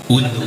ಒಂದು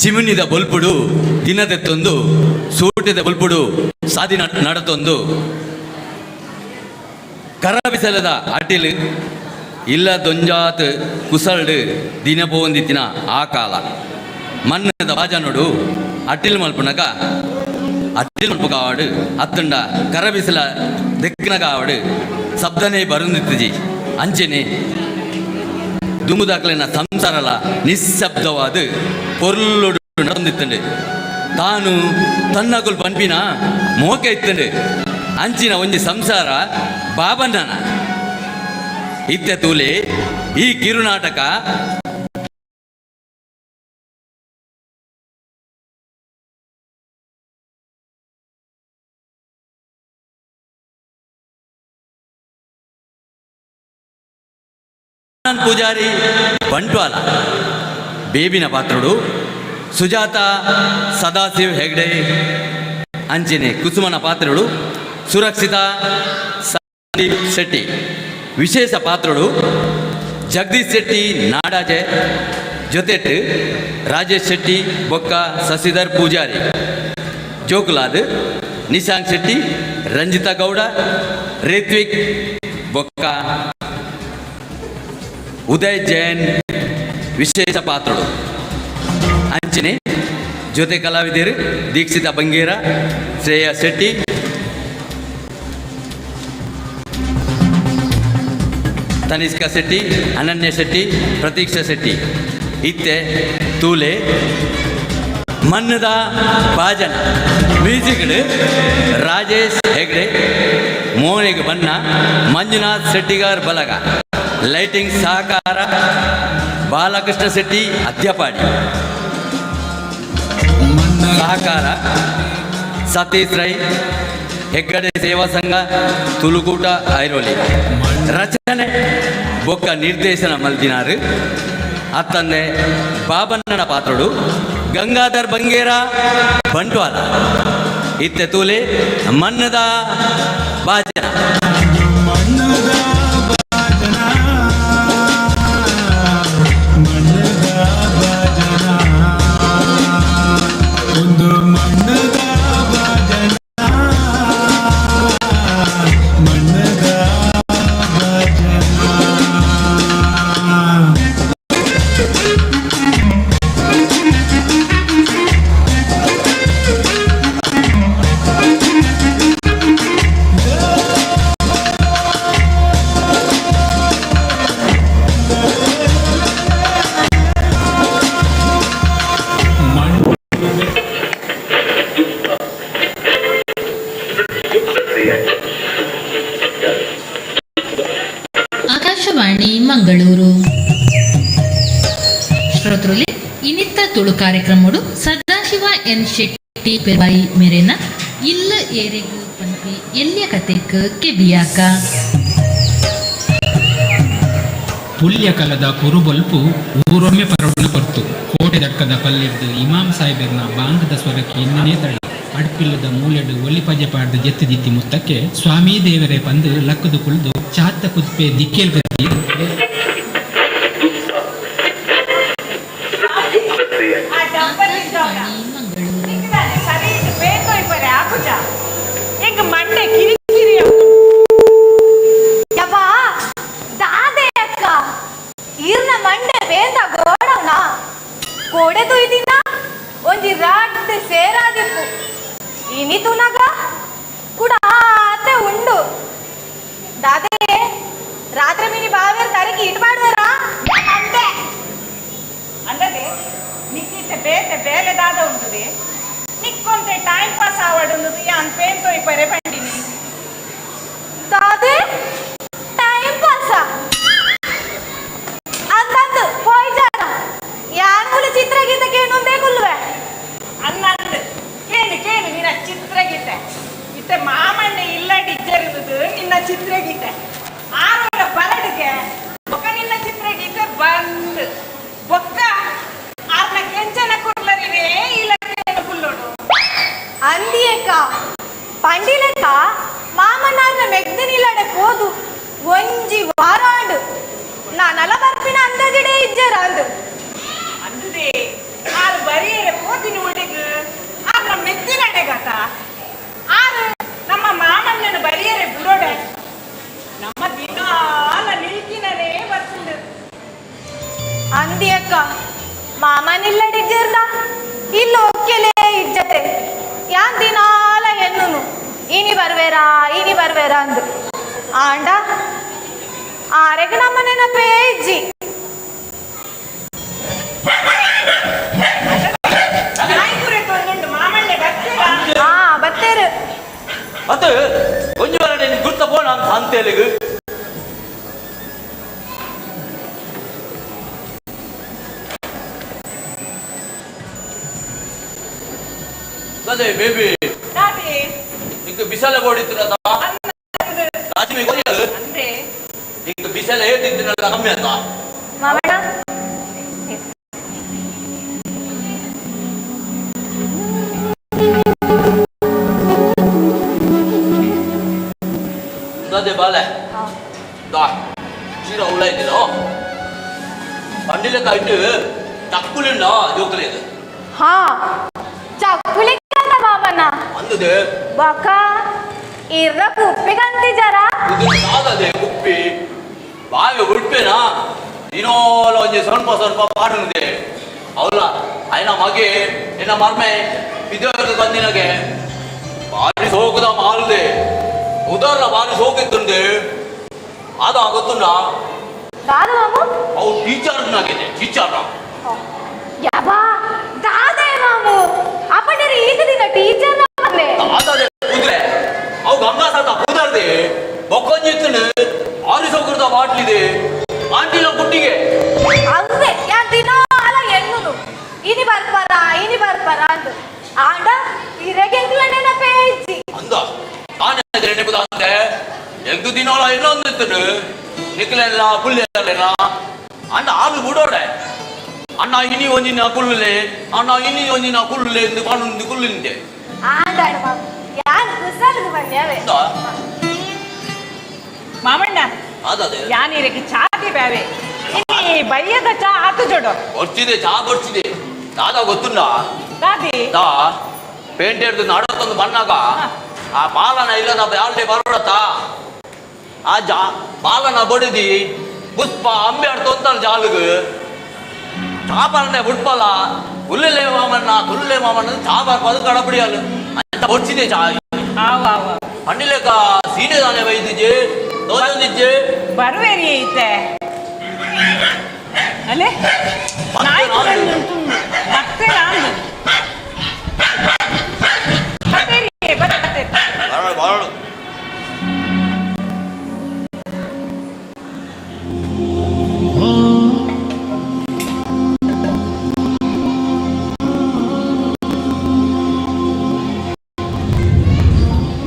ಚಿಮುನಿದ ಬೊಲ್ಪುಡು ದಿನದೆತ್ತೊಂದು ಸೂಟಿದ ಬೊಲ್ಪುಡು ಸಾದಿ ನಡತೊಂದು ಕರಬಿಸಲದ ಅಟಿಲು ಇಲ್ಲ ದೊಂಜಾತ್ ಕುಸಲ್ಡು ದಿನ ಪೋಂದಿತ್ತಿನ ಆ ಕಾಲ ಮನ್ನದ ಬಾಜನೋಡು ಅಟ್ಟಿಲ್ ಮಲ್ಪುನಗ ಅಟ್ಟಿಲ್ ಮಲ್ಪು ಕಾವಡು ಅತ್ತಂಡ ಕರಬಿಸಲ ದೆಕ್ಕಿನ ಕಾವಡು ಶಬ್ದನೇ ಬರುಂದಿತ್ತಿಜಿ ಅಂಚೆನೆ ದುಂಬುದಾಕಲಿನ ಸಂಸಾರಲ ನಿಶ್ಶಬ್ದವಾದ ಪೊರ್ಲೊಡು ನಡೆದಿತ್ತಂಡು ತಾನು ತನ್ನಗುಲ್ ಪಂಪಿನ ಮೋಕ ಇತ್ತಂಡು ಅಂಚಿನ ಒಂಜಿ ಸಂಸಾರ ಬಾಬಣ್ಣನ ಇತ್ತೆ ತೂಲೆ ಈ ಕಿರುನಾಟಕ ಪೂಜಾರಿ ಬಂಟ್ವಾಲ ಬೇಬಿನ ಪಾತ್ರಡು ಸುಜಾತ ಸದಾಶಿವ್ ಹೆಗ್ಡೆ ಅಂಚನೆ ಕುಸುಮನ ಪಾತ್ರಡು ಸುರಕ್ಷಿತ ಸಂದೀಪ್ ಶೆಟ್ಟಿ ವಿಶೇಷ ಪಾತ್ರಡು ಜಗದೀಶ್ ಶೆಟ್ಟಿ ನಾಡಾಜೆ ಜೊತೆಟ್ ರಾಜೇಶ್ ಶೆಟ್ಟಿ ಬೊಕ್ಕ ಶಶಿಧರ್ ಪೂಜಾರಿ ಜೋಕುಲಾದ್ ನಿಶಾಂಕ್ ಶೆಟ್ಟಿ ರಂಜಿತಾ ಗೌಡ ರೇತ್ವಿಕ್ ಬೊಕ್ಕ ಉದಯ್ ಜೈನ್ ವಿಶೇಷ ಪಾತ್ರಗಳು ಅಂಚನೆ ಜೊತೆ ಕಲಾವಿದರು ದೀಕ್ಷಿತ ಬಂಗೇರ ಶ್ರೇಯಾ ಶೆಟ್ಟಿ ತನಿಷ್ಕಾ ಶೆಟ್ಟಿ ಅನನ್ಯ ಶೆಟ್ಟಿ ಪ್ರತೀಕ್ಷಾ ಶೆಟ್ಟಿ ಇತ್ತೆ ತೂಲೆ ಮನ್ನದ ಬಾಜನ ಮ್ಯೂಸಿಕ್ಡು ರಾಜೇಶ್ ಹೆಗ್ಡೆ ಮೋನಿಗೆ ಬಣ್ಣ ಮಂಜುನಾಥ್ ಶೆಟ್ಟಿಗಾರ್ ಬಲಗ ಲೈಟಿಂಗ್ ಸಹಕಾರ ಬಾಲಕೃಷ್ಣ ಶೆಟ್ಟಿ ಅದ್ಯಪಾಡಿ ಸಹಕಾರ ಸತೀಶ್ ರೈ ಹೆಗ್ಗಡೆ ಸೇವಾ ಸಂಘ ತುಳುಕೂಟ ಐರೋಲಿ ರಚನೆ ಬೊಕ್ಕ ನಿರ್ದೇಶನ ಮಲ್ದಿನಾರು ಅತ್ತಂದೆ ಬಾಬಣ್ಣನ ಪಾತ್ರಡು ಗಂಗಾಧರ್ ಬಂಗೇರ ಬಂಟ್ವಾಲ ಇತ್ತೆ ತೂಲೆ ಮನ್ನದ ಬಾಜನ ಇನ್ನಿತ್ತ ತುಳು ಕಾರ್ಯಕ್ರಮಡು ಸದಾಶಿವ ಎನ್ ಶೆಟ್ಟಿ ಪೆರ್ಬಾಯಿ ಮೇರೆನ ಇಲ್ಲ ಏರೆಗು ಪಂಪಿ ಎಲ್ಲಿಯ ಕತೆಕ್ ಕೆಬಿಯಾಕ ಪುಲ್ಯ ಕಲದ ಕುರುಬೊಲ್ಪು ಊರೊಮ್ಮೆ ಪರವಣ ಪರ್ತು ಕೋಟೆ ದಕ್ಕದ ಪಲ್ಲೆಡ್ದು ಇಮಾಮ್ ಸಾಹೇಬರ್ನ ಬಾಂಗದ ಸ್ವರಕ್ಕೆ ಇನ್ನನೇ ತಳಿ ಅಡ್ಪಿಲ್ಲದ ಮೂಲೆಡು ಒಲಿಪಜೆ ಪಾಡ್ದು ಜೆತ್ತಿದಿತ್ತಿ ಮುತ್ತಕ್ಕೆ ಸ್ವಾಮಿ ದೇವರೇ ಬಂದು ಲಕ್ಕದು ಕುಳ್ದು ಚಾತ್ತ ಕುದ್ಪೆ ದಿಕ್ಕೇಲ್ ಗತಿ ಕೋಡೆ ತುಯ್ದಿನ ಒಂಜಿ ರಾಡ್ ಸೇರಾದಿಪ್ಪು ಇನಿ ತುನಗ ಕೂಡ ಆತೆ ಉಂಡು ದಾದೆ ರಾತ್ರಿ ಮಿನಿ ಬಾವೇರ್ ತರಗಿ ಇಟ್ ಮಾಡ್ದಾರ ಅಂತೆ ಅಂದದೆ ನಿಕ್ಕಿತ್ತೆ ಬೇತೆ ಬೇಲೆ ದಾದ ಉಂಟುದೆ ನಿಕ್ಕೊಂತೆ ಟೈಮ್ ಪಾಸ್ ಆವಡುಂದು ಯಾನ್ ಪೇನ್ ತೋಯ್ ಪರೆ ಪಂಡಿನಿ ದಾದೆ ಟೈಮ್ ಪಾಸ ಅಂತಂದು ಹೋಯ್ ಜಾನ ಯಾನ್ಗುಲು ಚಿತ್ರಗೀತೆ ಕೇಳುಂದೇ ಕುಲ್ವೆ ಅನ್ನಂದು ಕೇಳು ನಿನ್ನ ಚಿತ್ರಗೀತೆ ಇತ್ತೆ ಮಾಮಣ್ಣ ಇಲ್ಲಡಿ ಜರುವುದು ನಿನ್ನ ಚಿತ್ರಗೀತೆ ಆರೋಗ್ಯ ಬರಡಿಗೆ ಬೊಕ್ಕ ನಿನ್ನ ಚಿತ್ರಗೀತೆ ಬಂದು ಬೊಕ್ಕ ಆರ್ನ ಕೆಂಚನ ಕುರ್ಲರಿವೆ ಇಲ್ಲ ಕುಲ್ಲೋಡು ಅಂದಿಯಕ್ಕ ಪಂಡಿಲೆಕ್ಕ ಮಾಮನಾರ್ನ ಮೆಗ್ದನಿಲ್ಲಡೆ ಹೋದು ಒಂಜಿ ವಾರಾಂಡು ನಾನಲ ಬರ್ಪಿನ ಅಂದಜಿಡೆ ಇಜ್ಜರ ಅಂದು ಅಂದುದೇ ಆರು ಬರಿಯರೆ ಹೋದಿನ ಹುಡುಗ ಆರ್ ನಮ್ಮ ಮೆತ್ತಿನಡೆಗತ ಆರು ನಮ್ಮ ಮಾಮಣ್ಣನ ಬರಿಯರೆ ಬಿಡೋಡೆ ನಮ್ಮ ದಿನಾಲ ನಿಲ್ಕಿನನೇ ಬರ್ತದೆ ಅಂದಿಯಕ್ಕ ಮಾಮನಿಲ್ಲಡಿಜ್ಜರ್ನ ಇಲ್ಲಿ ಒಕ್ಕೆಲೇ ಇಜ್ಜತೆ ಯಾನ್ ದಿನಾಲ ಎನ್ನುನು ಇನಿ ಬರ್ವೇರಾ ಅಂದು ಆಂಡ ಆರೆಗೆ ನಮ್ಮ ನೆನಪೇ ಇಜ್ಜಿ ಬತ್ತೇರು ಅದು கொஞ்சம் வர நீ குடுத்த போ நான் சாந்தேலுக்கு ಅದೇ ಬೇಬಿ ದಾದಿ ಈಗ ಬಿಸಲ ಓಡಿದ್ರಲ್ಲ ರಾಜಮಿ ಗೊತ್ತಿಲ್ಲ ಅಂದ್ರೆ ಈಗ ಬಿಸಲ ಏತಿದ್ರಲ್ಲ ಕಮ್ಮಿ ಅಂತ ಮಾಮಣ್ಣ ಅದೇ ಬಾಲೆ ದಾ ಚೀರ ಉಳ್ಳ ಇದ್ದೀನೋ ಪಂಡಿಲಕ್ಕ ಇಟ್ಟು ತಕ್ಕುಲಿಂಡ ಜೋಕಲಿದೆ ಹಾ ಚಕ್ಕುಲಿ ಕಂದ ಮಾಮಣ್ಣ ಅಂದದೆ ಬಕ ಇರ್ರ ಕುಪ್ಪಿಗಂತಿ ಜರ ಇದು ಸಾಗದೆ ಕುಪ್ಪಿ ಬಾವಿ ಉಡ್ಪೇನಾ ದಿನೋಲ ಒಂಜಿ ಸ್ವಲ್ಪ ಪಾಡುಂದೆ ಅವಲ್ಲ ಆಯ್ನ ಮಗೆ ಎನ್ನ ಮರ್ಮೆ ಬಿದ್ದೋರ್ದು ಬಂದಿನಗೆ ಬಾರಿ ಸೋಕುದ ಮಾಲ್ದೆ ಉದಾರ ಬಾರಿ ಸೋಕಿತ್ತುಂದೆ ಆದ ಗೊತ್ತುಂಡ ದಾದ ಮಾಮು ಅವು ಟೀಚರ್ ಯಬಾ ದಾದೆ ಮಾಮು ಅಪ್ಪಟರಿ ಈಗ ದಿನ ಟೀಚರ್ ನಮ್ಮನೆ ಆದದೆ ಕುದ್ರೆ ಅವು ಗಂಗಾ ಸಾತ ಕೂದರ್ದೆ ಬೊಕ್ಕೊಂಜಿತ್ತುಂಡು ಆರಿ ಸೋಕುದ ಬಾಟ್ಲಿದೆ ಆಂಟಿನ ಕುಟ್ಟಿಗೆ ಅಂದೆ ಯಾನ್ ದಿನಾಲ ಎನ್ನುನು ಇನಿ ಬರ್ಪರ ಅಂದು ಆಂಡ ಇರಗೆಂಗ್ಲ ನೆನಪೇ ಇಜ್ಜಿ ಅಂದ ತಾನೇ ನೆನಪುದಂತೆ ಎಂಟು ದಿನಾಲ ಇನ್ನೊಂದಿತ್ತು ನಿಕ್ಲೆಲ್ಲ ಪುಲ್ಲೆಲ್ಲ ಅಣ್ಣ ಆಳು ಬಿಡೋಡೆ ಅಣ್ಣ ಇನಿ ಒಂದಿನ ಕುಳ್ಳುಲೆ ಅಣ್ಣ ಇನಿ ಒಂದಿನ ಕುಳ್ಳುಲೆ ಎಂದು ಕಾಣುಂದು ಕುಳ್ಳಿಂದೆ ಆಂಡಾಡ ಮಾಮು ಯಾನ್ ಕುಸಲ್ದು ಬಂದ್ಯಾವೆ ಮಾಮಣ್ಣ ಅದೇ ಯಾನಿರಕ್ಕೆ ಚಾತಿ ಬ್ಯಾವೆ ಇನ್ನಿ ಬಯ್ಯದ ಚಾ ಆತು ಜೋಡು ಚಾ ಬರ್ತಿದೆ ದಾದ ಗೊತ್ತುಂಡ ದಾದಿ ದಾ ಪೇಂಟ್ ಹಿಡ್ದು ನಡಕೊಂದು ಬಣ್ಣಾಗ ಆ ಬಾಲನ ಇಲ್ಲದ ಬ್ಯಾಲ್ಡೆ ಬರೋಡತ್ತ ಆ ಬಾಲನ ಬಡಿದಿ ಪುಷ್ಪ ಅಂಬೆ ಆಡ್ತೊಂತಲ್ಲ ಜಾಲುಗು ಚಾಪರನೆ ಬಿಟ್ಪಲ್ಲ ಹುಲ್ಲೇ ಮಾಮಣ್ಣ ಚಾಪರ್ ಪದು ಕಡಪಡಿಯಲ್ಲ ಅಂತ ಹೊಡ್ಸಿದೆ ಚಾ ಹಣ್ಣಿಲೆಕ್ಕ ಸೀನೆ ತಾನೆ ಬೈದಿಜ್ಜೆ ತೋಜೊಂದಿಜ್ಜೆ ಬರುವೇರಿ ಐತೆ ಅಲ್ಲೇ ಮತ್ತೆ ಬರೋಡು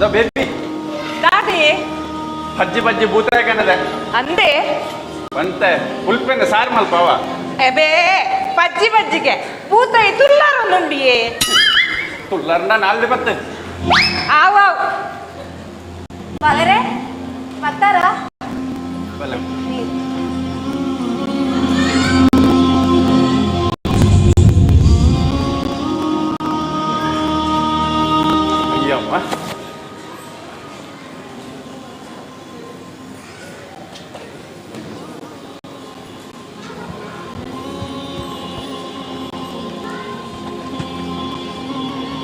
ಬೇಬಿ ದಾದಿ ಪಜ್ಜಿ ಪಜ್ಜಿ ಭೂತಾಯ ಕಣದೆ ಅಂದೆ ಬಂತೆ ಉಲ್ಪೆಂಗ ಸಾರು ಮಲ್ಪವ ಎಬೇ ಪಜ್ಜಿ ಬಜ್ಜಿಗೆ ಪೂತ ತುಲ್ಲಾರ ನುಂಬಿಯೇ ತುಳ್ಳರ್ನ ನಾಲ್ದೆ ಬತ್ತೆ ಆವಾವ್ ಮಗರೇ ಮತ್ತಾರ ಬಲೆ ಅಯ್ಯಮ್ಮ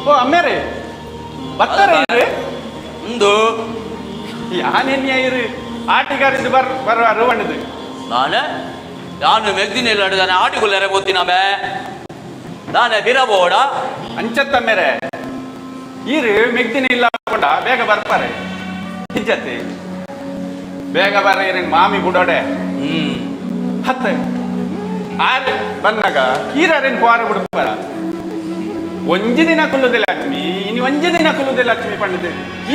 ಓ ಅಮ್ಮೇರೆ ಬರ್ತಾರೆ ಇರು ಒಂದು ಯಾನೆನ್ಯ ಇರು ಆಟಿಗಾರಿಂದ ಬರುವಾರು ಬಣ್ಣದು ನಾನು ಮೆಗ್ದಿನ ಇಲ್ಲ ಆಟಿಗುಲ್ಲರೆ ಗೊತ್ತಿನಬೆ ನಾನೇ ಬಿರಬೋಡ ಅಂಚತ್ತಮ್ಮೇರೆ ಇರು ಮೆಗ್ದಿನ ಇಲ್ಲ ಕೊಂಡ ಬೇಗ ಬರ್ತಾರೆ ನಿಜತೆ ಬೇಗ ಬರ ಇರೇನು ಮಾಮಿ ಬುಡೋಡೆ ಹತ್ತೆ ಆರು ಬಂದಾಗ ಈರೇನು ಪೋರ ಬಿಡ್ಬಾರ ಒಂಜಿ ದಿನ ಕುಲ್ಲುದಿಲ್ಲ ಲಕ್ಷ್ಮಿ ಇನ್ನು ಒಂಜಿ ದಿನ ಕುಲ್ಲುದಿಲ್ಲ ಲಕ್ಷ್ಮಿ ಪಂಡಿತ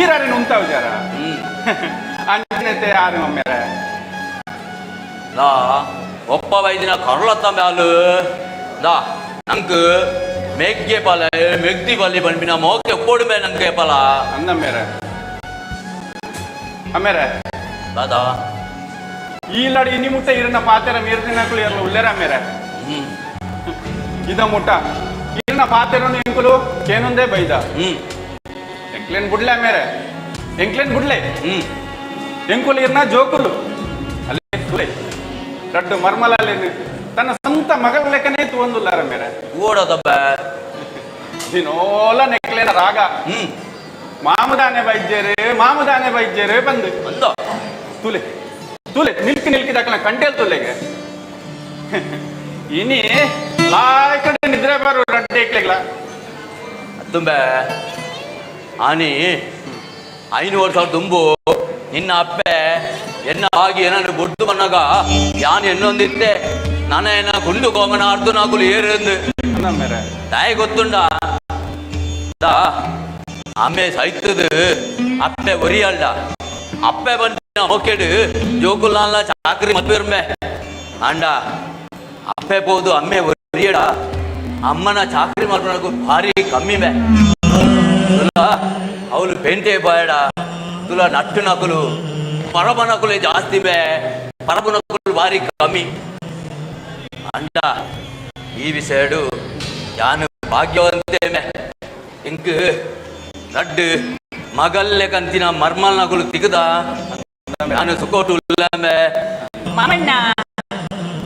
ಈರೇನು ಉಂಟಾವ್ ಜಾರ ಅಂಜನತೆ ಆರು ಮಮ್ಮೇರೆ ನಾ ಒಪ್ಪ ವೈದಿನ ಕರ್ಲತ್ತ ಮ್ಯಾಲು ದಾ ನಂಗೆ ಮೆಗ್ಗೆ ಪಲ ಮೆಗ್ದಿ ಬಲ್ಲಿ ಬಂದ್ಬಿನ ಮೋಕೆ ಕೊಡ್ಬೇ ನಂಗೆ ಪಲ ಅಂದಮ್ಮೇರೆ ಅಮ್ಮೇರೆ ದಾದಾ ಈ ಲಡಿ ಇನಿ ಮುಟ್ಟ ಇರನ ಪಾತೆರ ಮೀರ್ದಿನಕುಲು ಇರಲು ಉಲ್ಲೇರ ಅಮ್ಮೇರೆ ಇದ ಮುಟ್ಟ ಇರನ ಪಾತೆರನು ಇಂಕುಲು ಕೇನೊಂದೇ ಬೈದ ಎಂಕ್ಲೇನ್ ಬುಡ್ಲೆ ಅಮ್ಮೇರೆ ಎಂಕ್ಲೇನ್ ಬುಡ್ಲೆ ಎಂಕುಲು ಇರ್ನ ಜೋಕುಲು ಅಲ್ಲೇ ತುಲೆ ದೊಡ್ಡ ಮರ್ಮಲಲ್ಲಿ ತನ್ನ ಸ್ವಂತ ಮಗಳ ಲೆಕ್ಕನೇ ತೂಂದುಲ್ಲಾರ ಮೇರೆ ಓಡದಬ್ಬ ದಿನೋಲ ನೆಕ್ಲೇನ ರಾಗ ಮಾಮುದಾನೆ ಬೈಜ್ಜೇರೆ ಬಂದು ಅಂದ ತುಲೆ ತುಲೆ ನಿಲ್ಕಿ ದಕ್ಕಲ ಕಂಟೇಲ್ ತುಲೆಗೆ ಇನಿ ಲಾಯ್ ಕಡೆ ನಿದ್ರೆ ಬರು ರಡ್ಡೆ ಇಕ್ಲೆಗ್ಲ ತುಂಬೆ ಆನಿ 500 ವರ್ಷ ದುಂಬು ನಿನ್ನ ಅಪ್ಪೆ ಎನ್ನ ಆಗಿ ಏನನ್ನು ಬೊಡ್ಡು ಬನ್ನಗ ಯಾನ್ ಎನ್ನೊಂದಿತ್ತೆ ನಾನ ಏನ ಕುಂಡು ಕೋಮನ ಅರ್ಧ ನಾಗುಲು ಏರಂದು ಮೇರೆ ತಾಯಿ ಗೊತ್ತುಂಡ ಅಮ್ಮೆ ಸೈತದು ಅಪ್ಪೆ ಒರಿಯಲ್ಲ ಅಪ್ಪೆ ಬಂದ ಹೋಕೆಡು ಜೋಕುಲ್ಲಾಲ ಚಾಕ್ರಿ ಮದ್ವೆರ್ಮೆ ಅಂಡ ಅಪ್ಪೆ ಹೋದು ಅಮ್ಮೆ ಒರಿಯಡ ಅಮ್ಮನ ಚಾಕ್ರಿ ಮಾಡ್ಕೊಳಕು ಭಾರಿ ಕಮ್ಮಿ ಬೇ ಅವಳು ಪೆಂಟೆ ಬಾಯಡ ತುಲ ನಟ್ಟು ನಕಲು ಪರಬ ನಕುಲೆ ಜಾಸ್ತಿ ಬೇ ಪರಬ ನಕುಲು ಭಾರಿ ಕಮ್ಮಿ ಅಂಡ ಈ ವಿಷಯಡು ಯಾನು ಭಾಗ್ಯವಂತೇಮೆ ಇಂಕ್ ನಡ್ಡು ಮಗಲ್ಲೆ ಕಂತಿನ ಮರ್ಮಲ್ ನಕುಲು ತಿಗದ ನಾನು ಸುಕೋಟು ಉಲ್ಲಮೆ ಮಾಮಣ್ಣ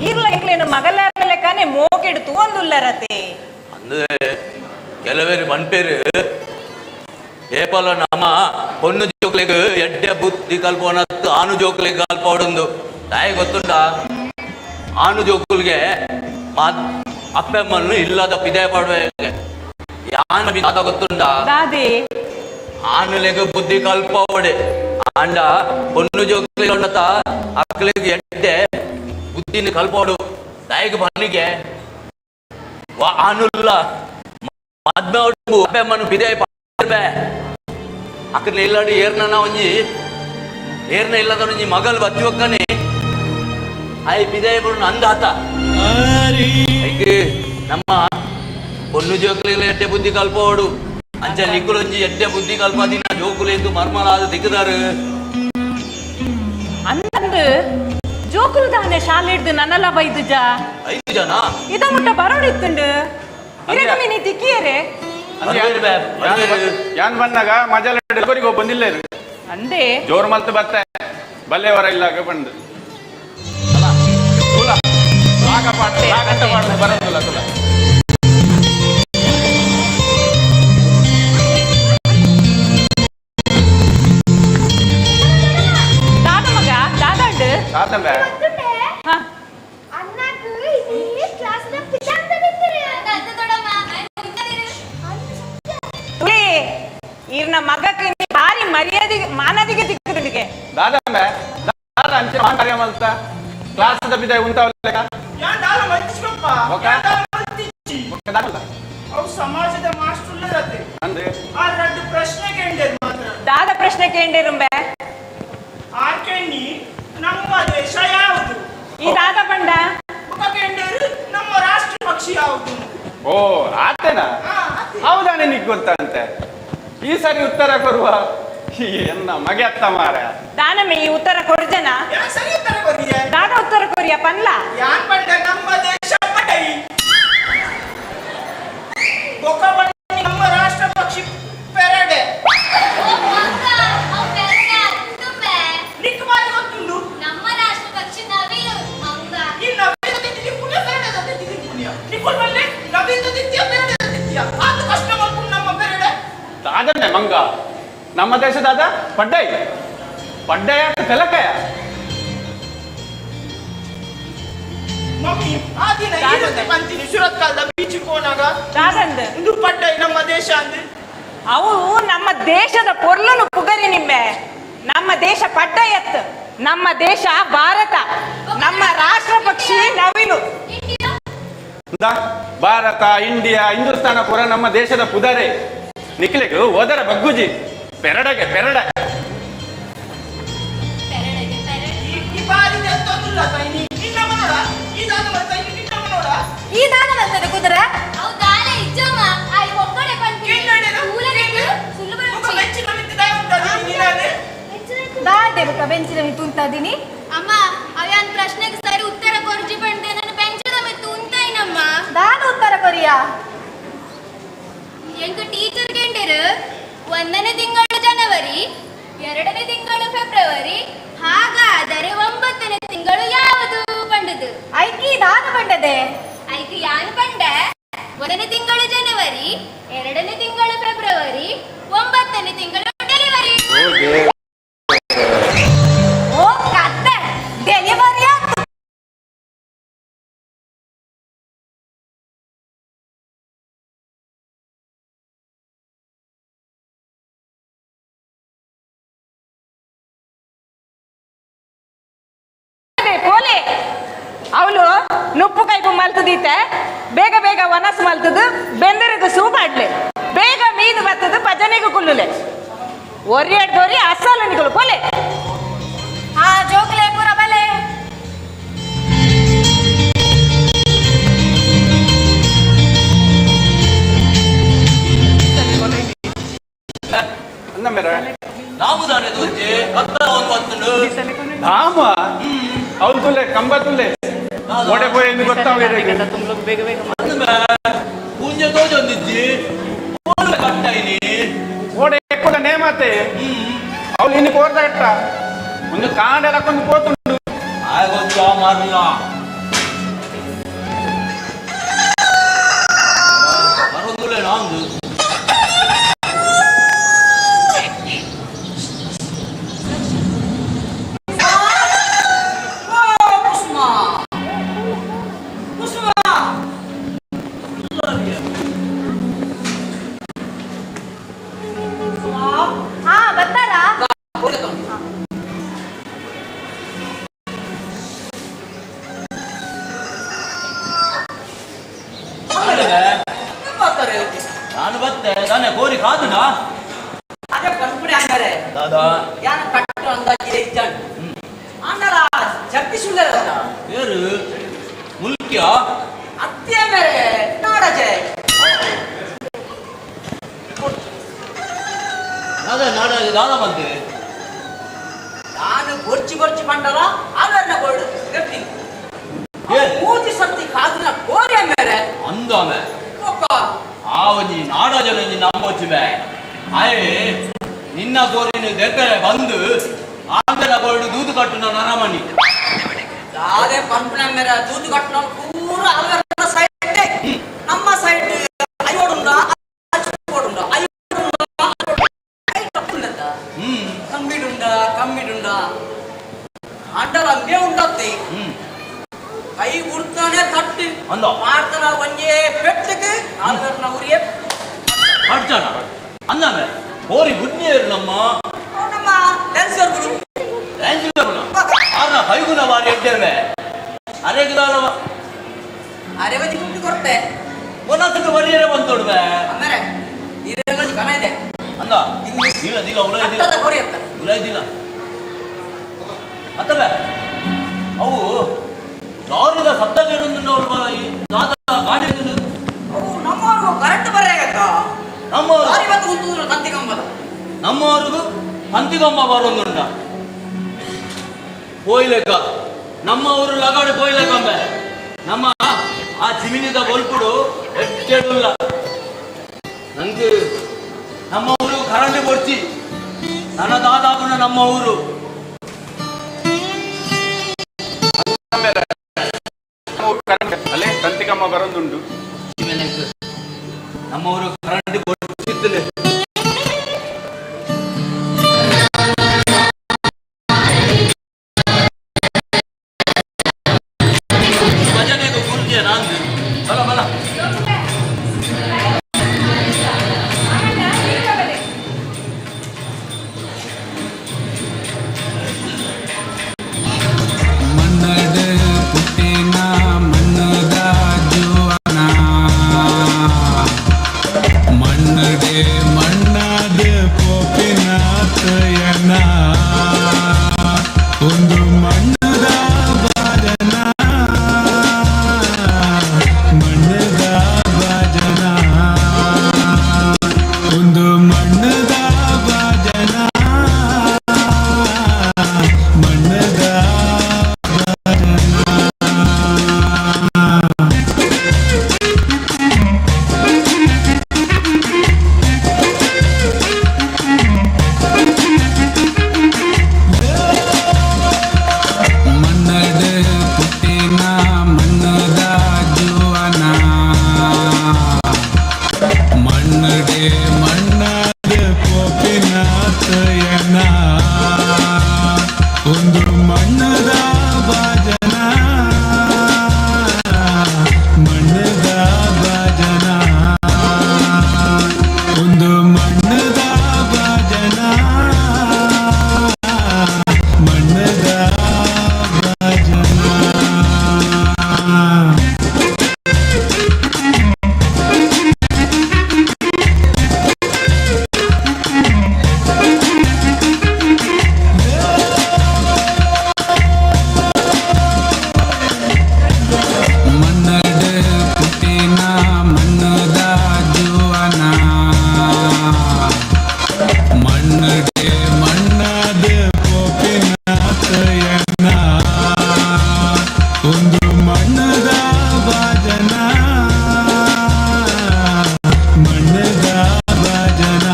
ಇರ್ಲೇನು ಮಗಲ ಲೆಕ್ಕನೆ ಮೋಕೆಡು ತೂಂದುಲ್ಲರತೆ ಅಂದ್ರೆ ಕೆಲವೇರು ಮನ್ಪೇರು ಏಪಲ ನಮ್ಮ ಪೊನ್ನು ಜೋಕ್ಲೆಗ್ ಎಡ್ಡೆ ಬುದ್ಧಿ ಕಲ್ಪನತ್ತು ಆನು ಜೋಕ್ಲೆಗ್ ಕಲ್ಪೊಂದು ತಾಯಿ ಗೊತ್ತುಂಡ ಆನು ಜೋಕುಲ್ಗೆ ಅಪ್ಪೆಮ್ಮನ್ನು ಇಲ್ಲದ ಪಿದೆ ಪಡ್ಬೇಕು ಯಾನ ಅದ ಗೊತ್ತುಂಡ ದಾದಿ ಆನುಲೆಗ್ ಬುದ್ಧಿ ಕಲ್ಪೋಡೆ ಅಂಡ ಪೊನ್ನು ಜೋಕ್ಲೆಗ್ ಉಂಡತ ಅಕ್ಲೆಗ್ ಎಡ್ಡೆ ಬುದ್ಧಿನ ಕಲ್ಪೋಡು ತಾಯಿಗೆ ಬನ್ನಿಗೆ ಆನುಲ್ಲ ಮದ್ಮೆ ಅಪ್ಪೆಮ್ಮನ್ನು ಪಿದೆ ಅಕ್ಕನ ಇಲ್ಲಾಡಿ ಏರ್ನ ಒಂಜಿ ಏರ್ನ ಇಲ್ಲದ ಒಂಜಿ ಮಗಲ್ ಬಚ್ಚುವಕ್ಕನೆ ಆಯ್ ಪಿದಾಯ ಬರೋಣ ಅಂದಾತ ನಮ್ಮ ಪೊನ್ನು ಜೋಕುಲೆಲ್ಲ ಎಡ್ಡೆ ಬುದ್ಧಿ ಕಲ್ಪೋಡು ಅಂಚ ನಿಕ್ಕುಲೊಂಜಿ ಎಡ್ಡೆ ಬುದ್ಧಿ ಕಲ್ಪ ದಿನ ಜೋಕುಲೆಂದು ಮರ್ಮಲಾದ ದಿಕ್ಕದಾರು ಅಂದಂದು ಜೋಕುಲು ದಾನೆ ಶಾಲೆ ಹಿಡ್ದು ನನ್ನಲ್ಲ ಬೈದು ಜಾ 5 ಜನ ಇದ ಮುಟ್ಟ ಬರೋಡಿತ್ತುಂಡು ಇರೇನು ನೀ ತಿಕ್ಕಿಯರೆ ಯಾನ್ ಬಂದಾಗ ಮಜಾಲ ಡೆಲಿವರಿಗೆ ಬಂದಿಲ್ಲ ಇರು ಅಂದೆ ಜೋರ್ ಮಲ್ತು ಬತ್ತೆ ಬಲ್ಲೆ ಹೊರ ಇಲ್ಲಾಗ ಬಂದು ತುಲ ರಾಗ ಪಾಠ ರಾಗಂಟ ಪಾಠ ಬರೋದಿಲ್ಲ ತುಲ ದಾದ ಮಗ ದಾದಂಡು ತಾತಂಬೆ ಹಾ ಅಣ್ಣಾಕು ಇಂಗ್ಲಿಷ್ ಕ್ಲಾಸ್ ನ ಪಿತಾಂತ ಬಿಡ್ತಾರೆ ಅಂತ ದೊಡ್ಡಮ್ಮ ತುಳಿ ಇರ್ನ ಮಗಕ್ಕೆ ನೀ ಭಾರಿ ಮರ್ಯಾದೆಗೆ ಮಾನದಿಗೆ ತಿಕ್ಕುದಿಗೆ ದಾದಂಬೆ ದಾದ ಅಂಚೆ ಮಾಂಟಾರ್ಯ ಮಲ್ತ ಕ್ಲಾಸ್ ದ ಬಿದೆ ಉಂಟಾವಲ್ಲ ಯಾನ್ ದಾಲ ಮಲ್ತಿಸ್ಕೊಪ್ಪ ಓಕೆ. ಯಾನ್ ದಾಲ ಮಲ್ತಿಚ್ಚಿ ದಾದ ಅವು ಸಮಾಜದ ಮಾಸ್ಟರ್ಲರತೆ ಅಂದ್ರೆ ಆ ರಡ್ಡು ಪ್ರಶ್ನೆ ಕೇಳಿದೆ ಮಾತ್ರ ದಾದ ಪ್ರಶ್ನೆ ಕೇಂದಿರುಂಬೆ ಆಕೆಣ್ಣಿ ನಮ್ಮ ದೇಶ ಯಾವುದು ಇದಾದ ಬಂಡ ಕೇಂದ್ರ ನಮ್ಮ ರಾಷ್ಟ್ರ ಪಕ್ಷಿ ಯಾವುದು ಓ ಆತೇನಾ ಹೌದಾ ನಿನಗೆ ಗೊತ್ತಂತೆ ಈ ಸರಿ ಉತ್ತರ ಕೊಡುವ ಎನ್ನ ಮಗೆ ಅತ್ತ ಮಾರ ದಾನಮೆ ಈ ಉತ್ತರ ಕೊಡ್ಜನ ಯಾನ್ ಸರಿ ಉತ್ತರ ಕೊರಿಯೆ ದಾದ ಉತ್ತರ ಕೊರಿಯ ಪನ್ಲ ಯಾನ್ ಪಂಡ ನಮ್ಮ ದೇಶ ಪಟೈ ಬೊಕ್ಕ ಬಣ್ಣಿ ನಮ್ಮ ರಾಷ್ಟ್ರ ಪಕ್ಷಿ ಪೆರಡೆ ನಿಕ್ ಬಾರಿ ಗೊತ್ತುಂಡು ನಮ್ಮ ರಾಷ್ಟ್ರ ಪಕ್ಷಿ ನವಿಲು ಮಂಗ ಈ ನವಿಲು ತಿಂದಿ ಪುಣ್ಯ ಪೆರಡೆ ತಿಂದಿ ಪುಣ್ಯ ನಿಕ್ಕುಲ್ ಬಲ್ಲೆ ನವಿಲು ತಿಂದಿ ಪೆರಡೆ ತಿಂದಿ ಅದು ಕಷ್ಟ ಮಾಡ್ಕೊಂಡು ನಮ್ಮ ಪೆರಡೆ ಅದನ್ನೇ ಮಂಗ ನಮ್ಮ ದೇಶದಾದ ಪಡ್ಡೈ ಪಡ್ಡೈ ಅಂತ ತೆಲಕಯ ಮಮ್ಮಿ ಆ ದಿನ ಇರುತ್ತೆ ಬಂತೀನಿ ಸುರತ್ ಕಾಲದ ಬೀಚಿಗೆ ಹೋನಾಗ ದಾದಂದ ಇದು ಪಡ್ಡೈ ನಮ್ಮ ದೇಶ ಅಂದ್ ಅವು ನಮ್ಮ ದೇಶದ ಪೊರ್ಲನು ಪುಗರಿ ನಿಂಬೆ ನಮ್ಮ ದೇಶ ಪಡ್ಡ ಎತ್ತು ನಮ್ಮ ದೇಶ ಭಾರತ ನಮ್ಮ ರಾಷ್ಟ್ರ ಪಕ್ಷಿ ನವಿಲು ಭಾರತ ಇಂಡಿಯಾ ಹಿಂದೂಸ್ತಾನ ಪುರ ನಮ್ಮ ದೇಶದ ಪುದರೆ ನಿಖಿಲೆಗೂ ಓದರ ಬಗ್ಗುಜಿ ಪೆರಡಗೆ ಪೆರಡ ಪೆರಡೆಗೆ ಪೆರಡೆ ಈ ಬಾರಿ ಎಂತಂದಿಲ್ಲ ತೈನಿ ನಿನ್ನಮ್ಮ ನೋಡ ಈ ದಾದ ತೈನಿ ನಿನ್ನಮ್ಮ ನೋಡ ಈ ದಾನ ಬರ್ತದೆ ಕುದುರೆ ಹೌದಾಲೆ ಇಜ್ಜಮ್ಮ ಆಯ್ ಒಕ್ಕಡೆ ಪಂಪಿ ಕೇಂದ್ರಡಿನ ಊಲನಿಗೆ ಸುಳ್ಳು ಒಬ್ಬ ಬರಚಿ ಬೆಚ್ಚಿನ ಮಿತ್ತಿದ ಉಂಟಲ್ಲ ನೀನಾನೆ ದಾಡೆ ಬಕ ಬೆಂಚಿನ ಮಿ ತುಂತದಿನಿ ಅಮ್ಮ ಅವಯಾನ್ ಪ್ರಶ್ನೆಗೆ ಸರಿ ಉತ್ತರ ಕೊರ್ಜಿ ಬಂದೆ ನನ್ನ ಬೆಂಚದ ಮಿ ತುಂತೈನಮ್ಮ ದಾನ ಉತ್ತರ ಕೊರಿಯಾ ಎಂಕ ಟೀಚರ್ ಕೇಂದಿರು 1ನೇ ತಿಂಗಳು ಜನವರಿ 2ನೇ ತಿಂಗಳು ಫೆಬ್ರವರಿ ಹಾಗಾದರೆ 9ನೇ ತಿಂಗಳು ಯಾವುದು ಪಂಡದು ಐಕಿ ದಾನ ಪಂಡದೆ ಐಕಿ ಯಾನ್ ಪಂಡೆ 1ನೇ ತಿಂಗಳು ಜನವರಿ 2ನೇ ತಿಂಗಳು ಫೆಬ್ರವರಿ 9ನೇ ತಿಂಗಳು ಡೆಲಿವರಿ ಓ ಕತ್ತೆ ಡೆಲಿವರಿ ಪೋಲೆ ಅವಳು ನುಪ್ಪು ಕೈಪು ಮಲ್ತದೀತೆ ಬೇಗ ಬೇಗ ವನಸ್ ಮಲ್ತದು ಬೆಂದರಿಗೂ ಸೂಪ್ ಆಡ್ಲೆ ಬೇಗ ಮೀನು ಬರ್ತದು ಭಜನೆಗೂ ಕುಲ್ಲುಲೆ ಒರಿಯಾಡ್ದೋರಿ ಅಸಲನಿಗಳು ಪೋಲೆ ಆ ಜೋಗ್ಲೆ ಪುರ ಬಲೆ ಅಂದ ಮೇರ ನಾವು ತಾನೇ ತೋಚೆ ಕತ್ತ ಒಂದು ಬಂತು ಧಾಮ ಅವ್ನು ತುಲ್ಲೆ ಕಂಬ ತುಲ್ಲೆ ಗೋಡೆ ಪೋಯ್ ಎಂದು ಗೊತ್ತಾವಿರ ಪುಂಜ ತೋಜೊಂದಿಜ್ಜಿ ಕಟ್ಟಾಯಿನಿ ಗೋಡೆ ಕೂಡ ನೇಮತೆ ಅವ್ಳು ಇನ್ನು ಕೋರ್ದಟ್ಟ ಒಂದು ಕಾಂಡೆಲ್ಲ ಕೊಂಡು ಪೋತುಂಡು ಆಗೋದು ಮಾರಲ್ಲ ಬರೋದುಲೆ ನಾಂದು ಹಾ ಬರ್ತಾರಾ ನಾನು ಬತ್ತೆ ತಾನೆ ಕೋರಿ ಕಾದುನಾ ಅದೇ ಕಲ್ಪನೆ ಅಂದರೆ ದಾದಾ ಯಾನ ಕಟ್ಟು ಅಂದಾಜಿದೆ ಇದ್ದಾನೆ ಆಂಡಲ ಜಗ್ಗಿ ಸುಳ್ಳಲ್ಲ ಬೇರು ಮುಲ್ಕ್ಯ ಅತ್ತೆ ಮೇರೆ ನಾಡಜೆ ನಾಡ ದಾದ ಬಂದೆ ನಾನು ಗೊರ್ಚಿ ಬಂಡಲ ಆವರಣ ಗೋಲ್ಡ್ ಗಟ್ಟಿ ಮೂತಿ ಸತ್ತಿ ಕಾದಿನ ಕೋರೆ ಮೇರೆ ಅಂದಾಮೆ ಒಕ್ಕ ಆವನಿ ನಾಡ ಜನ ನಂಬೊಚ್ಚಿವೆ ಆಯೆ ನಿನ್ನ ಕೋರಿನ ದೆಕ್ಕರೆ ಬಂದು ಆಂತರ ಗೋಲ್ಡ್ ದೂದು ಕಟ್ಟು ನರಮಣಿ ಅದೇ ಕಲ್ಪನೆ ಮೇರೆ ದೂದು ಕಟ್ಟನ ಪೂರ ಆವರಣ ಸೈಡ್ ನಮ್ಮ ಸೈಡ್ ಐವಡುಂಡ ಐವಡುಂಡ ಕಮ್ಮಿಡುಂಡ ಅಂಡಲ ಮೇ ಉಂಡತ್ತಿ ಕೈ ಗುರ್ತಾನೆ ತಟ್ಟಿ ಅಂದ ಮಾಡ್ತಾನ ಒಂದೇ ಪೆಟ್ಟಿಗೆ ಆವರಣ ಉರಿಯ ಕಟ್ಟಾನ ಅಂದಾಮೆ ಕೋರಿ ಬುದ್ಧಿಯರು ನಮ್ಮ ನಮ್ಮ ಲೆನ್ಸರ್ಗಳು ಆರ್ನ ಕೈಗುಣ ಬಾರಿ ಎಡ್ಡೇವೆ ಅರೆಗಿದಾಲ ಅರೆವಜಿ ಕುಟ್ಟಿ ಕೊಡ್ತೆ ಒಂದೊಂದಕ್ಕೆ ಬರಿಯರೆ ಬಂತೋಡ್ವೆ ಆಮೇಲೆ ನೀರಲ್ಲಿ ಕಣ ಇದೆ ಅಂದ ಇಂಗ್ಲಿಷ್ ದಿಲ್ಲ ದಿಲ್ಲ ಉಲಾಯ್ ದಿಲ್ಲ ಅತ್ತದ ಕೊರಿ ಅತ್ತ ಉಲಾಯ್ ದಿಲ್ಲ ಅತ್ತವೆ ಅವು ಲಾರಿದ ಸತ್ತ ಕೇಳುന്നു ಗಾಡಿ ಅವು ನಮ್ಮವ್ರಿಗೂ ಕರೆಂಟ್ ಬರಬೇಕ ನಮ್ಮವರು ಲಾರಿ ಬಂದು ಕುಂತು ತಂತಿ ಕಂಬದ ನಮ್ಮವ್ರಿಗೂ ಹಂತಿಗಮ್ಮ ಬರೋದುಂಡ ಕೋಯ್ಲೆಕ್ಕ ನಮ್ಮವರು ಲಗಾಡಿ ಕೋಯ್ಲೆಕ್ಕಂಬೆ ನಮ್ಮ ಆ ಚಿಮಿನಿದ ಬಲ್ಪುಡು ಎಟ್ಟೆಡುಲ್ಲ ನಂಗೆ ನಮ್ಮ ಊರು ಕರೆಂಟ್ ಕೊಡ್ಚಿ ನನ್ನ ದಾದಾಪುನ ನಮ್ಮ ಊರು ಅಲ್ಲೇ ತಂತಿಕಮ್ಮ ಬರೋದುಂಟು ನಮ್ಮ ಊರು ಕರೆಂಟ್ ಕೊಡ್ತಿತ್ತಲೆ ಭಜನೆಗೂ ಗುರುಜಿಯ ನಾನು ಬಲ ಬಲ ಮನ್ನಡ ಪುಟ್ಟಿನ ಮನ್ನದ ಜುವನ ಮನ್ನಡೆ ಮಣ್ಣದ ಪೋಪಿನ ತಯನ ಒಂದು ಮಣ್ಣದ ಬಾಜನ ಮಣ್ಣದ ಬಾಜನ ಒಂದು ಮಣ್ಣದ ಬಾಜನ ಮಣ್ಣದ ಮನ್ನಡ ಪುಟ್ಟಿನ ಮನ್ನದ ಜುವನ ಮನ್ನಡೆ ಮಣ್ಣದ ಪೋಪಿನ ತಯನ ಒಂದು ಮಣ್ಣದ ಬಾಜನ ಮಣ್ಣದ ಬಾಜನ ಒಂದು ಮಣ್ಣದ ಬಾಜನ ಮಣ್ಣದ ಬಾಜನ ಮನ್ನಡ ಪುಟ್ಟಿನ ಮನ್ನದ ಜುವನ ಮನ್ನಡೆ ಮಣ್ಣದ ಪೋಪಿನ ತಯನ ಒಂದು ಮಣ್ಣದ ಬಾಜನ ಮಣ್ಣದ ಬಾಜನ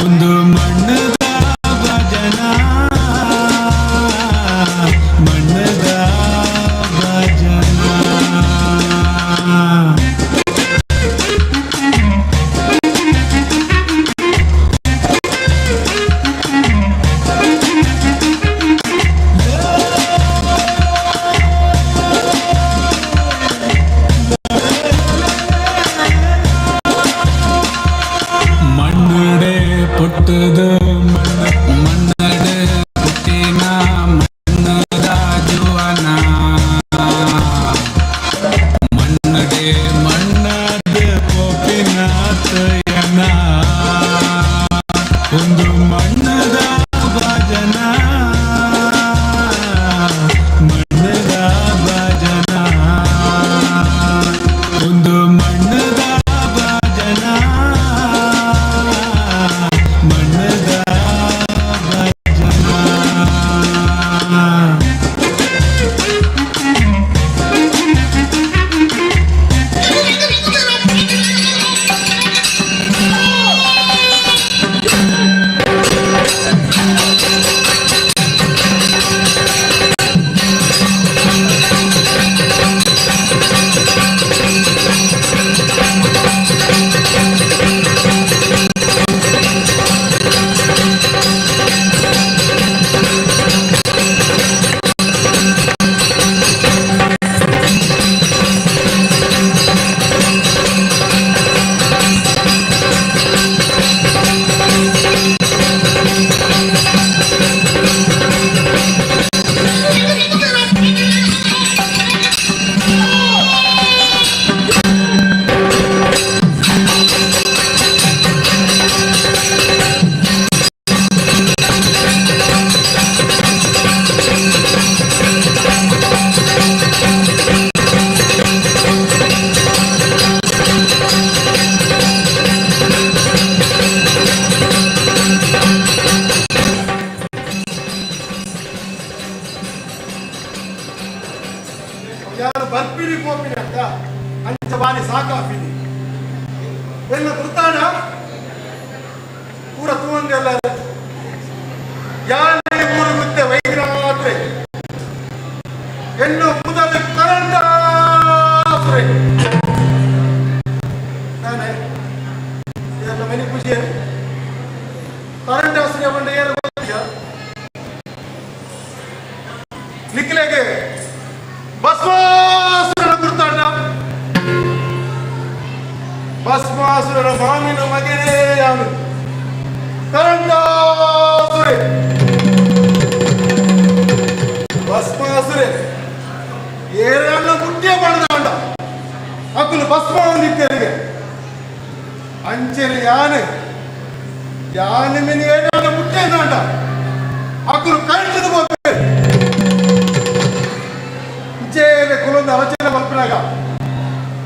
ಒಂದು ಮಣ್ಣದ ಬಾಜನ ಮಣ್ಣದ ಬಾಜನ ಮಣ್ಣಡೆ ಪುಟ್ಟದ ಮಣ್ಣಡೆ ಪುಟ್ಟಿನ ಮಣ್ಣದ ಜುವನ ಮಣ್ಣಡೆ ಮಣ್ಣದ ಪೋಪಿನ ತಯನ ಒಂದು ಮಣ್ಣದ ಬಾಜನ ಮಣ್ಣದ ಬಾಜನ ಒಂದು ಮಣ್ಣದ ಬಾಜನ ಮಣ್ಣದ ಅಂಚ ಬಾರಿ ಸಾಕಾಪಿನಿ ಎಲ್ಲ ಗೊತ್ತಾಣ ಪೂರ ತೂಂದೆಲ್ಲ ಯಾನೆ ಊರು ಮುದ್ದೆ ವೈರಾತ್ರೆ ಹೆಣ್ಣು ಮುದಲ ಕರಂಡಾಸುರೆ ನಾನೇ ಎಲ್ಲ ಮನೆ ಖುಷಿ ಕರಂಡಾಸುರೆ ಬಂದ ಏನು ಗೊತ್ತಿಲ್ಲ ನಿಖಿಲೆಗೆ ಭಸ್ಮಾಸುರನ ಗುರುತಾಣ ಭಸ್ಮಾಸುರನ ಮಾಮಿನ ಮಗನೇ ಅವನು ಕರಂಡಾಸುರೆ ಭಸ್ಮಾಸುರೆ ಏರನ್ನ ಮುಟ್ಟಿಯ ಮಾಡಿದ ಅಕ್ಕಲು ಭಸ್ಮ ನಿತ್ಯರಿಗೆ ಅಂಚೆನೆ ಯಾನೆ ಮಿನಿ ಏರನ್ನ ಮುಟ್ಟಿಯ ಅಕ್ಕಲು ಕರೆಂಟದು ಹೋಗ್ಬೇಕು ಜೇಲೆ ಕುಲೊಂದು ಅವಚನೆ ಮಲ್ಪಿನಾಗ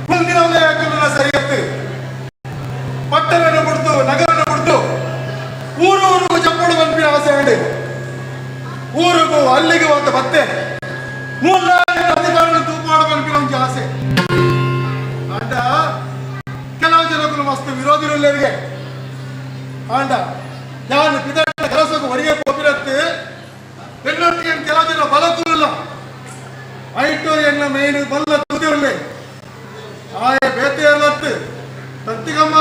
ಮುಂದಿನ ಅಕ್ಕಲನ್ನ ಸರಿಯತ್ತು ಪಟ್ಟಣನ ಬಿಡ್ತು ನಗರನ ಬಿಡ್ತು ಊರಿಗೂ ಚಪ್ಪಳು ಮಲ್ಪಿನ ಆಸೆ ಉಂಟು ಊರಿಗೂ ಅಲ್ಲಿಗೆ ಒಂದು ಮತ್ತೆ ಮೂರ್ನಾಲ್ಕು ಅಧಿಕಾರನ ತೂಪಾಡು ಮಲ್ಪಿನ ಒಂದು ಆಸೆ ಅಂಡ ಕೆಲವು ಜನಗಳು ಮಸ್ತ್ ವಿರೋಧಿಗಳಿಗೆ ಅಂಡ ನಾನು ಪಿದಾಟ ಕೆಲಸಕ್ಕೆ ಹೊರಗೆ ಹೋಗಿರತ್ತೆ ಎಲ್ಲೊಟ್ಟಿಗೆ ಕೆಲವು ಜನ ಬಲಕೂಲ್ಲ ಐಟು ಎನ್ನ ಮೇನು ಬಲ್ಲ ತುದಿಯಲ್ಲೇ ಆಯ ಬೇತೆ ಇರಲತ್ತು ತತ್ತಿಗಮ್ಮ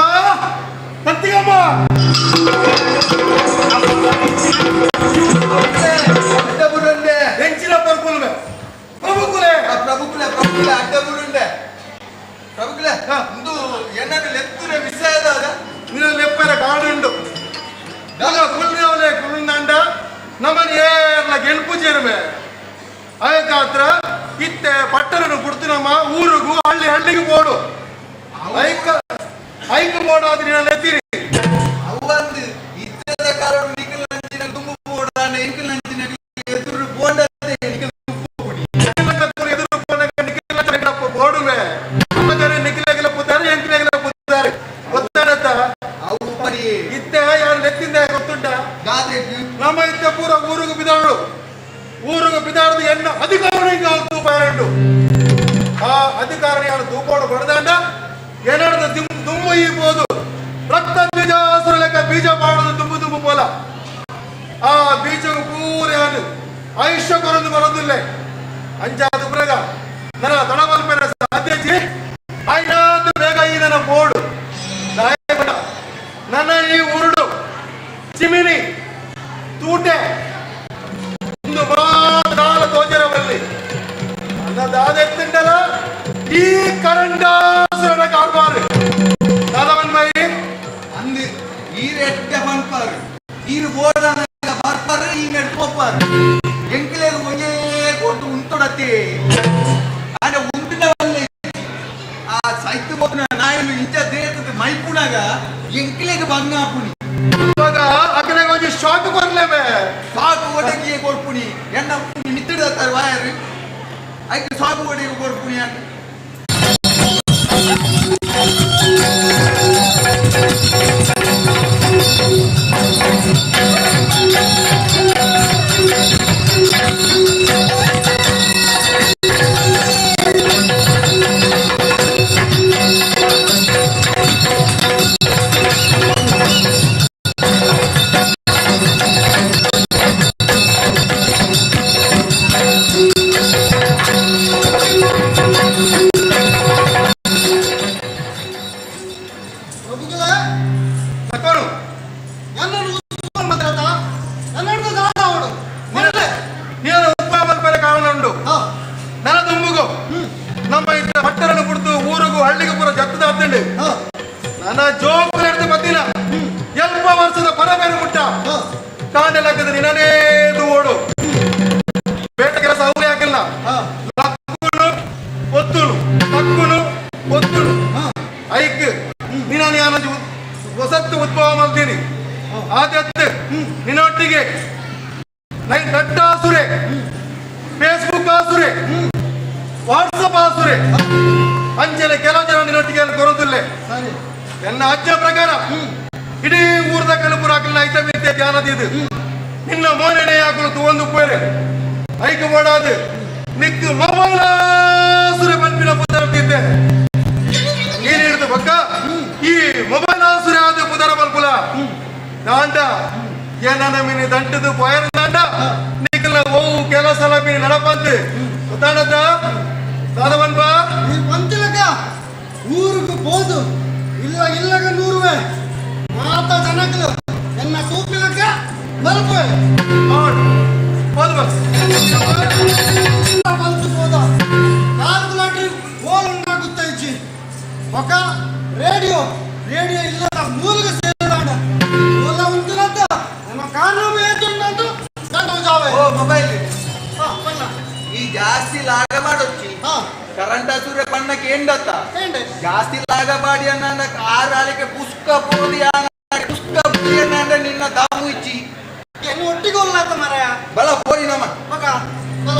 ಹೆಂಚಿನ ಪರ್ಕುಲ್ವೆ ಪ್ರಭುಕುಲೆ ಅಡ್ಡಗುರುಂಡೆ ಪ್ರಭುಕುಲೆ ಒಂದು ಎನ್ನನ್ನು ಲೆತ್ತುರ ವಿಷಯದಾಗ ನಿನ್ನ ಲೆಪ್ಪರ ಕಾಡುಂಡು ಕುಲ್ನವಲೆ ಕುಲ್ನಂಡ ನಮ್ಮನೆ ಏರ್ಲ ಗೆಲ್ಪು ಜೇರುವೆ ಅದಕ್ಕಾತ್ರ ಇತ್ತೆ ಪಟ್ಟಣನು ಬಿಡ್ತೀನಮ್ಮ ಊರಿಗೂ ಹಳ್ಳಿಗೆ ಬೋಡು ಐಕ ಬೋಡಾದ್ರೆ ನಿನ್ನ ಲೆತ್ತಿರಿ ಅವಂದು ಇದ್ದದ ಕಾರಣ ನಿಖಿಲ್ ನಂಚಿನ ತುಂಬು ಬೋಡಾನ ಎಂಕಿಲ್ ನಂಚಿನ ಎದುರು ಬೋಂಡದೆ ನಿಖಿಲ್ ಎದುರು ಬೋಡುವೆ ನಿಖಿಲಾಗಿಲ್ಲ ಪುತ್ತಾರೆ ಎಂಕಿಲಾಗಿಲ್ಲ ಪುತ್ತಾರೆ ಗೊತ್ತಾಡತ್ತ ಅವು ಪರಿ ಇತ್ತೆ ಯಾರು ಲೆತ್ತಿಂದ ಗೊತ್ತುಂಟ ಗಾದೆ ನಮ್ಮ ಇತ್ತೆ ಪೂರ ಊರಿಗೂ ಬಿದಾಡು ಊರಿಗೂ ಬಿದಾಡದು ಎನ್ನ ಅಧಿಕಾರಿಗಳು ತೂಪಾರಂಡು ಆ ಅಧಿಕಾರಿಗಳು ತೂಪಾಡು ಬಡದಾಂಡ ಏನಾಡ್ದ ದುಮ್ಮು ಈಬೋದು ರಕ್ತ ಬೀಜಾಸುರ ಲೆಕ್ಕ ಬೀಜ ಮಾಡೋದು ದುಂಬು ಪೋಲ ಆ ಬೀಜವು ಪೂರ ಆಯುಷ್ಯ ಕೊರದು ಬರೋದಿಲ್ಲ ಅಂಜಾದ ಉಗ್ರಗ ನನ್ನ ತಡವಲ್ಪನ ಸಾಧ್ಯಜಿ ಆಯ್ನಾದು ಬೇಗ ಈ ನನ್ನ ಬೋರ್ಡು ನನ್ನ ಈ ಉರುಡು ಚಿಮಿನಿ ತೂಟೆ ಒಂದು ಮಾತಾಲ ತೋಜರವಲ್ಲಿ ಅನ್ನದಾದೆತ್ತಿಂಡಲ ಈ ಕರಂಡಾಸುರನ ಕಾರ್ಬಾರು ದಾದವನ್ಮೈ ಅಂದು ಈರೆಟ್ಟ ಬಂಪಾರು ಈರು ಬೋಡಾನ ಬರ್ಪಾರು ಈ ನೆಡ್ಕೋಪಾರು ಎಂಕಿಲೆಗೆ ಒಂದೇ ಕೊಟ್ಟು ಉಂಟೊಡತ್ತೆ ಆದ್ರೆ ಉಂಟಿನವಲ್ಲೇ ಆ ಸೈತ್ ಬೋನ ನಾಯಲು ಇಂಚ ದೇಹದ ಮೈಪುಣಾಗ ಎಂಕಿಲೆಗೆ ಬಂಗಾಪುನಿ ಇವಾಗ ಅಕಡೆಗೆ ಒಂದು ಶಾಕ್ ಬರ್ಲೇವೆ ಸಾಕು ಒಡಗಿಯೇ ಕೊಡ್ಪುನಿ ಎಣ್ಣ ಪುನಿ ಮಿತ್ತಿಡ್ತಾರೆ ವಾಯರು ಐದು ಸಾಕು ಒಡಗಿ ಕೊಡ್ಪುನಿ ಅಂತ ನನ್ನ ಜೋಕು ನಡೆದು ಬತ್ತಿನ ಎಲ್ಪ ವರ್ಷದ ಪರಬೇರು ಮುಟ್ಟ ಕಾಂಡೆ ಲೆಕ್ಕದ ನಿನ್ನೇದು ಓಡು ಬೇಟೆ ಕೆಲಸ ಅವರೇ ಆಗಿಲ್ಲ ಒತ್ತುಳು ಐಕ್ ನಿನ್ನ ಹೊಸತ್ತು ಉದ್ಭವ ಮಾಡ್ತೀನಿ ಆದತ್ತೆ ನಿನ್ನೊಟ್ಟಿಗೆ ದಟ್ಟಾಸುರೆ ಫೇಸ್ಬುಕ್ ಆಸುರೆ ವಾಟ್ಸಪ್ ಆಸುರೆ ಅಂಚನೆ ಕೆಲವು ಜನ ನಿನ್ನೊಟ್ಟಿಗೆ ಕೊರೋದಿಲ್ಲ ಎನ್ನ ಅಜ್ಜ ಪ್ರಕಾರ ಇಡೀ ಊರ್ದ ಕಲಪುರ ಹಾಕಲಿನ ಐತ ಮಿತ್ಯ ಧ್ಯಾನದಿದು ನಿನ್ನ ಮೋನೆನೆ ಹಾಕಲು ತಗೊಂಡು ಪೇರೆ ಐಕ ಮಾಡಾದು ನಿಕ್ಕು ಮೊಬೈಲಾಸುರೆ ಬಂಪಿನ ಪುತ್ತರಟ್ಟಿದ್ದೆ ಬಕ್ಕ ಈ ಮೊಬೈಲ್ ಆಸುರಾದ ಪುದರ ಬಲ್ಪುಲ ದಾಂಡ ಏನ ಮೀನಿ ದಂಟದು ಪೋಯನ ದಾಂಡ ನಿಕಲ ಓ ಕೆಲಸಲ ಮೀನಿ ನಡಪಂದು ಗೊತ್ತಾಡದ ದಾದವನ್ ಬಾ ಈ ಪಂಚಲಕ ಊರಿಗೆ ಹೋದು ಇಲ್ಲ ಇಲ್ಲಗ ನೂರುವೆ ಮಾತ ಜನಕಲು ಎನ್ನ ತೂಪಿಲಕ ಬಲ್ಪೆ ಆಡ್ ಹೋದ ಬಸ್ ಬಂತು ಹೋದ ಕಾಲ್ಕುಲಾಟ್ರಿ ಓಲ್ ಉಂಟಾಗುತ್ತೈಚಿ ಮಕ ರೇಡಿಯೋ ರೇಡಿಯೋ ಇಲ್ಲದ ಮೂಲಕ ಸೇರಿದಾಂಡ ಓಲ ಉಂಟುನಂತ ನಮ್ಮ ಕಾನೂನು ಏತುಂಟು ಕಂಡು ಜಾವೆ ಓ ಮೊಬೈಲ್ ಈ ಜಾಸ್ತಿ ಲಾಗ ಮಾಡೊಚ್ಚಿ ಹಾ ಕರೆಂಟ್ ಹಸುರೆ ಪಣ್ಣಕ್ಕೆ ಎಂಡತ್ತ ఏంటి ಜಾಸ್ತಿ ಲಾಗ ಬಾಡಿ ಅನ್ನ ಆರಾಳಿಕೆ ಪುಷ್ಕ ಪೋದಿ ಪುಷ್ಕ ಪೋದಿ ಅನ್ನ ನಿನ್ನ ದಾಮು ಇಚ್ಚಿ ಎನ್ನು ಒಟ್ಟಿಗೊಳ್ಳಾತ ಮರಯ ಬಲ ಪೋಡಿ ನಮ್ಮ ಮಗ ಬಲ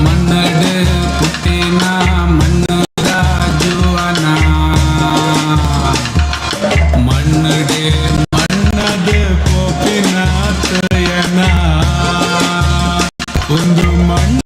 ಮನ್ನಡ ಪುಟ್ಟಿನ ಮಣ್ಣು ರಾಜುವನ ಮನ್ನಡೆ ಮಣ್ಣದ ಕೋಪಿನ ತಯನ ಒಂದು ಮಣ್ಣ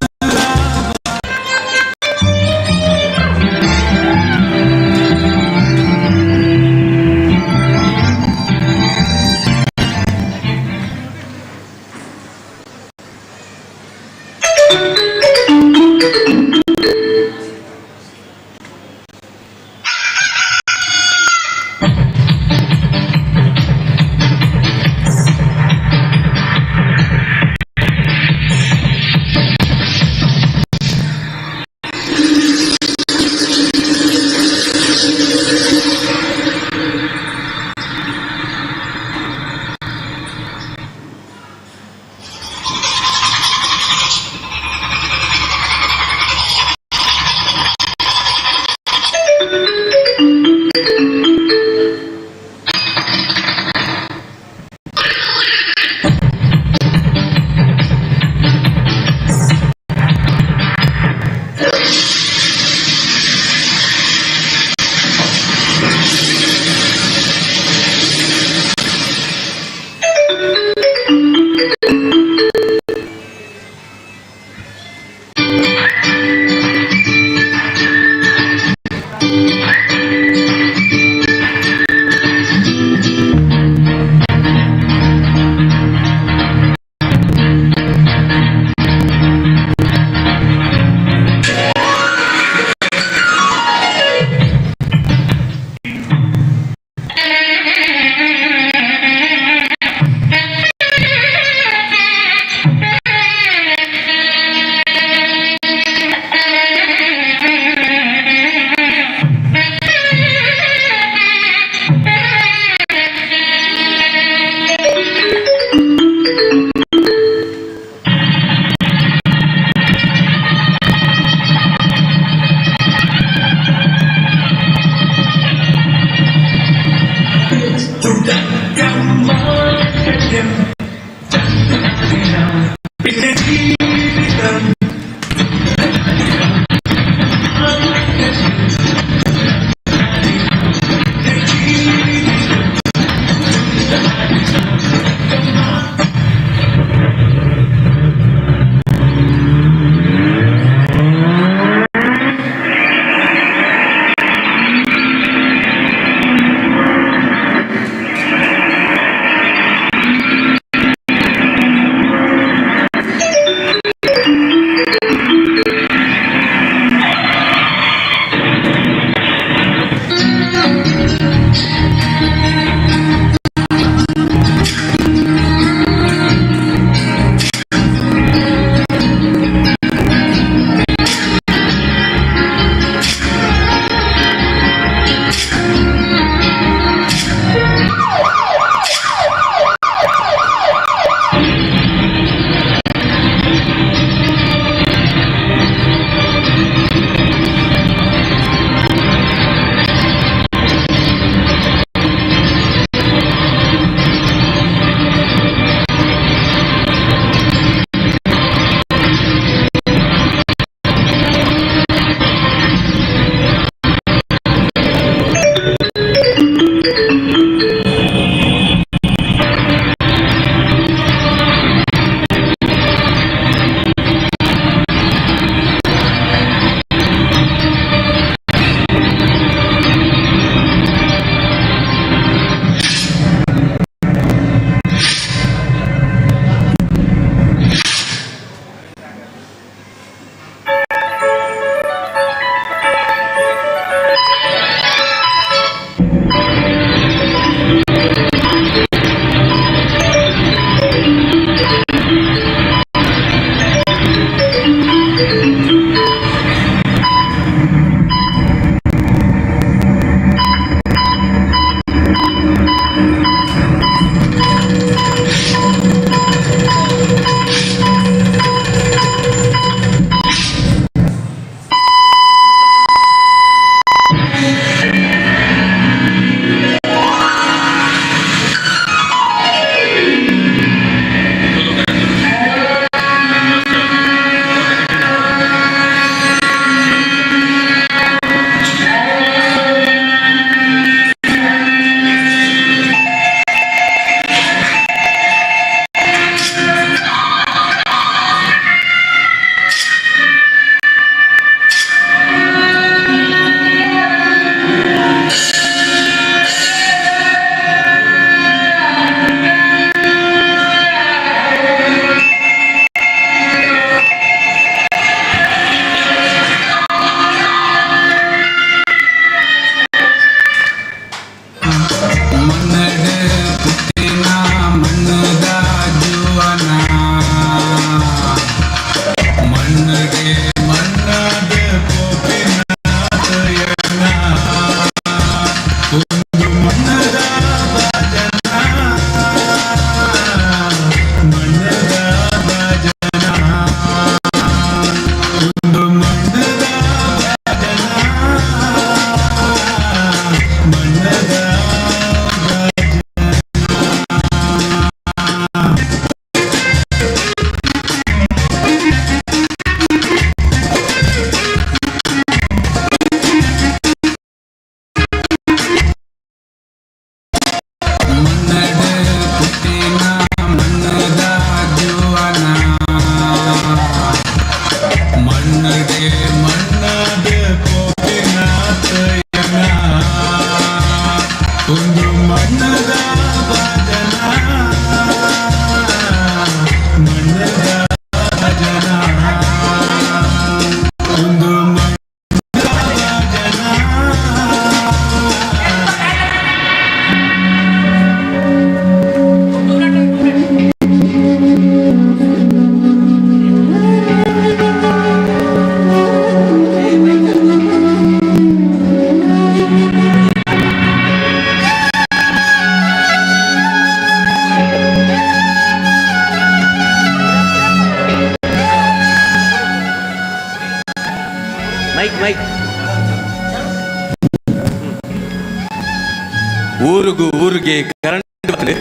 ಊರಿಗೆ ಕರೆಂಟ್ ಬಂದು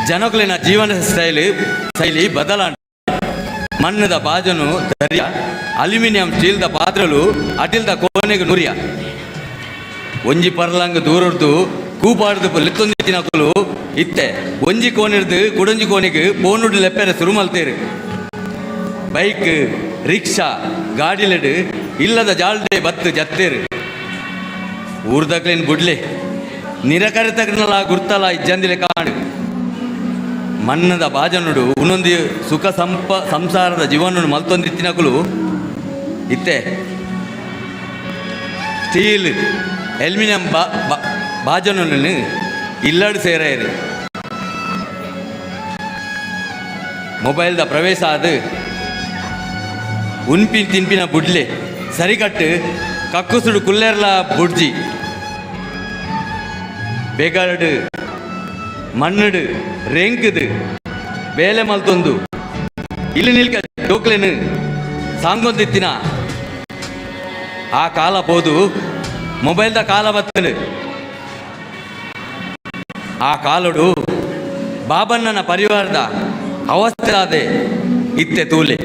ಜನಗಳಿನ ಜೀವನ ಶೈಲಿ ಬದಲಾಂಡ ಮಣ್ಣದ ಬಾಜನು ದರಿಯ ಅಲ್ಯೂಮಿನಿಯಂ ಸ್ಟೀಲ್ದ ಪಾತ್ರಲು ಅಟಿಲ್ದ ಕೋನೆಗೆ ನುರಿಯ ಒಂಜಿ ಪರ್ಲಂಗ್ ದೂರದ್ದು ಕೂಪಾಡ್ದು ಲೆತ್ತೊಂದಿನಕಲು ಇತ್ತೆ ಒಂಜಿ ಕೋನಿರ್ದು ಕುಡಂಜಿ ಕೋನಿಗೆ ಪೋನುಡು ಲೆಪ್ಪೆರೆ ಸುರುಮಲ್ತೇರು ಬೈಕ್ ರಿಕ್ಷಾ ಗಾಡಿಲೆಡು ಇಲ್ಲದ ಜಾಲ್ಡೆ ಬತ್ತು ಜತ್ತೇರು ಊರ್ದಕ್ಲೇನು ಬುಡ್ಲೆ ನಿರಕರಿತಗ್ನಲ ಗುರ್ತಲ ಇಜ್ಜಂದಿಲೆ ಕಾಣು ಮಣ್ಣದ ಬಾಜನುಡು ಉನ್ನೊಂದು ಸುಖ ಸಂಸಾರದ ಜೀವನ ಮಲ್ತೊಂದಿತ್ತಿನಕಲು ಇತ್ತೆ ಸ್ಟೀಲ್ ಅಲ್ಯೂಮಿನಿಯಂ ಬಾಜನನ್ನು ಇಲ್ಲಡು ಸೇರೇರು ಮೊಬೈಲ್ದ ಪ್ರವೇಶ ಅದು ಉನ್ಪಿನ ತಿನ್ಪಿನ ಬುಡ್ಲೆ ಸರಿಕಟ್ಟು ಕಕ್ಕುಸುಡು ಕುಲ್ಲೆರ್ಲ ಬುಡ್ಜಿ ಬೇಗಾಡು ಮಣ್ಣುಡು ರೆಂಕುದು ಬೇಲೆ ಮಲ್ತೊಂದು ಇಲ್ಲಿ ನಿಲ್ಕ ಡೋಕ್ಲೆನು ಸಾಂಗೊಂದಿತ್ತಿನ ಆ ಕಾಲ ಪೋದು ಮೊಬೈಲ್ದ ಕಾಲ ಬತ್ತನು ಆ ಕಾಲಡು ಬಾಬಣ್ಣನ ಪರಿವಾರದ ಅವಸ್ಥೆ ಆದೆ ಇತ್ತೆ ತೂಲೆ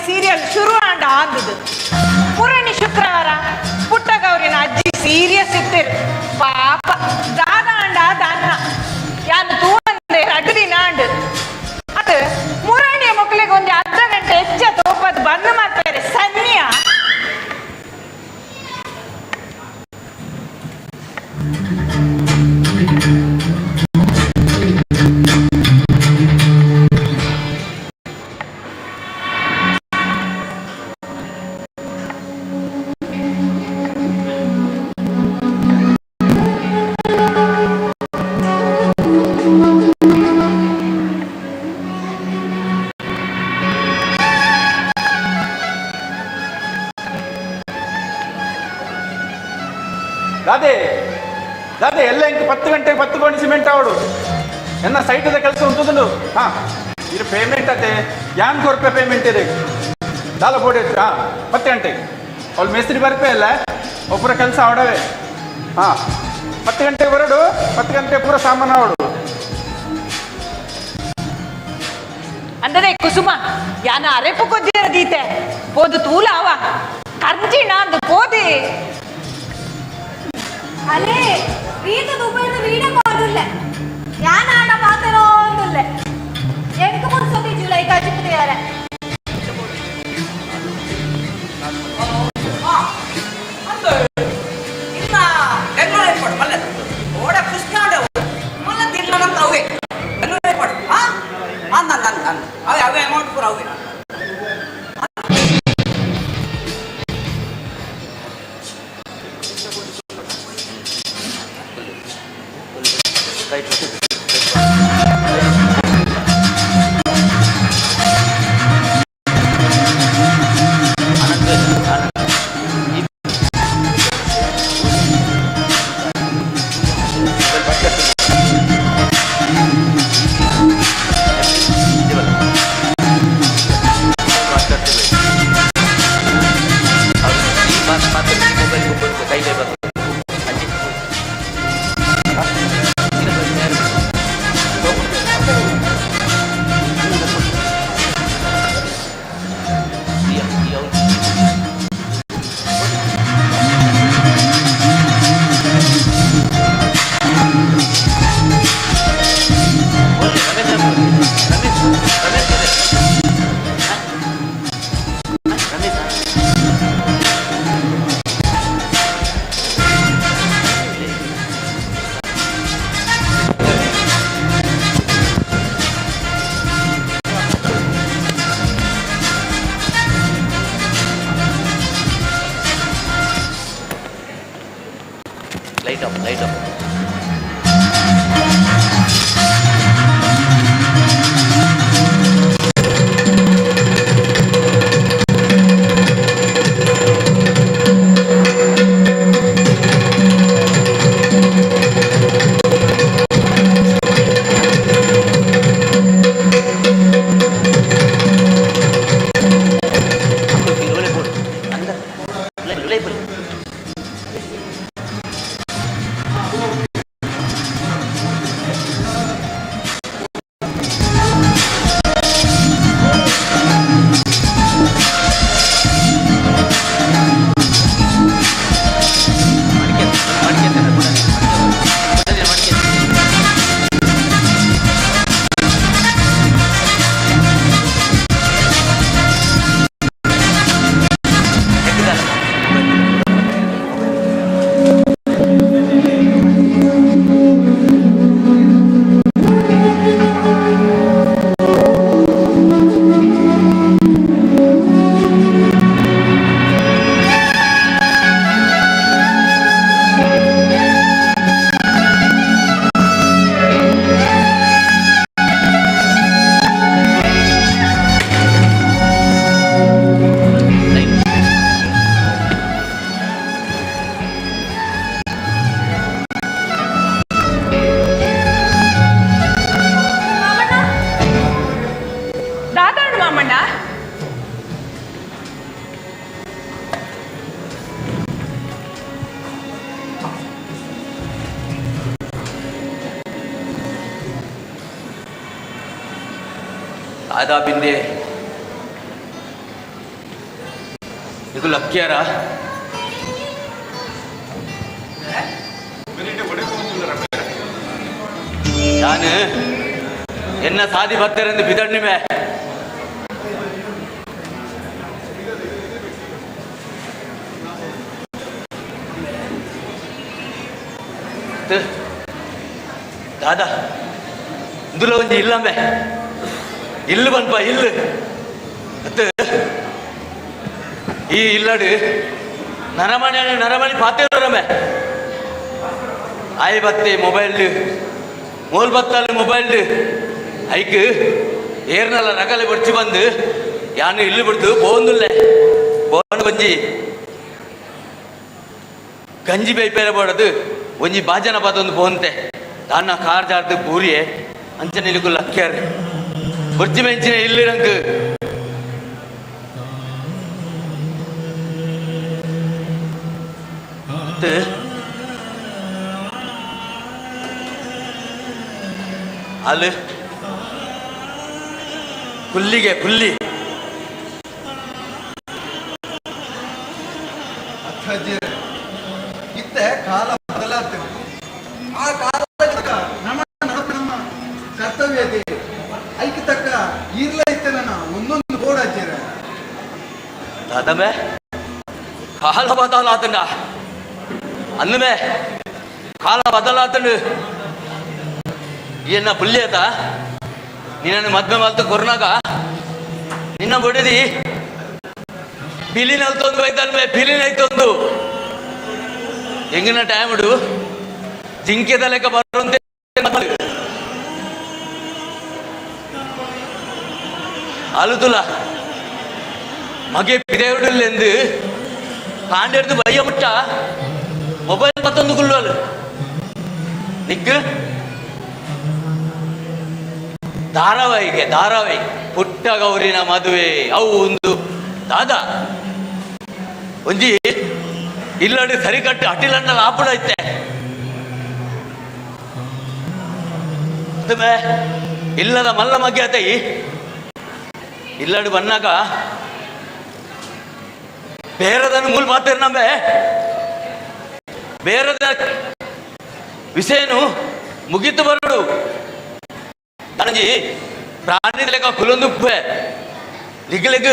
ಸೀರಿಯಲ್ ಶುರು ಆಂಡ ಆದದ್ದು ಪುರಾಣಿ ಶುಕ್ರವಾರ ಪುಟ್ಟ ಗೌರಿನ ಅಜ್ಜಿ ಸೀರಿಯಸ್ ಇತ್ತಿರು ಪಾಪ ದಾದ ಆಂಡ ದಾನ್ನ ಯಾನು ತೂಂದೆ ಅಡ್ಡು ದಿನ ಆಂಡು ಅದು ಮುರಾಣಿಯ ಮಕ್ಕಳಿಗೆ ಒಂದು ಅರ್ಧ ಗಂಟೆ ಹೆಚ್ಚ ತೋಪದು ಬಂದು ಮಾಡ್ತಾರೆ ಸನ್ನಿಯ ದಾದೆ ದಾದೆ ಎಲ್ಲ ಇಂಕ 10 ಗಂಟೆಗೆ 10 ಗೋಣಿ ಸಿಮೆಂಟ್ ಆವಡು ಎನ್ನ ಸೈಟದ ಕೆಲಸ ಉಂಟುದುಂಡು ಹಾಂ ಇದು ಪೇಮೆಂಟ್ ಅದೇ ಯಾನ್ ರೂಪಾಯಿ ಪೇಮೆಂಟ್ ಇದೆ ದಾಲ ಬೋಡಿ ಹಾಂ 10 ಗಂಟೆಗೆ ಅವ್ಳು ಮೇಸ್ತ್ರಿ ಬರ್ಪೇ ಅಲ್ಲ ಒಬ್ಬರ ಕೆಲಸ ಆಡವೆ ಹಾಂ 10 ಗಂಟೆಗೆ ಹೊರಡು 10 ಗಂಟೆ ಪೂರ ಸಾಮಾನು ಆವಡು ಅಂದರೆ ಕುಸುಮ ಯಾನ ಅರೆಪು ಕೊದ್ದಿರದೀತೆ ಪೋದು ತೂಲಾವ ಕರ್ಜಿನ ಅಂದು ಪೋದಿ അല്ലേ വീട് ദുബൈന്ന് വീഡിയോ കോളില്ല ഞാൻ ആടെ പാത്തരോന്നില്ല എനിക്ക് പുറത്തു ജൂലൈ കാച്ചിട്ട് തരാൻ Light up, light up. ಆದಾ ಬಿಂದೆ ಇದು ಲಕ್ಕಿಯಾರ ನಾನು ಎನ್ನ ಸಾದಿ ಭಕ್ತರೆಂದು ಬಿದಣ್ಣಿಮೆ ದಾದಾ ಇಂದುಲ ಒಂಜಿ ಇಲ್ಲಂಬೆ ಇಲ್ಲು ಬನ್ಪ ಇಲ್ಲು ಅತ್ತ ಈ ಇಲ್ಲಡು ನರಮಣಿ ಪಾತೇರಮೆ ಆಯ್ ಬತ್ತೆ ಮೊಬೈಲ್ ಮೋಲ್ ಬತ್ತಲ್ಲಿ ಮೊಬೈಲ್ ಐಕ್ ಏರ್ನಲ್ಲ ರಗಲೆ ಬಡ್ಚಿ ಬಂದು ಯಾನು ಇಲ್ಲು ಬಿಡ್ದು ಬೋಂದುಲ್ಲೆ ಬೋನ್ ಒಂಜಿ ಗಂಜಿ ಬೈಪೇರ ಬೋಡದು ಒಂಜಿ ಬಾಜನ ಬಾದೊಂದು ಬೋಂತೆ ತಾನ ಕಾರ್ ಜಾರ್ದು ಪೂರಿಯೇ ಅಂಚನಿಲಿಗೂ ಲಕ್ಕ್ಯಾರ ಬಡ್ಚಿ ಮೆಂಚಿನ ಇಲ್ಲಿ ರಂಕ್ ಅಲ್ಲಿ ಪುಲ್ಲಿಗೆ ಪುಲ್ಲಿ ಇತ್ತೆ ಕಾಲ ಬದಲಾಗ್ತದೆ ಆ ಕಾಲ ನಮ್ಮ ಕರ್ತವ್ಯ ಇದೆ ಐಕ್ ತಕ್ಕ ಇರ್ಲ ಇತ್ತೆ ನಾನು ಒಂದೊಂದು ಬೋರ್ಡ್ ಹಚ್ಚಿರ ದಾದಮೆ ಕಾಲ ಬದಲಾತಂಡ ಅನ್ನಮೆ ಕಾಲ ಬದಲಾತಂಡು ಏನ ಪುಲ್ಲಿ ಆತ ನಿನ್ನ ಮದ್ವೆ ಮಲ್ತು ಕೊರ್ನಾಗ ನಿನ್ನ ಬಡಿದಿ ಪಿಲಿನಲ್ತೊಂದು ಬೈತಲ್ಮೆ ಪಿಲಿನೈತೊಂದು ಎಂಗಿನ ಟೈಮ್ ಜಿಂಕೆದ ಲೆಕ್ಕ ಬರುವಂತೆ அழுதுல மகே பிதேவிடல இருந்து காண்டெடுத்து பைய முட்டா ಮೊಬೈಲ್ ಮತ್ತೊಂದು ಕುಲ್ವಲ್ ನಿಕ್ ಧಾರಾವಾಹಿ ಪುಟ್ಟ ಗೌರಿನ ಮದುವೆ ಅವು ಒಂದು ದಾದ ಒಂಜಿ ಇಲ್ಲಡಿ ಸರಿ ಕಟ್ಟಿ ಅಟ್ಟಿಲಣ್ಣ ಲಾಪುಡ ಐತೆ ಇಲ್ಲದ ಮಲ್ಲ ಮಗ್ಗೆ ಆತೈ ಇಲ್ಲಡಿ ಬನ್ನಾಗ ಬೇರೆದನ್ನು ಮೂಲ ಮಾತೇರು ನಮ್ಮೆ ಬೇರೆದ ವಿಷಯನು ಮುಗಿತು ಬರಡು ನನಗೆ ಪ್ರಾಣಿ ಲೆಕ್ಕ ಕುಲೊಂದುಪ್ಪೆ ಲಿಗ್ಲಿಗ್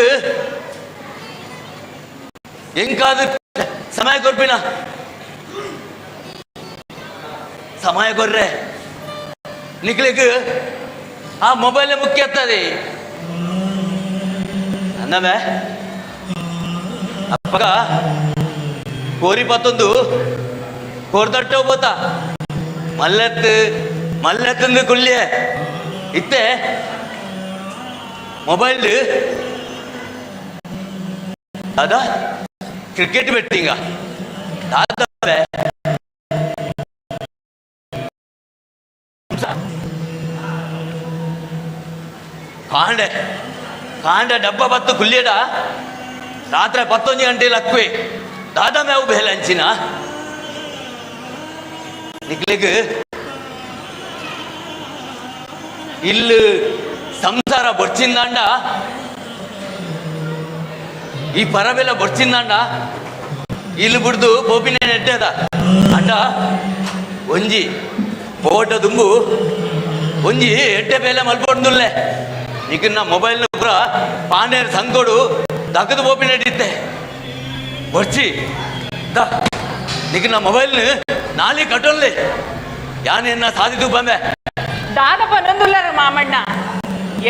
ಎಂಕಾದ ಸಮಯ ಕೊರ್ಪಿನ ಸಮಯ ಕೊರ್ರೆ ನಿಕ್ಲಿಗ್ ಆ ಮೊಬೈಲ್ ಮುಖ್ಯ ಆಗ್ತದೆ ಅಂದಮೆ ಅಪ್ಪಗ ಕೋರಿ ಪತ್ತೊಂದು ಕೋರ್ದಟ್ಟ ಹೋಗ್ಬೋತ ಮಲ್ಲೆತ್ತಂದು ಕುಳ್ಳೆ ಇತ್ತೆ ಮೊಬೈಲ್ ಅದ ಕ್ರಿಕೆಟ್ ಬೆಟ್ಟಿಂಗ ಕಾಂಡೆ ಡಬ್ಬ ಬತ್ತು ಕುಲ್ಯಡ ರಾತ್ರಿ 11 ಗಂಟೆ ಲಕ್ವೆ ದಾದಾ ಮೇವು ಬೇಲೆ ಹಂಚಿನ ನಿಕ್ಲಿಗ್ ಇಲ್ಲಿ ಸಂಸಾರ ಬೊಡ್ಚಿಂದಾಂಡ ಈ ಪರಬೆಲ್ಲ ಬೊಡ್ಚಿಂದಾಂಡ ಇಲ್ಲಿ ಬಿಡ್ದು ಬೋಪಿನ ನೆಟ್ಟದ ಅಂಡ ಒಂಜಿ ಫೋಟೋ ದುಂಬು ಒಂಜಿ ಎಡ್ಡೆ ಬೇಲೆ ಮಲ್ಪೊಂದುಲ್ಲೆ ನಿನ್ನ ಮೊಬೈಲ್ ಪುರ ಪಾಂಡೇರ್ ಸಂಗೋಡು ದಗದು ಬೋಪಿನ ನೆಟ್ಟಿತ್ತೆ ಬೊಡ್ಚಿ ನಿನ್ನ ಮೊಬೈಲ್ ನಾಲಿ ಕಟ್ಟೊಲ್ಲೆ ಯಾನೆನ್ನ ಸಾಧಿತು ಬಂದೆ ದಾದ ಪನ್ನೊಂದುಲ್ಲರ ಮಾಮಣ್ಣ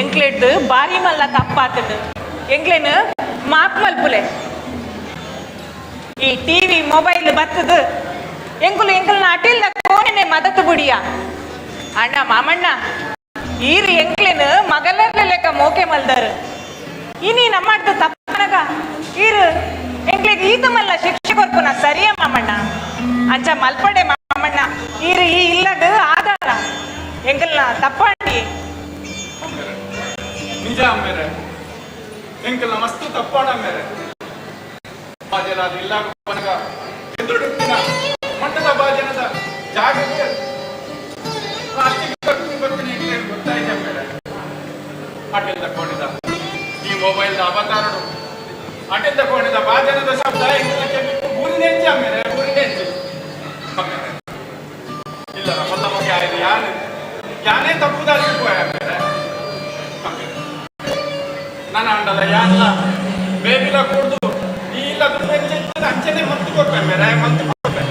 ಎಂಕ್ಲೆಡ್ ಬಾರಿ ಮಲ್ಲ ತಪ್ಪಾತನು ಎಂಕ್ಲೆನ್ ಮಾಪ್ ಮಲ್ಪುಲೆ ಈ ಟಿವಿ ಮೊಬೈಲ್ ಬತ್ತದು ಎಂಕಲ್ನ ಅಟಿಲ್ದ ಕೋಣೆನೆ ಮದತ್ತು ಬುಡಿಯ ಅಣ್ಣ ಮಾಮಣ್ಣ ಈರು ಎಂಕ್ಲೆನ್ ಮಗಲರ್ಲ ಲೆಕ್ಕ ಮೋಕೆ ಮಲ್ದಾರು ಇನಿ ನಮ್ಮಡ್ದು ತಪ್ಪನಗ ಈರು ಎಂಕ್ಲೆಗ್ ಈತ ಮಲ್ಲ ಶಿಕ್ಷೆ ಕೊರ್ಪುನ ಸರಿಯ ಮಾಮಣ್ಣ ಅಂಚ ಮಲ್ಪಡೆ ಮಾಮಣ್ಣ ಈರು ಈ ಇಲ್ಲದ ಆಧಾರ ಎಂಕಲ್ನ ತಪ್ಪಾಂಡಿ ನಿಜ ಮೇರೆ ಎಂಕಲ್ನ ಮಸ್ತು ತಪ್ಪಾಣ ಮೇರೆ ಬಾಜರಾದ ಇಲ್ಲ ಬನಗ ಎದುರುಡುತ್ತಿನ ಮಟ್ಟದ ಬಾಜನದ ಜಾಗಕ್ಕೆ ಪ್ಲಾಸ್ಟಿಕ್ ಬರ್ತೀನಿ ಗೊತ್ತಾಯ್ತ ಮೇರೆ ಅಟೆಲ್ ತಕೊಂಡಿದ ಈ ಮೊಬೈಲ್ ಅವತಾರಡು ಅಟೆಲ್ ತಕೊಂಡಿದ ಬಾಜನದ ಶಬ್ದ ಎಂಕಲಕ್ಕೆ ಊರಿನೆಂಚ ಮೇರೆ ಊರಿನೆಂಚ ಇಲ್ಲ ಮೊತ್ತ ಬಗ್ಗೆ ಆಯ್ತು ಯಾನೇ ತಪ್ಪುದಾಗಿ ಹೋಯ ಮೇರೆ ನನ್ನ ಅಂಡದ ಯಾನ ಬೇಬಿಲ ಕುಡ್ದು ಈ ಇಲ್ಲ ಅಂಚನೆ ಮದ್ದು ಕೊಡ್ಬೇ ಮೇರೆ ಮದ್ದು ಕೊಡ್ಬೇ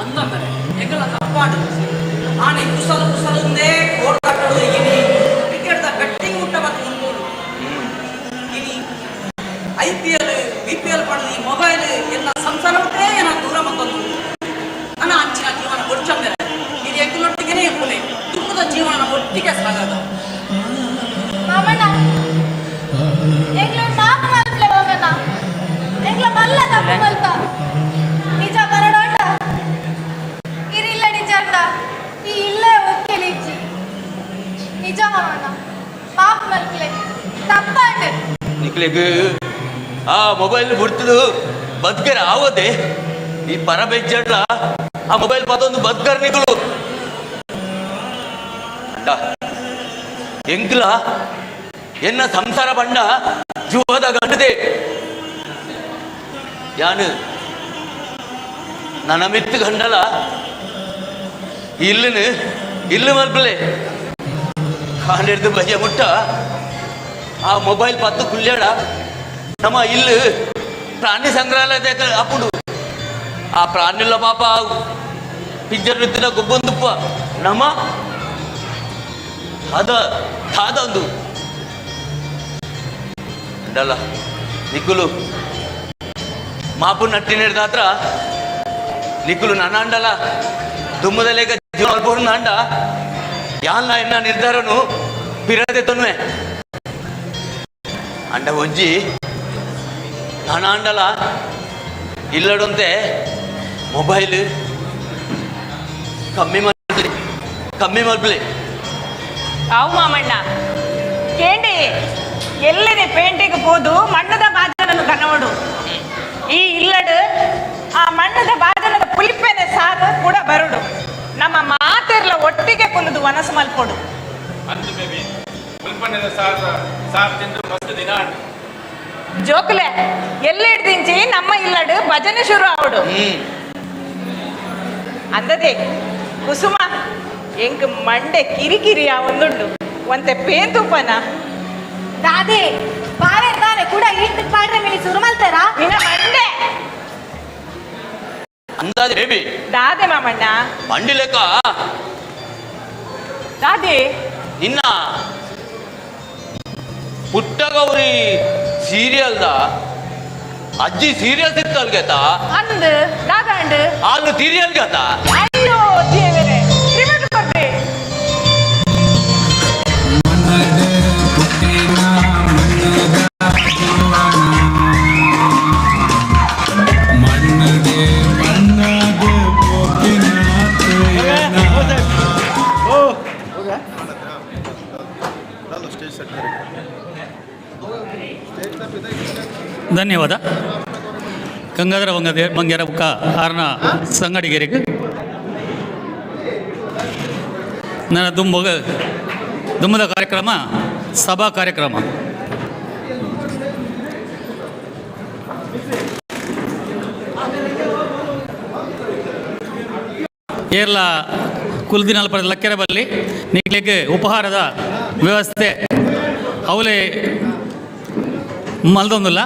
ಅಂದ ಮೇರೆ ಎಂಕಲ ತಪ್ಪಾಡು ಆನೆ ಕುಸಲುಂದೇ ಕೋರ್ದಾಟಡು ಇನಿ ಕ್ರಿಕೆಟ್ದ ಬೆಟ್ಟಿಂಗ್ ಊಟ ಮತ್ತು ಮುಂದೂಡು ಇನಿ IPL BPL ಪಡೆದು ಈ ಮೊಬೈಲ್ ಎಲ್ಲ ಸಂಸಾರವೇ ಏನ ದೂರ ಬಂದದ್ದು ನನ್ನ ಅಂಚಿನ ಜೀವನ ಒಡ್ಚ ಮೇರೆ ಇದು ಎಂಕಲೊಟ್ಟಿಗೆನೇ ಇರ್ಪುನೆ ದುಃಖದ ಜೀವನ ಒಟ್ಟಿಗೆ ಸಾಗದ ಮಾಮಣ್ಣ ಎಂಗ್ಲ ಮಾಪ್ ಮಲ್ಪಲೆ ಹೋಗನ ಎಂಗ್ಲ ಮಲ್ಲ ತಪ್ಪು ಮಲ್ಪ ನಿಜ ಬರಡೋಟ ಇರಿಲ್ಲ ನಿಜ ಅಂದ ಈ ಇಲ್ಲೇ ಒಕ್ಕೆಲಿಚ್ಚಿ ನಿಜ ಮಾಮಣ್ಣ ಮಾಪ್ ಮಲ್ಪಲೆ ತಪ್ಪಾಂಡೆ ನಿಕ್ಲಿಗ್ ಆ ಮೊಬೈಲ್ ಬಿಡ್ತದು ಬದ್ಕರ್ ಆವದೆ ಈ ಪರ ಬೆಜ್ಜಡ್ಲ ಆ ಮೊಬೈಲ್ ಪದೊಂದು ಬದ್ಕರ್ ನಿಗಳು ಎಂಕ್ಲ ಎನ್ನ ಸಂಸಾರ ಬಂಡ ಜುವದ ಗಂಡದೆ ಯಾನು ನನ್ನ ಮಿತ್ತು ಗಂಡಲ ಇಲ್ಲು ಮಲ್ಪಲೆ ಕಾಂಡೆಡ್ದು ಬಯ್ಯ ಮುಟ್ಟ ಆ ಮೊಬೈಲ್ ಪತ್ತು ಕುಲ್ಯಾಡ ನಮ್ಮ ಇಲ್ಲು ಪ್ರಾಣಿ ಸಂಗ್ರಹಾಲಯ ಅಪ್ಪುಡು ಆ ಪ್ರಾಣಿల ಪಾಪ ಪಿಂಜರ್ ನಿಂತಿನ ಗೊಬ್ಬೊಂದುಪ್ಪ ನಮ್ಮ ಕಾದೊಂದು ಅಂಡಲ್ಲ ನಿಕ್ಕುಲು ಮಾಪು ನಟ್ಟಿನ ಹತ್ರ ನಿಕ್ಕುಲು ನನ್ನ ಅಂಡಲ್ಲ ದುಮ್ಮದಲೇಗ ಜೀವನ ಅಂಡ ಯಾನ ಎನ್ನ ನಿರ್ಧಾರನು ಪಿರದೆ ತೊನ್ವೆ ಅಂಡ ಒಂಜಿ ನಾನ ಅಂಡಲ ಇಲ್ಲಡೊಂತೆ ಮೊಬೈಲ್ ಕಮ್ಮಿ ಮಲ್ಪಲಿ ಅವು ಮಾಮಣ್ಣ ಕೇಂಡಿ ಎಲ್ಲನೇ ಪೇಂಟಿಗೆ ಹೋದು ಮಣ್ಣದ ಬಾಜನನ್ನು ಕನ್ನವಡು ಈ ಇಲ್ಲಡು ಆ ಮಣ್ಣದ ಬಾಜನದ ಪುಲಿಪೆನೆ ಸಾರು ಕೂಡ ಬರುಡು ನಮ್ಮ ಮಾತೆರ್ಲ ಒಟ್ಟಿಗೆ ಕುಂದು ವನಸು ಮಲ್ಪೊಡು ಅಂದು ಬೇಬಿ ಮುಲ್ಪಣ್ಣದ ಸಾರ್ ತಿಂದು ಮಸ್ತ್ ದಿನ ಜೋಕುಲೆ ಎಲ್ಲಿಡ್ದಿಂಚಿ ನಮ್ಮ ಇಲ್ಲಡು ಭಜನೆ ಶುರು ಆವಡು ಅಂದದೆ ಕುಸುಮ ಎಂಕ್ ಮಂಡೆ ಕಿರಿಕಿರಿಯ ಒಂದುಂಡು ಒಂತೆ ಪೇಂತುಪ್ಪನ ದಾದೆ ಬಾರೆ ತಾನೆ ಕೂಡ ಇಟ್ಟು ಪಾಡ್ರೆ ಮೇಲೆ ಶುರು ಮಾಡ್ತಾರಾ ನಿನ್ನ ಮಂಡೆ ಅಂದಾಜೆ ಬೇಬಿ ದಾದೆ ಮಾಮಣ್ಣ ಬಂಡಿ ಲೆಕ್ಕ ದಾದೆ ನಿನ್ನ ಪುಟ್ಟಗೌರಿ ಸೀರಿಯಲ್ದ ಅಜ್ಜಿ ಸೀರಿಯಲ್ ಸಿಕ್ತಲ್ಗೆತ ಅಂದು ದಾದಂಡು ಅಲ್ಲಿ ಸೀರಿಯಲ್ಗೆತ ಅಯ್ಯೋ ದೇವರೇ ರಿಮೋಟ್ ಕೊಡ್ರಿ ಧನ್ಯವಾದ ಗಂಗಾಧರ ಬಂಗೇರ ಬುಕ್ಕ ಆರ್ನ ಸಂಗಡಿಗೆರೆಗೆ ನನ್ನ ದುಮ್ಮದ ಕಾರ್ಯಕ್ರಮ ಸಭಾ ಕಾರ್ಯಕ್ರಮ ಏರ್ಲ ಕುಲ್ದಿನಲ್ಪ ಲಕ್ಕೆರೆ ಬಲ್ಲಿ ನಿಕ್ಲಿಕ್ಕೆ ಉಪಹಾರದ ವ್ಯವಸ್ಥೆ ಅವಲೇ ಮಲ್ದೊಂದಿಲ್ಲ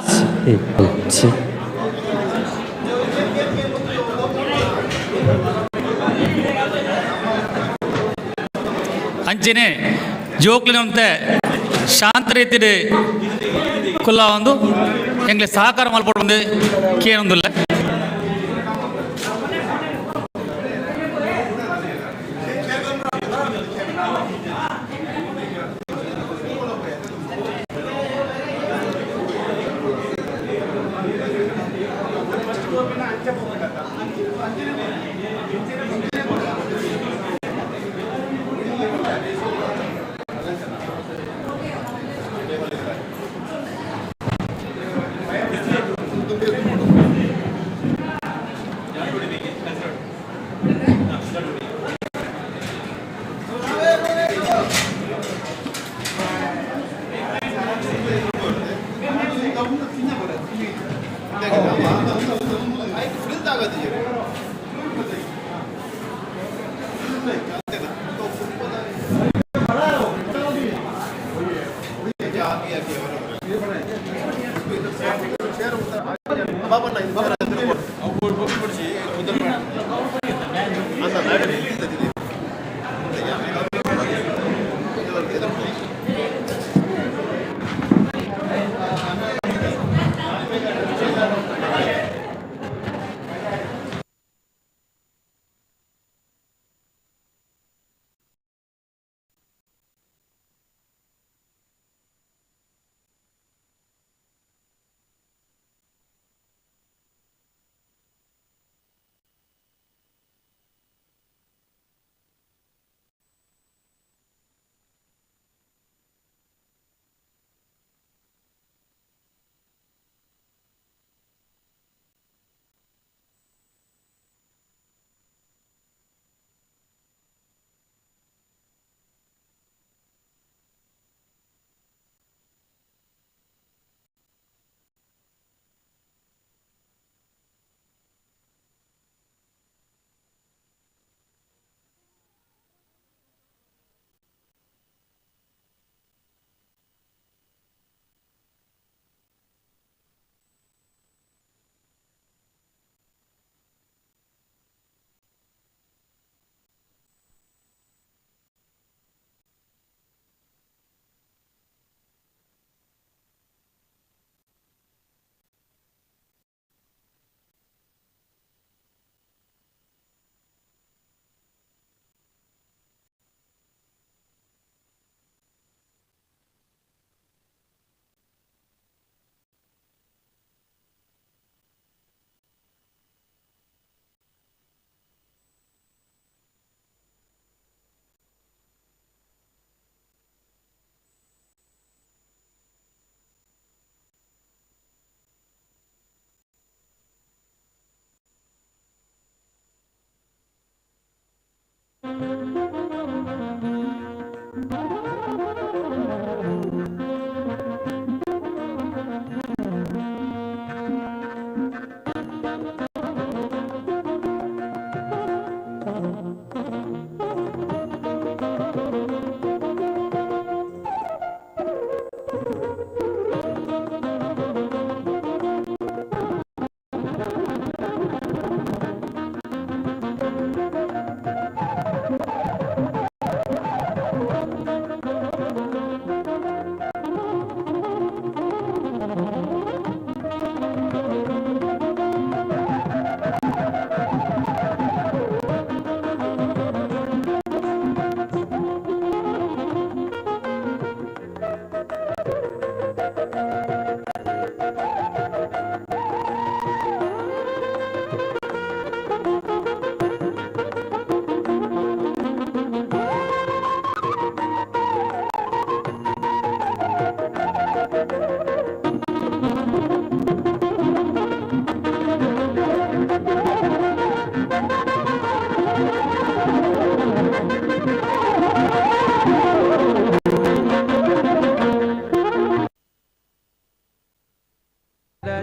ಅಂಚೆನೆ ಜೋಕ್ಲಿನಂತೆ ಶಾಂತ ರೀತಿಯ ಕುಲ್ಲ ಒಂದು ಎಂಗ್ಲೆ ಸಹಕಾರ ಮಲ್ಪಡು ಕೇನೊಂದಿಲ್ಲ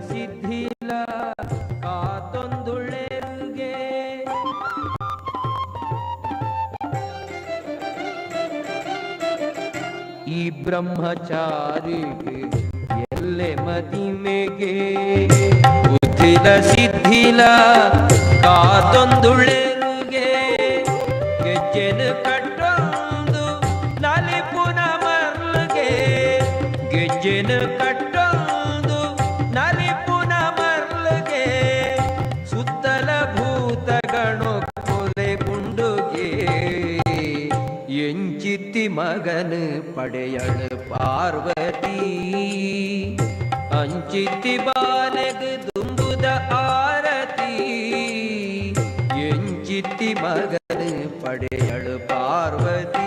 ಸಿದ್ಧಿಲ ಕಾತೊಂದುಳೆರುಗೆ ಈ ಬ್ರಹ್ಮಚಾರಿಗೆ ಎಲ್ಲೆ ಮದಿಮೆಗೆ ಬುದ್ಧಿಲ ಸಿದ್ಧಿಲ ಕಾತೊಂದುಳೆರುಗೆ ಗೆಜ್ಜೆನ ಕಟ್ಟೊಂದು ನಲಿಪುನ ಮರ್ಲ್ಗೆ ಗೆಜ್ಜೆನ ಕಟ್ಟೊಂದು ನಲಿಪುನ ಮರ್ಲ್ಗೆ ಸುತ್ತಲ ಭೂತಗಣು ಕೊಲೆ ಗುಂಡುಗೆ ಎಂಚಿತ್ತಿ ಮಗನು ಪಡೆಯಳು ಪಾರ್ವತಿ ಅಂಚಿತ್ತಿ ಬಾಲೆಗೆ ತುಂಬುದ ಆರತಿ ಎಂಚಿತ್ತಿ ಮಗನು ಪಡೆಯಳು Parvati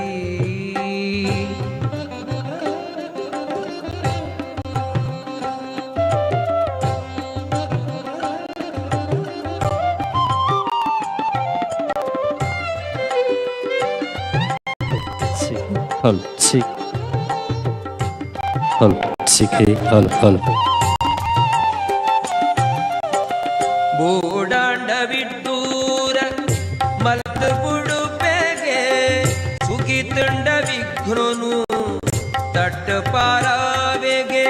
hal sik hal sikhe hal hal ಬೋಡಾಂಡ ವಿಟ್ಟೂರ ಮಲ್ತ ಬುಡುಪೆಗೆ ಸುಗಿತುಂಡ ವಿಘ್ನನು ತಟ್ಟ ಪಾರಾವೆಗೆ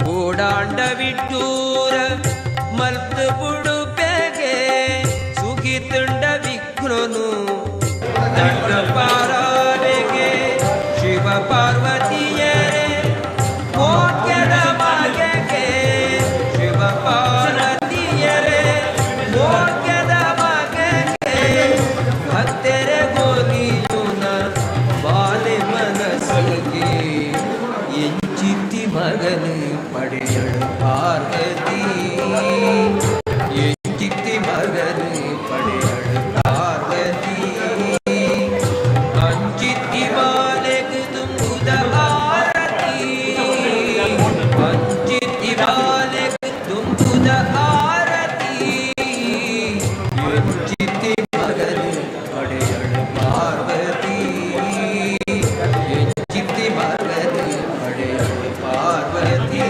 ಬೋಡಾಂಡ ವಿಟ್ಟೂರ ಮಲ್ತ ಬುಡುಪೆಗೆ ಸುಗಿತುಂಡ ವಿಘ್ನನು ತಟ್ಟ ಪಾರಾವೆಗೆ Shiva ಪಾರ್ವತಿಯರೇ ಮೋಕ್ಷದ ಮಾರ್ಗಕ್ಕೆ ಶಿವ ಪಾರ್ವತಿಯರೇ ಮೋಕ್ಷದ ಮಾರ್ಗಕ್ಕೆ ಭಕ್ತರ ಗೋಲಿಯುನ ಬಾಲೆ ಮನಸ್ಸಿಗೆ ಎಂಚಿತ್ತಿ ಮಗನು ಪಡೆಯಳು ಪಾರ್ವತಿ ಎಂಚಿತ್ತಿ ಮಗನು ಪಡೆಯಳು ಪಾರ್ವತಿ ಅಂಚಿತ್ತಿ ಬಾಲೆಗೆ ತುಂಬುದ ಆರತಿ ಅಂಚಿತ್ತಿ ಬಾಲೆಗೆ ತುಂಬುದ ಆರತಿ ಎಂಚಿತ್ತಿ ಮಗನು ಪಡೆಯಳು ಪಾರ್ವತಿ ಎಂಚಿತ್ತಿ ಮಗನು ಪಡೆಯಳು ಪಾರ್ವತಿ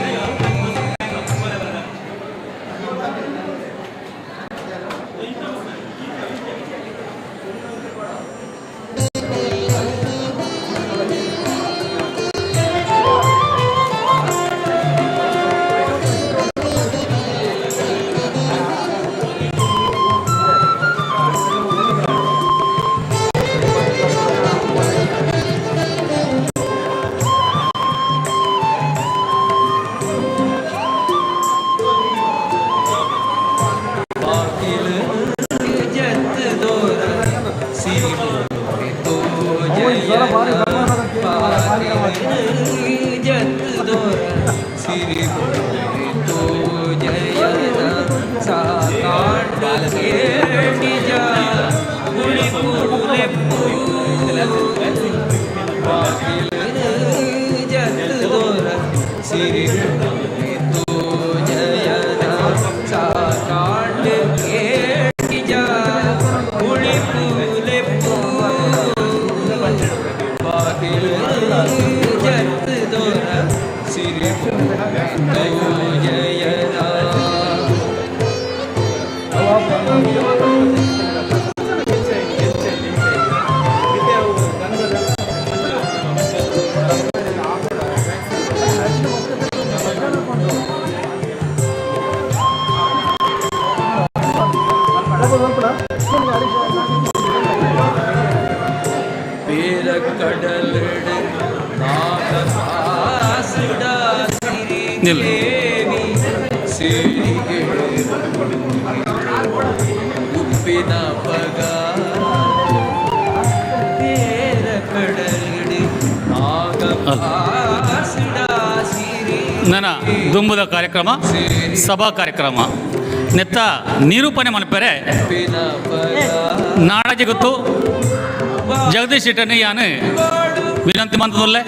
ಜಯ ನಿಲ್ಲ ಉಪ್ಪಿನ ಪಗ ಕಡಗಡಿ ನನ್ನ ದುಂಬುದ ಕಾರ್ಯಕ್ರಮ ಸಭಾ ಕಾರ್ಯಕ್ರಮ ನೆತ್ತ ನಿರೂಪಣೆ ಮನಪೆರೆ ನಾಡಜಿ ಗೊತ್ತು ಜಗದೀಶ್ ಶೆಟ್ಟರ್ನಿ ಯಾನು ವಿನಂತಿ ಮಂತದಲ್ಲೇ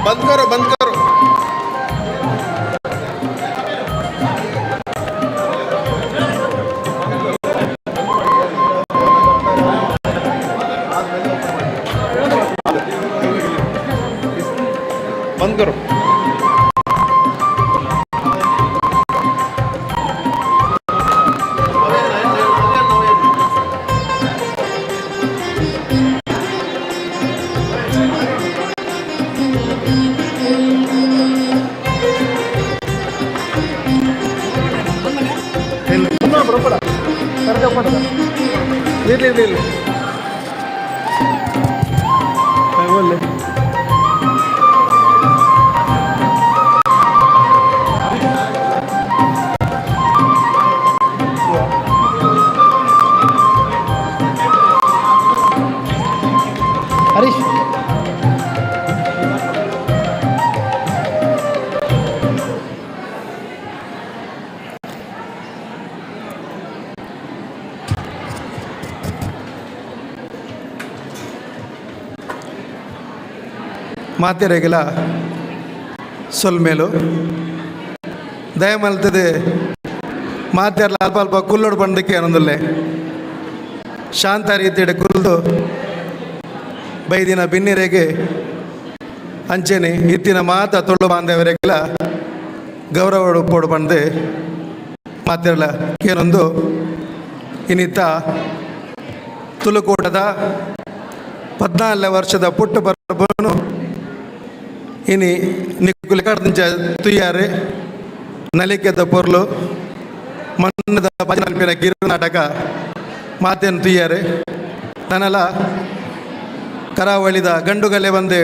बंद करो बंद करो हरीश ಮಾತೆರೆಗಿಲ ಸೊಲ್ಮೇಲು ದಯಮಲ್ತದೆ ಮಾತೆರ್ಲ ಅಲ್ಪ ಅಲ್ಪ ಕುಲ್ಲೋಡು ಬಂದಕ್ಕೆ ಅನ್ನೊಂದುಲ್ಲೆ ಶಾಂತ ರೀತಿಯ ಕುಲ್ದು ಬೈದಿನ ಬಿನ್ನಿರೆಗೆ ಅಂಚೆನೆ ಇತ್ತಿನ ಮಾತ ತೊಳ್ಳು ಬಾಂಧವರೆಗೆಲ್ಲ ಗೌರವ ಪೋಡು ಬಂದು ಮಾತೆರಲ ಕೇನೊಂದು ಇನ್ನಿತ್ತ ತುಳುಕೂಟದ 14 ವರ್ಷದ ಪುಟ್ಟ ಬರಬನು ಇನಿ ನಿಕ್ಕುಲಿ ಕಡ್ದಿಂಚ ತುಯ್ಯಾರೆ ನಲಿಕೆದ ಪೊರ್ಲು ಮಣ್ಣದ ಭಜನಲ್ಪಿನ ಕಿರು ನಾಟಕ ಮಾತೇನು ತುಯ್ಯಾರೆ ನನ್ನಲ್ಲ ಕರಾವಳಿದ ಗಂಡುಗಲೆ ಬಂದೆ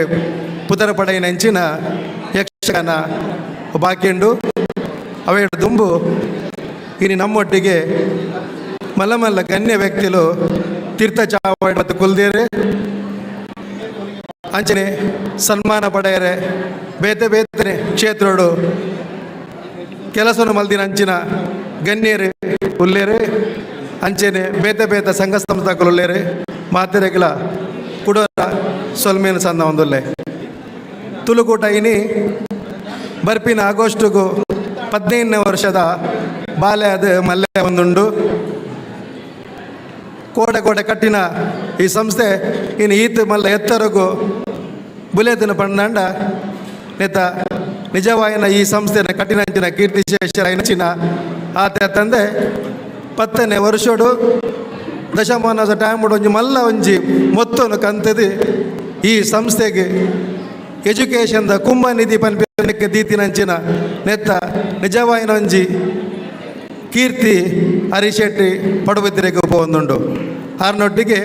ಪುತರ ಪಡೆಯ ಹೆಂಚಿನ ಯಕ್ಷಗಾನ ಬಾಕಿಂಡು ಅವೇಡು ದುಂಬು ಇನಿ ನಮ್ಮೊಟ್ಟಿಗೆ ಮಲ್ಲ ಗಣ್ಯ ವ್ಯಕ್ತಿಲು ತೀರ್ಥ ಚಾವಡಿ ಮತ್ತು ಕುಲ್ದೇರೆ ಅಂಚನೆ ಸನ್ಮಾನ ಪಡೆಯರೆ ಬೇತೆ ಬೇತೆ ಕ್ಷೇತ್ರೋಡು ಕೆಲಸವನ್ನು ಮಲ್ದಿನ ಅಂಚಿನ ಗಣ್ಯರೇ ಉಲ್ಲೇರೆ ಅಂಚೆನೆ ಬೇತೆ ಬೇತೆ ಸಂಘ ಸಂಸ್ಥೆಗಳು ಉಲ್ಲೇರೆ ಮಾತೆರೆಗಿಲ ಕುಡೋರ ಸೊಲ್ಮೇನು ಸಂದ ಒಂದುಲ್ಲೆ ತುಳುಕೂಟ ಇನಿ ಬರ್ಪಿನ ಆಗಸ್ಟ್ಗೂ 15ನೇ ವರ್ಷದ ಬಾಲ್ಯ ಅದು ಮಲ್ಲೆ ಒಂದುಂಡು ಕೋಟೆ ಕೋಟೆ ಕಟ್ಟಿನ ಈ ಸಂಸ್ಥೆ ಇನ್ನು ಈತ ಮಲ್ಲ ಎತ್ತರಗೂ ಬುಲೆತಿನ ಪಂಡಂಡ ನೆತ್ತ ನಿಜವಾಯಿನ ಈ ಸಂಸ್ಥೆನ ಕಟ್ಟಿನಂಚಿನ ಕೀರ್ತಿಶೇಷರ ಹೆಂಚಿನ ಆತ ತಂದೆ 10ನೇ ವರ್ಷಡು ದಶಮಾನದ ಟೈಮ್ ಒಂಜಿ ಮಲ್ಲ ಒಂಜಿ ಮೊತ್ತನು ಕಂತದು ಈ ಸಂಸ್ಥೆಗೆ ಎಜುಕೇಷನ್ದ ಕುಂಭ ನಿಧಿ ಪನ್ಪಕ್ಕೆ ದೀತಿನಂಚಿನ ನೆತ್ತ ನಿಜವಾಯಿನ ಒಂಜಿ ಕೀರ್ತಿ ಹರಿಶೆಟ್ಟಿ ಪಡುಬಿದ್ರೆಗೆ ಉಪವೊಂದುಂಡು ಆರ್ನೊಟ್ಟಿಗೆ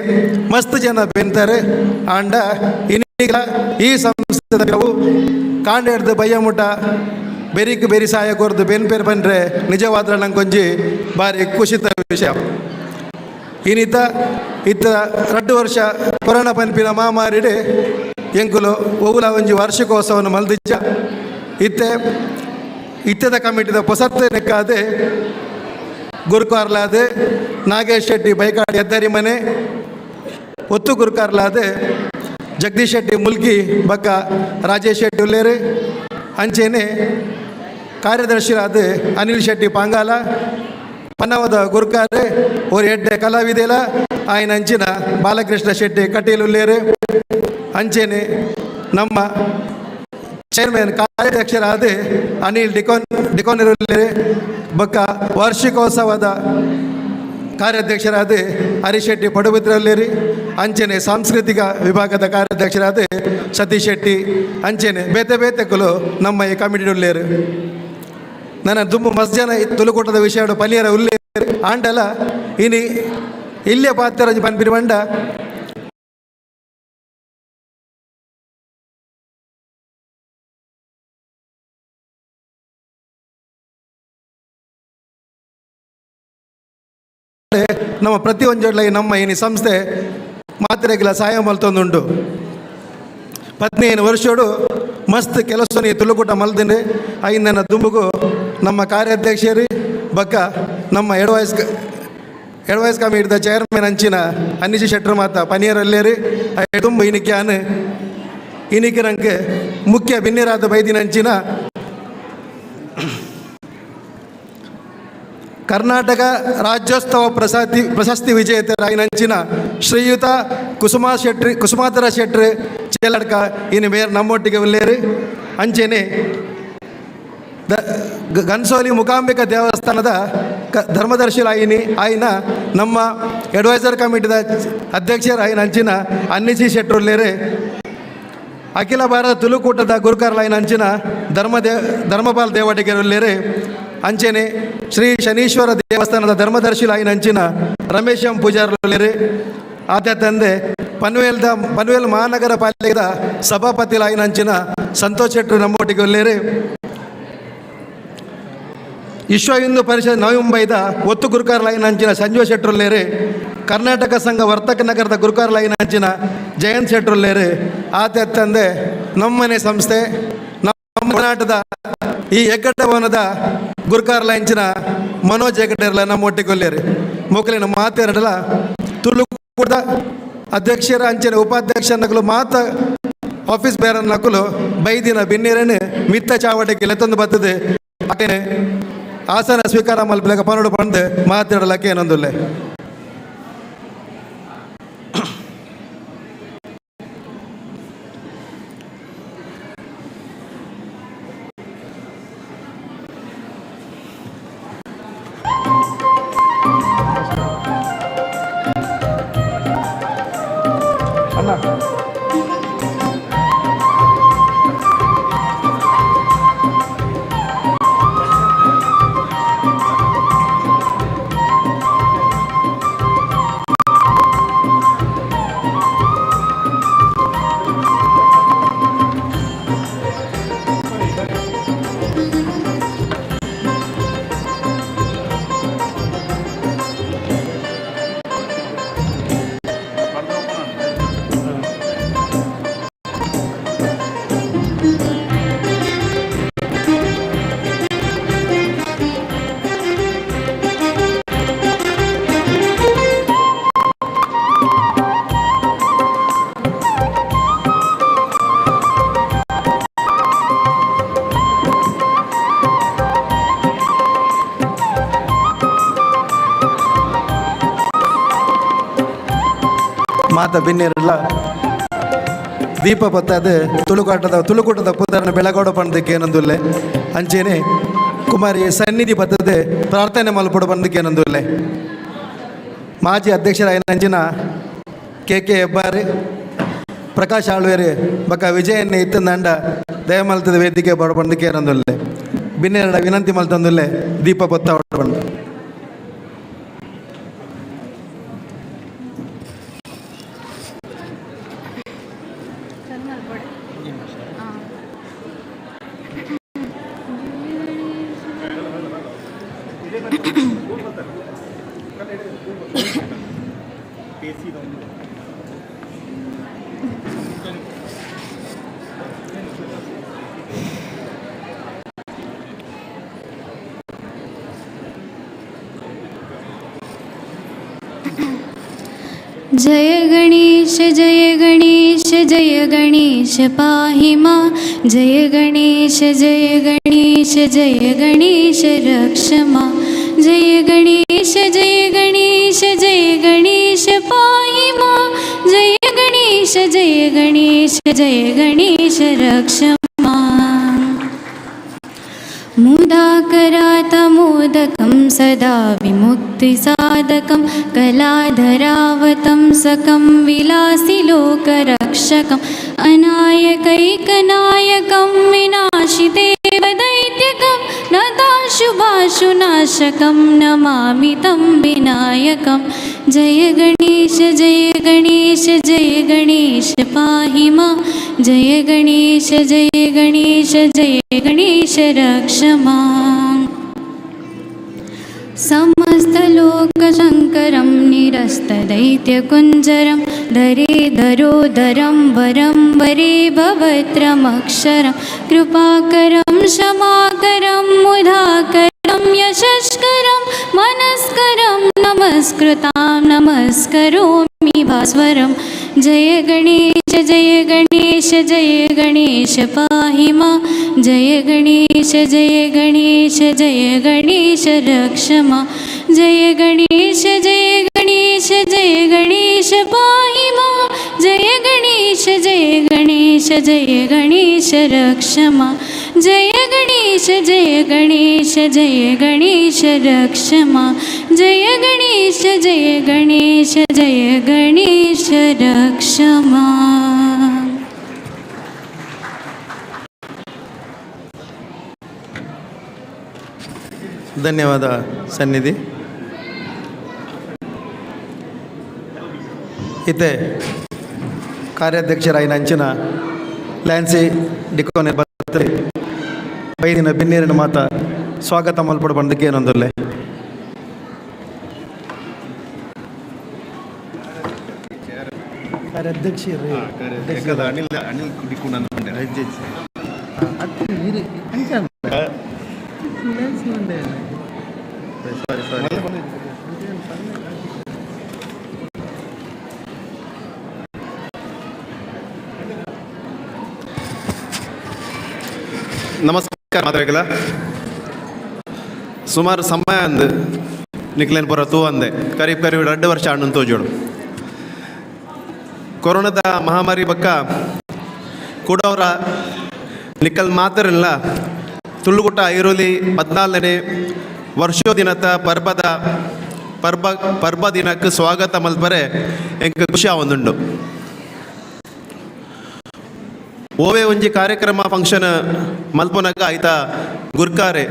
ಮಸ್ತ್ ಜನ ಬೆಂತಾರೆ ಆಂಡ ಇನ್ನೀಗ ಈ ಸಂಸ್ಥೆ ಕಾಂಡ ಹಿಡ್ದು ಬಯ್ಯ ಮುಟ ಬೆರಿಕ್ ಬೆರಿ ಸಹಾಯ ಕೊರ್ದು ಬೆನ್ಪೇರು ಬಂದರೆ ನಿಜವಾದ್ರೆ ನಂಗೆ ಕೊಂಚಿ ಭಾರಿ ಖುಷಿತ ವಿಷಯ. ಇನ್ನಿತ ಇತ್ತ 2 ವರ್ಷ ಕೊರೋನಾ ಪನ್ಪಿನ ಮಾಮಾರಿಡೆ ಎಂಕುಲು ಒವುಲ ಒಂಜಿ ವಾರ್ಷಿಕೋತ್ಸವವನ್ನು ಮಲ್ದಿಚ್ಚ ಇತ್ತದ ಕಮಿಟಿದ ಪೊಸತ್ತು ನೆಕ್ಕಾದೆ ಗುರುಕಾರ್ಲಾದೆ ನಾಗೇಶ್ ಶೆಟ್ಟಿ ಬೈಕಾಡಿ ಎದ್ದರಿ ಮನೆ ಒತ್ತು ಗುರುಕಾರ್ಲಾದೆ ಜಗದೀಶ್ ಶೆಟ್ಟಿ ಮುಲ್ಕಿ ಬಕ್ಕ ರಾಜೇಶ್ ಶೆಟ್ಟಿ ಉಲ್ಲೇರು ಅಂಚೆನೆ ಕಾರ್ಯದರ್ಶಿರಾದ ಅನಿಲ್ ಶೆಟ್ಟಿ ಪಾಂಗಾಲ ಪನ್ನವದ ಗುರುಕಾರೆ ஒரு 8 ಕಲಾವಿದೆಲ ಆಯ್ನ ಅಂಚಿನ ಬಾಲಕೃಷ್ಣ ಶೆಟ್ಟಿ ಕಟೀಲುಲ್ಲೇರು ಅಂಚೆನೆ ನಮ್ಮ ಚೇರ್ಮನ್ ಕಾರ್ಯಾಧ್ಯಕ್ಷರಾದ ಅನಿಲ್ ಡಿಕೋನರುಲ್ಲೇರು ಬಕ್ಕ ವಾರ್ಷಿಕೋತ್ಸವದ ಕಾರ್ಯಾಧ್ಯಕ್ಷರಾದ ಹರಿಶೆಟ್ಟಿ ಪಡುಬಿದ್ರಲ್ಲೇರಿ ಅಂಚೆನೆ ಸಾಂಸ್ಕೃತಿಕ ವಿಭಾಗದ ಕಾರ್ಯಾಧ್ಯಕ್ಷರಾದ ಸತೀಶ್ ಶೆಟ್ಟಿ ಅಂಚೆನೆ ಬೇತೆ ನಮ್ಮ ಈ ಕಮಿಟಿ ಉಲ್ಲೇರು ನನ್ನ ದುಂಬು ಮಸ್ತ್ ಜನ ತುಳುಕೂಟದ ವಿಷಯ ಪನಿಯರ ಉಲ್ಲೇರು ಆಂಡಲ ಇನಿ ಇಲ್ಲೇ ಪಾತ್ರ ಪನ್ಪಿರಿ ಬಂಡ ನಮ್ಮ ಪ್ರತಿಯೊಂದು ನಮ್ಮ ಈ ಸಂಸ್ಥೆ ಮಾತ್ರೆಗಳ ಸಹಾಯ ಮಲ್ತೊಂದುಂಟು 15 ವರ್ಷೋಡು ಮಸ್ತ್ ಕೆಲಸ ನೀ ತುಳುಕೂಟ ಮಲ್ದಿನಿ ಐನ ದುಂಬುಗು ನಮ್ಮ ಕಾರ್ಯಾಧ್ಯಕ್ಷರು ಬಕ್ಕ ನಮ್ಮ ಎಡ್ವೈಸ್ ಕಮಿಟಿದ ಚೇರ್ಮನ್ ಅಂಚಿನ ಅನ್ನಿಜಿ ಶೆಟ್ರು ಮಾತ ಪನಿಯರಲ್ಲೇರಿ ತುಂಬ ಇನಿಕೆ ನಂಗೆ ಮುಖ್ಯ ಬಿನ್ನಿರಾದ ಬೈದಿನಂಚಿನ ಕರ್ನಾಟಕ ರಾಜ್ಯೋತ್ಸವ ಪ್ರಶಸ್ತಿ ವಿಜೇತರಾಗಿನಂಚಿನ ಶ್ರೀಯುತ ಕುಸುಮಾಧರ ಶೆಟ್ರು ಚೇಲಡ್ಕ ಇನ್ನು ಬೇರೆ ನಮ್ಮೊಟ್ಟಿಗೆ ಉಲ್ಲೇರು ಅಂಚೆನೆ ಗನ್ಸೋಲಿ ಮುಕಾಂಬಿಕಾ ದೇವಸ್ಥಾನದ ಧರ್ಮದರ್ಶಿಲಾಯಿನಿ ಆಯ್ನ ನಮ್ಮ ಅಡ್ವೈಸರ್ ಕಮಿಟಿದ ಅಧ್ಯಕ್ಷರಾಯಿನ ಅಂಚಿನ ಅನ್ನಿಸಿ ಶೆಟ್ರುಲ್ಲೇರು ಅಖಿಲ ಭಾರತ ತುಳುಕೂಟದ ಗುರುಕಾರ್ಲಾಯಿನ ಅಂಚಿನ ಧರ್ಮಪಾಲ್ ದೇವಟಿಗೆರುಲ್ಲೇರು ಅಂಚೆನೆ ಶ್ರೀ ಶನೀಶ್ವರ ದೇವಸ್ಥಾನದ ಧರ್ಮದರ್ಶಿಲಾಯಿನ ಅಂಚಿನ ರಮೇಶ್ ಎಂ ಪೂಜಾರ್ಲೇರು ಆತ ತಂದೆ ಪನ್ವೇಲ್ ಮಹಾನಗರ ಪಾಲಿಕೆದ ಸಭಾಪತಿಲಾಯಿನ ಅಂಚಿನ ಸಂತೋಷ್ ಶೆಟ್ರು ನಮ್ಮೊಟ್ಟಿಗೆ ಉಲ್ಲೇರು ವಿಶ್ವ ಹಿಂದೂ ಪರಿಷತ್ ನವಿ ಮುಂಬೈದ ಒತ್ತು ಗುರುಕಾರ್ಲಾಯಿನ ಅಂಚಿನ ಸಂಜೀವ ಶೆಟ್ರುಲ್ಲೇರು ಕರ್ನಾಟಕ ಸಂಘ ವರ್ತಕ ನಗರದ ಗುರುಕಾರ್ಲಾಯಿನ ಅಂಚಿನ ಜಯಂತ್ ಶೆಟ್ರುಲ್ಲೇರು ಆತ ತಂದೆ ನಮ್ಮನೆ ಸಂಸ್ಥೆ ನಮ್ಮ ಕರ್ನಾಟಕದ ಈ ಹೆಗ್ಗಡ್ಡ ಭವನದ ಗುರುಕಾರ್ಲಾಯಿಂಚಿನ ಮನೋಜ್ ಹೆಗ್ಗಡ್ಡೆರ್ಲ ನಮ್ಮೊಟ್ಟಿಗೆ ಉಲ್ಲೇರು ಮೊಕಲಿನ ಮಾತೆರಡಲ ತುಳುಕೂಟದ ಅಧ್ಯಕ್ಷರ ಅಂಚನೆ ಉಪಾಧ್ಯಕ್ಷ ನಕಲು ಮಾತ ಆಫೀಸ್ ಬೇರೆ ನಕಲು ಬೈದಿನ ಬಿನ್ನಿರನ್ನು ಮಿತ್ತ ಚಾವಟಿಗೆ ಲೆತ್ತೊಂದು ಬರ್ತದೆ ಹಾಗೇನೆ ಆಸನ ಸ್ವೀಕಾರ ಮಲ್ಪಲೆಗ ಪನ್ನೋಡು ಬಂದು ಮಾತಾಡಲಕ್ಕೆ ಏನೊಂದುಲ್ಲೆ ಮಾತ ಬಿನ್ನಿರಲ್ಲ ದೀಪ ಬತ್ತದು ತುಳುಕೂಟದ ಪುತ್ರನ ಬೆಳಗೋಡ ಪಂದಕ್ಕೆ ಏನಂದುಲ್ಲೆ ಅಂಚೆನೆ ಕುಮಾರಿ ಸನ್ನಿಧಿ ಬತ್ತದೆ ಪ್ರಾರ್ಥನೆ ಮಲ್ಪಡು ಬಂದಕ್ಕೆ ಏನಂದುಲ್ಲೆ ಮಾಜಿ ಅಧ್ಯಕ್ಷರಾಯ ಅಂಚಿನ ಕೆ ಹೆಬ್ಬಾರಿ ಪ್ರಕಾಶ್ ಆಳ್ವೇರಿ ಬಕ್ಕ ವಿಜಯನ್ನೇ ಇತ್ತಂದಂಡ ದಯಮಲ್ತದ ವೇದಿಕೆ ಬಡ ಬಂದಕ್ಕೆ ಏನಂದುಲ್ಲೆ ಬಿನ್ನೆರಡ ವಿನಂತಿ ಮಲ್ತಂದುಲ್ಲೆ ದೀಪ ಬತ್ತ ಬಂದು जय गणेश जय गणेश जय गणेश पाहि मां जय गणेश जय गणेश जय गणेश रक्ष मां जय गणेश जय गणेश जय गणेश पाहि मां जय गणेश जय गणेश जय गणेश रक्ष मां मुदाकरातमोदकं सदा विमुक्तिसाधकं कलाधरावतं सकं विलासिलोकरक्षकम् अनायकैकनायकं विनाशिदेवदैत्यकं नताशुभाशुनाशकं नमामि तं विनायकं जय गणेश जय गणेश जय गणेश पाहि मां जय गणेश जय गणेश जय गणेश रक्ष मां समस्तलोकशङ्करं निरस्तदैत्यकुञ्जरं धरे धरोधरं वरं वरे भवत्रमक्षरं कृपाकरं क्षमाकरं मुधाकरं यशस्करं मनस्करं नमस्कृतां नमस्करोमि भास्वरं जय गणेश जय गणेश जय गणेश पाहि मां जय गणेश जय गणेश जय गणेश रक्ष मां जय गणेश जय गणेश जय गणेश पाहि मां जय गणेश जय गणेश जय गणेश रक्ष मां जय गणेश जय गणेश जय गणेश रक्ष मां जय गणेश जय गणेश जय गणेश रक्ष मां ಧನ್ಯವಾದ ಸನ್ನಿಧಿ. ಇತ್ತೆ ಕಾರ್ಯಾಧ್ಯಕ್ಷರಾಗಿ ನಂಚಿನ ಲ್ಯಾನ್ಸಿ ಡಿಕೋನೆ ಬರ್ತಾರೆ ಬೈದಿನ ಬಿನ್ನೇರಿನ ಮಾತ ಸ್ವಾಗತ ಮಲ್ಪಡ ಬಂದಕ್ಕೆ ಏನೊಂದಲ್ಲೇ ಕಾರ್ಯಾಧ್ಯಕ್ಷ ನಮಸ್ಕಾರ ಮಾತಾಡಲ್ಲ ಸುಮಾರು ಸಮಯ ಅಂದು ನಿಕ್ಲೇನ್ ಬರೋ ತೂ ಅಂದೆ ಕರೀಬ್ 2 ವರ್ಷ ಹಣ್ಣು ತೋಜೋಡು ಕೊರೋನಾದ ಮಹಾಮಾರಿ ಬಕ್ಕ ಕೂಡವರ ನಿಕ್ಕಲ್ ಮಾತ್ರಲ್ಲ ತುಳುಗುಟ್ಟ ಐರೋಲಿ 14ನೇ ವರ್ಷೋದಿನದ ಪರ್ಬ ದಿನಕ್ಕೆ ಸ್ವಾಗತ ಮಲ್ಪರೆ ಎಂಕ ಖುಷಿ ಆವೊಂದುಂಡು ಓವೇ ಒಂಜಿ ಕಾರ್ಯಕ್ರಮ ಫಂಕ್ಷನ್ ಮಲ್ಪೊನಗ ಐತ ಗುರ್ಕಾರೆ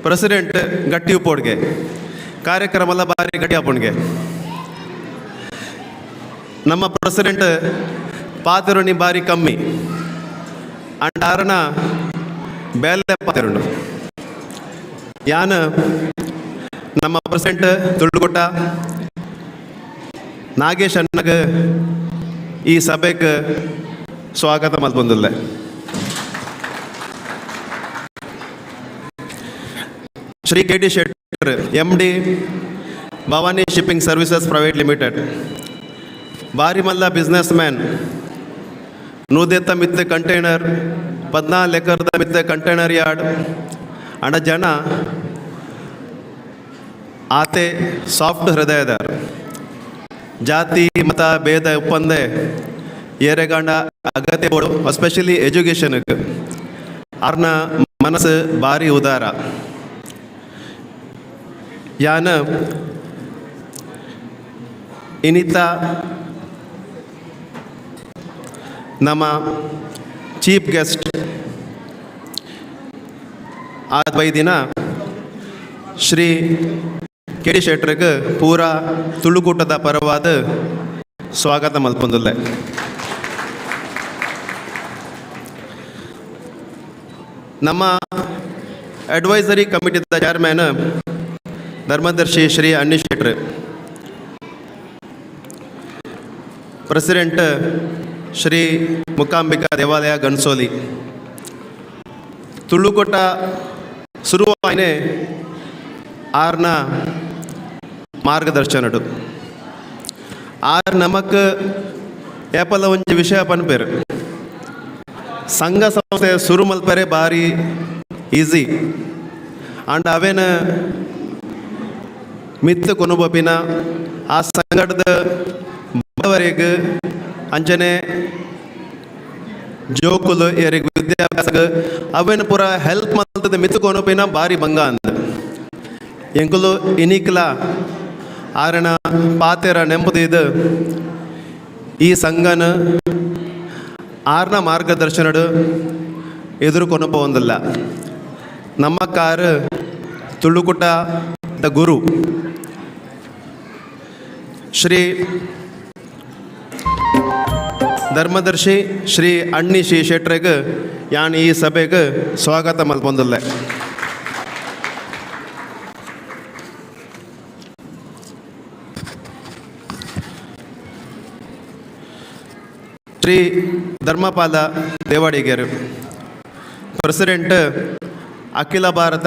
ಪ್ರೆಸಿಡೆಂಟ್ ಗಟ್ಟಿ ಉಪ್ಪೋಡ್ಗೆ ಕಾರ್ಯಕ್ರಮ ಬಾರಿ ಗಟ್ಟಿ ಆಪುಣ್ಗೆ ನಮ್ಮ ಪ್ರೆಸಿಡೆಂಟ್ ಪಾತಿರುಣಿ ಬಾರಿ ಕಮ್ಮಿ ಅಂಡ್ ಆರಣ ಬೇಲೆ ಪಾತಿರುಂಡು ಯಾನ್ ನಮ್ಮ ಪ್ರೆಸಿಡೆಂಟ್ ತುಳುಗುಟ್ಟ ನಾಗೇಶ್ ಅಣ್ಣಗೆ ಈ ಸಭೆಗೆ ಸ್ವಾಗತ ಮಲ್ಪೊಂದುಲ್ಲೆ Shri K D Shettar MD Bhavani shipping services private limited ಬಾರಿ ಮಲ್ಲ ಬಿಸ್ನೆಸ್ ಮ್ಯಾನ್ ನೂದೆತ್ತ ಮಿತ್ತೆ ಕಂಟೈನರ್ 14 ಎಕರದ ಮಿತ್ತೆ ಕಂಟೈನರ್ ಯಾರ್ಡ್ ಅಣ್ಣ ಜನ ಆತೆ ಸಾಫ್ಟ್ ಹೃದಯದಾರ ಜಾತಿ ಮತ ಭೇದ ಒಪ್ಪಂದೆ ಏರೆಗಾಂಡ ಅಗತ್ಯ ಬೋಡು ಎಸ್ಪೆಷಲಿ ಎಜುಕೇಷನ್ಗೆ ಅವ್ರನ್ನ ಮನಸ್ಸು ಭಾರಿ ಉದಾರ ಯಾನ ಇನ್ನಿತ ನಮ್ಮ ಚೀಫ್ ಗೆಸ್ಟ್ ಆದ ದಿನ ಶ್ರೀ ಕೆ ಡಿ ಶೆಟ್ಟರ್ಗೆ ಪೂರ ತುಳುಕೂಟದ ಪರವಾದ ಸ್ವಾಗತ ಮಲ್ಪೊಂದುಲ್ಲೆ ನಮ್ಮ ಅಡ್ವೈಸರಿ ಕಮಿಟಿದ ಚೇರ್ಮನ್ ಧರ್ಮದರ್ಶಿ ಶ್ರೀ ಅನ್ನಿ ಶೆಟ್ರು, ಪ್ರೆಸಿಡೆಂಟ್ ಶ್ರೀ ಮುಕಾಂಬಿಕಾ ದೇವಾಲಯ ಗನ್ಸೋಲಿ. ತುಳುಕೊಟ್ಟ ಶುರುವಾಯಿನೇ ಆರ್ನ ಮಾರ್ಗದರ್ಶನಡು ಆರ್ ನಮಕ್ ಏಪಲ ಒಂಜಿ ವಿಷಯ ಪನ್ಪೇರು ಸಂಘ ಸಂಸ್ಥೆ ಶುರು ಮಲ್ಪರೆ ಭಾರಿ ಈಸಿ ಅಂಡ್ ಅವೇನ ಮಿತ್ತು ಕೊನುಬಪಿನ ಆ ಸಂಘಟದ ಬಡವರಿಗೆ ಅಂಚನೆ ಜೋಕುಲು ಯಾರಿಗೆ ವಿದ್ಯಾಭ್ಯಾಸ ಅವೇನು ಪೂರ ಹೆಲ್ಪ್ ಮಾಡ್ತದೆ ಮಿತ್ತು ಕೊನುಪಿನ ಭಾರಿ ಭಂಗ ಅಂದ ಎಂಕುಲು ಇನಿಕ್ಲ ಆರಣ ಪಾತೆರ ನೆಂಬುದು ಈ ಸಂಘನ ಆರ್ನ ಮಾರ್ಗದರ್ಶನಡು ಎದುರು ಕೊನಪ ಒಂದಲ್ಲ ನಮ್ಮ ಕಾರು ತುಳುಕುಟ ದ ಗುರು ಶ್ರೀ ಧರ್ಮದರ್ಶಿ ಶ್ರೀ ಅನ್ನಿ ಶ್ರೀ ಶೆಟ್ರಿಗೆ ಯಾನ್ ಈ ಸಭೆಗೆ ಸ್ವಾಗತ ಮಲ್ಪೊಂದಿಲ್ಲ. ಶ್ರೀ ಧರ್ಮಪಾಲ ದೇವಾಡಿಗೇರು, ಪ್ರೆಸಿಡೆಂಟ್ ಅಖಿಲ ಭಾರತ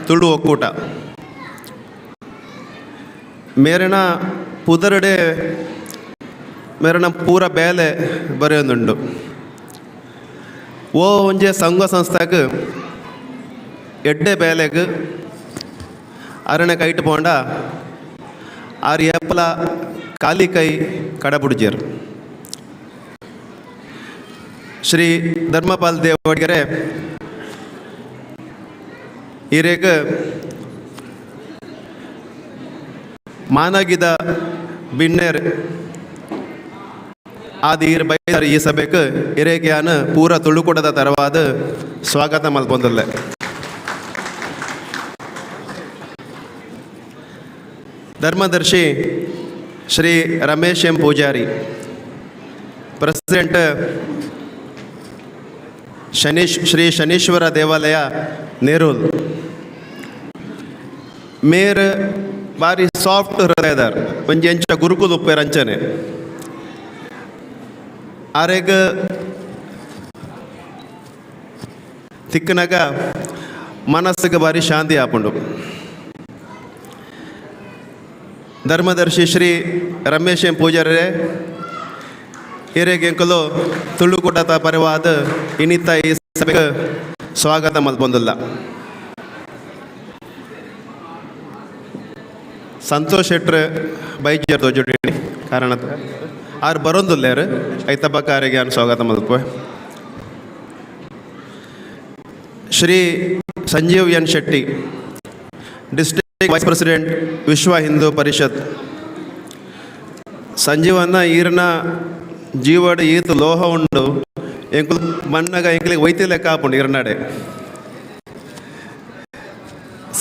ತುಳು ಒಕ್ಕೂಟ. ಮೇರನ ಪುದರಡೆ ಮೇರನ ಪೂರ ಬೇಲೆ ಬರೆಯೊಂದುಂಡು. ಓ ಒಂಜೆ ಸಂಘ ಸಂಸ್ಥೆಗೆ ಎಡ್ಡೆ ಬೇಲೆಗೆ ಅರಣ್ಯ ಕೈಟ್ ಪೋಂಡ ಆರು ಏಪಲ ಖಾಲಿ ಕೈ ಕಡಬುಡ್ಜೇರು. ಶ್ರೀ ಧರ್ಮಪಾಲ್ ದೇವಡಿಗರೆ ಹಿರೇಗ ಮಾನಗಿದ ಬಿನ್ನೇರ್ ಆದೀರ್ ಬೈದರ್ ಈ ಸಭೆಗೆ ಹಿರೇಗ್ಯಾನ ಪೂರ ತುಳುಕುಡದ ತರವಾದ ಸ್ವಾಗತ ಮಲ್ಪೊಂದಿಲ್ಲ. ಧರ್ಮದರ್ಶಿ ಶ್ರೀ ರಮೇಶ್ ಎಂ ಪೂಜಾರಿ, ಪ್ರೆಸಿಡೆಂಟ್ ಶ್ರೀ ಶನೀಶ್ವರ ದೇವಾಲಯ ನೇರೂಲ್. ಮೇರ್ ಭಾರಿ ಸಾಫ್ಟ್ ಹೃದಯದಾರ್ ಒಂಜಿ ಎಂಚ ಗುರುಕುಲ್ ಉಪ್ಪೇರ್ ಅಂಚನೆ ಆರೆಗ ತಿಕ್ಕನಾಗ ಮನಸ್ಸಿಗೆ ಭಾರಿ ಶಾಂತಿ ಆಪುಂಡು. ಧರ್ಮದರ್ಶಿ ಶ್ರೀ ರಮೇಶ್ ಎಂ ಪೂಜಾರಿ ಹಿರೇಗೆಂಕಲು ತುಳುಕುಟದ ಪರವಾದ ಇನಿತ ಈ ಸಭೆಗೆ ಸ್ವಾಗತ ಮಲ್ಪೊಂದಿಲ್ಲ. ಸಂತೋಷ್ ಶೆಟ್ರ್ ಬೈಜರ್ ತೋಜುಡಿ ಕಾರಣ ಆರು ಬರೋದಿಲ್ಲ ಯಾರು ಐತಬ್ಬಕಾರಿಗೆ ನಾನು ಸ್ವಾಗತ Malpe. Shri Sanjeev N Shetty, district vice president ವಿಶ್ವ ಹಿಂದೂ ಪರಿಷತ್. ಸಂಜೀವನ್ನ ಈರ್ನ ಜೀವಡ್ ಈತ ಲೋಹ ಉಂಡು ಎಂಕುಲು ಮಣ್ಣಗ ಎಂಕಲಿಗೆ ವೈದ್ಯ ಲೆಕ್ಕ ಹಾಪುಂಡು ಇರ್ನಾಡೆ.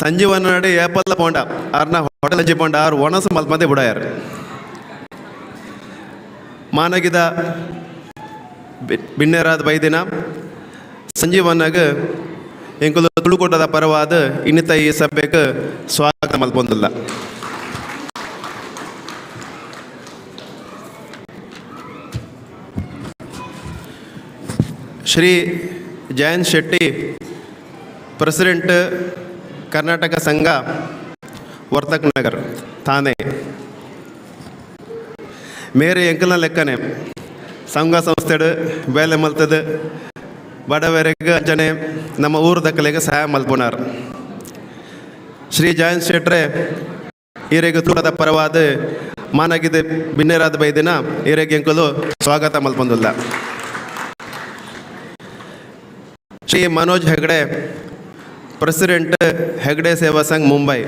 ಸಂಜೀವನ ನಡೆ ಏಪಲ್ಲ ಪೋಂಡ ಆರ್ನ ಹೋಟೆಲ್ ಹಂಚಿ ಪೋಂಡ ಆರು ಒಣಸು ಮಲ್ಪಂದೆ ಬಿಡಾಯಾರು. ಮಾನಗಿದ ಬಿನ್ನೇರಾದ ಬೈದಿನ ಸಂಜೀವನಾಗ ಎಂಕುಲು ತುಳುಕುಟದ ಪರವಾದ ಇನ್ನಿತ ಈ ಸಭೆಗೆ ಸ್ವಾಗತ ಮಲ್ಪೊಂದಿಲ್ಲ. ಶ್ರೀ ಜಯಂತ್ ಶೆಟ್ಟಿ, ಪ್ರೆಸಿಡೆಂಟ್ ಕರ್ನಾಟಕ ಸಂಘ ವರ್ತಕ್ ನಗರ್ ಥಾನೆ. ಮೇರೆ ಎಂಕಲ್ನ ಲೆಕ್ಕನೆ ಸಂಘ ಸಂಸ್ಥೆಡು ಬೇಲೆ ಮಲ್ತದ ಬಡವರಿಗೆ ಅಂಚನೆ ನಮ್ಮ ಊರು ದಕ್ಕಲೆಗೆ ಸಹಾಯ ಮಲ್ಪುನಾರ್. ಶ್ರೀ ಜಯಂತ್ ಶೆಟ್ರೆ ಹಿರೇಗೆ ತುಳದ ಪರವಾದ ಮಾನಗಿದ ಬಿನ್ನೇರಾದ ಬೈದಿನ ಹಿರೇಗೆ ಎಂಕಲು ಸ್ವಾಗತ ಮಲ್ಪೊಂದಿಲ್ಲ. ಶ್ರೀ ಮನೋಜ್ ಹೆಗ್ಡೆ, ಪ್ರೆಸಿಡೆಂಟ್ ಹೆಗ್ಡೆ ಸೇವಾ ಸಂಘ ಮುಂಬೈ.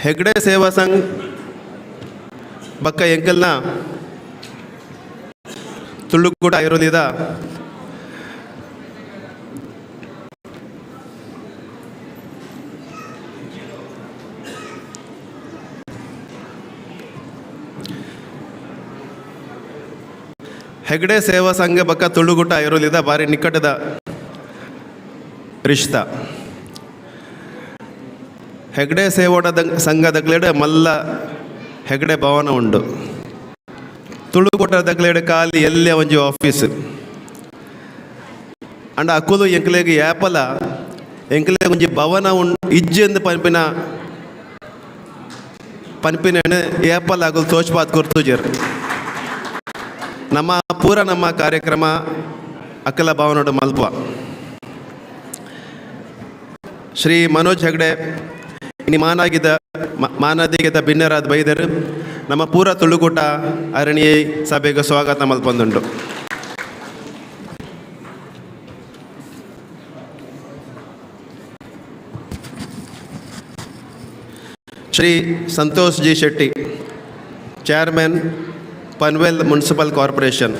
ಹೆಗ್ಡೆ ಸೇವಾ ಸಂಘ ಬಕ್ಕ ಎಂಕಲ್ನ ತುಳುಕೂಟ ಇರೋದಿದ ಹೆಗ್ಡೆ ಸೇವಾ ಸಂಘ ಬಕ್ಕ ತುಳುಗುಟ ಇರೋಲಿದ ಭಾರಿ ನಿಕಟದ ರಿಶ್ತಾ. ಹೆಗ್ಡೆ ಸೇವೋಟ ಸಂಘದಕ್ಲೆಡೆ ಮಲ್ಲ ಹೆಗ್ಡೆ ಭವನ ಉಂಡು. ತುಳುಕೊಟ್ಟದಕ್ಲೆಡೆ ಖಾಲಿ ಎಲ್ಲೇ ಒಂಜಿ ಆಫೀಸ್ ಅಂಡ ಅಕ್ಕುಲು ಎಂಕ್ಲೆಗೆ ಯಾಪಲ ಎಂಕ್ಲೆ ಒಂಜಿ ಭವನ ಇಜ್ಜೆಂದು ಪನ್ಪಿನ ಏಪಲ್ ಆಗಲು ತೋಚ್ಪಾತ್ ಕೊರ್ತುಜರ್ ನಮ್ಮ ಕಾರ್ಯಕ್ರಮ ಅಕ್ಕಲ ಭವನೋಡು ಮಲ್ಪ ಶ್ರೀ ಮನೋಜ್ ಹೆಗ್ಡೆ ಇನಿ ಮಾನದಿಗಿದ ಭಿನ್ನರಾದ ಬೈದರು ನಮ್ಮ ಪೂರ ತುಳುಕೂಟ ಅರಣ್ಯ ಸಭೆಗೆ ಸ್ವಾಗತ ಮಲ್ಪೊಂದುಂಡು. Shri Santosh G Shetty, chairman Panvel municipal corporation.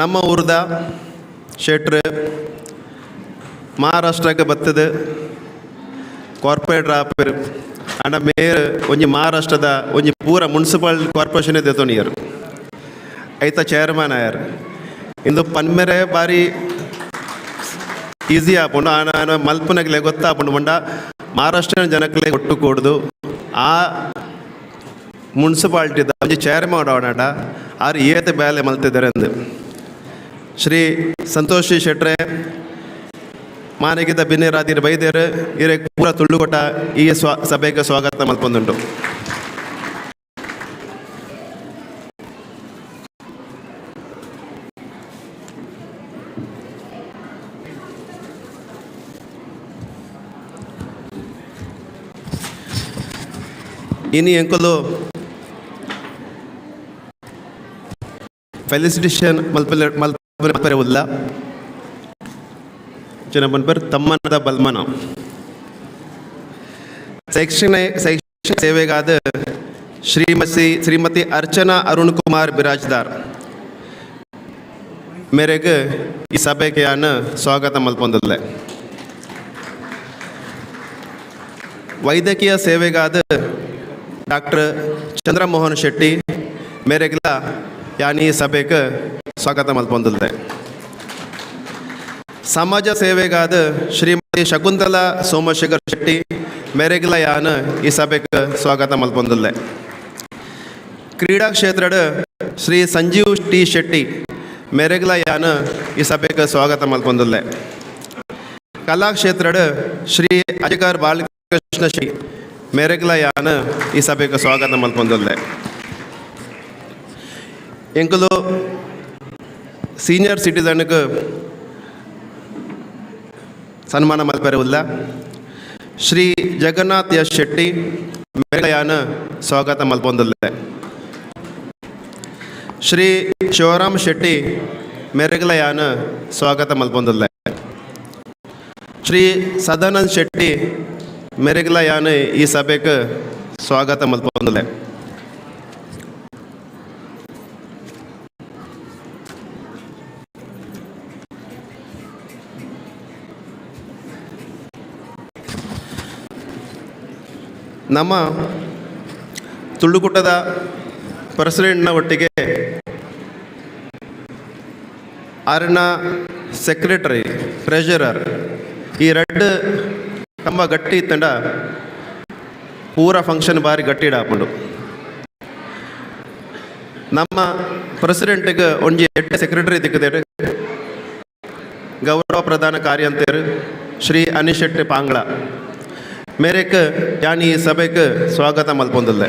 ನಮ್ಮ ಊರ್ದ ಶೆಟ್ರು ಮಹಾರಾಷ್ಟ್ರಕ್ಕೆ ಬರ್ತದ ಕಾರ್ಪೊರೇಟರ್ ಆಪರ್ ಅಂಡ ಮೇಯರ್ ಒಂಜಿ ಮಹಾರಾಷ್ಟ್ರದ ಒಂಜಿ ಪೂರ ಮುನ್ಸಿಪಲ್ ಕಾರ್ಪೊರೇಷನ್ ದೆತೊನಿಯರು ಐತ ಚೇರ್ಮನ್ ಆಯರ್. ಇಂದು ಪನ್ಮೆರೆ ಬಾರಿ ಈಸಿ ಆಪುಂಡು ಆನ ಮಲ್ಪನಗ್ಲೆ ಗೊತ್ತಾಪುಂಡು ಮುಂಡ ಮಹಾರಾಷ್ಟ್ರ ಜನಕ್ಲೆ ಒಟ್ಟು ಕೂಡ್ದು ಆ ಮುನ್ಸಿಪಾಲ್ಟಿದ ಒಂಜಿ ಚೇರ್ಮನ್ ಆಡೋಣ ಆರು ಏತ ಬೇಲೆ ಮಲ್ತಿದ್ದಾರೆ ಅಂದು ಶ್ರೀ ಸಂತೋಷ್ ಶೆಟ್ರೆ ಮಾನಗಿದ ಭಿನ್ನರಾದಿರು ಬೈದೇರು ಇರೇ ಪೂರ ತುಳುಕೊಟ್ಟ ಈ ಸಭೆಗೆ ಸ್ವಾಗತ ಮಲ್ಪೊಂದುಂಟು. ಇನಿ ಎಂಕುಲು ಫೆಲಿಸಿಟೇಷನ್ ಮಲ್ಪರೆ ಉಲ್ಲ ಜನಪನ್ ಪೇರು ತಮ್ಮನದ ಬಲ್ಮನ ಶೈಕ್ಷಣಿಕ ಸೇವೆಗಾದ ಶ್ರೀಮತಿ ಅರ್ಚನಾ ಅರುಣ್ ಕುಮಾರ್ ಬಿರಾಜ್ದಾರ್ ಮೇರೆಗೆ ಈ ಸಭೆಗೆ ನಾನು ಸ್ವಾಗತ ಮಲ್ಪೊಂದಿಲ್ಲ. ವೈದ್ಯಕೀಯ ಸೇವೆಗಾದ ಡಾಕ್ಟರ್ ಚಂದ್ರಮೋಹನ್ ಶೆಟ್ಟಿ ಮೇರೆಗಿಲ್ಲ ಯಾನಿ ಈ ಸಭೆಗೆ ಸ್ವಾಗತ ಮಲ್ಪೊಂದಿಲ್ಲ. ಸಮಾಜ ಸೇವೆಗಾದ ಶ್ರೀಮತಿ ಶಕುಂತಲಾ ಸೋಮಶೇಖರ್ ಶೆಟ್ಟಿ ಮೇರೆಗಿಲ್ಲ ಯಾನ ಈ ಸಭೆಗೆ ಸ್ವಾಗತ ಮಲ್ಪೊಂದಿಲ್ಲ. ಕ್ರೀಡಾ ಕ್ಷೇತ್ರದ ಶ್ರೀ ಸಂಜೀವ್ ಟಿ ಶೆಟ್ಟಿ ಮೇರೆಗಿಲ್ಲ ಯಾನ ಈ ಸಭೆಗೆ ಸ್ವಾಗತ ಮಲ್ಪೊಂದಿಲ್ಲ. ಕಲಾ ಕ್ಷೇತ್ರದ ಶ್ರೀ ಅಜಗರ್ ಬಾಲಕೃಷ್ಣ ಶೆಟ್ಟಿ ಮೇರೆಗಿಲ್ಲ ಯಾನ ಈ ಸಭೆಗೆ ಸ್ವಾಗತ ಮಲ್ಪೊಂದಿಲ್ಲ. ಎಂಕುಲು ಸೀನಿಯರ್ ಸಿಟಿಸನ್ಗೆ ಸನ್ಮಾನ ಮಲ್ಪರೆ ಉಲ್ಲ. ಶ್ರೀ ಜಗನ್ನಾಥ್ ಎಸ್ ಶೆಟ್ಟಿ ಮೇರೆಯಾನ ಸ್ವಾಗತ ಮಲ್ಪೊಂದಿಲ್ಲ. ಶ್ರೀ ಶಿವರಾಮ್ ಶೆಟ್ಟಿ ಮೇರೆಗಲಯಾನ ಸ್ವಾಗತ ಮಲ್ಪೊಂದಿಲ್ಲ. ಶ್ರೀ ಸದಾನಂದ್ ಶೆಟ್ಟಿ ಮೇರೆಗಲಯಾನ ಈ ಸಭೆಗೆ ಸ್ವಾಗತ ಮಲ್ಪೊಂದಿಲ್ಲ. ನಮ್ಮ ತುಳುಕೂಟದ ಪ್ರೆಸಿಡೆಂಟ್ನ ಒಟ್ಟಿಗೆ ಆರ್ನ ಸೆಕ್ರೆಟರಿ ಟ್ರೆಷರರ್ ಈ ಎರಡು ತುಂಬ ಗಟ್ಟಿ ಇತ್ತಂಡ ಪೂರ ಫಂಕ್ಷನ್ ಬಾರಿ ಗಟ್ಟಿ ಹಾಕೊಂಡು ನಮ್ಮ ಪ್ರೆಸಿಡೆಂಟ್ಗೆ ಒಂಜಿ ಎಡ್ಡೆ ಸೆಕ್ರೆಟರಿ ದಿಕ್ಕದೇರು ಗೌರವ ಪ್ರಧಾನ ಕಾರ್ಯಂತರು ಶ್ರೀ ಅನಿಶ್ ಶೆಟ್ಟಿ ಪಾಂಗ್ಳ ಮೇರೆಕ್ ಯಾನಿ ಈ ಸಭೆಗೆ ಸ್ವಾಗತ ಮಲ್ಪೊಂದಿಲ್ಲ.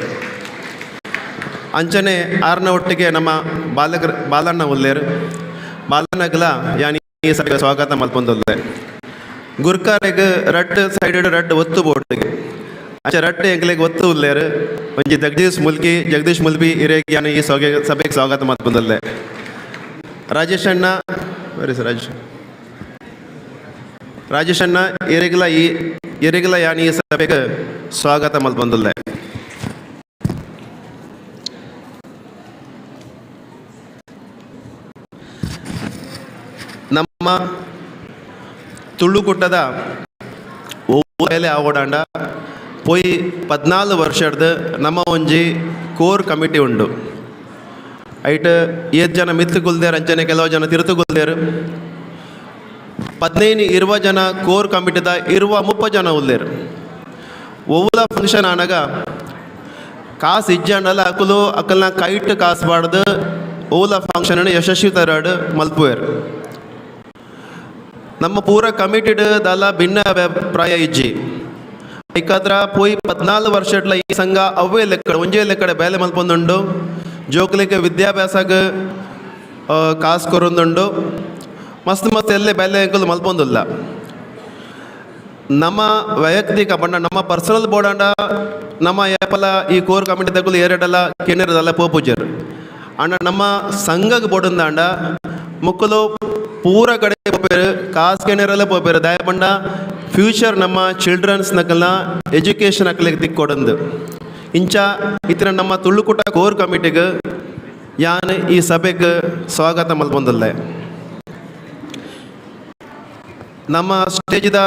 ಅಂಚನೆ ಆರ್ನ ಒಟ್ಟಿಗೆ ನಮ್ಮ ಬಾಲಣ್ಣ ಉಲ್ಲೇರು ಬಾಲಣ್ಣಗಲ ಯಾನಿ ಈ ಸಭೆಗೆ ಸ್ವಾಗತ ಮಲ್ಪೊಂದಿಲ್ಲ. ಗುರ್ಕಾರೆಗೆ ರಡ್ ಸೈಡ್ ರಡ್ ಒತ್ತು ಬೋರ್ಡ್ಗೆ ಅಂಚ ರಡ್ ಎಂಗ್ಲೆಗೆ ಒತ್ತು ಉಲ್ಲೇರು ಒಂಜಿ ಜಗದೀಶ್ ಮುಲ್ಬಿ ಇರೇಗೆ ಯಾನಿ ಈ ಸಭೆಗೆ ಸ್ವಾಗತ ಮಲ್ಪೊಂದಿಲ್ಲ. ರಾಜೇಶ್ ಅಣ್ಣ ರಾಜೇಶ್ ಅಣ್ಣ ಎರೆಗಿಲ ಯಾನಿ ಈ ಸಭೆಗೆ ಸ್ವಾಗತ ಮಲ್ಪೊಂದಿಲ್ಲ. ನಮ್ಮ ತುಳುಕೂಟದ ಆವಡಾಂಡ ಪೋಯಿ 14 ವರ್ಷದ ನಮ್ಮ ಒಂಜಿ ಕೋರ್ ಕಮಿಟಿ ಉಂಡು. ಐಟ್ 7 ಜನ ಮಿತ್ತುಗುಲ್ದೇರು ಅಂಚನೆ ಕೆಲವು ಜನ ತಿರುತುಗುಲ್ದೇರು 15-20 ಜನ ಕೋರ್ ಕಮಿಟಿದ 30 ಜನ ಉಲ್ಲೇರು ಒವ್ವಲ ಫಂಕ್ಷನ್ ಆನಾಗ ಕಾಸು ಇಜ್ಜಂಡಲ್ಲ ಅಕ್ಕಲ್ನ ಕೈಟ್ ಕಾಸು ಬಾಡ್ದು ಓಲ ಫಂಕ್ಷನ್ ಯಶಸ್ವಿ ತರಾಡು ಮಲ್ಪುವೇರು ನಮ್ಮ ಪೂರ ಕಮಿಟಿಡ್ ದಲ್ಲ ಭಿನ್ನ ಅಭಿಪ್ರಾಯ ಇಜ್ಜಿ ಐಕಾದ್ರ ಪೋಯಿ 14 ವರ್ಷಡ್ಲ ಈ ಸಂಘ ಅವೇ ಲೆಕ್ಕಡೆ ಒಂಜೇ ಲೆಕ್ಕಡೆ ಬೇಲೆ ಮಲ್ಪೊಂದುಂಡು ಜೋಕ್ಲಿಕ್ಕೆ ವಿದ್ಯಾಭ್ಯಾಸಗ ಕಾಸು ಕೊರೊಂದುಂಡು ಮಸ್ತ್ ಎಲ್ಲೇ ಬೇಲೆ ಅಂಕಲ್ ಮಲ್ಪೊಂದಿಲ್ಲ ನಮ್ಮ ವೈಯಕ್ತಿಕ ಬಣ್ಣ ನಮ್ಮ ಪರ್ಸನಲ್ ಬೋರ್ಡ್ ನಮ್ಮ ಏಪಲ ಈ ಕೋರ್ ಕಮಿಟಿ ತಗೊಳ್ಳಿ ಏರೆಡಲ್ಲ ಕೇನಿರದಲ್ಲ ಪೋಪೂಜರ್ ಅಂಡ ನಮ್ಮ ಸಂಘಕ್ಕೆ ಬೋರ್ಡ್ ಮುಕ್ಕಲು ಪೂರ ಕಡೆ ಪೋಪೇರು ಕಾಸು ಕೇನಿರಲ್ಲ ಪೋಪೇರು ದಯ ಬಂಡ ಫ್ಯೂಚರ್ ನಮ್ಮ ಚಿಲ್ಡ್ರನ್ಸ್ ನಕಲ್ನ ಎಜುಕೇಷನ್ ಅಕ್ಲಿಗೆ ತಿಕ್ಕೊಡಂದು ಇಂಚ ಇತರ ನಮ್ಮ ತುಳುಕುಟ ಕೋರ್ ಕಮಿಟಿಗೆ ಯಾನ್ ಈ ಸಭೆಗೆ ಸ್ವಾಗತ ಮಲ್ಪೊಂದಿಲ್ಲ ನಮ್ಮ ಸ್ಟೇಜಿದ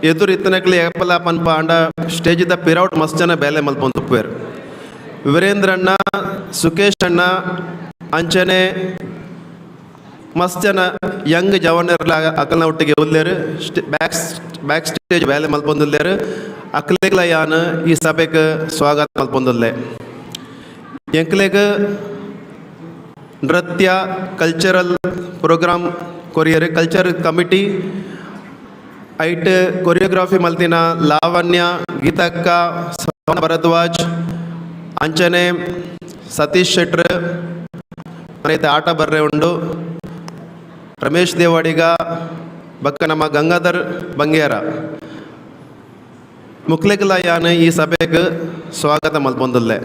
ಎದುರು ಇತ್ತನಕ್ಲಿ ಏಪಲ ಪನ್ಪ ಅಂಡ ಸ್ಟೇಜಿದ ಪಿರೌಟ್ ಮಸ್ತ್ ಜನ ಬೇಲೆ ಮಲ್ಪೊಂದುಪ್ಪೇರು ವೀರೇಂದ್ರ ಅಣ್ಣ ಸುಖೇಶ್ ಅಣ್ಣ ಅಂಚನೆ ಮಸ್ತ್ ಜನ ಯಂಗ್ ಜವಾನರ್ಲ ಅಕಲ್ನ ಒಟ್ಟಿಗೆ ಉಲ್ಲೇರು ಬ್ಯಾಕ್ ಸ್ಟೇಜ್ ಬೇಲೆ ಮಲ್ಪೊಂದುಲ್ಲೇರು ಅಕ್ಲೆಗ್ಲ ಯಾನ್ ಈ ಸಭೆಗೆ ಸ್ವಾಗತ ಮಲ್ಪೊಂದುಲ್ಲೆ ಎಂಕ್ಲೆಗ್ ನೃತ್ಯ ಕಲ್ಚರಲ್ ಪ್ರೋಗ್ರಾಮ್ ಕೊರಿಯರ್ ಕಲ್ಚರ್ ಕಮಿಟಿ ಐಟ್ ಕೊರಿಯೋಗ್ರಾಫಿ ಮಲ್ತಿನ ಲಾವಣ್ಯ ಗೀತಕ್ಕ ಭರದ್ವಾಜ್ ಅಂಚನೆ ಸತೀಶ್ ಶೆಟ್ರ್ ರೈತ ಆಟ ಬರ್ರೆ ಉಂಡು ರಮೇಶ್ ದೇವಾಡಿಗ ಬಕ್ಕ ನಮ್ಮ ಗಂಗಾಧರ್ ಬಂಗೇರ ಮುಕ್ಲೆಗ್ಲ ಯಾನ್ ಈ ಸಭೆಗೆ ಸ್ವಾಗತ ಮಲ್ಪೊಂದುಲ್ಲೆ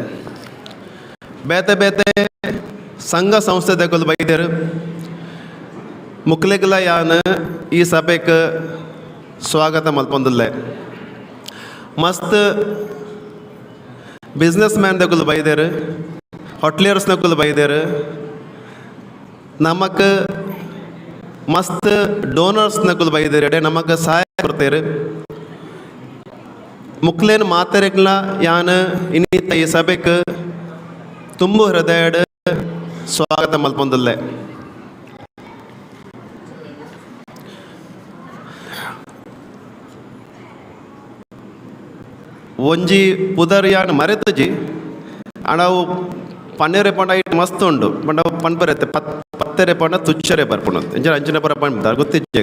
ಬೇತೆ ಬೇತೆ ಸಂಘ ಸಂಸ್ಥೆಗಳು ಬೈದರು ಮುಕ್ಲೆಗ್ಲ ಯಾನ್ ಈ ಸಭೆಗೆ ಸ್ವಾಗತ ಮಲ್ಪೊಂದುಲ್ಲೆ ಮಸ್ತ್ ಬಿಸ್ನೆಸ್ ಮ್ಯಾನ್ದಗಳು ಬೈದೇರು ಹೋಟ್ಲಿಯರ್ಸ್ನಗಳು ಬೈದೇರು ನಮಕ್ ಮಸ್ತ್ ಡೋನರ್ಸ್ನಗಳು ಬೈದೇರು ಎಡೆ ನಮಕ್ ಸಹಾಯ ಕೊಡ್ತೇರು ಮುಕ್ಲೇನ್ ಮಾತರೆಗ್ಲ ಯಾನ್ ಇನ್ನಿತ ಈ ಸಭೆಗೆ ತುಂಬ ಹೃದಯಡ್ ಸ್ವಾಗತ ಮಲ್ಪೊಂದುಲ್ಲೆ ಒಂಜಿ ಪುದರ್ ಯಾನ್ ಮರೆತಜಿ ಅವು ಪನ್ನೆರೆ ಪಂಡ ಇಟ್ಟು ಮಸ್ತ್ ಉಂಡು ಪಂಡ ಪನ್ಪರತ್ತೆ ಪತ್ತೆರೆ ಪಂಡ ತುಚ್ಚರೆ ಬರ್ಪುಣ ಎಂಜ ಅಂಚನೆ ಪರ ಪಂಡ ಗೊತ್ತಿಜ್ಜೆ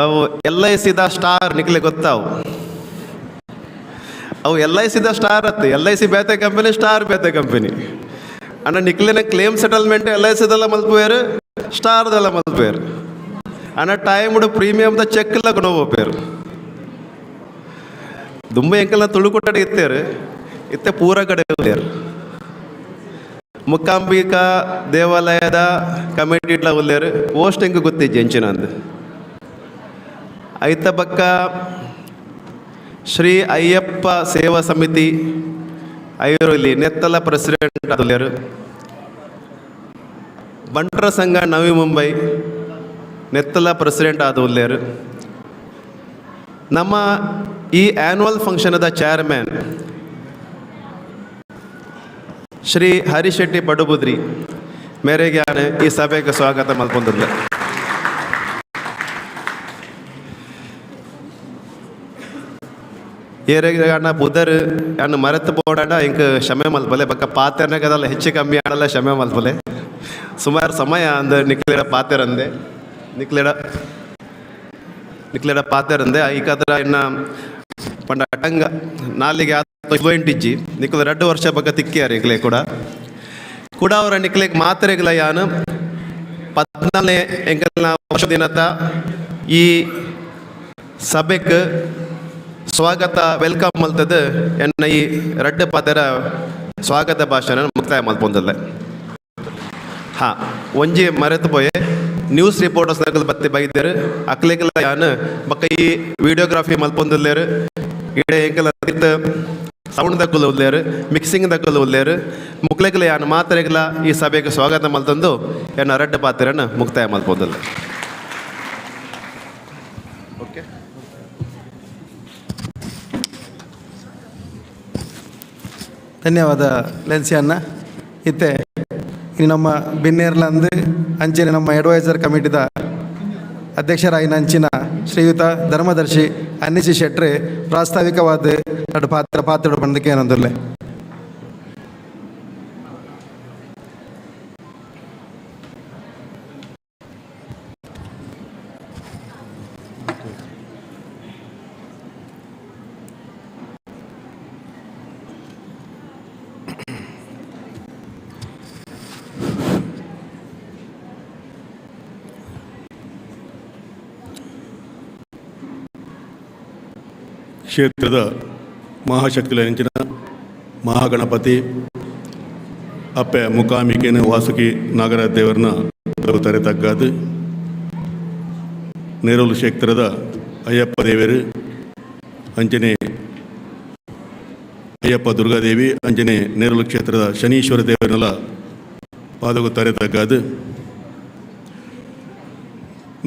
ಅವು LICದ ಸ್ಟಾರ್ ನಿಕ್ಲೆ ಗೊತ್ತಾವು ಅವು LICದ ಸ್ಟಾರ್ ಅತ್ತೆ LIC ಬೇತೆ ಕಂಪನಿ ಸ್ಟಾರ್ ಬೇತೆ ಕಂಪನಿ ಅಣ್ಣ ನಿಕ್ಲಿನ ಕ್ಲೇಮ್ ಸೆಟಲ್ಮೆಂಟ್ LICದೆಲ್ಲ ಮಲ್ಪುವೇರು ಸ್ಟಾರ್ದೆಲ್ಲ ಮಲ್ಪುವೇರು ಅಣ್ಣ ಟೈಮ್ಡು ಪ್ರೀಮಿಯಮ್ದ ಚೆಕ್ ಎಲ್ಲ ಕೊಡೋಪೇರು ದುಂಬ ಎಂಕಲ್ನ ತುಳುಕುಟ್ಟಡೆ ಇತ್ತೇರು ಇತ್ತೆ ಪೂರ ಕಡೆ ಉಲ್ಲೇರು ಮುಕ್ಕಾಂಬಿಕಾ ದೇವಾಲಯದ ಕಮಿಟಿ ಇಟ್ಲ ಉಲ್ಲೇರು ಪೋಸ್ಟ್ ಹೆಂಗೆ ಗೊತ್ತಿಜ್ಜೆ ಎಂಚಿನಂದು ಐತ ಬಕ್ಕ ಶ್ರೀ ಅಯ್ಯಪ್ಪ ಸೇವಾ ಸಮಿತಿ ಐರೋಲಿ ನೆತ್ತಲ ಪ್ರೆಸಿಡೆಂಟ್ ಆದುಲ್ಲೇರು ಬಂಟ್ರ ಸಂಘ ನವಿ ಮುಂಬೈ ನೆತ್ತಲ ಪ್ರೆಸಿಡೆಂಟ್ ಆದುಲ್ಲೇರು ನಮ್ಮ ಈ ಆ್ಯನ್ಯುವಲ್ ಫಂಕ್ಷನದ ಚೇರ್ಮನ್ ಶ್ರೀ ಹರಿಶೆಟ್ಟಿ ಪಡುಬುದ್ರಿ ಮೇರೆಗೆ ಈ ಸಭೆಗೆ ಸ್ವಾಗತ ಮಲ್ಪೊಂದಿಲ್ಲ ಏರೆಗೆ ಅಣ್ಣ ಬುಧರ್ ಅಣ್ಣ ಮರೆತು ಬೋಡಣ್ಣ ಹಿಂಗೆ ಕ್ಷಮೆ ಮಲ್ಪಲೆ ಬಕ್ಕ ಪಾತೆರ್ನಾಗದಲ್ಲ ಹೆಚ್ಚು ಕಮ್ಮಿ ಆಡಲ್ಲ ಕ್ಷಮೆ ಮಲ್ಪಲೆ ಸುಮಾರು ಸಮಯ ಅಂದ ನಿಕ್ಲೆಡ ಪಾತೆರಂದೆ ನಿಕ್ಲೆಡ ಪಾತೆರಂದೆ ಈಗಾದ್ರ ಇನ್ನು ಪಂಡ ಅಟಂಗ ನಾಲಿಗೆ ಇಜ್ಜಿ ನಿಕ್ಲ 2 ವರ್ಷ ಬಗ್ಗೆ ತಿಕ್ಕಿಯಾರ ನಿಕ್ಲೆ ಕೂಡ ಅವರ ನಿಕ್ಲೆಗೆ ಮಾತ್ರೆಗಳ ಯಾನು 14ನೇ ಎಂಕಲ್ನ ವರ್ಷ ದಿನದ ಈ ಸಭೆಗೆ ಸ್ವಾಗತ ವೆಲ್ಕಮ್ ಮಲ್ತದ್ದು ಎನ್ನ ಈ 2 ಪಾತೆರ ಸ್ವಾಗತ ಭಾಷಣ ಮುಕ್ತಾಯ ಮಲ್ಪೊಂದಲ್ಲ ಒಂಜಿ ಮರೆತು ಪೋಯೆ ನ್ಯೂಸ್ ರಿಪೋರ್ಟರ್ಸ್ ನಗಲ್ ಬತ್ತೆ ಬೈದೇರು ಅಕ್ಲೆಗಲ ಯಾನ್ ಬಕ್ಕ ಈ ವಿಡಿಯೋಗ್ರಾಫಿ ಮಲ್ಪೊಂದಿಲ್ಲೇರು ಇಡೆ ಎಂಕಲ ಸೌಂಡ್ ದಕ್ಕಲು ಉಲ್ಲೇರು ಮಿಕ್ಸಿಂಗ್ ದಕ್ಕಲು ಉಲ್ಲೇರು ಮುಕ್ಲೆಗಲ ಯಾನ್ ಮಾತ್ರೆಗಲ ಈ ಸಭೆಗೆ ಸ್ವಾಗತ ಮಲ್ತಂದು ಎನ್ನ 2 ಪಾತೆರನ್ನು ಮುಕ್ತಾಯ ಮಲ್ಪೊಂದಿಲ್ಲ ಓಕೆ ಧನ್ಯವಾದ ಲೆನ್ಸಿ ಅಣ್ಣ ಇತ್ತೆ ಇನ್ನು ನಮ್ಮ ಬಿನ್ನೇರ್ಲಂದು ಅಂಚೆನೆ ನಮ್ಮ ಅಡ್ವೈಸರ್ ಕಮಿಟಿದ ಅಧ್ಯಕ್ಷರಾಯಿನಂಚಿನ ಶ್ರೀಯುತ ಧರ್ಮದರ್ಶಿ ಅನ್ನಿಸಿ ಶೆಟ್ರೆ ಪ್ರಾಸ್ತಾವಿಕವಾದ ಎರಡು ಪಾತ್ರ ಬಂದಕ್ಕೆ ಏನಂದಿರಲೆ. ಕ್ಷೇತ್ರದ ಮಹಾಶಕ್ತಿಗಳ ಹೆಂಚಿನ ಮಹಾಗಣಪತಿ ಅಪ್ಪೆ ಮುಕಾಮಿಕೆನ ವಾಸುಕಿ ನಾಗರ ದೇವರನ್ನ ತರುತ್ತಾರೆ ತಗ್ಗಾದು ನೇರೋಲು ಕ್ಷೇತ್ರದ ಅಯ್ಯಪ್ಪ ದೇವರು ಅಂಜನೆ ಅಯ್ಯಪ್ಪ ದುರ್ಗಾದೇವಿ ಅಂಜನೆ ನೇರೋಲು ಕ್ಷೇತ್ರದ ಶನೀಶ್ವರ ದೇವರನ್ನೆಲ್ಲ ಪಾದಗುತ್ತಾರೆ ತಗ್ಗಾದು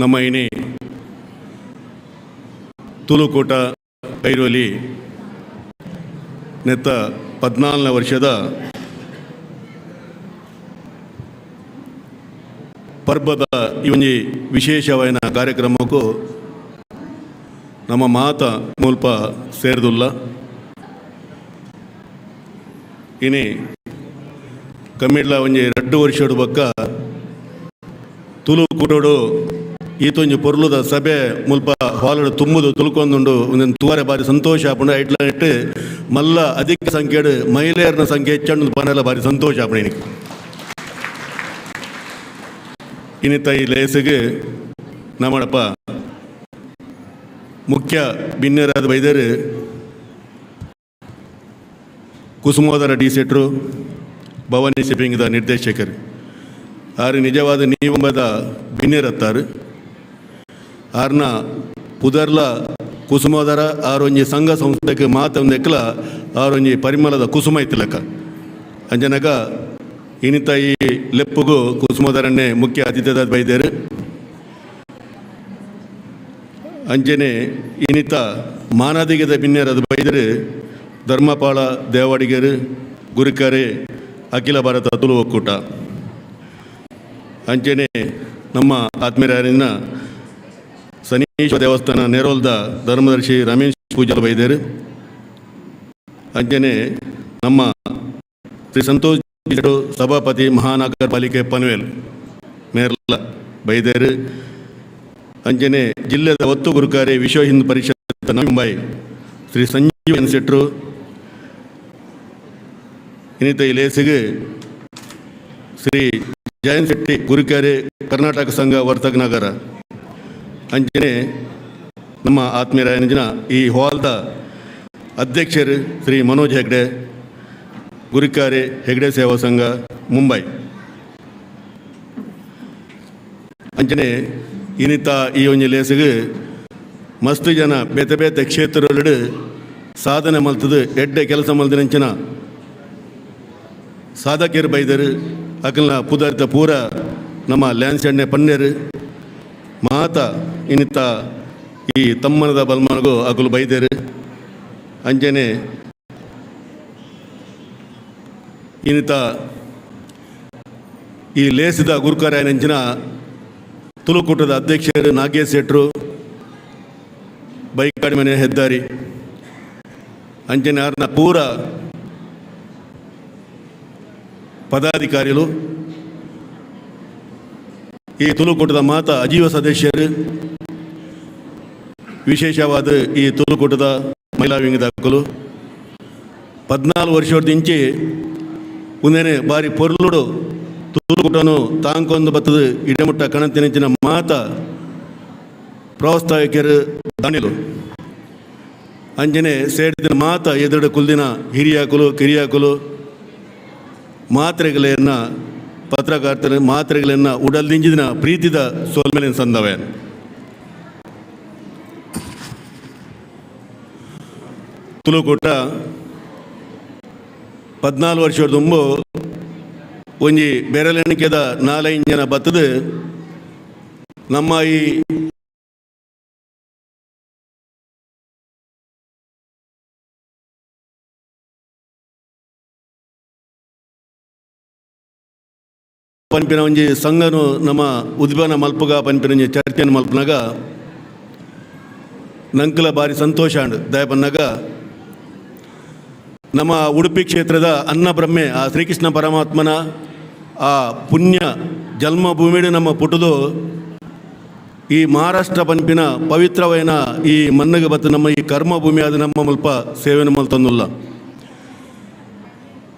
ನಮ್ಮ ಇನಿ ತುಳುಕೂಟ ಐರೋಲಿ ನೆತ್ತ 14ನೇ ವರ್ಷದ ಪರ್ಬದ ಈ ಒಂದು ವಿಶೇಷವಾದ ಕಾರ್ಯಕ್ರಮಕ್ಕೂ ನಮ್ಮ ಮಾತ ಮುಲ್ಪ ಸೇರಿದುಲ್ಲ ಇನಿ ಕಮ್ಮಿಡ್ಲ ಒಂಜಿ 2 ವರ್ಷದ ಬಕ್ಕ ತುಳು ಕೂಟೋಡು ಈತೊಂಜಿ ಪೊರ್ಲುದ ಸಭೆ ಮುಲ್ಪ ಹಾಲಡು ತುಂಬುದು ತುಳ್ಕೊಂದುಂಡು ಒಂದೊಂದು ತೂವರೆ ಬಾರಿ ಸಂತೋಷ ಆಪುಂಡು ಐಟ್ಲ ಇಟ್ಟು ಮಲ್ಲ ಅಧಿಕ ಸಂಖ್ಯೆಡು ಮಹಿಳೆಯರನ ಸಂಖ್ಯೆ ಹೆಚ್ಚಂಡು ಪನೆಲ್ಲ ಬಾರಿ ಸಂತೋಷ ಆಪುಂಡು ಇನ್ನಿತ್ತ ಈ ಲೇಸಿಗೆ ನಮ್ಮಡಪ್ಪ ಮುಖ್ಯ ಬಿನ್ನೇರಾದ ವೈದ್ಯರು ಕುಸುಮೋದರ ಡಿ ಸೆಟ್ರು ಭವಾನಿ ಶಿಪಿಂಗ್ದ ನಿರ್ದೇಶಕರು ಆರು ನಿಜವಾದ ನೀವಂಬದ ಬಿನ್ನೇರತ್ತಾರು ಆರ್ನ ಪುದರ್ಲ ಕುಸುಮೋದರ ಆರೊಂಜಿ ಸಂಘ ಸಂಸ್ಥೆಗೆ ಮಾತೊಂದೆಕ್ಕಲ ಆರೊಂಜಿ ಪರಿಮಳದ ಕುಸುಮ ಇತ್ತಿಲಕ ಅಂಜನಗ ಇನಿತ ಈ ಲೆಪ್ಪುಗೂ ಕುಸುಮೋದರನ್ನೇ ಮುಖ್ಯ ಅತಿಥಿದ ಬೈದೇರು ಅಂಜನೆ ಇನಿತ ಮಾನದಿಗದ ಬಿನ್ನೇರದ ಬೈದರು ಧರ್ಮಪಾಲ ದೇವಾಡಿಗರು ಗುರುಕರೆ ಅಖಿಲ ಭಾರತ ತುಳು ಒಕ್ಕೂಟ ಅಂಜನೆ ನಮ್ಮ ಆತ್ಮೀಯರಿನ ಶನೀಶ್ವರ ದೇವಸ್ಥಾನ ನೇರೋಲ್ದ ಧರ್ಮದರ್ಶಿ ರಮೇಶ್ ಪೂಜಲ್ ಬೈದೇರು ಅಂಜನೆ ನಮ್ಮ ಶ್ರೀ ಸಂತೋಷ್ ಸಭಾಪತಿ ಮಹಾನಗರ ಪಾಲಿಕೆ ಪನ್ವೇಲ್ ಮೇರ್ಲ ಬೈದೇರು ಅಂಜನೆ ಜಿಲ್ಲೆದ ಒತ್ತು ಗುರುಕಾರಿ ವಿಶ್ವ ಹಿಂದೂ ಪರಿಷತ್ ಮುಂಬೈ ಶ್ರೀ ಸಂಜೀವ್ ಎನ್ ಶೆಟ್ರು ಇನ್ನಿತ ಈ ಲೇಸಿಗೆ ಶ್ರೀ ಜಯಂತ್ ಶೆಟ್ಟಿ ಗುರುಕಾರಿ ಕರ್ನಾಟಕ ಸಂಘ ವರ್ತಕ ನಗರ ಅಂಜನೆ ನಮ್ಮ ಆತ್ಮೀಯರಾಯನ ಈ ಹಾಲ್ದ ಅಧ್ಯಕ್ಷರು ಶ್ರೀ ಮನೋಜ್ ಹೆಗ್ಡೆ ಗುರುಕಾರೆ ಹೆಗ್ಡೆ ಸೇವಾ ಸಂಘ ಮುಂಬೈ ಅಂಜನೆ ಇನ್ನಿತ ಈ ಒಂಜಿ ಲೇಸಿಗೆ ಮಸ್ತ್ ಜನ ಬೇತೆ ಬೇತೆ ಕ್ಷೇತ್ರಗಳು ಸಾಧನೆ ಮಲ್ತದು ಎಡ್ಡೆ ಕೆಲಸ ಮಲ್ದಿನಂಚಿನ ಸಾಧಕರು ಬೈದರು ಅಕಲ್ನ ಪುದರ್ತ ಪೂರ ನಮ್ಮ ಲ್ಯಾನ್ಸ್ ಎಣ್ಣೆ ಪನ್ನೇರು ಮಾತ ಇನ್ನಿತ್ತ ಈ ತಮ್ಮನದ ಬಲ್ಮನಗೂ ಅಕಲು ಬೈದೇರು ಅಂಜನೆ ಇನ್ನಿತ ಈ ಲೇಸಿದ ಗುರುಕಾರ್ಯನಂಚಿನ ತುಳುಕೂಟದ ಅಧ್ಯಕ್ಷರು ನಾಗೇಶ್ ಶೆಟ್ರು ಬೈಕಾಡಿ ಮನೆ ಹೆದ್ದಾರಿ ಅಂಜನೆ ಅವ್ರನ್ನ ಪೂರ ಪದಾಧಿಕಾರಿಗಳು ಈ ತುಳುಕೂಟದ ಮಾತ ಅಜೀವ ಸದಸ್ಯರು ವಿಶೇಷವಾದ ಈ ತುಳುಕೂಟದ ಮಹಿಳಾ ವಿಂಗದ ಹಕ್ಕಲು 14 ವರ್ಷದ ಇಂಚೆ ಮುಂದೇನೆ ಬಾರಿ ಪೊರ್ಲುಡು ತುಳುಕೂಟನು ತಾಂಕೊಂದು ಬತ್ತದ ಇಡಮುಟ್ಟ ಕಣಂತಿನಂಚಿನ ಮಾತ ಪ್ರೋತ್ಸಾಹಕರು ದಾನಿಲು ಅಂಜನೆ ಸೇಡಿದ ಮಾತ ಎದುರು ಕುಲ್ದಿನ ಹಿರಿಯಾಕುಲು ಕಿರಿಯಾಕುಲು ಮಾತ್ರೆಗಳನ್ನ ಪತ್ರಕರ್ತರ ಮಾತ್ರೆಗಳನ್ನ ಉಡಲ್ದಿಂಜಿನ ಪ್ರೀತಿದ ಸೋಲ್ಮೇಲಿನ ಸಂದವೆ ತುಳುಕೂಟ 14 ವರ್ಷದ ತುಂಬು ಒಂಜಿ ಬೆರಳೆಣಿಕೆದ 4-5 ಜನ ಬತ್ತದು ನಮ್ಮ ಈ ಪನ್ಪಿನ ಒಂಜಿ ಸಂಘನು ನಮ್ಮ ಉದ್ಭವನ ಮಲ್ಪುಗ ಪನ್ಪಿನ ಒಂಜಿ ಚರ್ಚೆಯನ್ನು ಮಲ್ಪನಾಗ ನಂಕಲ ಬಾರಿ ಸಂತೋಷ ಅಂಡ್ ದಯಪನ್ನಾಗ ನಮ್ಮ ಉಡುಪಿ ಕ್ಷೇತ್ರದ ಅನ್ನಬ್ರಹ್ಮೆ ಆ ಶ್ರೀಕೃಷ್ಣ ಪರಮಾತ್ಮನ ಆ ಪುಣ್ಯ ಜನ್ಮಭೂಮಿಡು ನಮ್ಮ ಪುಟುದು ಈ ಮಹಾರಾಷ್ಟ್ರ ಪನ್ಪಿನ ಪವಿತ್ರವೈನ ಈ ಮನ್ನಗೆ ಬತ್ತು ನಮ್ಮ ಈ ಕರ್ಮಭೂಮಿ ಅದು ನಮ್ಮ ಮಲ್ಪ ಸೇವೆಯನ್ನು ಮಲ್ತಂದುಲ್ಲ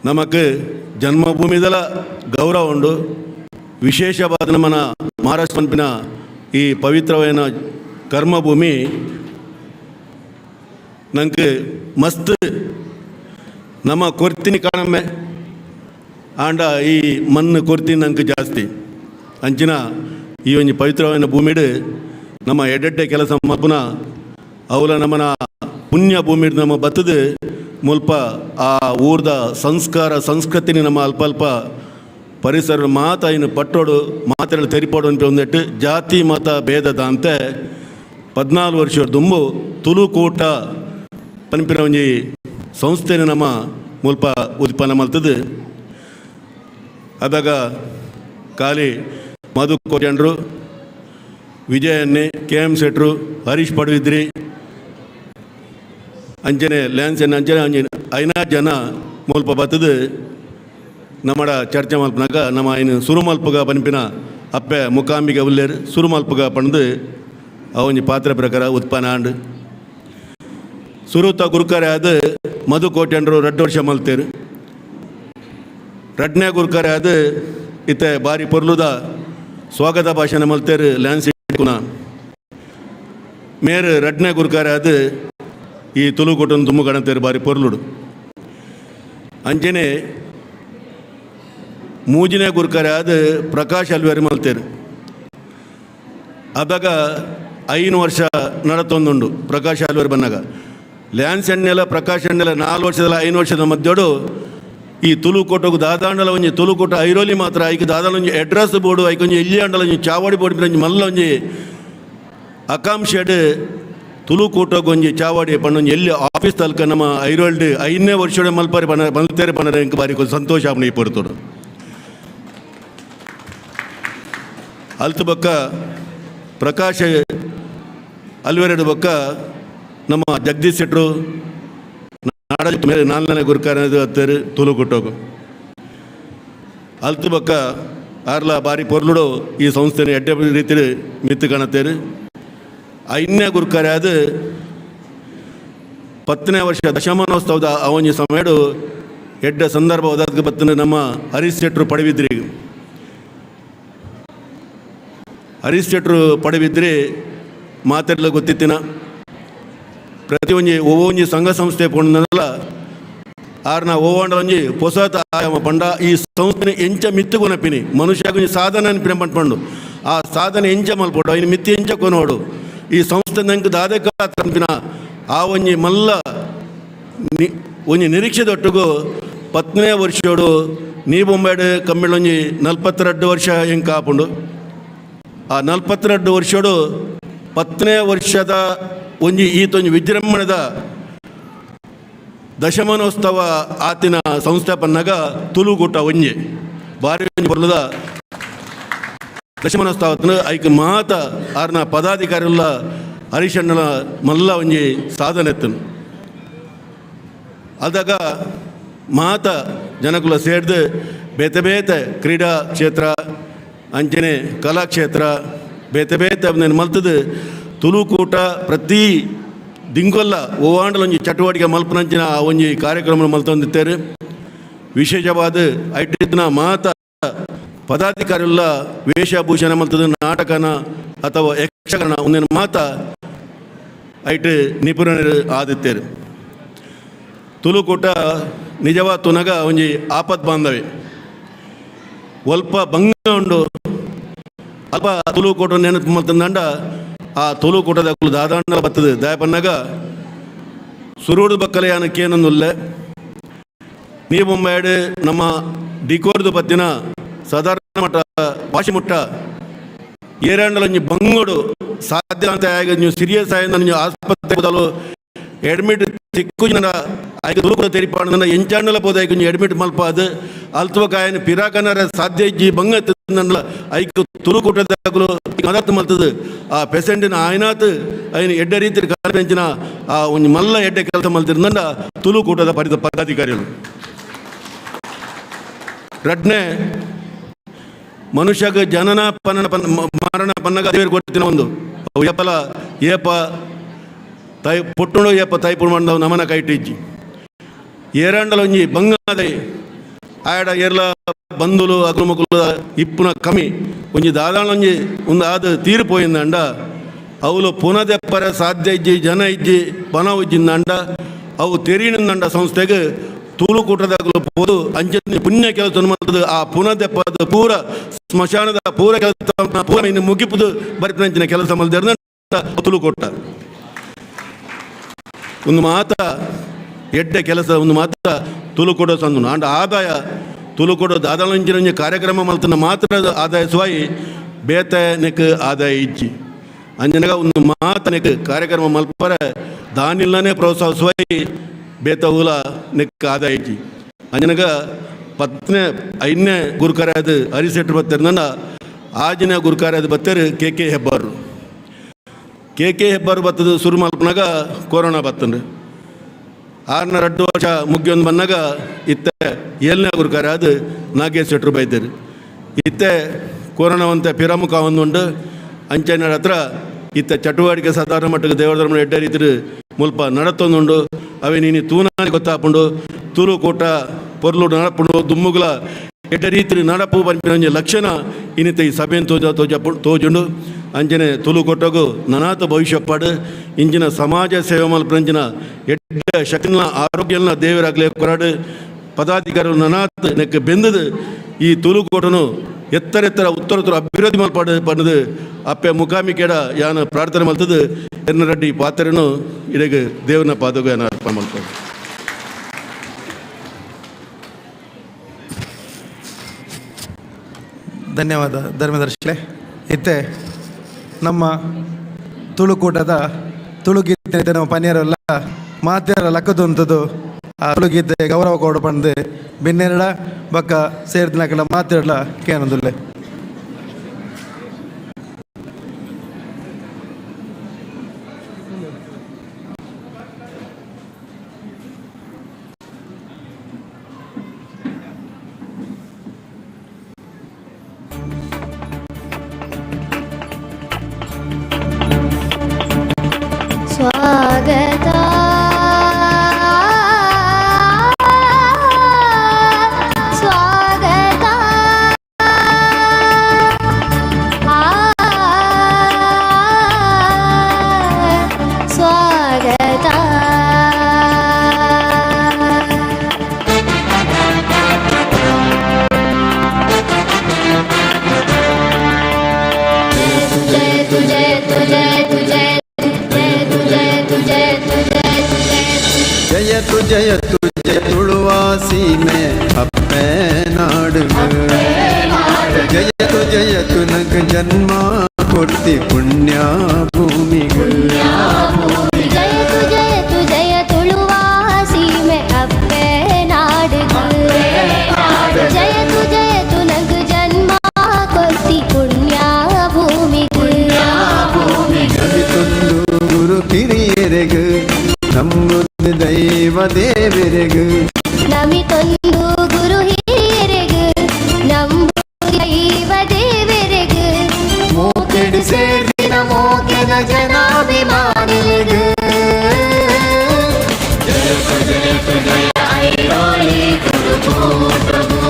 ನಮಕ್ ಜನ್ಮಭೂಮಿದಲ ಗೌರವ ಉಂಡು ವಿಶೇಷವಾದ ನಮ್ಮನ ಮಹಾರಾಷ್ಟ್ರ ಪನ್ಪಿನ ಈ ಪವಿತ್ರವೈನ ಕರ್ಮಭೂಮಿ ನಂಗೆ ಮಸ್ತ್ ನಮ್ಮ ಕೊರ್ತಿನಿ ಕಾಣಮ್ಮೆ ಆಂಡ ಈ ಮಣ್ಣು ಕೊರ್ತಿನಿ ನಂಗೆ ಜಾಸ್ತಿ ಅಂಚಿನ ಈ ಒಂದು ಪವಿತ್ರವಾದ ಭೂಮಿಡು ನಮ್ಮ ಎಡ್ಡೆಡ್ಡೆ ಕೆಲಸ ಮಲ್ಪುನ ಅವಲ ನಮ್ಮನ ಪುಣ್ಯ ಭೂಮಿಡು ನಮ್ಮ ಬತ್ತದು ಮುಲ್ಪ ಆ ಊರ್ದ ಸಂಸ್ಕಾರ ಸಂಸ್ಕೃತಿನಿ ನಮ್ಮ ಅಲ್ಪ ಅಲ್ಪ ಪರಿಸರ ಮಾತ ಇನ್ನು ಪಟ್ಟೋಡು ಮಾತೆರಳು ತೆರಿಪೋಡು ಅಂತ ಒಂದೆಟ್ಟು ಜಾತಿ ಮತ ಭೇದದ ಅಂತೆ 14 ವರ್ಷ ದುಂಬು ತುಳುಕೂಟ ಪನ್ಪಿನ ಒಂಜಿ ಸಂಸ್ಥೆನ ನಮ್ಮ ಮುಲ್ಪ ಉತ್ಪನ್ನ ಮಲ್ತದು ಅದಾಗ ಖಾಲಿ ಮಧು ಕೋಟ್ಯಂಡ್ರು ವಿಜಯನ್ನೇ KM ಶೆಟ್ರು ಹರೀಶ್ ಪಡುವಿದ್ರಿ ಅಂಚನೆ ಲ್ಯಾನ್ಸನ್ ಅಂಚನೆ ಅಂಜನೆ 5 ಜನ ಮುಲ್ಪ ಬತ್ತದು ನಮ್ಮಡ ಚರ್ಚೆ ಮಲ್ಪನಾಗ ನಮ್ಮ ಇನ್ನು ಸುರುಮಲ್ಪಗ ಪನ್ಪಿನ ಅಪ್ಪೆ ಮುಕಾಂಬಿಗೆ ಉಲ್ಲೇರು ಸುರುಮಲ್ಪಗ ಪಣ್ದು ಅವನಿ ಪಾತ್ರ ಪ್ರಕಾರ ಉತ್ಪನ್ನ ಆಂಡ್ ಸುರುತ ಗುರುಕಾರೆ ಅದು ಮಧು ಕೋಟ್ಯಂಡ್ರು 2 ವರ್ಷ ಮಲ್ತೇರು 2ನೇ ಗುರುಕಾರೆ ಅದು ಇತ್ತೆ ಬಾರಿ ಪೊರ್ಲುದ ಸ್ವಾಗತ ಭಾಷಣ ಮಲ್ತೇರು ಲ್ಯಾನ್ಸ್ ಇಟ್ಕುನ ಮೇರು 2ನೇ ಗುರುಕಾರೆ ಅದು ಈ ತುಳುಕೂಟನ್ನು ತುಂಬ ಕಾಣುತ್ತೇರು ಬಾರಿ ಪೊರ್ಲುಡು ಅಂಚನೆ 3ನೇ ಗುರುಕಾರೆ ಅದು ಪ್ರಕಾಶ್ ಅಲ್ವೇರಿ ಮಲ್ತೇರು ಅದಾಗ 5 ವರ್ಷ ನಡತೊಂದುಂಡು ಪ್ರಕಾಶ್ ಅಲ್ವೇರಿ ಬನ್ನಾಗ ಲ್ಯಾನ್ಸ್ ಎಣ್ಣೆಲ ಪ್ರಕಾಶ್ ಎಣ್ಣೆಲ 4 ವರ್ಷದಲ್ಲ 5 ವರ್ಷದ ಮಧ್ಯಡು ಈ ತುಳುಕೋಟకు ದಾದಾಂಡಲ ಒಂಜಿ ತುಳುಕೋಟ ಐರೋಲಿ ಮಾತ್ರ ಐಕೆ ದಾದಾಂಡ ಒಂಜಿ ಅಡ್ರೆಸ್ ಬೋರ್ಡು ಐಕೆ ಒಂಜಿ ಎಲ್ಲಿ ಅಂಡಲ ಒಂಜಿ ಚಾವಡಿ ಬೋರ್ಡ್ ಒಂಜಿ ಮಲ್ಲ ಒಂಜಿ ಆಕಾಂಕ್ಷೆಡ್ ತುಳುಕೋಟకు ಒಂಜಿ ಚಾವಡಿ ಪಣ್ಣೊಂಜಿ ಎಲ್ಲಿ ಆಫೀಸ್ ತಲ್ಕ ನಮ್ಮ ಐರೋಲ್ಡ್ 5ನೇ ವರ್ಷದ ಮಲ್ಪಾರಿ ಬಣ್ಣ ಮಲ್ತೇರೆ ಬಣ್ಣರ ಎಂಕ ಬಾರಿ ಸಂತೋಷ ಆಪಣ ಈ ಪಡ್ತೋಡು ಅಲ್ತ ಬೊಕ್ಕ ಪ್ರಕಾಶ್ ಅಲ್ವೇರೆಡು ಬೊಕ್ಕ ನಮ್ಮ ಜಗದೀಶ್ ಶೆಟ್ರು ನಾಡ ಮೇಲೆ 4ನೇ ಗುರುಕಾರ ಹತ್ತೇರು ತುಳುಕುಟ್ಟೋಗು ಅಲ್ತು ಬೊಕ್ಕ ಆರ್ಲ ಬಾರಿ ಪೊರ್ಲುಡು ಈ ಸಂಸ್ಥೆನ ಎಡ್ಡೆ ರೀತಿ ಮಿತ್ತು ಕಾಣತ್ತೇರು 5ನೇ ಗುರುಕಾರ ಅದು 10ನೇ ವರ್ಷ ದಶಮಾನೋತ್ಸವದ ಅವನಿ ಸಮಯಡು ಎಡ್ಡೆ ಸಂದರ್ಭ ಒದಗ ಬತ್ತನ ನಮ್ಮ ಹರೀಶ್ ಶೆಟ್ರು ಪಡೆವಿದ್ರಿ ಹರೀಶ್ ಶೆಟ್ರು ಪಡೆವಿದ್ರಿ ಮಾತೆಲ್ಲ ಗೊತ್ತಿತ್ತಿನ ಪ್ರತಿ ಒಂಜಿ ಸಂಘ ಸಂಸ್ಥೆ ಪೊಂಡಲ್ಲ ಆರ್ನ ಓವಾಂಡ ಒಂಜಿ ಹೊಸತ ಆಯಾಮ ಪಂಡ ಈ ಸಂಸ್ಥೆನ ಎಂಚ ಮಿತ್ತು ಕೊನಪಿನಿ ಮನುಷ್ಯಗೆ ಒಂಜಿ ಸಾಧನ ಅನ್ಪಿನ ಪಂಡು ಆ ಸಾಧನೆ ಎಂಚ ಮಲ್ಪೊಡು ಐನು ಮಿತ್ತಿ ಎಂಚ ಕೊನೋಡು ಈ ಸಂಸ್ಥೆ ನಂಗೆ ದಾದಕ ಅನ್ಪಿನ ಆ ಒಂಜಿ ಮಲ್ಲ ಒಂಜಿ ನಿರೀಕ್ಷೆದೊಟ್ಟಿಗೂ 10ನೇ ವರ್ಷೋಡು ನೀ ಬೊಂಬಾಡು ಕಮ್ಮಿಳೊಂಜಿ 42 ವರ್ಷ ಹೆಂಗೆ ಕಾಪುಂಡು ಆ 42 ವರ್ಷೋಡು 10ನೇ ವರ್ಷದ ಒಂಜಿ ಈತೊಂಜಿ ವಿಜೃಂಭಣೆದ ದಶಮಾನೋತ್ಸವ ಆತಿನ ಸಂಸ್ಥಾಪನಾಗ ತುಳುಕೂಟ ಒಂಜಿ ಬಾರಿ ಒಂಜಿ ಬರ್ಲದ ದಶಮಾನೋತ್ಸವ ಐಕೆ ಮಾತ ಆರ್ನ ಪದಾಧಿಕಾರಿಲ್ಲ ಹರೀಶಣ್ಣನ ಮಲ್ಲ ಒಂಜಿ ಸಾಧನೆ ಎತ್ತನು ಅದಾಗ ಮಾತ ಜನಕುಲ ಸೇರ್ದು ಬೇತೆ ಬೇತೆ ಕ್ರೀಡಾ ಕ್ಷೇತ್ರ ಅಂಚನೆ ಕಲಾಕ್ಷೇತ್ರ ಬೇತೆ ಬೇತೆ ಅವನೇನು ಮಲ್ತದು ತುಳುಕೂಟ ಪ್ರತಿ ದಿಂಗೊಲ್ಲ ಓವಾಂಡಲ ಒಂಜಿ ಚಟುವಟಿಕೆ ಮಲ್ಪನಂಚಿನ ಆ ಒಂಜಿ ಕಾರ್ಯಕ್ರಮ ಮಲ್ತೊಂದಿತ್ತೇರು ವಿಶೇಷವಾದ ಐಟಿನ ಮಾತ ಪದಾಧಿಕಾರಿಲ್ಲ ವೇಷಭೂಷಣ ಮಲ್ತದ ನಾಟಕನ ಅಥವಾ ಯಕ್ಷಗಾನ ಒಂದೇನು ಮಾತ ಐಟ್ ನಿಪುಣರು ಆದಿತ್ತೇರು ತುಳುಕೂಟ ನಿಜವಾದ ತುನಗ ಒಂಜಿ ಆಪತ್ ಬಾಂಧವೆ ಒಲ್ಪ ಭಂಗ ಉಂಡು ಅಲ್ಪ ತುಳುಕೂಟ ನೆನಪು ಮಲ್ತಂದಂಡ ಆ ತುಳುಕೂಟದ ದಾದಾಂಡ ಬರ್ತದೆ ದಯಪನ್ನಾಗ ಸುರುಡು ಬಕ್ಕಲೆ ಏನೊಂದುಲ್ಲೆ ನೀ ಬೊಂಬಾಡು ನಮ್ಮ ಡಿಕೋರ್ದು ಪತ್ತಿನ ಸಾಧಾರಣ ಮಟ್ಟ ವಾಶಿಮುಟ್ಟ ಏರಾಂಡಲ ಬಂಗೋಡು ಸಾಧ್ಯ ಅಂತ ನೀವು ಸೀರಿಯಸ್ ಆಯ್ದ ನೀವು ಆಸ್ಪತ್ರೆ ಬದಲು ಅಡ್ಮಿಟ್ ಸಿಕ್ಕು ಜನ ಆಯ್ಕೆ ತುಳುಕೂಟ ತೆರಿಪಾಡ ಎಂಚಾಂಡಲ ಪೋದ ಅಡ್ಮಿಟ್ ಮಲ್ಪ ಅದು ಅಲ್ತ್ವಕಾಯನ ಪಿರಾಕನರ ಸಾಧ್ಯ ಇಜ್ಜಿ ಬಂಗ ತಿಂದಲ್ಲ ಐಕ್ ತುಳುಕೂಟದಾಗಲು ಮದತ್ ಮಲ್ತದ ಆ ಪೆಸೆಂಟಿನ ಆಯ್ನಾತ್ ಐನ ಎಡ್ಡ ರೀತಿ ಕಾಲಪೆಂಚಿನ ಆ ಒಂದು ಮಲ್ಲ ಎಡ್ಡೆ ಕೆಲಸ ಮಲ್ತಿರ್ದಂಡ ತುಳುಕೂಟದ ಪದಾಧಿಕಾರಿಗಳು ರಡ್ನೆ ಮನುಷ್ಯಗ ಜನನ ಪನ್ನ ಮರಣ ಪನ್ನಗ ದೇವರು ಕೊಡ್ತಿನ ಒಂದು ಏಪಲ ಏಪ ತೈ ಪುಟ್ಟುಣು ಏಪ ತೈಪುಣು ಮಾಡಿದವು ನಮನ ಕೈಟಿಜ್ಜಿ ಏರಂಡಲ ಒಂಜಿ ಬಂಗಾದೆ ಆಯಡ ಏರ್ಲ ಬಂಧುಲು ಅಗ್ರುಮುಕುಲು ಇಪ್ಪುನ ಕಮ್ಮಿ ಒಂಜಿ ದಾದಾಳ ಒಂಜಿ ಒಂದು ಆದ ತೀರಿಪೋಯಿಂದಂಡ ಅವಳು ಪುನದೆಪ್ಪರ ಸಾಧ್ಯ ಇಜ್ಜಿ ಜನ ಇಜ್ಜಿ ಪನ ಇಜ್ಜಿಂದಂಡ ಅವು ತೆರೀನಂದಂಡ ಸಂಸ್ಥೆಗೆ ತುಳುಕೂಟದಾಗಲು ಹೋದು ಅಂಚೆ ಪುಣ್ಯ ಕೆಲಸ ಮಾಡ್ತದೆ ಆ ಪುನದೆಪ್ಪದ ಪೂರ ಸ್ಮಶಾನದ ಪೂರ ಕೆಲಸ ಪೂರ ಇನ್ನು ಮುಗಿಪುದು ಬರಿತಂಚಿನ ಕೆಲಸ ಮಲ್ದಿರ ತುಳುಕೂಟ ಒಂದು ಮಾತ ಎಡ್ಡೆ ಕೆಲಸ ಒಂದು ಮಾತ್ರ ತುಳುಕೂಟ ಸಂದು ಅಂಡ ಆದಾಯ ತುಳುಕೂಟ ದಾದಾಳಂಚಿನ ಕಾರ್ಯಕ್ರಮ ಮಲ್ತನ ಮಾತ್ರ ಆದಾಯ ಸ್ವಾಯಿ ಬೇತ ನೆಕ್ ಆದಾಯ ಇಜ್ಜಿ ಅಂಜನಗ ಒಂದು ಮಾತ ನೆಕ್ ಕಾರ್ಯಕ್ರಮ ಮಲ್ಪರ ದಾನಿಲ್ಲನೆ ಪ್ರೋತ್ಸಾಹ ಸ್ವಾಯಿ ಬೇತ ಊಲ ನೆಕ್ ಆದಾಯ ಇಜ್ಜಿ ಅಂಜನಗ ಪತ್ನೆ ಐದನೇ ಗುರುಕಾರ್ಯದ ಹರಿಸೆಟ್ರು ಬತ್ತಾರ ಆಜಿನ ಗುರುಕಾರ್ಯದ ಬತ್ತಾರ ಕೆ ಹೆಬ್ಬಾರು ಕೆ ಹೆಬ್ಬಾರು ಬತ್ತದ ಶುರು ಮಲ್ಪನಾಗ ಕೊರೋನಾ ಬತ್ತನ್ರಿ 6 ವರ್ಷ ಮುಗಿಯೊಂದು ಬಂದಾಗ ಇತ್ತ 7ನೇ ಗುರುಕಾರ ಅದು ನಾಗೇಶ್ ಶೆಟ್ರು ಬೈದರು ಇತ್ತೆ ಕೊರೋನಾವಂತ ಪಿರಮುಖ ಒಂದುಂಡು ಅಂಚೆನ ಹತ್ರ ಇತ್ತ ಚಟುವಟಿಕೆ ಸಾಧಾರಣ ಮಟ್ಟಕ್ಕೆ ದೇವಧರ್ಮ ಎಡ್ಡ ರೀತಿ ಮುಲ್ಪ ನಡತೊಂದುಂಡು ಅವೇ ನೀನು ತೂನಾನಿ ಗೊತ್ತಾಪುಂಡು ತುಳುಕೂಟ ಪೊರ್ಲು ನಡಪುಂಡು ದುಮ್ಮುಗಳ ಎಡ್ಡ ರೀತಿ ನಡಪು ಬಂಪಿನ ಲಕ್ಷಣ ಇನ್ನಿತ ಈ ಸಭೆಯನ್ನು ತೋಜುಂಡು ಅಂಜನೆ ತುಳುಕೂಟಗೂ ನನಾತ ಭವಿಷ್ಯ ಪಾಡು ಇಂಜಿನ ಸಮಾಜ ಸೇವೆ ಮಲ್ಪಂಜಿನ ಎಡ್ಡ ಶಕ್ತಿನ ಆರೋಗ್ಯನ ದೇವರಾಗಲೇ ಕೊರಾಡು ಪದಾಧಿಕಾರಿಗಳು ನನಾತ್ ನೆಕ್ ಬೆಂದದು ಈ ತುಳುಕೂಟನು ಎತ್ತರ ಉತ್ತರ ಅಭಿವೃದ್ಧಿ ಮಲ್ಪಾಡು ಬಂದದು ಅಪ್ಪೆ ಮುಖಾಮಿಕೆಡ ಯಾನ ಪ್ರಾರ್ಥನೆ ಮಲ್ತದು ಎನ್ನರೆಡ್ಡಿ ಪಾತ್ರನು ಇಡಗೆ ದೇವನ ಪಾದಗೂ ಯಾನ ಅರ್ಪಣೆ ಮಲ್ಪಡು ಧನ್ಯವಾದ ಧರ್ಮದರ್ಶಿಗಳೇ. ಇತ್ತೆ ನಮ್ಮ ತುಳುಕೂಟದ ತುಳುಗೀತೆ ನಮ್ಮ ಪನ್ಯರೆಲ್ಲ ಮಾತ್ಯಾರ ಲಕ್ಕದಂಥದ್ದು ಆ ತುಳುಗೀತೆ ಗೌರವ ಕೊಡು ಪಂದು ಬಿನ್ನೆರಡ ಬಕ್ಕ ಸೇರ್ದಿನಕಲ ಮಾತಾಡಲ ಕೇನೊಂದುಲ್ಲೆ. ಸ್ವಾಗತ ಸ್ವಾಗತ ಸ್ವಾಗತ जयतु जयतु जय तुಳುವಾಸಿ में अप्पे नाड़ जयतु जयतु नग जन्म कोटि पुण्य भूमि जयतु जयतु जय तुಳುವಾಸಿ में अप्पे नाड़ जयतु जयतु नग जन्म कोटि पुण्य भूमि गुरु ಕಿರಿಯರೆಗೆ ನಮ್ಮದು ದೈವ ದೇವರೆಗೆ ನಮಿತೊಂದು ಗುರು ಹಿರಿಯರೆಗೆ ನಂಬು ದೈವ ದೇವರೆಗೆ ಮೂಕೆಡು ಸೇರಿನ ಮೋಕೆನ ಜನಾಭಿಮಾನಿಗೆ ಜಯತು ಜಯತು ಜಯ ಐರೋಳಿ ಗುರುಕೂಟವು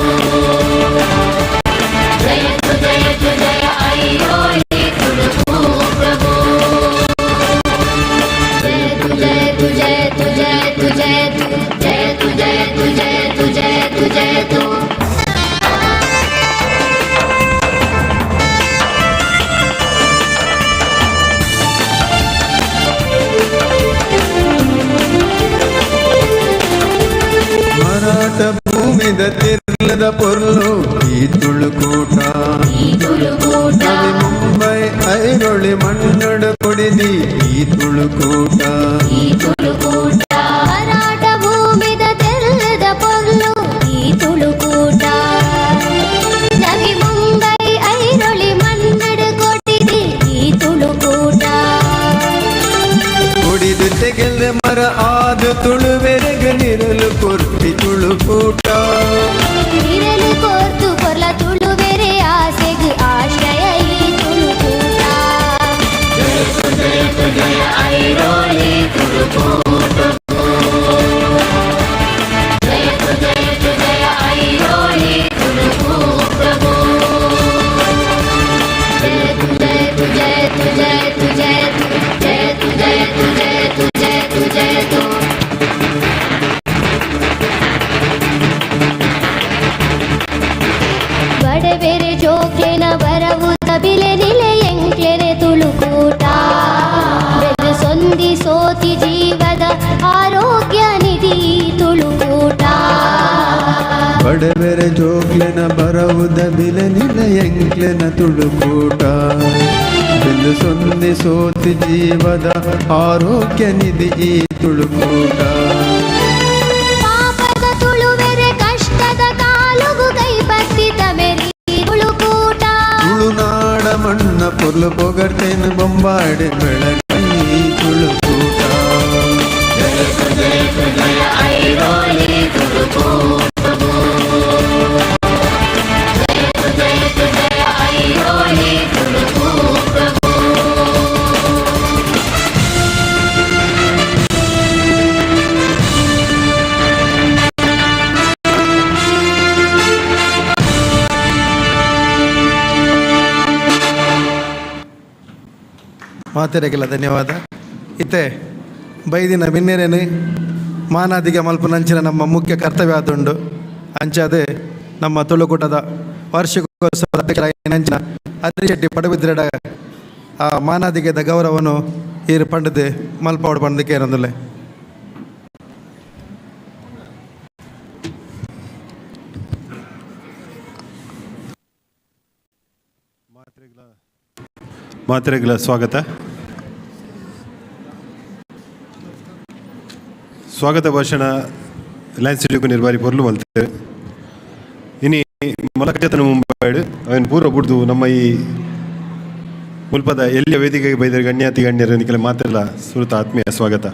ಜಯತು ಜಯತು ಜಯ ಐರೋಳಿ ಗುರುಕೂಟವು जयतु जयतु जयतु जयतु जयतु जयतु जयतु जयतु ಮರಾಠ ಭೂಮಿದ ತಿರ್ಲದ ಪೊರ್ಲು ಈ ತುಳುಕೂಟ ಮುಂಬೈ ಐರೊಳಿ ಮಣ್ಣಡ ಕೊಡಿದಿ ಈ ತುಳುಕೂಟ ಮರಾಠ ಭೂಮಿದ ತೆಲ್ಲದ ಪೊರ್ಲು ಈ ತುಳುಕೂಟ ತುಳುವೆರೆಗೆ ನಿರಲು ಕೊರ್ತಿ ತುಳುಕೂಟ ನಿರಲು ಕೋರ್ತು ಕೊರ್ಲ ತುಳುವೆರೆ ಆಸೆಗ್ ಆಶ್ರಯ ಈ ತುಳುಕೂಟ. ಜಯ ಐರೋಳಿ ತುಳುಕೂಟ. ಜಯ ಐರೋಳಿ ತುಳುಕೂಟ. ಬಡವೆರೆ ಜೋಕ್ಲೆನ ಬರವುದ ಬಿಲೆ ನಿಲೆ ಎಂಕ್ಲೆನೆ ತುಳುಕೂಟ. ಬೆದು ಸೊಂದಿ ಸೋತಿ ಜೀವದ ಆರೋಗ್ಯ ನಿಧಿ ತುಳುಕೂಟ. ಬಡವೆರೆ ಜೋಕ್ಲೆನ ಬರವುದ ಬಿಲೆ ನಿಲ ಎಂಕ್ಲೆನ ತುಳುಕೂಟ. ಬೆಂದು ಸೊಂದಿ ಸೋತಿ ಜೀವದ ಆರೋಗ್ಯ ನಿಧಿ ಈ ತುಳುಕೂಟ. ಪಾಪದ ತುಳುವೆರೆ ಕಷ್ಟದ ಕಾಲುಗು ಕೈ ಬತ್ತಿದ ಮೆರಿ ತುಳುಕೂಟ. ತುಳುನಾಡ ಮಣ್ಣ ಪೊರ್ಲು ಪೊಗರ್ತೇನು ಬೊಂಬಾಡೆ ಬೆಳಗೈ ತುಳುಕೂಟ. ಜಯ ಐರೋಳಿ ತುಳುಕೂಟ. ಜಯ ಐರೋಳಿ ತುಳುಕೂಟ. ಮಾತೆರೆಗೆಲ್ಲ ಧನ್ಯವಾದ. ಇತ್ತೆ ಬೈದಿನ ಬಿನ್ನೆರೇನು ಮಾನಾದಿಗೆ ಮಲ್ಪನಂಚಿನ ನಮ್ಮ ಮುಖ್ಯ ಕರ್ತವ್ಯ ಆದುಂಡು. ಅಂಚಾದೆ ನಮ್ಮ ತುಳುಕೂಟದ ವಾರ್ಷಿಕೋತ್ಸವದ ಅಧ್ಯಕ್ಷರಾಗಿನ ಹರಿ ಶೆಟ್ಟಿ ಪಡುಬಿದ್ರೆಡ ಆ ಮಾನಾದಿಗೆದ ಗೌರವವನ್ನು ಈರು ಪಂಡದು ಮಲ್ಪವಡು ಪಂಡದಕ್ಕೆ ಏನಂದುಲ್ಲೆ. ಮಾತ್ರೆಗಳ ಸ್ವಾಗತ. ಸ್ವಾಗತ ಭಾಷಣ ಲಯನ್ಸ್ ಸಿಟಿಗೂ ನಿರ್ವಾರಿ ಪೊರ್ಲು ಮಲ್ತೇವೆ. ಇನಿ ಮೊಲಕಚತನ ಮುಂಬಾಡು ಅವನು ಪೂರ್ವ ಬಿಡ್ದು ನಮ್ಮ ಈ ಮುಲ್ಪದ ಎಲ್ಲಿಯ ವೇದಿಕೆಗೆ ಬೈದರೆ ಗಣ್ಯಾತಿ ಗಣ್ಯರನಿಕೆಲ್ಲ ಮಾತೆಲ್ಲ ಸುರತ ಆತ್ಮೀಯ ಸ್ವಾಗತ.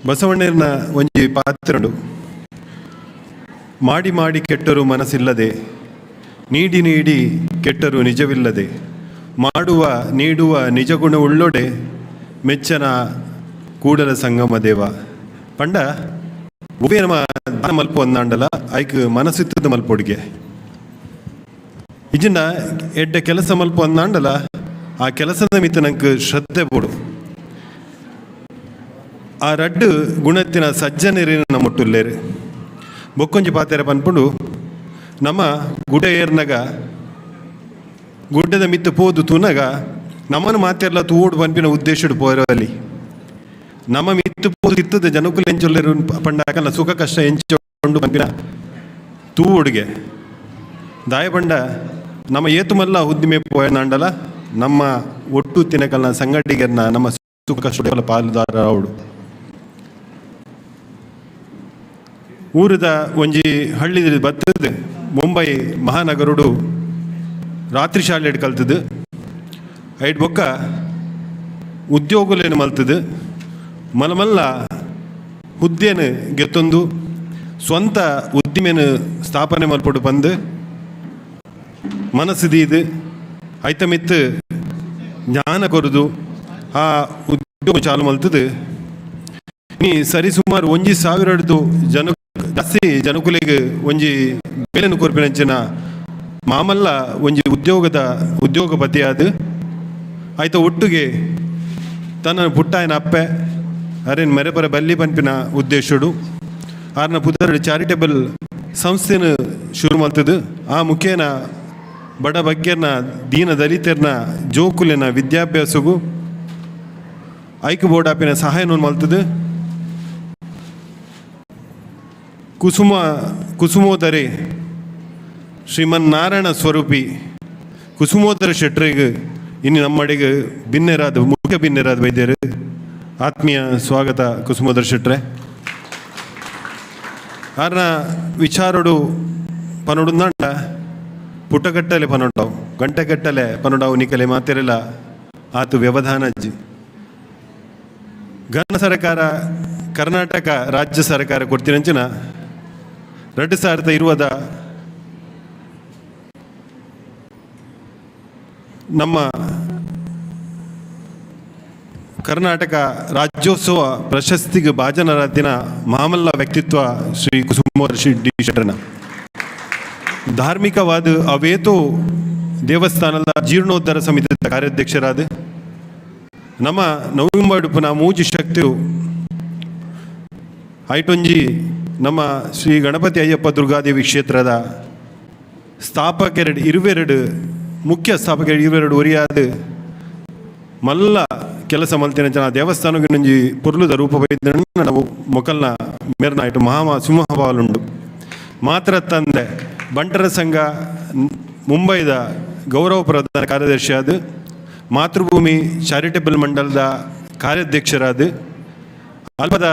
ಬಸವಣ್ಣನ ಒಂಜಿ ಪಾತ್ರುಂಡು. ಮಾಡಿ ಮಾಡಿ ಕೆಟ್ಟರು ಮನಸ್ಸಿಲ್ಲದೆ, ನೀಡಿ ನೀಡಿ ಕೆಟ್ಟರು ನಿಜವಿಲ್ಲದೆ, ಮಾಡುವ ನೀಡುವ ನಿಜಗುಣ ಉಳ್ಳೊಡೆ, ಮೆಚ್ಚನ ಕೂಡಲ ಸಂಗಮ ದೇವ. ಪಂಡ ಉಭಯ ನಮ್ಮ ದಾನ ಮಲ್ಪು ಅಂದಾಂಡಲ ಐಕ್ ಮನಸ್ಸಿತ್ತದ ಮಲ್ಪೊಡಿಗೆ ಇಜಿಂದ ಎಡ್ಡ ಕೆಲಸ ಮಲ್ಪು ಅಂದಾಂಡಲ ಆ ಕೆಲಸದ ಮಿತ್ತ ನಂಗೆ ಶ್ರದ್ಧೆ ಬೋಡು. ಆ ರಡ್ಡು ಗುಣತ್ತಿನ ಸಜ್ಜನೇರಿನ ನಮ್ಮೊಟ್ಟುಲ್ಲೇರು ಬೊಕ್ಕೊಂಜಿ ಪಾತೆರ ಪನ್ಪುಂಡು ನಮ್ಮ ಗುಡ್ಡ ಏರ್ನಾಗ ಗುಡ್ಡದ ಮಿತ್ತು ಪೋದು ತೂನಾಗ ನಮ್ಮನ್ನು ಮಾತೆರ್ಲ ತೂಡು ಪನ್ಪಿನ ಉದ್ದೇಶ ಪೋರಲ್ಲಿ ನಮ್ಮ ಮಿತ್ತು ಪೋದು ಇತ್ತದ ಜನಕ್ಕೂ ಎಂಚೊಲ್ಲೇರು ಪಂಡ ಸುಖ ಕಷ್ಟ ಎಂಚೊಂಡು ಪನ್ಪಿನ ತೂಡುಗೆ ದಾಯ ಪಂಡ ನಮ್ಮ ಏತುಮಲ್ಲ ಉದ್ದಿಮೆ ಪೋಯನಾಂಡಲ ನಮ್ಮ ಒಟ್ಟು ತಿನಕಲ್ನ ಸಂಗಡಿಗರ್ನ ನಮ್ಮ ಸುಖ ಕಷ್ಟ ಪಾಲುದಾರ ಅವಡು. ಊರದ ಒಂಜಿ ಹಳ್ಳಿ ಬತ್ತದ ಮುಂಬೈ ಮಹಾನಗರುಡು ರಾತ್ರಿ ಶಾಲೆ ಕಲ್ತದು ಐಟ್ ಬೊಕ್ಕ ಉದ್ಯೋಗಲೇನು ಮಲ್ತದು ಮಲಮಲ್ಲ ಹುದ್ದೆನು ಗೆತ್ತೊಂದು ಸ್ವಂತ ಉದ್ದಿಮೆನು ಸ್ಥಾಪನೆ ಮಲ್ಪಡು ಬಂದು ಮನಸ್ಸಿದೀದು ಐತ ಮಿತ್ತು ಜ್ಞಾನ ಕೊರದು ಆ ಉದ್ಯೋಗ ಚಾಲು ಮಲ್ತದು. ನೀ ಸರಿ ಸುಮಾರು 1,000 ಜನ ಜಾಸ್ತಿ ಜನಕುಲಿಗೆ ಒಂಜಿ ಬೇಲೆನು ಕೊರ್ಪಿನಂಚಿನ ಮಾಮಲ್ಲ ಒಂಜಿ ಉದ್ಯೋಗಪತಿ ಆದ ಆಯ್ತ ಒಟ್ಟಿಗೆ ತನ್ನ ಪುಟ್ಟಾಯನ ಅಪ್ಪೆ ಅರೇನು ಮೆರೆಪರ ಬಲ್ಲಿ ಪನ್ಪಿನ ಉದ್ದೇಶಡು ಆರ್ನ ಪುದರ್ ಚಾರಿಟೇಬಲ್ ಸಂಸ್ಥೆನ ಶುರು ಮಾಡ್ತದು. ಆ ಮುಖೇನ ಬಡ ಬಗ್ಗೆರ್ನ ದೀನ ದಲಿತರ್ನ ಜೋಕುಲಿನ ವಿದ್ಯಾಭ್ಯಾಸಗೂ ಐಕ್ ಬೋರ್ಡ್ ಆಪಿನ ಸಹಾಯನ ಮಲ್ತದು. ಕುಸುಮೋದರಿ ಶ್ರೀಮನ್ ನಾರಾಯಣ ಸ್ವರೂಪಿ ಕುಸುಮೋದರ ಶೆಟ್ರಿಗೆ ಇನ್ನು ನಮ್ಮಡೆಗೆ ಭಿನ್ನರಾದ ಮುಖ್ಯ ಭಿನ್ನರಾದ ವೈದ್ಯರು ಆತ್ಮೀಯ ಸ್ವಾಗತ. ಕುಸುಮೋದರ ಶೆಟ್ರೆ ಆರ್ನ ವಿಚಾರಡು ಪನೊಡುಂದಾಂಡ ಪುಟಗಟ್ಟಲೆ ಪನೊಂಡವು ಗಂಟೆಗಟ್ಟಲೆ ಪನೊಂಡವು ನಿಕಲೆ ಮಾತೆರೆಲ್ಲ ಆತು ವ್ಯವಧಾನ ಅಜ್ಜಿ ಘನ ಸರ್ಕಾರ ಕರ್ನಾಟಕ ರಾಜ್ಯ ಸರ್ಕಾರ ಕೊಡ್ತೀನಂಚಿನ 2020 ನಮ್ಮ ಕರ್ನಾಟಕ ರಾಜ್ಯೋತ್ಸವ ಪ್ರಶಸ್ತಿಗೆ ಭಾಜನರಾದಿನ ಮಾಮಲ್ಲ ವ್ಯಕ್ತಿತ್ವ ಶ್ರೀ ಕುಸುಮ ಡಿ ಶೆಟ್ಟರನ ಧಾರ್ಮಿಕವಾದ ಅವೇತೋ ದೇವಸ್ಥಾನದ ಜೀರ್ಣೋದ್ಧಾರ ಸಮಿತಿಯ ಕಾರ್ಯಾಧ್ಯಕ್ಷರಾದ ನಮ್ಮ ನವಂಬಡುಪುನ ಮೂಜಿ ಶಕ್ತಿಯು ಐಟೊಂಜಿ ನಮ್ಮ ಶ್ರೀ ಗಣಪತಿ ಅಯ್ಯಪ್ಪ ದುರ್ಗಾದೇವಿ ಕ್ಷೇತ್ರದ ಸ್ಥಾಪಕರೆಡು 22 ಮುಖ್ಯ ಸ್ಥಾಪಕರು 22 ಒರಿಯಾದ ಮಲ್ಲ ಕೆಲಸ ಮಲ್ತಿನ ಜನ ದೇವಸ್ಥಾನಕ್ಕೆ ನಂಜಿ ಪುರ್ಲುದ ರೂಪ ಬೈದ ನಾವು ಮೊಕಲ್ನ ಮೇರ್ನ ಆಯ್ತು ಮಹಾ ಸಿಂಹವಾಲುಂಡು ಮಾತ್ರ ತಂದೆ ಬಂಟರ ಸಂಘ ಮುಂಬೈದ ಗೌರವ ಪ್ರಧಾನ ಕಾರ್ಯದರ್ಶಿಯಾದ ಮಾತೃಭೂಮಿ ಚಾರಿಟೇಬಲ್ ಮಂಡಲದ ಕಾರ್ಯಾಧ್ಯಕ್ಷರಾದ ಅಲ್ಪದ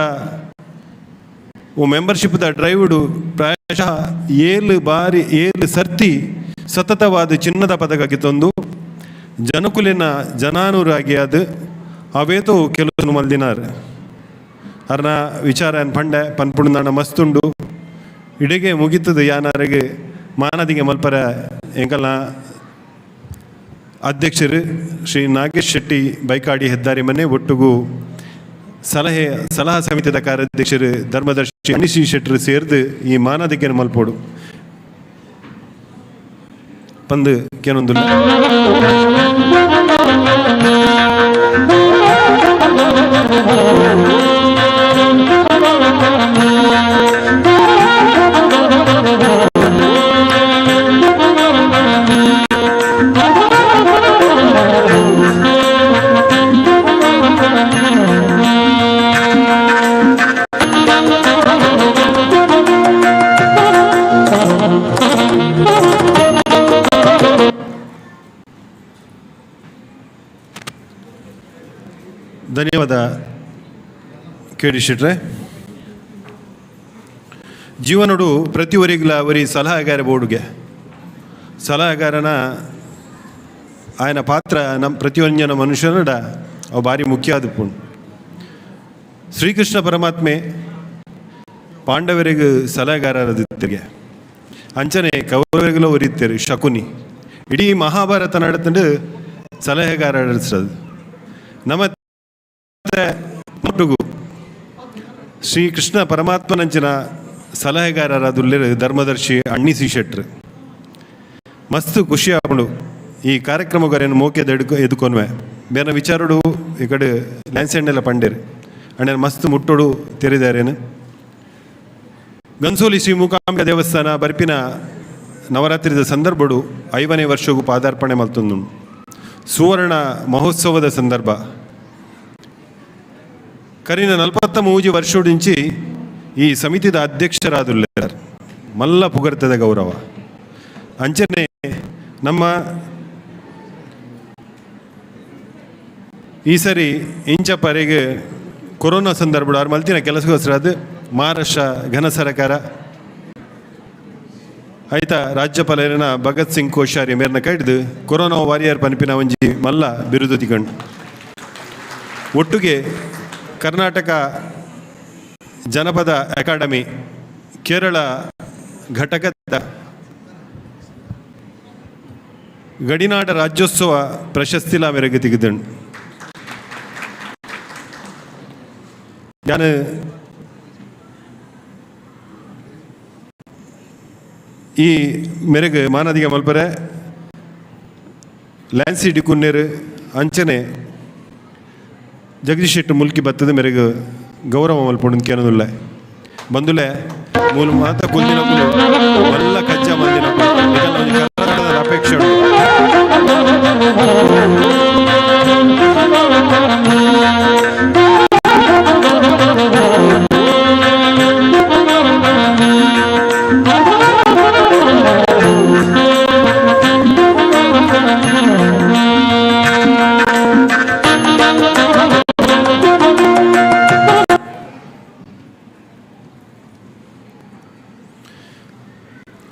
ಮೆಂಬರ್ಶಿಪ್ದ ಡ್ರೈವ್ಡು ಪ್ರಾಯಶಃ 7 ಸರ್ತಿ ಸತತವಾದ ಚಿನ್ನದ ಪದಕಕ್ಕೆ ತಂದು ಜನಕುಲಿನ ಜನಾನುರಾಗಿ ಅದು ಅವೇತೋ ಕೆಲವು ಮಲ್ದಿನಾರ್ ಅರ್ನ ವಿಚಾರ ಪಂಡೆ ಪನ್ಪುಣ್ಣ ಮಸ್ತುಂಡು ಇಡೆಗೆ ಮುಗಿತದ ಯಾನಾರಿಗೆ ಮಾನದಿಗೆ ಮಲ್ಪರ ಎಂಕಲ್ನ ಅಧ್ಯಕ್ಷರು ಶ್ರೀ ನಾಗೇಶ್ ಶೆಟ್ಟಿ ಬೈಕಾಡಿ ಹೆದ್ದಾರಿ ಮನೆ ಒಟ್ಟುಗೂ ಸಲಹಾ ಸಮಿತಿಯ ಕಾರ್ಯಾಧ್ಯಕ್ಷರು ಧರ್ಮದರ್ಶಿ ಅನಿಶಿ ಶೆಟ್ಟರು ಸೇರಿದು ಈ ಮಾನದಿಗೆ ಮಲ್ಪೋಡು ಪಂದು ಕೇನೊಂದು ಧನ್ಯವಾದ ಕೇಳಿ ಶೆಟ್ರೆ. ಜೀವನಡು ಪ್ರತಿವರಿಗಳ ಅವರಿ ಸಲಹೆಗಾರ ಬೋರ್ಡ್ಗೆ ಸಲಹೆಗಾರನ ಆಯನ ಪಾತ್ರ ನಮ್ಮ ಪ್ರತಿಯೊಂಜನ ಮನುಷ್ಯನಡ ಅವು ಭಾರಿ ಮುಖ್ಯ ಆದಪ್ಪು. ಶ್ರೀಕೃಷ್ಣ ಪರಮಾತ್ಮೆ ಪಾಂಡವರಿಗೂ ಸಲಹೆಗಾರರದಿತ್ತರಿಗೆ ಅಂಚನೆ ಕೌರವರಿಗೆಲ್ಲ ಒರಿತಾರೆ ಶಕುನಿ. ಇಡೀ ಮಹಾಭಾರತ ನಡೆತಂಡು ಸಲಹೆಗಾರ ನಡೆಸೋದು ನಮ್ಮ ಮಟ್ಟಿಗೂ ಶ್ರೀಕೃಷ್ಣ ಪರಮಾತ್ಮನಂಚಿನ ಸಲಹೆಗಾರರಾದುಲ್ಲೇರು ಧರ್ಮದರ್ಶಿ ಅಣ್ಣಿಸಿ ಶೆಟ್ರು. ಮಸ್ತ್ ಖುಷಿ ಆಪುಂಡು ಈ ಕಾರ್ಯಕ್ರಮಗಾರೇನು ಮೋಕೆದ ಎದುಕೊನ್ವೆ ಬೇರೆ ವಿಚಾರಡು ಈ ಕಡೆ ಲ್ಯಾನ್ಸೆಂಡೆಲ್ಲ ಪಂಡೇರು ಅಣ್ಣ ಮಸ್ತ್ ಮುಟ್ಟೋಡು ತೆರೆದಾರೇನು. ಗನ್ಸೋಲಿ ಶ್ರೀ ಮೂಕಾಂಬಿಕಾ ದೇವಸ್ಥಾನ ಬರ್ಪಿನ ನವರಾತ್ರಿದ ಸಂದರ್ಭಡು 5ನೇ ವರ್ಷಗೂ ಪಾದಾರ್ಪಣೆ ಮಲ್ತೊಂದು ಸುವರ್ಣ ಮಹೋತ್ಸವದ ಸಂದರ್ಭ ಕರಿನ 43 ವರ್ಷೋಡಿಂಚಿ ಈ ಸಮಿತಿದ ಅಧ್ಯಕ್ಷರಾದುಲ್ಲೇರ್ ಮಲ್ಲ ಪುಗರ್ತದ ಗೌರವ ಅಂಚನೆ ನಮ್ಮ ಈ ಸರಿ ಇಂಚಪರೆಗೆ ಕೊರೋನಾ ಸಂದರ್ಭ ಅವ್ರು ಮಲ್ತಿನ ಕೆಲಸಗೋಸ್ಕರ ಮಹಾರಾಷ್ಟ್ರ ಘನ ಸರ್ಕಾರ ಆಯ್ತಾ ರಾಜ್ಯಪಾಲರಿನ ಭಗತ್ ಸಿಂಗ್ ಕೋಶ್ಯಾರಿ ಮೇರ್ನ ಕೈಡ್ದು ಕೊರೋನಾ ವಾರಿಯರ್ ಪನ್ಪಿನ ಒಂಜಿ ಮಲ್ಲ ಬಿರುದು ತಿಕೊಂಡು ಒಟ್ಟಿಗೆ ಕರ್ನಾಟಕ ಜನಪದ ಅಕಾಡೆಮಿ ಕೇರಳ ಘಟಕದ ಗಡಿನಾಡ ರಾಜ್ಯೋತ್ಸವ ಪ್ರಶಸ್ತಿಲ ಮೇರೆಗೆ ತೆಗೆದನು. ನಾನು ಈ ಮೇರೆಗೆ ಮಾನದಿಗೆ ಮಲ್ಪರೆ ಲ್ಯಾನ್ಸಿ ಡಿಕುನ್ನೇರು ಅಂಚನೆ ಜಗದೀಶ್ ಶೆಟ್ಟಿ ಮುಲ್ಕಿ ಬತ್ತದ ಮೇರೆಗೆ ಗೌರವ ಮಲ್ಪೊಂಡು ಕೇನೋದಿಲ್ಲ ಬಂದುಲೆ ಮೂಲ ಮಾತ ಕುಲ್ದಿನ ಎಲ್ಲ ಕಜ್ಜ ಮಂದಿನ ಅಪೇಕ್ಷೆ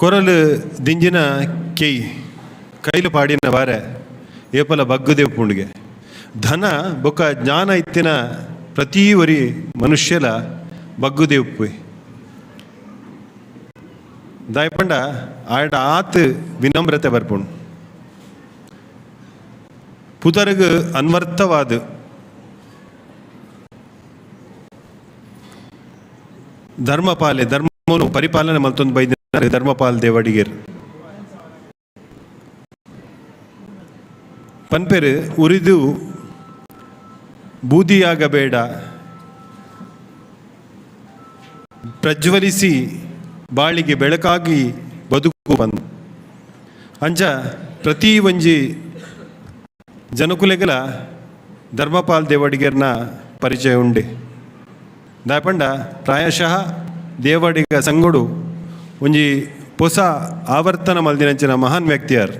ಕೊರಲು ದಿಂಜಿನ ಕೆಯ್ ಕೈಲು ಪಾಡಿನ ಬಾರೆ ಏಪಲ ಬಗ್ಗುದೇವ್ ಪುಂಡ್ಗೆ ಧನ ಬೊಕ್ಕ ಜ್ಞಾನ ಇತ್ತಿನ ಪ್ರತಿ ಒರಿ ಮನುಷ್ಯಲ ಬಗ್ಗುದೇವ್ ಪುಯ್ ದಾಯಪಂಡ ಆಯ್ಡ ಆತ್ ವಿನಮ್ರತೆ ಬರ್ಪುಂಡು ಪುದರ್ಗ್ ಅನ್ವರ್ಥವಾದ ಧರ್ಮಪಾಲೆ ಧರ್ಮವನ್ನು ಪರಿಪಾಲನೆ ಮಲ್ತೊಂದು ಬೈದ ಧರ್ಮಪಾಲ್ ದೇವಡಿಗೇರ್ ಪನ್ಪೆರು ಉರಿದು ಬೂದಿಯಾಗಬೇಡ ಪ್ರಜ್ವಲಿಸಿ ಬಾಳಿಗೆ ಬೆಳಕಾಗಿ ಬದುಕು ಬಂದು ಅಂಚ ಪ್ರತಿ ಒಂಜಿ ಜನಕುಲೆಗಳ ಧರ್ಮಪಾಲ್ ದೇವಡಿಗರ್ನ ಪರಿಚಯ ಉಂಡೆ ದಾಯಪಂಡ ಪ್ರಾಯಶಃ ದೇವಡಿಗ ಸಂಗೊಡು ಒಂಜಿ ಹೊಸ ಆವರ್ತನ ಮಲ್ದಿನಂಚಿನ ಮಹಾನ್ ವ್ಯಕ್ತಿಯರ್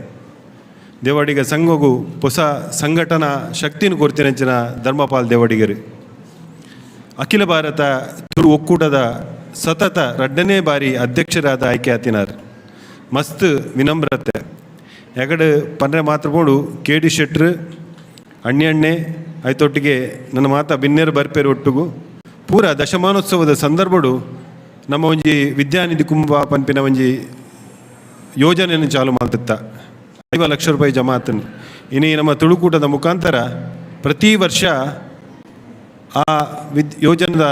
ದೇವಡಿಗ ಸಂಘಗೂ ಹೊಸ ಸಂಘಟನಾ ಶಕ್ತಿನ ಕೊರ್ತಿನಂಚಿನ ಧರ್ಮಪಾಲ್ ದೇವಡಿಗರು ಅಖಿಲ ಭಾರತ ತುಳು ಒಕ್ಕೂಟದ ಸತತ 2ನೇ ಬಾರಿ ಅಧ್ಯಕ್ಷರಾದ ಆಯ್ಕೆ ಆತಿನಾರ್ ಮಸ್ತ್ ವಿನಮ್ರತೆ ಎಗಡು ಪನ್ರೆ ಮಾತ್ರಪೋಡು ಕೆ ಡಿ ಶೆಟ್ರು ಅಣ್ಣೆ ಆಯ್ತೊಟ್ಟಿಗೆ ನನ್ನ ಮಾತ ಬಿನ್ನೇರು ಬರ್ಪೇರು ಒಟ್ಟಿಗೂ ಪೂರ ದಶಮಾನೋತ್ಸವದ ಸಂದರ್ಭಡು ನಮ್ಮ ಒಂಜಿ ವಿದ್ಯಾನಿಧಿ ಕುಂಭ ಪನ್ಪಿನ ಒಂಜಿ ಯೋಜನೆಯನ್ನು ಚಾಲು ಮಾಡ್ತಿತ್ತ 5 ಲಕ್ಷ ರೂಪಾಯಿ ಜಮಾತನ್ನು ಇನ್ನು ನಮ್ಮ ತುಳುಕೂಟದ ಮುಖಾಂತರ ಪ್ರತಿ ವರ್ಷ ಆ ಯೋಜನೆದ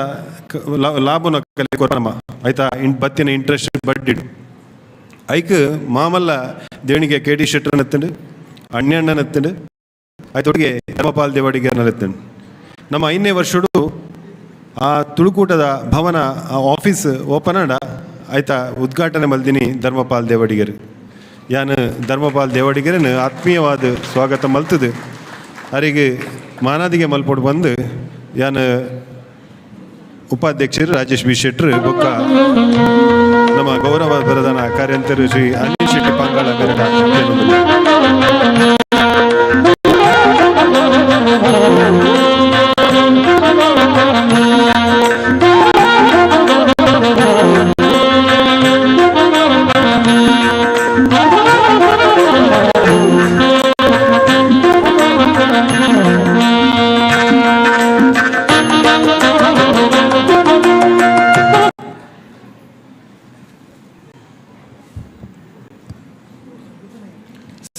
ಲಾಭನ ಕಲೆ ಕೊರಮ ಆಯ್ತಾ ಬತ್ತಿನ ಇಂಟ್ರೆಸ್ಟ್ ಬಡ್ಡಿಡು ಐಕ್ ಮಾಮಲ್ಲ ದೇಣಿಗೆ ಕೆ ಡಿ ಶೆಟ್ಟರ್ನತ್ತಂಡು ಅಣ್ಣಣ್ಣನತ್ತಂಡು ಆಯ್ತೊಟ್ಟಿಗೆ ಧರ್ಮಪಾಲ್ ದೇವಡಿಗರ್ನತ್ತಂಡು ನಮ್ಮ 5ನೇ ವರ್ಷಡು ಆ ತುಳುಕೂಟದ ಭವನ ಆ ಆಫೀಸ್ ಓಪನ್ ಆಡ ಆಯ್ತಾ ಉದ್ಘಾಟನೆ ಮಲ್ದಿನಿ ಧರ್ಮಪಾಲ್ ದೇವಡಿಗರ್ ಯಾನು ಧರ್ಮಪಾಲ್ ದೇವಡಿಗರನ್ನು ಆತ್ಮೀಯವಾದ ಸ್ವಾಗತ ಮಲ್ತದು ಅವರಿಗೆ ಮಾನಾದಿಗೆ ಮಲ್ಪೊಡು ಬಂದು ಯಾನು ಉಪಾಧ್ಯಕ್ಷರು ರಾಜೇಶ್ ಬಿ ಶೆಟ್ರು ಬೊಕ್ಕ ನಮ್ಮ ಗೌರವ ಪ್ರಧಾನ ಕಾರ್ಯಂತರು ಶ್ರೀ ಅನಿಲ್ ಶೆಟ್ಟಿ ಪಾಂಗಾಳ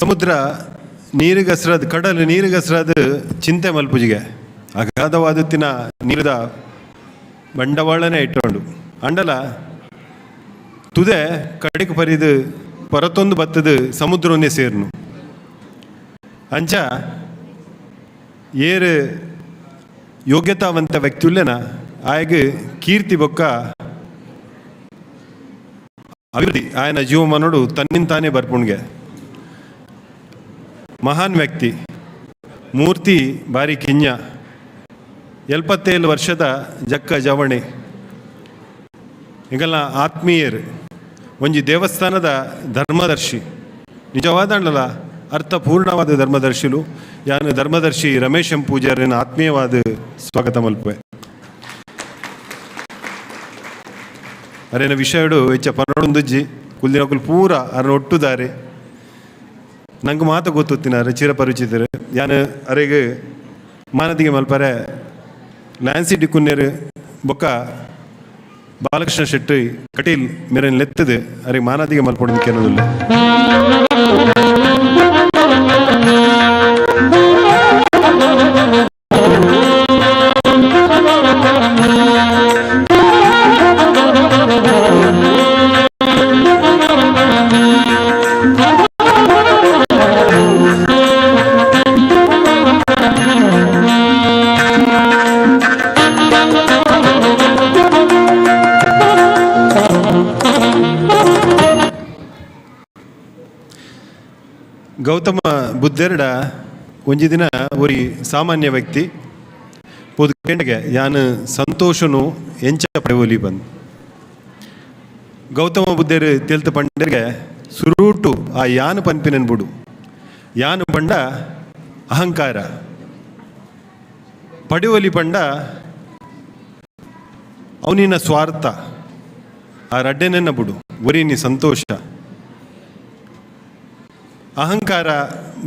ಸಮುದ್ರ ನೀರಿಗಸ್ರದ್ ಕಡಲು ನೀರಿಗಸ್ರದ್ ಚಿಂತೆ ಮಲ್ಪುಜಿಗೆ ಅಗಾಧವಾದತ್ತಿನ ನೀರದ ಬಂಡವಾಳನೇ ಇಟ್ಟುಕೊಂಡು ಅಂಡಲ ತುದೆ ಕಡೆಗೆ ಪರಿದು ಪರತೊಂದು ಬತ್ತದು ಸಮುದ್ರವನ್ನೇ ಸೇರ್ನು ಅಂಚ ಏರು ಯೋಗ್ಯತಾವಂತ ವ್ಯಕ್ತಿಯುಲ್ಲೇನ ಆಯ್ಗೆ ಕೀರ್ತಿ ಬೊಕ್ಕ ಅಭಿವೃದ್ಧಿ ಆಯನ ಜೀವಮಾನೋಡು ತನ್ನಿಂತಾನೇ ಬರ್ಪುಣ್ಗೆ ಮಹಾನ್ ವ್ಯಕ್ತಿ ಮೂರ್ತಿ ಬಾರಿ ಕಿಂಜ 77 ವರ್ಷದ ಜಕ್ಕ ಜವಣೆ ಈಗೆಲ್ಲ ಆತ್ಮೀಯರು ಒಂಜಿ ದೇವಸ್ಥಾನದ ಧರ್ಮದರ್ಶಿ ನಿಜವಾದ ಅರ್ಥಪೂರ್ಣವಾದ ಧರ್ಮದರ್ಶಿಲು ಯಾನು ಧರ್ಮದರ್ಶಿ ರಮೇಶ್ ಎಂ ಪೂಜಾರಿನ ಆತ್ಮೀಯವಾದ ಸ್ವಾಗತ ಮಲ್ಪೆ ಅರೇನ ವಿಷಯಡು ಹೆಚ್ಚ ಪನ್ನೊಂದುಜ್ಜಿ ಕುಲ್ದಿನಕುಲ್ ಪೂರ ಅರನ ಒಟ್ಟುದಾರೆ ನಂಗೆ ಮಾತು ಗೊತ್ತಿನಾರೆ ಚಿರಪರಿಚಿತರು ಯಾನು ಅರೆಗೆ ಮಾನದಿಗೆ ಮಲ್ಪರೆ ಲ್ಯಾನ್ಸಿ ಡಿಕ್ಕುನ್ನೇರು ಬೊಕ್ಕ ಬಾಲಕೃಷ್ಣ ಶೆಟ್ಟಿ ಕಟೀಲ್ ಮೇರೆ ಲೆತ್ತದು ಅರೆಗೆ ಮಾನದಿಗೆ ಮಲ್ಪೊಡೋದಕ್ಕೆ ಅನ್ನೋದಿಲ್ಲ ಗೌತಮ ಬುದ್ಧೆರಡ ಒಂಜಿ ದಿನ ಒರಿ ಸಾಮಾನ್ಯ ವ್ಯಕ್ತಿ ಪೋದು ಕೆಂಡಗೆ ಯಾನು ಸಂತೋಷನು ಎಂಚ ಪಡೆವಲಿ ಬಂದು ಗೌತಮ ಬುದ್ಧರು ತೆಲ್ತ ಪಂಡರಿಗೆ ಸುರೂಟು ಆ ಯಾನು ಪನ್ಪಿನನ್ ಬುಡು ಯಾನು ಪಂಡ ಅಹಂಕಾರ ಪಡೆವಲಿ ಪಂಡ ಅವನಿನ ಸ್ವಾರ್ಥ ಆ ರಡ್ಡೆನೆನ್ನ ಬುಡು ಒರಿ ನೀ ಸಂತೋಷ ಅಹಂಕಾರ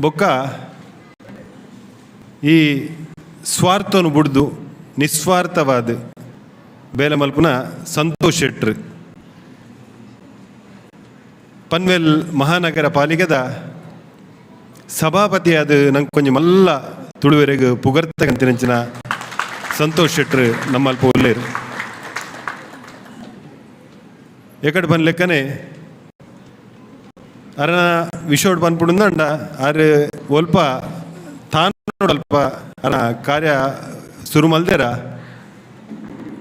ಬೊಕ್ಕ ಈ ಸ್ವಾರ್ಥವನ್ನು ಬಿಡ್ದು ನಿಸ್ವಾರ್ಥವಾದ ಬೇಲೆ ಮಲ್ಪುನ ಸಂತೋಷ್ ಶೆಟ್ರು ಪನ್ವೆಲ್ ಮಹಾನಗರ ಪಾಲಿಕೆದ ಸಭಾಪತಿ ಅದು ನಂಗೆ ಕೊಂಚ ಮಲ್ಲ ತುಳುವೆರೆಗೆ ಪುಗರ್ತಕ್ಕಂತಿನಂಚಿನ ಸಂತೋಷ್ ಶೆಟ್ರು ನಮ್ಮಲ್ಪ ಒಳ್ಳೆಯರು ಎಕಡೆ ಬಂದ ಲೆಕ್ಕನೆ ಅರನ ವಿಷೋಡ್ ಬಂದ್ಬಿಡುಂದಂಡ ಆರು ಒಲ್ಪ ತಾನು ಅಲ್ಪ ಅನ ಕಾರ್ಯ ಶುರು ಮಲ್ದೇರ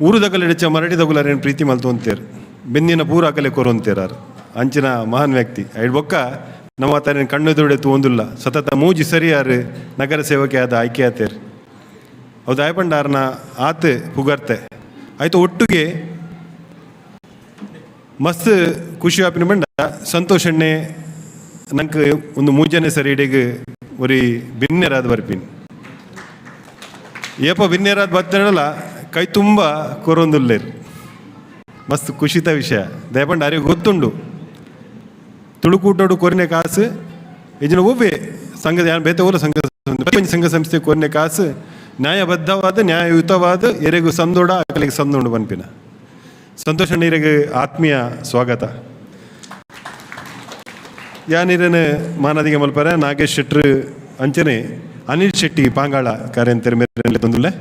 ಊರು ದಗಲಿಡಚ ಮರಟಿ ದಗುಲಾರೇನು ಪ್ರೀತಿ ಮಲ್ತು ಅಂತೀರು ಬೆನ್ನಿನ ಪೂರ ಕಲೆ ಕೊರು ಅಂತೀರಾರು ಅಂಚಿನ ಮಹಾನ್ ವ್ಯಕ್ತಿ ಐಡ್ ಬೊಕ್ಕ ನಮ್ಮ ತಾನೇನು ಕಣ್ಣು ದುಡೆತು ಒಂದಿಲ್ಲ ಸತತ ಮೂಜಿ ಸರಿಯಾರು ನಗರ ಸೇವಕೆ ಆದ ಆಯ್ಕೆ ಆತೇರು ಹೌದು ಆಯ್ಪಂಡಾರನ ಆತ ಪುಗರ್ತೆ ಆಯ್ತು ಒಟ್ಟಿಗೆ ಮಸ್ತ್ ಖುಷಿ ಆಪಿನ ಬಂಡ ಸಂತೋಷಣ್ಣೆ ನಂಗೆ ಒಂದು ಮೂಜನೆ ಸರಿ ಇಡೆಗೆ ಒರಿ ಭಿನ್ನೆರಾದ ಬರ್ಪಿನ್ ಏಪ ಭಿನ್ನೆರಾದ ಬರ್ತಾರಲ್ಲ ಕೈ ತುಂಬ ಕೊರೊಂದುಲ್ಲೇರು ಮಸ್ತ್ ಖುಷಿತ ವಿಷಯ ದಯಪಂಡ ಅರಿಗೆ ಗೊತ್ತುಂಡು ತುಳುಕೂಟೋಡು ಕೊರಿನೆ ಕಾಸು ಇಜಿನ ಒಬ್ಬೆ ಸಂಘದ ಯಾರು ಬೇತ ಹೋಲ ಸಂಘ ಸಂಸ್ಥೆ ಕೊರಿನೆ ಕಾಸು ನ್ಯಾಯಬದ್ಧವಾದ ನ್ಯಾಯಯುತವಾದ ಎರೆಗೂ ಸಂದೋಡ ಅಕಲಿಗೆ ಸಂದೋಡು ಬನ್ಪಿನ ಸಂತೋಷ ನೀರಿಗೆ ಆತ್ಮೀಯ ಸ್ವಾಗತ ಯಾನಿರನ ಮಾನದಿಗೆ ಮಲ್ಪರ ನಾಗೇಶ್ ಶೆಟ್ರು ಅಂಚನೆ ಅನಿಲ್ ಶೆಟ್ಟಿ ಪಾಂಗಾಳ ಕಾರ್ಯಂತರ ಮೇಲೆ ತಂದುಲ್ಲೆ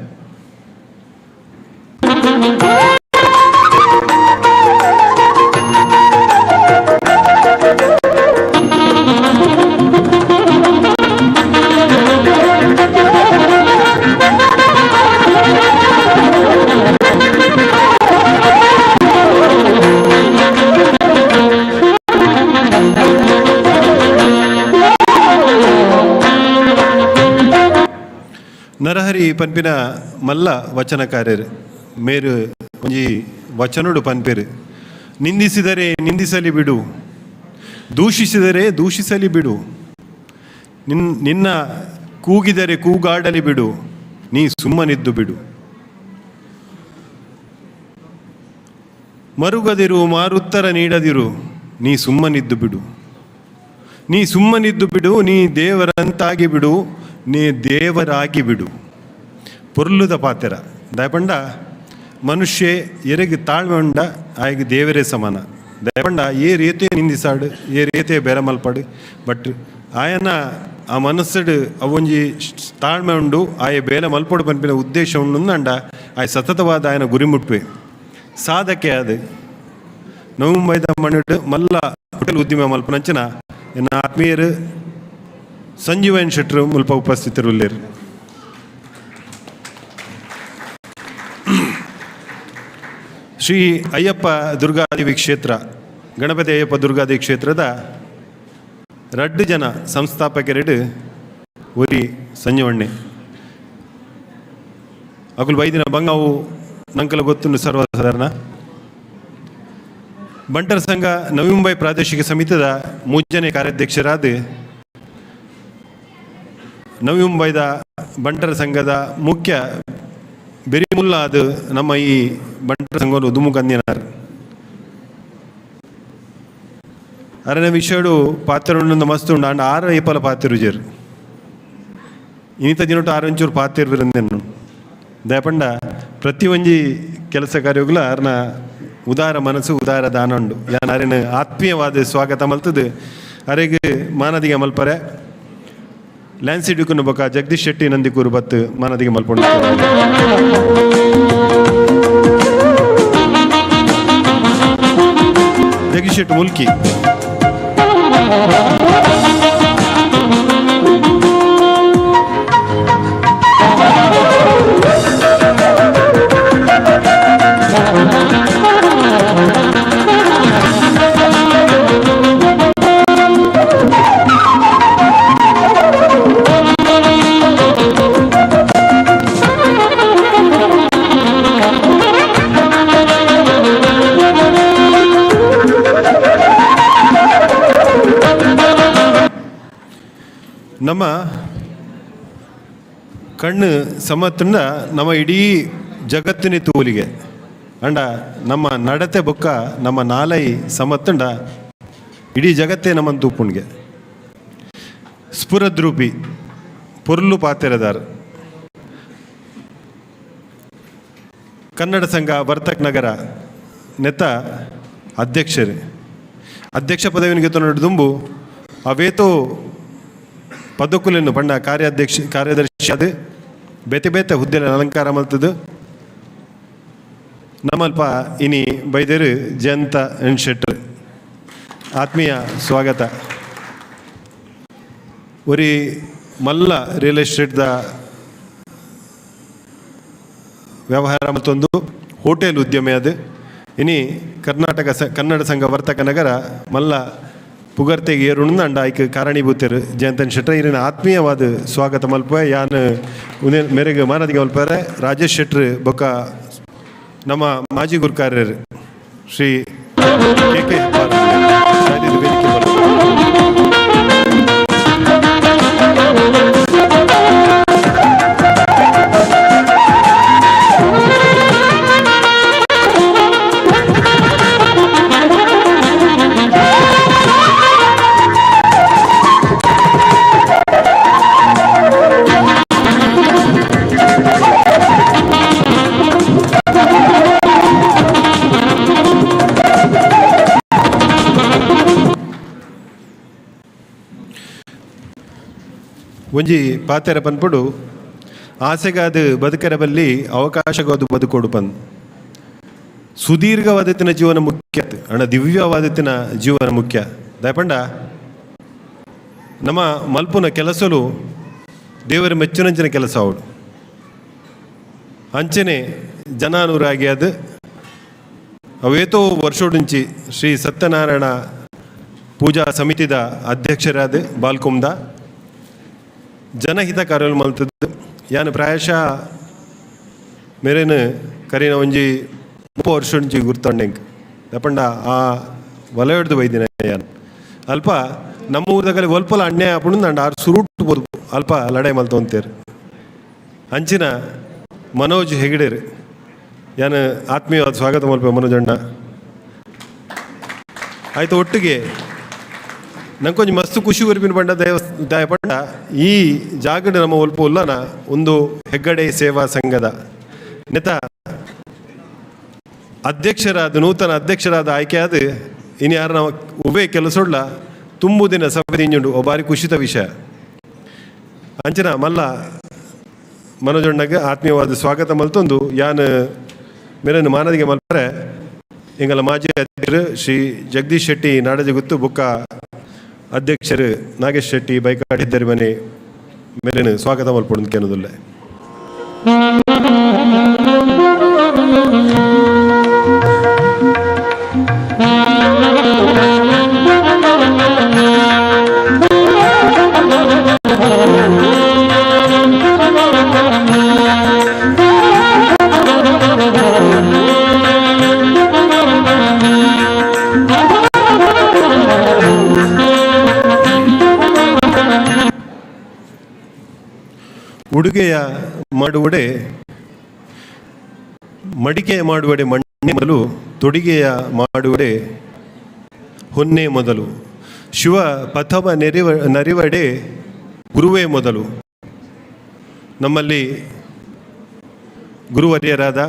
ನರಹರಿ ಪನ್ಪಿನ ಮಲ್ಲ ವಚನಕಾರ್ಯರು ಮೇರು ಒಂಜಿ ವಚನೋಡು ಪನ್ಪೇರು ನಿಂದಿಸಿದರೆ ನಿಂದಿಸಲಿ ಬಿಡು, ದೂಷಿಸಿದರೆ ದೂಷಿಸಲಿ ಬಿಡು, ನಿನ್ನ ಕೂಗಿದರೆ ಕೂಗಾಡಲಿ ಬಿಡು, ನೀ ಸುಮ್ಮನಿದ್ದು ಬಿಡು. ಮರುಗದಿರು ಮಾರುತ್ತರ ನೀಡದಿರು, ನೀ ಸುಮ್ಮನಿದ್ದು ಬಿಡು. ನೀ ಸುಮ್ಮನಿದ್ದು ಬಿಡು, ನೀ ದೇವರಂತಾಗಿ ಬಿಡು, ನೀ ದೇವರಾಗಿ ಬಿಡು. ಪೊರ್ಲುದ ಪಾತೆರ ದಯಪಂಡ ಮನುಷ್ಯ ಎರೆಗೆ ತಾಳ್ಮೆ ಉಂಡ ಆಯ್ಗೆ ದೇವರೇ ಸಮಾನ. ದಯಪಂಡ ಏ ರೀತಿಯ ನಿಂದಿಸಾಡು, ಏ ರೀತಿಯ ಬೆರಮಲ್ಪಡು, ಬಟ್ ಆಯನ ಆ ಮನಸ್ಸಡು ಅವೊಂಜಿ ತಾಳ್ಮೆ ಉಂಡು ಆಯ ಬೇಲೆ ಮಲ್ಪಡು ಪನ್ಪಿನ ಉದ್ದೇಶ ಉಂಡು ಅಂಡ ಆಯ ಸತತವಾದ ಆಯನ ಗುರಿ ಮುಟ್ವೆ ಸಾಧಕೆ ಅದು. ನವಂಬೈದ ಮಣ್ಣು ಮಲ್ಲ ಹೋಟೆಲ್ ಉದ್ಯಮ ಮಲ್ಪನಂಚಿನ ಎನ್ನ ಆತ್ಮೀಯರು ಸಂಜೀವನ್ ಶೆಟ್ರು ಮುಲ್ಪ ಉಪಸ್ಥಿತರುಲ್ಲೇರು. ಶ್ರೀ ಅಯ್ಯಪ್ಪ ದುರ್ಗಾದೇವಿ ಕ್ಷೇತ್ರ, ಗಣಪತಿ ಅಯ್ಯಪ್ಪ ದುರ್ಗಾದೇವಿ ಕ್ಷೇತ್ರದ 2 ಜನ ಸಂಸ್ಥಾಪಕರೆಡು ಒರಿ ಸಂಜೀವಣ್ಣೆ ಅಕುಲು ಬೈದಿನ ಬಂಗಾವು ನಂಕಲ ಗೊತ್ತುಂಡು ಸರ್ವಸಾಧಾರಣ. ಬಂಟರ ಸಂಘ ನವಿ ಮುಂಬೈ ಪ್ರಾದೇಶಿಕ ಸಮಿತಿದ 3ನೇ ಕಾರ್ಯಾಧ್ಯಕ್ಷರಾದ ನವಿ ಮುಂಬೈದ ಬಂಟರ ಸಂಘದ ಮುಖ್ಯ ಬೆರಿಮುಲ್ಲ ಅದು ನಮ್ಮ ಈ ಬಂಟರ ಸಂಘವನ್ನು ದುಮುಕ್ ಅಂದಿನಾರು. ಅರನ ವಿಷಯಡು ಪಾತ್ರೆಂಡು ಮಸ್ತ್ ಉಂಡು ಅಂಡ 6 ಏಪಲ ಪಾತಿರುಜರು ಇನ್ನಿತ ದಿನೊಟ್ಟು 6 ಒಂಚೂರು ಪಾತಿರ್ವಿರಂದೆನ್ನು ದಯಪಂಡ ಪ್ರತಿ ಒಂಜಿ ಕೆಲಸ ಕಾರ್ಯಗಳ ಅರ್ನ ಉದಾರ ಮನಸ್ಸು ಉದಾರ ದಾನ ಉಂಡು. ಯಾನ್ ಅರಿನ ಆತ್ಮೀಯವಾದ ಸ್ವಾಗತ ಮಲ್ತದು ಅರೆಗೆ ಮಾನದಿಗೆ ಮಲ್ಪರೆ ಲ್ಯಾನ್ಸಿ ಡ್ಯೂಕನ್ ಬೊಕ ಜಗದೀಶ್ ಶೆಟ್ಟಿ ನಂದಿಕೂರು ಬತ್ತು ಮಾನದಿಗೆ ಮಲ್ಪೊಂಡು ಜಗದೀಶ್ ಶೆಟ್ಟಿ ಮುಲ್ಕಿ ನಮ್ಮ ಕಣ್ಣು ಸಮತ್ತಂಡ ನಮ್ಮ ಇಡೀ ಜಗತ್ತಿನ ತೋಲಿಗೆ ಅಂಡ ನಮ್ಮ ನಡತೆ ಬೊಕ್ಕ ನಮ್ಮ ನಾಲೈ ಸಮತ್ತಂಡ ಇಡೀ ಜಗತ್ತೇ ನಮ್ಮನ್ನು ತೂಪುಣ್ಗೆ ಸ್ಫುರದ್ರೂಪಿ ಪೊರ್ಲು ಪಾತೆರದಾರ್ ಕನ್ನಡ ಸಂಘ ವರ್ತಕ್ ನಗರ ನೆತ್ತ ಅಧ್ಯಕ್ಷರು ಅಧ್ಯಕ್ಷ ಪದವಿನಿಗೆ ತೊಂದು ಅವೇತೋ ಪದಕುಲೆನ್ನು ಪಂಡ ಕಾರ್ಯದರ್ಶಿ ಅದು ಬೇತೆ ಬೇತೆ ಹುದ್ದೆಲ ಅಲಂಕಾರ ಮಲ್ತದು ನಮ್ಮಲ್ಪ ಇನಿ ಬೈದೇರು ಜಯಂತ ಎನ್ ಶೆಟ್ರ್ ಆತ್ಮೀಯ ಸ್ವಾಗತ. ಒರಿ ಮಲ್ಲ ರಿಯಲ್ ಎಸ್ಟೇಟ್ದ ವ್ಯವಹಾರ ಮತ್ತೊಂದು ಹೋಟೆಲ್ ಉದ್ಯಮಿ ಅದು ಇನಿ ಕನ್ನಡ ಸಂಘ ವರ್ತಕ ನಗರ ಮಲ್ಲ ಪುಗರ್ತೆಗೆ ಏರುಣ ಅಂಡ ಆಯ್ಕೆ ಕಾರಣೀಭೂತರು ಜಯಂತನ್ ಶೆಟ್ರ ಇರಿನ ಆತ್ಮೀಯವಾದ ಸ್ವಾಗತ ಮಲ್ಪ ಯಾನ್ ಮೇರೆಗೆ ಮಾನದಿಗೆ ಮಲ್ಪಾರೆ ರಾಜೇಶ್ ಶೆಟ್ರ್ ಬೊಕ್ಕ ನಮ್ಮ ಮಾಜಿ ಗುರುಕಾರ್ಯರು ಶ್ರೀ ಕೆ ಒಂಜಿ ಪಾತೆರ ಪನ್ಪುಡು ಆಸೆಗಾದ ಬದುಕರ ಬಲ್ಲಿ ಅವಕಾಶಗಾದ ಬದುಕೋಡು ಪಂದ್ ಸುದೀರ್ಘವಾದತ್ತಿನ ಜೀವನ ಮುಖ್ಯ ಅಣ್ಣ ದಿವ್ಯವಾದತ್ತಿನ ಜೀವನ ಮುಖ್ಯ ದಯಪಂಡ ನಮ್ಮ ಮಲ್ಪುನ ಕೆಲಸಲು ದೇವರ ಮೆಚ್ಚುನಂಚಿನ ಕೆಲಸ ಅವಳು ಅಂಚನೆ ಜನಾನುರಾಗಿ ಅದು ಅವೇತೋ ವರ್ಷೋಡುಂಚಿ ಶ್ರೀ ಸತ್ಯನಾರಾಯಣ ಪೂಜಾ ಸಮಿತಿದ ಅಧ್ಯಕ್ಷರಾದ ಬಾಲ್ಕುಮ್ದ ಜನಹಿತ ಕಾರ್ಯ ಮಲ್ತದ್ದು ಯಾನು ಪ್ರಾಯಶಃ ಮೇರೇನು ಕರೀನ ಒಂಜಿ 30 ವರ್ಷ నుంచి ಗುರ್ತಂಡೆಂಗೆ ತಪಂಡ ಆ ವಲ ಹಿಡ್ದು ಬೈದಿನ ಯಾನು ಅಲ್ಪ ನಮ್ಮ ಊರದಾಗಲಿ ಒಲ್ಪಲ ಅನ್ಯಾಯ ಆಪುಂಡು ನಂಡು ಆರು ಸುರುಟ್ಟು ಬೋದು ಅಲ್ಪ ಲಡಾಯಿ ಮಲ್ತೊಂತೇರು ಅಂಚಿನ ಮನೋಜ್ ಹೆಗಡೆರು ಯಾನು ಆತ್ಮೀಯವಾದ ಸ್ವಾಗತ ಮಲ್ಪ ಮನೋಜ್ ಅಣ್ಣ ಆಯ್ತು. ಒಟ್ಟಿಗೆ ನಂಗೆ ಕೊಂಚ ಮಸ್ತ್ ಖುಷಿ ಉರ್ಪಿನ ಪಂಡ ದಯ ಪಂಡ ಈ ಜಾಗಡ ನಮ್ಮ ಒಲ್ಪ ಉಲ್ಲನ ಒಂದು ಹೆಗ್ಗಡೆ ಸೇವಾ ಸಂಘದ ನೆತ ಅಧ್ಯಕ್ಷರಾದ ನೂತನ ಅಧ್ಯಕ್ಷರಾದ ಆಯ್ಕೆಯಾದ ಇನ್ನು ಯಾರು ನಾವು ಉಭಯ ಕೆಲಸೊಡ್ಲ ತುಂಬು ದಿನ ಸಭೆ ಇಂಜುಂಡು ಬಾರಿ ಖುಷಿತ ವಿಷಯ ಅಂಚನ ಮಲ್ಲ ಮನೋಜಣ್ಣಗೆ ಆತ್ಮೀಯವಾದ ಸ್ವಾಗತ ಮಲ್ತೊಂದು ಯಾನು ಮೇರನ್ನು ಮಾನದಿಗೆ ಮಲ್ಪರೆ ಎಂಗಲ ಮಾಜಿ ಅಧ್ಯಕ್ಷರು ಶ್ರೀ ಜಗದೀಶ್ ಶೆಟ್ಟಿ ನಾಡಜಿ ಗುತ್ತು ಬುಕ್ಕ ಅಧ್ಯಕ್ಷರು ನಾಗೇಶ್ ಶೆಟ್ಟಿ ಬೈಕಾಡಿದ್ದರಿ ಮನೆ ಮೇಲೇನು ಸ್ವಾಗತ ಮಲ್ಪೊಡು ಕೇನೋದಿಲ್ಲ. ಉಡುಗೆಯ ಮಾಡುವಡೆ ಮಡಿಕೆ ಮಾಡುವಡೆ ಮಣ್ಣೆ ಮೊದಲು, ತೊಡಿಗೆಯ ಮಾಡುವಡೆ ಹೊನ್ನೆ ಮೊದಲು, ಶಿವ ಪಥವ ನರಿವಡೆ ಗುರುವೇ ಮೊದಲು. ನಮ್ಮಲ್ಲಿ ಗುರುವರ್ಯರಾದ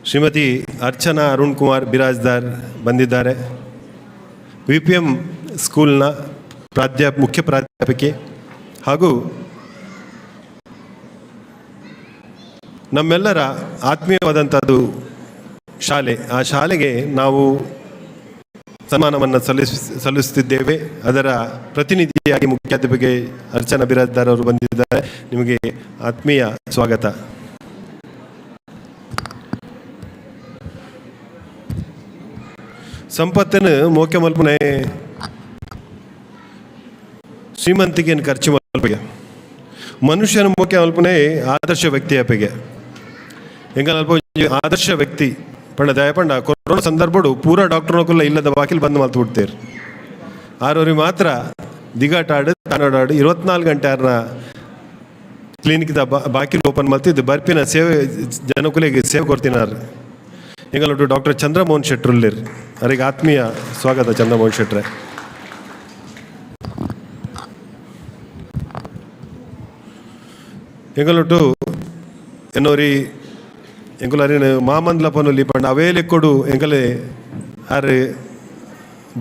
ಶ್ರೀಮತಿ ಅರ್ಚನಾ ಅರುಣ್ ಕುಮಾರ್ ಬಿರಾಜ್ದಾರ್ ಬಂದಿದ್ದಾರೆ. VPM ಸ್ಕೂಲ್ನ ಮುಖ್ಯ ಪ್ರಾಧ್ಯಾಪಕಿ ಹಾಗೂ ನಮ್ಮೆಲ್ಲರ ಆತ್ಮೀಯವಾದಂಥದ್ದು ಶಾಲೆ. ಆ ಶಾಲೆಗೆ ನಾವು ಸನ್ಮಾನವನ್ನು ಸಲ್ಲಿಸುತ್ತಿದ್ದೇವೆ. ಅದರ ಪ್ರತಿನಿಧಿಯಾಗಿ ಮುಖ್ಯಾಧ್ಯಾಪಕಿ ಅರ್ಚನಾ ಬಿರಾಜ್ದಾರ್ ಅವರು ಬಂದಿದ್ದಾರೆ. ನಿಮಗೆ ಆತ್ಮೀಯ ಸ್ವಾಗತ. ಸಂಪತ್ತನ್ನು ಮೋಕೆ ಮಲ್ಪನೆ ಶ್ರೀಮಂತಿಕೆಯನ್ನು ಖರ್ಚು ಮಲ್ಪಗೆ ಮನುಷ್ಯನ ಮೋಕೆ ಮಲ್ಪನೆ ಆದರ್ಶ ವ್ಯಕ್ತಿ ಅಪ್ಪಗೆ ಎಂಗಲ್ ಅಲ್ಪ ಆದರ್ಶ ವ್ಯಕ್ತಿ ಪಂಡ ದಯಪಂಡ ಕೊರೋನಾ ಸಂದರ್ಭಡು ಪೂರ ಡಾಕ್ಟರ್ ನೋಕಲ್ಲ ಇಲ್ಲದ ಬಾಕಿಲ್ ಬಂದು ಮಲ್ತು ಬಿಡ್ತೇರು. ಆರವ್ರಿಗೆ ಮಾತ್ರ ದಿಗಾಟಾಡು ತಾನಾಡು 24 ಗಂಟೆ ಯಾರನ್ನ ಕ್ಲಿನಿಕ್ದ ಬಾಕಿಲ್ ಓಪನ್ ಮಲ್ತಿದ್ದು ಬರ್ಪಿನ ಸೇವೆ ಜನಕುಲಿಗೆ ಸೇವೆ ಕೊಡ್ತಿನಾರು. ಎಂಗಲೊಟ್ಟು ಡಾಕ್ಟರ್ ಚಂದ್ರಮೋಹನ್ ಶೆಟ್ರುಲ್ಲಿರ್ ಅವರಿಗೆ ಆತ್ಮೀಯ ಸ್ವಾಗತ. ಚಂದ್ರಮೋಹನ್ ಶೆಟ್ರೆ ಎಂಗಲೊಟ್ಟು ಎನ್ನೋರಿ ಎಂಕುಲರಿನ ಮಾಮಂದ್ಲ ಪನುಲಿ ಪಂಡ ಅವೇಲೆಕ್ಕೊಡು ಎಂಕಲೆ ಆರು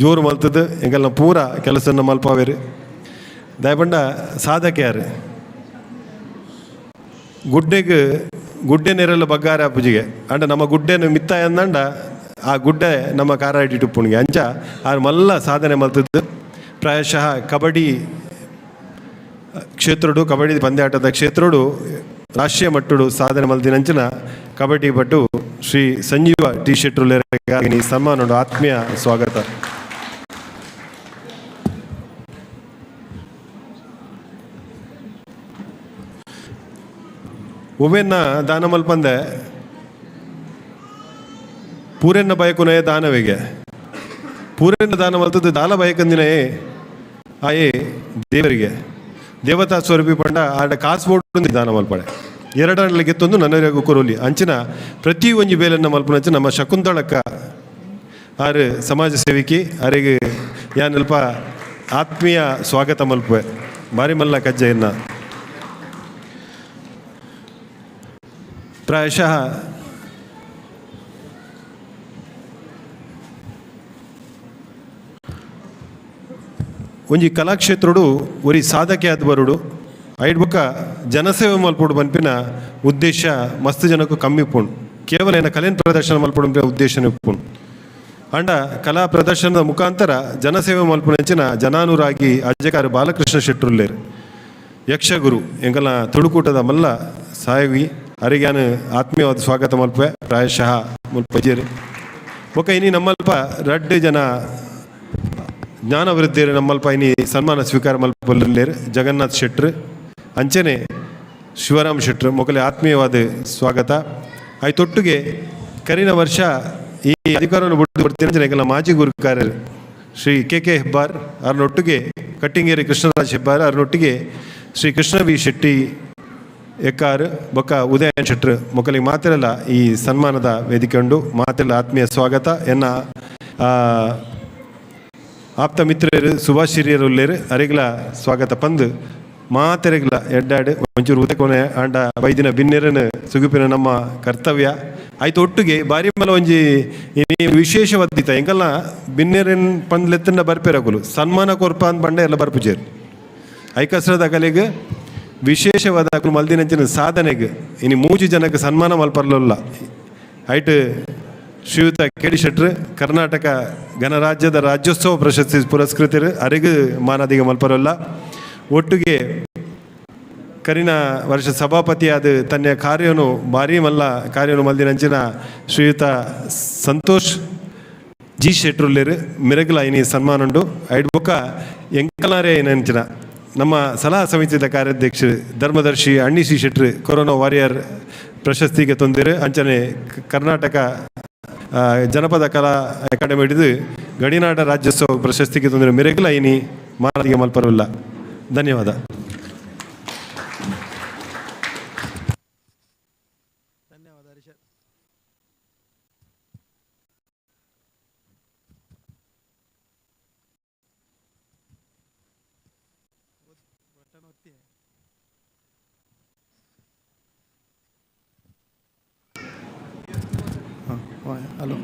ಜೋರು ಮಲ್ತದ್ದು ಎಂಕಲ್ನ ಪೂರ ಕೆಲಸನ ಮಲ್ಪಾವೇರು ದಯಪಂಡ ಸಾಧಕ ಯಾರು ಗುಡ್ಡೆಗೆ ಗುಡ್ಡೆ ನೆರಲು ಬಗ್ಗಾರ ಪೂಜೆಗೆ ಅಂಡ ನಮ್ಮ ಗುಡ್ಡೆನ ಮಿತ್ತ ಎಂದಂಡ ಆ ಗುಡ್ಡೆ ನಮ್ಮ ಕಾರ ಇಟ್ಟಿಟ್ಟುಪ್ಪುಣಿಗೆ ಅಂಚ ಆರು ಮಲ್ಲ ಸಾಧನೆ ಮಲ್ತದ್ದು ಪ್ರಾಯಶಃ ಕಬಡ್ಡಿ ಕ್ಷೇತ್ರಡು ಕಬಡ್ಡಿ ಪಂದ್ಯಾಟದ ಕ್ಷೇತ್ರಡು ರಾಷ್ಟ್ರೀಯ ಮಟ್ಟಡು ಸಾಧನೆ ಮಲ್ದಿನಂಚಿನ ಕಬಡ್ಡಿ ಪಟ್ಟು ಶ್ರೀ ಸಂಜೀವ ಟಿ ಶೆಟ್ಟರುಲೇಗಾಗಿ ಸನ್ಮಾನಡು ಆತ್ಮೀಯ ಸ್ವಾಗತ. ಒವೆನ್ನ ದಾನ ಮಲ್ಪಂದೆ ಪೂರೆನ್ನ ಬಯಕುನೇ ದಾನವಿಗೆ ಪೂರೆನ್ನ ದಾನ ಮಲ್ತದ್ದು ದಾಲ ಬಯಕಂದಿನೇ ಆಯೇ ದೇವರಿಗೆ ದೇವತಾ ಸ್ವರೂಪಿ ಪಂಡ ಆಡ ಕಾಸು ಬೋರ್ಡ್ ದಾನ ಮಲ್ಪಡೆ ಎರಡರಲ್ಲಿ ಗೆತ್ತೊಂದು ನನಗೂ ಕೊರೋಲಿ ಅಂಚಿನ ಪ್ರತಿ ಒಂಜಿ ಬೇಲನ್ನು ಮಲ್ಪನಂಚ ನಮ್ಮ ಶಕುಂತಳಕ್ಕ ಆರು ಸಮಾಜ ಸೇವಿಕಿ ಅವರಿಗೆ ಯಾನಲ್ಪ ಆತ್ಮೀಯ ಸ್ವಾಗತ ಮಲ್ಪೆ ಬಾರಿ ಮಲ್ಲ ಕಜ್ಜೆಯನ್ನ ಪ್ರಾಯಶಃ ಒಂಜಿ ಕಲಾಕ್ಷೇತ್ರಡು ಒರಿ ಸಾಧಕೆ ಆದ ಬರುಡು ಐಡ್ ಬೊಕ್ಕ ಜನಸೇವೆ ಮಲ್ಪಡು ಬನ್ಪಿನ ಉದ್ದೇಶ ಮಸ್ತ್ ಜನಕ್ಕೂ ಕಮ್ಮಿ ಪುಣ್ ಕೇವಲ ಏನ ಕಲೆನ್ ಪ್ರದರ್ಶನ ಮಲ್ಪಡು ಉದ್ದೇಶ ಇಪ್ಪುಣ್ ಅಂಡ ಕಲಾ ಪ್ರದರ್ಶನದ ಮುಖಾಂತರ ಜನಸೇವೆ ಮಲ್ಪುನಂಚಿನ ಜನಾನುರಾಗಿ ಅಜ್ಜಕಾರ ಬಾಲಕೃಷ್ಣ ಶೆಟ್ಟರುಲ್ಲೇರು ಯಕ್ಷಗುರು ಎಂಗಲ ತುಳುಕೂಟದ ಮಲ್ಲ ಸಾಯವಿ ಅರಿಗ್ಯಾನು ಆತ್ಮೀಯವಾದ ಸ್ವಾಗತ ಮಲ್ಪೆ ಪ್ರಾಯಶಃ ಮುಲ್ಪಜೇರಿ ಬೊಕ್ಕ ಇನಿ ನಮ್ಮಲ್ಪ ರಡ್ಡು ಜನ ಜ್ಞಾನವೃದ್ಧಿಯರು ನಮ್ಮಲ್ಪ ಇನಿ ಸನ್ಮಾನ ಸ್ವೀಕಾರ ಮಲ್ಪಲ್ಲೇರು ಜಗನ್ನಾಥ್ ಶೆಟ್ರು ಅಂಚನೆ ಶಿವರಾಮ್ ಶೆಟ್ರು ಮೊಕಲೆ ಆತ್ಮೀಯವಾದ ಸ್ವಾಗತ ಆಯ್ತೊಟ್ಟಿಗೆ ಕರಿನ ವರ್ಷ ಈ ಅಧಿಕಾರವನ್ನು ಬಿಟ್ಟು ಬರ್ತೀನಿ ಎಂಗಲ ಮಾಜಿ ಗುರುಕಾರರು ಶ್ರೀ ಕೆ ಹೆಬ್ಬಾರ್ ಅವರನ್ನೊಟ್ಟಿಗೆ ಕಟ್ಟಿಂಗೇರಿ ಕೃಷ್ಣರಾಜ್ ಹೆಬ್ಬಾರ್ ಅವರನ್ನೊಟ್ಟಿಗೆ ಶ್ರೀ ಕೃಷ್ಣ ವಿ ಶೆಟ್ಟಿ ಎಕ್ಕಾರು ಬೊಕ್ಕ ಉದಯನ್ ಶೆಟ್ರು ಮೊಕಲಿಗೆ ಮಾತಿರಲ್ಲ ಈ ಸನ್ಮಾನದ ವೇದಿಕೆ ಉಂಡು ಮಾತೆಲ್ಲ ಆತ್ಮೀಯ ಸ್ವಾಗತ ಎನ್ನ ಆಪ್ತ ಮಿತ್ರರು ಸುಭಾಷ್ ಹಿರಿಯರು ಉಲ್ಲೇರು ಅರಿಗಳ ಸ್ವಾಗತ ಪಂದು ಮಾತೆರೆಗ್ಲ ಎಡ್ಡಾಡು ಒಂಚೂರು ಉದಕೊನೆ ಆಂಡ ಬೈದಿನ ಬಿನ್ನೆರನು ಸುಗುಪಿನ ನಮ್ಮ ಕರ್ತವ್ಯ ಆಯ್ತು ಒಟ್ಟಿಗೆ ಬಾರಿ ಮಲ ಒಂಜಿ ವಿಶೇಷವಾದಿತ ಎಂಕಲ್ನ ಬಿನ್ನೆರನ್ ಪಂದ್ಲೆತ್ತನ್ನ ಬರ್ಪೇರಗುಲು ಸನ್ಮಾನ ಕೊರ್ಪ ಅಂದ್ ಬಂಡೆ ಎಲ್ಲ ಬರ್ಪುಜೇರು ಐಕಸ್ರದ ಕಲೆಗೆ ವಿಶೇಷವಾದ ಮಲ್ದಿನಂಚಿನ ಸಾಧನೆಗೆ ಇನ್ನು 3 ಜನಕ್ಕೆ ಸನ್ಮಾನ ಮಲ್ಪರ್ಲಲ್ಲ ಐಟ್ ಶ್ರೀಯುತ ಕೆ ಡಿ ಶೆಟ್ರು ಕರ್ನಾಟಕ ಗಣರಾಜ್ಯದ ರಾಜ್ಯೋತ್ಸವ ಪ್ರಶಸ್ತಿ ಪುರಸ್ಕೃತರು ಅರಿಗು ಮಾನದಿಗೆ ಮಲ್ಪರಲ್ಲ ಒಟ್ಟಿಗೆ ಕರಿನ ವರ್ಷ ಸಭಾಪತಿಯಾದ ತನ್ನ ಕಾರ್ಯನು ಭಾರಿ ಮಲ್ಲ ಕಾರ್ಯನು ಮಲ್ದಿನಂಚಿನ ಶ್ರೀಯುತ ಸಂತೋಷ್ ಜಿ ಶೆಟ್ರುಲ್ಲೇರು ಮಿರಗಲ ಇನಿ ಸನ್ಮಾನ ಉಂಡು ಐಡ್ ಬೊಕ್ಕ ಎಂಕಲಾರೆ ನಂಚಿನ ನಮ್ಮ ಸಲಹಾ ಸಮಿತಿಯ ಕಾರ್ಯಾಧ್ಯಕ್ಷರು ಧರ್ಮದರ್ಶಿ ಅಣ್ಣಿಸಿ ಶೆಟ್ರು ಕೊರೋನಾ ವಾರಿಯರ್ ಪ್ರಶಸ್ತಿಗೆ ತಂದಿರು ಅಂಚನೆ ಕರ್ನಾಟಕ ಜನಪದ ಕಲಾ ಅಕಾಡೆಮಿ ಹಿಡಿದು ಗಡಿನಾಡ ರಾಜ್ಯೋತ್ಸವ ಪ್ರಶಸ್ತಿಗೆ ತಂದಿರು ಮಿರಗಲ ಇನಿ ಮಾನದಿಗೆ ಮಲ್ಪರಲ್ಲ. ಧನ್ಯವಾದ. हेलो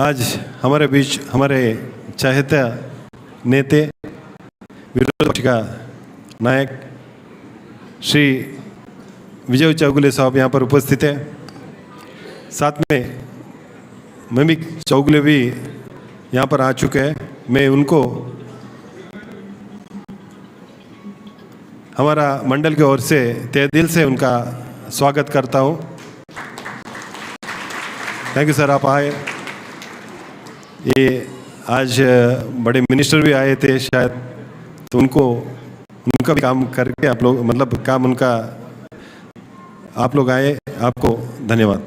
आज हमारे बीच हमारे चाहते नेते विरोध पक्ष का नायक श्री विजय चौगुले साहब यहाँ पर उपस्थित है. साथ में ममिक चौगुले भी यहाँ पर आ चुके हैं. मैं उनको हमारा मंडल की ओर से तहे दिल से उनका स्वागत करता हूँ. थैंक यू सर, आप आए. ये आज बड़े मिनिस्टर भी आए थे शायद, तो उनका भी काम करके आप लोग मतलब काम उनका आप लोग आए, आपको धन्यवाद.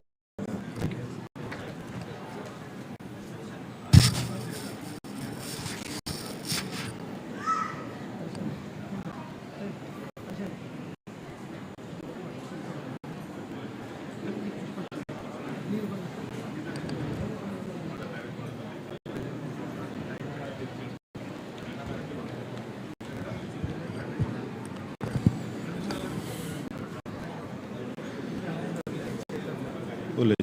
बोले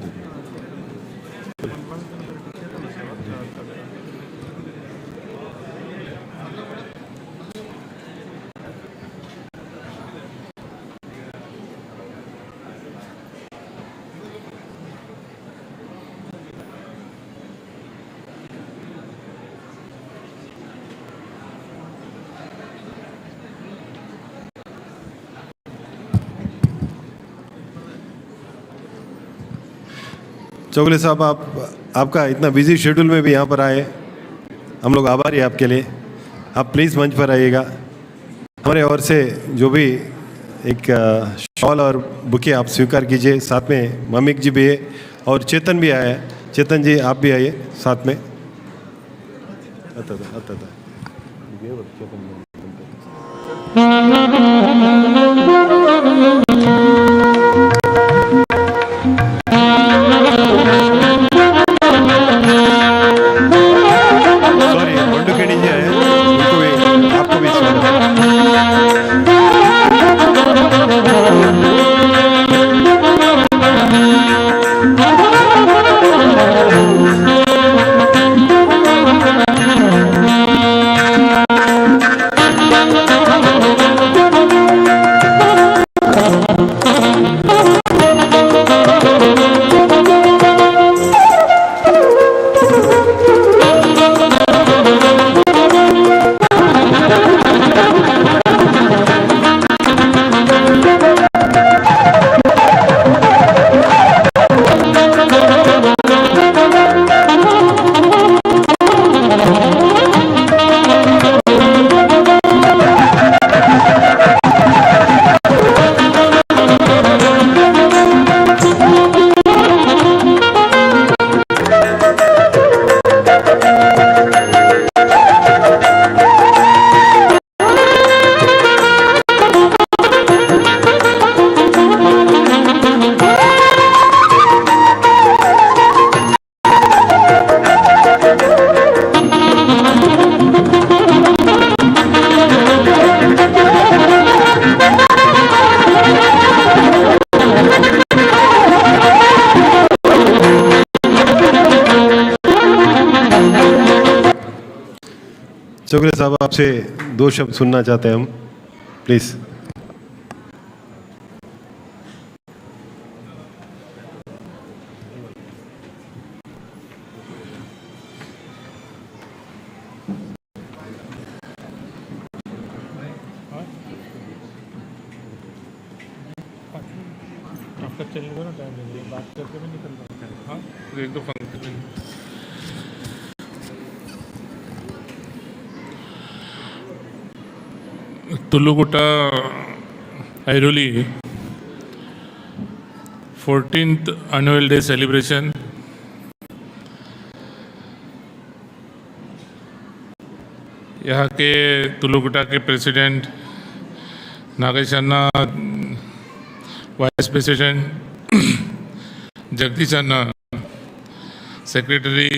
चौगले साहब, आपका इतना बिजी शेड्यूल में भी यहाँ पर आए, हम लोग आभारी हैं आपके लिए। आप प्लीज़ मंच पर आइएगा। हमारे ओर से जो भी एक शॉल और बुके आप स्वीकार कीजिए। साथ में ममिक जी भी है और चेतन भी आया है। चेतन जी आप भी आइए साथ में। सॉरी, बंडू केडी जी आए, उनको भी, आपको भी चौगले साहब, आपसे 2 शब्द सुनना चाहते हैं हम, प्लीज़। आपका चलेगा ना, टाइम देंगे, बात करके भी निकल जाता है। हाँ, एक दो function Tulukoota Airoli 14th annual day celebration यहाँ के तुलुगुटा के प्रेसिडेंट नागेश अन्ना, वाइस प्रेसिडेंट जगदीश अन्ना, सेक्रेटरी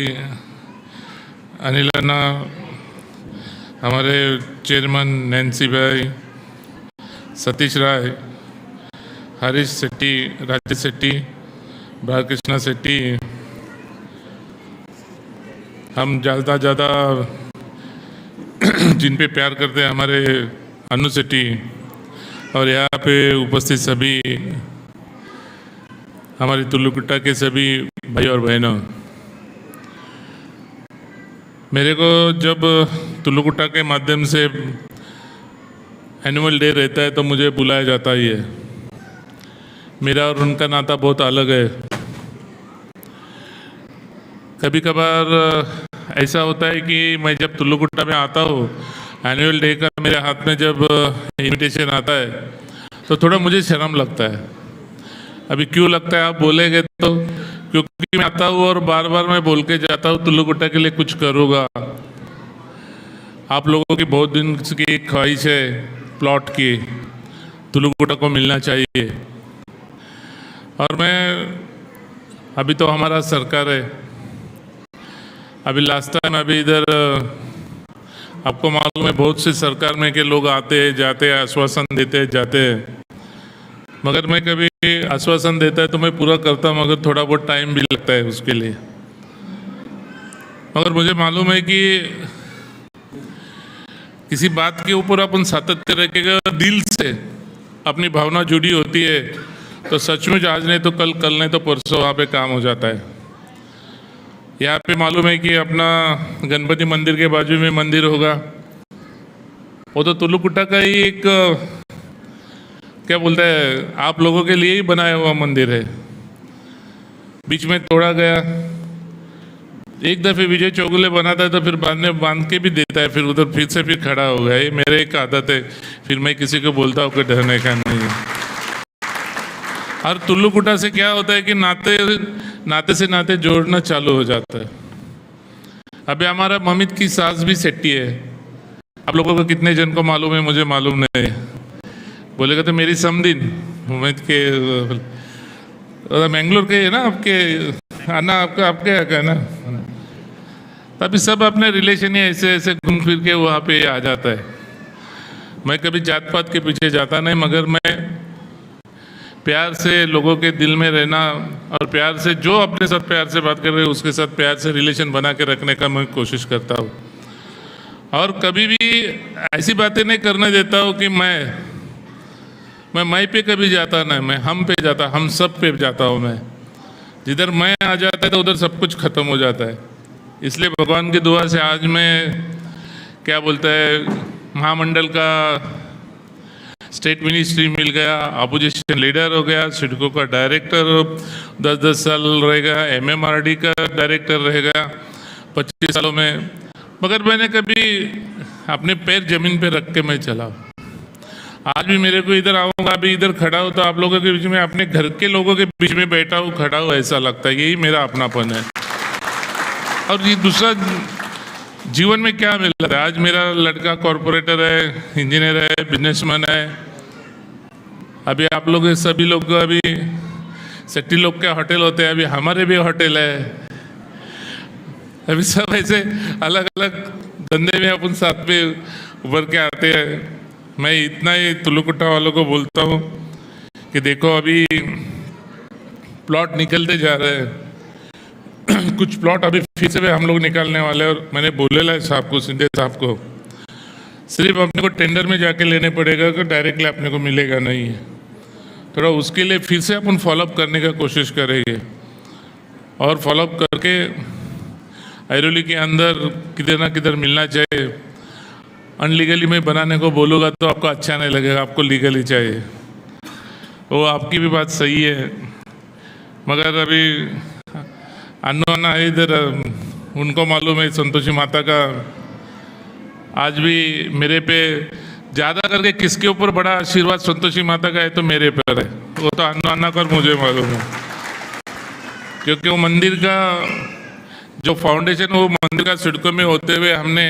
अनिल अन्ना, हमारे चेयरमैन नैन्सी भाई, सतीश राय, हरीश शेट्टी, राजेश शेट्टी, बालकृष्णा शेट्टी, हम ज़्यादा जिन पे प्यार करते हैं हमारे अनु शेट्टी, और यहाँ पे उपस्थित सभी हमारी तुलुगुटा के सभी भाई और बहनों, मेरे को जब तुलुगुटा के माध्यम से एनुअल डे रहता है तो मुझे बुलाया जाता ही है। मेरा और उनका नाता बहुत अलग है। कभी कभार ऐसा होता है कि मैं जब तुलुगुटा में आता हूँ, एनुअल डे का मेरे हाथ में जब इनविटेशन आता है तो थोड़ा मुझे शर्म लगता है। अभी क्यों लगता है आप बोलेंगे तो, क्योंकि मैं आता हूँ और बार बार मैं बोल के जाता हूँ तुलुगुटा के लिए कुछ करूँगा। आप लोगों की बहुत दिन की ख्वाहिश है प्लॉट की, तुलुगुटा को मिलना चाहिए। और मैं अभी तो हमारा सरकार है, अभी लास्ट टाइम अभी इधर आपको मालूम है बहुत से सरकार में के लोग आते हैं जाते हैं, आश्वासन देते हैं जाते हैं। मगर मैं कभी आश्वासन देता है तो मैं पूरा करता हूँ, मगर थोड़ा बहुत टाइम भी लगता है उसके लिए। मगर मुझे मालूम है कि किसी बात के ऊपर अपन सातत्य रखेगा, दिल से अपनी भावना जुड़ी होती है, तो सचमुच आज नहीं तो कल, कल नहीं तो परसों वहाँ पे काम हो जाता है। यहाँ पे मालूम है कि अपना गणपति मंदिर के बाजू में मंदिर होगा, वो तो तुलुकुट्टा का ही एक क्या बोलते हैं, आप लोगों के लिए ही बनाया हुआ मंदिर है। बीच में तोड़ा गया, एक दफ़े विजय चौगुले बनाता है तो फिर बाद में बांध के भी देता है, फिर उधर फिर से फिर खड़ा हो गया। ये मेरे एक आदत है, फिर मैं किसी को बोलता हूँ कि डरने का नहीं है। और तुल्लुकुटा से क्या होता है कि नाते से नाते जोड़ना चालू हो जाता है। अभी हमारा ममित की सास भी सेट्टी है, आप लोगों को कितने जन को मालूम है, मुझे मालूम नहीं है। बोलेगा तो मेरी समदिन ममित के मैंगलोर के है ना, आपके आना आपका आपके है ना, तभी सब अपने रिलेशन ही ऐसे ऐसे घूम फिर के वहाँ पे आ जाता है। मैं कभी जात पात के पीछे जाता नहीं, मगर मैं प्यार से लोगों के दिल में रहना और प्यार से जो अपने साथ प्यार से बात कर रहे हैं उसके साथ प्यार से रिलेशन बना के रखने का मैं कोशिश करता हूँ। और कभी भी ऐसी बातें नहीं करने देता हूँ कि मैं पे कभी जाता नहीं, मैं हम पे जाता, हम सब पे जाता हूँ। मैं जिधर मैं आ जाता है तो उधर सब कुछ खत्म हो जाता है। इसलिए भगवान की दुआ से आज मैं क्या बोलता है, महामंडल का स्टेट मिनिस्ट्री मिल गया, अपोजिशन लीडर हो गया, सिडको का डायरेक्टर 10-10 साल रहेगा, MMRD का डायरेक्टर रहेगा 25 सालों में। मगर मैंने कभी अपने पैर जमीन पे रख के मैं चला। आज भी मेरे को इधर आऊँगा, अभी इधर खड़ा हो तो आप लोगों के बीच में, अपने घर के लोगों के बीच में बैठा हूँ, खड़ा हूँ, ऐसा लगता है। यही मेरा अपनापन है। और ये दूसरा जीवन में क्या मिल रहा है, आज मेरा लड़का कॉरपोरेटर है, इंजीनियर है, बिजनेसमैन है। अभी आप लोग सभी लोग को अभी सेट्टी लोग के होटल होते हैं, अभी हमारे भी होटल है। अभी सब ऐसे अलग अलग धंधे में अपन साथ में उभर के आते हैं। मैं इतना ही तुलुकुट्टा वालों को बोलता हूँ कि देखो अभी प्लॉट निकलते जा रहे हैं, कुछ प्लॉट अभी फिर से हम लोग निकालने वाले हैं। और मैंने बोलेला है साहब को, सिंधे साहब को, सिर्फ अपने को टेंडर में जाके लेने पड़ेगा कि डायरेक्टली अपने को मिलेगा नहीं है। थोड़ा उसके लिए फिर से अपन फॉलोअप करने का कोशिश करेंगे और फॉलोअप करके ऐरोली के अंदर किधर ना किधर मिलना चाहिए। अनलीगली मैं बनाने को बोलूँगा तो आपको अच्छा नहीं लगेगा, आपको लीगली चाहिए। वो आपकी भी बात सही है, मगर अभी अन्ना है इधर, उनको मालूम है संतोषी माता का आज भी मेरे पे ज़्यादा करके किसके ऊपर बड़ा आशीर्वाद संतोषी माता का है तो मेरे पर है। वो तो अन्ना कर मुझे मालूम है, क्योंकि वो मंदिर का जो फाउंडेशन, वो मंदिर का सिडको में होते हुए हमने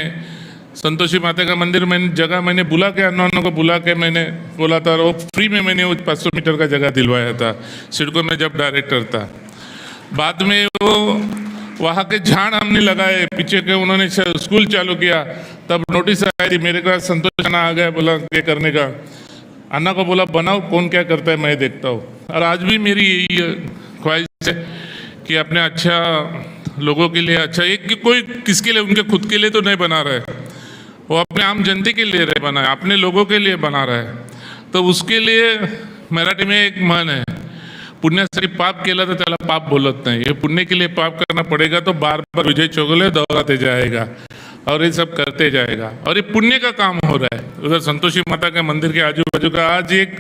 संतोषी माता का मंदिर मैंने बुला के अन्ना को बुला के मैंने बोला था, और वो फ्री में मैंने वो 500 मीटर का जगह दिलवाया था सिडको में जब डायरेक्टर था। बाद में वो वहाँ के झाड़ हमने लगाए पीछे के, उन्होंने स्कूल चालू किया, तब नोटिस आई थी मेरे पास, संतोष अन्ना आ गया, बोला ये करने का। अन्ना को बोला बनाओ, कौन क्या करता है मैं देखता हूँ। और आज भी मेरी यही ख्वाहिश है कि अपने अच्छा लोगों के लिए अच्छा, एक कि कोई किसके लिए, उनके खुद के लिए तो नहीं बना रहा है, वो अपने आम जनता के लिए बना है, अपने लोगों के लिए बना रहा है। तो उसके लिए मराठी में एक मन है, पुण्यासाठी पाप केला तर त्याला पाप बोलत नाही। ये पुण्य के लिए पाप करना पड़ेगा तो बार बार विजय चौगुले दोहराते जाएगा और ये सब करते जाएगा, और ये पुण्य का काम हो रहा है। उधर संतोषी माता के मंदिर के आजू बाजू का आज एक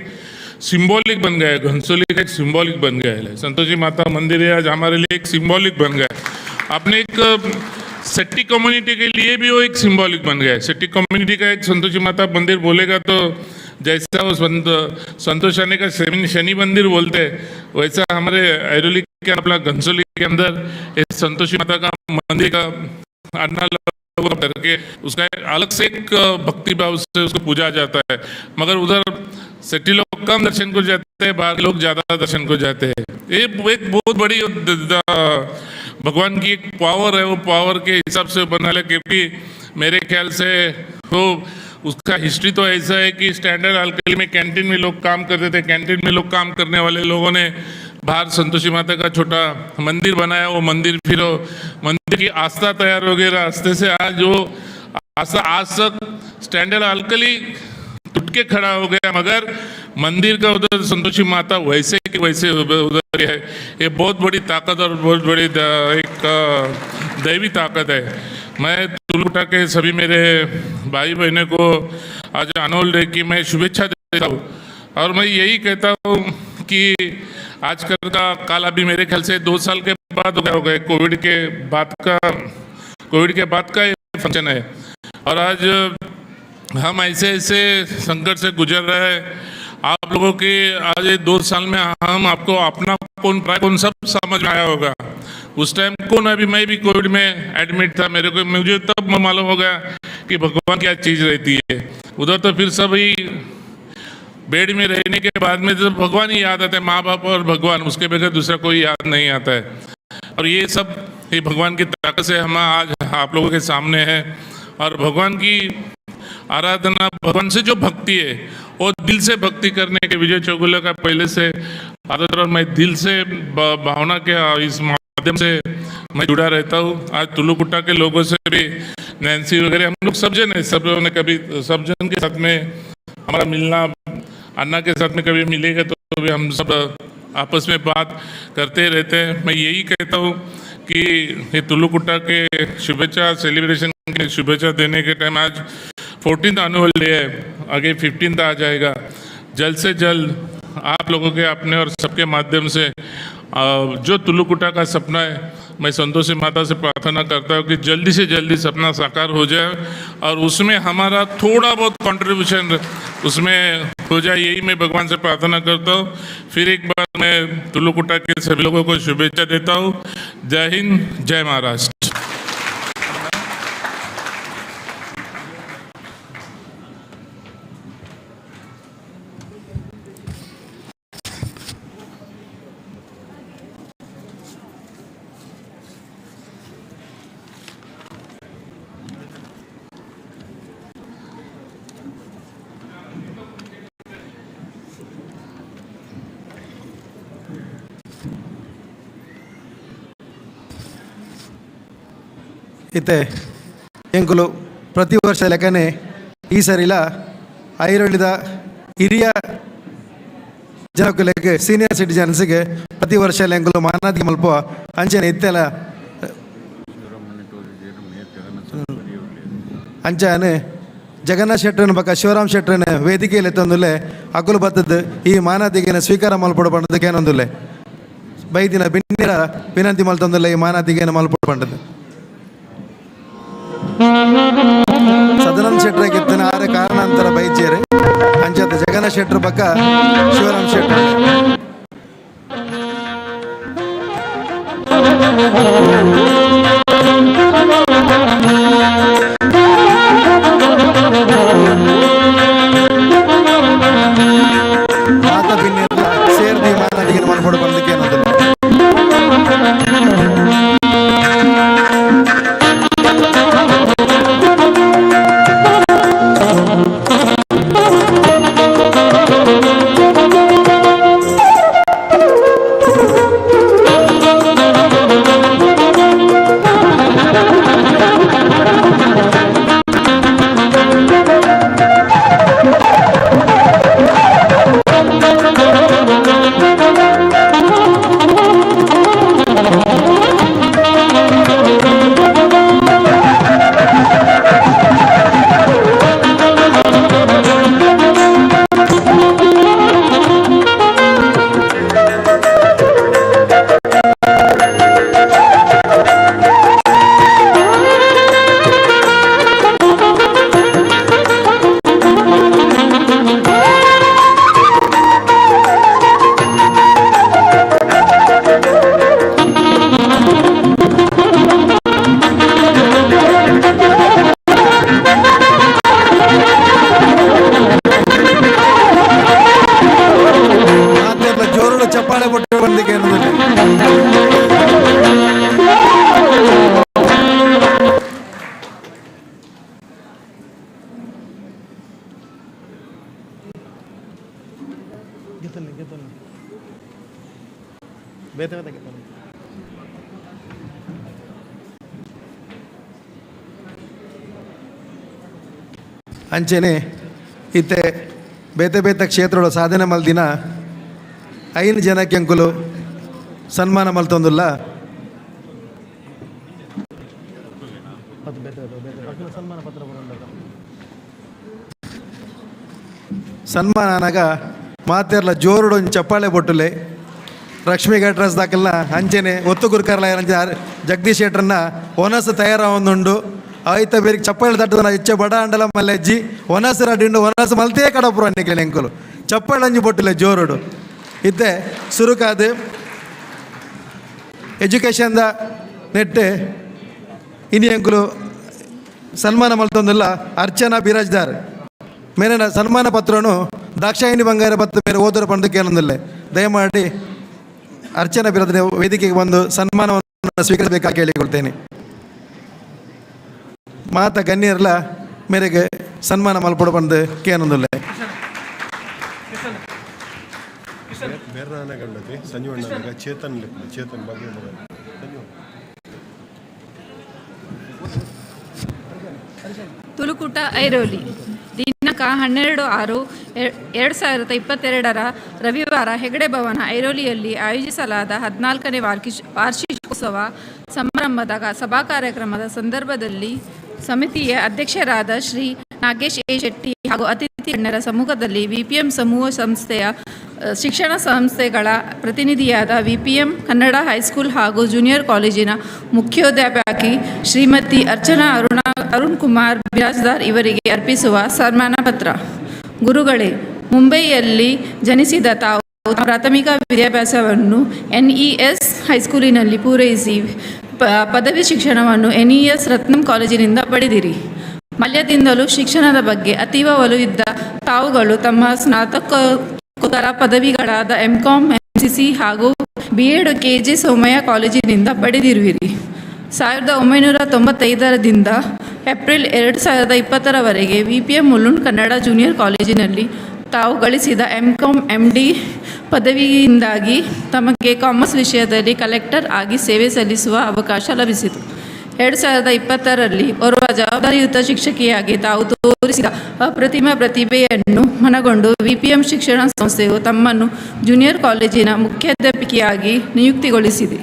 सिंबॉलिक बन गया है, घनसोली का एक सिंबॉलिक बन गया है। संतोषी माता मंदिर है आज हमारे लिए एक सिंबॉलिक बन गया है। अपने एक सेट्टी कम्युनिटी के लिए भी वो एक सिंबॉलिक बन गया है। सेट्टी कम्युनिटी का एक संतोषी माता मंदिर बोलेगा तो जैसा वो संतोष शनि का शनि मंदिर बोलते हैं, वैसा हमारे ऐरोली के अपना घनसोली के अंदर इस संतोषी माता का मंदिर का अन्ना करके उसका अलग से एक भक्ति भाव से उसको पूजा जाता है। मगर उधर सेट्टी लोग कम दर्शन को जाते हैं, बाहर लोग ज़्यादा दर्शन को जाते हैं। ये एक बहुत बड़ी भगवान की एक पावर है, वो पावर के हिसाब से बना ले, क्योंकि मेरे ख्याल से वो उसका हिस्ट्री तो ऐसा है कि स्टैंडर्ड अल्कली में कैंटीन में लोग काम करते थे। कैंटीन में लोग काम करने वाले लोगों ने बाहर संतोषी माता का छोटा मंदिर बनाया। वो मंदिर फिर मंदिर की आस्था तैयार हो गई। रास्ते से आज वो आस्था आज तक स्टैंडर्ड अल्कली टूट के खड़ा हो गया, मगर मंदिर का उधर संतोषी माता वैसे कि वैसे उधर है। ये बहुत बड़ी ताकत और बहुत बड़ी एक दैवी ताकत है। मैं तुलकुटा के सभी मेरे भाई बहनों को आज अनमोल डे की मैं शुभेच्छा देता हूँ और मैं यही कहता हूँ कि आजकल का काल अभी मेरे ख्याल से 2 साल के बाद हो गए। कोविड के बाद का ये फंक्शन है और आज हम ऐसे संकट से गुजर रहे हैं। आप लोगों के आज 2 साल में हम आपको अपना कौन सब समझ में आया होगा। उस टाइम अभी मैं भी कोविड में एडमिट था। मुझे तब मालूम हो गया कि भगवान क्या चीज़ रहती है। उधर तो फिर सभी बेड में रहने के बाद में तो भगवान ही याद आता है, माँ बाप और भगवान, उसके बगैर दूसरा कोई याद नहीं आता है। और ये सब ये भगवान की ताकत से हम आज आप लोगों के सामने हैं और भगवान की आराधना, भगवान से जो भक्ति है वो दिल से भक्ति करने के विजय चौगुले का पहले से आदत और मैं दिल से भावना के इस माध्यम से मैं जुड़ा रहता हूँ। आज तुलुकुटा के लोगों से भी नैन्सी वगैरह हम लोग सब जन है, सब लोगों ने कभी सब जन के साथ में हमारा मिलना, अन्ना के साथ में कभी मिलेगा तो भी हम सब आपस में बात करते रहते हैं। मैं यही कहता हूँ कि ये तुलुकुटा के शुभेच्छा सेलिब्रेशन के शुभेच्छा देने के टाइम आज 14th एनुअल डे है, आगे 15th आ जाएगा। जल्द से जल्द आप लोगों के अपने और सबके माध्यम से जो तुलुकुटा का सपना है, मैं संतोषी माता से प्रार्थना करता हूँ कि जल्दी से जल्दी सपना साकार हो जाए और उसमें हमारा थोड़ा बहुत कंट्रीब्यूशन उसमें हो जाए, यही मैं भगवान से प्रार्थना करता हूँ। फिर एक बार मैं तुलुकुटा के सभी लोगों को शुभेच्छा देता हूँ। जय हिंद, जय महाराष्ट्र। इथे ಎಂಕುಲು ಪ್ರತಿ ವರ್ಷ ಲೆಕ್ಕನೆ ಈ ಸರಿಲ ಐರಳಿದ ಹಿರಿಯ ಜನಕ್ಕೆ ಸೀನಿಯರ್ ಸಿಟಿಜನ್ಸ್ಗೆ ಪ್ರತಿ ವರ್ಷ ಎಂಕುಲು ಮಾನಾದಿಗೆ ಮಲ್ಪುವ ಅಂಚನೆ ಇತ್ತೆಲ ಅಂಚಾನೆ ಜಗನ್ನಾಥ್ ಶೆಟ್ಟರನ್ನ ಬಕ್ಕ ಶಿವರಾಮ್ ಶೆಟ್ಟರನ್ನ ವೇದಿಕೆಯಲ್ಲಿ ತಂದುಲೆ ಅಕುಲು ಬತ್ತದ ಈ ಮಾನಾದಿಗೆನ ಸ್ವೀಕಾರ ಮಲ್ಪಡು ಪಂಡದಕ್ಕೆ ಏನೊಂದುಲೆ ಬೈದಿನ ಬಿನ್ನಿರ ವಿನಂತಿ ಮಲ್ತಂದುಲೆ ಈ ಮಾನಾದಿಗೆನ ಮಲ್ಪಡು ಪಂಡದು ಸದಾನಂದ ಶೆಟ್ಟರ್ ಗೆತ್ತನ ಆರೆ ಕಾರಣಾಂತರ ಬೈಚೇರೆ ಅಂಚದ ಜಗನ್ನಾಥ್ ಶೆಟ್ಟರ್ ಬಕ್ಕ ಶಿವರಾಮ್ ಶೆಟ್ಟರ್ ಮಾತ ಬಿನ್ನಿರ ಸೇರ್ದಿ ಮಾನಾಡಿಗೆ ಮಲ್ಪಡು ಬಂದಕ್ಕೆ ಅನ್ನೋದಿಲ್ಲ. ಅಂಚೆನೆ ಇತ್ತೆ ಬೇತೆ ಬೇತೆ ಕ್ಷೇತ್ರಗಳು ಸಾಧನೆ ಮಲ್ದಿನ 5 ಜನಕ್ಕೆ ಅಂಕುಲು ಸನ್ಮಾನ ಮಲ್ತೊಂದುಲ್ಲ. ಸನ್ಮಾನ ಅನಾಗ ಮಾತೆರ್ಲ ಜೋರುಡು ಚಪ್ಪಾಳೆ ಬೊಟ್ಟುಲೆ ಲಕ್ಷ್ಮಿ ಗಟ್ರಸ್ ದಾಕಲ್ನ ಅಂಚೆನೆ ಒತ್ತು ಗುರುಕರ್ಲ ಜಗದೀಶ್ ಶೆಟ್ರನ್ನ ಒನಸ್ ತಯಾರಾವೊಂದುಂಡು ಆಯ್ತ ಬೇರೆ ಚಪ್ಪಾಳೆ ತಟ್ಟದ ಹೆಚ್ಚೆ ಬಡ ಅಂಡಲ ಮಲ್ಲೆಜ್ಜಿ ಒನಸ್ ರಡ್ಡಿಂಡು ಒನಸ್ ಮಲ್ತೇ ಕಡಪುರ ಅನ್ನಿಕ್ಲೆ ಎಂಕುಲು ಚಪ್ಪಾಳೆ ಅಂಜಿ ಬೊಟ್ಟುಲೆ ಜೋರುಡು ಇತ್ತೆ ಸುರುಕಾದು ಎಜುಕೇಷನ್ದ ನೆಟ್ಟು ಇನಿ ಎಂಕುಲು ಸನ್ಮಾನ ಮಲ್ತೊಂದುಲ್ಲ ಅರ್ಚನಾ ಬಿರಾಜ್ದಾರ್ ಮೇಲಿನ ಸನ್ಮಾನ ಪತ್ರನು ದಾಕ್ಷಾಯಿಣಿ ಬಂಗಾರ ಪತ್ರ ಬೇರೆ ಓದರ ಪಂಡು ಕೇಳೊಂದಿಲ್ಲ. ದಯಮಾಡಿ ಅರ್ಚನಾ ಬಿರಾಜ್ದಾರ್ ವೇದಿಕೆಗೆ ಬಂದು ಸನ್ಮಾನವನ್ನು ಸ್ವೀಕರಿಸಬೇಕಾಗಿ ಕೇಳಿಕೊಳ್ತೇನೆ. ಮಾತ ಗಣ್ಯರ್ಲ ಮೇರೆಗೆ ಸನ್ಮಾನ ಮಲ್ಪಡು ಬಂದು ಕೇಳೊಂದಿಲ್ಲ. ತುಳುಕೂಟ ಐರೋಲಿ ದಿನಾಂಕ 12/6/2022 ರವಿವಾರ ಹೆಗಡೆ ಭವನ ಐರೋಲಿಯಲ್ಲಿ ಆಯೋಜಿಸಲಾದ 14ನೇ ವಾರ್ಷಿಕೋತ್ಸವ ಸಮಾರಂಭದ ಸಭಾ ಕಾರ್ಯಕ್ರಮದ ಸಂದರ್ಭದಲ್ಲಿ ಸಮಿತಿಯ ಅಧ್ಯಕ್ಷರಾದ ಶ್ರೀ ನಾಗೇಶ್ ಎ ಶೆಟ್ಟಿ ಹಾಗೂ ಅತಿಥಿ ಗಣ್ಯರ ಸಮ್ಮುಖದಲ್ಲಿ ವಿಪಿಎಂ ಸಮೂಹ ಸಂಸ್ಥೆಯ ಶಿಕ್ಷಣ ಸಂಸ್ಥೆಗಳ ಪ್ರತಿನಿಧಿಯಾದ ವಿಪಿಎಂ ಕನ್ನಡ ಹೈಸ್ಕೂಲ್ ಹಾಗೂ ಜೂನಿಯರ್ ಕಾಲೇಜಿನ ಮುಖ್ಯೋಧ್ಯಾಪಕಿ ಶ್ರೀಮತಿ ಅರ್ಚನಾ ಅರುಣ್ ಕುಮಾರ್ ಬಿರಾಜ್ದಾರ್ ಇವರಿಗೆ ಅರ್ಪಿಸುವ ಸನ್ಮಾನ ಪತ್ರ. ಗುರುಗಳೇ, ಮುಂಬೈಯಲ್ಲಿ ಜನಿಸಿದ ತಾವು ಪ್ರಾಥಮಿಕ ವಿದ್ಯಾಭ್ಯಾಸವನ್ನು NES ಹೈಸ್ಕೂಲಿನಲ್ಲಿ ಪೂರೈಸಿ ಪದವಿ ಶಿಕ್ಷಣವನ್ನು NES ರತ್ನಂ ಕಾಲೇಜಿನಿಂದ ಪಡೆದಿರಿ. ಬಾಲ್ಯದಿಂದಲೂ ಶಿಕ್ಷಣದ ಬಗ್ಗೆ ಅತೀವ ಒಲವಿದ್ದ ತಾವುಗಳು ತಮ್ಮ ಸ್ನಾತಕೋತ್ತರ ಪದವಿಗಳಾದ MCom, MCC ಹಾಗೂ B.Ed KJ ಸೋಮಯ್ಯ ಕಾಲೇಜಿನಿಂದ ಪಡೆದಿರುವಿರಿ. 1995ರಿಂದ ಏಪ್ರಿಲ್ 2020ರವರೆಗೆ ವಿಪಿಎಂ ಮುಲುಂಡ್ ಕನ್ನಡ ಜೂನಿಯರ್ ಕಾಲೇಜಿನಲ್ಲಿ ತಾವು ಗಳಿಸಿದ MCom, MD ಪದವಿಯಿಂದಾಗಿ ತಮಗೆ ಕಾಮರ್ಸ್ ವಿಷಯದಲ್ಲಿ ಕಲೆಕ್ಟರ್ ಆಗಿ ಸೇವೆ ಸಲ್ಲಿಸುವ ಅವಕಾಶ ಲಭಿಸಿತು. 2020ರಲ್ಲಿ ಓರ್ವ ಜವಾಬ್ದಾರಿಯುತ ಶಿಕ್ಷಕಿಯಾಗಿ ತಾವು ತೋರಿಸಿದ ಅಪ್ರತಿಮ ಪ್ರತಿಭೆಯನ್ನು ಮನಗೊಂಡು ವಿಪಿಎಂ ಶಿಕ್ಷಣ ಸಂಸ್ಥೆಯು ತಮ್ಮನ್ನು ಜೂನಿಯರ್ ಕಾಲೇಜಿನ ಮುಖ್ಯಾಧ್ಯಾಪಕಿಯಾಗಿ ನಿಯುಕ್ತಿಗೊಳಿಸಿದೆ.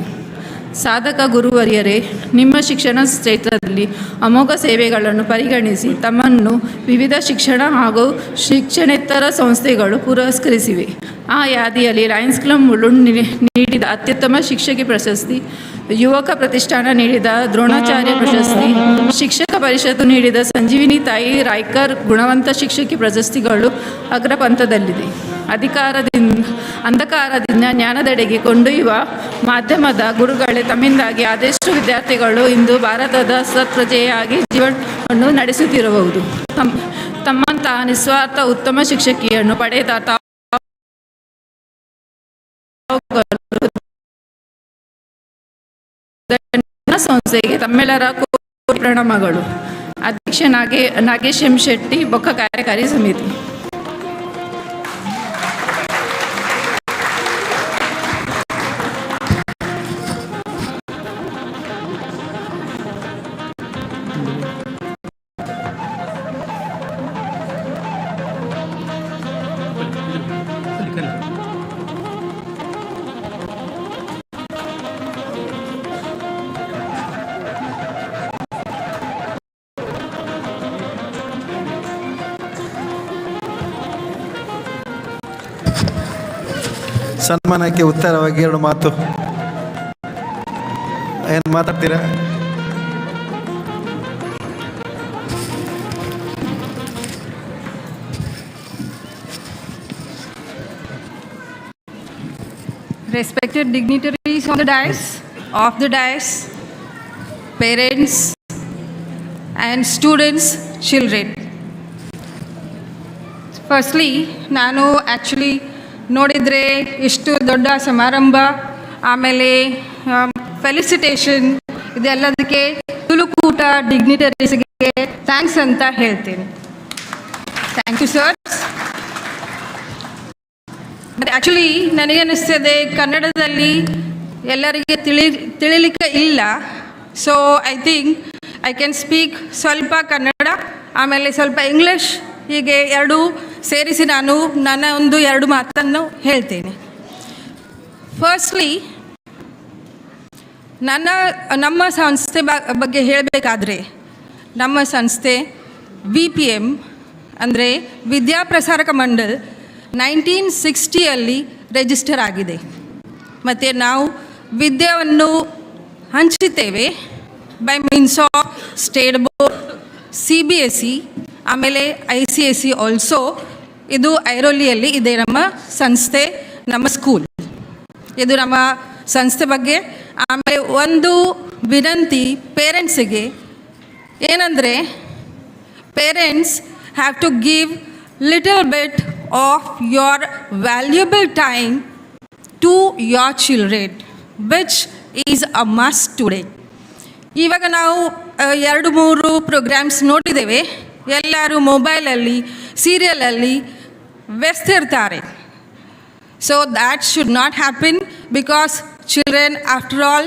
ಸಾಧಕ ಗುರುವರಿಯರೇ, ನಿಮ್ಮ ಶಿಕ್ಷಣ ಕ್ಷೇತ್ರದಲ್ಲಿ ಅಮೋಘ ಸೇವೆಗಳನ್ನು ಪರಿಗಣಿಸಿ ತಮ್ಮನ್ನು ವಿವಿಧ ಶಿಕ್ಷಣ ಹಾಗೂ ಶಿಕ್ಷಣೇತರ ಸಂಸ್ಥೆಗಳು ಪುರಸ್ಕರಿಸಿವೆ. ಆ ಯಾದಿಯಲ್ಲಿ ಲಯನ್ಸ್ ಕ್ಲಬ್ ಮುಲುಂಡ್ ನೀಡಿದ ಅತ್ಯುತ್ತಮ ಶಿಕ್ಷಕಿ ಪ್ರಶಸ್ತಿ, ಯುವಕ ಪ್ರತಿಷ್ಠಾನ ನೀಡಿದ ದ್ರೋಣಾಚಾರ್ಯ ಪ್ರಶಸ್ತಿ, ಶಿಕ್ಷಕ ಪರಿಷತ್ತು ನೀಡಿದ ಸಂಜೀವಿನಿ ತಾಯಿ ರಾಯ್ಕರ್ ಗುಣವಂತ ಶಿಕ್ಷಕಿ ಪ್ರಶಸ್ತಿಗಳು ಅಗ್ರಪಂಥದಲ್ಲಿದೆ. ಅಂಧಕಾರದಿಂದ ಜ್ಞಾನದೆಡೆಗೆ ಕೊಂಡೊಯ್ಯುವ ಮಾಧ್ಯಮದ ಗುರುಗಳೇ, ತಮ್ಮಿಂದಾಗಿ ಅದೆಷ್ಟು ವಿದ್ಯಾರ್ಥಿಗಳು ಇಂದು ಭಾರತದ ಸತ್ಪ್ರಜೆಯಾಗಿ ಜೀವನವನ್ನು ನಡೆಸುತ್ತಿರಬಹುದು. ತಮ್ಮಂತಹ ನಿಸ್ವಾರ್ಥ ಉತ್ತಮ ಶಿಕ್ಷಕಿಯನ್ನು ಪಡೆದ ಸಂಸ್ಥೆಗೆ ತಮ್ಮೆಲ್ಲರ ಕೋಟಿ ಪ್ರಣಾಮಗಳು. ಅಧ್ಯಕ್ಷ ನಾಗೇಶ್ ಎಂ ಶೆಟ್ಟಿ, ಬೊಕ್ಕ ಕಾರ್ಯಕಾರಿ ಸಮಿತಿ. ಸನ್ಮಾನಕ್ಕೆ ಉತ್ತರವಾಗಿ 2 ಮಾತು ಏನು ಮಾತಾಡ್ತೀರಾ? Respected dignitaries on the dais, off the dais, parents and students, children. Firstly, ನಾನು ಆ್ಯಕ್ಚುಲಿ ನೋಡಿದರೆ ಇಷ್ಟು ದೊಡ್ಡ ಸಮಾರಂಭ, ಆಮೇಲೆ ಫೆಲಿಸಿಟೇಷನ್, ಇದೆಲ್ಲದಕ್ಕೆ ತುಳುಕೂಟ ಡಿಗ್ನಿಟರೀಸ್ಗೆ ಥ್ಯಾಂಕ್ಸ್ ಅಂತ ಹೇಳ್ತೀನಿ. Thank you sir. ಆ್ಯಕ್ಚುಲಿ ನನಗೆ ಅನ್ನಿಸ್ತದೆ, ಕನ್ನಡದಲ್ಲಿ ಎಲ್ಲರಿಗೆ ತಿಳಿಲಿಕ್ಕೆ ಇಲ್ಲ. So I think I can speak ಸ್ವಲ್ಪ ಕನ್ನಡ, ಆಮೇಲೆ ಸ್ವಲ್ಪ ಇಂಗ್ಲೀಷ್, ಹೀಗೆ ಎರಡೂ ಸೇರಿಸಿ ನಾನು ನನ್ನ ಎರಡು ಮಾತನ್ನು ಹೇಳ್ತೇನೆ. ಫಸ್ಟ್ಲಿ ನಮ್ಮ ಸಂಸ್ಥೆ ಬಗ್ಗೆ ಹೇಳಬೇಕಾದ್ರೆ, ನಮ್ಮ ಸಂಸ್ಥೆ VPM ಅಂದರೆ ವಿದ್ಯಾಪ್ರಸಾರಕ ಮಂಡಲ್ 1960 ರಿಜಿಸ್ಟರ್ ಆಗಿದೆ. ಮತ್ತು ನಾವು ವಿದ್ಯೆಯನ್ನು ಹಂಚುತ್ತೇವೆ by means of state board, CBSE, ಆಮೇಲೆ ICSE ಆಲ್ಸೋ. ಇದು ಐರೋಲಿಯಲ್ಲಿ ಇದೆ ನಮ್ಮ ಸಂಸ್ಥೆ, ನಮ್ಮ ಸ್ಕೂಲ್. ಇದು ನಮ್ಮ ಸಂಸ್ಥೆ ಬಗ್ಗೆ. ಆಮೇಲೆ ಒಂದು ವಿನಂತಿ ಪೇರೆಂಟ್ಸಿಗೆ ಏನಂದರೆ, parents have to give little bit of your valuable time to your children, which is a must today. ಇವಾಗ ನಾವು 2-3 ಪ್ರೋಗ್ರಾಮ್ಸ್ ನೋಡಿದ್ದೇವೆ. ಎಲ್ಲರೂ ಮೊಬೈಲಲ್ಲಿ, ಸೀರಿಯಲಲ್ಲಿ ವ್ಯಸ್ತ ಇರ್ತಾರೆ. So that should not happen, because children after all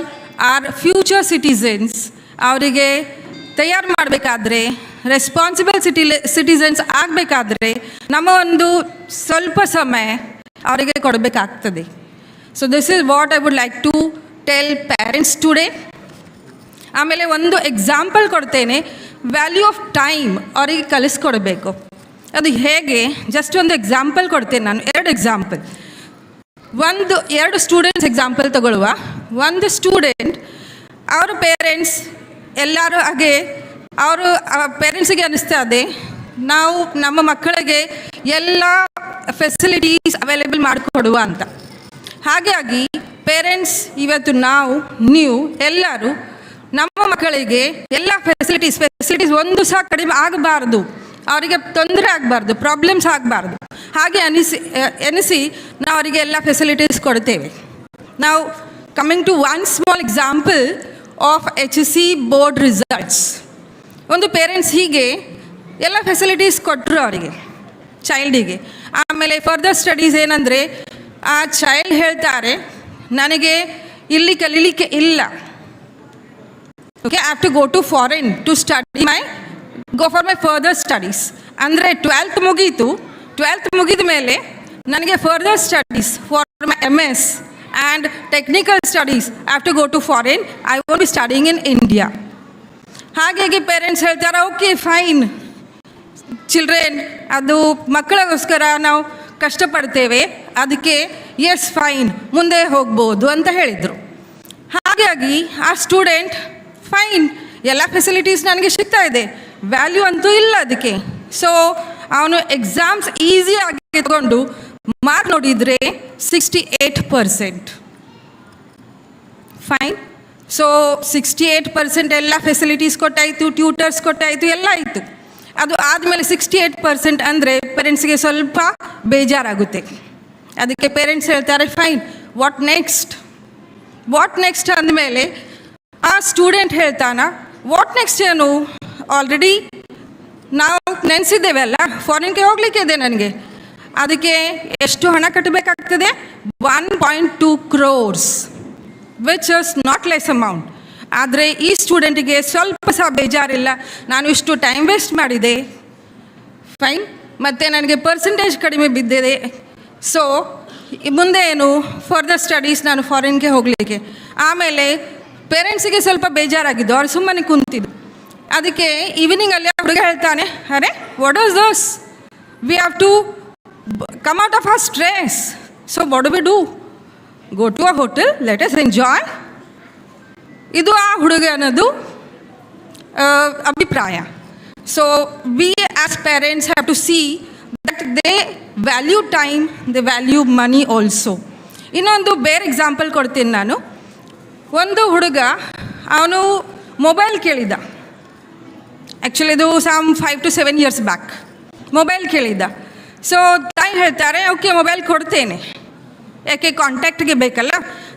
are future citizens. ಅವರಿಗೆ ತಯಾರು ಮಾಡಬೇಕಾದ್ರೆ, responsible citizens ಆಗಬೇಕಾದ್ರೆ ನಮ್ಮ ಒಂದು ಸ್ವಲ್ಪ ಸಮಯ ಅವರಿಗೆ ಕೊಡಬೇಕಾಗ್ತದೆ. So this is what I would like to tell parents today. ಆಮೇಲೆ ಒಂದು ಎಕ್ಸಾಂಪಲ್ ಕೊಡ್ತೇನೆ. ವ್ಯಾಲ್ಯೂ ಆಫ್ ಟೈಮ್ ಅವರಿಗೆ ಕಲಿಸ್ಕೊಡ್ಬೇಕು. ಅದು ಹೇಗೆ, ಜಸ್ಟ್ ಒಂದು ಎಕ್ಸಾಂಪಲ್ ಕೊಡ್ತೇನೆ ನಾನು, 2 ಎಕ್ಸಾಂಪಲ್. 2 students example ತಗೊಳ್ಳುವ. ಒಂದು ಸ್ಟೂಡೆಂಟ್, ಅವ್ರ ಪೇರೆಂಟ್ಸ್ ಎಲ್ಲರೂ ಹಾಗೆ, ಅವರು ಪೇರೆಂಟ್ಸಿಗೆ ಅನ್ನಿಸ್ತದೆ ನಾವು ನಮ್ಮ ಮಕ್ಕಳಿಗೆ ಎಲ್ಲ ಫೆಸಿಲಿಟೀಸ್ ಅವೈಲೇಬಲ್ ಮಾಡಿಕೊಡುವ ಅಂತ. ಹಾಗಾಗಿ ಪೇರೆಂಟ್ಸ್ ಇವತ್ತು ನೀವು ಎಲ್ಲರೂ ನಮ್ಮ ಮಕ್ಕಳಿಗೆ ಎಲ್ಲ ಫೆಸಿಲಿಟೀಸ್ ಒಂದು ಸಹ ಕಡಿಮೆ ಆಗಬಾರ್ದು, ಅವರಿಗೆ ತೊಂದರೆ ಆಗಬಾರ್ದು, ಪ್ರಾಬ್ಲಮ್ಸ್ ಆಗಬಾರ್ದು, ಹಾಗೆ ಎನಿಸಿ ನಾವು ಅವರಿಗೆ ಎಲ್ಲ ಫೆಸಿಲಿಟೀಸ್ ಕೊಡ್ತೇವೆ. ನಾವು coming to one small example of HSC board results. ಒಂದು ಪೇರೆಂಟ್ಸ್ ಹೀಗೆ ಎಲ್ಲ ಫೆಸಿಲಿಟೀಸ್ ಕೊಟ್ಟರು ಅವರಿಗೆ, ಚೈಲ್ಡಿಗೆ. ಆಮೇಲೆ ಫರ್ದರ್ ಸ್ಟಡೀಸ್ ಏನಂದರೆ, ಆ ಚೈಲ್ಡ್ ಹೇಳ್ತಾರೆ ನನಗೆ ಇಲ್ಲಿ ಕಲೀಲಿಕ್ಕೆ ಇಲ್ಲ, okay, I have to go to foreign to study go for my further studies. ಅಂದರೆ 12th ಮುಗೀತು, 12th ಮುಗಿದ ಮೇಲೆ ನನಗೆ further studies for my MS and technical studies I have to go to foreign, I want be studying in India. ಹಾಗಾಗಿ parents ಹೇಳ್ತಾರೆ okay fine children, ಅದು ಮಕ್ಕಳಿಗೋಸ್ಕರ ನಾವು ಕಷ್ಟಪಡ್ತೇವೆ, ಅದಕ್ಕೆ ಎಸ್ ಫೈನ್ ಮುಂದೆ ಹೋಗ್ಬೋದು ಅಂತ ಹೇಳಿದರು. ಹಾಗಾಗಿ ಆ ಸ್ಟೂಡೆಂಟ್ ಫೈನ್, ಎಲ್ಲ ಫೆಸಿಲಿಟೀಸ್ ನನಗೆ ಸಿಗ್ತಾ ಇದೆ, ವ್ಯಾಲ್ಯೂ ಅಂತೂ ಇಲ್ಲ ಅದಕ್ಕೆ. ಸೊ ಅವನು ಎಕ್ಸಾಮ್ಸ್ ಈಸಿಯಾಗಿ ತಗೊಂಡು ಮಾರ್ಕ್ ನೋಡಿದರೆ 68%. ಫೈನ್. ಸೊ 68% ಎಲ್ಲ ಫೆಸಿಲಿಟೀಸ್ ಕೊಟ್ಟಾಯಿತು, ಟ್ಯೂಟರ್ಸ್ ಕೊಟ್ಟಾಯಿತು, ಎಲ್ಲ ಆಯಿತು. ಅದು ಆದಮೇಲೆ 68% ಅಂದರೆ ಪೇರೆಂಟ್ಸ್ಗೆ ಸ್ವಲ್ಪ ಬೇಜಾರಾಗುತ್ತೆ. ಅದಕ್ಕೆ ಪೇರೆಂಟ್ಸ್ ಹೇಳ್ತಾರೆ ಫೈನ್, ವಾಟ್ ನೆಕ್ಸ್ಟ್ ಅಂದಮೇಲೆ ಆ ಸ್ಟೂಡೆಂಟ್ ಹೇಳ್ತಾನ, ವಾಟ್ ನೆಕ್ಸ್ಟ್ ಏನು, ಆಲ್ರೆಡಿ ನಾವು ನೆನೆಸಿದ್ದೇವೆಲ್ಲ, ಫಾರಿನ್ಗೆ ಹೋಗಲಿಕ್ಕೆ ಇದೆ ನನಗೆ, ಅದಕ್ಕೆ ಎಷ್ಟು ಹಣ ಕಟ್ಟಬೇಕಾಗ್ತದೆ, 1.2 crores, which is not less amount. ಆದರೆ ಈ ಸ್ಟೂಡೆಂಟಿಗೆ ಸ್ವಲ್ಪ ಸಹ ಬೇಜಾರಿಲ್ಲ, ನಾನು ಇಷ್ಟು ಟೈಮ್ ವೇಸ್ಟ್ ಮಾಡಿದೆ, ಫೈನ್, ಮತ್ತು ನನಗೆ ಪರ್ಸೆಂಟೇಜ್ ಕಡಿಮೆ ಬಿದ್ದಿದೆ. ಸೊ ಮುಂದೆ ಏನು ಫರ್ದರ್ ಸ್ಟಡೀಸ್, ನಾನು ಫಾರಿನ್ಗೆ ಹೋಗಲಿಕ್ಕೆ. ಆಮೇಲೆ ಪೇರೆಂಟ್ಸಿಗೆ ಸ್ವಲ್ಪ ಬೇಜಾರಾಗಿದ್ದು, ಅವ್ರು ಸುಮ್ಮನೆ ಕುಂತಿದ್ದು. ಅದಕ್ಕೆ ಈವ್ನಿಂಗಲ್ಲಿ ಹುಡುಗ ಹೇಳ್ತಾನೆ, ಅರೆ what is this, we have to come out of our stress, so what do we do, go to a hotel, let us enjoy. ಇದು ಆ ಹುಡುಗನದು ಅಭಿಪ್ರಾಯ. So we as parents have to see that they value time, they value money also. ಇನ್ನೊಂದು ಬೇರೆ example ಕೊಡ್ತೀನಿ ನಾನು. ಒಂದು ಹುಡುಗ, ಅವನು ಮೊಬೈಲ್ ಕೇಳಿದ್ದ, ಆ್ಯಕ್ಚುಲಿ ಇದು 5 to 7 years ಬ್ಯಾಕ್ ಮೊಬೈಲ್ ಕೇಳಿದ್ದ. ಸೊ ತಾಯಿ ಹೇಳ್ತಾರೆ ಓಕೆ ಮೊಬೈಲ್ ಕೊಡ್ತೇನೆ, ಯಾಕೆ ಕಾಂಟ್ಯಾಕ್ಟ್ಗೆ ಬೇಕಲ್ಲ,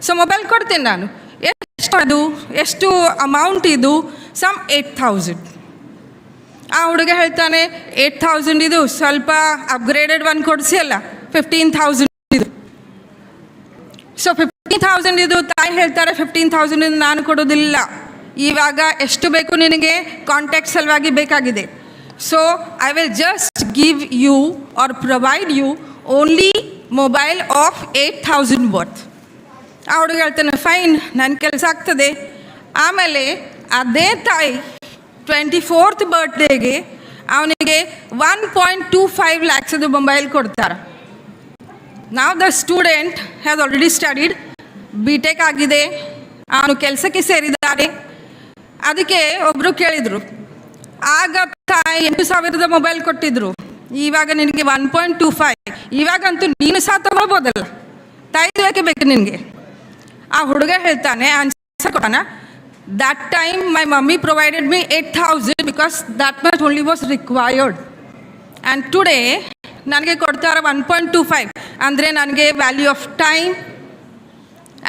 ಸೊ ಮೊಬೈಲ್ ಕೊಡ್ತೇನೆ ನಾನು. ಎಷ್ಟು ಅಮೌಂಟ್ ಇದು, 8,000. ಆ ಹುಡುಗ ಹೇಳ್ತಾನೆ 8,000 ಇದು ಸ್ವಲ್ಪ ಅಪ್ಗ್ರೇಡೆಡ್ ಒನ್ ಕೊಡಿಸಿ ಅಲ್ಲ, 15,000 ಇದು. ಸೊ 15,000 ಇದು ತಾಯಿ ಹೇಳ್ತಾರೆ, 15,000 ನಾನು ಕೊಡೋದಿಲ್ಲ, ಇವಾಗ ಎಷ್ಟು ಬೇಕು ನಿನಗೆ ಕಾಂಟ್ಯಾಕ್ಟ್ ಸಲುವಾಗಿ ಬೇಕಾಗಿದೆ. So I will just give you or provide you only mobile of 8,000 worth. ಆ ಹುಡುಗ ಹೇಳ್ತಾನೆ ಫೈನ್, ನನ್ನ ಕೆಲಸ ಆಗ್ತದೆ. ಆಮೇಲೆ ಅದೇ ತಾಯಿ 24th ಬರ್ತ್ಡೇಗೆ ಅವನಿಗೆ 1.25 lakhs ಮೊಬೈಲ್ ಕೊಡ್ತಾರೆ. ನಾವು the student has already studied, B.Tech ಆಗಿದೆ, ಅವನು ಕೆಲಸಕ್ಕೆ ಸೇರಿದ್ದಾರೆ. ಅದಕ್ಕೆ ಒಬ್ಬರು ಕೇಳಿದರು, ಆಗ ತಾಯಿ 8,000 ಮೊಬೈಲ್ ಕೊಟ್ಟಿದ್ರು, ಇವಾಗ ನಿನಗೆ 1.25, ಇವಾಗಂತೂ ನೀನು ಸಹ ತಗೋಬೋದಲ್ಲ, ತಾಯಿದು ಯಾಕೆ ಬೇಕು ನಿನಗೆ? ಆ ಹುಡುಗ ಹೇಳ್ತಾನೆ, ಆನ್ಸರ್ ಕೊಡೋಣ, that time my mummy provided me 8,000 because that much only was required, and today ನನಗೆ ಕೊಡ್ತಾರೆ 1.25. ಅಂದರೆ ನನಗೆ value of time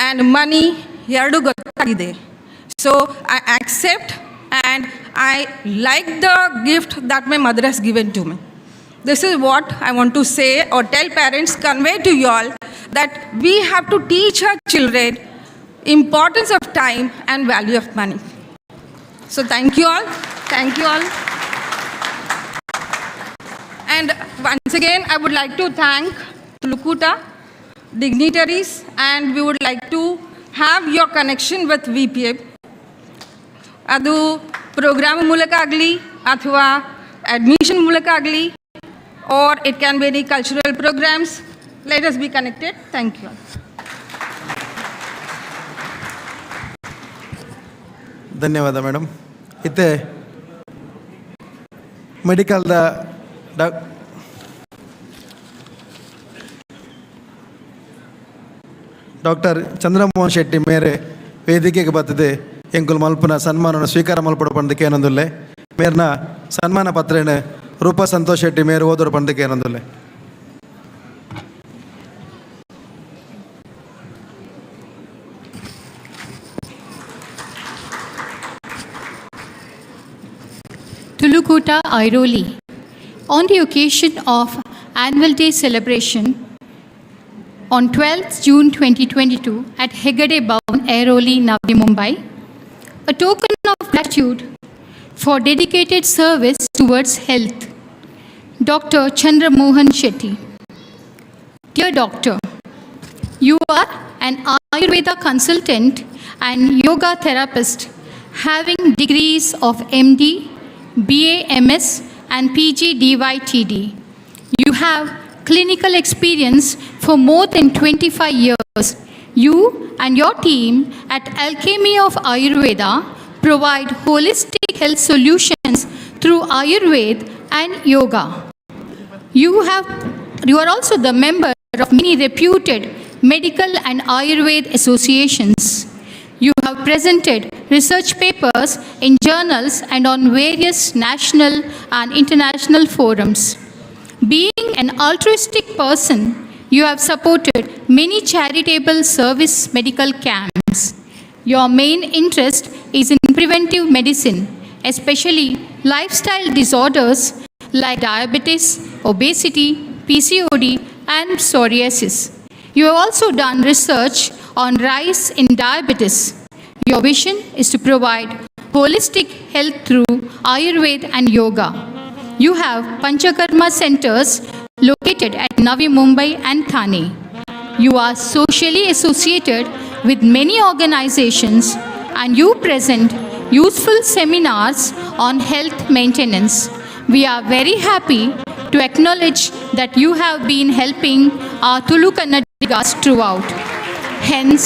and money ಎರಡೂ ಗೊತ್ತಾಗಿದೆ. So I accept and I like the gift that my mother has given to me. This is what I want to say or tell parents, convey to you all that we have to teach our children importance of time and value of money. So thank you all. Thank you all. And once again, I would like to thank Tulukuta dignitaries, and we would like to have your connection with VPA. ಅದು program ಮೂಲಕ ಆಗಲಿ ಅಥವಾ admission ಮೂಲಕ ಆಗಲಿ, or it can be any cultural programs. Let us be connected. Thank you all. ಧನ್ಯವಾದ madam. ಇತ್ತೆ ಮೆಡಿಕಲ್ದ doctor Chandramohan Shetty ಮೇರೆ ವೇದಿಕೆಗೆ ಬರ್ತದೆ ಎಂಕುಲ್ ಮಲ್ಪನ ಸನ್ಮಾನವನ್ನು ಸ್ವೀಕಾರ ಮಲ್ಪಡ ಪಂದಕ್ಕೆ ಏನೊಂದುಲ್ಲೆ ಮೇರ್ನ ಸನ್ಮಾನ ಪತ್ರೇನ ರೂಪಾ ಸಂತೋಷ್ ಶೆಟ್ಟಿ ಮೇರೆ ಓದೋರು ಪಂದಕ್ಕೆ ಏನೊಂದುಲ್ಲೆ. Tulukuta Airoli. On the occasion of Annual Day celebration on 12th June 2022 at Hegade Bhavan, Airoli, Navi Mumbai, a token of gratitude for dedicated service towards health, Dr. Chandra Mohan Shetty. Dear Doctor, you are an Ayurveda consultant and yoga therapist having degrees of MD, BA, MS and PG DYTD. You have clinical experience for more than 25 years. You and your team at Alchemy of Ayurveda provide holistic health solutions through Ayurveda and yoga. You are also the member of many reputed medical and Ayurveda associations. You have presented research papers in journals and on various national and international forums. Being an altruistic person, you have supported many charitable service medical camps. Your main interest is in preventive medicine, especially lifestyle disorders like diabetes, obesity, PCOD, and psoriasis. You have also done research on rise in diabetes. Your vision is to provide holistic health through Ayurveda and yoga. You have Panchakarma centers located at Navi Mumbai and Thane. You are socially associated with many organizations and you present useful seminars on health maintenance. We are very happy to acknowledge that you have been helping our Tulu Kannadigas throughout. Hence,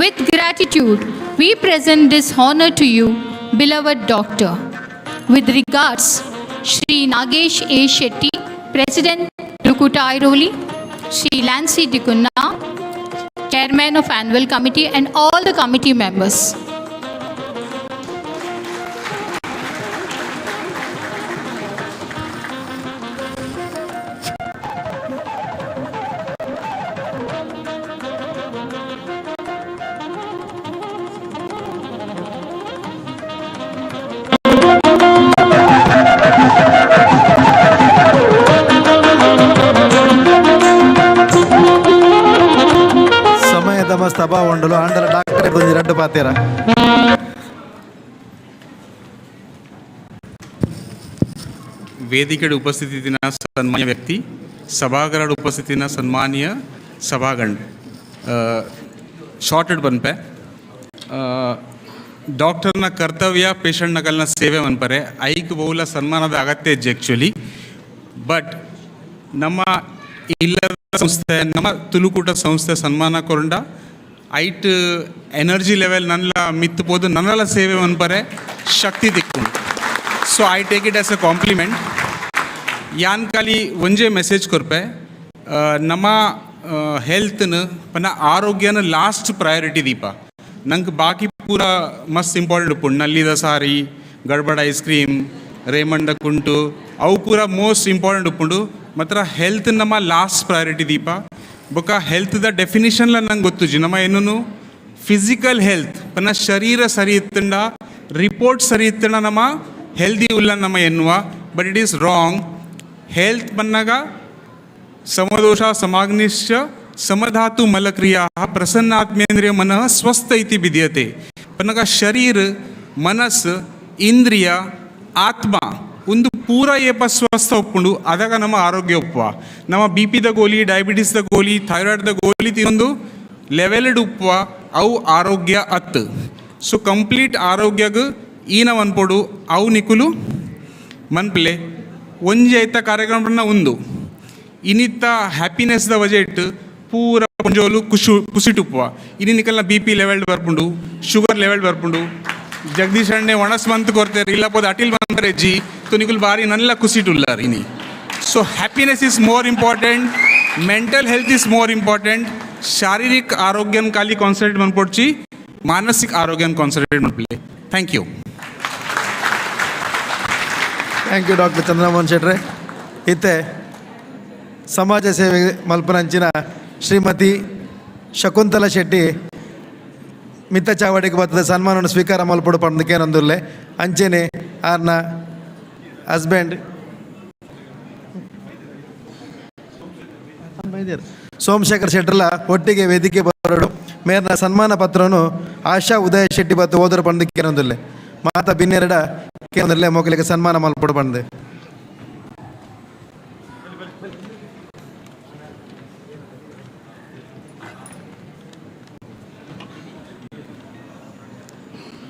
with gratitude, we present this honor to you, beloved Doctor. With regards, Shri Nagesh A. Shetty, President, Tulukuta Airoli, Shri Lancy Dikunna, Chairman of Annual Committee, and all the committee members. ಸಭಾ ಪಾತೀರ. ವೇದಿಕೆಯ ಉಪಸ್ಥಿತಿನ ಸನ್ಮಾನ್ಯ ವ್ಯಕ್ತಿ, ಸಭಾಗರ ಉಪಸ್ಥಿತಿನ ಸನ್ಮಾನ್ಯ ಸಭಾಗಂಡ್ sorted ಬನ್ಪೆ ಡಾಕ್ಟರ್ನ ಕರ್ತವ್ಯ patient ನಕಲ್ನ ಸೇವೆ ಮನ್ಪರೆ hike ಬಹುಲ ಸನ್ಮಾನದ ಅಗತ್ಯ ಇಜ್ಜೆ actually. But ನಮ್ಮ ಇಲ್ಲದ ಸಂಸ್ಥೆ ನಮ್ಮ ತುಳುಕೂಟ ಸಂಸ್ಥೆ ಸನ್ಮಾನ ಕೊಂಡ ಐಟ್ ಎನರ್ಜಿ ಲೆವೆಲ್ ನನ್ಲ ಮಿತ್ತುಬೋದು ನನ್ನಲ್ಲ ಸೇವೆ ಮನ್ಪರೆ ಶಕ್ತಿ ತಿಕ್ಕೊಂಡು. So I take it as a compliment. ಯಾನ್ ಖಾಲಿ ಒಂಜೇ ಮೆಸೇಜ್ ಕೊರ್ಪೆ, ನಮ್ಮ ಹೆಲ್ತ್ನ ಪನ್ನ ಆರೋಗ್ಯನ ಲಾಸ್ಟ್ ಪ್ರಯಾರಿಟಿ ದೀಪ. ನಂಗೆ ಬಾಕಿ ಪೂರ ಮಸ್ತ್ ಇಂಪಾರ್ಟೆಂಟ್ ಉಪ್ಪುಂಡು. ನಲ್ಲಿದ ಸಾರಿ, ಗಡ್ಬಡ ಐಸ್ ಕ್ರೀಮ್, ರೇಮಂಡ ಕುಂಟು ಅವು ಪೂರ ಮೋಸ್ಟ್ ಇಂಪಾರ್ಟೆಂಟ್ ಉಪ್ಪುಂಡು. ಮಾತ್ರ ಹೆಲ್ತ್ ನಮ್ಮ ಲಾಸ್ಟ್ ಪ್ರಯಾರಿಟಿ ದೀಪ. ಬೊಕ್ಕ ಹೆಲ್ತ್ದ ಡೆಫಿನಿಷನ್ಲ ನಂಗೆ ಗೊತ್ತುಜಿ ನಮ್ಮ ಏನೂ ಫಿಸಿಕಲ್ ಹೆಲ್ತ್ ಪನ್ನ ಶರೀರ ಸರಿ ಇತ್ತಂಡ ರಿಪೋರ್ಟ್ ಸರಿ ಇತ್ತಂಡ ನಮ್ಮ ಹೆಲ್ದಿ ಉಲ್ಲ ನಮ್ಮ ಎನ್ನುವ. But it is wrong. Health ಪನ್ನಾಗ ಸಮದೋಷ ಸಮಾಗ್ನಿಶ್ಚ ಸಮಧಾತು ಮಲಕ್ರಿಯಾ ಪ್ರಸನ್ನಾತ್ಮೇಂದ್ರಿಯ ಮನಃ ಸ್ವಸ್ಥ ಇತಿ ವಿದ್ಯತೆ. ಪನ್ನಗ ಶರೀರ ಮನಸ್ಸು ಇಂದ್ರಿಯ ಆತ್ಮ ಒಂದು ಪೂರ ಏಪ ಸ್ವಸ್ಥ ಒಪ್ಕೊಂಡು ಅದಾಗ ನಮ್ಮ ಆರೋಗ್ಯ ಒಪ್ಪುವ. ನಮ್ಮ ಬಿ ಪಿದ ಗೋಲಿ, ಡಯಾಬಿಟಿಸ್ದ ಗೋಲಿ, ಥೈರಾಯ್ಡ್ದ ಗೋಲಿ ತಿನ್ನೊಂದು ಲೆವೆಲ್ಡ್ ಉಪ್ಪುವ ಅವು ಆರೋಗ್ಯ ಅತ್ತು. ಸೊ ಕಂಪ್ಲೀಟ್ ಆರೋಗ್ಯಗ ಈನ ಅನ್ಪೋಡು ಅವು ನಿಕುಲು ಮನ್ಪ್ಲೆ ಒಂಜಿ ಐತ ಕಾರ್ಯಕ್ರಮ ಒಂದು ಇನ್ನಿತ್ತ ಹ್ಯಾಪಿನೆಸ್ದ ವಜೆ ಇಟ್ಟು ಪೂರ ಒಂಜೋಲು ಕುಸಿಟುಪ್ಪುವ. ಇನ್ನು ನಿಕಲ್ನ ಬಿ ಪಿ ಲೆವೆಲ್ ಬರ್ಪುಂಡು, ಶುಗರ್ ಲೆವೆಲ್ ಬರ್ಪುಂಡು. ಜಗದೀಶ್ ಅಣ್ಣೆ ಒಣಸ್ ಮಂತ್ ಕೊಡ್ತಾರೆ, ಇಲ್ಲಪ್ಪದ ಅಟಿಲ್ ಬಂದರೆ ಜಿ तो निकुल बारी नल्ला कुसिटुल्लार इनी. So happiness is more important, mental health is more important. शारीरिक आरोग्यन काली कॉन्संट्रेट मनपोडची, मानसिक आरोग्यन कॉन्संट्रेट मनपले. Thank you. Thank you doctor Chandramohan ಶೆಟ್ರೆ. ಇತ್ತೆ ಸಮಾಜ ಸೇವೆ ಮಲ್ಪನಂಚಿನ ಶ್ರೀಮತಿ ಶಕುಂತಲಾ ಶೆಟ್ಟಿ ಮಿತ್ತ ಚಾವಡಿಗೆ ಬರ್ತದೆ ಸನ್ಮಾನವನ್ನು ಸ್ವೀಕಾರ ಮಲ್ಪಡು ಪಡೆದಕ್ಕೆ ಏನೊಂದುಲ್ಲೆ ಅಂಚೆನೆ ಆರ್ನ ಹಸ್ಬೆಂಡ್ ಸೋಮಶೇಖರ್ ಶೆಟ್ರಲ ಒಟ್ಟಿಗೆ ವೇದಿಕೆ ಬರೋಡು ಮೇರ್ನ ಸನ್ಮಾನ ಪತ್ರವನ್ನು ಆಶಾ ಉದಯ ಶೆಟ್ಟಿ ಬತ್ತು ಓದರ ಪಂದಕ್ಕೆ ಏನೊಂದುಲ್ಲೆ ಮಾತ ಬಿನ್ನೆರಡ ಕೇಂದ್ರಲ್ಲೇ ಮೊಗಲಿಗೆ ಸನ್ಮಾನ ಮಲ್ಪಡು ಬಂದೆ.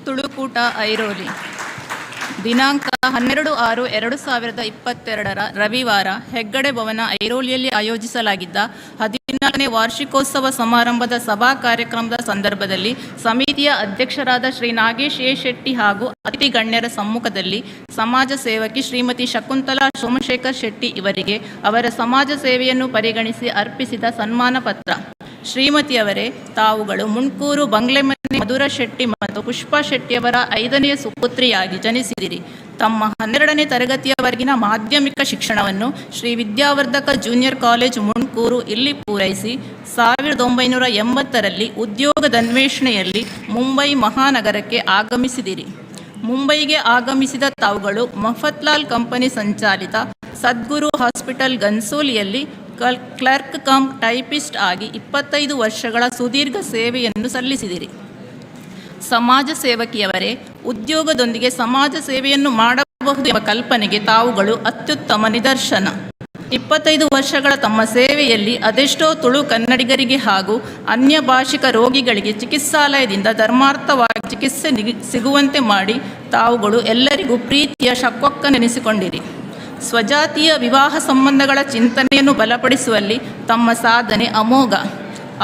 ತುಳುಕೂಟ ಐರೋಲಿ ದಿನಾಂಕ 12/6/2022 ರವಿವಾರ ಹೆಗ್ಗಡೆ ಭವನ ಐರೋಲಿಯಲ್ಲಿ ಆಯೋಜಿಸಲಾಗಿದ್ದ 14ನೇ ವಾರ್ಷಿಕೋತ್ಸವ ಸಮಾರಂಭದ ಸಭಾ ಕಾರ್ಯಕ್ರಮದ ಸಂದರ್ಭದಲ್ಲಿ ಸಮಿತಿಯ ಅಧ್ಯಕ್ಷರಾದ ಶ್ರೀ ನಾಗೇಶ್ ಎ ಶೆಟ್ಟಿ ಹಾಗೂ ಅತಿಥಿ ಗಣ್ಯರ ಸಮ್ಮುಖದಲ್ಲಿ ಸಮಾಜ ಸೇವಕಿ ಶ್ರೀಮತಿ ಶಕುಂತಲಾ ಸೋಮಶೇಖರ್ ಶೆಟ್ಟಿ ಇವರಿಗೆ ಅವರ ಸಮಾಜ ಸೇವೆಯನ್ನು ಪರಿಗಣಿಸಿ ಅರ್ಪಿಸಿದ ಸನ್ಮಾನ ಪತ್ರ. ಶ್ರೀಮತಿಯವರೇ, ತಾವುಗಳು ಮುಣ್ಕೂರು ಬಂಗ್ಲೆಮನೆ ಮಧುರ ಶೆಟ್ಟಿ ಮತ್ತು ಪುಷ್ಪಾ ಶೆಟ್ಟಿಯವರ 5ನೆಯ ಸುಪುತ್ರಿಯಾಗಿ ಜನಿಸಿದಿರಿ. ತಮ್ಮ 12ನೇ ತರಗತಿಯವರೆಗಿನ ಮಾಧ್ಯಮಿಕ ಶಿಕ್ಷಣವನ್ನು ಶ್ರೀ ವಿದ್ಯಾವರ್ಧಕ ಜೂನಿಯರ್ ಕಾಲೇಜು ಮುಣ್ಕೂರು ಇಲ್ಲಿ ಪೂರೈಸಿ 1980ರಲ್ಲಿ ಉದ್ಯೋಗದನ್ವೇಷಣೆಯಲ್ಲಿ ಮುಂಬೈ ಮಹಾನಗರಕ್ಕೆ ಆಗಮಿಸಿದಿರಿ. ಮುಂಬೈಗೆ ಆಗಮಿಸಿದ ತಾವುಗಳು ಮಫತ್ಲಾಲ್ ಕಂಪನಿ ಸಂಚಾಲಿತ ಸದ್ಗುರು ಹಾಸ್ಪಿಟಲ್ ಗನ್ಸೋಲಿಯಲ್ಲಿ ಕ್ಲರ್ಕ್ ಕಮ್ ಟೈಪಿಸ್ಟ್ ಆಗಿ 25 ವರ್ಷಗಳ ಸುದೀರ್ಘ ಸೇವೆಯನ್ನು ಸಲ್ಲಿಸಿದಿರಿ. ಸಮಾಜ ಸೇವಕಿಯವರೇ, ಉದ್ಯೋಗದೊಂದಿಗೆ ಸಮಾಜ ಸೇವೆಯನ್ನು ಮಾಡಬಹುದು ಎಂಬ ಕಲ್ಪನೆಗೆ ತಾವುಗಳು ಅತ್ಯುತ್ತಮ ನಿದರ್ಶನ. 25 ವರ್ಷಗಳ ತಮ್ಮ ಸೇವೆಯಲ್ಲಿ ಅದೆಷ್ಟೋ ತುಳು ಕನ್ನಡಿಗರಿಗೆ ಹಾಗೂ ಅನ್ಯ ಭಾಷಿಕ ರೋಗಿಗಳಿಗೆ ಚಿಕಿತ್ಸಾಲಯದಿಂದ ಧರ್ಮಾರ್ಥವಾಗಿ ಚಿಕಿತ್ಸೆ ಸಿಗುವಂತೆ ಮಾಡಿ ತಾವುಗಳು ಎಲ್ಲರಿಗೂ ಪ್ರೀತಿಯ ಶಕ್ವಕ್ಕನೆನಿಸಿಕೊಂಡಿರಿ. ಸ್ವಜಾತಿಯ ವಿವಾಹ ಸಂಬಂಧಗಳ ಚಿಂತನೆಯನ್ನು ಬಲಪಡಿಸುವಲ್ಲಿ ತಮ್ಮ ಸಾಧನೆ ಅಮೋಘ.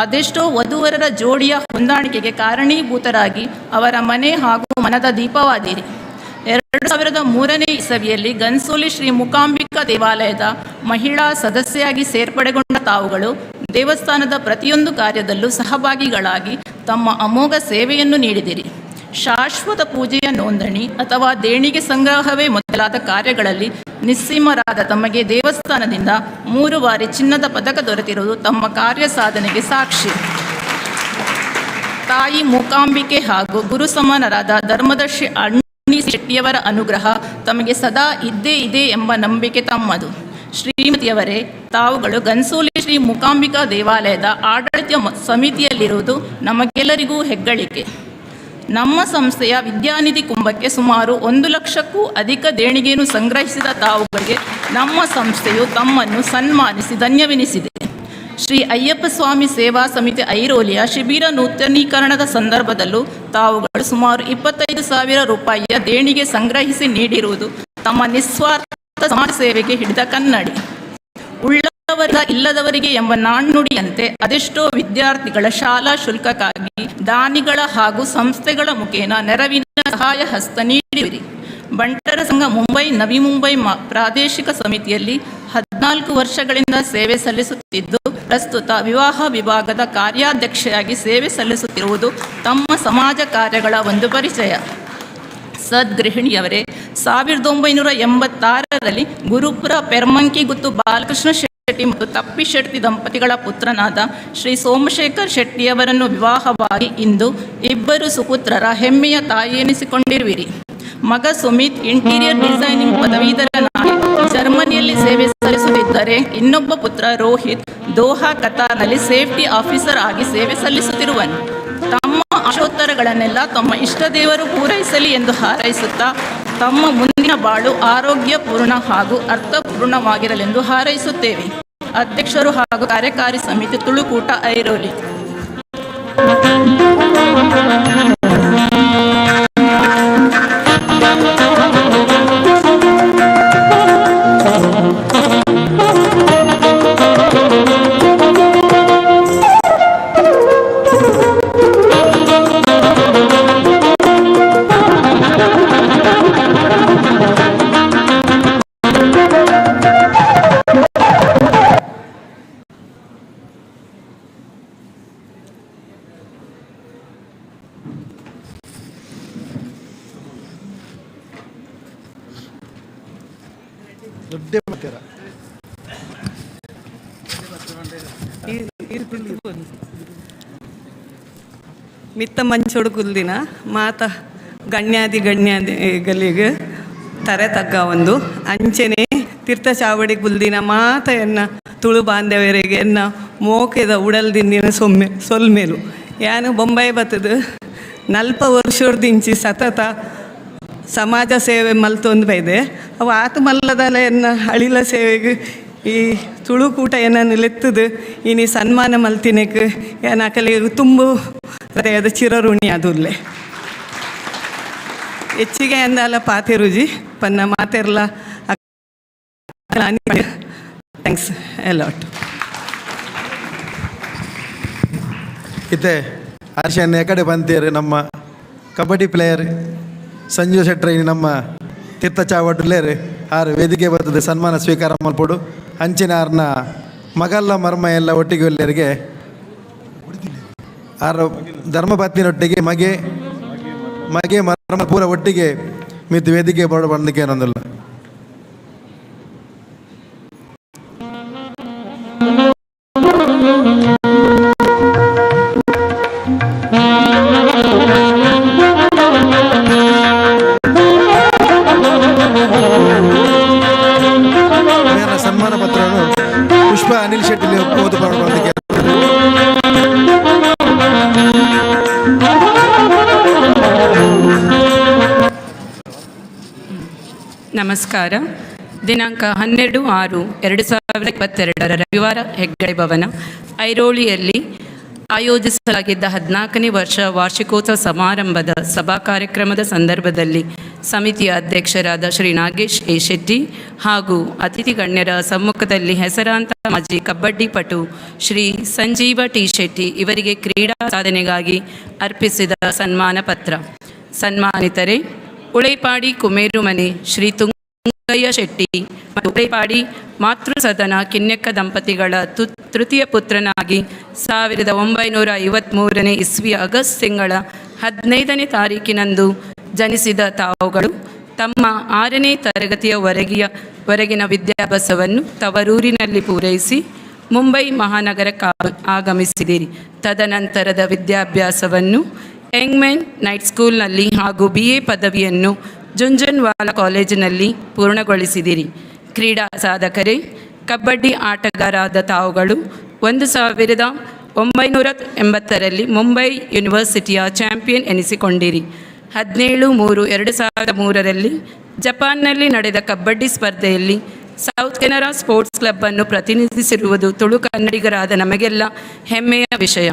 ಅದೆಷ್ಟೋ ವಧುವರರ ಜೋಡಿಯ ಹೊಂದಾಣಿಕೆಗೆ ಕಾರಣೀಭೂತರಾಗಿ ಅವರ ಮನೆ ಹಾಗೂ ಮನದ ದೀಪವಾದಿರಿ. 2003ನೇ ಇಸವಿಯಲ್ಲಿ ಗನ್ಸೋಲಿ ಶ್ರೀ ಮೂಕಾಂಬಿಕಾ ದೇವಾಲಯದ ಮಹಿಳಾ ಸದಸ್ಯೆಯಾಗಿ ಸೇರ್ಪಡೆಗೊಂಡ ತಾವುಗಳು ದೇವಸ್ಥಾನದ ಪ್ರತಿಯೊಂದು ಕಾರ್ಯದಲ್ಲೂ ಸಹಭಾಗಿಗಳಾಗಿ ತಮ್ಮ ಅಮೋಘ ಸೇವೆಯನ್ನು ನೀಡಿದಿರಿ. ಶಾಶ್ವತ ಪೂಜೆಯ ನೋಂದಣಿ ಅಥವಾ ದೇಣಿಗೆ ಸಂಗ್ರಹವೇ ಮೊದಲಾದ ಕಾರ್ಯಗಳಲ್ಲಿ ನಿಸ್ಸೀಮರಾದ ತಮಗೆ ದೇವಸ್ಥಾನದಿಂದ 3 ಬಾರಿ ಚಿನ್ನದ ಪದಕ ದೊರೆತಿರುವುದು ತಮ್ಮ ಕಾರ್ಯ ಸಾಧನೆಗೆ ಸಾಕ್ಷಿ. ತಾಯಿ ಮೂಕಾಂಬಿಕೆ ಹಾಗೂ ಗುರು ಸಮಾನರಾದ ಧರ್ಮದರ್ಶಿ ಅಣ್ಣಿ ಶೆಟ್ಟಿಯವರ ಅನುಗ್ರಹ ತಮಗೆ ಸದಾ ಇದ್ದೇ ಇದೆ ಎಂಬ ನಂಬಿಕೆ ತಮ್ಮದು. ಶ್ರೀಮತಿಯವರೇ, ತಾವುಗಳು ಗನ್ಸೋಲಿ ಶ್ರೀ ಮೂಕಾಂಬಿಕಾ ದೇವಾಲಯದ ಆಡಳಿತ ಸಮಿತಿಯಲ್ಲಿರುವುದು ನಮಗೆಲ್ಲರಿಗೂ ಹೆಗ್ಗಳಿಕೆ. ನಮ್ಮ ಸಂಸ್ಥೆಯ ವಿದ್ಯಾನಿಧಿ ಕುಂಭಕ್ಕೆ ಸುಮಾರು 1 ಲಕ್ಷಕ್ಕೂ ಅಧಿಕ ದೇಣಿಗೆಯನ್ನು ಸಂಗ್ರಹಿಸಿದ ತಾವುಗಳಿಗೆ ನಮ್ಮ ಸಂಸ್ಥೆಯು ತಮ್ಮನ್ನು ಸನ್ಮಾನಿಸಿ ಧನ್ಯವೆನಿಸಿದೆ. ಶ್ರೀ ಅಯ್ಯಪ್ಪ ಸ್ವಾಮಿ ಸೇವಾ ಸಮಿತಿ ಐರೋಲಿಯ ಶಿಬಿರ ನೂತನೀಕರಣದ ಸಂದರ್ಭದಲ್ಲೂ ತಾವುಗಳು ಸುಮಾರು 25,000 ರೂಪಾಯಿಯ ದೇಣಿಗೆ ಸಂಗ್ರಹಿಸಿ ನೀಡಿರುವುದು ತಮ್ಮ ನಿಸ್ವಾರ್ಥ ಸಮಾಜ ಸೇವೆಗೆ ಹಿಡಿದ ಕನ್ನಡಿ. ಉಳ್ಳವರ ಇಲ್ಲದವರಿಗೆ ಎಂಬ ನಾಣ್ಣುಡಿಯಂತೆ ಅದೆಷ್ಟೋ ವಿದ್ಯಾರ್ಥಿಗಳ ಶಾಲಾ ಶುಲ್ಕಕ್ಕಾಗಿ ದಾನಿಗಳ ಹಾಗೂ ಸಂಸ್ಥೆಗಳ ಮುಖೇನ ನೆರವಿನ ಸಹಾಯ ಹಸ್ತ ನೀಡಿವಿರಿ. ಬಂಟರ ಸಂಘ ಮುಂಬೈ ನವಿ ಮುಂಬೈ ಪ್ರಾದೇಶಿಕ ಸಮಿತಿಯಲ್ಲಿ 14 ವರ್ಷಗಳಿಂದ ಸೇವೆ ಸಲ್ಲಿಸುತ್ತಿದ್ದು ಪ್ರಸ್ತುತ ವಿವಾಹ ವಿಭಾಗದ ಕಾರ್ಯಾಧ್ಯಕ್ಷೆಯಾಗಿ ಸೇವೆ ಸಲ್ಲಿಸುತ್ತಿರುವುದು ತಮ್ಮ ಸಮಾಜ ಕಾರ್ಯಗಳ ಒಂದು ಪರಿಚಯ. ಸದ್ಗೃಹಿಣಿಯವರೇ, 1986ರಲ್ಲಿ ಗುರುಪುರ ಪೆರ್ಮಂಕಿಗುತ್ತು ಬಾಲಕೃಷ್ಣ ಶೆಟ್ಟಿ ಮತ್ತು ತಪ್ಪಿ ಶೆಟ್ಟಿ ದಂಪತಿಗಳ ಪುತ್ರನಾದ ಶ್ರೀ ಸೋಮಶೇಖರ್ ಶೆಟ್ಟಿಯವರನ್ನು ವಿವಾಹವಾಗಿ ಇಂದು ಇಬ್ಬರು ಸುಪುತ್ರರ ಹೆಮ್ಮೆಯ ತಾಯಿ ಎನಿಸಿಕೊಂಡಿರುವಿರಿ. ಮಗ ಸುಮಿತ್ ಇಂಟೀರಿಯರ್ ಡಿಸೈನಿಂಗ್ ಪದವೀಧರನಾಗಿ ಜರ್ಮನಿಯಲ್ಲಿ ಸೇವೆ ಸಲ್ಲಿಸುತ್ತಿದ್ದರೆ ಇನ್ನೊಬ್ಬ ಪುತ್ರ ರೋಹಿತ್ ದೋಹಾ ಕತಾರ್ನಲ್ಲಿ ಸೇಫ್ಟಿ ಆಫೀಸರ್ ಆಗಿ ಸೇವೆ ಸಲ್ಲಿಸುತ್ತಿರುವನು. ತಮ್ಮ ಆಶೋತ್ತರಗಳನ್ನೆಲ್ಲ ತಮ್ಮ ಇಷ್ಟ ದೇವರು ಪೂರೈಸಲಿ ಎಂದು ಹಾರೈಸುತ್ತಾ ತಮ್ಮ ಮುಂದಿನ ಬಾಳು ಆರೋಗ್ಯಪೂರ್ಣ ಹಾಗೂ ಅರ್ಥಪೂರ್ಣವಾಗಿರಲೆಂದು ಹಾರೈಸುತ್ತೇವೆ. ಅಧ್ಯಕ್ಷರು ಹಾಗೂ ಕಾರ್ಯಕಾರಿ ಸಮಿತಿ ತುಳುಕೂಟ ಐರೋಲಿ. ಮಿತ್ತ ಮಂಚೋಡು ಕುಲ್ದಿನ ಮಾತ ಗಣ್ಯಾದಿಗಳಿಗೆ ತರೆ ತಗ್ಗ ಒಂದು ಅಂಚೆನೆ ತೀರ್ಥ ಚಾವಡಿ ಕುಲ್ದಿನ ಮಾತ ಎನ್ನ ತುಳು ಬಾಂಧವರಿಗೆ ಎನ್ನ ಮೋಕೆದ ಉಡಲ್ದಿಂದಿನ ಸೊಲ್ಮೇಲು ಯಾನು ಬೊಂಬೈ ಬತ್ತದು 40 ವರ್ಷದಿಂಚಿ ಸತತ ಸಮಾಜ ಸೇವೆ ಮಲ್ತೊಂದು ಬೈದೆ ಅವು ಆತ ಮಲ್ಲದಲ್ಲ ಎನ್ನ ಅಳಿಲ ಸೇವೆಗೆ ಈ ತುಳುಕೂಟ ಏನನ್ನು ಲೆತ್ತದು ಇನಿ ಸನ್ಮಾನ ಮಲ್ತಿನಕ್ಕೆ ಏನ ಕಲಿಗೆ ತುಂಬು ಹೃದಯದ ಚಿರಋಣಿ ಅದುಲ್ಲೆ ಹೆಚ್ಚಿಗೆ ಅಂದಲ್ಲ ಪಾತೆ ರುಜಿ ಪನ್ನ ಮಾತೆರ್ಲ ಥ್ಯಾಂಕ್ಸ್ ಎಲಾಟ್. ಇತ್ತೆ ಹರ್ಷನ್ ಎಕಡೆ ಬಂತೀರಿ ನಮ್ಮ ಕಬಡ್ಡಿ ಪ್ಲೇಯರ್ ಸಂಜು ಶೆಟ್ಟಿ ನಮ್ಮ ತೀರ್ಥ ಚಾವಡ್ಲೇರು ಆರು ವೇದಿಕೆ ಬರ್ತದೆ ಸನ್ಮಾನ ಸ್ವೀಕಾರ ಮಲ್ಪಡು ಅಂಚಿನ ಆರ್ನ ಮಗಲ್ಲ ಮರ್ಮ ಎಲ್ಲ ಒಟ್ಟಿಗೆ ಎಲ್ಲರಿಗೆ ಆರು ಧರ್ಮಪತ್ನಿನೊಟ್ಟಿಗೆ ಮಗೆ ಮರ್ಮ ಪೂರ ಒಟ್ಟಿಗೆ ಮಿತ್ತು ವೇದಿಕೆ ಬರೋಡು ಬಂದಕ್ಕೆ ಏನೊಂದಿಲ್ಲ. ಸನ್ಮಾನ ಪತ್ರವನ್ನು ಪುಷ್ಪ ಅನಿಲ್ ಶೆಟ್ಟಿ ಓದು ಬರೋದಕ್ಕೆ ನಮಸ್ಕಾರ. ದಿನಾಂಕ 12/6/2022 ರವಿವಾರ ಹೆಗ್ಗಡೆ ಭವನ ಐರೋಳಿಯಲ್ಲಿ ಆಯೋಜಿಸಲಾಗಿದ್ದ 14ನೇ ವರ್ಷ ವಾರ್ಷಿಕೋತ್ಸವ ಸಮಾರಂಭದ ಸಭಾ ಕಾರ್ಯಕ್ರಮದ ಸಂದರ್ಭದಲ್ಲಿ ಸಮಿತಿಯ ಅಧ್ಯಕ್ಷರಾದ ಶ್ರೀ ನಾಗೇಶ್ ಎ ಶೆಟ್ಟಿ ಹಾಗೂ ಅತಿಥಿ ಗಣ್ಯರ ಸಮ್ಮುಖದಲ್ಲಿ ಹೆಸರಾಂತ ಮಾಜಿ ಕಬಡ್ಡಿ ಪಟು ಶ್ರೀ ಸಂಜೀವ ಟಿ ಶೆಟ್ಟಿ ಇವರಿಗೆ ಕ್ರೀಡಾ ಸಾಧನೆಗಾಗಿ ಅರ್ಪಿಸಿದ ಸನ್ಮಾನ ಪತ್ರ. ಸನ್ಮಾನಿತರೆ ಉಳೇಪಾಡಿ ಕುಮೇರುಮನೆ ಶ್ರೀ ತುಂಗಯ್ಯ ಶೆಟ್ಟಿ ಮತ್ತು ಉಳೇಪಾಡಿ ಮಾತೃ ಸದನ ಕಿನ್ನೆಕ್ಕ ದಂಪತಿಗಳ ತೃತೀಯ ಪುತ್ರನಾಗಿ 1953ನೇ ಇಸ್ವಿಯ ಆಗಸ್ಟ್ ತಿಂಗಳ 15ನೇ ತಾರೀಕಿನಂದು ಜನಿಸಿದ ತಾವುಗಳು ತಮ್ಮ 6ನೇ ತರಗತಿಯವರೆಗಿನ ವಿದ್ಯಾಭ್ಯಾಸವನ್ನು ತವರೂರಿನಲ್ಲಿ ಪೂರೈಸಿ ಮುಂಬೈ ಮಹಾನಗರಕ್ಕೆ ಆಗಮಿಸಿದಿರಿ. ತದನಂತರದ ವಿದ್ಯಾಭ್ಯಾಸವನ್ನು ಯಂಗ್ಮೆನ್ ನೈಟ್ ಸ್ಕೂಲ್ನಲ್ಲಿ ಹಾಗೂ BA ಪದವಿಯನ್ನು ಜುಂಜನ್ವಾಲಾ ಕಾಲೇಜಿನಲ್ಲಿ ಪೂರ್ಣಗೊಳಿಸಿದಿರಿ. ಕ್ರೀಡಾ ಸಾಧಕರೇ, ಕಬಡ್ಡಿ ಆಟಗಾರರಾದ ತಾವುಗಳು 1980ರಲ್ಲಿ ಮುಂಬೈ ಯೂನಿವರ್ಸಿಟಿಯ ಚಾಂಪಿಯನ್ ಎನಿಸಿಕೊಂಡಿರಿ. 17/3/2003ರಲ್ಲಿ ಜಪಾನ್ನಲ್ಲಿ ನಡೆದ ಕಬಡ್ಡಿ ಸ್ಪರ್ಧೆಯಲ್ಲಿ ಸೌತ್ ಕೆನರಾ ಸ್ಪೋರ್ಟ್ಸ್ ಕ್ಲಬ್ಬನ್ನು ಪ್ರತಿನಿಧಿಸಿರುವುದು ತುಳು ಕನ್ನಡಿಗರಾದ ನಮಗೆಲ್ಲ ಹೆಮ್ಮೆಯ ವಿಷಯ.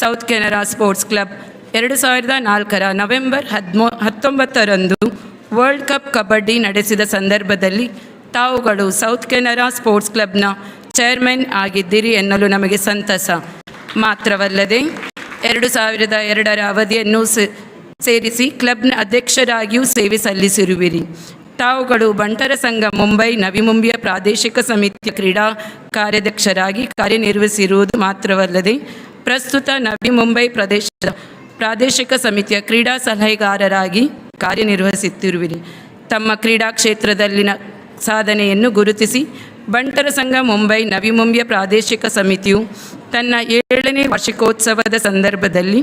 ಸೌತ್ ಕೆನರಾ ಸ್ಪೋರ್ಟ್ಸ್ ಕ್ಲಬ್ 2004ರ ನವೆಂಬರ್ 19ರಂದು ವರ್ಲ್ಡ್ ಕಪ್ ಕಬಡ್ಡಿ ನಡೆಸಿದ ಸಂದರ್ಭದಲ್ಲಿ ತಾವುಗಳು ಸೌತ್ ಕೆನರಾ ಸ್ಪೋರ್ಟ್ಸ್ ಕ್ಲಬ್ನ ಚೇರ್ಮನ್ ಆಗಿದ್ದೀರಿ ಎನ್ನಲು ನಮಗೆ ಸಂತಸ. ಮಾತ್ರವಲ್ಲದೆ 2002ರ ಅವಧಿಯನ್ನು ಸೇರಿಸಿ ಕ್ಲಬ್ನ ಅಧ್ಯಕ್ಷರಾಗಿಯೂ ಸೇವೆ ಸಲ್ಲಿಸಿರುವಿರಿ. ತಾವುಗಳು ಬಂಟರ ಸಂಘ ಮುಂಬೈ ನವಿ ಮುಂಬಯಿಯ ಪ್ರಾದೇಶಿಕ ಸಮಿತಿಯ ಕ್ರೀಡಾ ಕಾರ್ಯಾಧ್ಯಕ್ಷರಾಗಿ ಕಾರ್ಯನಿರ್ವಹಿಸಿರುವುದು ಮಾತ್ರವಲ್ಲದೆ ಪ್ರಸ್ತುತ ನವಿ ಮುಂಬೈ ಪ್ರದೇಶದ ಪ್ರಾದೇಶಿಕ ಸಮಿತಿಯ ಕ್ರೀಡಾ ಸಲಹೆಗಾರರಾಗಿ ಕಾರ್ಯನಿರ್ವಹಿಸುತ್ತಿರುವಿರಿ. ತಮ್ಮ ಕ್ರೀಡಾ ಕ್ಷೇತ್ರದಲ್ಲಿನ ಸಾಧನೆಯನ್ನು ಗುರುತಿಸಿ ಬಂಟರ ಸಂಘ ಮುಂಬೈ ನವಿ ಮುಂಬಯಿಯ ಪ್ರಾದೇಶಿಕ ಸಮಿತಿಯು ತನ್ನ 7ನೇ ವಾರ್ಷಿಕೋತ್ಸವದ ಸಂದರ್ಭದಲ್ಲಿ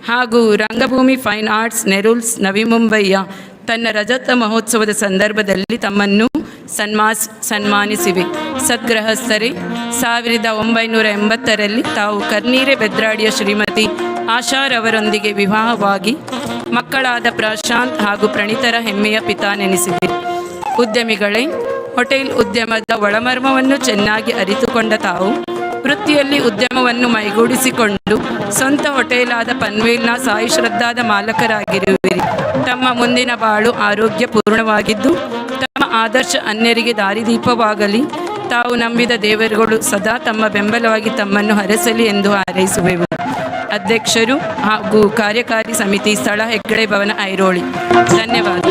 ಹಾಗೂ ರಂಗಭೂಮಿ ಫೈನ್ ಆರ್ಟ್ಸ್ ನೆರೂಲ್ಸ್ ನವಿ ಮುಂಬಯಿಯ ತನ್ನ ರಜತ ಮಹೋತ್ಸವದ ಸಂದರ್ಭದಲ್ಲಿ ತಮ್ಮನ್ನು ಸನ್ಮಾನಿಸಿವೆ. ಸದ್ಗೃಹಸ್ಥರೇ, 1980ರಲ್ಲಿ ತಾವು ಕರ್ನೀರೆ ಬೆದ್ರಾಡಿಯ ಶ್ರೀಮತಿ ಆಶಾರವರೊಂದಿಗೆ ವಿವಾಹವಾಗಿ ಮಕ್ಕಳಾದ ಪ್ರಶಾಂತ್ ಹಾಗೂ ಪ್ರಣೀತರ ಹೆಮ್ಮೆಯ ಪಿತಾ ನೆನೆಸಿದೆ. ಉದ್ಯಮಿಗಳೇ, ಹೋಟೆಲ್ ಉದ್ಯಮದ ಒಳಮರ್ಮವನ್ನು ಚೆನ್ನಾಗಿ ಅರಿತುಕೊಂಡ ತಾವು ವೃತ್ತಿಯಲ್ಲಿ ಉದ್ಯಮವನ್ನು ಮೈಗೂಡಿಸಿಕೊಂಡು ಸ್ವಂತ ಹೋಟೆಲಾದ ಪನ್ವೇಲ್ನ ಸಾಯಿ ಶ್ರದ್ಧಾದ ಮಾಲಕರಾಗಿರುವಿರಿ. ತಮ್ಮ ಮುಂದಿನ ಬಾಳು ಆರೋಗ್ಯಪೂರ್ಣವಾಗಿದ್ದು ತಮ್ಮ ಆದರ್ಶ ಅನ್ಯರಿಗೆ ದಾರಿದೀಪವಾಗಲಿ. ತಾವು ನಂಬಿದ ದೇವರುಗಳು ಸದಾ ತಮ್ಮ ಬೆಂಬಲವಾಗಿ ತಮ್ಮನ್ನು ಹರಸಲಿ ಎಂದು ಹಾರೈಸುವೆವು. ಅಧ್ಯಕ್ಷರು ಹಾಗೂ ಕಾರ್ಯಕಾರಿ ಸಮಿತಿ, ಸ್ಥಳ ಹೆಗ್ಗಡೆ ಭವನ, ಐರೋಳಿ. ಧನ್ಯವಾದ.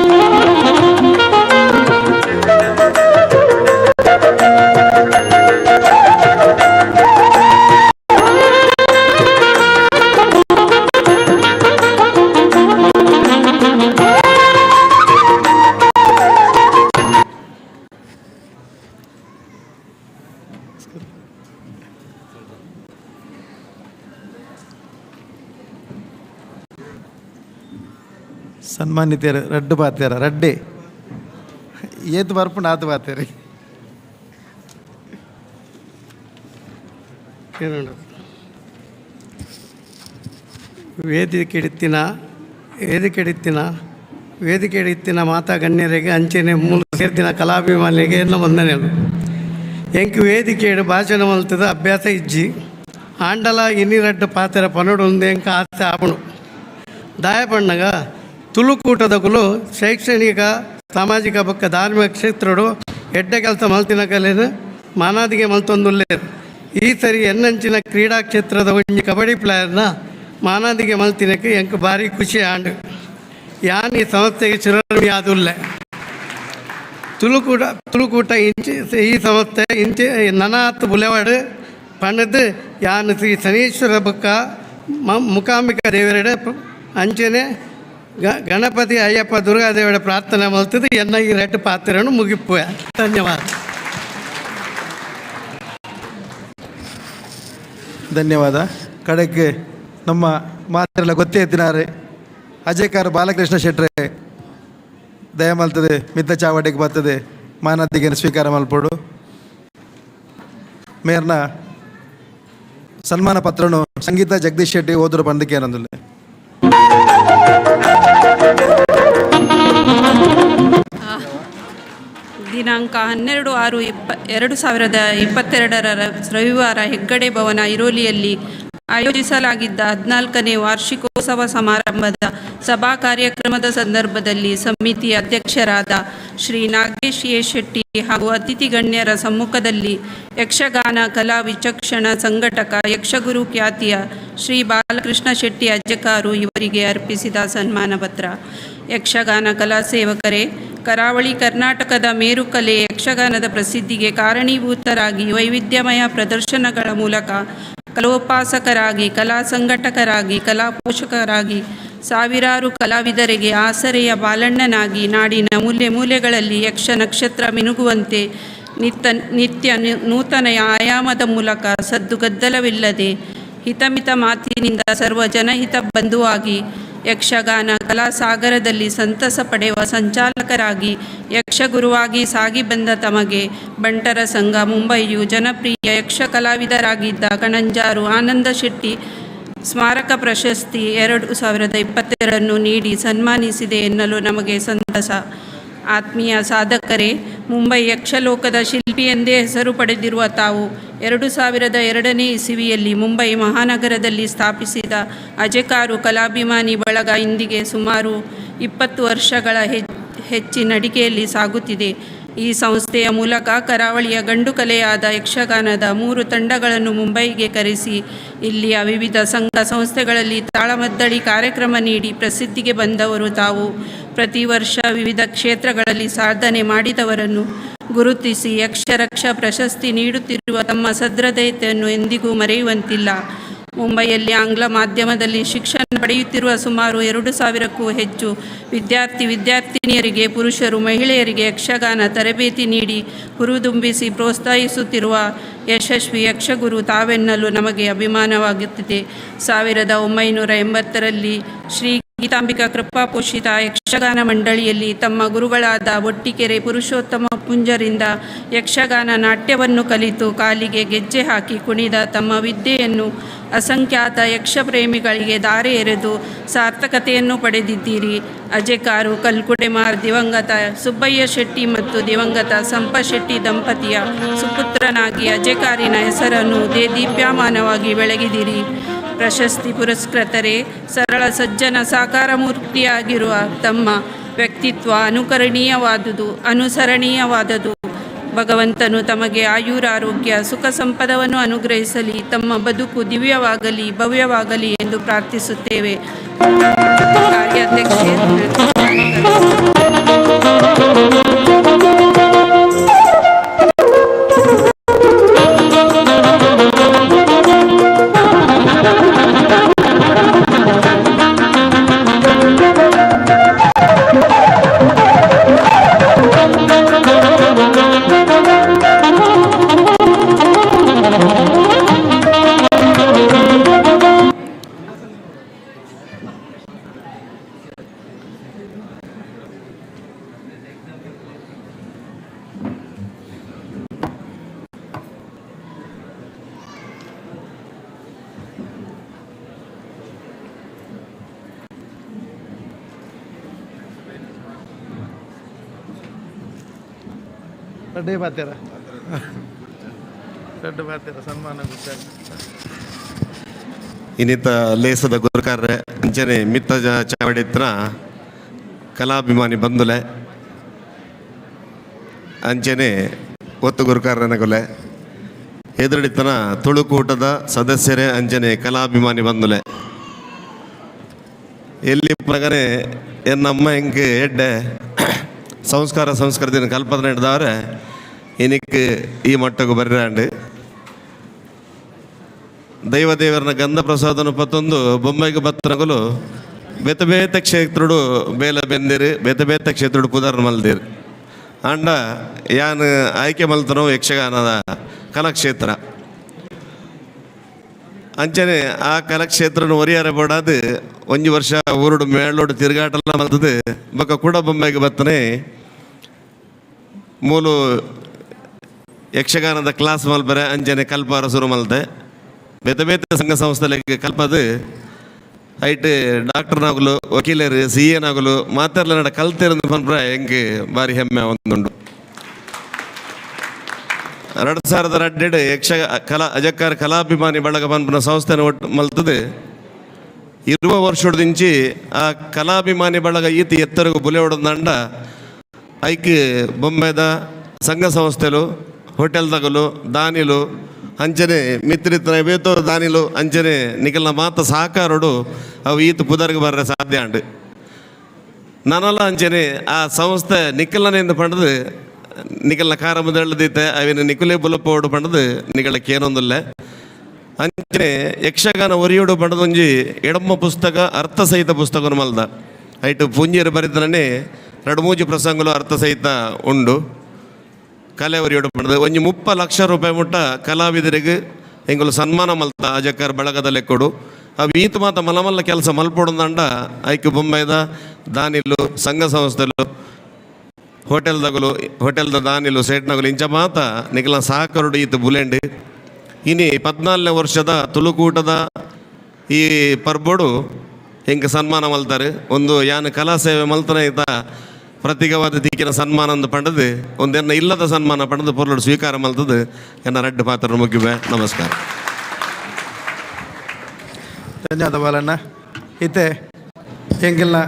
ಸನ್ಮಾನಿತರ ರಡ್ಡು ಬಾತ್ಯಾರ ರಡ್ಡೆ ಏತ್ ಬರ್ಪುಂಡು ಆತು ಬಾತ್ಯಾರಿ ವೇದಿಕೆ ಇಡ್ತಿನ ಮಾತಾ ಗಣ್ಯರಿಗೆ ಅಂಚೆನೆ ಮೂಲ ಸೇರ್ತಿನ ಕಲಾಭಿಮಾನಿಗೆ ಎಲ್ಲ ವಂದನೆಗಳು. ಎಂಕು ವೇದಿಕೆ ಭಾಷಣ ಮಲ್ತದ ಅಭ್ಯಾಸ ಇಜ್ಜಿ ಆಂಡಲ ಇನ್ನಿರಡ್ಡು ಪಾತ್ರ ಪನೋಡು ಎಂಕ ಆಸೆ ಆಪಣು ದಾಯ ಪಣ್ಣಗ ತುಳುಕೂಟದಗುಲು ಶೈಕ್ಷಣಿಕ ಸಾಮಾಜಿಕ ಬೊಕ್ಕ ಧಾರ್ಮಿಕ ಕ್ಷೇತ್ರಡು ಎಡ್ಡೆ ಕೆಲಸ ಮಲ್ತಿನ ಕಲೆನು ಮಾನಾದಿಗೆ ಮಲ್ತೊಂದುಲ್ಲೇರು. ಈ ಸರಿ ಎನ್ನಂಚಿನ ಕ್ರೀಡಾ ಕ್ಷೇತ್ರದ ಒಂಜಿ ಕಬಡ್ಡಿ ಪ್ಲೇಯರ್ನ ಮಾನಾದಿಗೆ ಮಲ್ತಿನಕ್ಕೆ ಎಂಕ್ ಭಾರಿ ಖುಷಿ ಆಂಡು ಯಾನ್ ಈ ಸಂಸ್ಥೆಗೆ ಚಿರಋಣಿ ಆದುಲ್ಲೆ. ತುಳುಕೂಟ ಈ ಸಂಸ್ಥೆ ಇಂಚೆ ನನಾತ್ ಬುಲೆವಾಡು ಪಣದು ಯಾನ್ ಶ್ರೀ ಶನೀಶ್ವರ ಬೊಕ್ಕ ಮುಕಾಂಬಿಕಾ ದೇವರಡೆ ಅಂಚೆನೆ ಗಣಪತಿ ಅಯ್ಯಪ್ಪ ದುರ್ಗಾದೇವರ ಪ್ರಾರ್ಥನೆ ಮಲ್ತದ್ದು ಎನ್ನ ಈ ರೆಡ್ ಪಾತ್ರನು ಮುಗಿಪ್ಪು. ಧನ್ಯವಾದ. ಧನ್ಯವಾದ. ಕಡೆಗೆ ನಮ್ಮ ಮಾತೆಲ್ಲ ಗೊತ್ತೇ ಎತ್ತಿನಾರೆ ಅಜಯಕಾರ ಬಾಲಕೃಷ್ಣ ಶೆಟ್ರೆ ದಯ ಮಲ್ತದೆ ಮಿತ್ತ ಚಾವಟಿಗೆ ಬರ್ತದೆ ಮಾನದಿಗೆ ಸ್ವೀಕಾರ ಮಲ್ಪಡು ಮೇರ್ನ ಸನ್ಮಾನ ಪತ್ರನು ಸಂಗೀತ ಜಗದೀಶ್ ಶೆಟ್ಟಿ ಓದ್ರು ಬಂದಕ್ಕೆ ಏನಂದಿಲ್ಲ. ದಿನಾಂಕ 12/6/2022 ರವಿವಾರ ಹೆಗ್ಗಡೆ ಭವನ ಐರೋಲಿಯಲ್ಲಿ ಆಯೋಜಿಸಲಾಗಿದ್ದ 14ನೇ ವಾರ್ಷಿಕೋತ್ಸವ ಸಮಾರಂಭದ ಸಭಾ ಕಾರ್ಯಕ್ರಮದ ಸಂದರ್ಭದಲ್ಲಿ ಸಮಿತಿಯ ಅಧ್ಯಕ್ಷರಾದ ಶ್ರೀ ನಾಗೇಶ್ ಎ ಶೆಟ್ಟಿ ಹಾಗೂ ಅತಿಥಿ ಗಣ್ಯರ ಸಮ್ಮುಖದಲ್ಲಿ ಯಕ್ಷಗಾನ ಕಲಾ ವಿಚಕ್ಷಣ ಸಂಘಟಕ ಯಕ್ಷಗುರು ಖ್ಯಾತಿಯ ಶ್ರೀ ಬಾಲಕೃಷ್ಣ ಶೆಟ್ಟಿ ಅಜ್ಜಕಾರು ಇವರಿಗೆ ಅರ್ಪಿಸಿದ ಸನ್ಮಾನ ಪತ್ರ. ಯಕ್ಷಗಾನ ಕಲಾ ಸೇವಕರೇ, ಕರಾವಳಿ ಕರ್ನಾಟಕದ ಮೇರುಕಲೆ ಯಕ್ಷಗಾನದ ಪ್ರಸಿದ್ಧಿಗೆ ಕಾರಣೀಭೂತರಾಗಿ ವೈವಿಧ್ಯಮಯ ಪ್ರದರ್ಶನಗಳ ಮೂಲಕ ಕಲೋಪಾಸಕರಾಗಿ, ಕಲಾ ಸಂಘಟಕರಾಗಿ, ಕಲಾ ಪೋಷಕರಾಗಿ ಸಾವಿರಾರು ಕಲಾವಿದರಿಗೆ ಆಸರೆಯ ಬಾಲಣ್ಣನಾಗಿ ನಾಡಿನ ಮೂಲೆ ಮೂಲೆಗಳಲ್ಲಿ ಯಕ್ಷ ನಕ್ಷತ್ರ ಮಿನುಗುವಂತೆ ನಿತ್ಯ ನೂತನ ಆಯಾಮದ ಮೂಲಕ ಸದ್ದುಗದ್ದಲವಿಲ್ಲದೆ ಹಿತಮಿತ ಮಾತಿನಿಂದ ಸರ್ವ ಜನಹಿತ ಬಂಧುವಾಗಿ ಯಕ್ಷಗಾನ ಕಲಾಸಾಗರದಲ್ಲಿ ಸಂತಸ ಪಡೆಯುವ ಸಂಚಾಲಕರಾಗಿ ಯಕ್ಷಗುರುವಾಗಿ ಸಾಗಿ ಬಂದ ತಮಗೆ ಬಂಟರ ಸಂಘ ಮುಂಬಯಿಯು ಜನಪ್ರಿಯ ಯಕ್ಷ ಕಲಾವಿದರಾಗಿದ್ದ ಕಣಂಜಾರು ಆನಂದ ಶೆಟ್ಟಿ ಸ್ಮಾರಕ ಪ್ರಶಸ್ತಿ 2022 ನೀಡಿ ಸನ್ಮಾನಿಸಿದೆ ಎನ್ನಲು ನಮಗೆ ಸಂತಸ. ಆತ್ಮೀಯ ಸಾಧಕರೇ, ಮುಂಬೈ ಯಕ್ಷಲೋಕದ ಶಿಲ್ಪಿ ಎಂದೇ ಹೆಸರು ಪಡೆದಿರುವ ತಾವು 2002ನೇ ಇಸವಿಯಲ್ಲಿ ಮುಂಬೈ ಮಹಾನಗರದಲ್ಲಿ ಸ್ಥಾಪಿಸಿದ ಅಜೆಕಾರು ಕಲಾಭಿಮಾನಿ ಬಳಗ ಇಂದಿಗೆ ಸುಮಾರು 20 ವರ್ಷಗಳ ಹೆಚ್ಚಿನ ನಡಿಗೆಯಲ್ಲಿ ಸಾಗುತ್ತಿದೆ. ಈ ಸಂಸ್ಥೆಯ ಮೂಲಕ ಕರಾವಳಿಯ ಗಂಡು ಕಲೆಯಾದ ಯಕ್ಷಗಾನದ 3 ತಂಡಗಳನ್ನು ಮುಂಬೈಗೆ ಕರೆಸಿ ಇಲ್ಲಿಯ ವಿವಿಧ ಸಂಘ ಸಂಸ್ಥೆಗಳಲ್ಲಿ ತಾಳಮದ್ದಳಿ ಕಾರ್ಯಕ್ರಮ ನೀಡಿ ಪ್ರಸಿದ್ಧಿಗೆ ಬಂದವರು ತಾವು. ಪ್ರತಿ ವರ್ಷ ವಿವಿಧ ಕ್ಷೇತ್ರಗಳಲ್ಲಿ ಸಾಧನೆ ಮಾಡಿದವರನ್ನು ಗುರುತಿಸಿ ಯಕ್ಷರಕ್ಷ ಪ್ರಶಸ್ತಿ ನೀಡುತ್ತಿರುವ ತಮ್ಮ ಸದೃಢತೆಯನ್ನು ಎಂದಿಗೂ ಮರೆಯುವಂತಿಲ್ಲ. ಮುಂಬೈಯಲ್ಲಿ ಆಂಗ್ಲ ಮಾಧ್ಯಮದಲ್ಲಿ ಶಿಕ್ಷಣ ಪಡೆಯುತ್ತಿರುವ ಸುಮಾರು 2,000ಕ್ಕೂ ಹೆಚ್ಚು ವಿದ್ಯಾರ್ಥಿನಿಯರಿಗೆ, ಪುರುಷರು, ಮಹಿಳೆಯರಿಗೆ ಯಕ್ಷಗಾನ ತರಬೇತಿ ನೀಡಿ ಹುರಿದುಂಬಿಸಿ ಪ್ರೋತ್ಸಾಹಿಸುತ್ತಿರುವ ಯಶಸ್ವಿ ಯಕ್ಷಗುರು ತಾವೆನ್ನಲು ನಮಗೆ ಅಭಿಮಾನವಾಗುತ್ತಿದೆ. 1980ರಲ್ಲಿ ಶ್ರೀ ಗೀತಾಂಬಿಕಾ ಕೃಪಾಪೋಷಿತ ಯಕ್ಷಗಾನ ಮಂಡಳಿಯಲ್ಲಿ ತಮ್ಮ ಗುರುಗಳಾದ ಒಟ್ಟಿಕೆರೆ ಪುರುಷೋತ್ತಮ ಪುಂಜರಿಂದ ಯಕ್ಷಗಾನ ನಾಟ್ಯವನ್ನು ಕಲಿತು ಕಾಲಿಗೆ ಗೆಜ್ಜೆ ಹಾಕಿ ಕುಣಿದ ತಮ್ಮ ವಿದ್ಯೆಯನ್ನು ಅಸಂಖ್ಯಾತ ಯಕ್ಷಪ್ರೇಮಿಗಳಿಗೆ ದಾರೆ ಎರೆದು ಸಾರ್ಥಕತೆಯನ್ನು ಪಡೆದಿದ್ದೀರಿ. ಅಜೆಕಾರು ಕಲ್ಕುಡೆಮಾರ್ ದಿವಂಗತ ಸುಬ್ಬಯ್ಯ ಶೆಟ್ಟಿ ಮತ್ತು ದಿವಂಗತ ಸಂಪ ಶೆಟ್ಟಿ ದಂಪತಿಯ ಸುಪುತ್ರನಾಗಿ ಅಜೆಕಾರಿನ ಹೆಸರನ್ನು ದೇದೀಪ್ಯಮಾನವಾಗಿ ಬೆಳಗಿದಿರಿ. ಪ್ರಶಸ್ತಿ ಪುರಸ್ಕೃತರೇ, ಸರಳ ಸಜ್ಜನ ಸಾಕಾರ ಮೂರ್ತಿಯಾಗಿರುವ ತಮ್ಮ ವ್ಯಕ್ತಿತ್ವ ಅನುಸರಣೀಯವಾದುದು. ಭಗವಂತನು ತಮಗೆ ಆಯುರಾರೋಗ್ಯ ಸುಖ ಸಂಪದವನ್ನು ಅನುಗ್ರಹಿಸಲಿ, ತಮ್ಮ ಬದುಕು ದಿವ್ಯವಾಗಲಿ ಭವ್ಯವಾಗಲಿ ಎಂದು ಪ್ರಾರ್ಥಿಸುತ್ತೇವೆ. ಕಾರ್ಯಾಧ್ಯಕ್ಷೆ ಇನ್ನಿತ ಲೇಸದ ಗುರುಕಾರ್ರೆ ಅಂಚನೆ ಮಿತ್ತ ಚಾವಡಿತ್ರ ಕಲಾಭಿಮಾನಿ ಬಂದುಲೆ ಅಂಚನೆ ಒತ್ತು ಗುರುಕಾರನಗೊಲೆ ಎದುರಿತನ ತುಳುಕೂಟದ ಸದಸ್ಯರೇ ಅಂಚನೆ ಕಲಾಭಿಮಾನಿ ಬಂದುಲೆ ಎಲ್ಲಿ ಪ್ರಗನೆ ಎನ್ನಮ್ಮ ಹೆಂಗೆ ಎಡ್ಡೆ ಸಂಸ್ಕೃತಿನ ಕಲ್ಪನೆ ಹಿಡ್ದವ್ರೆ എനിക്ക് ಈ ಮಟ್ಟಕ್ಕೆ ಬರ್ರಾಂಡು ದೈವದೇವರನ ಗಂಧ ಪ್ರಸಾದನ ಪತ್ತೊಂದು ಬೊಂಬೈಗೆ ಬತ್ತನಗಲು ಬೇತ ಕ್ಷೇತ್ರುಡು ಬೇಲ ಬೆಂದಿರು ಬೇತ ಕ್ಷೇತ್ರುಡು ಪುದರ್ ಮಲ್ದಿರು ಅಂಡ ಯಾನ್ ಆಯ್ಕೆ ಮಲ್ತನೋ ಯಕ್ಷಗಾನದ ಕಲಾಕ್ಷೇತ್ರ ಅಂಚನೆ ಆ ಕಲಾಕ್ಷೇತ್ರನ ಒರಿಯಾರ ಬೋಡಾದು 1 ವರ್ಷ ಊರುಡು ಮೇಳೋಡು ತಿರುಗಾಟಲ್ಲ ಮಲ್ತದು ಬೊಕ್ಕ ಕೂಡ ಬೊಂಬೈಗೆ ಬತ್ತನೆ ಮೂಲು ಯಕ್ಷಗಾನದ ಕ್ಲಾಸ್ ಮಲ್ಪರೆ ಅಂಜನೆ ಕಲ್ಪಾರ ಶುರು ಮಲ್ತೆ ಬೇತೆ ಸಂಘ ಸಂಸ್ಥೆಗಳಿಗೆ ಕಲ್ಪದು ಐಟ್ ಡಾಕ್ಟರ್ನಾಗಲು ವಕೀಲರು CA ಮಾತೆಲ್ಲ ನಡ ಕಲ್ತಿರಂದು ಪನ್ಪ್ರ ಹೆಂಗೆ ಭಾರಿ ಹೆಮ್ಮೆ ಒಂದುಂಡು 2002 ಅಜಕ್ಕಾರ ಕಲಾಭಿಮಾನಿ ಬಳಗ ಪನ್ಪನ ಸಂಸ್ಥೆನ ಒಟ್ಟು ಮಲ್ತದು 20 ವರ್ಷದಿಂಚಿ ಆ ಕಲಾಭಿಮಾನಿ ಬಳಗ ಈತಿ ಎತ್ತರಗೂ ಬುಲೆ ಹೊಡೆದಂಡ ಐಕ್ ಬೊಂಬೆದ ಸಂಘ ಸಂಸ್ಥೆಲು ಹೋಟೆಲ್ದಾಗಲು ದಾನಿಲು ಅಂಚನೆ ಮಿತ್ರಿತ್ರ ಬೇತೋ ದಾನಿಲು ಅಂಚನೆ ನಿಖಲ್ನ ಮಾತ ಸಹಕಾರಡು ಅವು ಈತ ಪುದರ್ಗೆ ಬರ್ರೆ ಸಾಧ್ಯ ಅಂಡು ನಾನಲ್ಲ ಅಂಚನೆ ಆ ಸಂಸ್ಥೆ ನಿಖಲ್ನಿಂದ ಪಡೆದು ನಿಖಲ್ನ ಕಾರ ಮುದಳ್ಳದೈತೆ ಅವಿನ ನಿಖುಲೆ ಬುಲಪ್ಪೋಡು ಪಡೆದು ನಿಖಳಕ್ಕೆ ಏನೊಂದಿಲ್ಲ ಅಂಚನೆ ಯಕ್ಷಗಾನ ಒರಿಯೋಡು ಪಡೆದೊಂಜಿ ಎಡಮ್ಮ ಪುಸ್ತಕ ಅರ್ಥ ಸಹಿತ ಪುಸ್ತಕ ಮಲ್ದ ಐಟು ಪುಂಜಿಯರು ಬರಿದ್ರೆ 2-3 ಪ್ರಸಂಗಲು ಅರ್ಥ ಸಹಿತ ಉಂಡು ಕಲೆ ಒರಿಯೋಡು ಪಡೆದು 30 ಲಕ್ಷ ರೂಪಾಯಿ ಮುಟ್ಟ ಕಲಾವಿದರಿಗೆ ಎಂಗಲು ಸನ್ಮಾನ ಮಲ್ತ ಅಜಕ್ಕರ್ ಬಳಗದ ಲೆಕ್ಕೊಡು ಅವು ಈತ ಮಾತ ಮಲಮಲ್ಲ ಕೆಲಸ ಮಲ್ಪೊಡಂದಂಡ ಐಕ್ಯ ಬೊಂಬೈದ ದಾನಿಲು ಸಂಘ ಸಂಸ್ಥೆಲು ಹೋಟೆಲ್ದ ದಾನಿಲು ಸೇಟ್ನಗಲು ಇಂಚ ಮಾತ ನಿಖಲ ಸಹಕರುಡು ಈತ ಬುಲೆಂಡ್ ಇನಿ 14ನೇ ವರ್ಷದ ತುಳುಕೂಟದ ಈ ಪರ್ಬೋಡು ಹೆಂಗೆ ಸನ್ಮಾನ ಮಲ್ತಾರೆ ಒಂದು ಯಾನ ಕಲಾ ಸೇವೆ ಮಲ್ತನ ಈತ ಪ್ರತಿಗವಾದ ದಿಕ್ಕಿನ ಸನ್ಮಾನ ಪಡೆದು ಒಂದೇನ ಇಲ್ಲದ ಸನ್ಮಾನ ಪಡೆದು ಪೊರ್ಲೋಡು ಸ್ವೀಕಾರ ಮಲ್ತದು ಎನ್ನ ರಡ್ಡು ಪಾತ್ರ ಮುಗಿವೆ. ನಮಸ್ಕಾರ. ಧನ್ಯವಾದ ಬಾಲಣ್ಣ. ಇತ್ತೆ ಎಂಗಿಲ್ನ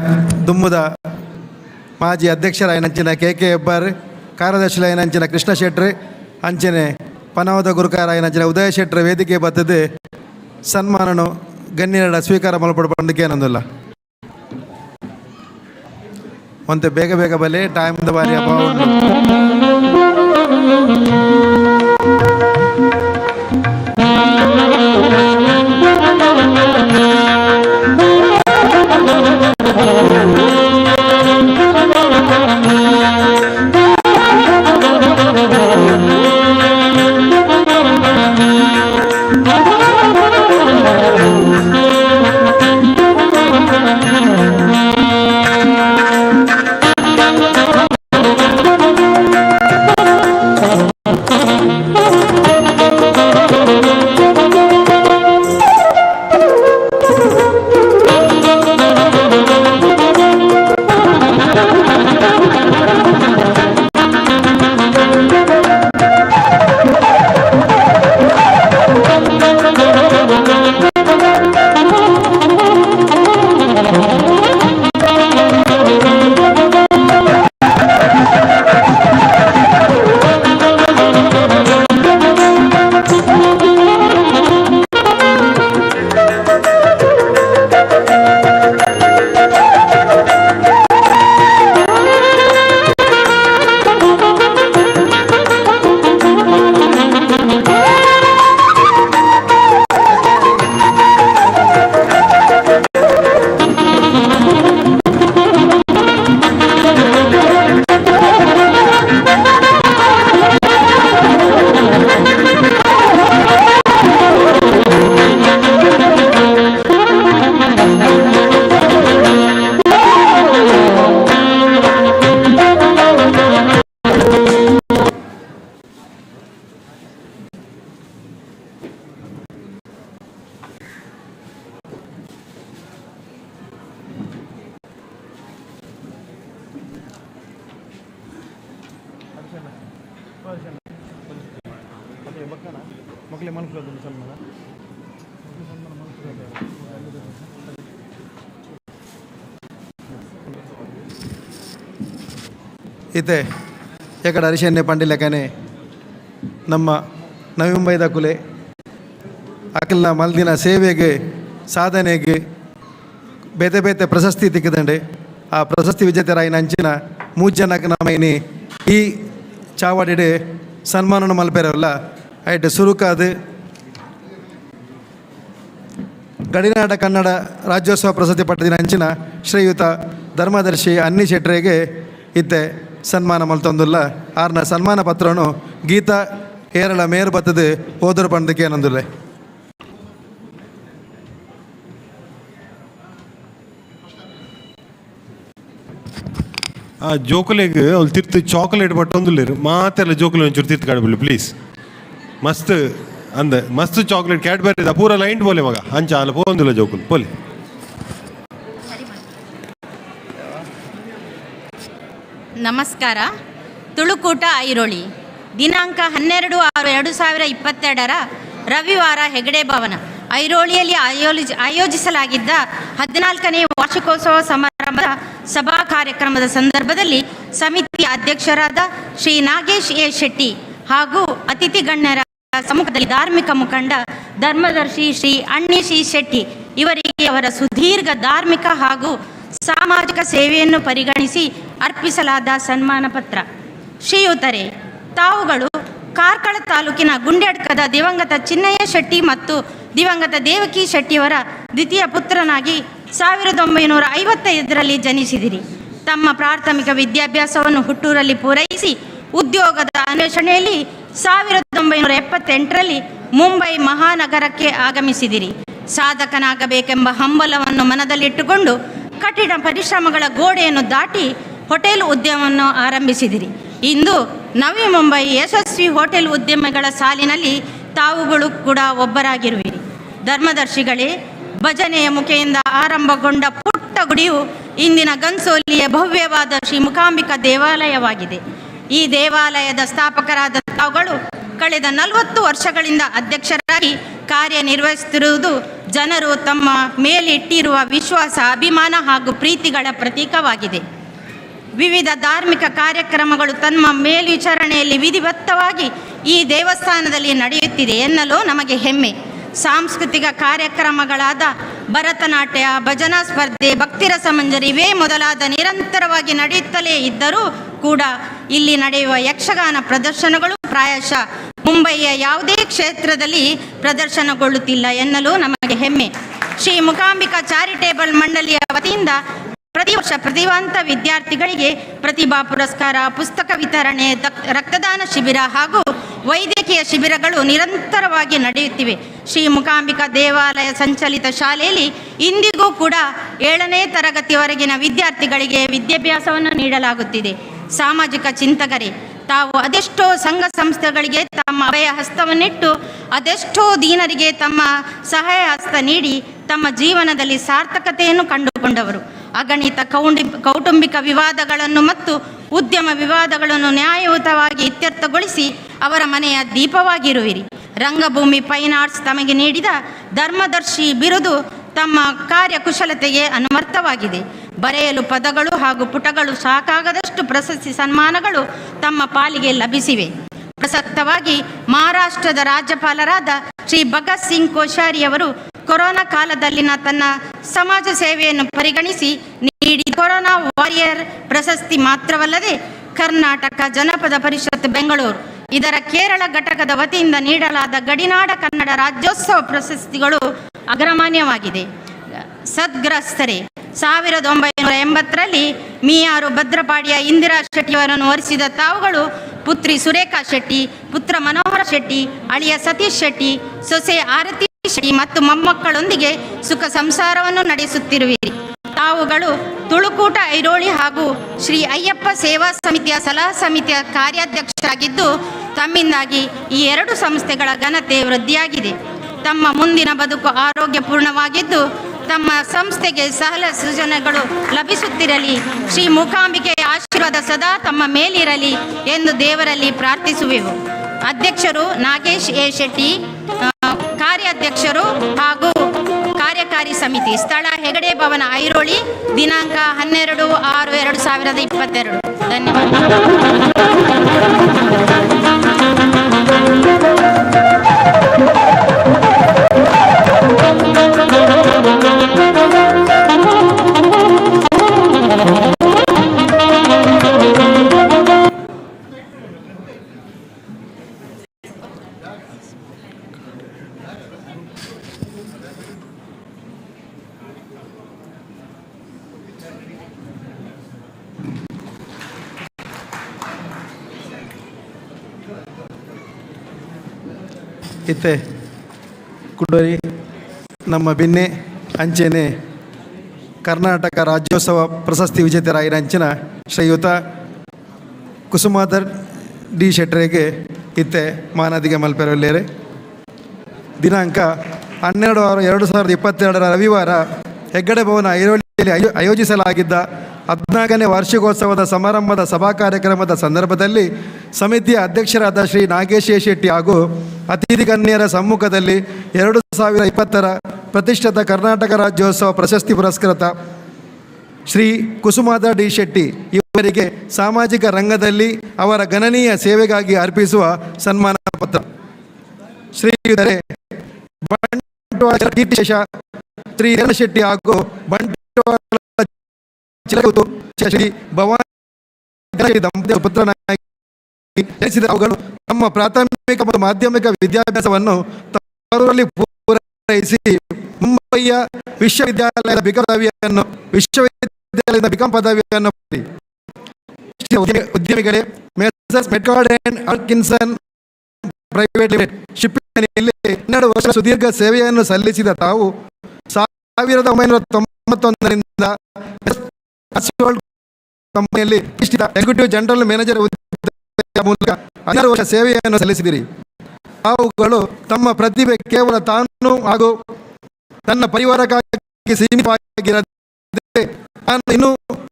ದುಮ್ಮುದ ಮಾಜಿ ಅಧ್ಯಕ್ಷರಾಯನಂಚಿನ KK ಹೆಬ್ಬಾರ್, ಕಾರ್ಯದರ್ಶಿಲಾಯನಂಚಿನ ಕೃಷ್ಣ ಶೆಟ್ರ್, ಅಂಚನೆ ಪನವದ ಗುರುಕಾರಾಯನಂಚಿನ ಉದಯ ಶೆಟ್ರ್ ವೇದಿಕೆ ಬತ್ತದು ಸನ್ಮಾನನು ಗಣ್ಯರ ಸ್ವೀಕಾರ ಮಲ್ಪಡ್ಬಂದಕ್ಕೆ ಏನೊಂದಿಲ್ಲ. ಒಂತೆ ಬೇಗ ಬೇಗ ಬಲೆ ಟೈಮ್ದ ಬಾರಿ ಅಭಾವ ಉಂಟು. ಇತ್ತೆ ಎಕಡೆ ಅರಿಶನ್ಯ ಪಂಡಿಲಕನೆ ನಮ್ಮ ನವಿ ಮುಂಬೈದ ಕುಲೆ ಅಕಲ್ನ ಮಲ್ದಿನ ಸೇವೆಗೆ ಸಾಧನೆಗೆ ಬೇತೆ ಬೇತೆ ಪ್ರಶಸ್ತಿ ತಿಕ್ಕದಂಡೆ ಆ ಪ್ರಶಸ್ತಿ ವಿಜೇತರಾಯಿನ ಅಂಚಿನ 3 ಜನಕ್ಕೆ ನಮ್ಮೈನಿ ಈ ಚಾವಾಡಿಡೆ ಸನ್ಮಾನ ಮಲ್ಪೇರಲ್ಲ ಐಟ್ ಸುರುಕಾದು ಗಡಿನಾಡ ಕನ್ನಡ ರಾಜ್ಯೋತ್ಸವ ಪ್ರಶಸ್ತಿ ಪಟ್ಟದಿನ ಅಂಚಿನ ಶ್ರೀಯುತ ಧರ್ಮದರ್ಶಿ ಅನ್ನಿ ಶೆಟ್ರಿಗೆ ಇತ್ತೆ ಸನ್ಮಾನ ಮಲ್ತೊಂದುಲ್ಲ. ಆರ್ನ ಸನ್ಮಾನ ಪತ್ರನು ಗೀತಾ ಏರಳ ಮೇರ್ ಬತ್ತದು ಹೋದರು ಪಂಡಕ್ಕೆ ಏನೊಂದುಲ್ಲೆ. ಆ ಜೋಕುಲೆಗೆ ಅವ್ಳು ತಿರ್ತು ಚಾಕ್ಲೇಟ್ ಬಟ್ಟೊಂದುಲ್ಲೇರು ಮಾತೆಲ್ಲ ಜೋಕುಲೆ ಒಂಚೂರು ತಿರ್ತು ಕಾಡ್ಬಿಡ್ಲಿ ಪ್ಲೀಸ್. ಮಸ್ತ್ ಅಂದ ಮಸ್ತ್ ಚಾಕ್ಲೇಟ್ ಕ್ಯಾಡ್ಬರಿ ಪೂರ ಲೈಂಟ್ ಬೋಲೆ ಮಗ ಅಂಚ ಅಲ್ಲ ಪೋಂದಿಲ್ಲ ಜೋಕುಲು ಪೋಲಿ. ನಮಸ್ಕಾರ. ತುಳುಕೂಟ ಐರೋಳಿ ದಿನಾಂಕ 12/6/2022 ರವಿವಾರ ಹೆಗಡೆ ಭವನ ಐರೋಳಿಯಲ್ಲಿ ಆಯೋಜಿಸಲಾಗಿದ್ದ 14ನೇ ವಾರ್ಷಿಕೋತ್ಸವ ಸಮಾರಂಭದ ಸಭಾ ಕಾರ್ಯಕ್ರಮದ ಸಂದರ್ಭದಲ್ಲಿ ಸಮಿತಿಯ ಅಧ್ಯಕ್ಷರಾದ ಶ್ರೀ ನಾಗೇಶ್ ಎ ಶೆಟ್ಟಿ ಹಾಗೂ ಅತಿಥಿ ಗಣ್ಯರ ಸಮ್ಮುಖದಲ್ಲಿ ಧಾರ್ಮಿಕ ಮುಖಂಡ ಧರ್ಮದರ್ಶಿ ಶ್ರೀ ಅನ್ನಿ ಸಿ ಶೆಟ್ಟಿ ಇವರಿಗೆ ಅವರ ಸುದೀರ್ಘ ಧಾರ್ಮಿಕ ಹಾಗೂ ಸಾಮಾಜಿಕ ಸೇವೆಯನ್ನು ಪರಿಗಣಿಸಿ ಅರ್ಪಿಸಲಾದ ಸನ್ಮಾನ ಪತ್ರ. ಶ್ರೀಯುತರೇ, ತಾವುಗಳು ಕಾರ್ಕಳ ತಾಲೂಕಿನ ಗುಂಡ್ಯಾಡ್ಕದ ದಿವಂಗತ ಚಿನ್ನಯ್ಯ ಶೆಟ್ಟಿ ಮತ್ತು ದಿವಂಗತ ದೇವಕಿ ಶೆಟ್ಟಿಯವರ ದ್ವಿತೀಯ ಪುತ್ರನಾಗಿ 1955ರಲ್ಲಿ ಜನಿಸಿದಿರಿ. ತಮ್ಮ ಪ್ರಾಥಮಿಕ ವಿದ್ಯಾಭ್ಯಾಸವನ್ನು ಹುಟ್ಟೂರಲ್ಲಿ ಪೂರೈಸಿ ಉದ್ಯೋಗದ ಅನ್ವೇಷಣೆಯಲ್ಲಿ 1978ರಲ್ಲಿ ಮುಂಬೈ ಮಹಾನಗರಕ್ಕೆ ಆಗಮಿಸಿದಿರಿ. ಸಾಧಕನಾಗಬೇಕೆಂಬ ಹಂಬಲವನ್ನು ಮನದಲ್ಲಿಟ್ಟುಕೊಂಡು ಕಠಿಣ ಪರಿಶ್ರಮಗಳ ಗೋಡೆಯನ್ನು ದಾಟಿ ಹೋಟೆಲ್ ಉದ್ಯಮವನ್ನು ಆರಂಭಿಸಿದಿರಿ. ಇಂದು ನವಿ ಮುಂಬೈ ಯಶಸ್ವಿ ಹೋಟೆಲ್ ಉದ್ಯಮಿಗಳ ಸಾಲಿನಲ್ಲಿ ತಾವುಗಳು ಕೂಡ ಒಬ್ಬರಾಗಿರುವಿರಿ. ಧರ್ಮದರ್ಶಿಗಳೇ, ಭಜನೆಯ ಮುಖೆಯಿಂದ ಆರಂಭಗೊಂಡ ಪುಟ್ಟ ಗುಡಿಯು ಇಂದಿನ ಗನ್ಸೋಲಿಯ ಭವ್ಯವಾದ ಶ್ರೀ ಮೂಕಾಂಬಿಕಾ ದೇವಾಲಯವಾಗಿದೆ. ಈ ದೇವಾಲಯದ ಸ್ಥಾಪಕರಾದ ತಾವುಗಳು ಕಳೆದ 40 ವರ್ಷಗಳಿಂದ ಅಧ್ಯಕ್ಷರಾಗಿ ಕಾರ್ಯನಿರ್ವಹಿಸುತ್ತಿರುವುದು ಜನರು ತಮ್ಮ ಮೇಲಿಟ್ಟಿರುವ ವಿಶ್ವಾಸ, ಅಭಿಮಾನ ಹಾಗೂ ಪ್ರೀತಿಗಳ ಪ್ರತೀಕವಾಗಿದೆ. ವಿವಿಧ ಧಾರ್ಮಿಕ ಕಾರ್ಯಕ್ರಮಗಳು ತಮ್ಮ ಮೇಲ್ವಿಚಾರಣೆಯಲ್ಲಿ ವಿಧಿಬದ್ಧವಾಗಿ ಈ ದೇವಸ್ಥಾನದಲ್ಲಿ ನಡೆಯುತ್ತಿದೆ ಎನ್ನಲು ನಮಗೆ ಹೆಮ್ಮೆ. ಸಾಂಸ್ಕೃತಿಕ ಕಾರ್ಯಕ್ರಮಗಳಾದ ಭರತನಾಟ್ಯ, ಭಜನಾ ಸ್ಪರ್ಧೆ, ಭಕ್ತಿರಸ ಮಂಜರಿ ಇವೇ ಮೊದಲಾದ ನಿರಂತರವಾಗಿ ನಡೆಯುತ್ತಲೇ ಇದ್ದರೂ ಕೂಡ ಇಲ್ಲಿ ನಡೆಯುವ ಯಕ್ಷಗಾನ ಪ್ರದರ್ಶನಗಳು ಪ್ರಾಯಶಃ ಮುಂಬಯಿಯ ಯಾವುದೇ ಕ್ಷೇತ್ರದಲ್ಲಿ ಪ್ರದರ್ಶನಗೊಳ್ಳುತ್ತಿಲ್ಲ ಎನ್ನಲು ನಮಗೆ ಹೆಮ್ಮೆ. ಶ್ರೀ ಮೂಕಾಂಬಿಕಾ ಚಾರಿಟೇಬಲ್ ಮಂಡಳಿಯ ವತಿಯಿಂದ ಪ್ರತಿ ವರ್ಷ ಪ್ರತಿಭಾವಂತ ವಿದ್ಯಾರ್ಥಿಗಳಿಗೆ ಪ್ರತಿಭಾ ಪುರಸ್ಕಾರ, ಪುಸ್ತಕ ವಿತರಣೆ, ರಕ್ತದಾನ ಶಿಬಿರ ಹಾಗೂ ವೈದ್ಯಕೀಯ ಶಿಬಿರಗಳು ನಿರಂತರವಾಗಿ ನಡೆಯುತ್ತಿವೆ. ಶ್ರೀ ಮೂಕಾಂಬಿಕಾ ದೇವಾಲಯ ಸಂಚಲಿತ ಶಾಲೆಯಲ್ಲಿ ಇಂದಿಗೂ ಕೂಡ 7ನೇ ತರಗತಿವರೆಗಿನ ವಿದ್ಯಾರ್ಥಿಗಳಿಗೆ ವಿದ್ಯಾಭ್ಯಾಸವನ್ನು ನೀಡಲಾಗುತ್ತಿದೆ. ಸಾಮಾಜಿಕ ಚಿಂತಕರೇ, ತಾವು ಅದೆಷ್ಟೋ ಸಂಘ ಸಂಸ್ಥೆಗಳಿಗೆ ತಮ್ಮ ಅಭಯ ಹಸ್ತವನ್ನಿಟ್ಟು ಅದೆಷ್ಟೋ ದೀನರಿಗೆ ತಮ್ಮ ಸಹಾಯ ಹಸ್ತ ನೀಡಿ ತಮ್ಮ ಜೀವನದಲ್ಲಿ ಸಾರ್ಥಕತೆಯನ್ನು ಕಂಡುಕೊಂಡವರು. ಅಗಣಿತ ಕೌಟುಂಬಿಕ ವಿವಾದಗಳನ್ನು ಮತ್ತು ಉದ್ಯಮ ವಿವಾದಗಳನ್ನು ನ್ಯಾಯಯುತವಾಗಿ ಇತ್ಯರ್ಥಗೊಳಿಸಿ ಅವರ ಮನೆಯ ದೀಪವಾಗಿರುವಿರಿ. ರಂಗಭೂಮಿ ಫೈನ್ ಆರ್ಟ್ಸ್ ತಮಗೆ ನೀಡಿದ ಧರ್ಮದರ್ಶಿ ಬಿರುದು ತಮ್ಮ ಕಾರ್ಯಕುಶಲತೆಗೆ ಅನ್ವರ್ಥವಾಗಿದೆ. ಬರೆಯಲು ಪದಗಳು ಹಾಗೂ ಪುಟಗಳು ಸಾಕಾಗದಷ್ಟು ಪ್ರಶಸ್ತಿ ಸನ್ಮಾನಗಳು ತಮ್ಮ ಪಾಲಿಗೆ ಲಭಿಸಿವೆ. ಪ್ರಸಕ್ತವಾಗಿ ಮಹಾರಾಷ್ಟ್ರದ ರಾಜ್ಯಪಾಲರಾದ ಶ್ರೀ ಭಗತ್ ಸಿಂಗ್ ಕೋಶ್ಯಾರಿಯವರು ಕೊರೋನಾ ಕಾಲದಲ್ಲಿನ ತನ್ನ ಸಮಾಜ ಸೇವೆಯನ್ನು ಪರಿಗಣಿಸಿ ನೀಡಿದ ಕೊರೋನಾ ವಾರಿಯರ್ ಪ್ರಶಸ್ತಿ ಮಾತ್ರವಲ್ಲದೆ ಕರ್ನಾಟಕ ಜನಪದ ಪರಿಷತ್ ಬೆಂಗಳೂರು ಇದರ ಕೇರಳ ಘಟಕದ ವತಿಯಿಂದ ನೀಡಲಾದ ಗಡಿನಾಡ ಕನ್ನಡ ರಾಜ್ಯೋತ್ಸವ ಪ್ರಶಸ್ತಿಗಳು ಅಗ್ರಮಾನ್ಯವಾಗಿದೆ. ಸದ್ಗ್ರಸ್ತರೇ, 1980ರಲ್ಲಿ ಮೀಯಾರು ಭದ್ರಪಾಡಿಯ ಇಂದಿರಾ ಶೆಟ್ಟಿಯವರನ್ನು ವರಿಸಿದ ತಾವುಗಳು ಪುತ್ರಿ ಸುರೇಖಾ ಶೆಟ್ಟಿ, ಪುತ್ರ ಮನೋಹರ ಶೆಟ್ಟಿ, ಅಳಿಯ ಸತೀಶ್ ಶೆಟ್ಟಿ, ಸೊಸೆ ಆರತಿ ಶೆಟ್ಟಿ ಮತ್ತು ಮೊಮ್ಮಕ್ಕಳೊಂದಿಗೆ ಸುಖ ಸಂಸಾರವನ್ನು ನಡೆಸುತ್ತಿರುವಿರಿ. ತಾವುಗಳು ತುಳುಕೂಟ ಐರೋಳಿ ಹಾಗೂ ಶ್ರೀ ಅಯ್ಯಪ್ಪ ಸೇವಾ ಸಮಿತಿಯ ಸಲಹಾ ಸಮಿತಿಯ ಕಾರ್ಯಾಧ್ಯಕ್ಷರಾಗಿದ್ದು ತಮ್ಮಿಂದಾಗಿ ಈ 2 ಸಂಸ್ಥೆಗಳ ಘನತೆ ವೃದ್ಧಿಯಾಗಿದೆ. ತಮ್ಮ ಮುಂದಿನ ಬದುಕು ಆರೋಗ್ಯಪೂರ್ಣವಾಗಿದ್ದು ತಮ್ಮ ಸಂಸ್ಥೆಗೆ ಸಹಲ ಸೃಜನೆಗಳು ಲಭಿಸುತ್ತಿರಲಿ. ಶ್ರೀ ಮೂಕಾಂಬಿಕೆಯ ಆಶೀರ್ವಾದ ಸದಾ ತಮ್ಮ ಮೇಲಿರಲಿ ಎಂದು ದೇವರಲ್ಲಿ ಪ್ರಾರ್ಥಿಸುವೆವು. ಅಧ್ಯಕ್ಷರು ನಾಗೇಶ್ ಎ ಶೆಟ್ಟಿ, ಕಾರ್ಯಾಧ್ಯಕ್ಷರು ಹಾಗೂ ಕಾರ್ಯಕಾರಿ ಸಮಿತಿ, ಸ್ಥಳ ಹೆಗಡೆ ಭವನ ಐರೋಳಿ, ದಿನಾಂಕ 12/6/2022. ಇತ್ತೆ ಕುಡೋರಿ ನಮ್ಮ ಬಿನ್ನೆ ಅಂಚೆನೆ ಕರ್ನಾಟಕ ರಾಜ್ಯೋತ್ಸವ ಪ್ರಶಸ್ತಿ ವಿಜೇತರಾಗಿರ ಅಂಚಿನ ಶ್ರೀಯುತ ಕುಸುಮಾಧರ್ ಡಿ ಶೆಟ್ಟರಿಗೆ ಇತ್ತೆ ಮಾನದಿಗೆ ಮಲ್ಪೆರಲ್ಲೇರೆ ದಿನಾಂಕ 12/6/2022 ರವಿವಾರ ಹೆಗ್ಗಡೆ ಭವನ ಐರೋಳಿಯಲ್ಲಿ ಆಯೋಜಿಸಲಾಗಿದ್ದ 14ನೇ ವಾರ್ಷಿಕೋತ್ಸವದ ಸಮಾರಂಭದ ಸಭಾ ಕಾರ್ಯಕ್ರಮದ ಸಂದರ್ಭದಲ್ಲಿ ಸಮಿತಿಯ ಅಧ್ಯಕ್ಷರಾದ ಶ್ರೀ ನಾಗೇಶ್ ಎ ಶೆಟ್ಟಿ ಹಾಗೂ ಅತಿಥಿ ಗಣ್ಯರ ಸಮ್ಮುಖದಲ್ಲಿ 2020 ಪ್ರತಿಷ್ಠಿತ ಕರ್ನಾಟಕ ರಾಜ್ಯೋತ್ಸವ ಪ್ರಶಸ್ತಿ ಪುರಸ್ಕೃತ ಶ್ರೀ ಕುಸುಮಾಧರ್ ಡಿ ಶೆಟ್ಟಿ ಇವರಿಗೆ ಸಾಮಾಜಿಕ ರಂಗದಲ್ಲಿ ಅವರ ಗಣನೀಯ ಸೇವೆಗಾಗಿ ಅರ್ಪಿಸುವ ಸನ್ಮಾನ ಪತ್ರ. ಶ್ರೀಯುತರೇ ಬಂಟ್ವಾಳ ಕೀರ್ತಿಶೇಷ ಶ್ರೀ ಶೆಟ್ಟಿ ಹಾಗೂ ಬಂಟ್ವಾಳ ಶ್ರೀ ಭವಾನಿ ದಂಪತಿಯ ಪುತ್ರನಾಗಿ ಜನಿಸಿದ ಅವುಗಳು ತಮ್ಮ ಪ್ರಾಥಮಿಕ ಮತ್ತು ಮಾಧ್ಯಮಿಕ ವಿದ್ಯಾಭ್ಯಾಸವನ್ನು ತವರಲ್ಲಿ ಪೂರೈಸಿ ಮುಂಬಯಿಯ ವಿಶ್ವವಿದ್ಯಾಲಯದ ಬಿಕಾಂ ಪದವಿಯನ್ನು ಉದ್ಯಮಿಗಳೇ messrs Metcard and Atkinson private limited shipping ಕಂಪನಿಯಲ್ಲಿ 12 ವರ್ಷ ಸುದೀರ್ಘ ಸೇವೆಯನ್ನು ಸಲ್ಲಿಸಿದ ತಾವು 1991ರಿಂದ ಕಂಪನಿಯಲ್ಲಿ ಎಕ್ಸಿಕ್ಯೂಟಿವ್ ಜನರಲ್ ಮ್ಯಾನೇಜರ್ ಹುದ್ದೆಯ ಮೂಲಕ 16 ವರ್ಷ ಸೇವೆಯನ್ನು ಸಲ್ಲಿಸಿದಿರಿ. ತಾವುಗಳು ತಮ್ಮ ಪ್ರತಿಭೆ ಕೇವಲ ತಾನು ಹಾಗೂ ತನ್ನ ಪರಿವಾರಕ್ಕಾಗಿ ಸೀಮಿತವಾಗಿರದೆ ನಾನು ಇನ್ನೂ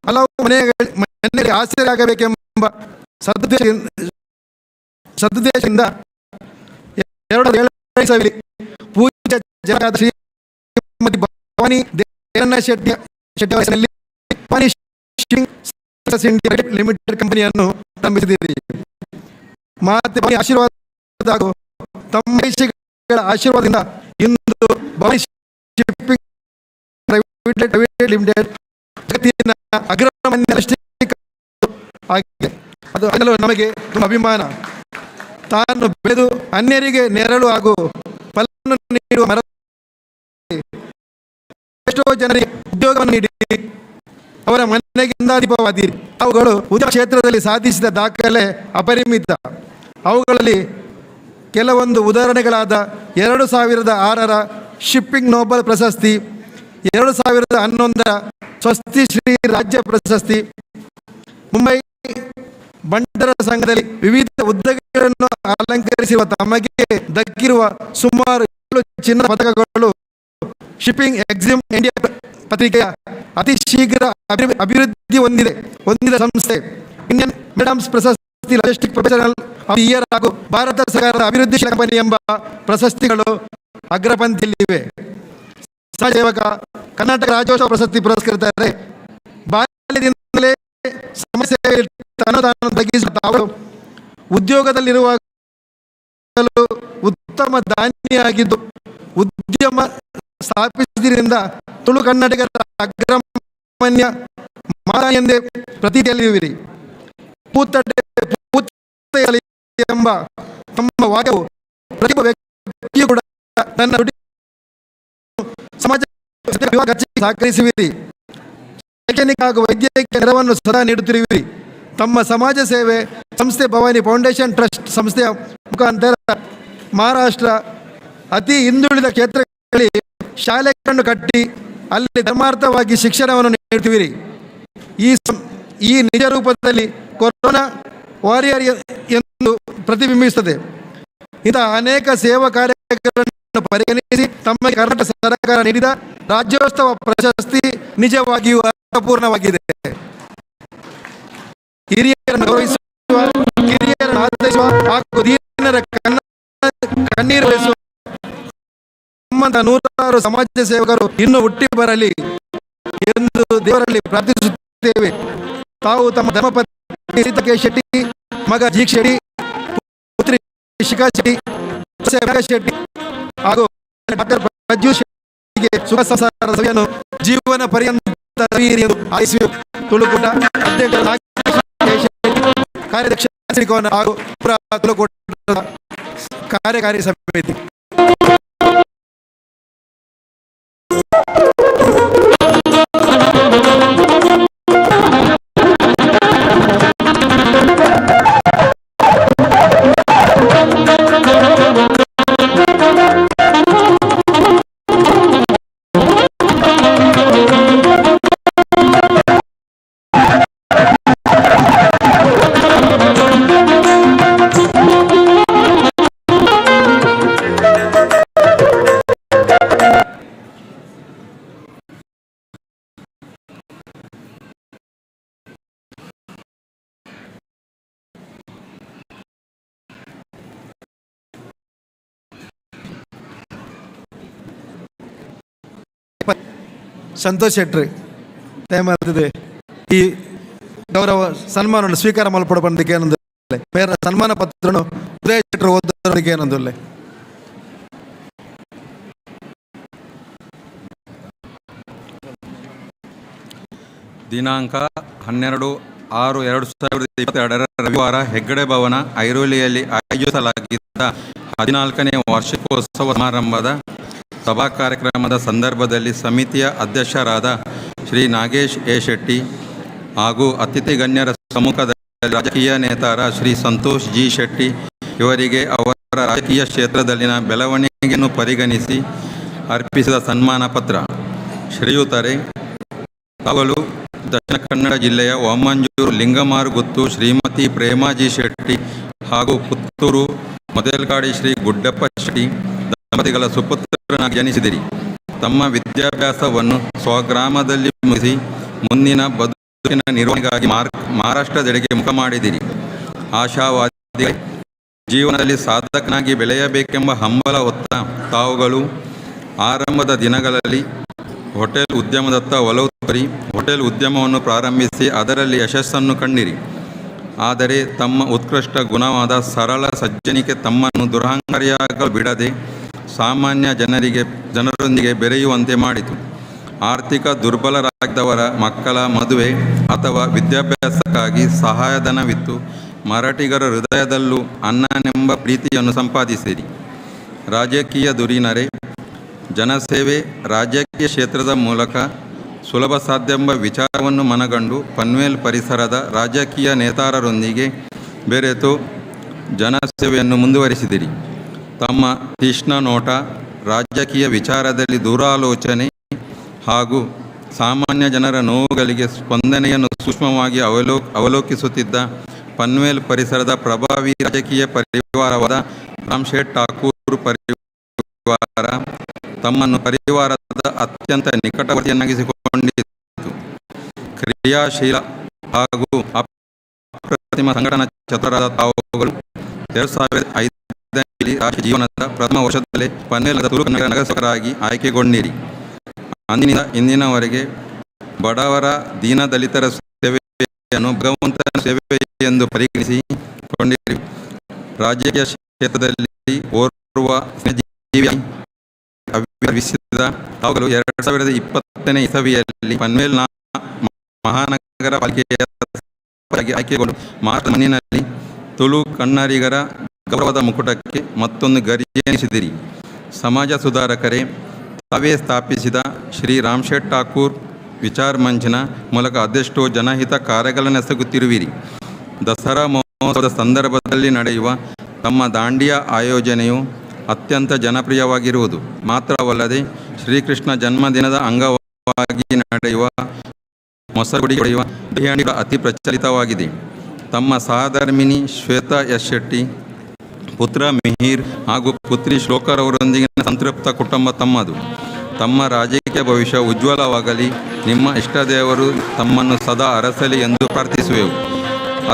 ಹಲವು ಮನೆಯಲ್ಲಿ ಆಶ್ಚರ್ಯ ಸದುದ್ದೇಶದಿಂದ 2007 ಪೂಜ್ಯ ಜಗದ ಶ್ರೀಮತಿ ಭವಾನಿ ದೇವಣ್ಣ ಶೆಟ್ಟಿ ವಯಸ್ಸಿನಲ್ಲಿ Bhavani shipping services India limited ಕಂಪನಿಯನ್ನು ಪ್ರಾರಂಭಿಸಿದ್ದೀರಿ. ಮಾತೆ ಭವಾನಿ ಆಶೀರ್ವಾದ ಹಾಗೂ ತಮ್ಮ ಶ್ರೀಗಳ ಆಶೀರ್ವಾದದಿಂದ ಇಂದು ಭವಾನಿ ಶಿಪಿಂಗ್ ಪ್ರೈವೇಟ್ ಲಿಮಿಟೆಡ್ ಜಗತ್ತಿನ ಅಗ್ರಗಣ್ಯ ಆಗಿದೆ. ಅದು ಆಗಲು ನಮಗೆ ತುಂಬ ಅಭಿಮಾನ. ತಾನು ಬೆಳೆದು ಅನ್ಯರಿಗೆ ನೆರಳು ಹಾಗೂ ಫಲವನ್ನು ನೀಡುವ ಮರ ಎಷ್ಟೋ ಜನರಿಗೆ ಉದ್ಯೋಗವನ್ನು ನೀಡಿ ಅವರ ಮನೆಗೆ ಇಂದಾದೀಪವಾದಿರಿ. ಅವುಗಳು ಉದ್ಯೋಗ ಕ್ಷೇತ್ರದಲ್ಲಿ ಸಾಧಿಸಿದ ದಾಖಲೆ ಅಪರಿಮಿತ. ಅವುಗಳಲ್ಲಿ ಕೆಲವೊಂದು ಉದಾಹರಣೆಗಳಾದ 2006ರ ಶಿಪ್ಪಿಂಗ್ ನೋಬಲ್ ಪ್ರಶಸ್ತಿ, 2011ರ ಸ್ವಸ್ತಿ ಶ್ರೀ ರಾಜ್ಯ ಪ್ರಶಸ್ತಿ, ಮುಂಬೈ ಬಂಟರ ಸಂಘದಲ್ಲಿ ವಿವಿಧ ಹುದ್ದೆಗಳನ್ನು ಅಲಂಕರಿಸಿರುವ ತಮಗೆ ದಕ್ಕಿರುವ ಸುಮಾರು 7 ಚಿನ್ನದ ಪದಕಗಳು ಶಿಪ್ಪಿಂಗ್ ಎಕ್ಸಿಮ್ ಇಂಡಿಯಾ ಪತ್ರಿಕೆಯ ಅತಿ ಶೀಘ್ರ ಅಭಿವೃದ್ಧಿ ಹೊಂದಿದ ಸಂಸ್ಥೆ ಇಂಡಿಯನ್ ಮೇಡಮ್ಸ್ ಪ್ರಶಸ್ತಿ, logistic professional of the year ಹಾಗೂ ಭಾರತ ಸರ್ಕಾರದ ಅಭಿವೃದ್ಧಿಶೀಲ ಕಂಪನಿ ಎಂಬ ಪ್ರಶಸ್ತಿಗಳು ಅಗ್ರಪಂಕ್ತಿಯಲ್ಲಿವೆ. ಸಮಾಜ ಸೇವಕ, ಕರ್ನಾಟಕ ರಾಜ್ಯೋತ್ಸವ ಪ್ರಶಸ್ತಿ ಪುರಸ್ಕೃತರೆ. ಬಾಲ್ಯದಿಂದಲೇ ಸಮಸ್ಯೆ ತಾನು ತಗ್ಗಿಸುವ ತಾವು ಉದ್ಯೋಗದಲ್ಲಿರುವಾಗ ಉತ್ತಮ ದಾನಿಯಾಗಿದ್ದು ಉದ್ಯಮ ಸ್ಥಾಪಿಸಿದ್ರಿಂದ ತುಳು ಕರ್ನಾಟಕದ ಅಗ್ರಮಾನ್ಯ ಮಾತಾ ಎಂದೇ ಪ್ರತೀತಿಯಲ್ಲಿರುವಿರಿ. ಪೂತಟ್ಟೆ ಎಂಬ ತಮ್ಮ ವಾಕ್ಯವು ಪ್ರತಿಯೊಬ್ಬ ವ್ಯಕ್ತಿಯೂ ಕೂಡ ತನ್ನ ಸಮಾಜ ಸಹಕರಿಸುವಿರಿ. ಶೈಕ್ಷಣಿಕ ಹಾಗೂ ವೈದ್ಯಕೀಯ ನೆರವನ್ನು ಸದಾ ನೀಡುತ್ತಿರುವಿರಿ. ತಮ್ಮ ಸಮಾಜ ಸೇವೆ ಸಂಸ್ಥೆ ಭವಾನಿ ಫೌಂಡೇಶನ್ ಟ್ರಸ್ಟ್ ಸಂಸ್ಥೆಯ ಮುಖಾಂತರ ಮಹಾರಾಷ್ಟ್ರ ಅತಿ ಹಿಂದುಳಿದ ಕ್ಷೇತ್ರಗಳಲ್ಲಿ ಶಾಲೆಗಳನ್ನು ಕಟ್ಟಿ ಅಲ್ಲಿ ಧರ್ಮಾರ್ಥವಾಗಿ ಶಿಕ್ಷಣವನ್ನು ನೀಡುತ್ತಿರುವಿರಿ. ಈ ನಿಜ ರೂಪದಲ್ಲಿ ಕೊರೋನಾ ವಾರಿಯರ್ ಎಂದು ಪ್ರತಿಬಿಂಬಿಸುತ್ತದೆ. ಇಂತಹ ಅನೇಕ ಸೇವಾ ಕಾರ್ಯಗಳನ್ನು ಪರಿಗಣಿಸಿ ತಮಗೆ ಕರ್ನಾಟಕ ಸರ್ಕಾರ ನೀಡಿದ ರಾಜ್ಯೋತ್ಸವ ಪ್ರಶಸ್ತಿ ನಿಜವಾಗಿಯೂ ಅರ್ಥಪೂರ್ಣವಾಗಿದೆ. ಹಿರಿಯರನ್ನು ಗೌರವಿಸುವ, ಕಿರಿಯರನ್ನು ಆದರಿಸುವ ಹಾಗೂ ದೀನರ ಕಣ್ಣೀರು ಒರೆಸುವ ನಮ್ಮಂತ 106 ಸಮಾಜ ಸೇವಕರು ಇನ್ನೂ ಹುಟ್ಟಿ ಬರಲಿ ಎಂದು ದೇವರಲ್ಲಿ ಪ್ರಾರ್ಥಿಸುತ್ತೇವೆ. ತಾವು ತಮ್ಮ ಧರ್ಮಪತ್ನಿ ಸೀತಾ ಕೆ ಶೆಟ್ಟಿ, ಮಗ ಜಿ ಶೆಟ್ಟಿ, ಪುತ್ರಿ ಶಿಖಾ ಶೆಟ್ಟಿ, ಶೆಟ್ಟಿ ಹಾಗೂ ಡಾಕ್ಟರ್ ಪ್ರಜ್ಜು ಶೆಟ್ಟಿಗೆ ಸುಖ ಸಂಸಾರದ ಸವಿಯನ್ನು ಜೀವನ ಪರ್ಯಂತ ಎಂದು ಆಯಿಸುವ ತುಳುಕೂಟ ಅಧ್ಯಕ್ಷ ಕಾರ್ಯದಕ್ಷ ಹಾಗೂ ತುಳುಕೂಟದ ಕಾರ್ಯಕಾರಿ ಸಮಿತಿ. ಸಂತೋಷ್ ಶೆಟ್ಟಿ ದಯಮಾಡ್ತಿದೆ ಈ ಗೌರವ ಸನ್ಮಾನವನ್ನು ಸ್ವೀಕಾರ ಮಲ್ಪಡಬಂದಕ್ಕೆ ಏನೊಂದು ಬೇರೆ ಸನ್ಮಾನ ಪತ್ರನು ಉದಯ ಶೆಟ್ಟಿ ಓದೋದಕ್ಕೆ ಏನೊಂದು ದಿನಾಂಕ 12/6/2022 ರವಿವಾರ ಹೆಗ್ಗಡೆ ಭವನ ಐರೋಲಿಯಲ್ಲಿ ಆಯೋಜಿಸಲಾಗಿದ್ದ 14ನೇ ವಾರ್ಷಿಕೋತ್ಸವ ಸಮಾರಂಭದ ಸಭಾ ಕಾರ್ಯಕ್ರಮದ ಸಂದರ್ಭದಲ್ಲಿ ಸಮಿತಿಯ ಅಧ್ಯಕ್ಷರಾದ ಶ್ರೀ ನಾಗೇಶ್ ಎ ಶೆಟ್ಟಿ ಹಾಗೂ ಅತಿಥಿ ಗಣ್ಯರ ಸಮ್ಮುಖದಲ್ಲಿ ರಾಜಕೀಯ ನೇತಾರ ಶ್ರೀ ಸಂತೋಷ್ ಜಿ ಶೆಟ್ಟಿ ಇವರಿಗೆ ಅವರ ಅವರ ರಾಜಕೀಯ ಕ್ಷೇತ್ರದಲ್ಲಿನ ಬೆಳವಣಿಗೆಯನ್ನು ಪರಿಗಣಿಸಿ ಅರ್ಪಿಸಿದ ಸನ್ಮಾನ ಪತ್ರ. ಶ್ರೀಯುತರೇ, ತಾವುಗಳು ದಕ್ಷಿಣ ಕನ್ನಡ ಜಿಲ್ಲೆಯ ವಾಮಂಜೂರು ಲಿಂಗಮಾರುಗುತ್ತು ಶ್ರೀಮತಿ ಪ್ರೇಮಾಜಿ ಶೆಟ್ಟಿ ಹಾಗೂ ಪುತ್ತೂರು ಮೊದಲಕಾಡಿ ಶ್ರೀ ಗುಡ್ಡಪ್ಪ ಶೆಟ್ಟಿ ದಂಪತಿಗಳ ಸುಪುತ್ರನಾಗಿ ಜನಿಸಿದಿರಿ. ತಮ್ಮ ವಿದ್ಯಾಭ್ಯಾಸವನ್ನು ಸ್ವಗ್ರಾಮದಲ್ಲಿ ಮುಗಿಸಿ ಮುಂದಿನ ಬದುಕಿನ ನಿರ್ವಹಣೆಗಾಗಿ ಮಹಾರಾಷ್ಟ್ರದೆಡೆಗೆ ಮುಖ ಮಾಡಿದಿರಿ. ಆಶಾವಾದಿ ಜೀವನದಲ್ಲಿ ಸಾಧಕನಾಗಿ ಬೆಳೆಯಬೇಕೆಂಬ ಹಂಬಲ ಹೊತ್ತ ತಾವುಗಳು ಆರಂಭದ ದಿನಗಳಲ್ಲಿ ಹೋಟೆಲ್ ಉದ್ಯಮದತ್ತ ಒಲವು ತೋರಿ ಹೋಟೆಲ್ ಉದ್ಯಮವನ್ನು ಪ್ರಾರಂಭಿಸಿ ಅದರಲ್ಲಿ ಯಶಸ್ಸನ್ನು ಕಂಡಿರಿ. ಆದರೆ ತಮ್ಮ ಉತ್ಕೃಷ್ಟ ಗುಣವಾದ ಸರಳ ಸಜ್ಜನಿಕೆ ತಮ್ಮನ್ನು ದುರಹಂಕಾರಿಯಾಗಲು ಬಿಡದೆ ಸಾಮಾನ್ಯ ಜನರೊಂದಿಗೆ ಬೆರೆಯುವಂತೆ ಮಾಡಿತು. ಆರ್ಥಿಕ ದುರ್ಬಲರಾಗಿದ್ದವರ ಮಕ್ಕಳ ಮದುವೆ ಅಥವಾ ವಿದ್ಯಾಭ್ಯಾಸಕ್ಕಾಗಿ ಸಹಾಯಧನವಿತ್ತು ಮರಾಠಿಗರ ಹೃದಯದಲ್ಲೂ ಅನ್ನನೆಂಬ ಪ್ರೀತಿಯನ್ನು ಸಂಪಾದಿಸಿರಿ. ರಾಜಕೀಯ ಧುರೀಣರೇ, ಜನಸೇವೆ ರಾಜಕೀಯ ಕ್ಷೇತ್ರದ ಮೂಲಕ ಸುಲಭ ಸಾಧ್ಯವೆಂಬ ವಿಚಾರವನ್ನು ಮನಗಂಡು ಪನ್ವೇಲ್ ಪರಿಸರದ ರಾಜಕೀಯ ನೇತಾರರೊಂದಿಗೆ ಬೆರೆತು ಜನಸೇವೆಯನ್ನು ಮುಂದುವರಿಸಿದಿರಿ. ತಮ್ಮ ತೀಕ್ಷ್ಣ ನೋಟ, ರಾಜಕೀಯ ವಿಚಾರದಲ್ಲಿ ದೂರಾಲೋಚನೆ ಹಾಗೂ ಸಾಮಾನ್ಯ ಜನರ ನೋವುಗಳಿಗೆ ಸ್ಪಂದನೆಯನ್ನು ಸೂಕ್ಷ್ಮವಾಗಿ ಅವಲೋಕಿಸುತ್ತಿದ್ದ ಪನ್ವೇಲ್ ಪರಿಸರದ ಪ್ರಭಾವಿ ರಾಜಕೀಯ ಪರಿವಾರವಾದ ರಾಮ್ಶೇಠ್ ಠಾಕೂರ್ ಪರಿವಾರ ತಮ್ಮನ್ನು ಪರಿವಾರದ ಅತ್ಯಂತ ನಿಕಟವರ್ತಿಯನ್ನಾಗಿಸಿಕೊಂಡಿತು. ಕ್ರಿಯಾಶೀಲ ಹಾಗೂ ಅಪ್ರತಿಮ ಸಂಘಟನಾ ಚತುರರಾದ ತಾವುಗಳು 2005ರಲ್ಲಿ ರಾಷ್ಟ್ರೀಯ ಜೀವನದ ಪ್ರಥಮ ವರ್ಷದಲ್ಲೇ ಪನ್ವೇಲ್ ತುಳು ನಗರಸಭರಾಗಿ ಆಯ್ಕೆಗೊಂಡಿರಿ. ಅಂದಿನಿಂದ ಇಂದಿನವರೆಗೆ ಬಡವರ ದೀನದಲಿತರ ಸೇವೆಯನ್ನು ಭಗವಂತನ ಸೇವೆ ಎಂದು ಪರಿಗಣಿಸಿಕೊಂಡಿರಿ. ರಾಜಕೀಯ ಕ್ಷೇತ್ರದಲ್ಲಿ ಓರ್ವ ಜೀವಿಯಾಗಿ ಹವ್ಯವಿಸಿದ ತಾವುಗಳು 2020ನೇ ಇಸವಿಯಲ್ಲಿ ಪನ್ವೇಲ್ ಮಹಾನಗರ ಪಾಲಿಕೆಯ ಆಯ್ಕೆಗೊಂಡು ಮಾರ್ಚ್ ಮಣ್ಣಿನಲ್ಲಿ ತುಳು ಕನ್ನಡಿಗರ ಗೌರವದ ಮುಕುಟಕ್ಕೆ ಮತ್ತೊಂದು ಗರಿಯೆನಿಸಿದಿರಿ. ಸಮಾಜ ಸುಧಾರಕರೇ, ತಾವೇ ಸ್ಥಾಪಿಸಿದ ಶ್ರೀ ರಾಮ್ಶೇಠ್ ಠಾಕೂರ್ ವಿಚಾರ ಮಂಚಿನ ಮೂಲಕ ಅದೆಷ್ಟೋ ಜನಹಿತ ಕಾರ್ಯಗಳನ್ನೆಸಗುತ್ತಿರುವಿರಿ. ದಸರಾ ಮಹೋತ್ಸವದ ಸಂದರ್ಭದಲ್ಲಿ ನಡೆಯುವ ತಮ್ಮ ದಾಂಡಿಯಾ ಆಯೋಜನೆಯು ಅತ್ಯಂತ ಜನಪ್ರಿಯವಾಗಿರುವುದು ಮಾತ್ರವಲ್ಲದೆ ಶ್ರೀಕೃಷ್ಣ ಜನ್ಮದಿನದ ಅಂಗವಾಗಿ ನಡೆಯುವ ಮೊಸರುಗುಡಿ ಹೊಡೆಯುವ ದಹಿಹಂಡಿಗಳು ಅತಿ ಪ್ರಚಲಿತವಾಗಿದೆ. ತಮ್ಮ ಸಹಧರ್ಮಿಣಿ ಶ್ವೇತಾ ಎಸ್ ಶೆಟ್ಟಿ, ಪುತ್ರ ಮಿಹಿರ್ ಹಾಗೂ ಪುತ್ರಿ ಶ್ಲೋಕರವರೊಂದಿಗಿನ ಸಂತೃಪ್ತ ಕುಟುಂಬ ತಮ್ಮದು. ತಮ್ಮ ರಾಜಕೀಯ ಭವಿಷ್ಯ ಉಜ್ವಲವಾಗಲಿ, ನಿಮ್ಮ ಇಷ್ಟದೇವರು ತಮ್ಮನ್ನು ಸದಾ ಅರಸಲಿ ಎಂದು ಪ್ರಾರ್ಥಿಸುವೆವು.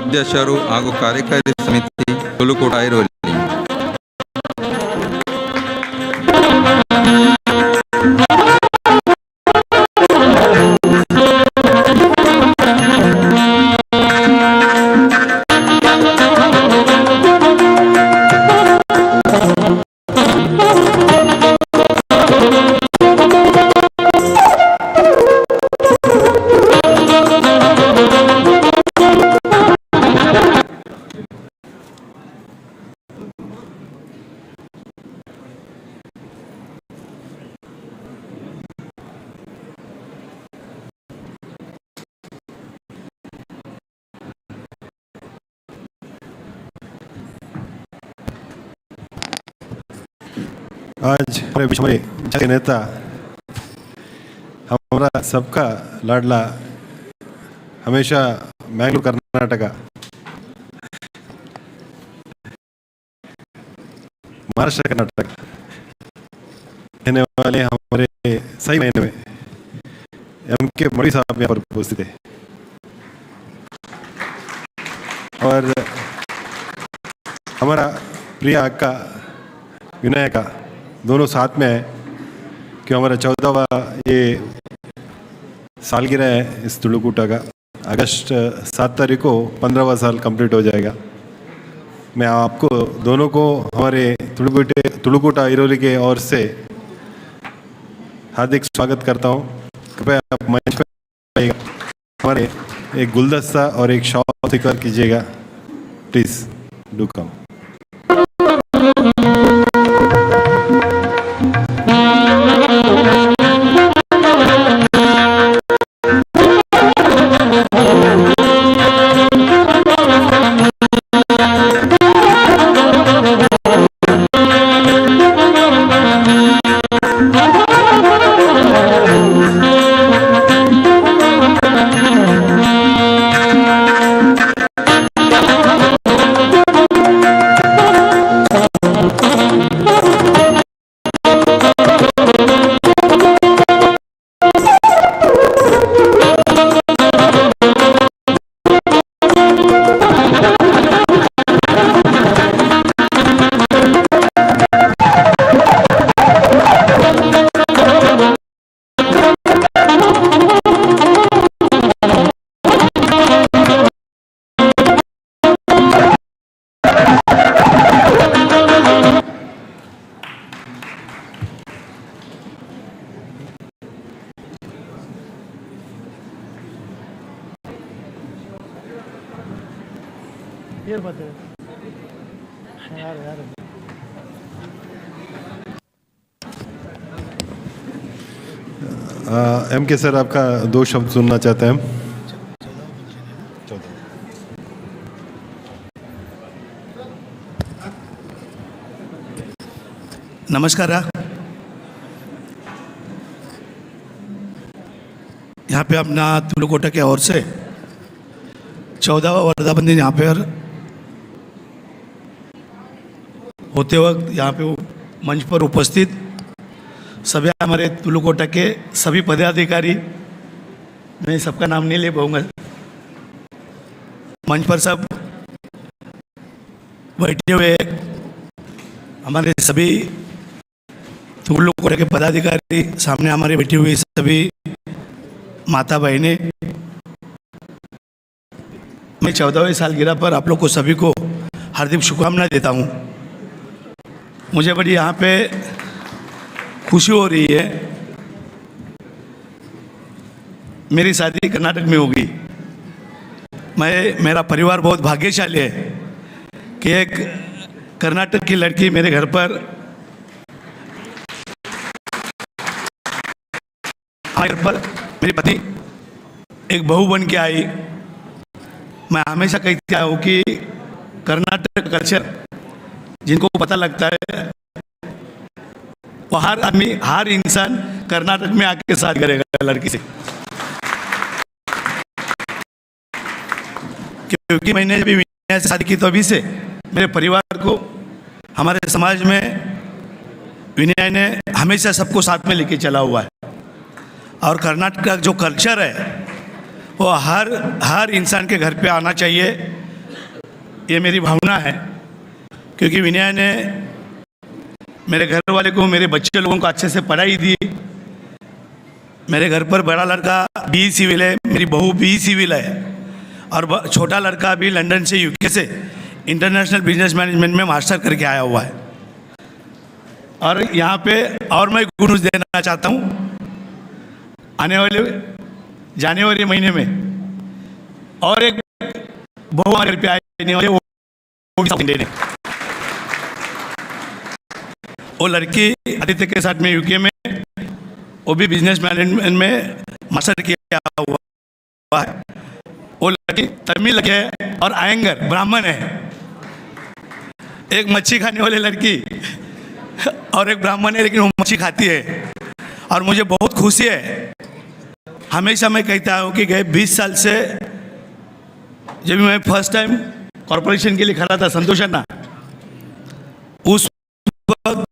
ಅಧ್ಯಕ್ಷರು ಹಾಗೂ ಕಾರ್ಯಕಾರಿ ಸಮಿತಿ ತುಳುಕೂಟ ಐರೋಲಿ. आज हमारे बीच में जातीय नेता, हमारा सबका लाडला, हमेशा मैंगलोर कर्नाटका, महाराष्ट्र कर्नाटक रहने वाले हमारे सही महीने में MK मणि साहब यहाँ पर उपस्थित है और हमारा प्रिय अक्का विनायका दोनों साथ में है कि हमारा 14वां ये सालगिरह है इस तुलुकूटा का। अगस्त 7 तारीख को 15वां साल कंप्लीट हो जाएगा। मैं आपको दोनों को हमारे तुलुकूटा ऐरोली के ओर से हार्दिक स्वागत करता हूँ। कृपया आप मंच पर आइएगा, हमारे एक गुलदस्ता और एक शॉल स्वीकार कीजिएगा। Please do come. एम के सर आपका 2 शब्द सुनना चाहते हैं हम। नमस्कार। यहाँ पे अपना तुलकोटा के ओर से 14वां वर्धापन दिन यहाँ पर होते वक्त यहाँ पे मंच पर उपस्थित सभी हमारे तुलकोटा के सभी पदाधिकारी, मैं सबका नाम नहीं ले पाऊँगा, मंच पर सब बैठे हुए हमारे सभी तुलकोटा के पदाधिकारी, सामने हमारे बैठे हुए सभी माता बहनें, मैं 14वें सालगिरह पर आप लोग को सभी को हार्दिक शुभकामनाएं देता हूँ। मुझे बड़ी यहाँ पे खुशी हो रही है। मेरी शादी कर्नाटक में होगी। मेरा परिवार बहुत भाग्यशाली है कि एक कर्नाटक की लड़की मेरे घर पर मेरी पत्नी एक बहू बन के आई। मैं हमेशा कहती आया हूँ कि कर्नाटक कल्चर जिनको पता लगता है वो हर आदमी, हर इंसान कर्नाटक में आके शादी करेगा लड़की से, क्योंकि मैंने जब विनय से शादी की तो अभी से मेरे परिवार को, हमारे समाज में विनय ने हमेशा सबको साथ में लेके चला हुआ है। और कर्नाटक का जो कल्चर है वो हर इंसान के घर पे आना चाहिए, ये मेरी भावना है। क्योंकि विनय ने मेरे घर वाले को, मेरे बच्चे लोगों को अच्छे से पढ़ाई दी। मेरे घर पर बड़ा लड़का BE सिविल है, मेरी बहू BE सिविल है, और छोटा लड़का भी लंदन से, UK से इंटरनेशनल बिजनेस मैनेजमेंट में मास्टर करके आया हुआ है। और यहाँ पे और मैं गुड न्यूज़ देना चाहता हूँ, आने वाले जनवरी महीने में और एक बहू हमारे घर पे आने वाले, वो लड़की आदित्य के साथ में UK में, वो भी बिजनेस मैनेजमेंट में मास्टर किया हुआ है। वो लड़की तमिल है और आयंगर ब्राह्मण है। एक मच्छी खाने वाली लड़की और एक ब्राह्मण है, लेकिन वो मच्छी खाती है। और मुझे बहुत खुशी है। हमेशा मैं कहता हूँ कि गए 20 साल से जब मैं फर्स्ट टाइम कॉरपोरेशन के लिए खड़ा था संतोष अन्ना, उस वक्त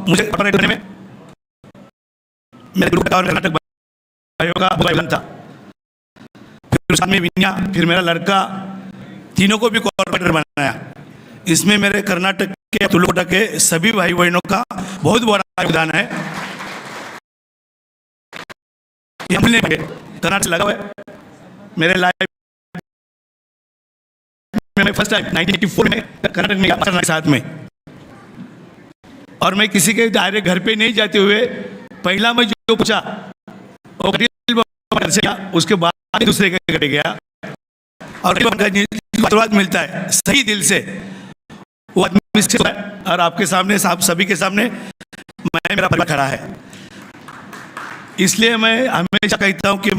मुझे कॉर्पोरेट में मेरे कर्नाटक भाइयों का बयान था। फिर उस में विन्या, फिर मेरा लड़का, तीनों को भी कॉर्पोरेटर बनाया। इसमें मेरे कर्नाटक के तुलकोटा के सभी भाई बहनों का बहुत बड़ा योगदान है। हमने कर्नाटक लगा हुआ है। मेरे लाइफ में फर्स्ट टाइम 1984 में कर्नाटक में गया साथ में, और मैं किसी के डायरेक्ट घर पे नहीं जाते हुए पहला मैं जो पूछा वो घर से, उसके बाद दूसरे के घर गया, और आशीर्वाद मिलता है सही दिल से वो आदमी से। और आपके सामने, आप सभी के सामने मेरा परिवार खड़ा है। इसलिए मैं हमेशा कहता हूँ कि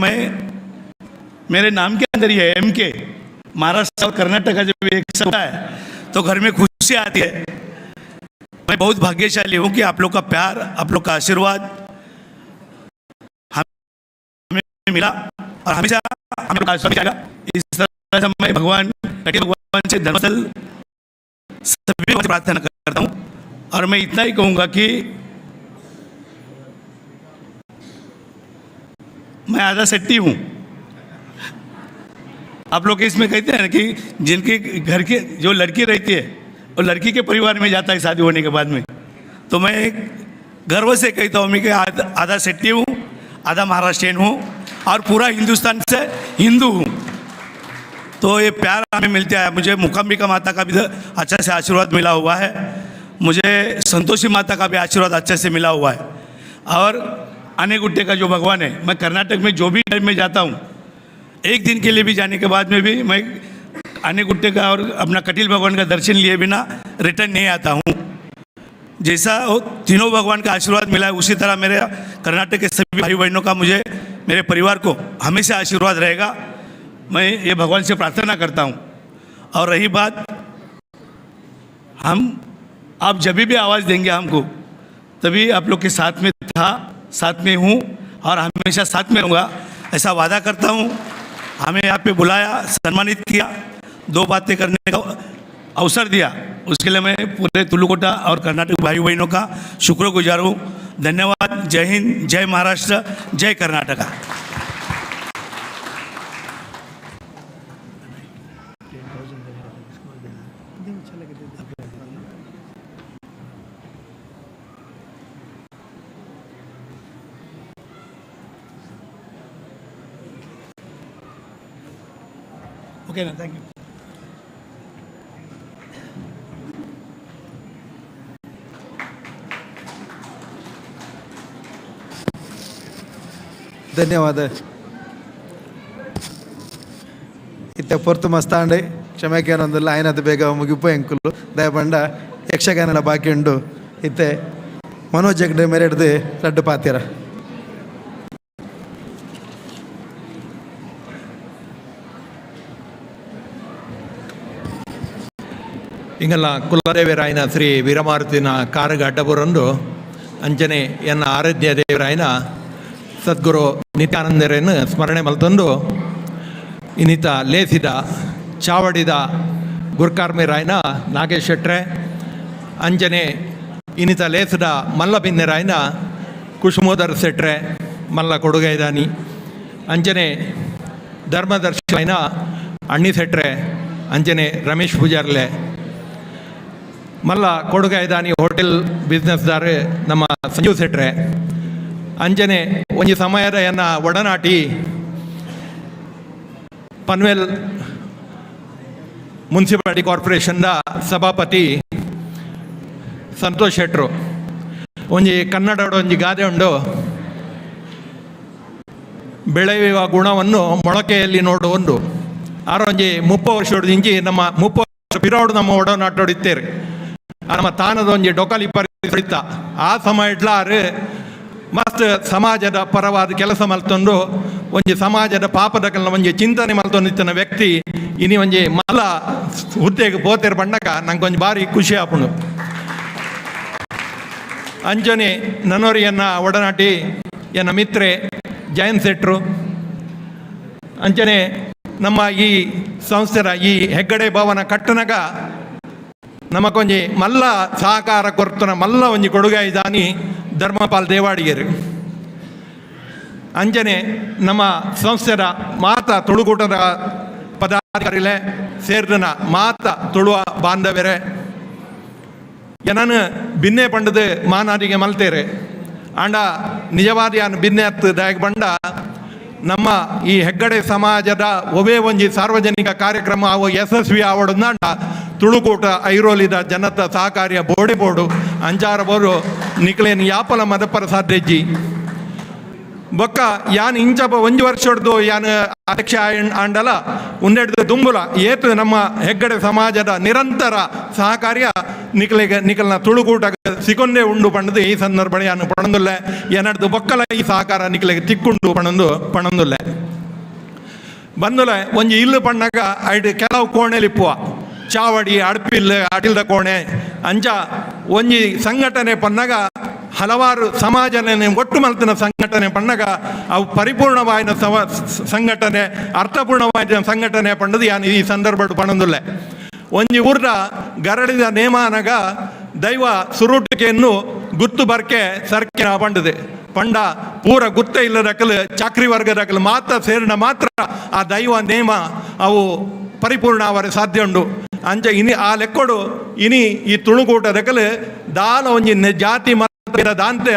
मेरे नाम के अंदर ही है MK। महाराष्ट्र और कर्नाटक का जब एक शब्द है तो घर में खुशी आती है। मैं बहुत भाग्यशाली हूँ कि आप लोग का प्यार, आप लोग का आशीर्वाद हमें मिला, और हमेशा हम लोग आशीर्वाद जाएगा। इस तरह से मैं भगवान से धर्मस्थल सभी को प्रार्थना करता हूँ। और मैं इतना ही कहूँगा कि मैं आधा सेट्टी हूँ। आप लोग इसमें कहते हैं ना कि जिनके घर की जो लड़की रहती है वो लड़की के परिवार में जाता है शादी होने के बाद में, तो मैं गर्व से कहता हूँ मैं कि आधा सेट्टी हूँ, आधा महाराष्ट्रियन हूँ, और पूरा हिंदुस्तान से हिंदू हूँ। तो ये प्यार हमें मिलता है। मुझे मूकाम्बिका माता का भी अच्छा से आशीर्वाद मिला हुआ है, मुझे संतोषी माता का भी आशीर्वाद अच्छे से मिला हुआ है, और आनेगुट्टे का जो भगवान है। मैं कर्नाटक में जो भी टाइम में जाता हूँ, एक दिन के लिए भी जाने के बाद में भी मैं आनेगुट्टे का और अपना कटिल भगवान का दर्शन लिए बिना रिटर्न नहीं आता हूँ। जैसा तीनों भगवान का आशीर्वाद मिला है उसी तरह मेरे कर्नाटक के सभी भाई बहनों का मुझे मेरे परिवार को हमेशा आशीर्वाद रहेगा। मैं ये भगवान से प्रार्थना करता हूँ। और रही बात आप जब भी आवाज़ देंगे हमको तभी आप लोग के साथ में था, साथ में हूँ और हमेशा साथ में रहूँगा, ऐसा वादा करता हूँ। हमें यहाँ पे बुलाया, सम्मानित किया, 2 बातें करने का अवसर दिया, उसके लिए मैं पूरे तुलुकोटा और कर्नाटक भाई बहनों का शुक्रगुजार हूँ। धन्यवाद। जय हिंद, जय महाराष्ट्र, जय कर्नाटका। ओके ना, थैंक यू। ಧನ್ಯವಾದ. ಇತ್ತೆ ಪೊರ್ತು ಮಸ್ತಾಂಡೆ ಕ್ಷಮೆಗೆ ಏನೊಂದಿಲ್ಲ ಆಯ್ನದು ಬೇಗ ಮುಗಿಪು ಎಂಕುಲು ದಯಪಂಡ ಯಕ್ಷಗಾನ ಬಾಕಿ ಉಂಡು ಇತ್ತೆ ಮನೋಜ್ ಹೆಗ್ಡೆ ಮೇರೆಡ್ದು ರಡ್ಡು ಪಾತಿರ. ಇಂಗಲ್ಲ ಕುಲದೇವರಾಯನ ಶ್ರೀ ವೀರಮಾರುತಿನ ಕಾರಗ ಅಡ್ಡಬುರಂದು ಅಂಚನೆ ಎನ್ನ ಆರಾಧ್ಯ ದೇವರಾಯನ ಸದ್ಗುರು ನಿತ್ಯಾನಂದರನ್ನು ಸ್ಮರಣೆ ಮಲ್ತಂದು ಇನ್ನಿತ ಲೇಸಿದ ಚಾವಡಿದ ಗುರುಕಾರ್ಮಿರಾಯನ ನಾಗೇಶ್ ಶೆಟ್ರೆ ಅಂಚನೆ ಇನ್ನಿತ ಲೇಸಿದ ಮಲ್ಲ ಬಿನ್ನೆರಾಯನ ಕುಸುಮೋದರ್ ಶೆಟ್ರೆ ಮಲ್ಲ ಕೊಡುಗೈದಾನಿ ಅಂಚನೆ ಧರ್ಮದರ್ಶಿನ ಅಣ್ಣಿ ಶೆಟ್ರೆ ಅಂಚನೆ ರಮೇಶ್ ಪೂಜಾರ್ಲೆ ಮಲ್ಲ ಕೊಡುಗೈದಾನಿ ಹೋಟೆಲ್ ಬಿಸ್ನೆಸ್ದಾರ್ ನಮ್ಮ ಸಂಜೀವ್ ಶೆಟ್ರೆ ಅಂಜನೆ ಒಂಜಿ ಸಮಯದ ಎನ್ನ ಒಡನಾಟಿ ಪನ್ವೇಲ್ ಮುನ್ಸಿಪಾಲಿಟಿ ಕಾರ್ಪೊರೇಷನ್ದ ಸಭಾಪತಿ ಸಂತೋಷ್ ಶೆಟ್ರು ಒಂಜಿ ಕನ್ನಡದ ಒಂಜಿ ಗಾದೆ ಉಂಡು, ಬೆಳೆಯುವ ಗುಣವನ್ನು ಮೊಳಕೆಯಲ್ಲಿ ನೋಡುವುದು. ಆರೊಂಜಿ 30 ವರ್ಷದ ಇಂಚಿ ನಮ್ಮ 30 ವರ್ಷ ಪಿರೋಡು ನಮ್ಮ ಒಡನಾಟೋಡಿತ್ತೇರು ನಮ್ಮ ತಾನದ ಒಂಜಿ ಡೊಕಲಿ ಪರಿತ ಆ ಸಮಯ ಇಡ್ಲಾರು ಮಸ್ತ್ ಸಮಾಜದ ಪರವಾದ ಕೆಲಸ ಮಲ್ತೊಂಡು ಒಂಜಿ ಸಮಾಜದ ಪಾಪದ ಕಲ್ನ ಒಂಜಿ ಚಿಂತನೆ ಮಲ್ತೊಂದಿತ್ತಿನ ವ್ಯಕ್ತಿ ಇನಿ ಒಂಜಿ ಮಲ್ಲ ಹುದ್ದೆಗೆ ಪೋತೇರು ಬಂಡಕ ನಂಗೆ ಒಂಜಿ ಭಾರಿ ಖುಷಿ ಆಪುಂಡು. ಅಂಜನೆ ನನ್ನೋರಿ ಎನ್ನ ಒಡನಾಟಿ ಎನ್ನ ಮಿತ್ರೆ ಜಯಂತ್ ಶೆಟ್ರು ಅಂಚನೆ ನಮ್ಮ ಈ ಸಂಸ್ಥೆರ ಈ ಹೆಗ್ಗಡೆ ಭವನ ಕಟ್ಟನಗ ನಮಕೊಂಜಿ ಮಲ್ಲ ಸಹಕಾರ ಕೊರ್ತನ ಮಲ್ಲ ಒಂಜಿ ಕೊಡುಗೈದಾನಿ ಧರ್ಮಪಾಲ್ ದೇವಾಡಿಗೆರು ಅಂಜನೆ ನಮ್ಮ ಸಂಸ್ಥೆದ ಮಾತ ತುಳುಕೂಟದ ಪದಾಧಿಕಾರಿಲೆ ಸೇರಿದನ ಮಾತ ತುಳುವ ಬಾಂಧವ್ಯರೆ ಏನನು ಬಿನ್ನೆ ಪಂಡದು ಮಾನಾದಿಗೆ ಮಲ್ತೇರೆ ಆಂಡ ನಿಜವಾದಿಯಾನ ಬಿನ್ನೆ ಹತ್ತು ದಯಗೆ ಬಂಡ ನಮ್ಮ ಈ ಹೆಗ್ಗಡೆ ಸಮಾಜದ ಒವೇ ಒಂಜಿ ಸಾರ್ವಜನಿಕ ಕಾರ್ಯಕ್ರಮ ಅವು ಯಶಸ್ವಿ ಆವಡುಂದಾಂಡ ತುಳುಕೂಟ ಐರೋಲಿದ ಜನತ ಸಹಕಾರ್ಯ ಬೋಡೆ ಬೋಡು ಅಂಚಾರ ಬೋರು ನಿಕ್ಲೇನು ಯಾಪಲ ಮದಪರ ಸಾಧ್ಯಜ್ಜಿ ಬೊಕ್ಕ ಯಾನ್ ಇಂಚಪ ಒಂಜಿ ವರ್ಷ ಹೊಡೆದು ಯಾನ್ ಅಧ್ಯಕ್ಷ ಆಂಡಲ ಉಂಡೆಡ್ದು ತುಂಬುಲ ಏತು ನಮ್ಮ ಹೆಗ್ಗಡೆ ಸಮಾಜದ ನಿರಂತರ ಸಹಕಾರ್ಯ ನಿಕಲ್ನ ತುಳುಕೂಟ ಸಿಗೊಂಡೆ ಉಂಡು ಪಣದು ಈ ಸಂದರ್ಭ ಯಾನು ಪಣಂದುಲ್ಲೆ ಏನಡ್ದು ಬೊಕ್ಕಲ ಈ ಸಹಕಾರ ನಿಕ್ಲೆಗೆ ತಿಕ್ಕುಂಡು ಪಣಂದುಲ್ಲೆ ಬಂದುಲೆ ಒಂಜಿ ಇಲ್ಲು ಪಣ್ಣಗ ಐಡು ಕೆಲವು ಕೋಣೆಲಿಪ್ಪುವ ಚಾವಡಿ ಅಡ್ಪಿಲ್ ಅಡಿಲ್ದ ಕೋಣೆ ಅಂಚ ಒಂಜಿ ಸಂಘಟನೆ ಪನ್ನಗ ಹಲವಾರು ಸಮಾಜನೆ ಒಟ್ಟು ಮಲ್ತಿನ ಸಂಘಟನೆ ಪನ್ನಗ ಅವು ಪರಿಪೂರ್ಣವಾದ ಸಂಘಟನೆ ಅರ್ಥಪೂರ್ಣವಾದ ಸಂಘಟನೆ ಪಂಡದು ಯಾನು ಈ ಸಂದರ್ಭ ಪಣಂದುಲ್ಲೆ ಒಂಜಿ ಊರ್ದ ಗರಡಿದ ನೇಮಾನಗ ದೈವ ಸುರುಟಿಕೆಯನ್ನು ಗುತ್ತು ಬರ್ಕೆ ಸರ್ಕಿನ ಪಂಡದೆ ಪಂಡ ಪೂರ ಗುತ್ತ ಇಲ್ಲದಕ್ಕಲು ಚಾಕ್ರಿ ವರ್ಗದಕ್ಕಲು ಮಾತ್ರ ಸೇರಿನ ಮಾತ್ರ ಆ ದೈವ ನೇಮ ಅವು ಪರಿಪೂರ್ಣ ಅವರ ಸಾಧ್ಯ ಉಂಡು ಅಂಚ ಇನಿ ಆ ಲೆಕ್ಕೊಡು ಇನಿ ಈ ತುಳುಕೂಟದಕ್ಕಲು ದಾಲ ಒಂಜಿ ಜಾತಿ ಮತ ದಾಂತೆ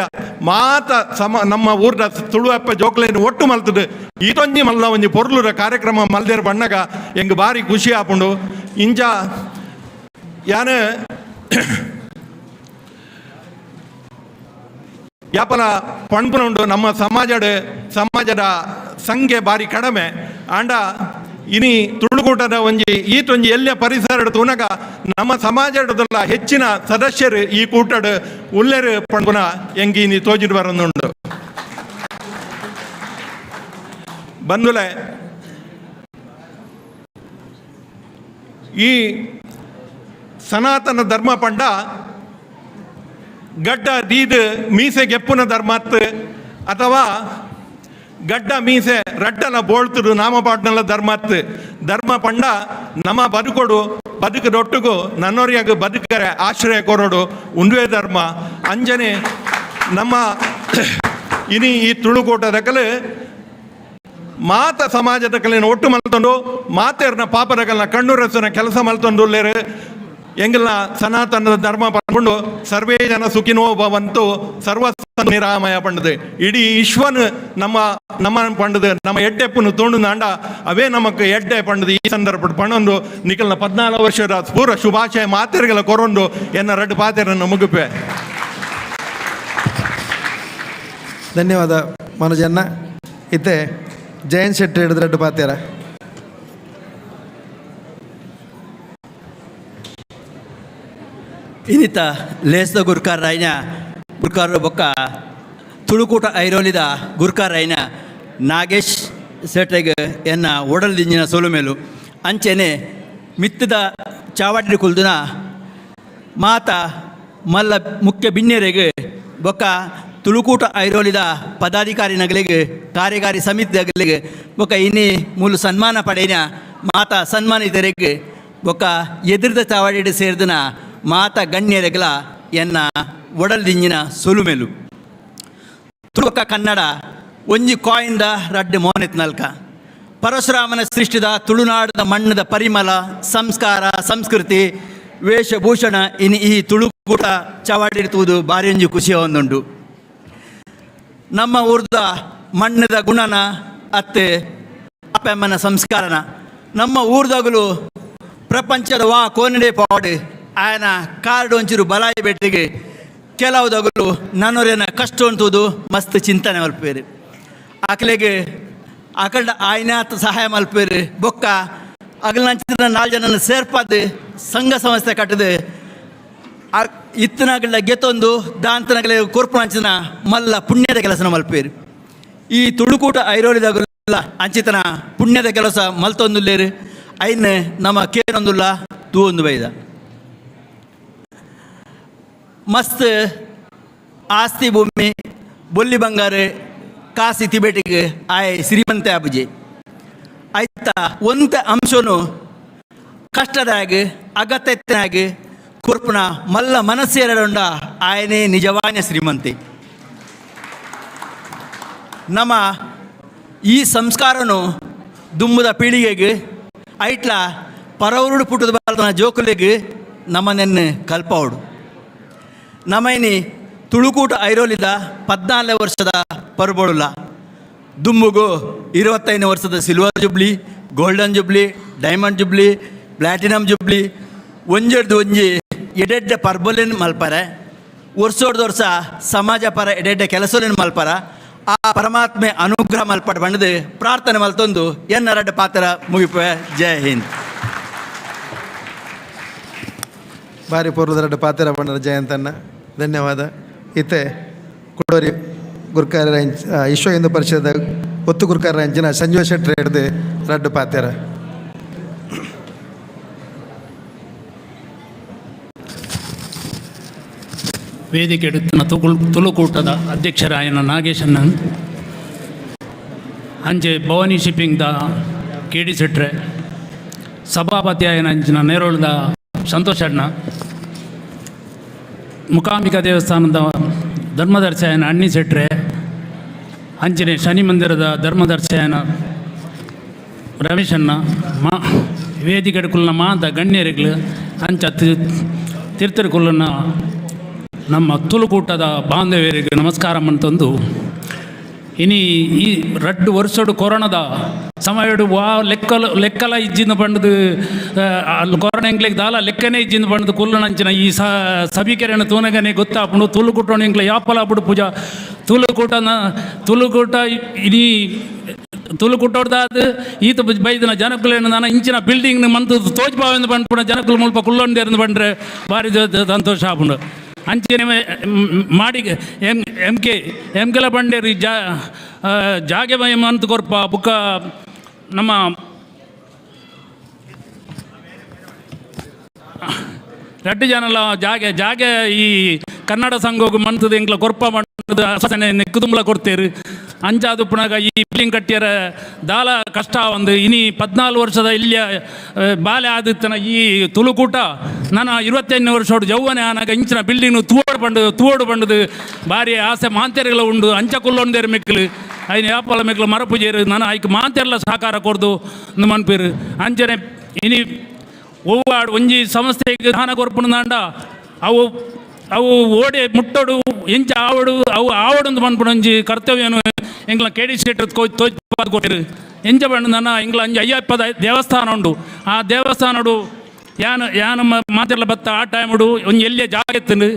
ಮಾತ ನಮ್ಮ ಊರ್ದ ತುಳುವಪ್ಪ ಜೋಕ್ಲೇನು ಒಟ್ಟು ಮಲ್ತದು ಈತೊಂಜಿ ಮಲ್ಲ ಒಂಜಿ ಪೊರ್ಲುರ ಕಾರ್ಯಕ್ರಮ ಮಲ್ದೇರು ಬಣ್ಣಗ ಎಂಗ್ ಭಾರಿ ಖುಷಿ ಆಪುಂಡು ಇಂಚ ಯಾನು ಯಾಪನ ಪಣ್ಪುನುಂಡು ನಮ್ಮ ಸಮಾಜದ ಸಂಖ್ಯೆ ಭಾರಿ ಕಡಿಮೆ ಆಂಡ ಇನಿ ತುಳುಕೂಟದ ಒಂಜಿ ಈತೊಂಜಿ ಎಲ್ಲ ಪರಿಸರ ತೂನಗ ನಮ್ಮ ಸಮಾಜದ ಹೆಚ್ಚಿನ ಸದಸ್ಯರು ಈ ಕೂಟಡ್ ಉಲ್ಲೆರು ಪಂಡುನ ಎಂಗಿ ನೀ ತೋಜಿಡ್ ಬರೋದುಂಡು ಬಂದುಲೆ ಈ ಸನಾತನ ಧರ್ಮ ಪಂಡ ಗಡ್ಡ ದೀದ್ ಮೀಸೆ ಗೆಪ್ಪುನ ಧರ್ಮತ್ ಅಥವಾ ಗಡ್ಡ ಮೀಸೆ ರಡ್ಡಲ ಬೋಳ್ತುಡು ನಾಮಪಾಡ್ನಲ ಧರ್ಮ ಪಂಡ ನಮ್ಮ ಬದುಕೊಡು ಬದುಕದೊಟ್ಟಿಗೂ ನನ್ನೋರಿಯಾಗ ಬದುಕರೆ ಆಶ್ರಯ ಕೊರೋಡು ಉಂಡುವೆ ಧರ್ಮ ಅಂಜನೆ ನಮ್ಮ ಇನಿ ಈ ತುಳುಕೂಟದಕಲು ಮಾತ ಸಮಾಜದ ಕಲೆಯನ್ನು ಒಟ್ಟು ಮಲ್ತೊಂಡು ಮಾತೇರ್ನ ಪಾಪದಕಲ್ನ ಕಣ್ಣುರಸನ ಕೆಲಸ ಮಲ್ತೊಂಡು ಉಲ್ಲೇರು ಎಂಗಿಲ್ಲ ಸನಾತನದ ಧರ್ಮ ಪಂಡು ಸರ್ವೇ ಜನ ಸುಖಿನೋ ಭವಂತು ಸರ್ವ ನಿರಾಮಯ ಪಂಡದು ಇಡೀ ವಿಶ್ವನ್ ನಮ್ಮ ಪಂಡದು ನಮ್ಮ ಎಡ್ಡೆಪ್ಪನು ತೋಂಡು ನಾಂಡ ಅವೇ ನಮಕ್ ಎಡ್ಡೆ ಪಂಡದು ಈ ಸಂದರ್ಭ ಪಣೊಂದು ನಿಖಲ್ನ 14 ವರ್ಷದ ಪೂರ ಶುಭಾಶಯ ಮಾತೆರೆಗಳ ಕೊರೊಂದು ಎನ್ನ ರಡ್ಡು ಪಾತೆರನ್ನು ಮುಗುಪೆ. ಧನ್ಯವಾದ ಮನೋಜನ್ನ. ಇತ್ತೆ ಜಯಂತ್ ಶೆಟ್ಟಿ ಹಿಡಿದು ರಡ್ಡು ಪಾತ್ಯಾರ. ಇನ್ನಿತ ಲೇಸ್ದ ಗುರ್ಕಾರ್ ರಾಯ್ನ ಗುರ್ಕಾರ್ ಬೊಕ್ಕ ತುಳುಕೂಟ ಐರೋಲಿದ ಗುರ್ಕಾರ್ ರಾಯ್ನ ನಾಗೇಶ್ ಸೆಟ್ರೆಗ್ ಎನ್ನ ಒಡಲ್ ದಿಂಜಿನ ಸೋಲುಮೇಲು ಅಂಚೆನೆ ಮಿತ್ತದ ಚಾವಡಿ ಕುಲ್ದುನ ಮಾತ ಮಲ್ಲ ಮುಖ್ಯ ಬಿನ್ನೆರೆಗೆ ಬೊಕ್ಕ ತುಳುಕೂಟ ಐರೋಲಿದ ಪದಾಧಿಕಾರಿನಗಳಿಗೆ ಕಾರ್ಯಕಾರಿ ಸಮಿತಿಗಳಿಗೆ ಬೊಕ್ಕ ಇನ್ನಿ ಮೂಲು ಸನ್ಮಾನ ಪಡೆಯಿನ ಮಾತ ಸನ್ಮಾನಿತರಿಗೆ ಬೊಕ್ಕ ಎದುರ್ದ ಚಾವಡಿ ಸೇರಿದನ ಮಾತ ಗಣ್ಯರೆಗಲ ಎನ್ನ ಒಡಲ್ ದಿಂಜಿನ ಸೊಲುಮೆಲು ತುಳುಕ ಕನ್ನಡ ಒಂಜಿ ಕಾಯಿಂದ ರಡ್ಡು ಮೋನೆತ್ ನಲ್ಕ ಪರಶುರಾಮನ ಸೃಷ್ಟಿದ ತುಳುನಾಡದ ಮಣ್ಣದ ಪರಿಮಳ ಸಂಸ್ಕಾರ ಸಂಸ್ಕೃತಿ ವೇಷಭೂಷಣ ಇನ್ನು ಈ ತುಳುಕೂಟ ಚವಾಡಿರ್ತುವುದು ಬಾರಿ ಒಂಜಿ ಖುಷಿಯ ಒಂದುಂಡು. ನಮ್ಮ ಊರ್ದ ಮಣ್ಣದ ಗುಣನ ಅತ್ತೆ ಅಪ್ಪಮ್ಮನ ಸಂಸ್ಕಾರನ ನಮ್ಮ ಊರ್ದಾಗಲು ಪ್ರಪಂಚದ ಕೋನಡೆ ಪಾಡು ಆಯನ ಕಾರ್ಡ್ ಒಂಚೂರು ಬಲಾಯಿ ಬೆಟ್ಟಿಗೆ ಕೆಲವುದಾಗಲು ನನ್ನೋರೇನ ಕಷ್ಟ ಉಂಟುದು ಮಸ್ತ್ ಚಿಂತನೆ ಮಲ್ಪೇರು ಆಕಲೆಗೆ ಆಕಲ್ಡ ಆಯ್ನಾತ್ ಸಹಾಯ ಮಲ್ಪೇರು ಬೊಕ್ಕ ಅಗಲಂಚಿನ 4 ಜನನ ಸೇರ್ಪದ್ದು ಸಂಘ ಸಂಸ್ಥೆ ಕಟ್ಟದು ಇತ್ತನಗಳ ಗೆತ್ತೊಂದು ದಾಂತನಗಳ ಕೊರ್ಪುಣಂಚಿನ ಮಲ್ಲ ಪುಣ್ಯದ ಕೆಲಸನ ಮಲ್ಪೇರು. ಈ ತುಳುಕೂಟ ಐರೋಲಿದಾಗಲ್ಲ ಅಂಚಿತನ ಪುಣ್ಯದ ಕೆಲಸ ಮಲ್ತೊಂದುಲ್ಲೇರು ಐನ್ ನಮ್ಮ ಕೇರೊಂದುಲ್ಲ ತೂ ಒಂದು ಬೈದ ಮಸ್ತ್ ಆಸ್ತಿ ಭೂಮಿ ಬೊಲ್ಲಿ ಬಂಗಾರ ಕಾಸಿ ತಿಬೇಟಿಗೆ ಆಯ್ ಶ್ರೀಮಂತ ಅಬುಜಿ ಆಯ್ತಾ ಒಂತ ಅಂಶನು ಕಷ್ಟದಾಗ ಅಗತ್ಯನಾಗ ಕೊರ್ಪುನ ಮಲ್ಲ ಮನಸ್ಸೇರೊಂಡ ಆಯನೇ ನಿಜವಾನ ಶ್ರೀಮಂತಿ. ನಮ್ಮ ಈ ಸಂಸ್ಕಾರನು ದುಂಬುದ ಪೀಳಿಗೆಗೆ ಐಟ್ಲ ಪರವರುಡು ಪುಟ್ಟದ ಬಾಲ್ತನ ಜೋಕುಲಿಗೆ ನಮ್ಮನೆನ್ನು ಕಲ್ಪವಡು ನಮೈನಿ ತುಳುಕೂಟ ಐರೋಲಿದ 14 ವರ್ಷದ ಪರ್ಬೋಳುಲ ದುಂಬುಗು 25 ವರ್ಷದ silver jubilee golden jubilee diamond jubilee platinum jubilee ಒಂಜೆಡ್ದು ಒಂಜಿ ಎಡೆಡ್ಡೆ ಪರ್ಬೋಲಿನ ಮಲ್ಪರೆ ವರ್ಷೋಡ್ದು ವರ್ಷ ಸಮಾಜ ಪರ ಎಡೆಡ್ಡೆ ಕೆಲಸಲಿನ ಮಲ್ಪರ ಆ ಪರಮಾತ್ಮೆ ಅನುಗ್ರಹ ಮಲ್ಪಟ್ಟು ಬಂಡದು ಪ್ರಾರ್ಥನೆ ಮಲ್ತೊಂದು ಎನ್ನರಡ್ಡ ಪಾತ್ರ ಮುಗಿಪೆ. ಜೈ ಹಿಂದ್. ಭಾರಿ ಪೂರ್ವದ ಪಾತ್ರ ಬಂಡರ ಜಯಂತನ್ನ ಧನ್ಯವಾದ. ಇತ್ತೆ ಕುಡೋರಿ ಗುರ್ಕಾರ ವಿಶ್ವ ಹಿಂದೂ ಪರಿಷದ ಒತ್ತು ಗುರ್ಕಾರ ರಂಜಿನ ಸಂಜೀವ ಶೆಟ್ಟಿ ಹಿಡಿದು ರಡ್ಡು ಪಾತ್ಯಾರ. ವೇದಿಕೆ ಎಡುತ್ತಿನ ತುಳುಕೂಟದ ಅಧ್ಯಕ್ಷರಾಯನ ನಾಗೇಶನ್ನ ಅಂಚೆ ಭವಾನಿ ಶಿಪ್ಪಿಂಗ್ದ KD ಶೆಟ್ರೆ ಸಭಾಪತಿ ಆಯನ ಅಂಚಿನ ನೇರೋಳದ ಸಂತೋಷಣ್ಣ ಮುಕಾಂಬಿಕಾ ದೇವಸ್ಥಾನದ ಧರ್ಮದರ್ಶಿಯಾಯನ ಅಣ್ಣಿ ಶೆಟ್ರೆ ಅಂಚನೆ ಶನಿ ಮಂದಿರದ ಧರ್ಮದರ್ಶಿಯಾಯನ ರಮೇಶಣ್ಣ ವೇದಿಕೆ ಎಡುಕುಲ್ನ ಮಾತ ಗಣ್ಯರಿಗಳು ಅಂಚ ತೀರ್ಥರುಕುಲ್ಲನ್ನ ನಮ್ಮ ತುಳುಕೂಟದ ಬಾಂಧವ್ಯರಿಗೆ ನಮಸ್ಕಾರ ಅಂತಂದು ಇನಿ ಈ 2 ವರ್ಷಡು ಕೊರೋನಾದ ಸಮಯಡು ಲೆಕ್ಕಲ ಇಜ್ಜಿಂದ ಬಂಡದು ಅಲ್ಲಿ ಕೊರೋನಾ ಎಂಗ್ಲಿಗೆ ದಾಲ ಲೆಕ್ಕನೇ ಇಜ್ಜಿಂದ ಬಂಡದು ಕುಲ್ಲನಂಚಿನ ಈ ಸಭಿಕೆರೆನ ತೂನಗನೆ ಗೊತ್ತಾಪುಂಡು ತುಳುಕೂಟ ಎಂಗ್ಲ ಯಾಪಲ ಬಿಡು ಪೂಜಾ ತುಳುಕೂಟ ಇಡೀ ತುಳುಕುಟ್ಟೋಡ್ದಾದ ಈತ ಬೈದಿನ ಜನಕ್ಕಲೇನು ನಾನು ಇಂಚಿನ ಬಿಲ್ಡಿಂಗ್ ಮಂತು ತೋಜ್ಪಾವೆಂದು ಬಂದ್ಬಿಡ ಜನಕ್ಕಲು ಮುಲ್ಪ ಕುಲ್ಲೊಂಡೇರ್ದು ಬಂದರೆ ಭಾರಿ ಸಂತೋಷ ಆಪುಂಡು ಅಂಚೆನೆ ಮಾಡಿ ಎಮ್ಕೆಲ ಬಂಡೇರಿ ಜಾಗೆ ಮಂತು ಕೊರ್ಪ ಬುಕ್ಕ ನಮ್ಮ ರೆಡ್ಡಿ ಜನಲ ಜಾಗೆ ಈ ಕನ್ನಡ ಸಂಘಕ್ಕೆ ಮಂತದ ಎಂಕ್ಲ ಕೊರ್ಪ ಮಂತದ ಆಸನೆ ನೆಕ್ಕುದುಂಬಳ ಕೊಡ್ತೇರು ಅಂಚಾದು ಪುನಗ ಈ ಬಿಲ್ಡಿಂಗ್ ಕಟ್ಟಿಯರ ದಾಲ ಕಷ್ಟ ಒಂದು ಇನಿ 14 ವರ್ಷದ ಇಲ್ಲಿಯ ಬಾಲ್ಯ ಆದಿತ್ತನ ಈ ತುಳುಕೂಟ ನಾನು 25ನೇ ವರ್ಷೋಡು ಯೌವನೆ ಆನಾಗ ಇಂಚಿನ ಬಿಲ್ಡಿಂಗ್ ತೂವಡು ಬಂಡದು ಭಾರಿ ಆಸೆ ಮಾಂತೆರೆಗಳ ಉಂಡು ಅಂಚ ಕುಲ್ಲೊಂದೇರು ಮೆಕ್ಕಲು ಐನು ಯಾಪಲ ಮೆಕ್ಕಲು ಮರಪುಜೇರು ನಾನು ಆಯ್ಕೆ ಮಾಂತೆರ್ಲ ಸಹಕಾರ ಕೊಡ್ದು ಮನ್ಪೇರು ಅಂಚನೆ ಇನಿ ಓವಾಡು ಒಂಜಿ ಸಂಸ್ಥೆಗೆ ದಾನ ಕೊರ್ಪುಣದಾಂಡ ಅವು ಓಡೆ ಮುಟ್ಟೋಡು ಎಂಚ ಆವಡು ಮನ್ಪುಣಂಜಿ ಕರ್ತವ್ಯನು ಎಂಗ್ಲ ಕೆಡಿ ಶೆಟ್ರ್ ತೋಜ್ ಕೊಟ್ಟಿರು ಎಂಚ ಬಂಡು ನನ್ನ ಎಂಗ್ಲ ಅಂಜಿ ಅಯ್ಯಪ್ಪದ ದೇವಸ್ಥಾನ ಉಂಡು ಆ ದೇವಸ್ಥಾನಡು ಯಾನು ಮಾತೆಲ್ಲ ಬತ್ತ ಆ ಟೈಮಡು ಒಂಜಿ ಎಲ್ಲಿಯ ಜಾಗ ಎತ್ತನು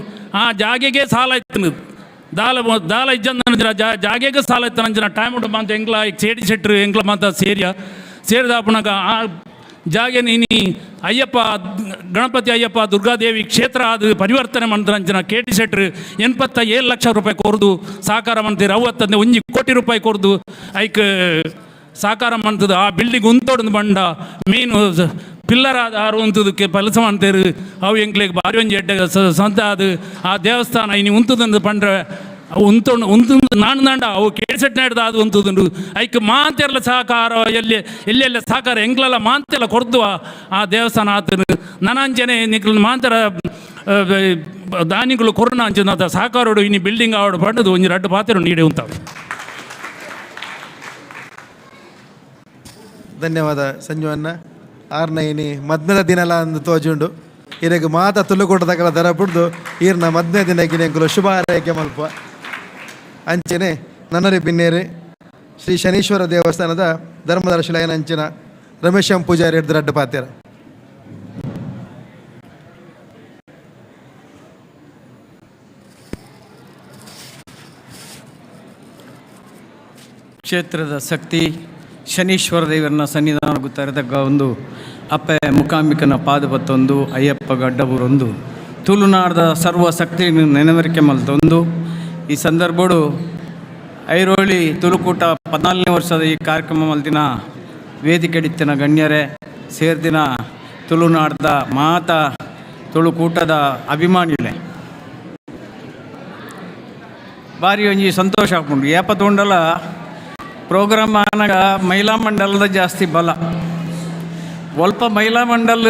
ಆ ಜಾಗೆಗೆ ಸಾಲ ಎತ್ತನು ದಾಲ ಇಜ್ಜಂದ ಜಾಗೆಗೆ ಸಾಲ ಎತ್ತನಂಚಿನ ಟೈಮಡು ಮಾತ ಎಂಗ್ಲ ಕೆಡಿ ಶೆಟ್ರು ಎಂಗ್ಲ ಮಾತ ಸೇರಿದ ಪುನಗ ಆ ಜಾಗೆ ನೀನಿ ಅಯ್ಯಪ್ಪ ಗಣಪತಿ ಅಯ್ಯಪ್ಪ ದುರ್ಗಾದೇವಿ ಕ್ಷೇತ್ರ ಅದು ಪರಿವರ್ತನೆ ಮಾಡಿದ್ರಂಚಿನ ಕೆಟಿ ಶೆಟ್ರ್ 87 ಲಕ್ಷ ರೂಪಾಯಿ ಕೊರ್ದು ಸಾಕಾರ ಮಾಡ್ತೀರಿ 1 ಕೋಟಿ ರೂಪಾಯಿ ಕೊರ್ದು ಐಕ್ ಸಾಕಾರ ಮಾಡ್ತದೆ ಆ ಬಿಲ್ಡಿಂಗ್ ಉಂತೋಡ್ ಬಂಡ ಮೀನು ಪಿಲ್ಲರ್ ಆರು ಉಂತದಕ್ಕೆ ಕೆಲಸ ಮಾಡ್ತೇರು ಅವು ಎಂಕ್ಲಿಗೆ ಭಾರಿ ಒಂಜಿ ಎಡ್ಡೆ ಸಂತ ಅದು ಆ ದೇವಸ್ಥಾನ ಇನ್ನು ಉಂತದಂದು ಪಂಡ್ರೆ ಉಂತು ನಾಂಡ ಅವು ಕೇಳಿಸೆಟ್ ನಡೆದ ಅದು ಉಂತುದುಂಡು ಐಕ್ ಮಾತೆಲ್ಲ ಸಹಕಾರ ಎಲ್ಲೆಲ್ಲ ಸಹಕಾರ ಎಂಗ್ಲೆಲ್ಲ ಮಾತೆಲ್ಲ ಕೊಡ್ದು ಆ ದೇವಸ್ಥಾನ ಆತನು ನನಂಚನೆ ನಿಕ್ಲ ಮಾಂತರ ದಾನಿಗಳು ಕೊರೋನಾ ಅಂಚಿನ ಸಹಕಾರೋಡು ಇನ್ನು ಬಿಲ್ಡಿಂಗ್ ಆವಡು ಪಂಡದು ಒಂಜಿ ರಡ್ಡು ಪಾತ್ರೆ ನೀಡೆ ಉಂತಾವ. ಧನ್ಯವಾದ ಸಂಜುವನ್ನ ಆರ್ನ ಇನಿ ಮದ್ನದ ದಿನಲ ಅಂದು ತೋಜುಂಡು ಇರಗೆ ಮಾತ ತುಳುಕೂಟದಕಲ ದರ ಬಿಡ್ದು ಈರ್ನ ಮದ್ನೇ ದಿನಕ್ಕೆ ನೆಂಕುಲು ಶುಭ ಹಾರೈಕೆ ಮಲ್ಪ ಅಂಚನೆ ನನ್ನರಿ ಬಿನ್ನೇರಿ ಶ್ರೀ ಶನೀಶ್ವರ ದೇವಸ್ಥಾನದ ಧರ್ಮದರ್ಶಿಲಯನ ಅಂಚಿನ ರಮೇಶಂ ಪೂಜಾರಿ ಹಿಡ್ದು ರಡ್ಡು ಪಾತ್ಯರ ಕ್ಷೇತ್ರದ ಶಕ್ತಿ ಶನೀಶ್ವರ ದೇವರನ್ನ ಸನ್ನಿಧಾನಕ್ಕೂ ತೆರೆದಾಗ ಒಂದು ಅಪ್ಪ ಮುಕಾಂಬಿಕನ ಪಾದಪತ್ತೊಂದು ಅಯ್ಯಪ್ಪ ಗಡ್ಡಬೂರೊಂದು ತುಳುನಾಡದ ಸರ್ವಶಕ್ತಿ ನೆನವರಿಕೆ ಮಲ್ತೊಂದು ಈ ಸಂದರ್ಭಡು ಐರೋಳಿ ತುಳುಕೂಟ 14ನೇ ವರ್ಷದ ಈ ಕಾರ್ಯಕ್ರಮ ಮಲ್ತಿನ ವೇದಿಕೆ ಇತ್ತಿನ ಗಣ್ಯರೇ ಸೇರ್ದಿನ ತುಳುನಾಡದ ಮಾತ ತುಳುಕೂಟದ ಅಭಿಮಾನಿಗಳೇ ಭಾರಿ ಒಂಜಿ ಸಂತೋಷ ಆಗ್ಕೊಂಡು ಏಪ ತೊಂಡಲ ಪ್ರೋಗ್ರಾಮ್ ಆನಾಗ ಮಹಿಳಾ ಮಂಡಲದ ಜಾಸ್ತಿ ಬಲ ಒಲ್ಪ ಮಹಿಳಾ ಮಂಡಲ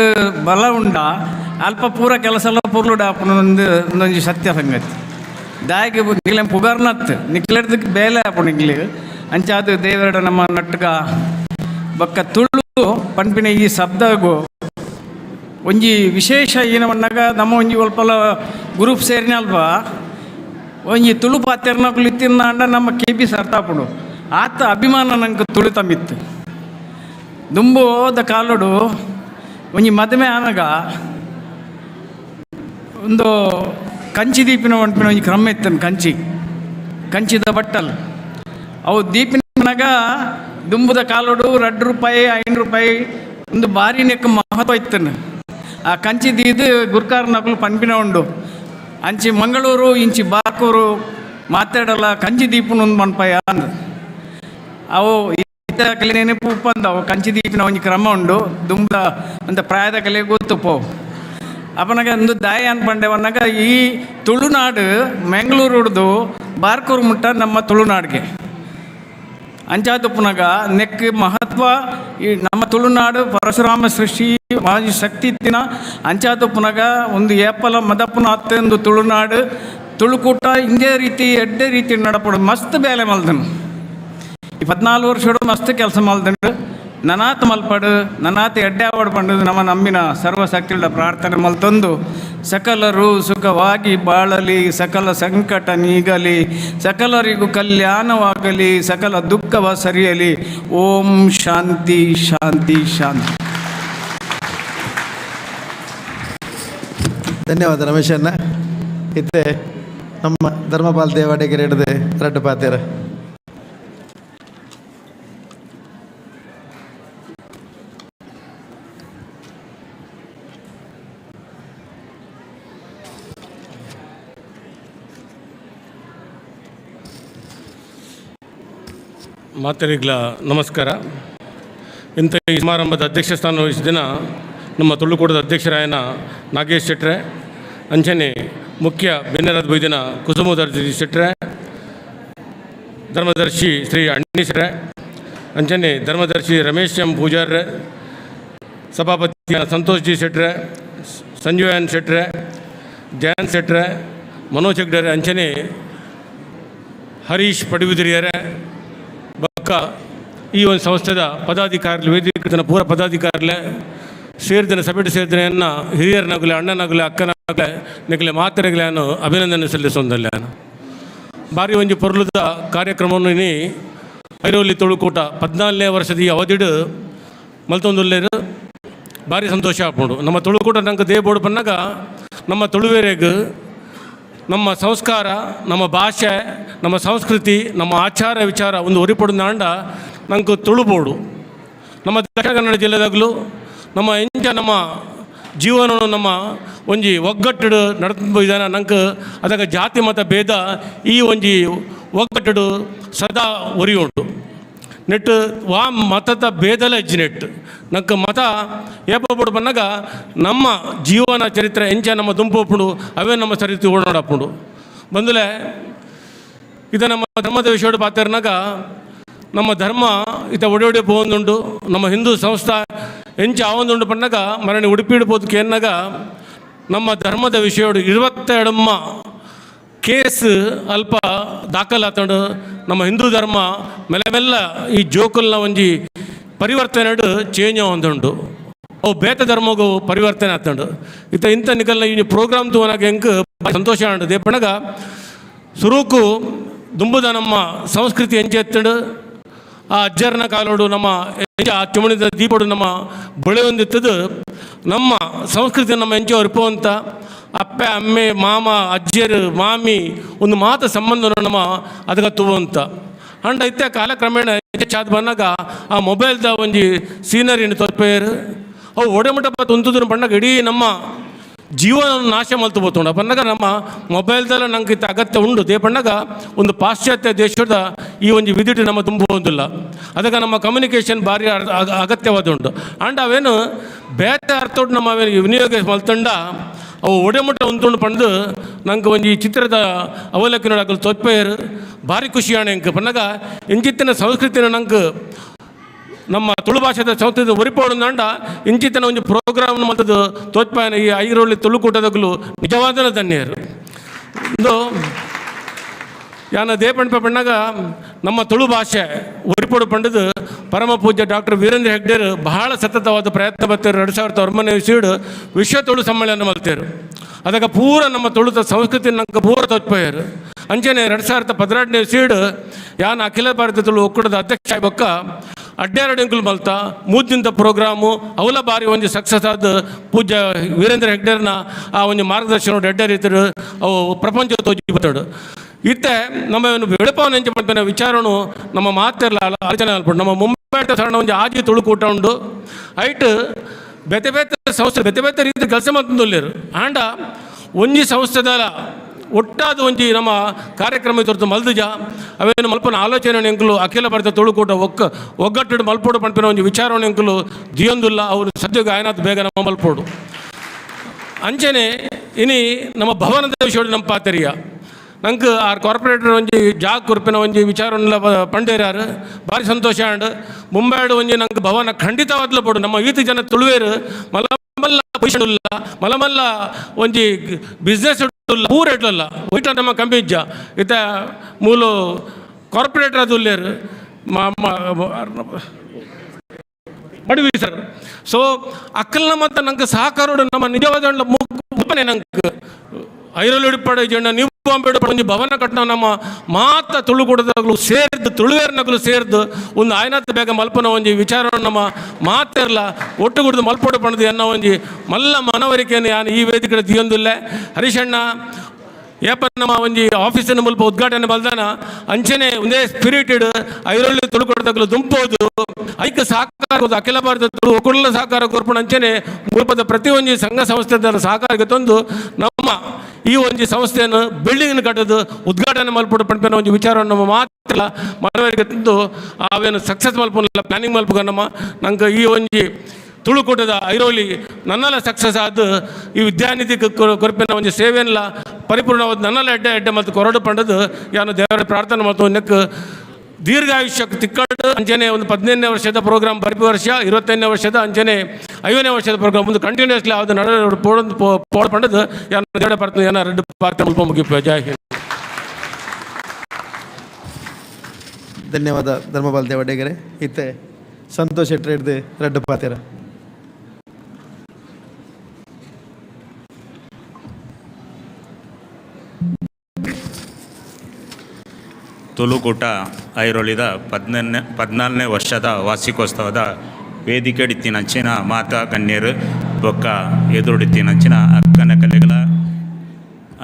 ಬಲ ಉಂಡ ಅಲ್ಪ ಪೂರ ಕೆಲಸ ಪುರ್ಲುಡ ಒಂದೊಂದು ಸತ್ಯ ಸಂಗತಿ ದಾಯಿಗೆ ನಿಕ್ಲೆ ಪುಗಾರ್ನತ್ ನಿಕ್ಲೆಡ್ದಕ್ಕೆ ಬೇಲೆ ಆಪು ನಿಕ್ಲಿಗೆ ಅಂಚಾದು ದೇವರಡ ನಮ್ಮ ನಟ್ಗ ಬಕ್ಕ ತುಳು ಪಂಪಿನ ಈ ಶಬ್ದಗೂ ಒಂಜಿ ವಿಶೇಷ ಏನವನ್ನಾಗ ನಮ್ಮ ಒಂಜಿ ಒಲ್ಪಲ ಗ್ರೂಪ್ ಸೇರಿನ ಅಲ್ವ ಒಂಜಿ ತುಳು ಪಾತ್ಯರ್ನಕ್ಲು ಇತ್ತಿನ ಅಂಡ ನಮ್ಮ KP ಸರ್ತಾಪುಡು ಆತ ಅಭಿಮಾನ ನಂಗೆ ತುಳು ತಮ್ಮಿತ್ತು ದುಂಬು ಹೋದ ಕಾಲುಡು ಒಂಜಿ ಮದುವೆ ಆನಾಗ ಒಂದು ಕಂಚಿ ದೀಪಿನ ಒಂಟಿನ ಒಂಜಿ ಕ್ರಮ ಇತ್ತನು ಕಂಚಿದ ಬಟ್ಟಲ್ ಅವು ದೀಪಿನಾಗ ದುಂಬುದ ಕಾಲುಡು ₹2 ₹5 ಒಂದು ಭಾರಿ ನೆಕ್ ಮಹತ್ವ ಇತ್ತನು ಆ ಕಂಚಿ ದೀದು ಗುರ್ಕಾರ್ ನಕಲು ಪನ್ಪಿನ ಉಂಡು ಅಂಚಿ ಮಂಗಳೂರು ಇಂಚಿ ಬಾರ್ಕೂರು ಮಾತಾಡಲ್ಲ ಕಂಚಿ ದೀಪನ ಒಂದು ಮನ್ಪಯ ಅಂದ ಅವು ಕಲೆ ನೆನಪು ಉಪ್ಪಂದವು ಕಂಚಿ ದೀಪಿನ ಒಂಜಿ ಕ್ರಮ ಉಂಡು ದುಂಬದ ಅಂತ ಪ್ರಾಯದ ಕಲೆ ಗೊತ್ತು ಪೋ ಅಪ್ಪನಾಗ ಒಂದು ದಾಯ ಅನ್ಪಂಡೆವನ್ನಾಗ ಈ ತುಳುನಾಡು ಮ್ಯಾಂಗ್ಳೂರು ಹಿಡ್ದು ಬಾರ್ಕೂರು ಮುಟ್ಟ ನಮ್ಮ ತುಳುನಾಡಿಗೆ ಅಂಚಾತುಪ್ಪನಾಗ ನೆಕ್ ಮಹತ್ವ ಈ ನಮ್ಮ ತುಳುನಾಡು ಪರಶುರಾಮ ಸೃಷ್ಟಿ ಮಾಜಿ ಶಕ್ತಿ ಇತ್ತಿನ ಅಂಚಾತುಪ್ಪನಾಗ ಒಂದು ಏಪಲ ಮದಪ್ಪನ ಹತ್ತೊಂದು ತುಳುನಾಡು ತುಳುಕೂಟ ಹಿಂಗೆ ರೀತಿ ಎಡ್ಡೆ ರೀತಿ ನಡಪಡು ಮಸ್ತ್ ಬೇಲೆ ಮಲ್ದನು ಈ 14 ವರ್ಷ ಮಸ್ತ್ ಕೆಲಸ ಮಲ್ದನು ನನಾತ್ ಮಲ್ಪಡು ನನಾತ್ ಎಡ್ಡೆ ಆವಡ್ ಪಂಡು ನಮ್ಮ ನಮ್ಮಿನ ಸರ್ವಶಕ್ತಿಗಳ ಪ್ರಾರ್ಥನೆ ಮಲ್ತೊಂದು ಸಕಲರು ಸುಖವಾಗಿ ಬಾಳಲಿ ಸಕಲ ಸಂಕಟ ನೀಗಲಿ ಸಕಲರಿಗೂ ಕಲ್ಯಾಣವಾಗಲಿ ಸಕಲ ದುಃಖವ ಸರಿಯಲಿ ಓಂ ಶಾಂತಿ ಶಾಂತಿ ಶಾಂತಿ. ಧನ್ಯವಾದ ರಮೇಶಣ್ಣ. ಇತ್ತೆ ನಮ್ಮ ಧರ್ಮಪಾಲ್ ದೇವಾಡಿಗೆ ಹಿಡಿದು ರಡ್ಡು ಪಾತ್ಯರ ಮಾತರಿಗಳ ನಮಸ್ಕಾರ. ಇಂಥ ಈ ಸಮಾರಂಭದ ಅಧ್ಯಕ್ಷ ಸ್ಥಾನ ವಹಿಸಿದ ದಿನ ನಮ್ಮ ತುಳುಕೂಟದ ಅಧ್ಯಕ್ಷರಾಯನ ನಾಗೇಶ್ ಶೆಟ್ರೆ, ಅಂಚನೆ ಮುಖ್ಯ ಬೆನ್ನರದ ಬೈದಿನ ಕುಸುಮೋದರ್ಜಿ ಶೆಟ್ರೆ, ಧರ್ಮದರ್ಶಿ ಶ್ರೀ ಅಣ್ಣಿ ಶೆಟ್ರೆ, ಅಂಚನೆ ಧರ್ಮದರ್ಶಿ ರಮೇಶ್ ಎಂ ಪೂಜಾರ್ರೆ, ಸಭಾಪತಿ ಸಂತೋಷ್ ಜಿ ಶೆಟ್ರೆ, ಸಂಜೀವನ್ ಶೆಟ್ರೆ, ಜಯಂತ್ ಶೆಟ್ರೆ, ಮನೋಜ್ ಹೆಗ್ಡರೆ, ಅಂಚನೆ ಹರೀಶ್ ಪಡುಬಿದಿರಿಯರೆ ಬಕ್ಕ ಈ ಒಂದು ಸಂಸ್ಥೆದ ಪದಾಧಿಕಾರಿಗಳು ವೇದಿಕೃತನ ಪೂರ ಪದಾಧಿಕಾರಿಗಳೇ ಸೇರಿದಿನ ಸಭೆಟ್ ಸೇರಿದಿನ ಹಿರಿಯರನಾಗಲಿ ಅಣ್ಣನಾಗಲಿ ಅಕ್ಕನಾಗಲಿ ನಿಗಲೆ ಮಾತರೆಗಳನ್ನು ಅಭಿನಂದನೆ ಸಲ್ಲಿಸೊಂದಲ್ಲ. ಭಾರಿ ಒಂಜಿ ಪೊರ್ಲುದ ಕಾರ್ಯಕ್ರಮವನ್ನು ಇನಿ ಐರೋಲಿ ತುಳುಕೂಟ 14ನೇ ವರ್ಷದ ಈ ಅವಧಿಡು ಮಲ್ತೊಂದುಲ್ಲೇರು ಭಾರಿ ಸಂತೋಷ ಆಪುಂಡು. ನಮ್ಮ ತುಳುಕೂಟ ನಂಗೆ ದೇಬೋಡು ಬಂದಾಗ ನಮ್ಮ ತುಳುವೇರೆಗೆ ನಮ್ಮ ಸಂಸ್ಕಾರ, ನಮ್ಮ ಭಾಷೆ, ನಮ್ಮ ಸಂಸ್ಕೃತಿ, ನಮ್ಮ ಆಚಾರ ವಿಚಾರ ಒಂದು ಒರಿಪಡು ನಾಂಡ ನಂಗೆ ತುಳುಬೋಡು. ನಮ್ಮ ದಕ್ಷಿಣ ಕನ್ನಡ ಜಿಲ್ಲೆದಾಗಲೂ ನಮ್ಮ ನಮ್ಮ ಜೀವನ ನಮ್ಮ ಒಂಜಿ ಒಗ್ಗಟ್ಟು ನಡ್ಕೊಂಡು ಇದ್ದಾನೆ. ನಂಗೆ ಅದಕ್ಕೆ ಜಾತಿ ಮತ ಭೇದ ಈ ಒಂಜಿ ಒಗ್ಗಟ್ಟು ಸದಾ ಒರಿ ಉಂಟು. ನೆಟ್ಟು ವಾ ಮತದ ಭೇದಲ ಹೆಜ್ಜೆ ನೆಟ್ಟು ನಂಗೆ ಮತ ಏಪಡು ಬಂದಾಗ ನಮ್ಮ ಜೀವನ ಚರಿತ್ರೆ ಎಂಚ ನಮ್ಮ ದುಂಪುಂಡು ಅವೇ ನಮ್ಮ ಚರಿತ್ರೆ ಓಡಾಡಪ್ಪುಂಡು ಬಂದಲೇ ಇದು ನಮ್ಮ ಧರ್ಮದ ವಿಷಯ ಪಾತ್ರನಾಗ ನಮ್ಮ ಧರ್ಮ ಇತ ಒಡೆ ಪೋಂದುಂಡು. ನಮ್ಮ ಹಿಂದೂ ಸಂಸ್ಥಾ ಎಂಚ ಆವೊಂದುಂಡು ಪಂಡಾಗ ಮರಣಿ ಉಡುಪಿಡ್ಬೋದಕ್ಕೆ ಎನ್ನಾಗ ನಮ್ಮ ಧರ್ಮದ ವಿಷಯ 22 ಕೇಸ್ ಅಲ್ಪ ದಾಖಲಾತಂಡು ನಮ್ಮ ಹಿಂದೂ ಧರ್ಮ ಮೆಲ್ಲ ಈ ಜೋಕಲ್ನ ಒಂಜಿ ಪರಿವರ್ತನೆ ಚೇಂಜ್ ಹೊಂದುಂಡು. ಅವು ಬೇತ ಧರ್ಮಗೂ ಪರಿವರ್ತನೆ ಆಗ್ತಂಡು. ಇಂಥ ನಿಕಲ್ನ ಈ ಪ್ರೋಗ್ರಾಮ್ ತೂನಾಗ ಹೆಂಗೆ ಸಂತೋಷ ಅಂಡು ದೇಪಣಗ ಸುರೂಕು ದುಂಬುದ ನಮ್ಮ ಸಂಸ್ಕೃತಿ ಎಂಚೆ ಎತ್ತಂಡು ಆ ಅಜ್ಜರ್ನ ಕಾಲೋಡು ನಮ್ಮ ಆ ತಿಮಣಿದ ದೀಪಡು ನಮ್ಮ ಬಳೆ ಹೊಂದಿತ್ತದು ನಮ್ಮ ಸಂಸ್ಕೃತಿ ನಮ್ಮ ಎಂಚೆ ಹೊರಪುವಂಥ ಅಪ್ಪ ಅಮ್ಮೆ ಮಾಮ ಅಜ್ಜಿಯರು ಮಾಮಿ ಒಂದು ಮಾತು ಸಂಬಂಧ ನಮ್ಮ ಅದಕ್ಕೆ ತುವಂತ ಅಂಡ ಇತ್ತೆ ಕಾಲಕ್ರಮೇಣ ಚಾದ್ ಬಂದಾಗ ಆ ಮೊಬೈಲ್ದ ಒಂಜಿ ಸೀನರಿನ ತೊಪ್ಪೇರು ಅವು ಒಡೆಮುಟ ತುಂತುದ್ರ ಬಂದಾಗ ಇಡೀ ನಮ್ಮ ಜೀವನ ನಾಶ ಮಲ್ತು ಬೋತುಂಡ ಬಂದಾಗ ನಮ್ಮ ಮೊಬೈಲ್ದಲ್ಲ ನಂಗೆ ಇತ್ತ ಅಗತ್ಯ ಉಂಡು ದೇ ಬಂದಾಗ ಒಂದು ಪಾಶ್ಚಾತ್ಯ ದೇಶದ ಈ ಒಂದು ವಿದಿಟ್ ನಮ್ಮ ತುಂಬುವುದಿಲ್ಲ. ಅದಕ್ಕೆ ನಮ್ಮ ಕಮ್ಯುನಿಕೇಷನ್ ಭಾರಿ ಅಗತ್ಯವಾದ ಉಂಟು. ಅಂಡ್ ಅವೇನು ಬೇತೆ ಅರ್ಥೋಡು ನಮ್ಮ ಅವೇನು ವಿನಿಯೋಗ ಮಲ್ತಂಡ ಅವು ಒಡೆಮುಟ ಉಂಟುಂಡು ಪಂಡು ನಂಗೆ ಒಂದು ಈ ಚಿತ್ರದ ಅವಲೋಕನ ನೋಡಕಲು ತೊಪ್ಪೇರು ಭಾರಿ ಖುಷಿಯಾಣ ಎಂಕ ಬಂದಾಗ ಇಂಚಿತ್ತಿನ ಸಂಸ್ಕೃತಿನ ನಂಗೆ ನಮ್ಮ ತುಳು ಭಾಷೆದ ಸಂಸ್ಕೃತಿ ಒರಿಪೋಡು ಅಂಡ ಇಂಚಿತ್ತಿನ ಒಂದು ಪ್ರೋಗ್ರಾಮ್ ಮತ್ತದು ತೋತ್ಪಾಯನ ಈ ಐರೋಳಿ ತುಳುಕೂಟದಾಗಲು ನಿಜವಾದ ಧನ್ಯರು. ಒಂದು ಯಾನ ದೇಪಣ್ಣ ಪಣ್ಣಾಗ ನಮ್ಮ ತುಳು ಭಾಷೆ ಒರಿಪೋಡು ಪಂಡದು ಪರಮ ಪೂಜ್ಯ ಡಾಕ್ಟರ್ ವೀರೇಂದ್ರ ಹೆಗ್ಡೇರು ಬಹಳ ಸತತವಾದ ಪ್ರಯತ್ನ ಬರ್ತಾರೆ. 2009 ಇಸ್ವಿಡು ವಿಶ್ವ ತುಳು ಸಮ್ಮೇಳನ ಮಲ್ತೇರು. ಅದಕ್ಕೆ ಪೂರ ನಮ್ಮ ತುಳುದ ಸಂಸ್ಕೃತಿ ನಂಗೆ ಪೂರ ತೊಚ್ಪೋಯರು. ಅಂಚನೆ 2018 ಇಸ್ವಿಡು ಯಾನ ಅಖಿಲ ಭಾರತ ತುಳು ಒಕ್ಕೂಟದ ಅಧ್ಯಕ್ಷ ಬೊಕ್ಕ ಅಡ್ಡಾರಡೆಂಕುಲು ಮಲ್ತ ಮೂದಿಂತ ಪ್ರೋಗ್ರಾಮು ಅವಲ ಬಾರಿ ಒಂದು ಸಕ್ಸಸ್ ಆದ ಪೂಜ್ಯ ವೀರೇಂದ್ರ ಹೆಗ್ಡೇರ್ನ ಆ ಒಂದು ಮಾರ್ಗದರ್ಶನ ಅಡ್ಡಾರಿತರು ಅವು ಪ್ರಪಂಚ ತೋಜಿ ಬತ್ತಾಡು. ಇತ್ತೆ ನಮ್ಮ ಬೆಳಪವನ್ನ ಎಂಚ ಮಾಡ್ತಾನೆ ವಿಚಾರಣು ನಮ್ಮ ಮಾತಿರಲ್ಲ ಆಲೋಚನೆ ಅಲ್ಪಡು. ನಮ್ಮ ಮುಂಬೈ ಸಣ್ಣ ಒಂದು ಆಜಿ ತುಳುಕೂಟ ಉಂಡು ಐಟ್ ಬೆತೆ ಸಂಸ್ಥೆ ಬೆತೆ ರೀತಿ ಕೆಲಸ ಮಾಡ್ತಂದುಲ್ಲೇರು ಆಂಡ ಒಂಜಿ ಸಂಸ್ಥೆದ ಒಟ್ಟಾದ ಒಂಜಿ ನಮ್ಮ ಕಾರ್ಯಕ್ರಮ ತೊರೆದು ಮಲ್ದುಜ ಅವೇನು ಮಲ್ಪನ ಆಲೋಚನೆ ಎಂಕುಲು ಅಖಿಲ ಭಾರತ ತುಳುಕೂಟ ಒಗ್ಗಟ್ಟು ಮಲ್ಪೋಡು ಪಂಪಿನ ಒಂದು ವಿಚಾರವನ್ನು ಎಂಕುಲು ದಿಯೊಂದುಲ್ಲ ಅವರು ಸದ್ಯಕ್ಕೆ ಆಯ್ನಾತ್ ಬೇಗ ನಮ್ಮ ಮಲ್ಪೋಡು. ಅಂಚನೆ ಇನಿ ನಮ್ಮ ಭವನದ ವಿಷಯ ನಮ್ಮ ಪಾತರಿಯ ನಂಗೆ ಆ ಕಾರ್ಪೊರೇಟರ್ ಒಂಜಿ ಜಾಗ ಕುರ್ಪಿನ ಒಂಜಿ ವಿಚಾರವನ್ನೆಲ್ಲ ಪಂಡೇರಾರು ಭಾರಿ ಸಂತೋಷ ಅಂಡ್ ಮುಂಬೈಡು ಒಂಜಿ ನಂಗೆ ಭವನ ಖಂಡಿತವಾದ್ಲು ಪಡು. ನಮ್ಮ ಈತ ಜನ ತುಳುವೇರು ಮಲ್ಲ ಪೊಸಿಷನ್ ಇಲ್ಲ ಮಲ್ಲ ಒಂಜಿ ಬಿಸ್ನೆಸ್ ಇಲ್ಲ ಊರು ಇಡ್ಲಲ್ಲ ಒಯ್ಟ ನಮ್ಮ ಕಂಬಿಜ್ಜ ಇತ್ತ ಮೂಲು ಕಾರ್ಪೊರೇಟರ್ ಅದು ಉಲ್ಲೇರು ಮಡುವಿ ಸರ್. ಸೊ ಅಕ್ಕಲ್ನ ಮತ್ತು ನಂಗೆ ಸಹಕಾರೋಡು ನಮ್ಮ ನಿಜವಾದ ಮುಪ್ಪನೆ ನಂಗೆ ಐರೋಲಿ ಉಡುಪಾಡು ಜನ ನೀವು ಬಾಂಬೆಡು ಒಂಜಿ ಭವನ ಕಟ್ಟಣ ನಮ್ಮ ಮಾತ ತುಳುಕೂಟದಾಗಲು ಸೇರಿದ್ದು ತುಳುವೇರ್ನಗಲು ಸೇರಿದ್ದು ಒಂದು ಆಯ್ನತ್ತ ಬೇಗ ಮಲ್ಪನ ಒಂಜಿ ವಿಚಾರವನ್ನು ನಮ್ಮ ಮಾತಿರಲ್ಲ ಒಟ್ಟುಗುಡ್ದು ಮಲ್ಪೋಡು ಪಣದು ಎನ್ನೋ ಒಂಜಿ ಮಲ್ಲ ಮನವರಿಕೆಯನ್ನು ಯಾನು ಈ ವೇದಿಕೆ ದಿಯೊಂದಿಲ್ಲ. ಹರೀಶಣ್ಣ ಏಪ ನಮ್ಮ ಒಂಜಿ ಆಫೀಸಿನ ಮುಲ್ಪ ಉದ್ಘಾಟನೆ ಬಲ್ದಾನ ಅಂಚನೆ ಒಂದೇ ಸ್ಪಿರಿಟೆಡ್ ಐರೋಳಿ ತುಳುಕೊಡ್ದಾಗಲು ದುಂಪೋದು ಐಕ ಸಹಕಾರ ಅಖಿಲ ಭಾರತ ತುಳು ಒಕ್ಕೂಟ ಸಹಕಾರ ಕೋರ್ಪಣ ಅಂಚನೆ ಮುಲ್ಪದ ಪ್ರತಿ ಒಂಜಿ ಸಂಘ ಸಂಸ್ಥೆದ ಸಹಕಾರಕ್ಕೆ ತಂದು ನಮ್ಮ ಈ ಒಂಜಿ ಸಂಸ್ಥೆಯನ್ನು ಬಿಲ್ಡಿಂಗ್ ಕಟ್ಟೋದು ಉದ್ಘಾಟನೆ ಮಲ್ಪಡು ಪಂಪಿನ ಒಂದು ವಿಚಾರವನ್ನು ನಮ್ಮ ಮಾತ್ರ ಮನವರಿಗೆ ತಂದು ಅವೇನು ಸಕ್ಸಸ್ ಮಲ್ಪಲ್ಲ ಪ್ಲಾನಿಂಗ್ ಮಲ್ಪಗ ನಮ್ಮ ನಂಗೆ ಈ ಒಂಜಿ ತುಳುಕೂಟದ ಐರೋಲಿ ನನ್ನೆಲ್ಲ ಸಕ್ಸಸ್ ಆದ ಈ ವಿದ್ಯಾನಿಧಿ ಕೊರಪಿನ ಒಂದು ಸೇವೆಯಲ್ಲ ಪರಿಪೂರ್ಣವಾದ ನನ್ನೆಲ್ಲ ಎಡ್ಡೆ ಮತ್ತು ಕೊರಡು ಪಂಡದು ಯಾನು ದೇವರ ಪ್ರಾರ್ಥನೆ ಮತ್ತು ನೆಕ್ ದೀರ್ಘಾಯುಷ್ಯಕ್ಕೆ ತಿಕ್ಕಟ್ಟು ಅಂಚನೆ ಒಂದು 15ನೇ ವರ್ಷದ ಪ್ರೋಗ್ರಾಮ್ ಪ್ರತಿ ವರ್ಷ 25ನೇ ವರ್ಷದ ಅಂಚನೆ 5ನೇ ವರ್ಷದ ಪ್ರೋಗ್ರಾಮ್ ಒಂದು ಕಂಟಿನ್ಯೂಸ್ಲಿ ಅದು ನಡೆ ಪೋಡ್ ಪಂಡದು ಯಾನು ದೇವರ ಪ್ರಾರ್ಥನೆ ಯಾನ ರೆಡ್ ಪ್ರಾರ್ಥನೆ ಮುಲ್ಪ ಮುಗಿಪ ಜೈ ಹಿಂದ್. ಧನ್ಯವಾದ ಧರ್ಮಪಾಲ್ ದೇವಡೆಗರೆ. ಇತ್ತೆ ಸಂತೋಷ್ ಶೆಟ್ಟಿ ಹಿಡ್ದು ರೆಡ್ ಪಾತೆರ. ತುಳುಕೂಟ ಐರೋಳಿದ 14ನೇ ವರ್ಷದ ವಾರ್ಷಿಕೋತ್ಸವದ ವೇದಿಕೆ ಇತ್ತಿನಂಚಿನ ಮಾತಾ ಗಣ್ಯರು ಬೊಕ್ಕ ಎದುರುಡಿತ್ತಿನಂಚಿನ ಅಕ್ಕನ ಕಲೆಗಳ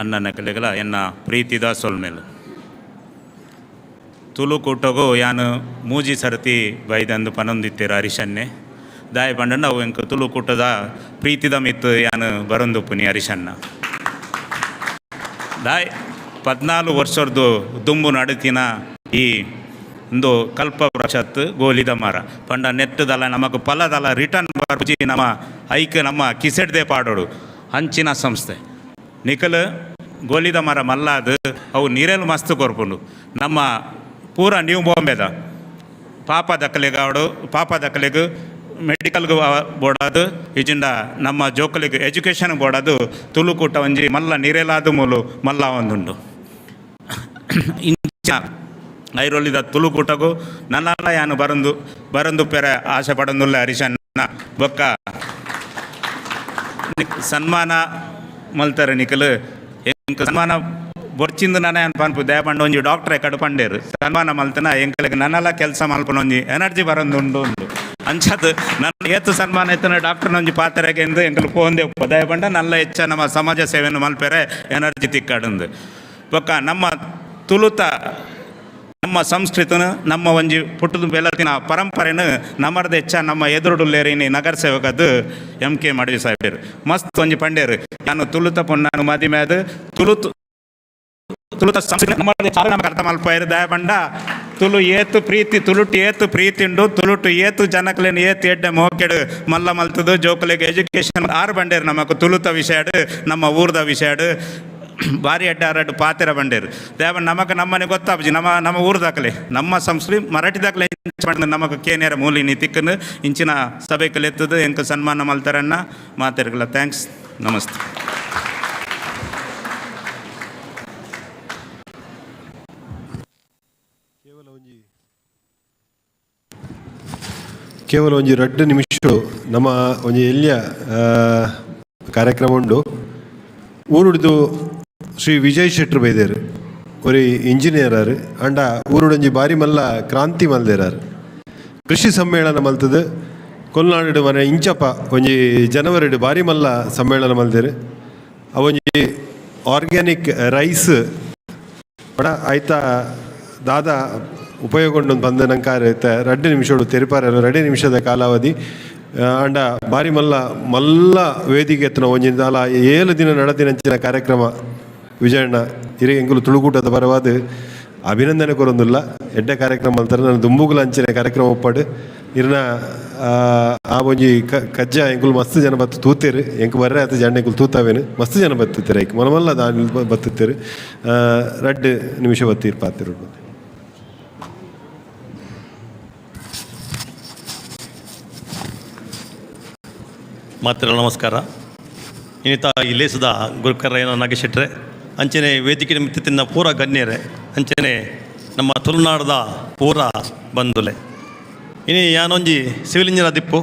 ಅಣ್ಣನ ಕಲೆಗಳ ಎನ್ನ ಪ್ರೀತಿದ ಸೊಲ್ಮೇಲು ತುಳುಕೂಟಗೂ ಯಾನು ಮೂಜಿ ಸರ್ತಿ ಬೈದಂದು ಪನೊಂದಿತ್ತೀರ ಹರಿಶನ್ನೆ ದಾಯ ಪಂಡಣ್ಣ ಅವು ಎಂಕ ತುಳುಕೂಟದ ಪ್ರೀತಿದ ಮಿತ್ತು ಯಾನು ಬರೊಂದುಪ್ಪುನಿ ಹರಿಶಣ್ಣ ದಾಯ್ 14 ವರ್ಷದ್ದು ದುಂಬು ನಡತಿನ ಈ ಒಂದು ಕಲ್ಪ ವೃಕ್ಷತ್ ಗೋಲಿದ ಮರ ಪಂಡ ನೆಟ್ಟದಲ್ಲ ನಮಗೆ ಫಲದಲ್ಲ ರಿಟರ್ನ್ ಬರ್ಬುಜಿ ನಮ್ಮ ಐಕ್ ನಮ್ಮ ಕಿಸೆಡ್ದೆ ಪಾಡೋಡು ಹಂಚಿನ ಸಂಸ್ಥೆ ನಿಖಲ್ ಗೋಲಿದ ಮರ ಮಲ್ಲಾದು ಅವು ನೀರೆಲ್ಲ ಮಸ್ತ್ ಕೊರ್ಪುಂಡು ನಮ್ಮ ಪೂರ ನ್ಯೂ ಬಾಂಬೆದ ಪಾಪ ದಕ್ಕಲೆಗೆ ಮೆಡಿಕಲ್ಗೆ ಬೋಡಾದು ಇಜಿಂದ ನಮ್ಮ ಜೋಕಲಿಗೆ ಎಜುಕೇಷನ್ ಬೋಡಾದು ತುಳುಕೂಟ ಒಂಜಿ ಮಲ್ಲ ನೀರೆಲಾದು ಮೂಲು ಮಲ್ಲ ಒಂದುಂಡು ಇಂಚ ಐರೋಲಿದ ತುಳುಕೂಟಗೂ ನನ್ನಲ್ಲ ಯಾನು ಬರಂದು ಪೆರೆ ಆಸೆ ಪಡೊಂದುಲ್ಲ ಹರಿಶಣ್ಣ ಬೊಕ್ಕ ಸನ್ಮಾನ ಮಲ್ತಾರೆ ನಿಖಲು ಎಂಕ ಸನ್ಮಾನ ಬೊರ್ಚಿಂದು ನಾನು ಏನು ಪನ್ಪು ದಯಪಂಡು ಒಂಜಿ ಡಾಕ್ಟ್ರೆ ಕಡುಪಂಡೇರು ಸನ್ಮಾನ ಮಲ್ತನ ಎಂಕಲಿಗೆ ನನ್ನೆಲ್ಲ ಕೆಲಸ ಮಲ್ಪನ ಒಂಜಿ ಎನರ್ಜಿ ಬರೋದುಂಡು ಅಂಚದು ನನ್ನ ಏತು ಸನ್ಮಾನ ಎತ್ತನ ಡಾಕ್ಟರ್ನ ಒಂಜಿ ಪಾತ್ರೆಗೆ ಎಂದು ಎಂಕಲು ಪೋಂದೆ ದಯಪಂಡ ನಲ್ಲ ಹೆಚ್ಚ ನಮ್ಮ ಸಮಾಜ ಸೇವೆಯನ್ನು ಮಲ್ಪೆರೆ ಎನರ್ಜಿ ತಿಕ್ಕಾಡುಂದು ಬೊಕ್ಕ ನಮ್ಮ ತುಳುತ ನಮ್ಮ ಸಂಸ್ಕೃತಿನ ನಮ್ಮ ಒಂಜಿ ಪುಟ್ಟದು ಬೆಲತಿನ ಪರಂಪರೆನು ನಮ್ಮರ್ದು ಹೆಚ್ಚ ನಮ್ಮ ಎದುರುಡುಲ್ಲೇರಿನಿ ನಗರ ಸೇವಕದು MK ಮಡವಿ ಸಾಹೇಬರು ಮಸ್ತ್ ಒಂಜಿ ಪಂಡೇರು ನಾನು ತುಳುತ ಪೊನ್ನಾನು ಮದಿಮೆದು ತುಳುತ ಸಂಸ್ಕೃತಿ ನಮಗೆ ಅರ್ಥ ಮಲ್ಪಾಯಿರು ದಯ ಬಂಡ ತುಳು ಏತು ಪ್ರೀತಿ ತುಳುಟು ಏತು ಪ್ರೀತಿಂಡು ತುಳುಟು ಏತು ಜನಕಲೇನು ಏತು ಎಡ್ಡೆ ಮೋಕೆಡು ಮಲ್ಲ ಮಲ್ತದು ಜೋಕಲಿಗೆ ಎಜುಕೇಷನ್ 6 ಬಂಡೇರು ನಮకు ತುಳುತ ವಿಷಯಡು ನಮ್ಮ ಊರ್ದ ವಿಷಯಡು ಭಾರಿ ಅಡ್ಡ ಪಾತೆರ ಬಂಡೇರು ದೇವ ನಮಗೆ ನಮ್ಮನೆ ಗೊತ್ತಾಪಜಿ ನಮ್ಮ ಊರ್ದಾಕಲೆ ನಮ್ಮ ಸಂಸ್ಕೃತಿ ಮರಾಠಿದಾಕಲೆ ನಮಗೆ ಕೇನೇರ ಮೂಲಿನಿ ತಿಕ್ಕನು ಇಂಚಿನ ಸಭೆ ಕಲೆತ್ತದು ಎಂಕ ಸನ್ಮಾನ ಮಲ್ತಾರಣ್ಣ ಮಾತೆರಗಲ ಥ್ಯಾಂಕ್ಸ್ ನಮಸ್ತೆ. ಕೇವಲ ಒಂಜಿ 2 ನಿಮಿಷ ನಮ್ಮ ಒಂಜಿ ಎಲ್ಲಿಯ ಕಾರ್ಯಕ್ರಮ ಉಂಡು ಊರುಡ್ದು ಶ್ರೀ ವಿಜಯ್ ಶೆಟ್ರು ಬೈದೇರು ಒರಿ ಇಂಜಿನಿಯರ್ ಅಂಡ ಊರುಡೊಂಜಿ ಬಾರಿ ಮಲ್ಲ ಕ್ರಾಂತಿ ಮಲ್ದೇರಾರು ಕೃಷಿ ಸಮ್ಮೇಳನ ಮಲ್ತದು ಕೊಲ್ನಾಡು ಮನೆ ಇಂಚಪ್ಪ ಒಂಜಿ ಜನವರಿ ಬಾರಿ ಮಲ್ಲ ಸಮ್ಮೇಳನ ಮಲ್ದೇರು ಅವೊಂಜಿ ಆರ್ಗ್ಯಾನಿಕ್ ರೈಸ್ ಬಡ ಆಯ್ತಾ ದಾದ ಉಪಯೋಗಗೊಂಡು ಬಂದ ನಂಕಾರ 2 ನಿಮಿಷಗಳು ತೆರಿಪಾರ 2 ನಿಮಿಷದ ಕಾಲಾವಧಿ ಅಂಡ ಬಾರಿ ಮಲ್ಲ ವೇದಿಕೆ ಎತ್ತನ ಒಂಜಿನ ದಾಲ 7 ದಿನ ನಡದಿನಂಚಿನ ಕಾರ್ಯಕ್ರಮ ವಿಜಯಣ್ಣ ಹಿರಿಯ ಎಂಗುಲು ತುಳುಕೂಟದ ಪರವಾದ ಅಭಿನಂದನೆ ಕೊರೊಂದಿಲ್ಲ ಎಡ್ಡೆ ಕಾರ್ಯಕ್ರಮ ಅಂತಾರೆ ನಾನು ದುಂಬುಗುಲ ಅಂಚಿನ ಕಾರ್ಯಕ್ರಮ ಒಪ್ಪಾಡು ಇರ್ನ ಆ ಒಂಜಿ ಕಜ್ಜ ಎಂಕುಲು ಮಸ್ತ್ ಜನ ಬತ್ತು ತೂತೇರು ಎಂಕ್ ಬರ್ರೆ ಆತ ಜಂಡ ಎಂಕುಲು ತೂತಾವೇನು ಮಸ್ತ್ ಜನ ಬತ್ತಿರ್ತಾರೆ ಐಕ್ ಮನಮಲ್ಲ ದಾನಿ ಬತ್ತಿರ್ತಾರೆ 2 ನಿಮಿಷ ಬತ್ತಿರ್ಪಾತಿರು ಮಾತ್ರ ನಮಸ್ಕಾರ. ಇನ್ನಿತ ಇಲ್ಲೇಸದ ಗುರುಕರ್ರಯ್ಯನ ನಾಗೇಶೆಟ್ರೆ ಅಂಚನೆ ವೇದಿಕೆ ಮಿತ್ತಿನ ಪೂರ ಗಣ್ಯರೇ ಅಂಚನೆ ನಮ್ಮ ತುಳುನಾಡದ ಪೂರ ಬಂದುಲೆ ಇನಿ ಯಾನೊಂಜಿ ಸಿವಿಲ್ ಇಂಜಿನಿಯರ್ ದಿಪ್ಪು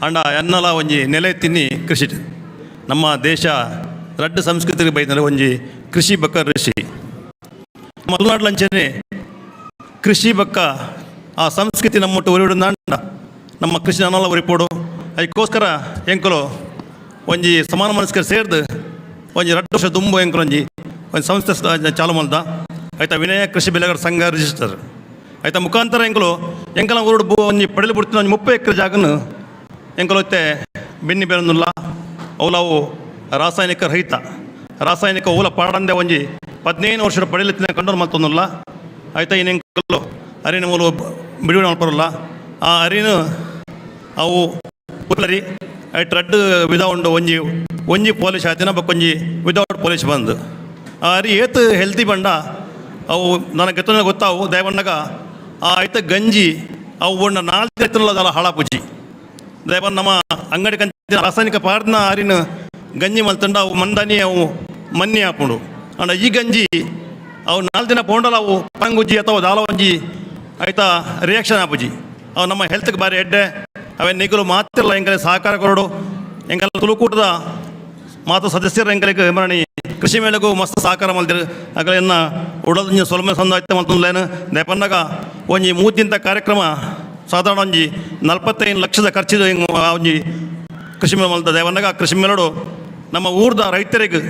ಅಂಡ ಎನ್ನಲ ಒಂಜಿ ನೆಲೆ ತಿನ್ನಿ ಕೃಷಿ ನಮ್ಮ ದೇಶ ರಡ್ಡು ಸಂಸ್ಕೃತಿಗೆ ಬೈದರೆ ಒಂಜಿ ಕೃಷಿ ಬಕ್ಕ ಋಷಿ ನಮ್ಮ ತುಳುನಾಡ್ಲ ಅಂಚನೆ ಕೃಷಿ ಬಕ್ಕ ಆ ಸಂಸ್ಕೃತಿ ನಮ್ಮೊಟ್ಟು ಒರಿಡುಂದ ನಮ್ಮ ಕೃಷಿ ಅನ್ನಲ್ಲ ಒರಿಪೋಡು ಅದಕ್ಕೋಸ್ಕರ ಎಂಕಲು ಒಂಜಿ ಸಮಾನ ಮನಸ್ಕರು ಸೇರ್ದು ಒಂಜಿ 2 ವರ್ಷ ತುಂಬ ಎಂಕಲು ಒಂದು ಸಂಸ್ಥೆ ಚಾಲು ಮಲ್ದ ಆಯ್ತಾ ವಿನಯ ಕೃಷಿ ಬೆಳೆಗಾರ ಸಂಘ ರಿಜಿಸ್ಟರ್ ಆಯ್ತಾ ಮುಖಾಂತರ ಎಂಕಲ ಊರು ಒಂಜಿ ಪಡೆಲು ಬಿಡ್ತೀನಿ ಒಂದು 30 ಎಕರೆ ಜಾಗನು ಎಂಕಲೊತ್ತೆ ಬೆನ್ನಿ ಬೇರನ್ನುಲ್ಲ ಅವಲವು ರಾಸಾಯನಿಕ ರಹಿತ ರಾಸಾಯನಿಕ ಓಲ ಪಾಡಂದೆ ಒಂಜಿ 15 ವರ್ಷದ ಪಡೆಯಲಿತ್ತಿನ ಕಂಡು ಮಲ್ತೊಂದುಲ್ಲ ಆಯ್ತಾ ಇನ್ನು ಎಂಕಲು ಅರಿನ ಮೂಲ ಬಿಡುಗಡೆ ಮಾಡ್ಬರಲ್ಲ ಆ ಅರಿನು ಅವು ಉಲ್ಲರಿ ಐಟ್ ರಡ್ಡು ವಿಧ ಉಂಡು ಒಂಜಿ ಪೋಲಿಶ್ ಆಯ್ತಿನ ಬಕ್ಕೊಂಜಿ ವಿದೌಟ್ ಪೋಲಿಶ್ ಬಂದು ಆ ಅರಿ ಏತ್ ಹೆಲ್ತಿ ಬಂಡ ಅವು ನನಗೆ ಗೊತ್ತಾವು ದಯಬಣ್ಣಗ ಆ ಆಯ್ತ ಗಂಜಿ ಅವು ಬಣ್ಣ 4 ಎತ್ತನಲ್ಲ ಹಾಳಾಪುಜಿ ದಯಬಣ್ಣ ನಮ್ಮ ಅಂಗಡಿ ಕಂಚ ರಾಸಾಯನಿಕ ಪಾಡ್ನ ಅರಿನ ಗಂಜಿ ಮಲ್ತಂಡ ಅವು ಮಂದಾನಿ ಅವು ಮನ್ನಿ ಹಾಕೊಂಡು ಅಂಡ ಈ ಗಂಜಿ ಅವು 4 ದಿನ ಪೋಂಡಲ್ಲ ಅವು ಪಂಗುಜ್ಜಿ ಅಥವಾ ದಾಲ ಒಂಜಿ ಆಯ್ತಾ ರಿಯಾಕ್ಷನ್ ಆಪುಜಿ ಅವು ನಮ್ಮ ಹೆಲ್ತ್ಗೆ ಬಾರಿ ಎಡ್ಡೆ ಅವೇ ನಿಗಲು ಮಾತಿರಲ್ಲ ಎಂಕಲೆ ಸಹಕಾರ ಕೊರಡು ಎಂಕಲ್ಲ ತುಳುಕೂಟದ ಮಾತು ಸದಸ್ಯರು ಎಂಕಲಿಗೆ ಮರಣಿ ಕೃಷಿ ಮೇಲೆಗೂ ಮಸ್ತ್ ಸಹಕಾರ ಮಲ್ತಿರು ಅಗಲೆನ್ನ ಉಡಲ್ದು ಸೊಲ್ಮೆ ಸಂದ ಆಯ್ತು ಮಲ್ತಲೇನು ದಯಪನ್ನಾಗ ಒಂಜಿ ಮೂತಿಂತ ಕಾರ್ಯಕ್ರಮ ಸಾಧಾರಣ ಒಂಜಿ 45 ಲಕ್ಷದ ಖರ್ಚಿದು ಒಂಜಿ ಕೃಷಿ ಮೇಲೆ ಮಲ್ತ ದಯಪನ್ನಾಗ ಕೃಷಿ ಮೇಲೋಡು ನಮ್ಮ ಊರ್ದ ರೈತರಿಗೆ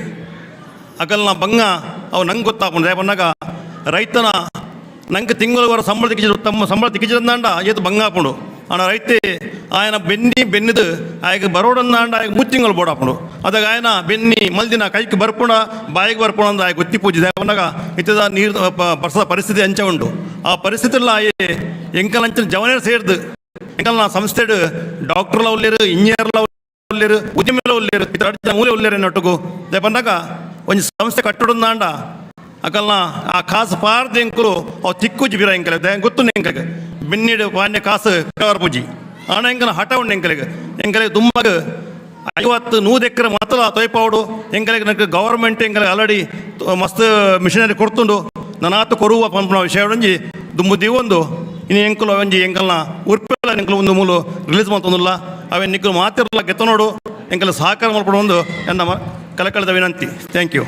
ಅಗಲ್ನ ಬಂಗ ಅವು ನಂಗೆ ಗೊತ್ತಾಪುಂಡು ದಯಪನ್ನಾಗ ರೈತನ ನಂಗೆ ತಿಂಗಳವರ ಸಂಬಳ ತಿಕ್ಕಿದ್ರು ತಮ್ಮ ಸಂಬಳ ತಿಕ್ಕಿದ್ರಂದಾಂಡ ಏತು ಬಂಗಾಪುಂಡು ಆನ ರೈತೆ ఆయన ಬೆನ್ನಿದು ಆಯ್ಕೆ ಬರೋಡಂದಾಂಡ ಆಯ್ಕೆ ಮುಚ್ಚಿಂಗಳು ಬೋಡಾಪುಂಡು ಅದಾಗ ఆయన ಬೆನ್ನಿ ಮಲ್ದಿನ ಕೈಗೆ ಬರ್ಪುಣ ಬಾಯಿಗೆ ಬರ್ಪುಣ ಅಂದ ಆಯ್ಕೆ ಗೊತ್ತಿ ಪೂಜೆ ದೇವನಾಗ ಇತ್ತದ ನೀರು ಬರ್ಸದ ಪರಿಸ್ಥಿತಿ ಅಂಚ ಉಂಟು ಆ ಪರಿಸ್ಥಿತಿಲ್ಲ ಆಯೆ ಎಂಕಲ್ ಅಂಚಿನ ಜವನೇರು ಸೇರ್ದು ಎಂಕಲ್ ನಾ ಸಂಸ್ಥೆಡು ಡಾಕ್ಟರ್ಲ ಉಳ್ಳೇರು ಇಂಜಿನಿಯರ್ಲ ಉಳ್ಳೇರು ಉದ್ಯಮಿಲ ಉಳ್ಳೇರು ಇತರ ಮೂಲೆ ಉಳ್ಳೇರು ನೊಟ್ಟುಗು ದೇವನಾಗ ಒಂದು ಸಂಸ್ಥೆ ಕಟ್ಟಡಂದಾಂಡ ಅಕಲ್ನ ಆ ಕಾಸು ಪಾರ್ದು ಎಂಕಲು ಅವು ತಿಕ್ಕುಜಿ ಬಿರ ಎಂಕಲೆ ಗೊತ್ತು ಎಂಕಲಿಗೆ ಬೆನ್ನಿಡು ಪಾನ್ಯ ಕಾಸು ಕವರ್ ಪೂಜಿ ಆಣ ಎಂಕಲ ಹಠ ಉಂಡು ಎಂಕಲಿಗೆ ದುಮ್ಮಗ 50-100 ಎಕರೆ ಮಾತ್ರ ತೊಯ್ಪಾವಡು ಎಂಕಲಿಗೆ ನನಗೆ ಗೌರ್ಮೆಂಟ್ ಎಂಕಲಿಗೆ ಆಲ್ರೆಡಿ ಮಸ್ತ್ ಮಿಷನರಿ ಕೊಡ್ತುಂಡು ನನಾತು ಕೊರುವ ಪಂಪನ ವಿಷಯ ಒಂಜಿ ದುಮ್ಮುದಿ ಒಂದು ಇನ್ನು ಎಂಕಲು ಒಂಜಿ ಎಂಕಲ್ನ ಉರ್ಪೆಲ್ಲ ಎಂಕಲು ಒಂದು ಮೂಲು ರಿಲೀಸ್ ಮಾಡ್ತೊಂದಿಲ್ಲ ಅವೇ ನಿಕ್ಕಲು ಮಾತಿರಲ್ಲ ಗೆತ್ತ ನೋಡು ಎಂಕಲ ಸಹಕಾರ ಮಾಡ್ಕೊಂಡು ಒಂದು ಎನ್ನ ಕಳಕಳಿದ ವಿನಂತಿ. Thank you.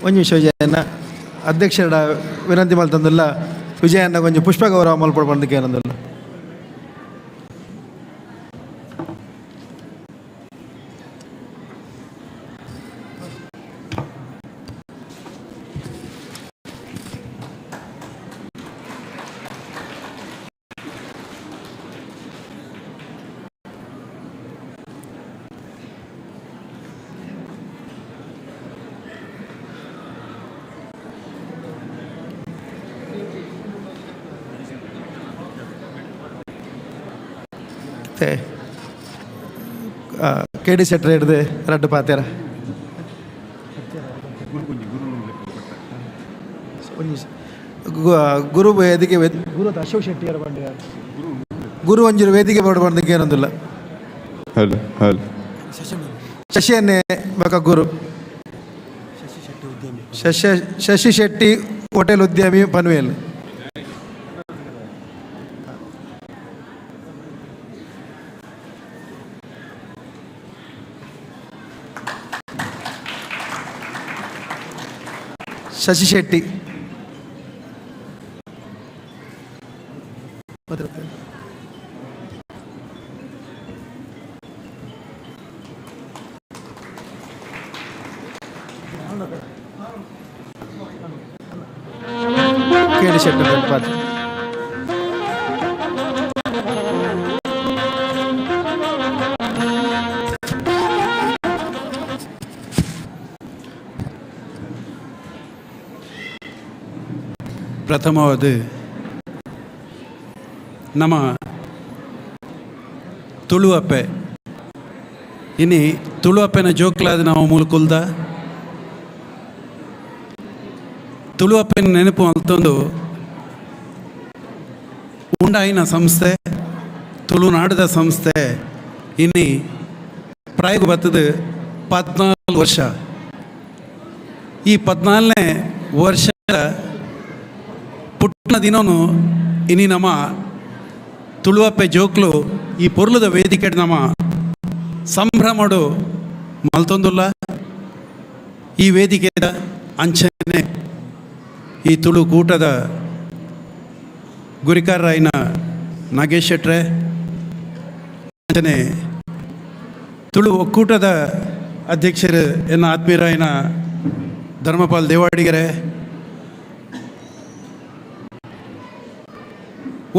ಒಂದು ನಿಮಿಷ ವಿಜಯಣ್ಣ ಅಧ್ಯಕ್ಷರ ವಿನಂತಿ ಮಲ್ತಂದಿಲ್ಲ ವಿಜಯಣ್ಣ ಕೊಂಚ ಪುಷ್ಪ ಗೌರವ ಮಲ್ಪಡ್ಬಂದಕ್ಕೆ ಏನಂದಿಲ್ಲ. KD ಶೆಟ್ಟರ್ ಹಿಡ್ದು ರಡ್ಡು ಪಾತ್ಯಾರ ಗುರು ವೇದಿಕೆ ಗುರು ಅಶೋಕ್ ಶೆಟ್ಟಿ ಗುರು ಒಂಜೂರು ವೇದಿಕೆ ಬೋರ್ಡ್ ಬಂದಕ್ಕೆ ಏನಂದಿಲ್ಲ. ಶಶಿಯನ್ನೇ ಬೇಕಾ ಗುರು ಶಶಿ ಶೆಟ್ಟಿ ಹೋಟೆಲ್ ಉದ್ಯಮಿ ಪನ್ವೇಲ್. ಶಶಿ ಶೆಟ್ಟಿ KD ಶೆಟ್ಟಿ ಪಾತ್ರ ಪ್ರಥಮವಾದ ನಮ್ಮ ತುಳುವಪ್ಪೆ ಇನಿ ತುಳುವಪ್ಪೆನ ಜೋಕ್ಲಾದ ನಾವು ಮೂಲಕುಲ್ದ ತುಳುವಪ್ಪೆನ ನೆನಪು ಅಂತಂದು ಉಂಡಾಯಿನ ಸಂಸ್ಥೆ ತುಳುನಾಡದ ಸಂಸ್ಥೆ ಇನ್ನಿ ಪ್ರಾಯೋಗ ಬರ್ತದ 14 ವರ್ಷ. ಈ 14ನೇ ವರ್ಷದ ಪುಟ್ಟನ ದಿನವೂ ಇನಿ ನಮ್ಮ ತುಳುವಪ್ಪೆ ಜೋಕ್ಲು ಈ ಪೊರ್ಲದ ವೇದಿಕೆ ನಮ್ಮ ಸಂಭ್ರಮಡು ಮಲ್ತೊಂದುಲ್ಲ. ಈ ವೇದಿಕೆದ ಅಂಚನೆ ಈ ತುಳು ಕೂಟದ ಗುರಿಕಾರರಾಯಿನ ನಾಗೇಶ್ ಶೆಟ್ರೆ, ಅಂಚನೆ ತುಳು ಒಕ್ಕೂಟದ ಅಧ್ಯಕ್ಷರು ಎನ್ನ ಆತ್ಮೀಯರಾಯಿನ ಧರ್ಮಪಾಲ್ ದೇವಾಡಿಗರೆ,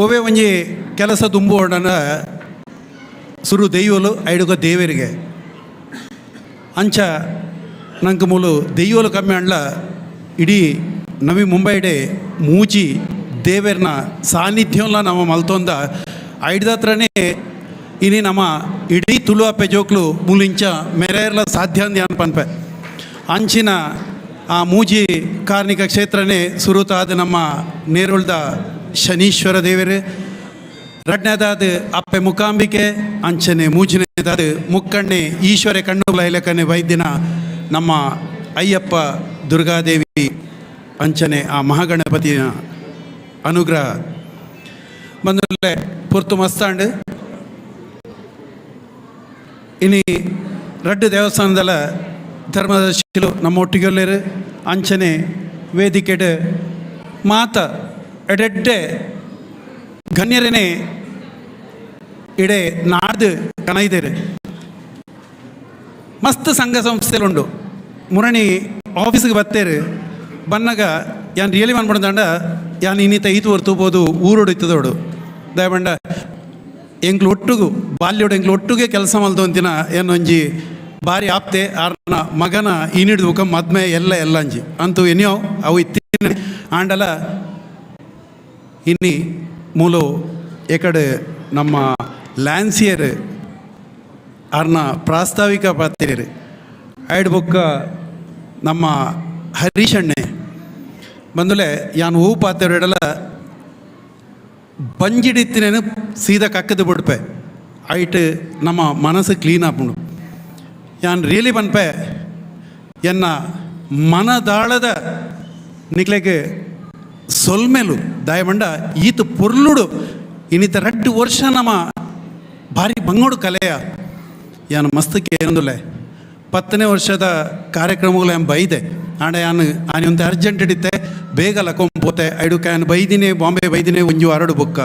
ಓವೇ ಒಂಜಿ ಕೆಲಸ ತುಂಬುವೊಡನ ಸುರು ದೆಯ್ಯೋಲು ಐಡುಗ ದೇವರಿಗೆ ಅಂಚ ನಂಗೆ ಮೂಲು ದೆಯ್ಯೋಲು ಕಮ್ಮಿ ಅಂಡ್ಲ ಇಡೀ ನವಿ ಮುಂಬೈಡೆ ಮೂಜಿ ದೇವರನ ಸಾನ್ನಿಧ್ಯವನ್ನ ನಾವು ಮಲ್ತೊಂದ ಐಡ್ದತ್ರನೇ ಇನಿ ನಮ್ಮ ಇಡೀ ತುಳುವಪ್ಪೆ ಜೋಕ್ಲು ಮೂಲಿಂಚ ಮೆರೆಯರ್ಲ ಸಾಧ್ಯ ಅಂದ್ ಅನ್ಪನ್ಪೆ ಅಂಚಿನ ಆ ಮೂಜಿ ಕಾರ್ಣಿಕ ಕ್ಷೇತ್ರನೇ ಸುರುತಾದ ನಮ್ಮ ನೇರುಳ್ದ ಶನೀಶ್ವರ ದೇವರು, ರಡ್ನೇದಾದ ಅಪ್ಪೆ ಮುಕಾಂಬಿಕೆ, ಅಂಚನೆ ಮೂಜನೇದಾದ ಮುಕ್ಕಣ್ಣೆ ಈಶ್ವರ ಕಣ್ಣುಗಳ ಇಲಕನೆ ವೈದ್ಯನ ನಮ್ಮ ಅಯ್ಯಪ್ಪ ದುರ್ಗಾದೇವಿ, ಅಂಚನೆ ಆ ಮಹಾಗಣಪತಿಯ ಅನುಗ್ರಹ ಬಂದಲ್ಲೇ ಪೊರ್ತು ಮಸ್ತಾಂಡ್ ಇನಿ ರಡ್ಡು ದೇವಸ್ಥಾನದಲ್ಲ ಧರ್ಮದರ್ಶಿಗಳು ನಮ್ಮ ಒಟ್ಟಿಗೆಲ್ಲರು ಅಂಚನೆ ವೇದಿಕೆಡ್ ಮಾತ ಎಡೆಡ್ಡೆ ಗಣ್ಯರೇನೆ ಇಡೆ ನಾಡ್ದು ಕನೈದೇರು ಮಸ್ತ್ ಸಂಘ ಸಂಸ್ಥೆಲುಂಡು. ಮುರಣಿ ಆಫೀಸ್ಗೆ ಬತ್ತೇರು ಬನ್ನಾಗ ಯಾನ್ ರಿಯಲಿ ಮನ್ಪಡ್ದಂಡ ಯಾನ್ ಇನ್ನಿತ ಈತು ಹೊರ್ತುಬೋದು ಊರೊಡಿತದೋಡು ದಯಬಂಡ ಎಂಕ್ಲು ಒಟ್ಟುಗು ಬಾಲ್ಯೋಡು ಎಂಕ್ಲು ಒಟ್ಟುಗೆ ಕೆಲಸ ಮಲ್ತೊಂತಿನ ಏನೊಂಜಿ ಭಾರಿ ಆಪ್ತೆ ಆರ್ನ ಮಗನ ಈನಿಡ್ದು ಮುಖ ಮದ್ಮೆ ಎಲ್ಲ ಅಂಜಿ ಅಂತೂ ಎನ್ಯೋ ಅವು ಇತ್ತೀನಿ ಆಂಡಲ ಇನ್ನಿ ಮೂಲು ಎಕಡೆ ನಮ್ಮ ಲ್ಯಾನ್ಸಿಯರ್ ಆರ್ನ ಪ್ರಾಸ್ತಾವಿಕ ಪಾತ್ರೆಯರು ಐಡ್ ಬುಕ್ಕ ನಮ್ಮ ಹರೀಶಣ್ಣೆ ಬಂದಲೆ ಯಾನು ಹೂ ಪಾತ್ರೆಡಲ್ಲ ಬಂಜಿಡಿತ್ತಿನೇನು ಸೀದಾ ಕಕ್ಕದು ಬಿಡ್ಪೆ ಐಟ್ ನಮ್ಮ ಮನಸ್ಸು ಕ್ಲೀನ್ ಆಪುಂಡು. ಯಾನ್ ರಿಯಲಿ ಬನ್ಪೆ ಎನ್ನ ಮನದಾಳದ ನಿಕ್ಲೆಗೆ ಸೊಲ್ಮೇಲು ದಯಮಂಡ ಈತ ಪೊರ್ಲುಡು ಇನ್ನಿತ 2 ವರ್ಷ ನಮ್ಮ ಭಾರಿ ಬಂಗೋಡು ಕಲೆಯ ಯಾನು ಮಸ್ತಕ್ಕೆ ಏನಂದುಲೆ 10ನೇ ವರ್ಷದ ಕಾರ್ಯಕ್ರಮಗಳು ಏನು ಬೈದೆ ಆಂಡ ಯಾನು ಆನೆ ಅರ್ಜೆಂಟ್ ಹಿಡಿತೆ ಬೇಗ ಲಕೊಂಬೋತೆ ಐಡು ಕ್ಯಾನ್ ಬೈದಿನೇ ಬಾಂಬೆ ಬೈದಿನೇ ಒಂಜು 2 ಬುಕ್ಕ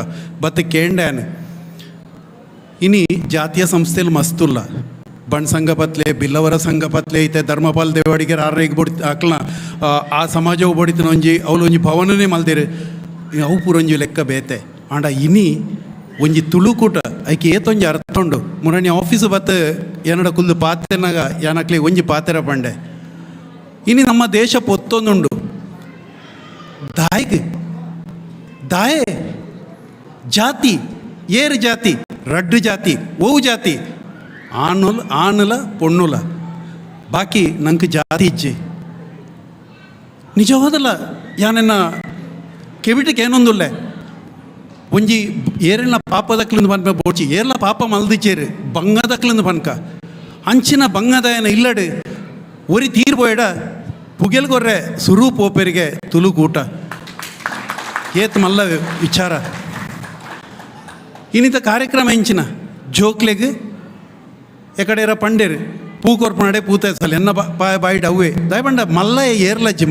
ಬತ್ತ ಕೇಂಡ್ಯಾನು ಇನಿ ಜಾತಿಯ ಸಂಸ್ಥೆಯಲ್ಲಿ ಮಸ್ತುಲ್ಲ ಬಣ್ ಸಂಘ ಪತ್ಲೆ ಬಿಲ್ಲವರ ಸಂಘ ಪತ್ಲೆ ಐತೆ ಧರ್ಮಪಾಲ್ ದೇವಾಡಿಗೆ ಆರ್ರಿಗೆ ಬೊಡಿ ಅಕ್ಲ ಆ ಸಮಾಜವು ಬಡಿತನ ಒಂಜಿ ಅವಳು ಒಂಜಿ ಭವನನೇ ಮಲ್ದಿರು ಅವು ಪೂರೊಂಜಿ ಲೆಕ್ಕ ಬೇತೆ ಆಂಡ ಇನಿ ಒಂಜಿ ತುಳುಕೂಟ ಐಕೆ ಏತೊಂಜಿ ಅರ್ಥ ಉಂಡು. ಮುರಣಿ ಆಫೀಸು ಬತ್ತ ಏನಡ ಕುಲ್ಲು ಪಾತ್ರೆನಾಗ ಯಾನಕ್ಲಿ ಒಂಜಿ ಪಾತ್ರೆ ಪಂಡೆ ಇನಿ ನಮ್ಮ ದೇಶ ಪೊತ್ತೊಂದುಂಡು ದಾಯೆ ಜಾತಿ ಏರು ಜಾತಿ ರಡ್ಡು ಜಾತಿ ಓವು ಜಾತಿ ಆನುಲ ಪೊಣ್ಣುಲ ಬಾಕಿ ನಂಗೆ ಜಾತಿ ಇಜ್ಜೆ ನಿಜವಾದಲ್ಲ ಯಾನೆನ್ನ ಕೆವಿಟಿಗೆ ಏನೊಂದುಲ್ಲೆ ಒಂಜಿ ಏರೆಲ್ಲ ಪಾಪದಕ್ಲಿಂದ ಬನ್ಪ ಬೋಚಿ ಏರ್ಲ ಪಾಪ ಮಲ್ದಿಚೇರು ಬಂಗದಕ್ಲಿಂದ ಬನ್ಕ ಅಂಚಿನ ಬಂಗದಾಯನ ಇಲ್ಲಡು ಒರಿ ತೀರ್ಬೋಯಡ ಪುಗೆಲ್ಗೊರ್ರೆ ಸುರೂಪ್ ಓಪೆರಿಗೆ ತುಳುಕೂಟ ಏತ್ ಮಲ್ಲ ವಿಚಾರ ಇನ್ನಿತ ಕಾರ್ಯಕ್ರಮ ಹೆಂಚಿನ ಜೋಕ್ಲೆಗ್ ಎಕಡೆರ ಪಂಡೇರು ಪೂಕೊರ್ಪಣೆ ಪೂತೆ ಸಲ ಎನ್ನ ಬಾಯಿಡ್ ಅವೇ ದಯಬಂಡ ಮಲ್ಲಯ ಏರ್ಲಜ್ಜಿ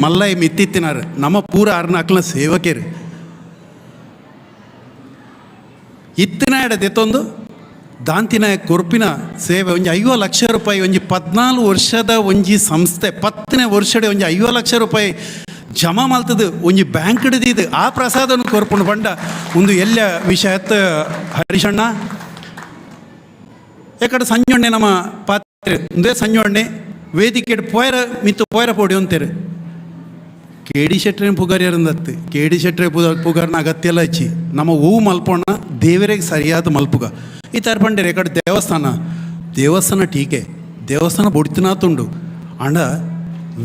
ಮಲ್ಲಯ ಮಿತ್ತಿತ್ತಿನಾರು ನಮ್ಮ ಪೂರ ಆರ್ನ ಅಕ್ಲ ಸೇವಕೇರು ಇತ್ತಿನ ಎಡದೆತ್ತೊಂದು ದಾಂತಿನ ಕೊರ್ಪಿನ ಸೇವೆ ಒಂಜಿ 5 ಲಕ್ಷ ರೂಪಾಯಿ ಒಂಜಿ 14 ವರ್ಷದ ಒಂಜಿ ಸಂಸ್ಥೆ 10ನೇ ವರ್ಷಡೆ ಒಂಜಿ 5 ಲಕ್ಷ ರೂಪಾಯಿ ಜಮಾ ಮಲ್ತದು ಒಂಜಿ ಬ್ಯಾಂಕ್ ಹಿಡಿದಿದ್ದು ಆ ಪ್ರಸಾದವನ್ನು ಕೊರ್ಪುಂಡು ಬಂಡ ಒಂದು ಎಲ್ಲ ವಿಷಯತ್ ಹರೀಶಣ್ಣ ಎಕಡೆ ಸಂಜೊಣ್ಣೆ ನಮ್ಮ ಪಾತ್ರೆ ಒಂದೇ ಸಂಜೊಣ್ಣೆ ವೇದಿಕೆ ಪೋಯರ ಮಿತ್ತು ಪೋಯರ ಪೋಡಿ ಅಂತಾರೆ KD ಶೆಟ್ರೇನು ಪುಗಾರ್ ಯಾರಂದತ್ತು KD ಶೆಟ್ರೆ ಪುಗಾರ್ನ ಅಗತ್ಯ ಎಲ್ಲ ಹಚ್ಚಿ ನಮ್ಮ ಹೂವು ಮಲ್ಪೋಣ ದೇವರಿಗೆ ಸರಿಯಾದ ಮಲ್ಪುಗ ಈ ಥರ ಪಂಡೇರು ಎಕಡೆ ದೇವಸ್ಥಾನ ಟೀಕೆ ದೇವಸ್ಥಾನ ಬೊಡಿತನಾತುಂಡು ಅಂಡ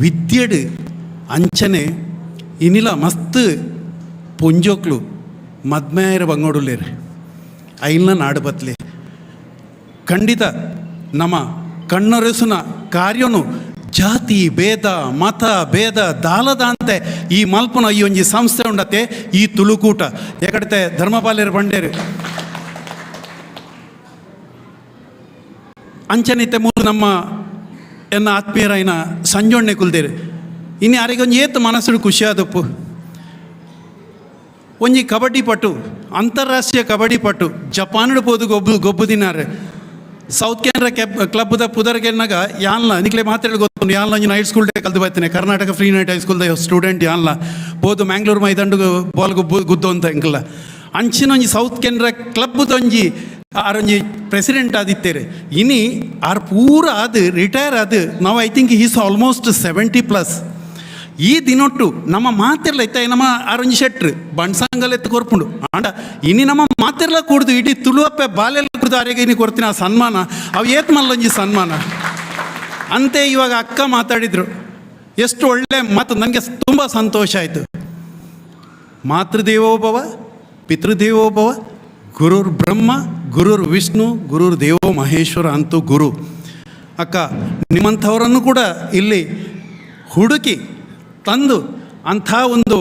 ವಿದ್ಯೆಡ್ ಅಂಚನೆ ಇನ್ನಿಲ್ಲ ಮಸ್ತ್ ಪೊಂಜೋಕ್ಲು ಮದ್ಮೆಯರ ಬಂಗೋಡುಲ್ಲೇರು ಐಲ್ನ ನಾಡು ಬತ್ಲೆ ಖಂಡಿತ ನಮ್ಮ ಕಣ್ಣೊರೆಸುನ ಕಾರ್ಯನು ಜಾತಿ ಭೇದ ಮತ ಭೇದ ದಾಲದಂತೆ ಈ ಮಲ್ಪನ ಈ ಒಂಜಿ ಸಂಸ್ಥೆ ಉಂಡತೆ ಈ ತುಳುಕೂಟ ಎಕಡತೆ ಧರ್ಮಪಾಲ್ಯರು ಬಂಡೇರು ಅಂಚನಿತೆ ಮೂರು ನಮ್ಮ ಎನ್ನ ಆತ್ಮೀಯರಾಯಿನ ಸಂಜೋಣ್ಣೆ ಕುಲ್ದೇರು ಇನ್ನು ಯಾರಿಗೊಂದು ಏತು ಮನಸ್ಸು ಖುಷಿಯಾದಪ್ಪು ಒಂಜಿ ಕಬಡ್ಡಿ ಪಟು ಅಂತಾರಾಷ್ಟ್ರೀಯ ಕಬಡ್ಡಿ ಪಟು ಜಪಾನ್ ಪೋದು ಗೊಬ್ಬು ದಿನಾರೆ ಸೌತ್ ಕೆನರಾ ಕ್ಲಬ್ದ ಪುದರ್ಗೆನ್ನಾಗ ಯಾನ್ಲ ನಿಕ್ಲೆ ಮಾತಾಡಿ ಗೊತ್ತು ಯಾನ್ಲ ಒಂಜಿ ನೈಟ್ ಸ್ಕೂಲ್ ಡೇ ಕಲ್ತು ಬರ್ತೀನಿ ಕರ್ನಾಟಕ ಫ್ರೀ ನೈಟ್ ಹೈಸ್ಕೂಲ್ದ ಸ್ಟೂಡೆಂಟ್ ಯಾನ್ಲ ಬೋದು ಮ್ಯಾಂಗ್ಳೂರು ಮೈದಂಡು ಬಾಲ್ ಗುದ್ದು ಅಂತ ಎಂಕಲ್ಲ ಅಂಚಿನ ಒಂಜಿ ಸೌತ್ ಕೆನರಾ ಕ್ಲಬ್ದೊಂಜಿ ಆರೊಂಜಿ ಪ್ರೆಸಿಡೆಂಟ್ ಆದಿತ್ತೇರೆ ಇನಿ ಆರ್ ಪೂರ ಅದು ರಿಟೈರ್ ಅದು ನಾವು ಐ ಥಿಂಕ್ ಈಸ್ ಆಲ್ಮೋಸ್ಟ್ 70+ ಈ ದಿನೊಟ್ಟು ನಮ್ಮ ಮಾತಿರ್ಲ ಇತ್ತ ನಮ್ಮ ಆರೊಂಜಿ ಶೆಟ್ರು ಬಣ್ಸಂಗಲ್ ಎತ್ತು ಕೊರ್ಪುಂಡು ಆಂಡ ಇನಿ ನಮ್ಮ ಮಾತಿರ್ಲ ಕೂಡ್ದು ಇಡೀ ತುಳುವಪ್ಪೆ ಬಾಲೆಲ್ಲ ಕುಡ್ದು ಆರೆಗೆ ಇನಿ ಕೊಡ್ತೀನಿ ಆ ಸನ್ಮಾನ ಅವು ಏತ್ ಮಲ್ಲೊಂಜಿ ಸನ್ಮಾನ ಅಂತೆ ಇವಾಗ ಅಕ್ಕ ಮಾತಾಡಿದರು ಎಷ್ಟು ಒಳ್ಳೆ ಮಾತು ನನಗೆ ತುಂಬ ಸಂತೋಷ ಆಯಿತು. ಮಾತೃದೇವೋಭವ ಪಿತೃದೇವೋಭವ ಗುರುರ್ ಬ್ರಹ್ಮ ಗುರುರ್ ವಿಷ್ಣು ಗುರುರ್ ದೇವೋ ಮಹೇಶ್ವರ ಅಂತೂ ಗುರು. ಅಕ್ಕ ನಿಮ್ಮಂಥವರನ್ನು ಕೂಡ ಇಲ್ಲಿ ಹುಡುಕಿ ತಂದು ಅಂಥ ಒಂದು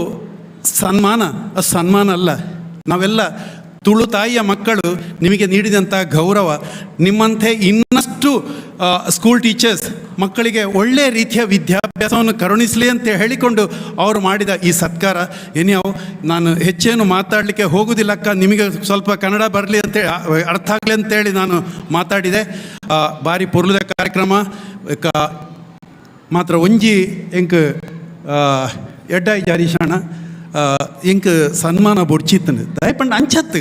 ಸನ್ಮಾನ ಅಲ್ಲ, ನಾವೆಲ್ಲ ತುಳು ತಾಯಿಯ ಮಕ್ಕಳು ನಿಮಗೆ ನೀಡಿದಂಥ ಗೌರವ. ನಿಮ್ಮಂತೆ ಇನ್ನಷ್ಟು ಸ್ಕೂಲ್ ಟೀಚರ್ಸ್ ಮಕ್ಕಳಿಗೆ ಒಳ್ಳೆಯ ರೀತಿಯ ವಿದ್ಯಾಭ್ಯಾಸವನ್ನು ಕರುಣಿಸಲಿ ಅಂತ ಹೇಳಿಕೊಂಡು ಅವರು ಮಾಡಿದ ಈ ಸತ್ಕಾರ ಏನ್ಯಾವು ನಾನು ಹೆಚ್ಚೇನು ಮಾತಾಡಲಿಕ್ಕೆ ಹೋಗುವುದಿಲ್ಲ ಅಕ್ಕ, ನಿಮಗೆ ಸ್ವಲ್ಪ ಕನ್ನಡ ಬರಲಿ ಅಂತೇಳಿ ಅರ್ಥ ಆಗಲಿ ಅಂತೇಳಿ ನಾನು ಮಾತಾಡಿದೆ. ಭಾರಿ ಪೊರ್ಲುದ ಕಾರ್ಯಕ್ರಮ ಮಾತ್ರ ಒಂಜಿ ಎಂಕ್ ಎಡ್ಡಾಯಿ ಜಾರೀಶಾಣ ಇಂಕ್ ಸನ್ಮಾನ ಬೊಡ್ಚಿತ್ತನು ದಯಪಂಡ ಅಂಚತ್ತು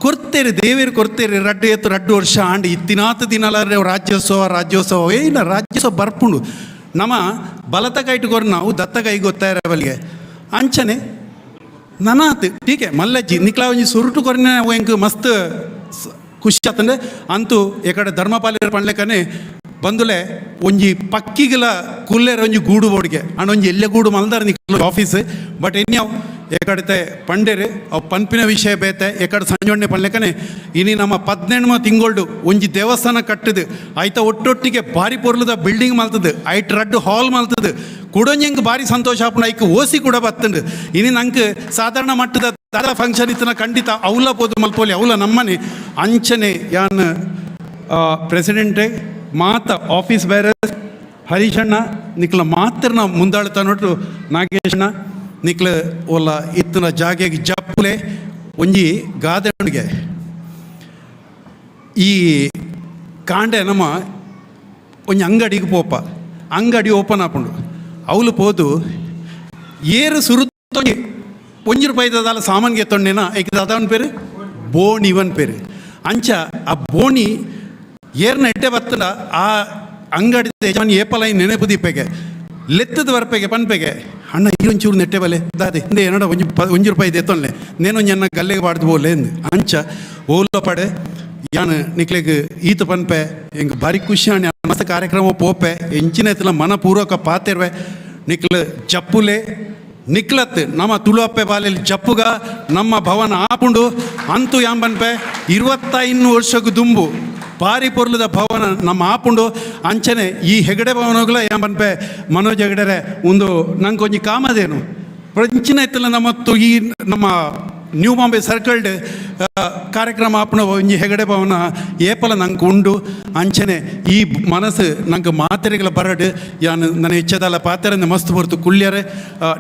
ಕೊರ್ತೇರಿ ದೇವೇರು ಕೊರ್ತೇರಿ ರಡ್ಡು ವರ್ಷ ಆಂಡ್ ಇತ್ತಿನಾತ್ ದಿನಾಲ ರಾಜ್ಯೋತ್ಸವ ಏನ ರಾಜ್ಯೋತ್ಸವ ಬರ್ಪುಂಡು ನಮ್ಮ ಬಲತಗೈಟು ಕೊರ್ ನಾವು ದತ್ತಗೈ ಗೊತ್ತಾಯಿರವಲ್ಗೆ ಅಂಚನೆ ನನಾತ್ ಟೀಕೆ ಮಲ್ಲಜ್ಜಿ ನಿಕ್ಲಾ ಒಂಜಿ ಸುರುಟು ಕೊರಿನ ಎಂಕ್ ಮಸ್ತ್ ಖುಷಿ ಆತಂಡೆ. ಅಂತೂ ಎಕಡೆ ಧರ್ಮಪಾಲ್ಯರು ಪಣ್ಲೆಕನೆ ಬಂದುಲೆ ಒಂಜಿ ಪಕ್ಕಿಗಲ ಕುಲ್ಲೇರ ಒಂಜಿ ಗೂಡು ಬೋಡಿಗೆ ಅಂಡ್ ಒಂಜಿ ಎಲ್ಲೆ ಗೂಡು ಮಲ್ದಾರ ನಿಕ್ಲ ಆಫೀಸ್ ಬಟ್ ಎನ್ಯಾವ್ ಎಕಡತೆ ಪಂಡೇರು ಅವು ಪನ್ಪಿನ ವಿಷಯ ಬೇತೆ ಎಕಡೆ ಸಂಜೋಣ್ಣೆ ಪಣ್ಲೆಕನೆ ಇನಿ ನಮ್ಮ 17ಮ ತಿಂಗಳು ಒಂಜಿ ದೇವಸ್ಥಾನ ಕಟ್ಟದು ಆಯ್ತ ಒಟ್ಟೊಟ್ಟಿಗೆ ಭಾರಿ ಪೊರ್ಲದ ಬಿಲ್ಡಿಂಗ್ ಮಲ್ತದು ಐಟ್ ರಡ್ಡು ಹಾಲ್ ಮಲ್ತದು ಕುಡೊಂಜಂಗೆ ಭಾರಿ ಸಂತೋಷ ಆಪುಂಡು ಐಕ್ ಓಸಿ ಕೂಡ ಬತ್ತಂಡು. ಇನಿ ನಂಗೆ ಸಾಧಾರಣ ಮಟ್ಟದ ದಾದ ಫಂಕ್ಷನ್ ಇತ್ತನ ಖಂಡಿತ ಅವಲ ಪೋದು ಮಲ್ಪೋಲಿ ಅವಲ ನಮ್ಮನೆ ಅಂಚನೆ ಯಾನ್ ಪ್ರೆಸಿಡೆಂಟೇ ಮಾತ ಆಫೀಸ್ ಬೇರೆ ಹರೀಶಣ್ಣ ನಿಕ್ಲ ಮಾತ್ರನ ಮುಂದಾಳ್ತಾ ನೋಡ್ರು ನಾಗೇಶಣ್ಣ ನಿಕ್ಲ ಒಲ್ಲ ಇತ್ತನ ಜಾಗೆಗೆ ಜಪ್ಪಲೆ ಒಂಜಿ ಗಾದೆಗೆ ಈ ಕಾಂಡೆ ನಮ್ಮ ಒಂಜಿ ಅಂಗಡಿಗೆ ಪೋಪ ಅಂಗಡಿ ಓಪನ್ ಆಪುಂಡು ಅವಳು ಪೋದು ಏರು ಸುರುತ್ತೊಂಜಿ ₹1 ದಾಲ ಸಾಮಾನ್ಗೆ ತೊಂಡೇನ ಏಕೆ ದಾದವನ್ ಪೇರು ಬೋಣಿ ಇವನ್ ಪೇರು ಅಂಚ ಆ ಬೋಣಿ ಏರ್ನ ಎಡ್ಡೆ ಬತ್ತಡ ಆ ಅಂಗಡಿ ಯಜಮಾನಿ ಏಪಲೈ ನೆನೆಪು ದೀಪೆಗೆ ಲೆತ್ತದ ವರ್ಪೆಗೆ ಪನ್ಪೆಗೆ ಅಣ್ಣ ಈರೊಂಚೂರು ನೆಟ್ಟೆ ಬಲೆ ದಾದೆ ಇಂದೇ ಏನಡ ₹1 ಎತ್ತೊಳ್ಳೆ ನೇನೊಂಜಿ ಅನ್ನ ಗಲ್ಲೆಗೆ ಬಾಡ್ದು ಬೋಲೆ ಎಂದು ಅಂಚ ಓಲ ಪಡೆ ಯಾನ್ ನಿಕ್ಲೆಗ್ ಈತ ಪನ್ಪೆ ಹೆಂಗೆ ಭಾರಿ ಖುಷಿ ಅಣ್ಣ ಮಸ್ತ್ ಕಾರ್ಯಕ್ರಮ ಪೋಪೆ ಎಂಚಿನ ಎತ್ತಲ ಮನಪೂರ್ವಕ ಪಾತೆರ್ವೆ ನಿಕ್ಲ ಜಪ್ಪುಲೆ ನಿಕ್ಲತ್ ನಮ್ಮ ತುಳುವಪ್ಪೆ ಬಾಲೆಯಲ್ಲಿ ಜಪ್ಪುಗ ನಮ್ಮ ಭವನ ಆಪುಂಡು ಅಂತೂ ಯಾಂಬನ್ಪೆ 25 ವರ್ಷಕ್ಕೂ ದುಂಬು ಭಾರಿ ಪೊರ್ಲದ ಭವನ ನಮ್ಮ ಆಪುಂಡು ಅಂಚನೆ ಈ ಹೆಗಡೆ ಭವನಗಳ ಯಾಂಬನ್ಪೆ ಮನೋಜ್ ಹೆಗಡೆರೆ ಒಂದು ನಂಗೆ ಒಂಜಿ ಕಾಮದೇನು ಪ್ರಂಚಿನ ಎತ್ತಲ ಈ ನಮ್ಮ ನ್ಯೂ ಬಾಂಬೆ ಸರ್ಕಲ್ಡ್ ಕಾರ್ಯಕ್ರಮ ಆಪುಣ ಒಂಜಿ ಹೆಗಡೆ ಭವನ ಏಪಲ ನಂಗೆ ಉಂಡು ಅಂಚನೆ ಈ ಮನಸ್ಸು ನಂಗೆ ಮಾತ್ರೆಗಳ ಬರಡು ಯಾನ್ ನನ್ನ ಹೆಚ್ಚದಲ್ಲ ಪಾತ್ರೆ ಮಸ್ತ್ ಬರ್ತು ಕುಳ್ಳ್ಯರೆ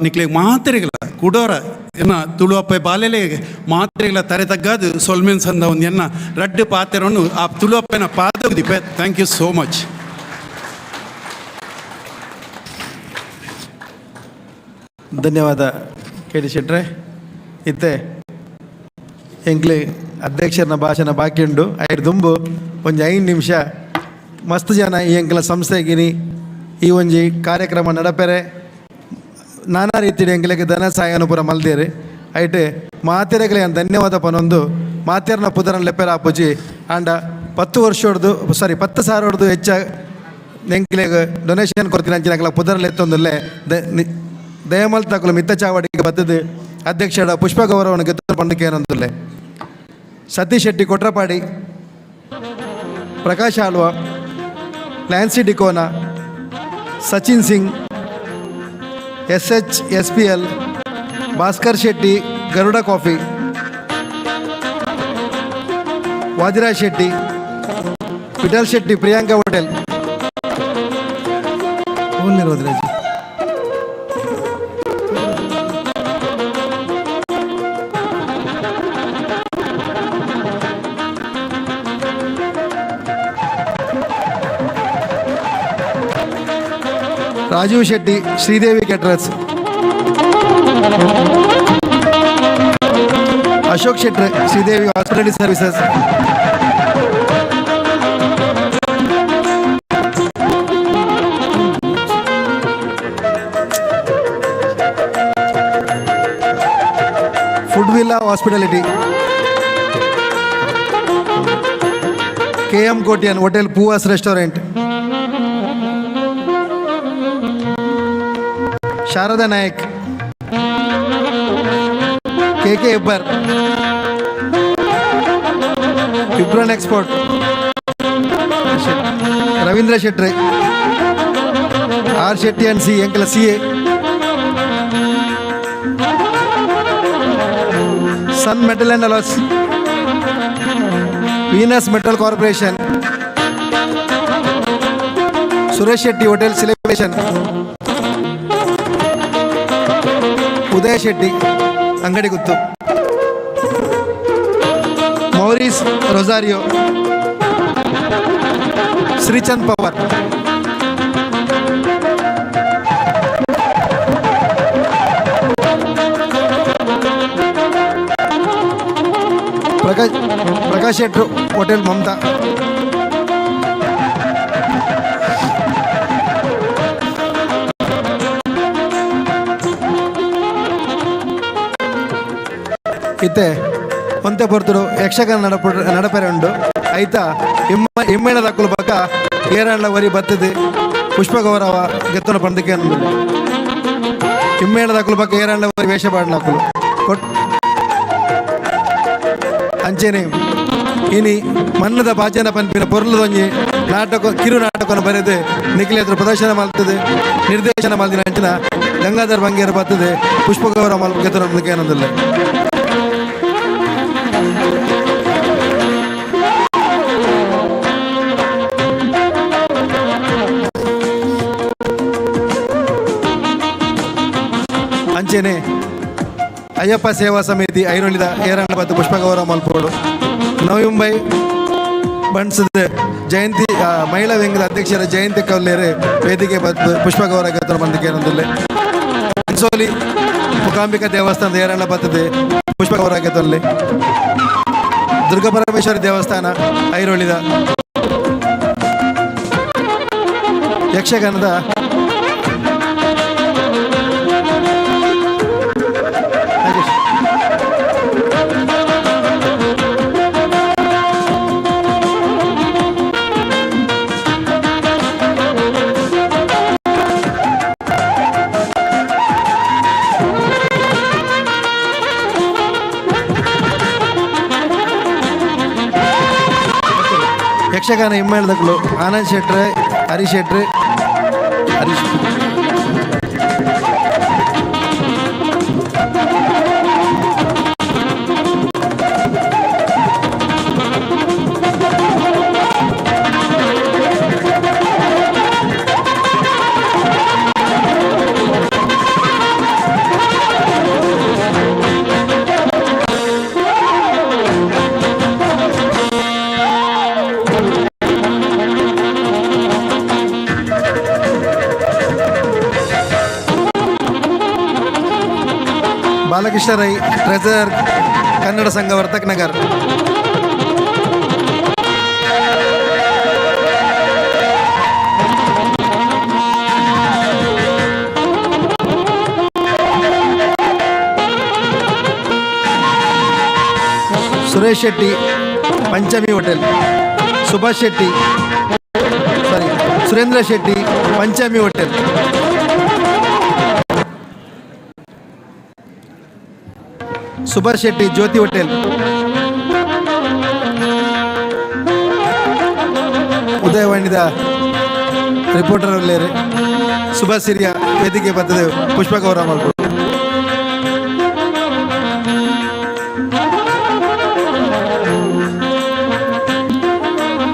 ನಿಕ್ಲೆಗೆ ಮಾತ್ರೆಗಳ ಕುಡೋರ ಎನ್ನ ತುಳುವಪ್ಪೆ ಬಾಲೆಲೆ ಮಾತ್ರೆಗಳ ತರೆ ತಗ್ಗಾದು ಸೊಲ್ಮೆನ್ ಸಂದ ಒಂದು ಎನ್ನ ರಡ್ಡು ಪಾತ್ರೆಯನ್ನು ಆ ತುಳುವಪ್ಪನ ಪಾದ ದಿಪೆ. Thank you so much. ಧನ್ಯವಾದ ಕೆ ಡಿ ಶೆಟ್ರೆ. ಇತ್ತೆ ಎಂಕ್ಲೆ ಅಧ್ಯಕ್ಷರನ ಭಾಷಣ ಬಾಕಿ ಉಂಡು ಐದು ದುಂಬು ಒಂಜಿ 5 ನಿಮಿಷ ಮಸ್ತ್ ಜನ ಈ ಎಂಕ್ಲ ಸಂಸ್ಥೆಗಿನಿ ಈ ಒಂಜಿ ಕಾರ್ಯಕ್ರಮ ನಡಪೆರೆ ನಾನಾ ರೀತಿಯ ಎಂಕ್ಲೆಗೆ ಧನ ಸಹಾಯನ ಪೂರ ಮಲ್ದೇರಿ ಐಟೆ ಮಾತೆರೆಗಳಿಗೆ ಧನ್ಯವಾದ ಪನೊಂದು ಮಾತೆರನ ಪುದರನ ಲೆಪ್ಪೆರ ಆಪುಜಿ ಆಂಡ 10,000 ಹೆಚ್ಚ ಎಂಕ್ಲೆಗೆ ಡೊನೇಷನ್ ಕೊಡ್ತೀನಿ ಅಂಚಿನ ಎಂಕ್ಲ ಪುದರಲ್ಲಿ ಎತ್ತೊಂದುಲ್ಲೆ ದಯಮಲ್ ತಕಲು ಮಿತ್ತ ಚಾವಡಿಗೆ ಬತ್ತದು ಅಧ್ಯಕ್ಷರ ಪುಷ್ಪ ಗೌರವವನ್ನು ಗೆದ್ದು ಪಂಡಕ್ಕೆ ಏನಂದುಲ್ಲೆ Satish Shetty Kotrapadi, Prakash Alva, Lancy Dcona, Sachin Singh, SHSPL, Bhaskar Shetty, Garuda coffee, Vadiraj Shetty, Vittal Shetty, Priyanka hotel. Vadiraj Rajeev Shetty, Sridevi caterers, Ashok Shetty, Sridevi hospitality services, food villa hospitality, KM Kotian hotel, Poovas restaurant, Sharada Nayak, KK Hebbar, Vibran export, Ravindra Shetty, R Shetty and C ಎಂಕಲ CA, sun metal and alloys, Venus metal corporation, Suresh Shetty hotel celebration, ಉದಯ ಶೆಟ್ಟಿ ಅಂಗಡಿ ಗುತ್ತು, ಮೌರೀಸ್ ರೊಸಾರಿಯೋ, ಶ್ರೀಚಂದ್ ಪವಾರ್, ಪ್ರಕಾಶ್ ಶೆಟ್ರು ಹೋಟೆಲ್ ಮಮತಾ, ಇತ್ತೆ ಒಂತೆ ಪೊರ್ತುಡು ಯಕ್ಷಗಾನ ನಡಪೆರೆ ಉಂಡು ಐತ ಎಮ್ಮೆಣದ ಹಕ್ಕಲು ಬಕ್ಕ ಏರಾಂಡ್ಲ ವರಿ ಬತ್ತದು ಪುಷ್ಪ ಗೌರವ ಗೆತ್ತನ ಪಂದಕ್ಕೆ ಎಮ್ಮೆಣದ ಹಕ್ಕಲು ಬಕ್ಕ ಏರಾಂಡ್ಲ ವರಿ ವೇಷ ಪಾಡಿನ ಹಕ್ಕಲು ಅಂಚೆನೆ ಇನಿ ಮನ್ನದ ಪಾಚನ ಪಂಪಿನ ಪೊರ್ಲದೊಂಜಿ ನಾಟಕ ಕಿರು ನಾಟಕವನ್ನು ಬರೆದು ನಿಖಿಲ ಹತ್ರ ಪ್ರದರ್ಶನ ಮಾಡ್ತದೆ, ನಿರ್ದೇಶನ ಮಾಡಿದ ಅಂಚಿನ ಗಂಗಾಧರ್ ಬಂಗೇರು ಬರ್ತದೆ ಪುಷ್ಪ ಗೌರವ ಮಲ್ಪ ಗೆತ್ತನ ಪಂದಕ್ಕೆ ಏನಂದಿಲ್ಲ. ಅಂಚೆನೆ ಅಯ್ಯಪ್ಪ ಸೇವಾ ಸಮಿತಿ ಐರೋಳಿದ ಏರಣ್ಣ ಬತ್ತು ಪುಷ್ಪ ಗೌರವ ಮಲ್ಪೋಡು ನವಿ ಮುಂಬೈ ಬಣ್ಸದ ಜಯಂತಿ ಮಹಿಳಾ ವಿಂಗದ ಅಧ್ಯಕ್ಷರ ಜಯಂತಿ ಕಲ್ಲೇರೆ ವೇದಿಕೆ ಬತ್ತು ಪುಷ್ಪ ಗೌರವ ಗೆತ್ತನ ಬಂದಕ್ಕೆ ಏನಂದಿಲ್ಲ. ಅನ್ಸೋಲಿ ಮುಕಾಂಬಿಕಾ ದೇವಸ್ಥಾನದ ಏರಣ್ಣ ಬತ್ತದೆ ಪುಷ್ಪ ಗೌರವ ಗೆತ್ತಲ್ಲಿ. ದುರ್ಗಾಪರಮೇಶ್ವರಿ ದೇವಸ್ಥಾನ ಐರೋಳಿದ ಯಕ್ಷಗಾನದ ಯಕ್ಷಗಾನ ಹಿಮ್ಮೇಳದಕ್ಕಳು ಆನಂದ್ ಶೆಟ್ರೆ, ಹರೀಶ್ ಶೆಟ್ರಿ, ಹರೀಶ್ ಬಾಲಕೃಷ್ಣ ರೈ, ಟ್ರೆಜರರ್, ಕನ್ನಡ ಸಂಘ ವರ್ತಕ್ ನಗರ್. ಸುರೇಶ್ ಶೆಟ್ಟಿ, ಪಂಚಮಿ ಹೋಟೆಲ್. ಸುಭಾಷ್ ಶೆಟ್ಟಿ, ಸುರೇಂದ್ರ ಶೆಟ್ಟಿ, ಪಂಚಮಿ ಹೋಟೆಲ್. ಸುಭಾಷ್ ಶೆಟ್ಟಿ, ಜ್ಯೋತಿ ಹೋಟೆಲ್. ಉದಯವಾಣಿದ ರಿಪೋರ್ಟರ್ ಅಲ್ಲೇರಿ. ಸುಭಾಸಿರಿಯ ವೇದಿಕೆ ಬರ್ತದೆ ಪುಷ್ಪ ಗೌರವ ಮಾಡ್ಬೋದು.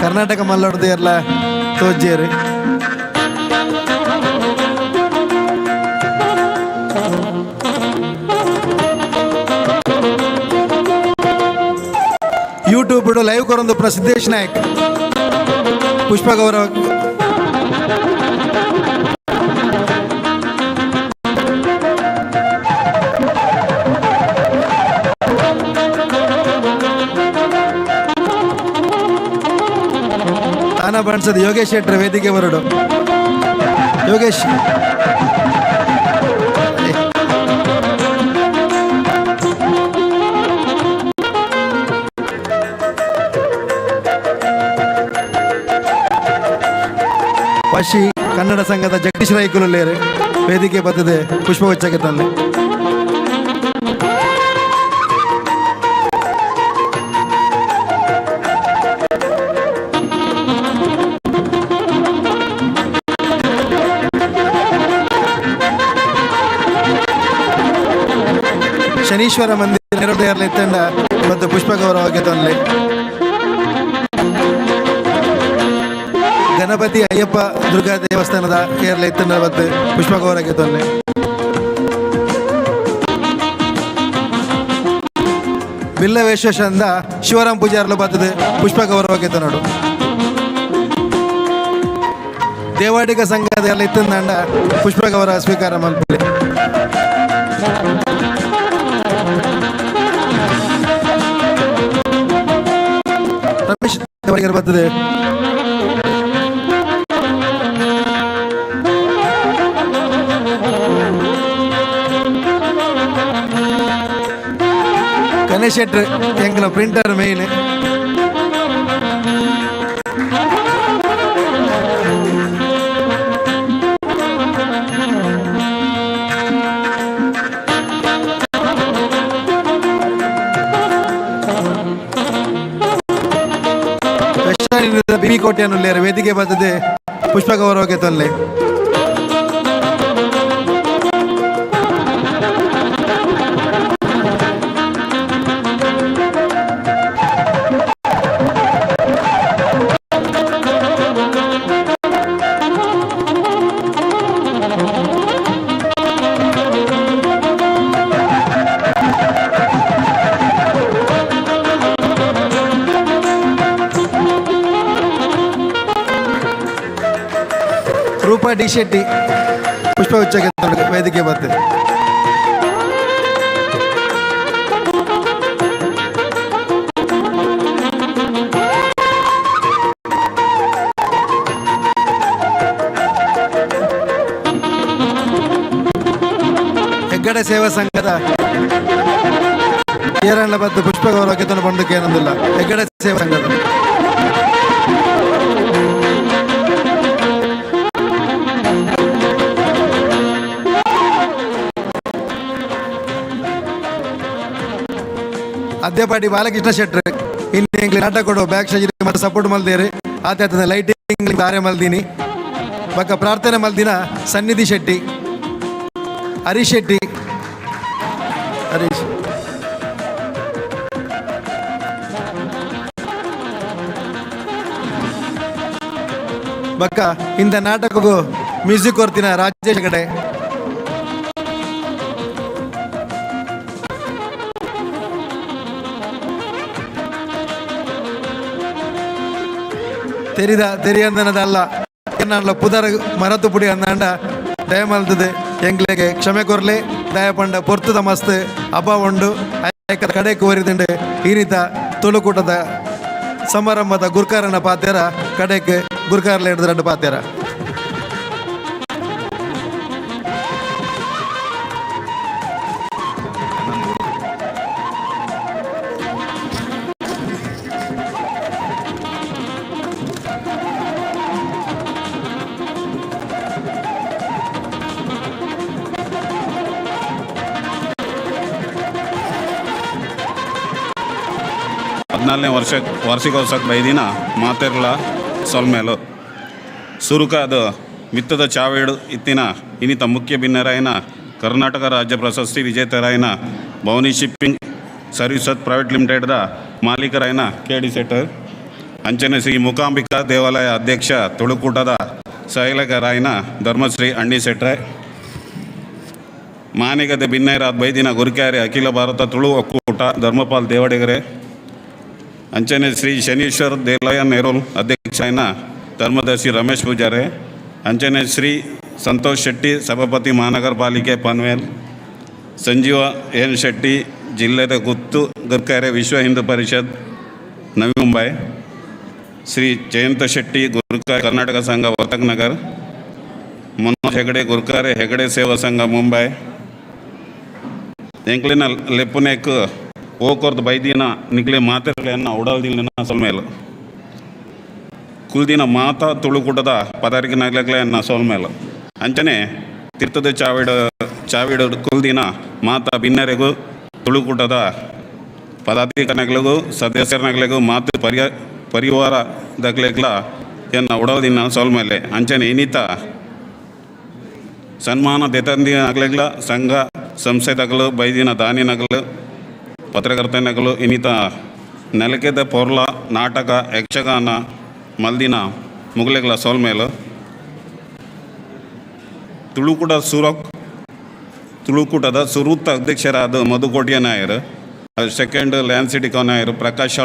ಕರ್ನಾಟಕ ಮಲ್ಲಾಡ್ದು ಎಲ್ಲ ತೋಜ್ಜಿಯರು ಯೂಟ್ಯೂಬ್ ಲೈವ್ ಕೊರೊಂದು ಸಿದ್ದೇಶ್ ನಾಯಕ್ ಪುಷ್ಪ ಗೌರವ ತಾನ ಬಣ್ಸದ ಯೋಗೇಶ್ ಶೆಟ್ರ್ ವೇದಿಕೆ ಬರಡು. ಯೋಗೇಶ್ ಪಶಿ ಕನ್ನಡ ಸಂಘದ ಜಗದೀಶ್ ರೈಕುಲೇರು ವೇದಿಕೆ ಬರ್ತದೆ ಪುಷ್ಪಗುಚ್ಛಕ್ಕೆ ತಂದೆ. ಶನೀಶ್ವರ ಮಂದಿರ ನೆರವೇರಲಿ ತಂಡ ಮತ್ತು ಪುಷ್ಪ ಗೌರವಕ್ಕೆ ತಂದೆ. ಗಣಪತಿ ಅಯ್ಯಪ್ಪ ದುರ್ಗಾ ದೇವಸ್ಥಾನದ ಕೇರಳ ತಂಡ ಮತ್ತು ಪುಷ್ಪ ಗೌರವಕ್ಕೆ ತಂದೆ. ಬಿಲ್ಲವೇಶ್ವರಿಂದ ಶಿವರಾಮ್ ಪೂಜಾರ್ಲು ಬರ್ತದೆ ಪುಷ್ಪ ಗೌರವಕ್ಕೆ ತಂದು. ದೇವಾಡಿಗ ಸಂಘದ ಎಲ್ಲ ಇತ್ತಂದ ಪುಷ್ಪ ಗೌರವ ಸ್ವೀಕಾರ ಮಾಡ್ತಾರೆ. ರಮೇಶ್ ಬರ್ತದೆ ಗಣೇಶ್ ಶೆಟ್ರ್ ಎಂಕಲ ಪ್ರಿಂಟರ್ ಮೇಯ್ನ್. ಬಿಬಿಕೋಟೆಯನ್ನು ವೇದಿಕೆ ಬರ್ತದೆ ಪುಷ್ಪ ಗೌರವಕ್ಕೆ ತೊಲ್ಲೆ. ರೂಪಾ ಡಿ ಶೆಟ್ಟಿ ಪುಷ್ಪಗುಚ್ಛಕ್ಕೆ ವೇದಿಕೆ ಬರ್ತದೆ. ಹೆಗ್ಗಡೆ ಸೇವಾ ಸಂಘದ ಕೇರಳ ಮತ್ತು ಪುಷ್ಪ ಗೌರವಕ್ಕೆ ತಂದು ಬಂದಕ್ಕೆ ಏನೊಂದಿಲ್ಲ. ಹೆಗ್ಗಡೆ ಸೇವಾ ಸಂಘದ ಅಧ್ಯಪಾಟಿ ಬಾಲಕೃಷ್ಣ ಶೆಟ್ರ್ ಇನ್ನು ನಾಟಕ ಕೊಡೋ ಬ್ಯಾಕ್ ಸ್ಟೇಜ್ ಮತ್ತೆ ಸಪೋರ್ಟ್ ಮಲ್ದೇರಿ ಆತ ಲೈಟಿಂಗ್ ದಾರೆ ಮಲ್ದಿನಿ ಬಕ್ಕ ಪ್ರಾರ್ಥನೆ ಮಲ್ದಿನ ಸನ್ನಿಧಿ ಶೆಟ್ಟಿ ಹರೀಶ್ ಶೆಟ್ಟಿ ಹರೀಶ್ ಬಕ್ಕ ಇಂಥ ನಾಟಕಕ್ಕೂ ಮ್ಯೂಸಿಕ್ ಕೊರ್ತಿನ ರಾಜೇಶ್ ಕಡೆ ತೆರಿಯಂದನದಲ್ಲ ಎನ್ನ ಪುದರ್ ಮರತು ಪುಡಿ ಅಂದಾಂಡ ದಯಮಲ್ತದೆ ಎಂಗ್ಲೆಗೆ ಕ್ಷಮೆ ಕೊರ್ಲೆ ದಯಪಂಡ ಪೊರ್ತದ ಮಸ್ತ್ ಹಬ್ಬ ಉಂಡು ಕಡೆ ಕೋರಿದಂಡು ಈ ರೀತ ತುಳುಕೂಟದ ಸಮಾರಂಭದ ಗುರ್ಕಾರನ ಪಾತ್ಯರ ಕಡೆಗೆ ಗುರ್ಕಾರ್ಲ ಹಿಡಿದ ಎರಡು ಪಾತ್ಯರ ಹದಿನಾಲ್ಕನೇ ವಾರ್ಷಿಕೋತ್ಸವಕ್ಕೆ ಬೈದಿನ ಮಾತೆರ್ಲ ಸೊಲ್ಮೇಲು ಸುರುಕ ಅದು ಮಿತ್ತದ ಚಾವೇಡು ಇತ್ತಿನ ಇನ್ನಿತ ಮುಖ್ಯ ಭಿನ್ನರಾಯನ ಕರ್ನಾಟಕ ರಾಜ್ಯ ಪ್ರಶಸ್ತಿ ವಿಜೇತರಾಯನ ಭವಾನಿ ಶಿಪ್ಪಿಂಗ್ ಸರ್ವಿಸಸ್ ಪ್ರೈವೇಟ್ ಲಿಮಿಟೆಡ್ದ ಮಾಲೀಕರಾಯನ KD ಶೆಟ್ಟರ್ ಅಂಚನೆ ಶ್ರೀ ಮೂಕಾಂಬಿಕಾ ದೇವಾಲಯ ಅಧ್ಯಕ್ಷ ತುಳುಕೂಟದ ಸಹಾಯಕರಾಯನ ಧರ್ಮಶ್ರೀ ಅಣ್ಣಿ ಶೆಟ್ರೆ ಮಾನಿಗದೆ ಭಿನ್ನೈರಾದ ಬೈದಿನ ಗುರುಕ್ಯಾರೆ ಅಖಿಲ ಭಾರತ ತುಳು ಒಕ್ಕೂಟ ಧರ್ಮಪಾಲ್ ದೇವಡಿಗರೆ ಅಂಚನೆ ಶ್ರೀ ಶನೀಶ್ವರ್ ದೇವಾಲಯ ನೆರೋಲ್ ಅಧ್ಯಕ್ಷ ಧರ್ಮದರ್ಶಿ ರಮೇಶ್ ಪೂಜಾರೆ ಅಂಚನೆ ಶ್ರೀ ಸಂತೋಷ್ ಶೆಟ್ಟಿ ಸಭಾಪತಿ ಮಹಾನಗರ ಪಾಲಿಕೆ ಪನ್ವೇಲ್ ಸಂಜೀವ ಎನ್ ಶೆಟ್ಟಿ ಜಿಲ್ಲೆದ ಗುತ್ತು ಗುರ್ಕಾರೆ ವಿಶ್ವ ಹಿಂದೂ ಪರಿಷತ್ ನವಿ ಮುಂಬೈ ಶ್ರೀ ಜಯಂತ ಶೆಟ್ಟಿ ಗುರ್ಕಾರೆ ಕರ್ನಾಟಕ ಸಂಘ ವರ್ತಕ್ ನಗರ್ ಮನೋಜ್ ಹೆಗಡೆ ಗುರ್ಕಾರೆ ಹೆಗಡೆ ಸೇವಾ ಸಂಘ ಮುಂಬೈ ಎಂಕ್ಲಿನ ಲೆಪ್ಪುನೇಕ್ ಓಕೋರ್ದು ಬೈದಿನ ನಿಕ್ಲೆ ಮಾತೆರಲೆಯನ್ನು ಉಡಲ್ದಿನ ಸೊಲ್ಮೇಲು ಕುಲ್ದಿನ ಮಾತಾ ತುಳುಕೂಟದ ಪದಾರಿಕೆ ನಗಲೆಗಳನ್ನು ಸೋಲ್ಮೇಲು ಅಂಚನೆ ತೀರ್ಥದ ಚಾವಿಡು ಕುಲ್ದಿನ ಮಾತಾ ಭಿನ್ನರೆಗೂ ತುಳುಕೂಟದ ಪದಾಧಿಕಾರಿಗಳಿಗೂ ಸದಸ್ಯರನಗಳಿಗೂ ಮಾತು ಪರಿವಾರ ದಗ್ಲೆಗ್ಲ ಎನ್ನ ಉಡಲ್ದಿನ ಸೋಲ್ಮೇಲೆ ಅಂಚನೆ ಇನ್ನಿತ ಸನ್ಮಾನ ದೇತಂದಿ ನಗಲೆಗ್ಲ ಸಂಘ ಸಂಸ್ಥೆಗಳು ಬೈದಿನ ದಾನಿನಗಳು ಪತ್ರಕರ್ತನಗಳು ಇನ್ನಿತ ನೆಲಕೆದ ಪೊರ್ಲ ನಾಟಕ ಯಕ್ಷಗಾನ ಮಲ್ದಿನ ಮುಗಲೆಗಳ ಸೋಲ್ಮೇಲು ತುಳುಕೂಟದ ಸುರೂತ ಅಧ್ಯಕ್ಷರಾದ ಮಧುಕೋಟಿಯ ನಾಯರು ಸೆಕೆಂಡ್ ಲ್ಯಾಂಡ್ ಸಿಟಿ ನಾಯರು ಪ್ರಕಾಶ್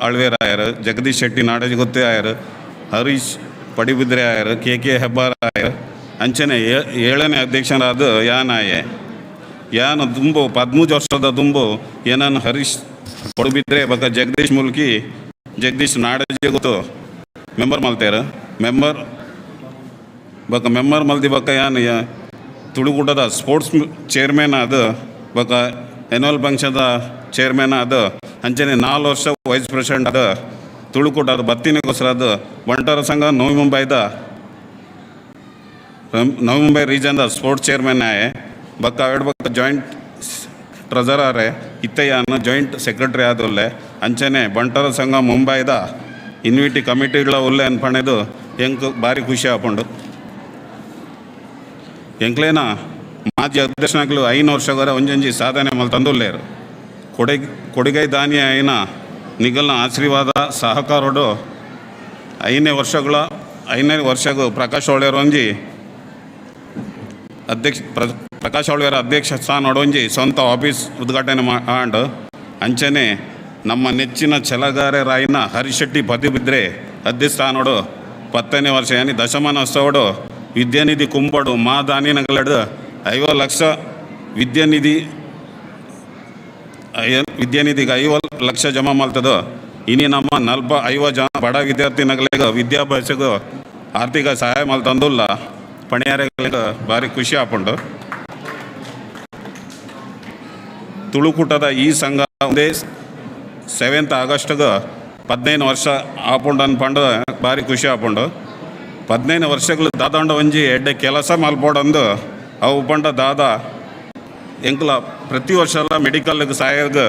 ಅಳ್ವೇರ್ ಆಯರು ಜಗದೀಶ್ ಶೆಟ್ಟಿ ನಾಡಜಗುತ್ತೆ ಆಯರು ಹರೀಶ್ ಪಡಿಬಿದ್ರೆ ಆಯರು KK ಹೆಬ್ಬಾರ ಆಯರು ಅಂಚನೆ 7ನೇ ಅಧ್ಯಕ್ಷರಾದ ಯಾನಾಯೆ ಯಾನ ದುಂಬು 13 ವರ್ಷದ ದುಂಬು ಏನನ್ನು ಹರೀಶ್ ಪಡುಬಿದ್ರೆ ಬಕ ಜಗದೀಶ್ ಮುಲ್ಕಿ ಜಗದೀಶ್ ನಾಡಜಗುತ್ತು ಮೆಂಬರ್ ಮಲ್ತೇರು ಮೆಂಬರ್ ಮಲ್ದಿ ಬಕ ಯಾನ್ ತುಳುಕೂಟದ ಸ್ಪೋರ್ಟ್ಸ್ ಚೇರ್ಮನ್ ಅದು ಬಕ ಎನ್ಯುವಲ್ ಫಂಕ್ಷನ್ದ ಚೇರ್ಮನ್ ಅದು ಅಂಚನೆ 4 ವರ್ಷ ವೈಸ್ ಪ್ರೆಸಿಡೆಂಟ್ ಅದು ತುಳುಕೂಟದ ಬತ್ತಿನಗೋಸ್ಕರ ಅದು ಬಂಟರ ಸಂಘ ನವಿ ಮುಂಬೈ ರೀಜನ್ದ ಸ್ಪೋರ್ಟ್ಸ್ ಚೇರ್ಮನ್ ಆಯೆ ಬಕ್ಕ ಎರಡು ಬಕ್ಕ ಜಾಯಿಂಟ್ ಟ್ರೆಜರರ್ ಇತ್ತಯ್ಯನ ಜಾಯಿಂಟ್ ಸೆಕ್ರೆಟರಿ ಆದೊಲ್ಲೆ ಅಂಚನೆ ಬಂಟರ ಸಂಘ ಮುಂಬೈದ ಇನ್ವಿಟಿ ಕಮಿಟಿಗಳ ಉಲ್ಲೆ ಅನ್ಪಣೆದು ಎಂಕ್ ಭಾರಿ ಖುಷಿ ಆಪುಂಡು ಎಂಕ್ಲೇನ ಮಾಜಿ ಅಧ್ಯಕ್ಷನಾಗಲು 5 ವರ್ಷಗಳ ಒಂಜೊಂಜಿ ಸಾಧನೆ ಮಲ್ ತಂದುಲ್ಲೇರು ಕೊಡುಗೈ ದಾನಿ ಐನ ನಿಗಲ್ನ ಆಶೀರ್ವಾದ ಸಹಕಾರೋಡು 5ನೇ ವರ್ಷಗೂ ಪ್ರಕಾಶ್ ಒಳ್ಳೆಯರು ಒಂಜಿ ಪ್ರಕಾಶ್ ಒಳ್ಳೆಯರ ಅಧ್ಯಕ್ಷ ಸ್ಥಾನ ಒಡೊಂಜಿ ಸ್ವಂತ ಆಫೀಸ್ ಉದ್ಘಾಟನೆ ಮಾಡು ಅಂಚನೆ ನಮ್ಮ ನೆಚ್ಚಿನ ಛಲಗಾರರಾಯಿನ ಹರಿಶೆಟ್ಟಿ ಪದಿಬಿದ್ರೆ ಅಧ್ಯಸ್ಥಾನೋಡು 10ನೇ ವರ್ಷ ಯಾನಿ ದಶಮಾನೋತ್ಸವಡು ವಿದ್ಯಾನಿಧಿ ಕುಂಬಡು ಮಾ ದಾನಿನಗಳಡು 50 ಲಕ್ಷ ವಿದ್ಯಾನಿಧಿಗೆ 50 ಲಕ್ಷ ಜಮಾ ಮಾಡ್ತದೋ ಇನಿ ನಮ್ಮ 50 ಜನ ಬಡ ವಿದ್ಯಾರ್ಥಿಗಳಿಗೆ ವಿದ್ಯಾಭ್ಯಾಸಗೂ ಆರ್ಥಿಕ ಸಹಾಯ ಮಲ್ತಂದುಲ್ಲ ಪಣಿಯಾರೆಗಳಿಗೆ ಭಾರಿ ಖುಷಿ ಆಪುಂಡು ತುಳುಕೂಟದ ಈ ಸಂಘ ಒಂದೇ 7th ಆಗಸ್ಟ್ಗೆ 15 ವರ್ಷ ಆಪುಂಡು ಅನ್ಪಂಡು ಭಾರಿ ಖುಷಿ ಆಪುಂಡು 15 ವರ್ಷಗಳು ದಾದಾಂಡ ಒಂಜಿ ಎಡ್ಡೆ ಕೆಲಸ ಮಲ್ಪೋಡಂದು ಅವು ಪಂಡ ದಾದ ಎಂಕ್ಲ ಪ್ರತಿ ವರ್ಷ ಎಲ್ಲ ಮೆಡಿಕಲ್ಗೆ ಸಹಾಯಗೆ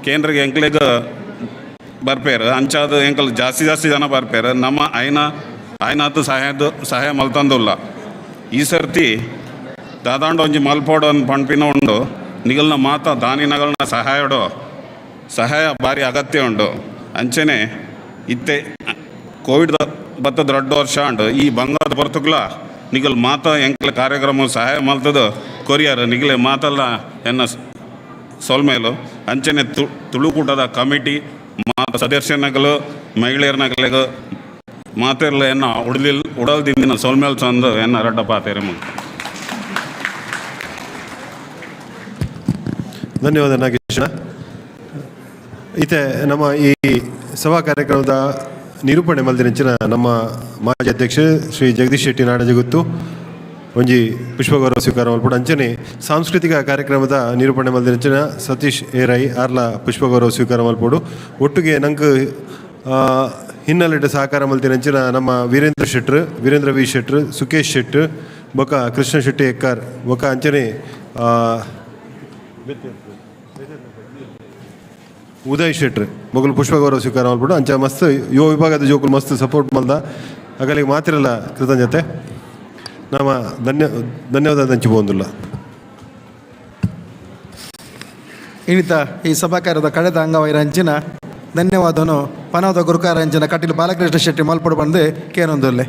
ಕೇಂದ್ರಗೆ ಎಂಕ್ಲಿಗೆ ಬರ್ಪೇರು ಅಂಚಾದ ಎಂಕಲ್ ಜಾಸ್ತಿ ಜನ ಬರ್ಪೇರು ನಮ್ಮ ಆಯ್ನಾತು ಸಹಾಯ ಮಲ್ತಂದಿಲ್ಲ ಈ ಸರ್ತಿ ದಾದಾಂಡ ಒಂಜಿ ಮಲ್ಪೋಡು ಅನ್ ಪಂಪಿನ ಉಂಡು ನಿಗಲ್ನ ಮಾತ ದಾನಿನಗಳನ್ನ ಸಹಾಯ ಭಾರಿ ಅಗತ್ಯ ಉಂಡು ಅಂಚನೆ ಇತ್ತೆ ಕೋವಿಡ್ ಬತ್ತದ 2 ವರ್ಷ ಅಂಡು ಈ ಬಂಗಾರದ ಬರ್ತುಗ್ಲ ನಿಗಲ್ ಮಾತ ಎಂಕ್ಲ ಕಾರ್ಯಕ್ರಮ ಸಹಾಯ ಮಲ್ತದ ಕೊರಿಯರ್ ನಿಗಲೆ ಮಾತಲ್ಲ ಎನ್ನ ಸೋಲ್ಮೇಲು ಅಂಚನೆ ತುಳುಕೂಟದ ಕಮಿಟಿ ಮಾತ ಸದಸ್ಯನಗಳು ಮಹಿಳೆಯರ್ನಗಳಿಗೆ ಮಾತೆಲ್ಲ ಎನ್ನ ಉಡಲ್ದಿಂದಿನ ಸೋಲ್ಮೇಲ್ ಚಂದು ಎನ್ನ ರಡ್ಡ ಪಾತೇರೆ ಧನ್ಯವಾದ ನಾಗೇಶ್. ಈತೆ ನಮ್ಮ ಈ ಸಭಾ ಕಾರ್ಯಕ್ರಮದ ನಿರೂಪಣೆ ಮಲ್ದಿನ ನಮ್ಮ ಮಾಜಿ ಅಧ್ಯಕ್ಷ ಶ್ರೀ ಜಗದೀಶ್ ಶೆಟ್ಟಿ ನಾಡಜಗುತ್ತು ಒಂಜಿ ಪುಷ್ಪಗೌರವ ಸ್ವೀಕಾರ ಮಲ್ಪಡು ಅಂಚನೆ ಸಾಂಸ್ಕೃತಿಕ ಕಾರ್ಯಕ್ರಮದ ನಿರೂಪಣೆ ಮಲ್ದಿನ ಸತೀಶ್ ರೈ ಆರ್ಲ ಪುಷ್ಪಗೌರವ ಸ್ವೀಕಾರ ಮಲ್ಪಡು ಒಟ್ಟಿಗೆ ನಂಗೆ ಹಿನ್ನೆಲೆ ಸಹಕಾರ ಮಲ್ತಿನ ನಮ್ಮ ವೀರೇಂದ್ರ ವಿ ಶೆಟ್ರು ಸುಕೇಶ್ ಶೆಟ್ರು ಬೊಕ ಕೃಷ್ಣ ಶೆಟ್ಟಿ ಎಕ್ಕಾರ್ ಬೊಕ ಅಂಚನೆ ಉದಯ್ ಶೆಟ್ರು ಮೊಗಲು ಪುಷ್ಪಗೌರವ ಸ್ವೀಕಾರ ಮಲ್ಪಡು ಅಂಚ ಮಸ್ತ್ ಯುವ ವಿಭಾಗದ ಜೋಕುಲು ಮಸ್ತ್ ಸಪೋರ್ಟ್ ಮಲ್ದ ಅಗಲಿಗೆ ಮಾತಿರಲ್ಲ ಕೃತಜ್ಞತೆ ನಮ್ಮ ಧನ್ಯವಾದ ಹಂಚಿಬೋದಿಲ್ಲ. ಇನ್ನಿತ ಈ ಸಭಾಕಾರ್ಯದ ಕಳೆದ ಅಂಗವೈರಂಚಿನ ಧನ್ಯವಾದನು ಪನವದ ಗುರುಕಾರಂಚಿನ ಕಟೀಲು ಬಾಲಕೃಷ್ಣ ಶೆಟ್ಟಿ ಮಲ್ಪಡು ಬಂದು ಕೇನೊಂದುಲ್ಲೆ.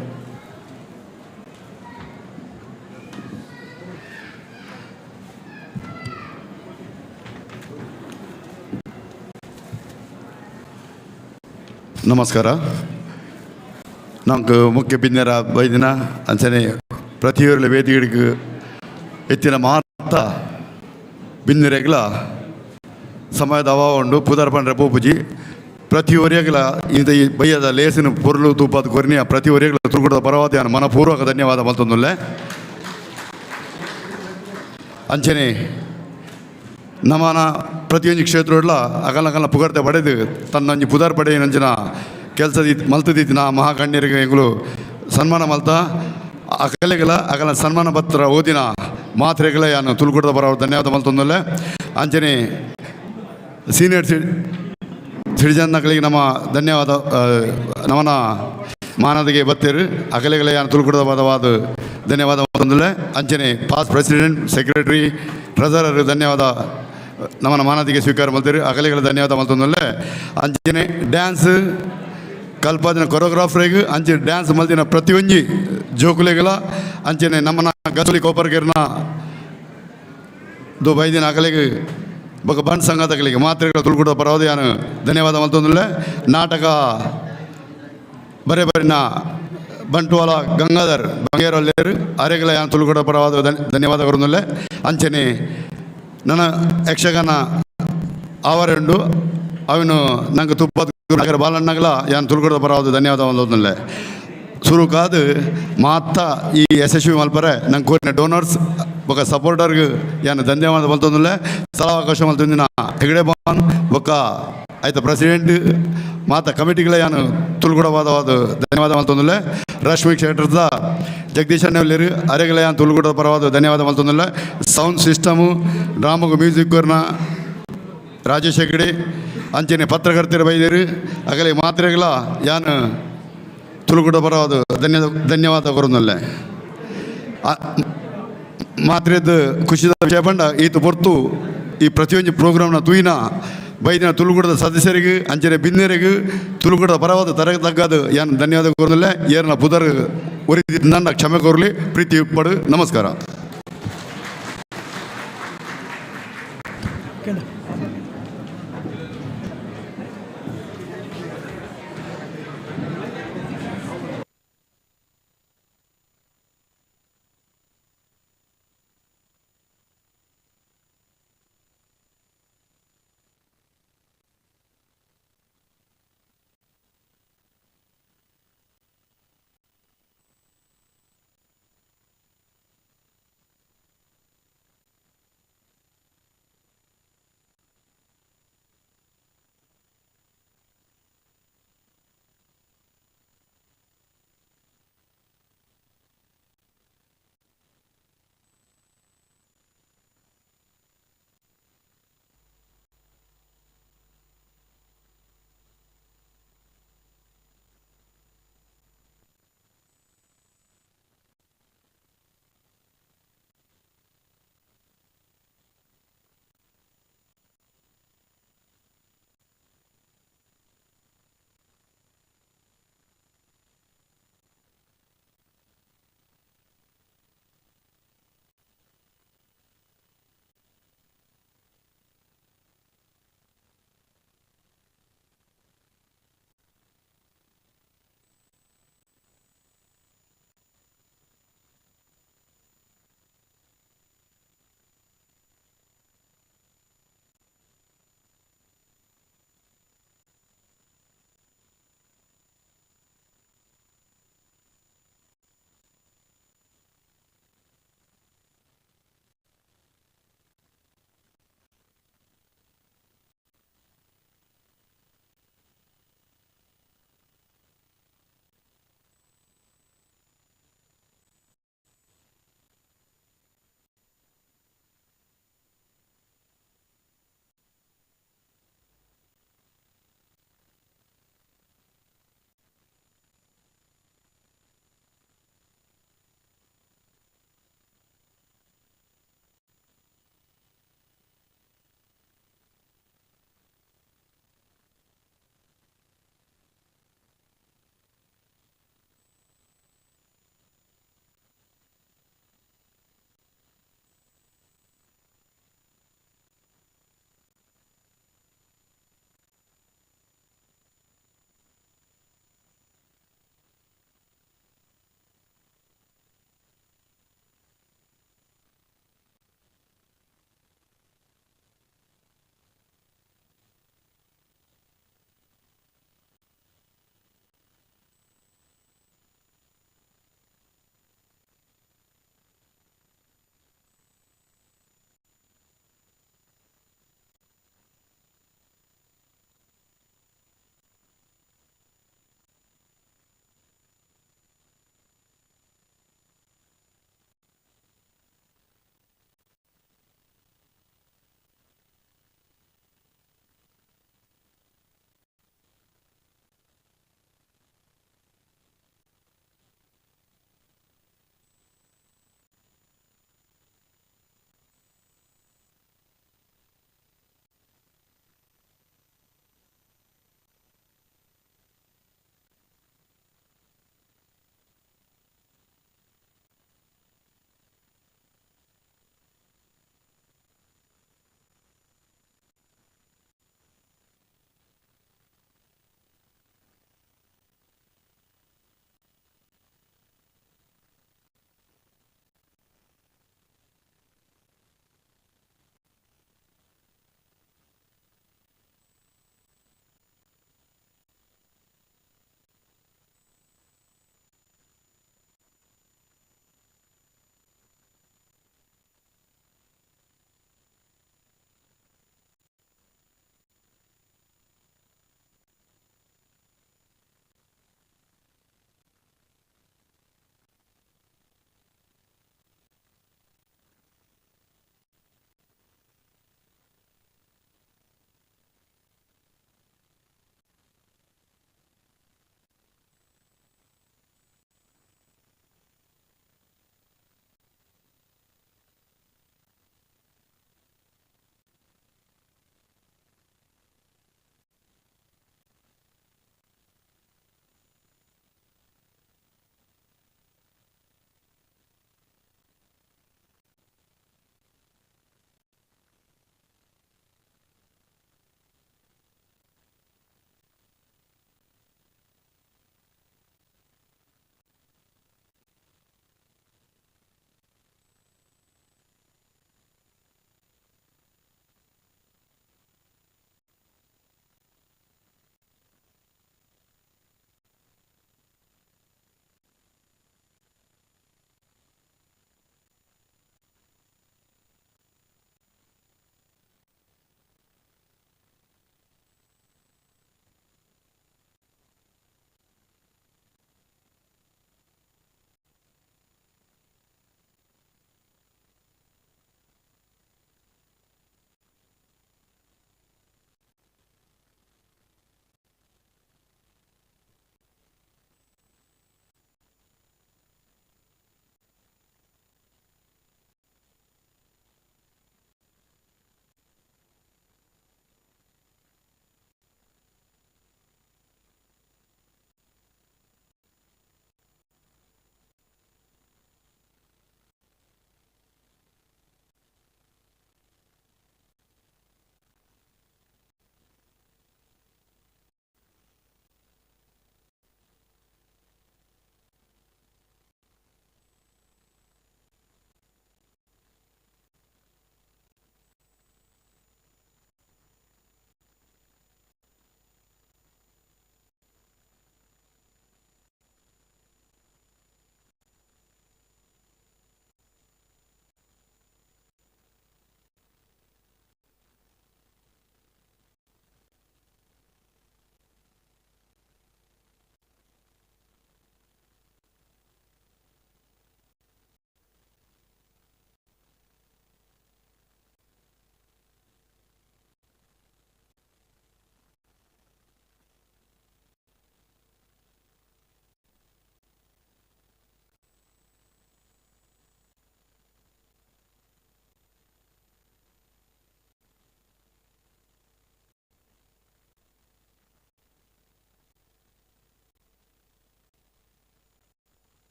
ನಮಸ್ಕಾರ. നമുക്ക് ಮುಖ್ಯ ಬಿನ್ನರ ಬೈದಿನ ಅಂಚನೆ ಪ್ರತಿಯೊರ್ಲ ವೇದಿಕೆಗೆ ಎತ್ತಿನ ಮಾತ ಬಿನ್ನರೆಗ್ಲ ಸಮಯದ ಅಭಾವ ಉಂಡು ಪುದರ್ ಪಂಡ್ರೆ ಪೋಪುಜಿ ಪ್ರತಿ ಒರೆಗಲ ಇಂಥ ಈ ಬಯ್ಯದ ಲೇಸಿನ ಪೊರ್ಲು ತೂಪದ ಕೊರ್ನಿಯ ಪ್ರತಿ ಒರೆಗಲ ತುರುಕುಡದ ಪರವಾದ ಮನಪೂರ್ವಕ ಧನ್ಯವಾದ ಮಲ್ತೊಂದುಲ್ಲೆ. ಅಂಚನೆ ನಮನ ಪ್ರತಿಯೊಂದು ಕ್ಷೇತ್ರಡ್ಲ ಅಗಲ ಪುಗರ್ತೆ ಪಡೆದು ತನ್ನೊಂಜಿ ಪುದರ್ ಪಡೆ ನಂಚಿನ ಕೆಲಸ ಮಲ್ತದಿತ್ತಿನ ಮಹಾಗಣ್ಯರಿಗೆ ಎಂಗಳು ಸನ್ಮಾನ ಮಲ್ತ ಅಗಲ ಸನ್ಮಾನ ಪತ್ರ ಓದಿನ ಮಾತ್ರೆಗಳ ಯಾನು ತುಳುಕುಡದ ಬರೋ ಧನ್ಯವಾದ ಮಲ್ತೊಂದಲ್ಲೇ. ಅಂಚನೆ ಸೀನಿಯರ್ ಸಿಟಿಜನ್ಗಳಿಗೆ ನಮ್ಮ ಧನ್ಯವಾದ ನಮನ ಮಾನದಿಗೆ ಬತ್ತೇರು ಅಗಲೆಗಳ ಯಾನು ತುಳುಕುಡದ ಪದವಾದ ಧನ್ಯವಾದ ಮಲ್ತೊಂದಲ್ಲೇ. ಅಂಚನೆ ಪಾಸ್ಟ್ ಪ್ರೆಸಿಡೆಂಟ್ ಸೆಕ್ರೆಟರಿ ಟ್ರೆಸರರ್ ಧನ್ಯವಾದ ನಮ್ಮನ ಮಾನದಿಗೆ ಸ್ವೀಕಾರ ಮಾಡ್ತೀರಿ ಅಗಲೆಗಳ ಧನ್ಯವಾದ ಮಲ್ತೊಂದಲ್ಲೇ. ಅಂಚನೆ ಡ್ಯಾನ್ಸ್ ಕಲ್ಪದಿನ ಕೊರಿಯೋಗ್ರಾಫರ್ಗೆ ಅಂಚೆ ಡ್ಯಾನ್ಸ್ ಮಲ್ತಿನ ಪ್ರತಿಯೊಂಜಿ ಜೋಕುಲೆಗಳ ಅಂಚನೆ ನಮ್ಮನ ಗಸಲಿ ಕೋಪರ್ಗೆರ್ನ ದೋ ಬೈದಿನ ಅಗಲಿಗೆ ಬೊಕ ಬಂಡ್ ಸಂಘತಗಳಿಗೆ ಮಾತ್ರೆಗಳ ತುಳುಕುಡ ಪರವಾದ ಯಾನು ಧನ್ಯವಾದ ಮಲ್ತೊಂದುಲ್ಲೆ. ನಾಟಕ ಬರೆನ ಬಂಟ್ವಾಳ ಗಂಗಾಧರ್ ಬಂಗೇರಲ್ಲೇರು ಅರೆಗಳ ಯಾನು ತುಳುಕುಡ ಪರವಾದ ಧನ್ಯವಾದ ಕೊರೊಂದುಲ್ಲೆ. ಅಂಚನೆ ನನ್ನ ಯಕ್ಷಗಾನ ಆವರಣು ಅವನು ನಂಗೆ ತುಪ್ಪದ ನಗರ ಬಾಲಣ್ಣಗಳ ಯಾನು ತುಳುಕುಡ ಪರವಾದ ಧನ್ಯವಾದ ಮಲ್ತೊಂದುಲ್ಲೆ. ಶುರು ಕಾದು ಮಾತ ಈ ಯಶಸ್ವಿ ಮಲ್ಪರೆ ನಂಗೆ ಕೋರಿನ ಡೋನರ್ಸ್ ఒక సపోర్టర్కి యాను ధన్యవాదాలు మల్తొందులే. సలవావకాశ మల్తుందిన ಹೆಗಡೆ ಭವನ್ ఒక అయితే ಪ್ರೆಸಿಡೆಂಟ್ ಮಾತ ಕಮಿಟಿಗಳ ಯಾನು ತುಳುಕುಡವಾದ ಧನ್ಯವಾದ ಮಲ್ತೊಂದುಲ್ಲೆ. ರಶ್ಮಿ ಕ್ಷೇತ್ರದ ಜಗದೀಶ್ ಅನ್ನೆಲ್ಲೇರು ಅರೆಗಳ ಯಾನು ತುಳುಕುಡ ಪರವಾದ ಧನ್ಯವಾದ ಮಲ್ತೊಂದುಲ್ಲೆ. ಸೌಂಡ್ ಸಿಸ್ಟಮು ಡ್ರಾಮಗು ಮ್ಯೂಸಿಕ್ನ ರಾಜೇಶ್ ಹೆಗಡೆ ಅಂಚನೆ ಪತ್ರಕರ್ತರ ಬೈದೇರು ಅಗಲೆ ಮಾತ್ರೆಗಳ ಯಾನು ತುಳುಕುಡ ಪರವಾದ ಧನ್ಯವಾದ ಕೊರೊಂದುಲ್ಲೆ. ಮಾತ್ರೆದ್ದು ಖುಷಿದ ವಿಷಯ ಬಂಡ ಈತ ಹೊರ್ತು ಈ ಪ್ರತಿಯೊಂದು ಪ್ರೋಗ್ರಾಮ್ನ ತೂಯಿನ ಬೈದಿನ ತುಳುಕುಡದ ಸದಸ್ಯರಿಗೆ ಅಂಚನೆ ಬಿನ್ನೆರಿಗೆ ತುಳುಕುಡದ ಪರವಾದ ತರಗತಗ್ಗದು ಯಾನು ಧನ್ಯವಾದ ಕೋರಲಿಲ್ಲ. ಏರ್ನ ಪುದರ್ ಒರಿದಿದ್ದು ನನ್ನ ಕ್ಷಮೆ ಕೋರಲಿ ಪ್ರೀತಿ ಪಡು. ನಮಸ್ಕಾರ.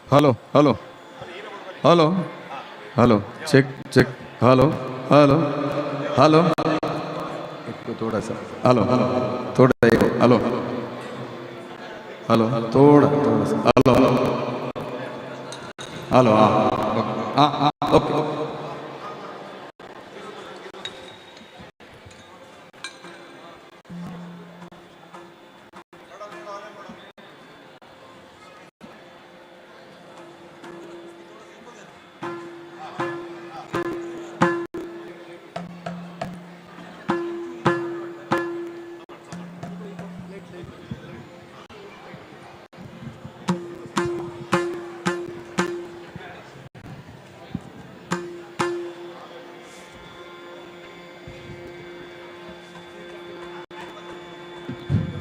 Hello hello hello hello check check hello hello hello इसको थोड़ा सा हेलो हेलो थोड़ा हेलो हेलो थोड़ा थोड़ा सा हेलो हेलो हाँ हाँ okay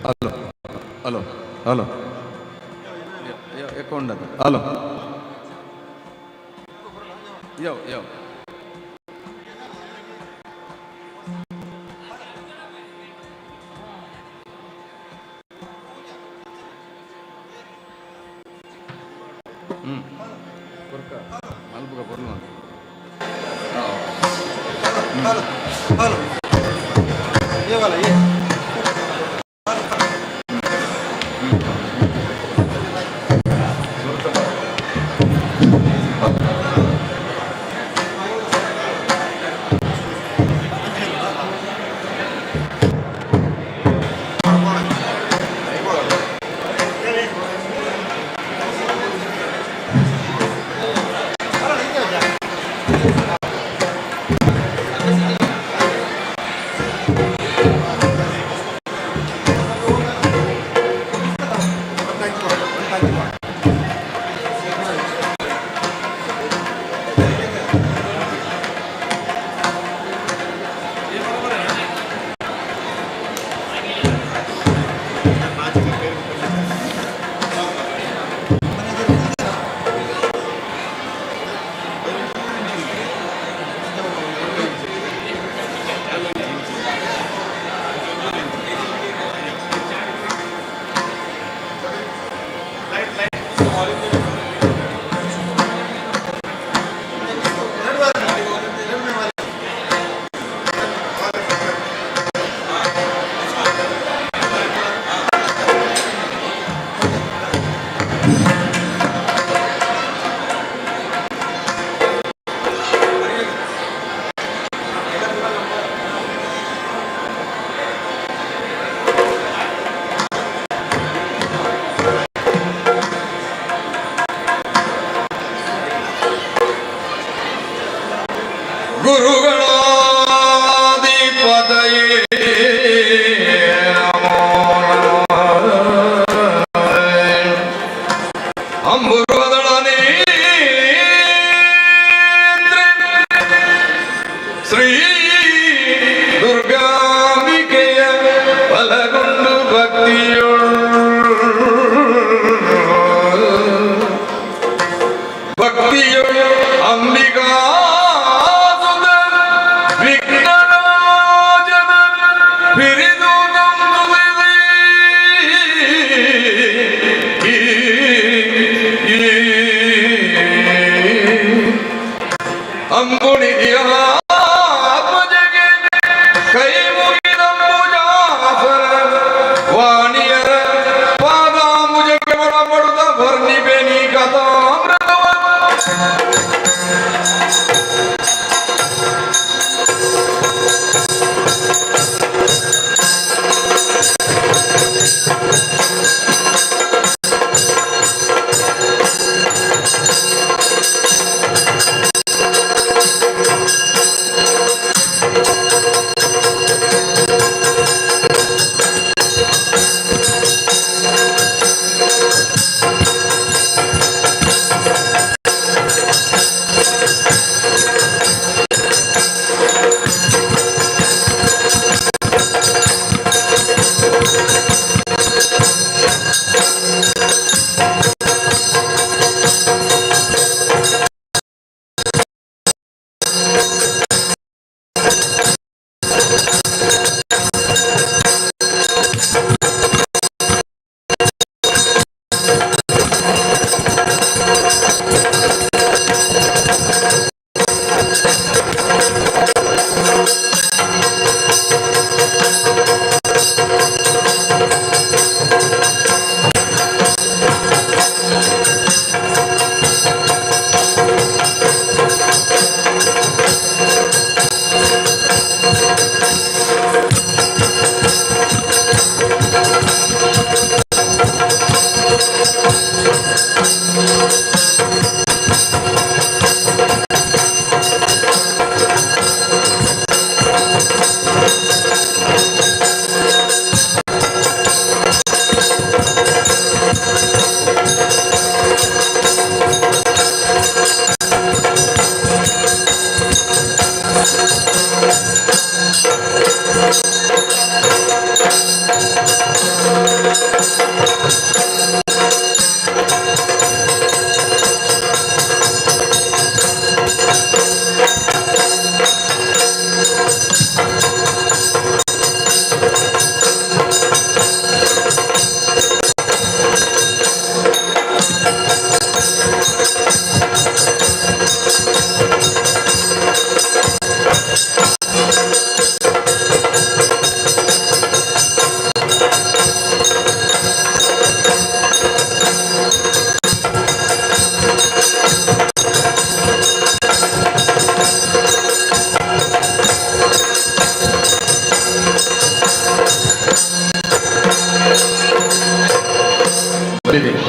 hello hello hello account hello yo yo hello ये वाला ये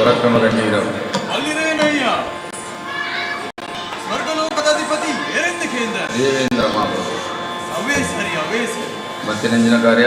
ಪರಾಕ್ರಮ ಗಣ್ಯರು ಸ್ವರ್ಗಲೋಕದಾಧಿಪತಿ ದೇವೇಂದ್ರ ಮಹಾಪ್ರಭು ಅವೇ ಸರಿ ಮತ್ತಿನಂಜಿನ ಕಾರ್ಯ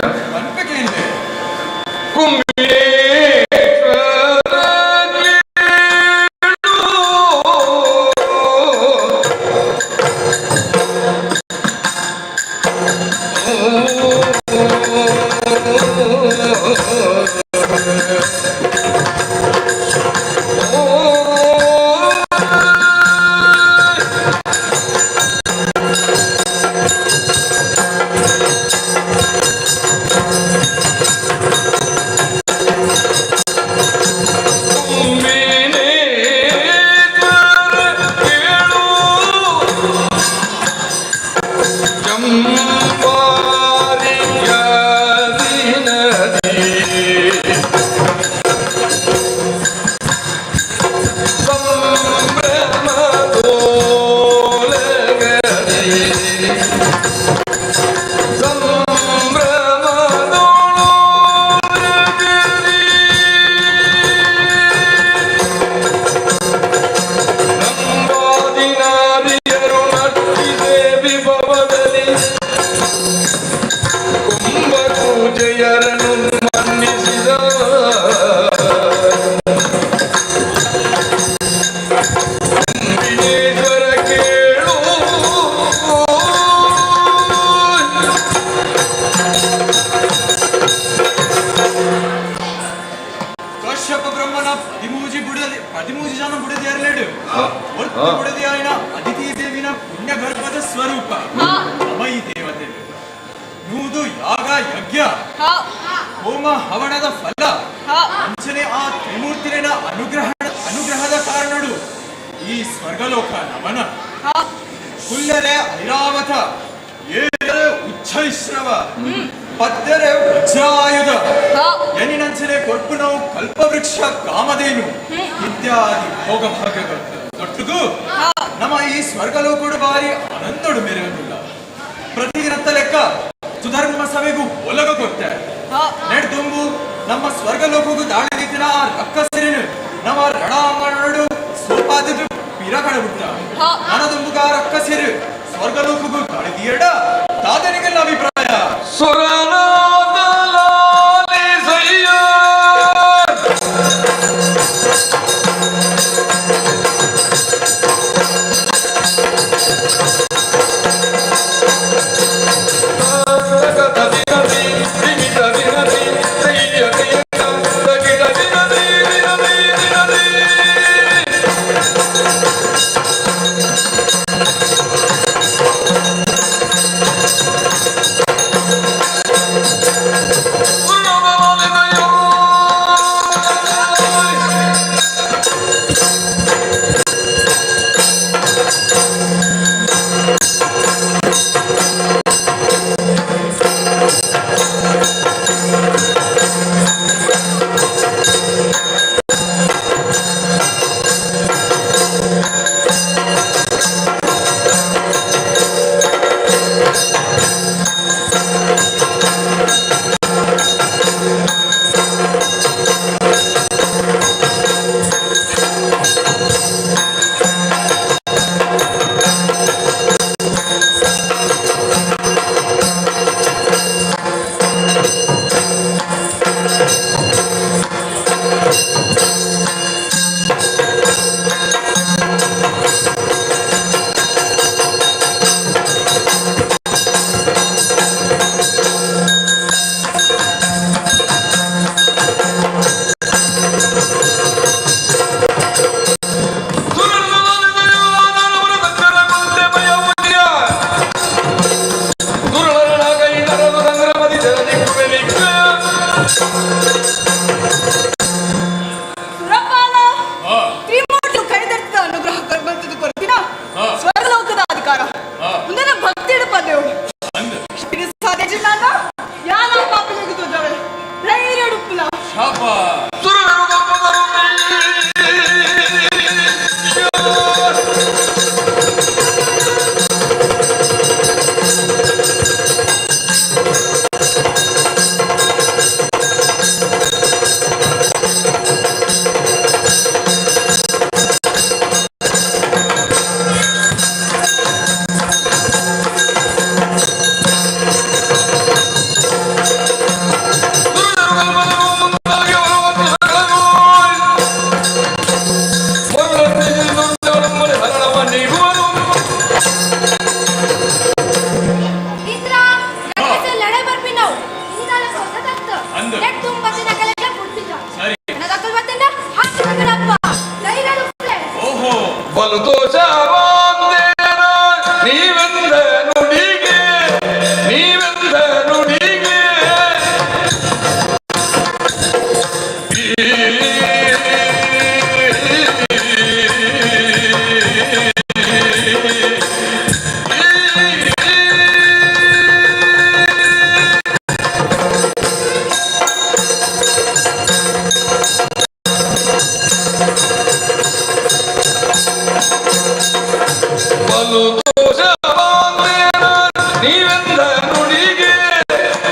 ಹೋಮ ಹವನದ ಫಲ ಅಂಚನೆ ಆ ತ್ರಿಮೂರ್ತಿನ ಅನುಗ್ರಹದ ಕಾರಣಡು ಈ ಸ್ವರ್ಗಲೋಕ ನಮನ ಕುಲ್ಲರೆ ಐರಾವತ ಏರೆ ಉಚ್ಛೈಶ್ರವ ಪದ್ದರೆ ವಜ್ರಾಯುಧ ಎನಿನಂಚನೆ ಕೊಟ್ಟು ನಾವು ಕಲ್ಪವೃಕ್ಷ ಕಾಮಧೇನು ಇತ್ಯಾದಿ ಭೋಗ ಭಾಗ್ಯಗಳು ದೊಟ್ಟುಗು ನಮ್ಮ ಈ ಸ್ವರ್ಗಲೋಕಡು ಬಾರಿ ಆನಂದಡು ಮೆರೆಯುವುದಿಲ್ಲ ಪ್ರತಿದಿನತ್ತ ಲೆಕ್ಕ ಸುಧರ್ಮ ಸಭೆಗೂ ಒಲಗ ಕೊಟ್ಟೆ ನೆಡ್ದುಂಬು ನಮ್ಮ ಸ್ವರ್ಗಲೋಕಗೂ ದಾಳಿದಿನ ಆ ರಕ್ಕಸರಿನ ನಮ್ಮ ರಣಾಂಗಣಡು ಸೋಪಾದದು ಪಿರಕಡ ಬಿಟ್ಟ ನನದುಂಬುಗ ರಕ್ಕಸರು ಸ್ವರ್ಗಲೋಕಗೂ ದಾಳಿದಿಯಡ ತಾದನಿಗೆಲ್ಲ ಅಭಿಪ್ರಾಯ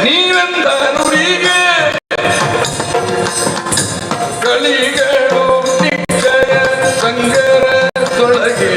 ನೀವೆಂದ ನುಡಿಗೆ ಗಳಿಗಳು ನಿಶ್ಚಯ ಸಂಗರ ತೊಳಗೆ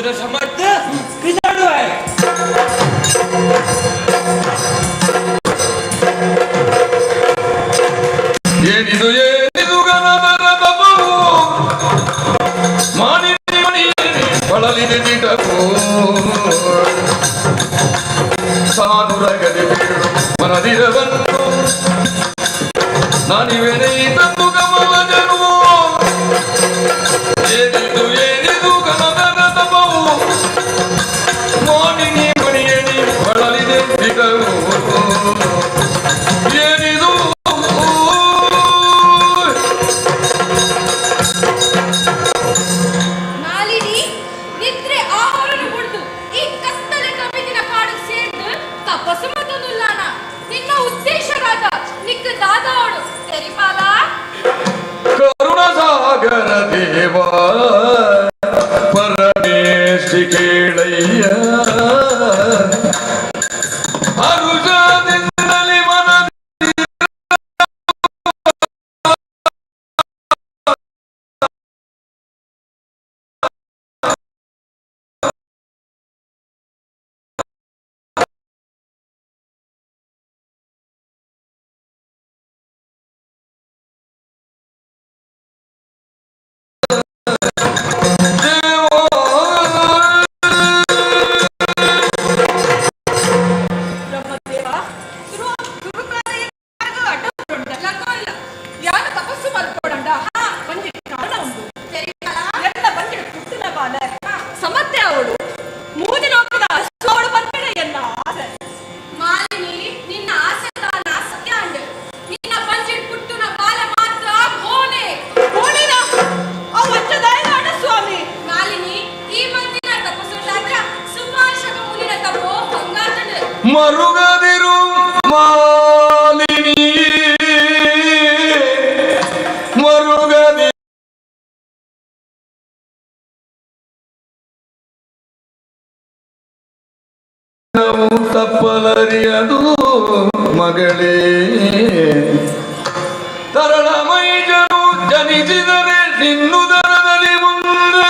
पुत्र समर्थ किसाडू आहे ಏನಿದು ಏನಿದು ಗಣದರ ತಪವು ಮಾನಿನಿ ಮಣಿ ಬಳಲಿದೆ ದಿಟವು ಸಾನುರಗದೆ ಬೀಳು ಮನದಿರವನ್ನು ನಾನಿವೆನೆ ತಂದು ಗಮನಜನು ಏನಿದು ಏನಿದು ಗಣದರ ತಪವು ಮಾನಿನಿ ಮಣಿಯಣಿ ಬಳಲಿದೆ ದಿಟವು ಏನಿದು ಮಾಲಿನಿ ನಿದ್ರೆ ಆಹಾರ ಕೊಟ್ಟು ಈ ಕತ್ತಲೆ ಕಮ್ಮಿದಿನ ಕಾಡು ಸೇರ್ದು ತಪಸ್ಸು ಮತ್ತೊಂದುಲ್ಲಾನ ನಿನ್ನ ಉದ್ದೇಶರಾದ ನಿಕ್ಕ ದಾದಾವಡು ತೆರಿಪಾಲ ಕರುಣಸಾಗರ ದೇವ ಪರಮೇಶಿ ಕೇಳಯ್ಯ ಅರುಷದಿಂದಲಿ ಮನದಿ ಯಾರು ತಪಸ್ಸು ಮಾಡ್ಕೊಡಂಡ ಬಂದಿ ಕಾರಣ ಉಂಟು ಎಲ್ಲ ಬಂದಿ ಪುಟ್ಟಿನ ಬಾಲ ಸಮರ್ಥೆ ಅವಳು ಮೂದಿ ನೋಕದ ಅಷ್ಟು ಅವಳು ಬರ್ಬೇಡ ಎಲ್ಲ ಆಸೆ ಮಾಲಿನಿ ನಿನ್ನ ಆಸೆ ತಾನ ಸತ್ಯ ಅಂಡ್ ನಿನ್ನ ಬಂಜಿ ಪುಟ್ಟುನ ಬಾಲ ಮಾತ್ರ ಗೋಣೆ ಗೋಣಿನ ಅವು ಹಚ್ಚದಾಯ ಸ್ವಾಮಿ ಮಾಲಿನಿ ಈ ಮಂದಿನ ತಪಸ್ಸು ಶಾಸ್ತ್ರ ಸುಭಾಷಕ ಮುನಿನ ತಪ್ಪು ಹಂಗಾತಂಡು ಮರುಗದಿರು ಮಾಲಿನಿ ಮರುಗದಿ ತಪ್ಪಲರಿಯದು ಮಗಳೇ ತರಳ ಮೈಜನು ಜನಿಸಿದರೆ ನಿನ್ನುದರದಲ್ಲಿ ಮುಂದೆ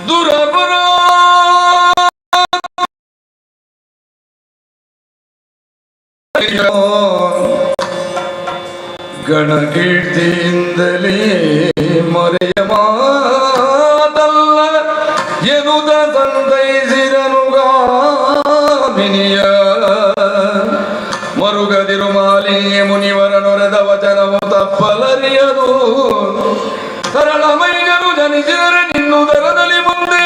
ದುರಪರ ಗಣಕೀರ್ತಿಯಿಂದಲೇ ಮರೆಯ ಮಾತಲ್ಲ ಎನ್ನುತ್ತ ಸಂತೈಸಿದನು ಗಾಮಿನಿಯ ಮರುಗದಿರು ಮಾಲಿನಿಯ ಮುನಿವರ ನೊರೆದ ವಚನವು ತಪ್ಪಲರಿಯದು ಸರಳ ಮೈಜನು ಜನಿಸಿದರೆ ನಿನ್ನುದರದಲ್ಲಿ ಮುಂದೆ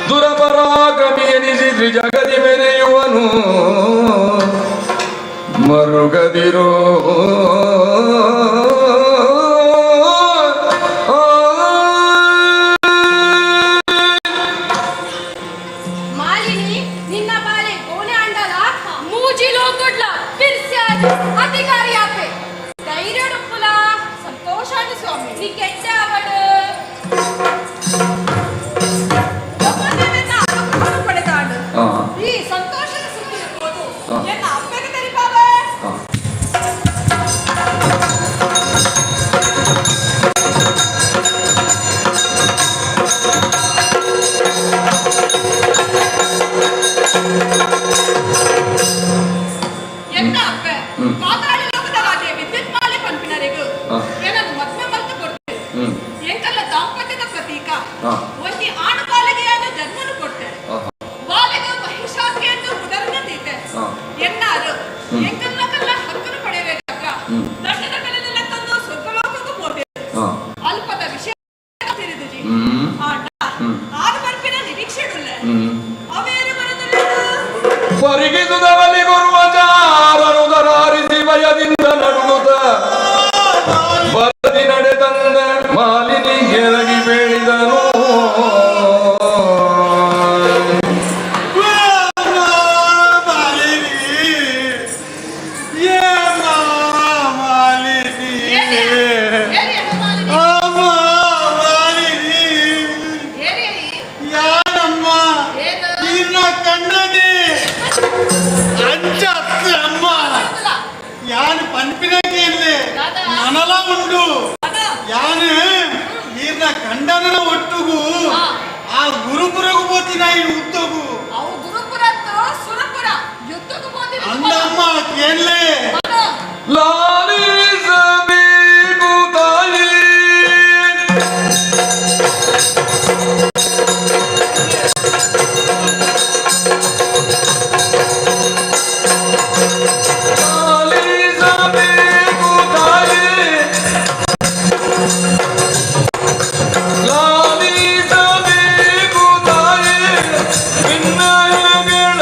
ದುರಪರಾಕ್ರಮಿ ಎನಿಸಿ ತ್ರಿಜಗದಿ ಮೆರೆಯುವನು ಮರುಗದಿರೋ ಮಾಲಿನಿ ನಿನ್ನ ಬಾಲೆ ಗೋಣೆ ಅಂಡಲ ಮೂಜಿಲೋ ಕೊಡ್ಲ ಪಿರ್ಸ್ಯಾದ ಅಧಿಕಾರಿ ಆಪೆ ಧೈರ್ಯ ಡುಪ್ಪುಲ ಸಂತೋಷ ಸ್ವಾಮಿ ನೀ ಕೆಟ್ಟ ಅವಡು ಪಡೆದಾಡು ಈ ಸಂತೋಷದ ಸುದ್ದಿ ಇರ್ಬೋದು ಎನ್ನ ಅಪ್ಪಗೆ ತೆರಿಪಾವೆ ಎನ್ನ ಅಪ್ಪೆ ಮಾತಾಡಿ ಲೋಕದ ರಾಜೆ ವಿದ್ಯುತ್ ಮಾಲೆ ಪಂಪಿನರೆಗೂ ಏನನ್ನು ಮದ್ವೆ ಮಲ್ತು ಕೊಡ್ತೆ ಎಂಕಲ್ಲ ದಾಂಪತ್ಯದ ಪ್ರತೀಕ ಒಂದಿ ಆಣು ಬಾಲಿಗೆಯಾದ ಜನ್ಮನು ಕೊಡ್ತೆ ಬಾಲಿಗೆ ಮಹಿಷಾಕಿಯನ್ನು ಉದರನ ತೀತೆ ಎನ್ನಾರು ಎಂಕಲ್ಲ ಕಲ್ಲ ಹಕ್ಕನ್ನು ಪಡೆಯಬೇಕಾದ್ರ ದಂಡದ ಕಲೆಲ್ಲ ತಂದು ಸ್ವರ್ಗಲೋಕಕ್ಕೂ ಹೋದೆ ಅಲ್ಪದ ವಿಷಯ ತಿಳಿದುಜಿ ಆಟ ಆರು ಬರ್ಪಿನ ನಿರೀಕ್ಷೆಡುಲ್ಲ ಅವೇರು ಬರದಲ್ಲ ಪರಿಗಿಸುದವಲ್ಲಿ ಗುರುವಚಾರನುದರಾರಿಸಿ ಭಯದಿಂದ ನಡುಗುತ್ತ ಬರದಿ ನಡೆತಂದ ಮಾಲಿನಿ ಗೆರಗಿ ಬೇಡಿದನು ಯಾನು ಪಂಪಿನಕ್ಕೆ ಇಲ್ಲಿ ನನಲ ಉಂಡು ಯಾನು ಈರ್ನ ಕಂಡನ ಒಟ್ಟುಗು ಆ ಗುರುಪ ಗುರುಪುರಗೂ ಹೋತಿನ ಈ ಉದ್ದಗೂ ಅವು ಗುರುಪುರ ಸುರಪುರ ಯುದ್ಧಕ್ಕೂ ಹೋದಿರಿ ಅಂದಮ್ಮ ಕೇಳಲೆ ಲಾಲಿಸಬೇಕು ತಾಯಿ ಲಾಲಿಸಬೇಕು ತಾಯಿ ಲಾಲಿಸಬೇಕು ತಾಯಿ ವಿನಯಗಳ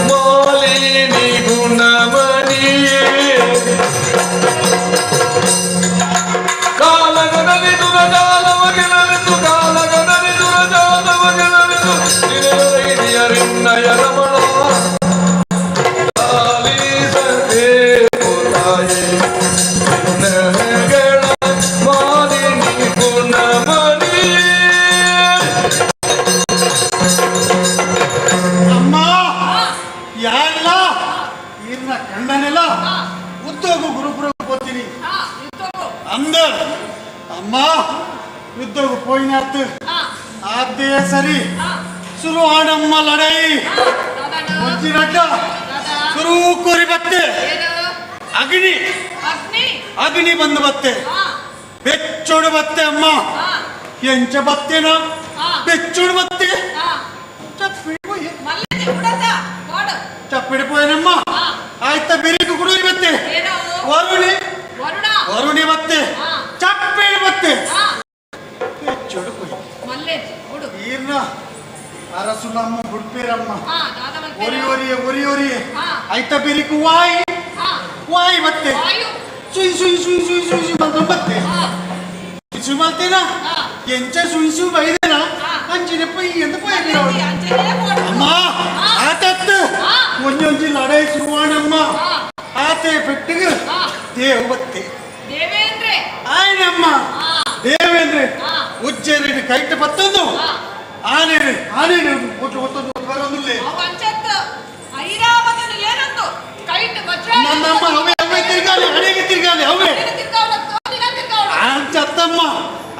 ಮಾಲಿನಿ ಗುಣಮಣಿಯೇ ಕಾಲಗಣನಿ ದುರಜಾಲವಗೆಳರಿತು ಕಾಲಗಣನಿ ದುರಜಾಲವಗೆಳರಿತು ಹಿರಿಯರಿನ್ನಯ ರಮಣ ಲಾಲಿಸಬೇಕು ತಾಯಿ ವಿನಯಗಳ ಮಾಲಿನಿ ಗುಣಮಣಿಯೇ ಅಮ್ಮ ಯಾರಲ್ಲ ಇನ್ನ ಕಂಡನೆಲ್ಲ ಉದ್ದೋಗ ಗುರುಪುರಕ್ಕೆ ಹೋಗ್ತೀನಿ ಅಂದ ಅಮ್ಮ ಉದ್ದೋಗ ಪೋಯಿನಾತ್ ಆದ್ದೇ ಸರಿ ಶುರು ಆಡಮ್ಮ ಲಡೈ ಮುಚ್ಚಿನಡ್ಡ ಶುರು ಕೋರಿ ಬತ್ತೆ ಅಗ್ನಿ ಅಗ್ನಿ ಬಂದು ಬತ್ತೆ ಬೆಚ್ಚೋಡು ಬತ್ತೆ ಅಮ್ಮ ಎಂಚ ಬತ್ತೇನ ಬೆಚ್ಚೋಡು ಬತ್ತೆ ಚಪ್ಪಿಡಿಪೋಯನಮ್ಮ ಆಯ್ತಾ ಬೆರಿಕು ಕುಡಿದು ಬತ್ತೆ ವರುಣಿ ವರುಣಿ ಬತ್ತೆ ಚಪ್ಪಿಡಿ ಬತ್ತೆ ಈರ್ನ ಅರಸು ನಮ್ಮ ಬುಡ್ಪೇರಮ್ಮ ಒರಿ ಒರಿಯೆ ಆಯ್ತಾ ಬೆರಿಕು ವಾಯಿ ಬತ್ತೆ ಸುಯ್ ಸುಯ್ ಸುಯ್ ಸುಯ್ ಸುಯ್ ಸುಯ್ ಬಂದು ಬತ್ತೆ ಸುಯ್ ಮಲ್ತೇನಾ ಎಂಚ ಸುಯ್ ಸುಯ್ ಬೈದೇನಾ ಅಂಚಿನ ಪೈ ಎಂತ ಪೋಯಿ ಅಮ್ಮ ಆತತ್ತು ಒಂಜೊಂಜಿ ಲಡೈ ಸುವಾಣಮ್ಮ ಆತೆ ಪೆಟ್ಟಿಗೆ ದೇವ್ ಬತ್ತೆ ಆಯ್ನಮ್ಮ ದೇವೇಂದ್ರೆ ಉಜ್ಜೇರಿ ಕೈಟ್ ಬತ್ತೊಂದು ಆನೆ ಒಟ್ಟು ಒತ್ತೊಂದು ಬರೋದಿಲ್ಲ ನನ್ನಮ್ಮ ಅವೇ ತಿರ್ಗಾಲಿ ಹಣೆಗೆ ತಿರ್ಗಾಲಿ ಅವೇ ಅಂಚತ್ತಮ್ಮ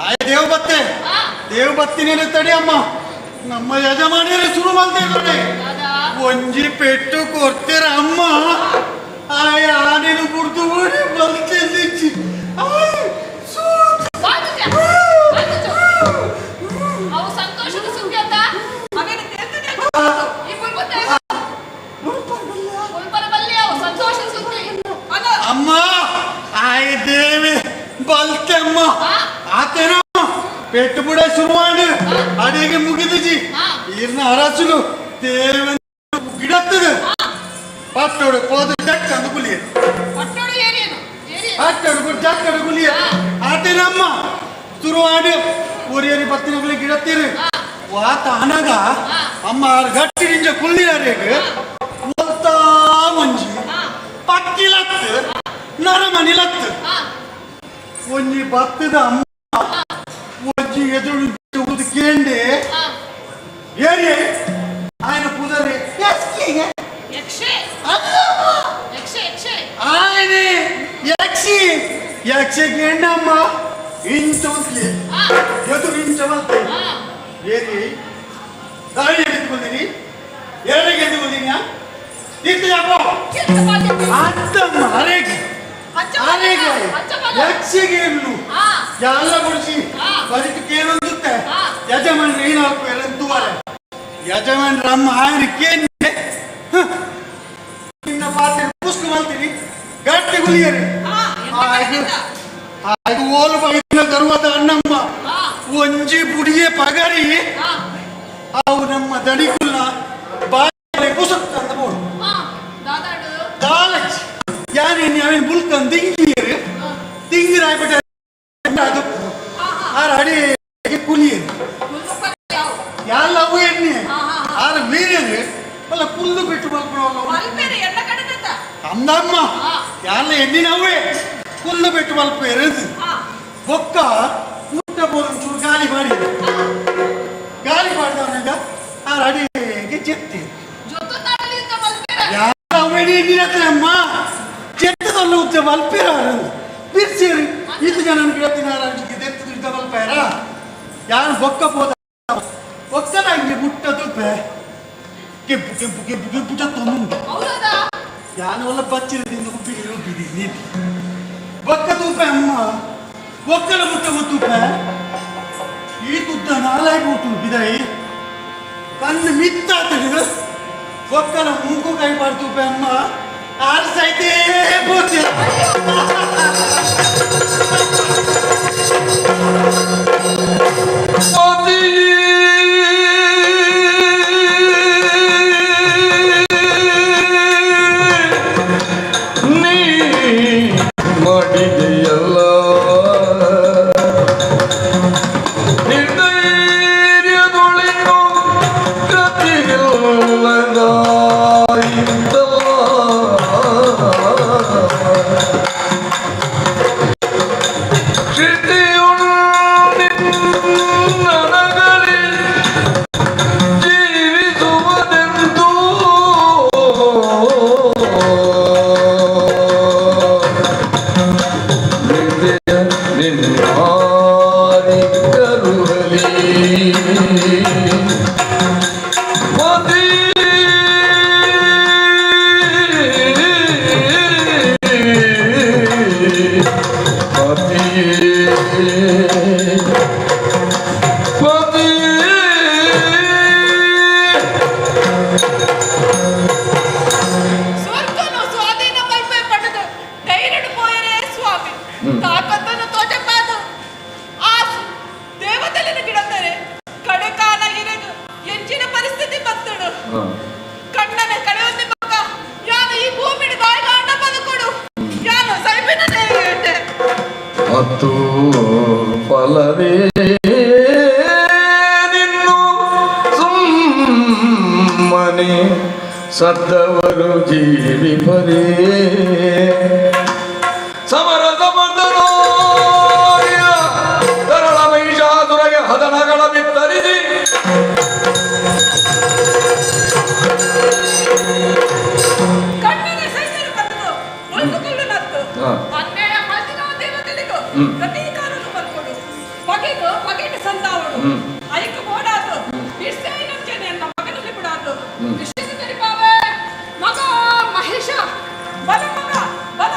ಆಯ್ ದೇವ್ ಬತ್ತಿನೇನೆ ತಡಿಯಮ್ಮ ನಮ್ಮ ಯಜಮಾನಿಯರು ಶುರು ಮಾಡ್ತೇವೆ ಒಂಜಿ ಪೆಟ್ಟು ಕೊಡ್ತೀರ ಅಮ್ಮ ಆಯ ಆನೆನು ಬುಡ್ದು ಓಡಿ ಬಲ್ತಿದ್ದಿಚ್ಚಿ ಅಮ್ಮ ಆಯ್ ದೇವಿ ಬಲ್ತೆಮ್ಮ ಆತೇನ ಪೆಟ್ಟು ಬುಡ ಶುರು ಮಾಡಿ ಅಡಿಗೆ ಮುಗಿದಿಜಿ ಈರ್ನ ಅರಸುಲು ದೇವ ಗಿಡತ್ತದ ಪಟ್ಟೋಡು ಪೋದು ಜಕ್ ಅಂದು ಕುಲಿಯ ಪಟ್ಟೋಡು ಜಕ್ ಅಂದು ಕುಲಿಯ ಆತೇನಮ್ಮ ಶುರು ಮಾಡಿ ಊರಿಯರಿ ಬತ್ತಿನ ಗಿಡತ್ತೀರಿ ವಾತ ಅನಗ ಅಮ್ಮ ಗಟ್ಟಿ ನಿಂಜ ಕುಳ್ಳಿಯಾರೇಗ ಓಲ್ತಾ ಮಂಜಿ ಪಕ್ಕಿಲತ್ತು ನರಮನಿಲತ್ತು ಒಂಜಿ ಬತ್ತದ ಅಮ್ಮ ಒಂಜಿ ಎದುರು ಕೇಂಡೆ ಏರಿ ఆయన పుదరి ఆయన ಯಕ್ಷಿಗೆ ಹೆಣ್ಣಮ್ಮ ಇಂಚಿ ಎದುರಿಂಚವಂತೆ ಏರಿ ದಾಳಿ ಎದ್ದುಕೊಂಡಿನಿ ಎರಡಿಗೆ ಎದ್ದುಕೊಂಡಿನಿ ಇತ್ತು ಯಾಕೋ ಅಂತಮ್ಮ ಅರೆಗೆ ಯಕ್ಷಿಗೆ ಇಲ್ಲು ಎಲ್ಲ ಬಿಡಿಸಿ ಬದುಕಿಗೆ ಏನಂದುತ್ತೆ ಯಜಮಾನ್ರು ಏನು ಹಾಕ್ಬೇಕು ಎಂತುವಾರೆ ಯಜಮಾನ್ರ ಅಮ್ಮ ಆಯ್ಕೆ ನಿನ್ನ ಪಾತ್ರೆ ಪುಸ್ತಕ ಮಾಡ್ತೀನಿ ಗಟ್ಟಿ ಗುಲಿಯರಿ ಅದು ಓಲು ಬೈದಿನ ತರುವಾದ ಅಣ್ಣಮ್ಮ ಒಂಜಿ ಬುಡಿಯೇ ಪಗರಿ ಅವು ನಮ್ಮ ದಡಿಕುಲ್ಲ ಬಾಯಿ ಪುಸ್ತಕ ಅಂತ ಬೋಡು ಕಾಲೇಜ್ ಯಾರೇನು ಅವನ್ ಬುಲ್ಕನ್ ತಿಂಗಿಯರು ತಿಂಗಿರಾಯ್ಬಿಟ್ಟ ಅದು ಆರ ಅಡಿ ಕುಲಿಯರು ಎಲ್ಲವೂ ಎಣ್ಣೆ ಆರ ಮೀರಿಯರು ಅಲ್ಲ ಕುಲ್ಲು ಬಿಟ್ಟು ಅಂದಮ್ಮ ಎಲ್ಲ ಎಣ್ಣಿನವೇ ಕುಲ್ಲು ಬಿಟ್ಟು ಮಲ್ಪ ಎರೆದು ಬೊಕ್ಕ ಊಟ ಬೋರು ಚೂರು ಗಾಳಿ ಮಾಡಿದವನಾಗ ಆರ ಅಡಿಗೆ ಚೆತ್ತಿ ಅಮ್ಮ ಚೆತ್ತದಲ್ಲ ಉಚ್ಚ ಮಲ್ಪಿರ ಬಿರ್ಸಿರಿ ಇದು ಜನ ಗಿಡತಿನ ಮಲ್ಪಾರ ಯಾರು ಬೊಕ್ಕ ಹೋದ ಒಕ್ಕಲ ಹಿಂಗೆ ಮುಟ್ಟದು ಬೇ ಕೆಂಪು ಕೆಂಪು ಕೆಂಪು ಕೆಂಪು ಚತ್ತೊಂದು ಯಾನು ಒಲ್ಲ ಬಚ್ಚಿರದಿಂದ ಉಬ್ಬಿಡಿ ನೀನು ಒಕ್ಕ ತೂಪೆ ಅಮ್ಮ ಒಕ್ಕಲ ಮುಟ್ಟ ತೂಪೆ ಈ ತುದ್ದ ನಾಲಾಗಿ ಮುಟ್ಟು ಬಿದಾಯಿ ಕಣ್ಣು ಮಿತ್ತಾತಡು ಒಕ್ಕಲ ಮೂಗು ಕೈ ಮಾಡ್ತೂಪೆ ಅಮ್ಮ ಆರು ಸೈತೇ ಪೋಚೆ ಮಾಡಿದೆಯಲ್ಲ ನಿರ್ಧೈರ್ಯದೊಳಿಗೂ ಮತ್ತು ಫಲವೇ ನಿನ್ನು ಸುಮ್ಮನೆ ಸದ್ದವರು ಜೀವಿಪರೇ ಸಮರದ ಮರ್ದನೋ ತರಳ ಮಹಿಷಾಸುರಗೆ ಹದನಗಳ ಬಿತ್ತರಿಸಿ ಪ್ರತೀಕಾರನು ಬರ್ಕೊಡು ಪಗೆದು ಪಗೆಗೆ ಸಂತಾವಡು ಐಕು ಓಡಾದು ಇಷ್ಟೇ ನಂಚನೆ ಅಂತ ಮಗನಲ್ಲಿ ಬಿಡಾದು ವಿಶೇಷ ಕರಿಪಾವೆ ಮಗ ಮಹೇಶ ಬಲ ಮಗ ಬಲ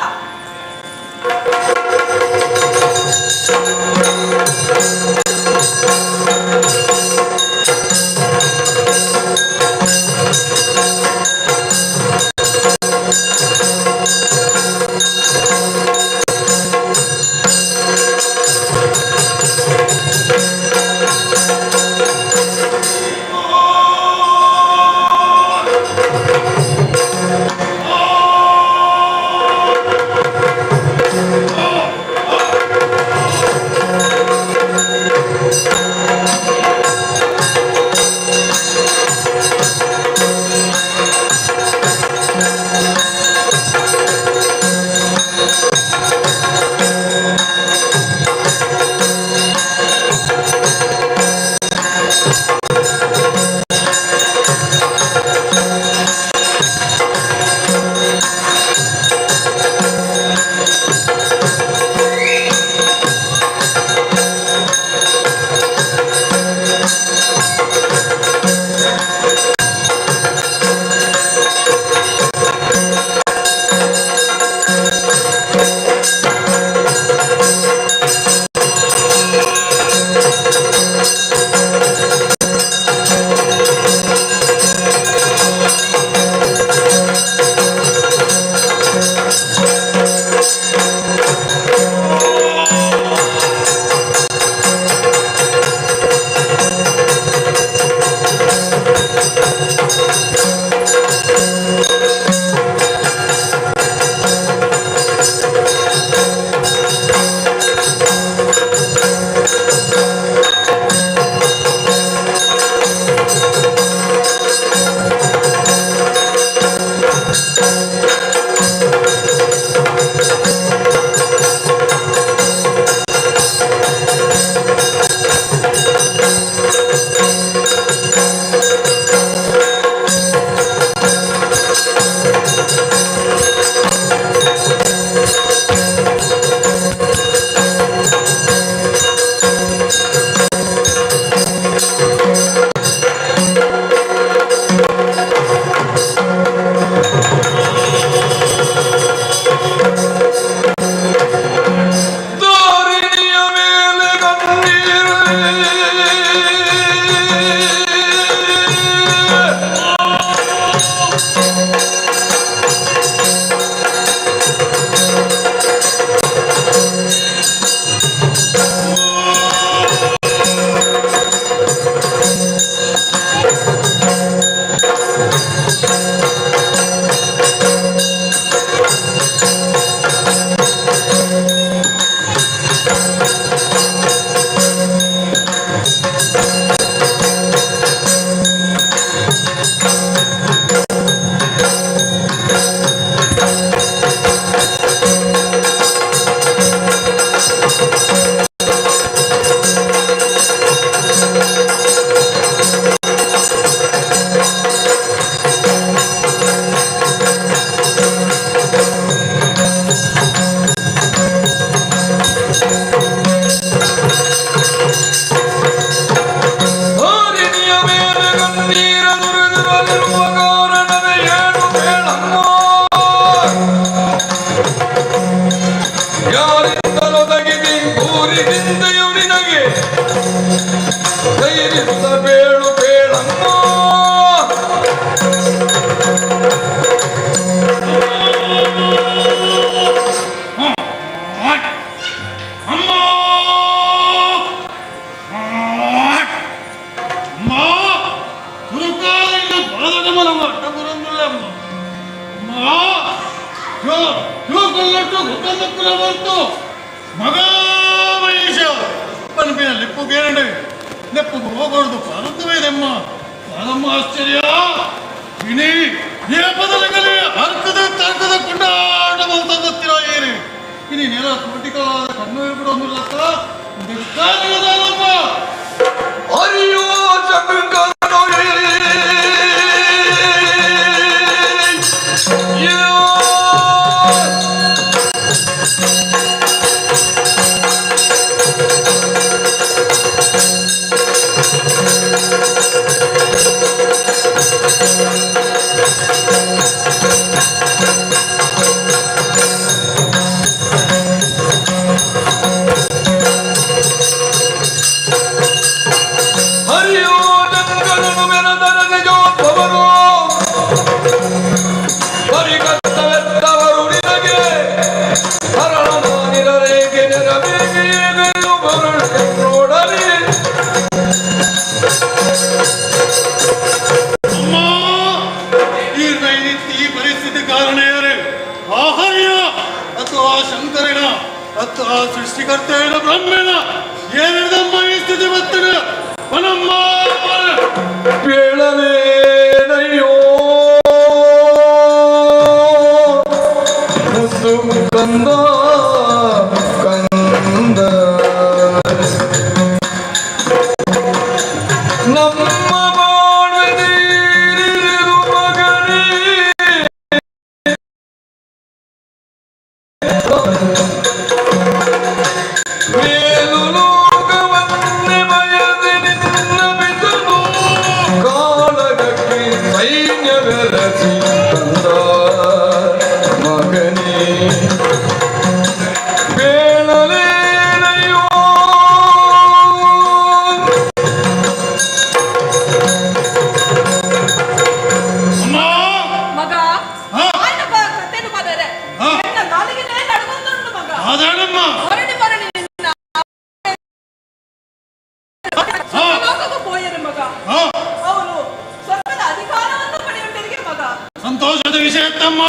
ನಿನಗೆ ಧೈರ್ಯದ ಬೇಳು ಬೇಡಮ್ಮ మగ మహిష పనిపోయిన లిప్పు గేరండి నెప్పు పోకూడదు పరుతువేదమ్మ కాదమ్మ ఆశ్చర్య విని ఏ పదలగలి అర్కದ ತರ್ಕದ ಕೊಂಡಾಡಬಲ್ತಂದತ್ತಿರ ಏರಿ ಇನಿ ನೆಲ ಕೋಟಿಕಲಾದ ಕಣ್ಣು ಬಿಡೋದಿಲ್ಲತ್ತ ದಿಕ್ಕಾರಿಯದಲ್ಲಮ್ಮ ಅಯ್ಯೋ ಚಂದ್ರಕಾನೋ ಸೃಷ್ಟಿಕರ್ತೇನ ಬ್ರಹ್ಮನ ಏನಿದಮ್ಮ ಈ ಸ್ಥಿತಿ ಬರ್ತನ ಪನಮ್ಮ ಬೇಳಲೇನಯ್ಯೋ ಮುದ್ದು ಕಂದ ಕಂದ ನಮ್ಮ ಬಾಣದೀರಿದು ಮಗನೇ ಮೇಲು ಲೋಕವನ್ನೇ ಬಯದೆ ನಿನ್ನ ಬಿದ್ದನು ಕಾಳಗಕ್ಕೆ ಸೈನ್ಯ ಬೆರಸಿ ತಂದ ಮಗನೇ ಬೇಳಲೇನಯ್ಯೋ ಮಗ ಅದೇನಮ್ಮ ಹೊರಡಿ ಬರಲಿ ಮಗ ಅವನು ಸ್ವರ್ಗದ ಅಧಿಕಾರವನ್ನು ಪಡೆಯುವವರಿಗೆ ಮಗ ಸಂತೋಷದ ವಿಷಯ ತಮ್ಮ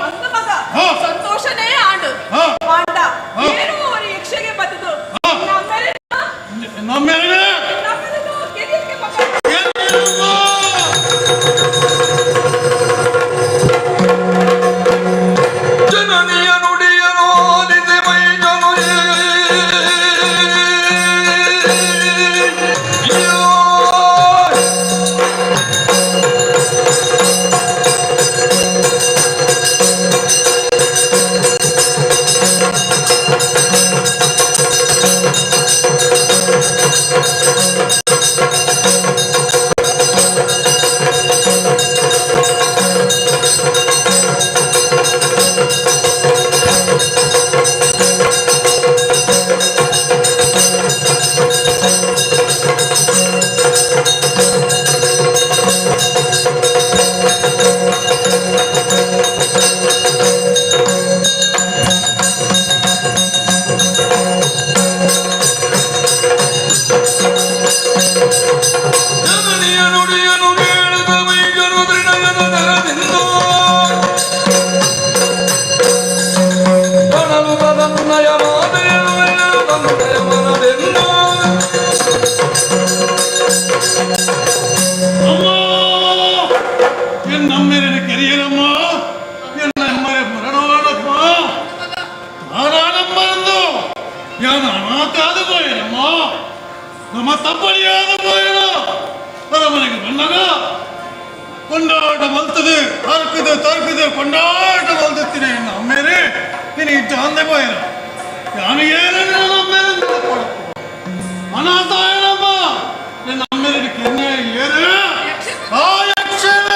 ಅಂದ ಮಗ ಸಂತೋಷನೇ ಆಡು ಪಾಂಡ ಏನು ಅವರು ಯಕ್ಷಗೆ ಬಂದದು ನಮ್ಮೆರಡು ಗೆದಿಯಕ್ಕೆ ಮಗ ಜನನಿಯ ನುಡಿಯನೋ ನಿಜ ಮೈ ಜನು ಜನನಿಯ ನುಡಿಯನು ಕೇಳಿದ ಮೈಗನು ದೃಢಯದ ದರದಿಂದ ಕಣಲು ತದನ್ನಯ ಮಾತೆಯನು ತಂದೆಯ ಮನವೆಂದ ನಮ್ಮೆರಡು ಕೆರಿಯರಮ್ಮ ಎನ್ನಮ್ಮರೆ ಮರಣವಾಡಪ್ಪ ಆರಾಡಮ್ಮ ಎಂದು ಯಾನ ಅನಾಥಾದ போயிடಮ್ಮ ನಮ್ಮ ತಪ್ಪಲಿಯಾದ போயிಡ ಅರಮನೆಗೆ ಬಂದಾಗ ಕೊಂಡಾಟ ಮಲ್ತದೆ ತರ್ಕದೆ ಕೊಂಡಾಟ ಮಲ್ತುತ್ತೀನಿ ಎನ್ನ ಅಮ್ಮೇರೆ ನೀನು ಇದ್ದ ಅಂದೆ போயிட ಯಾನು ಏನೇನು ನಮ್ಮೇಲೆ ಅನಾಥಾಯನಮ್ಮ ಎನ್ನ ಅಮ್ಮೇರೆ ಕೆನ್ನೆ ಏರು ಆ ಯಕ್ಷನ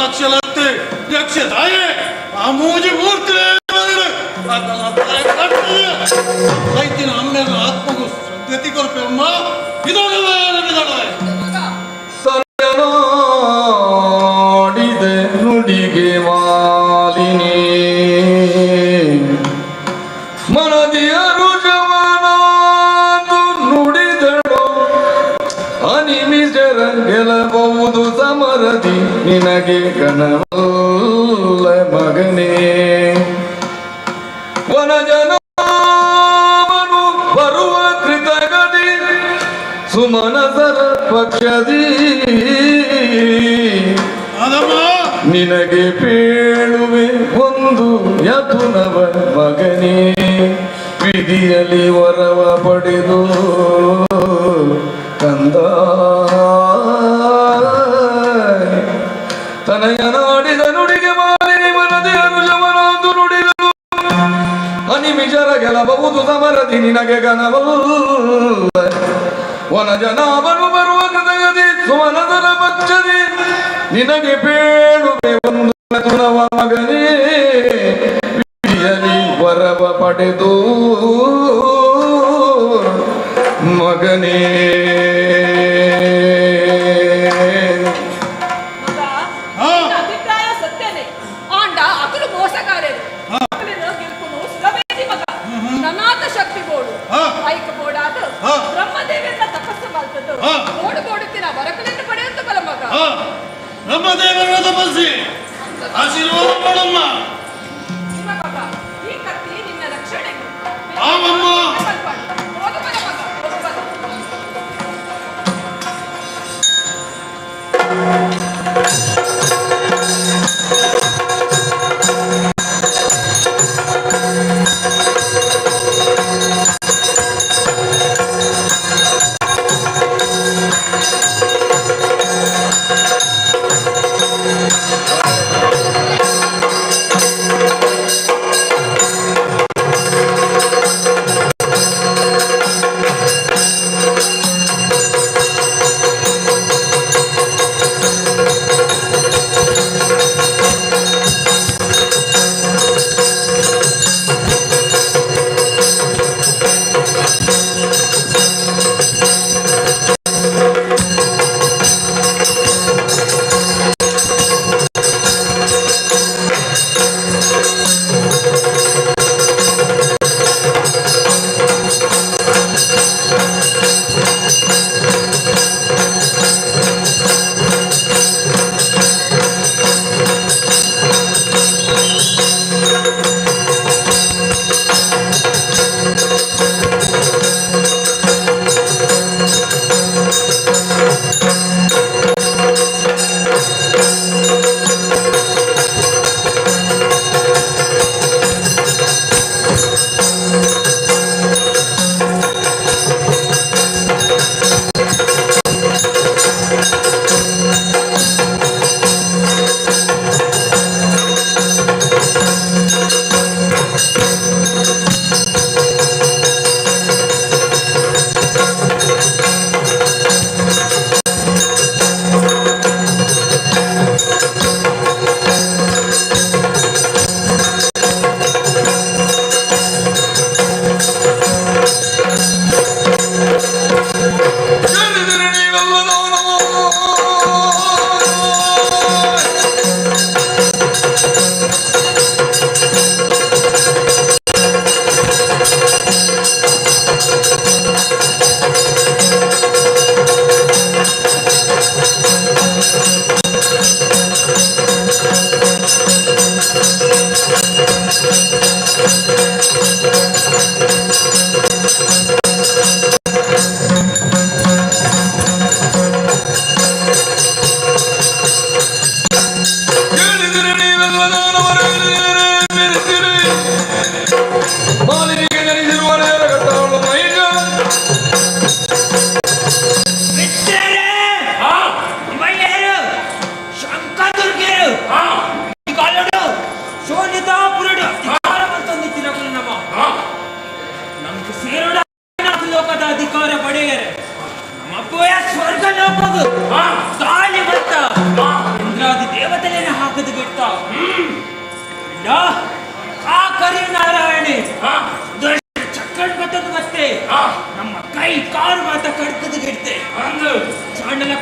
ಲಕ್ಷಲತ್ತೆ ಯಕ್ಷ ತಾಯೇ ಆ ಮೂಜಿ ಮೂರ್ತಿ ರೈತಿನ ಅಮ್ಮನ ಆತ್ಮಗೂ ಗತಿ ಕೊರಪೆ ಅಮ್ಮ ತಲೆನಾಡಿದೆ ನುಡಿಗೆ ಮಾಲಿನಿ ಮನದಿಯರು ಜವನಾದು ನುಡಿದಳು ಅನಿಮಿಷರ ಗೆಲ್ಲಬಹುದು ಸಮರದಿ ನಿನಗೆ ಗಣವಲ್ಲ ಮಗನೇ ವನಜನಮನು ಬರುವ ಕೃತಗದಿ ಸುಮನಸರ ಪಕ್ಷದಿ ನಿನಗೆ ಪೇಳುವೆ ಒಂದು ಯತುನವ ಮಗನೇ ವಿಧಿಯಲ್ಲಿ ವರವ ಪಡೆದು ಕಂದ ತನಯನಾಡಿದ ನುಡಿಗೆ ಮಾಲಿನಿ ಮನದಿ ಅನುಜವನಾದು ನುಡಿದನು ಅನಿಮಿಷರ ಗೆಲ್ಲಬಹುದು ಸಮರದಿ ನಿನಗೆ ಗಣವಲ್ಲ ವನಜನಾಭನು ಬರುವ ಕೃತಗದಿ ಸುಮನದರ ಪಕ್ಷದಿ ನಿನಗೆ ಬೇಡುವೆ ಒಂದು ತುನವ ಮಗನೇ ವಿಧಿಯಲ್ಲಿ ವರವ ಪಡೆದು ಮಗನೇ ಅಭಿಪ್ರಾಯ ಸತ್ಯನೇ ಆಂಡ ಅಕಲು ಮೋಸಗಾರರು ನನಾಥ ಶಕ್ತಿ ಬೋಡು ಐಕ ಬೋಡಾದ ಬ್ರಹ್ಮದೇವನ ತಪಸ್ಸು ಮಾಡ್ತದ್ದು ಬೋಡು ಬೋಡುತ್ತಿನ ವರಕಲಿಂದ ಪಡೆಯುತ್ತ ಬಲ ಮಗ ಬ್ರಹ್ಮದೇವರ ತಪಸ್ಸಿ ಆಶೀರ್ವಾದ ಮಾಡಮ್ಮ ಮಗ ಈ ಕತ್ತಿ ನಿನ್ನ ರಕ್ಷಣೆಗೆ ಆಮಮ್ಮ ಹೋಗು ಬಲ ಮಗ ಹೋಗು ಬಲ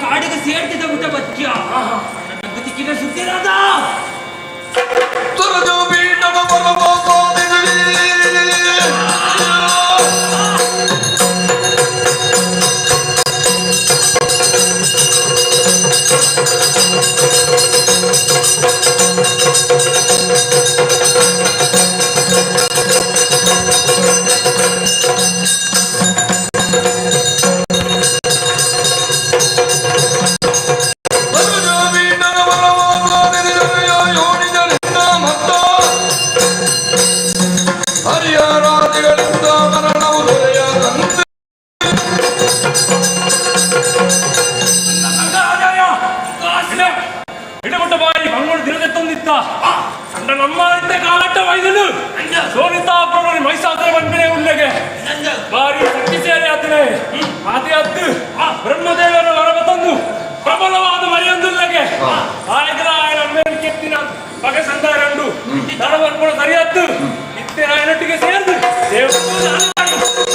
ಕಾಡಿಗೆ ಸೇರ್ತಿದ್ದ ಬಿಟ್ಟ ಬತ್ಯ ಗತಿಕಿನ ಸುದ್ದಿರಾದ ಇಡಮಟ್ಟ ಬಾರಿ ಮಂಗಳೂರು ದಿನದತ್ತೊಂದಿತ್ತ ಅಂಡ ನಮ್ಮ ಕಾಲಟ್ಟ ವೈದ್ಯನು ಸೋನಿತಾ ಪ್ರಭು ಮೈಸಾದ್ರೆ ಬಂದಿನೇ ಉಳ್ಳೆಗೆ ಬಾರಿ ಶಕ್ತಿ ಸೇರಿ ಆತನೆ ಆತೆ ಅದ್ದು ಬ್ರಹ್ಮದೇವರ ವರವ ತಂದು ಪ್ರಬಲವಾದ ಮರಿಯೊಂದುಲ್ಲಗೆ ಆಯ್ತರ ఆయన ಮೇಲೆ ಕೆತ್ತಿನ ಬಗೆ ಸಂದಾರಂಡು ತಡವರ್ಪಣ ಸರಿಯದ್ದು ಇತ್ತೆ ఆయనೊಟ್ಟಿಗೆ ಸೇರ್ದು ದೇವರು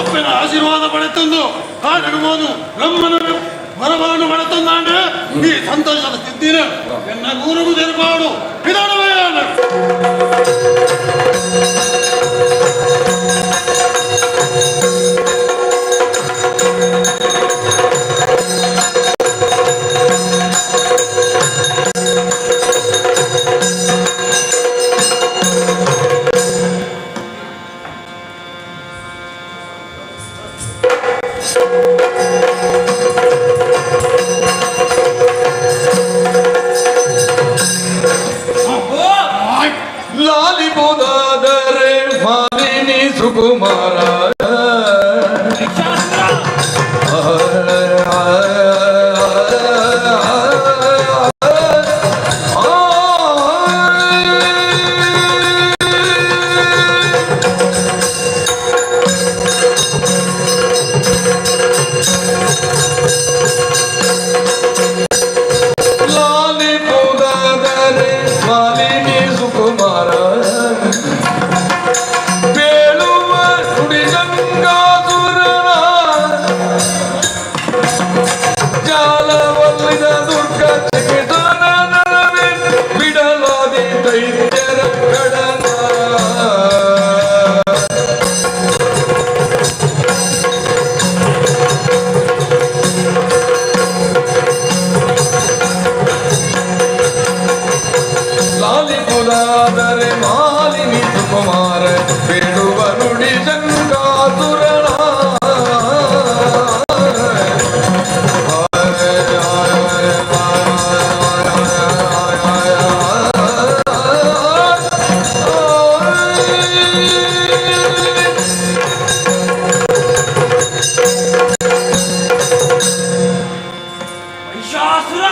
ಅಪ್ಪನ ಆಶೀರ್ವಾದ ಪಡೆತಂದು ಆ ಜಗಮೋದು ಬ್ರಹ್ಮನ ವರವನ್ನು ಪಡೆತಂದಾಂಡು ಈ ಸಂತೋಷದ ಸಿದ್ಧಿನ ಎನ್ನ ಗುರುಗು ತೆರಪಾಡು ವಿಧಾನವಯ್ಯಾನ ಲಾಲಿ ಬೋದಾದರೆ ಮಾಲಿನಿ ಸುಕುಮಾರ ಲಾಲಿ ಬೋದಾದರೆ ಮಾಲಿನಿ ಸುಕುಮಾರ ಬೇಳುವ ನುಡಿಗಂಗಾಸುರನ ಜಾಲವಲ್ಲಿದ ದುರ್ಗ ಚಿಕಿತನ ನರವೆ ಬಿಡಲಾದಿ ದೈತ್ಯರ ಕಡನ ಲಾಲಿ ಪುರಾದರೆ ಮಾಲಿನಿ ಸುಕುಮಾರ ಬೇಡುವ ನುಡಿ ಶಂಕಾಸುರನ ಮಹಿಷಾಸುರ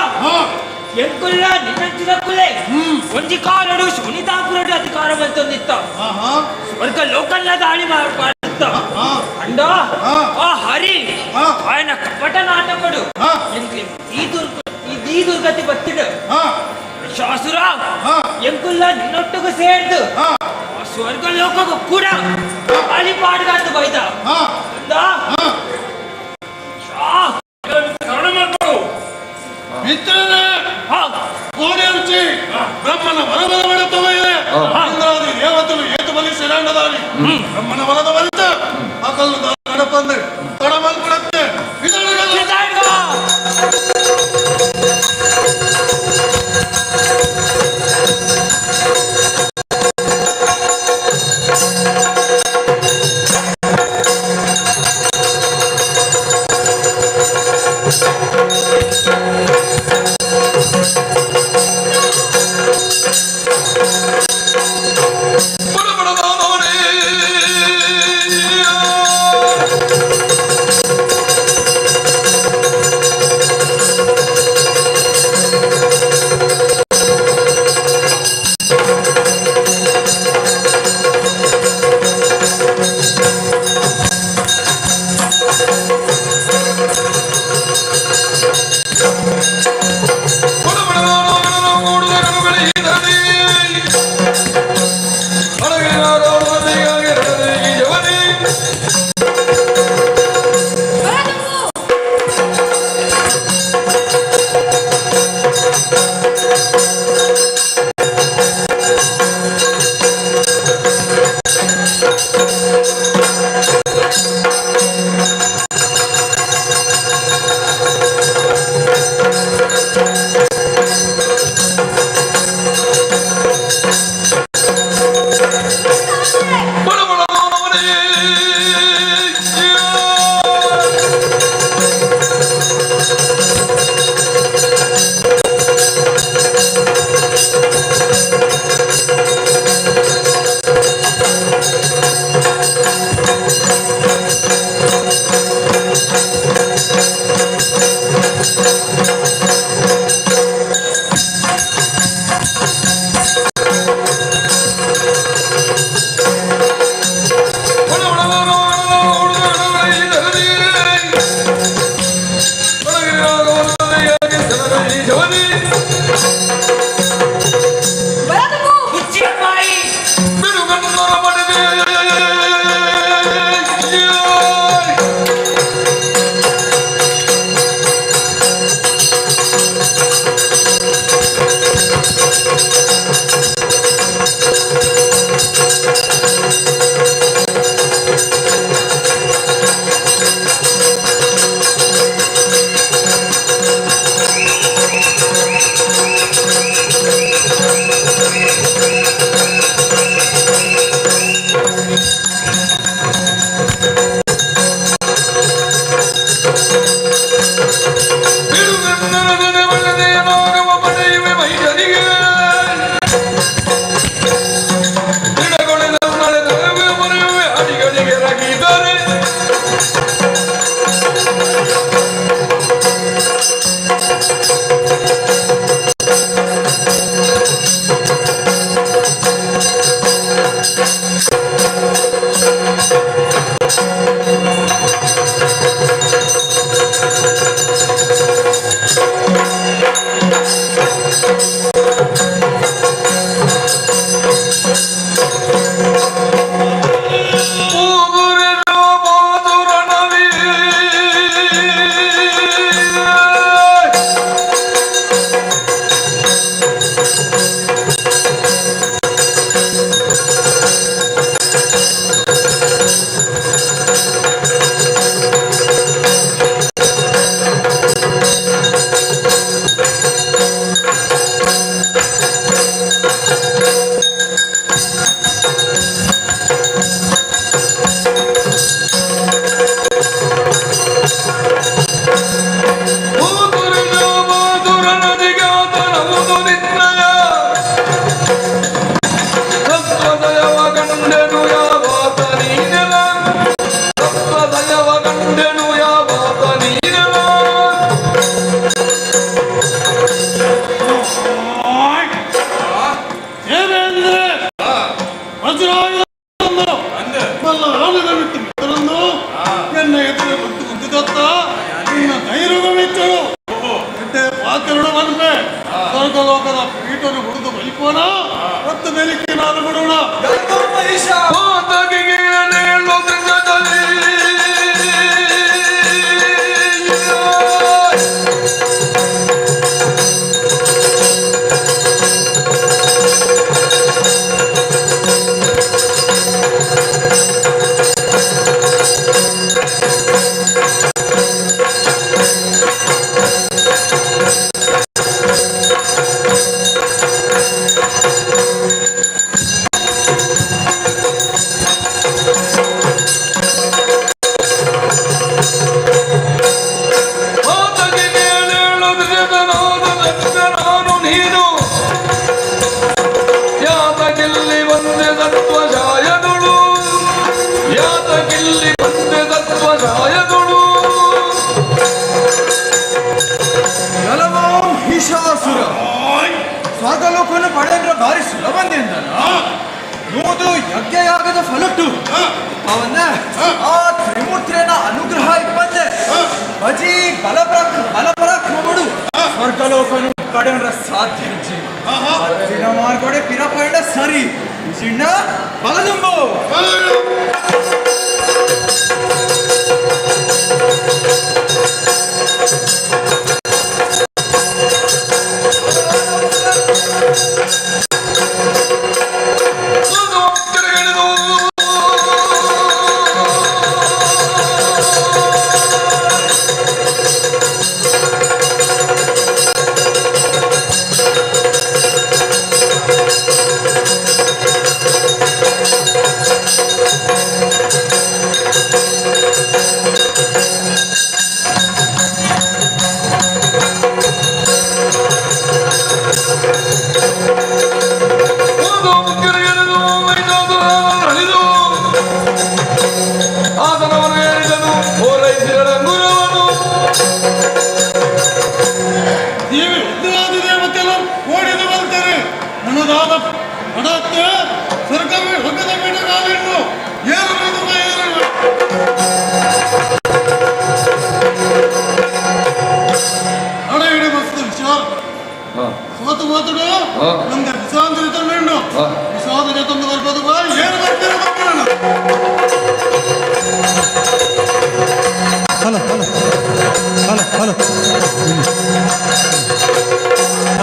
ಎಂಕುಲ್ಲ ನಿನ್ನಂಚಿನ ಕುಲೆ ಒಂಜಿಕಾರಡು ಶುನಿತಾಪುರದ ಅಧಿಕಾರ ಬಂತೊಂದಿತ್ತ ಸ್ವರ್ಗ ಲೋಕಲ್ಲ ದಾಳಿ ಮಾಡುತ್ತ ಅಂಡ ಆ ಹರಿ ఆయన ಕಪಟ ನಾಟಕಡು ಈ ದುರ್ಗತಿ ಬತ್ತಿಡು ಶಾಸುರ ಎಂಕುಲ್ಲ ನಿನ್ನೊಟ್ಟಿಗೆ ಸೇರ್ದು ಸ್ವರ್ಗ ಲೋಕಗೂ ಕೂಡ ಅಳಿಪಾಡ್ಗಾದ್ದು ಬೈದ ಅಂದ ಮಿತ್ರನೇ ಕೋಣೆ ರುಚಿ ಬ್ರಹ್ಮನ ವರಬಲ ಬಡತವೇ ಇಂದ್ರಾದಿ ದೇವತಲು ಏತು ಬಲಿ ಸಿರಾಂಡದಾಳಿ ಬ್ರಹ್ಮನ ವರದ ಬಲಿತ ಅಕಲ್ಲು ನಡಪಂದೆ ತಡಮಲ್ ಬಿಡತ್ತೆ ವಾಕ್ಯಗಳು ಬಂದೆ ಸ್ವರ್ಗಲೋಕದ ಪೀಠನು ಹುಡುದು ಬಲಿಕೋಣ ಮತ್ತು ಬೆಲಿಕೆ ನಾನು ಬಿಡೋಣ. ಸ್ವರ್ಗಲೋಕವನ್ನು ಪಡೆದ್ರೆ ಭಾರಿ ಸುಲಭಂದಿಂದ ನೋದು ಯಜ್ಞಯಾಗದ ಫಲಟ್ಟು ಅವನ್ನ ಆ ತ್ರಿಮೂರ್ತಿಯನ್ನ ಅನುಗ್ರಹ ಇಪ್ಪಂದೆ ಭಜಿ ಬಲಪರಾಕ್ರಮಡು ಸ್ವರ್ಗಲೋಕನು ಪಡೆದ್ರೆ ಸಾಧ್ಯ ಮಾರ್ಗಡೆ ಪಿರಪಂಡ ಸರಿ ಚಿಣ್ಣ ಬಲದುಂಬು ಸ್ವರ್ಗವೇ ಹೊಗದ ಬಿಡಗಾಲಿನ್ನು ಅಡ ಇಡಿ ಮಸ್ತ್ ವಿಶಾಲ್ ಸೋತು ಮಾತುಡು ನಮ್ಗೆ ವಿಶಾಂತರಿತ ವೇಣು ವಿಶಾಂತರಿತ ತಂದು ಬರ್ಬೋದು ಏನು ಬರ್ತೀರ hello hello hello hello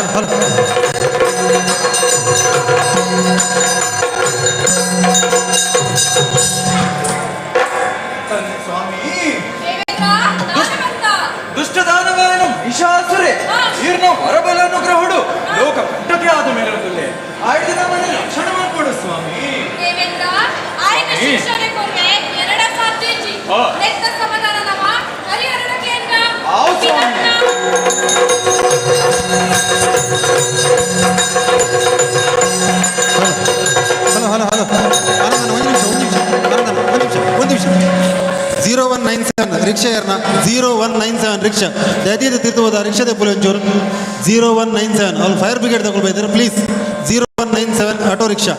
hello ಸ್ವಾಮಿ ದುಷ್ಟದಾನವೇನು ವಿಷಾಸುರೆ ಈರ್ನ ಹೊರಬಲನುಗ್ರಹುಡು ಲೋಕ ಕಂಟಕೆ ಆದ ಮೇಲೆ ಆಯ್ದು ನಮ್ಮಲ್ಲಿ ರಕ್ಷಣೆ ಮಾಡ್ಕೊಡು ಸ್ವಾಮಿ. ಹಲೋ ಹಲೋ ಹಲೋ ಒಂದು ನಿಮಿಷ 0197 ರಿಕ್ಷಾ ಯಾರನ್ನ 0197 ರಿಕ್ಷಾ ದಯತೀತ ತೀರ್ಥ ಹೋದ ರಿಕ್ಷಾದ ಪುಲಿ ಒಂಚೂರು 0197 ಅವ್ರು ಫೈರ್ ಬ್ರಿಗೇಡ್ ತಗೊಳ್ಬೈತಾರೆ ಪ್ಲೀಸ್ 0197 ಆಟೋ ರಿಕ್ಷಾ.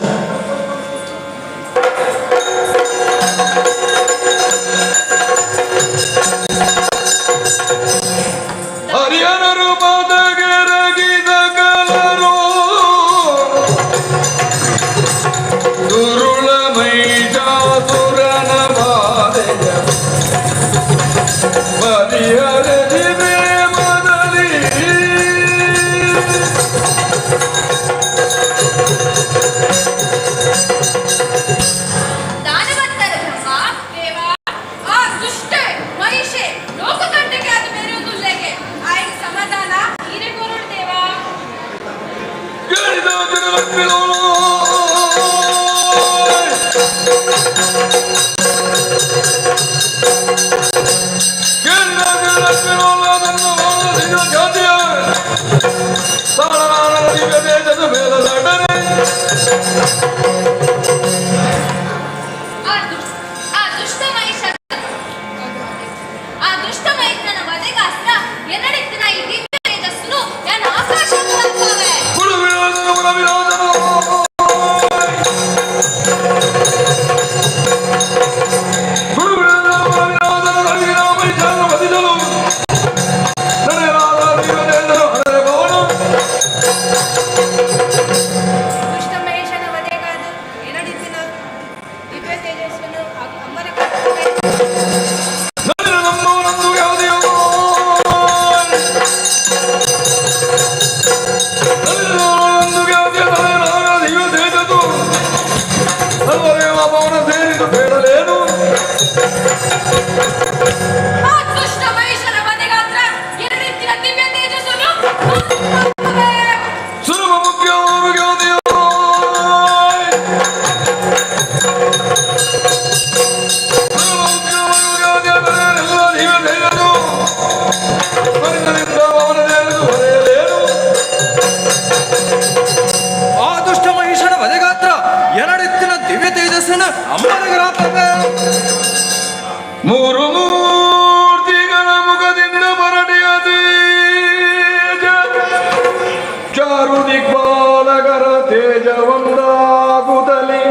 ಸುಲಭ ಮುಖ್ಯ ಆ ದುಷ್ಟ ಮಹಿಷನ ವಧೆಗಾತ್ರ ಎರಡೆತ್ತಿನ ದಿವ್ಯ ತೇಜಸ್ಸನ ಅಂಬರಗರಾತವೇ ಮೂರು ಮೂರ್ತಿಗಳ ಮುಖದಿಂದ ಹೊರಡಿಯದೆ ಚಾರು ದಿಕ್ಪಾಲಕರ ತೇಜವಂದಾಗುತ್ತಲಿ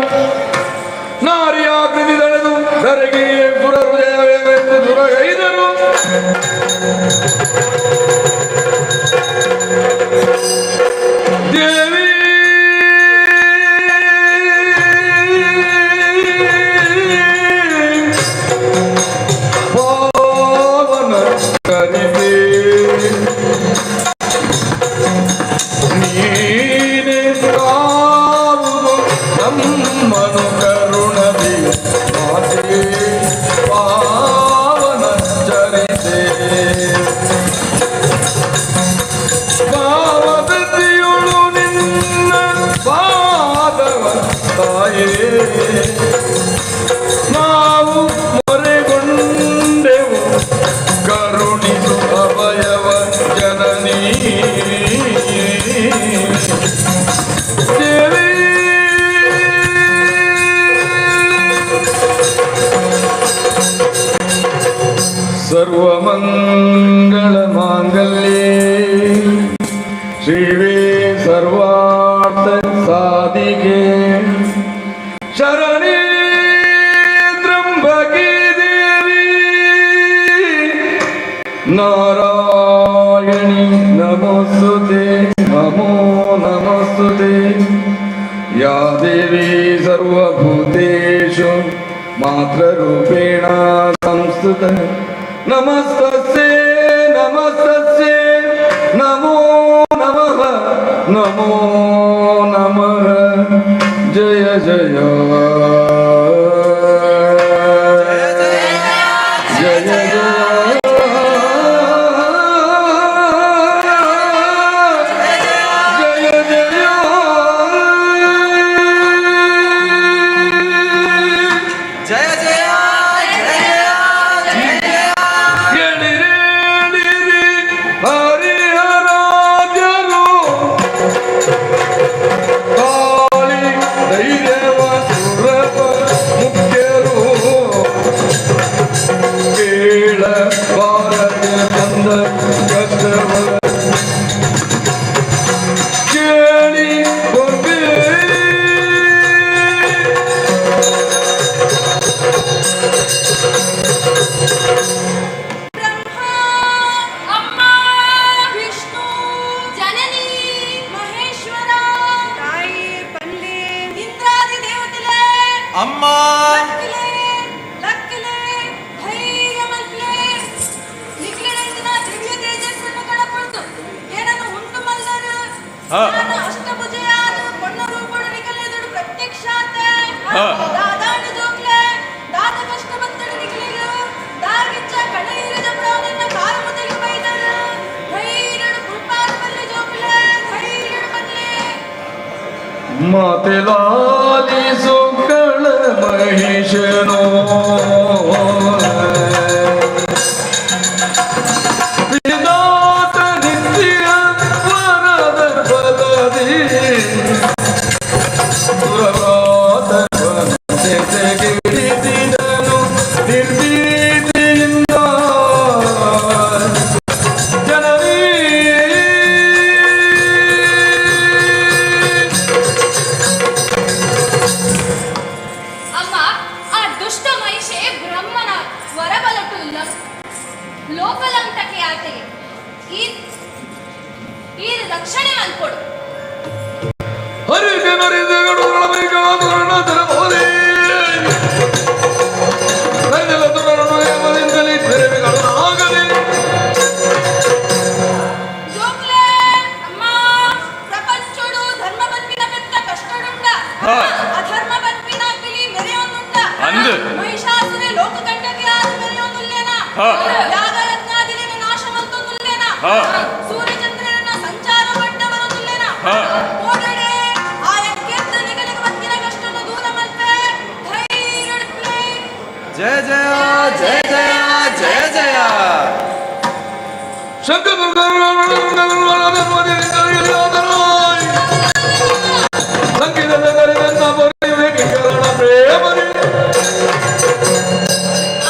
ನಾರಿಯಾಕೃತಿ ತಳೆದು ಧರೆಗೆ ದುರಹೃದಯವೆಂದು ದುರಗೈದರು ದೇವಿ ಪಾವನ ಕರಿದೆ ನೀನೆ ಕಾವುದು ನಮ್ಮನು ಕರುಣದಿ ಮಾತೆ ಪಾವನ ಚರಿತೆ ಪಾವದತಿಯುಳು ನಿನ್ನ ಪಾದವ ತಾಯೇ ನಾವು ಮೊರೆಗೊಂಡೆವು ಕರುಣಿಸು ಅಭಯವ ಜನನೀ ದೇವಿ ಸರ್ವಮಂಗಳ ಮಾಂಗಲ್ಯೇ ಶಿವೆ ಸರ್ವಾರ್ಥ ಸಾಧಿಕೆ ಶರಣಿ ತ್ರ್ಯಂಬಕಿ ದೇವಿ ನಾರಾಯಣಿ ನಮೋಸ್ತುತೆ ನಮೋ ನಮೋಸ್ತುತೆ ಯಾ ದೇವಿ ಸರ್ವಭೂತೇಷು ಮಾತೃರೂಪೇಣ ಸಂಸ್ತುತ ನಮಸ್ತಸ್ಯೈ ನಮಸ್ತಸ್ಯೈ ನಮೋ ನಮಃ ನಮೋ ನಮಃ ಜಯ ಜಯ ಜಯ ಜಯ ಹರಿಹರಾಜರು ಕಾಳಿ ಧೈರ್ಯವ ಸುರಪ ಮುಖ್ಯರು ಕೇಳ ಭಾರತ ಬಂದ ಕಷ್ಟವ ಕೇಳಿ ಗೊಂಬೆ ಅಮ್ಮ ಮಾತೆ ಲಾಲಿಸು ಕಳ ಮಹಿಷನೋ ವಿಧಾತ ನಿತ್ಯ ವರದ ಬಲದಿ ಸುರರಾತ ಗಿರಿಸಿದನು ನಿರ್ಭೀತಿಯಿಂದ ಜನನೀ ಲೋಕಲಂಟಕ್ಕೆ ಆತೆಗೆ ಈ ರಕ್ಷಣೆ ಅನ್ಕೊಡು ಹರಿಗೆ ನರಿದಗಳು ನಳಮೈಗಾದರಣ ತೆರಬೋದೆ ನೈದಲ ದುರರಣ ಯಮದಿಂದಲೇ ತೆರೆವೆಗಳು ಆಗದೆ ಜೋಕ್ಲೆ ಅಮ್ಮ ಪ್ರಪಂಚೋಡು ಧರ್ಮ ಬನ್ಪಿನ ಬೆತ್ತ ಕಷ್ಟಡುಂಡ ಅಧರ್ಮ ಬನ್ಪಿನ ಪಿಲಿ ಮೆರೆಯೊಂದುಂಡ ಅಂದು ಮಹಿಷಾಸುರೆ ಲೋಕಕಂಟಕ್ಕೆ ಆದ ಮೆರೆಯೊಂದುಲ್ಲೇನ ಯಾಗ ಯಜ್ಞಾದಿನ ನಾಶ ಮಂತೊಂದುಲ್ಲೇನ ಸೂರ್ಯಚಂದ್ರನ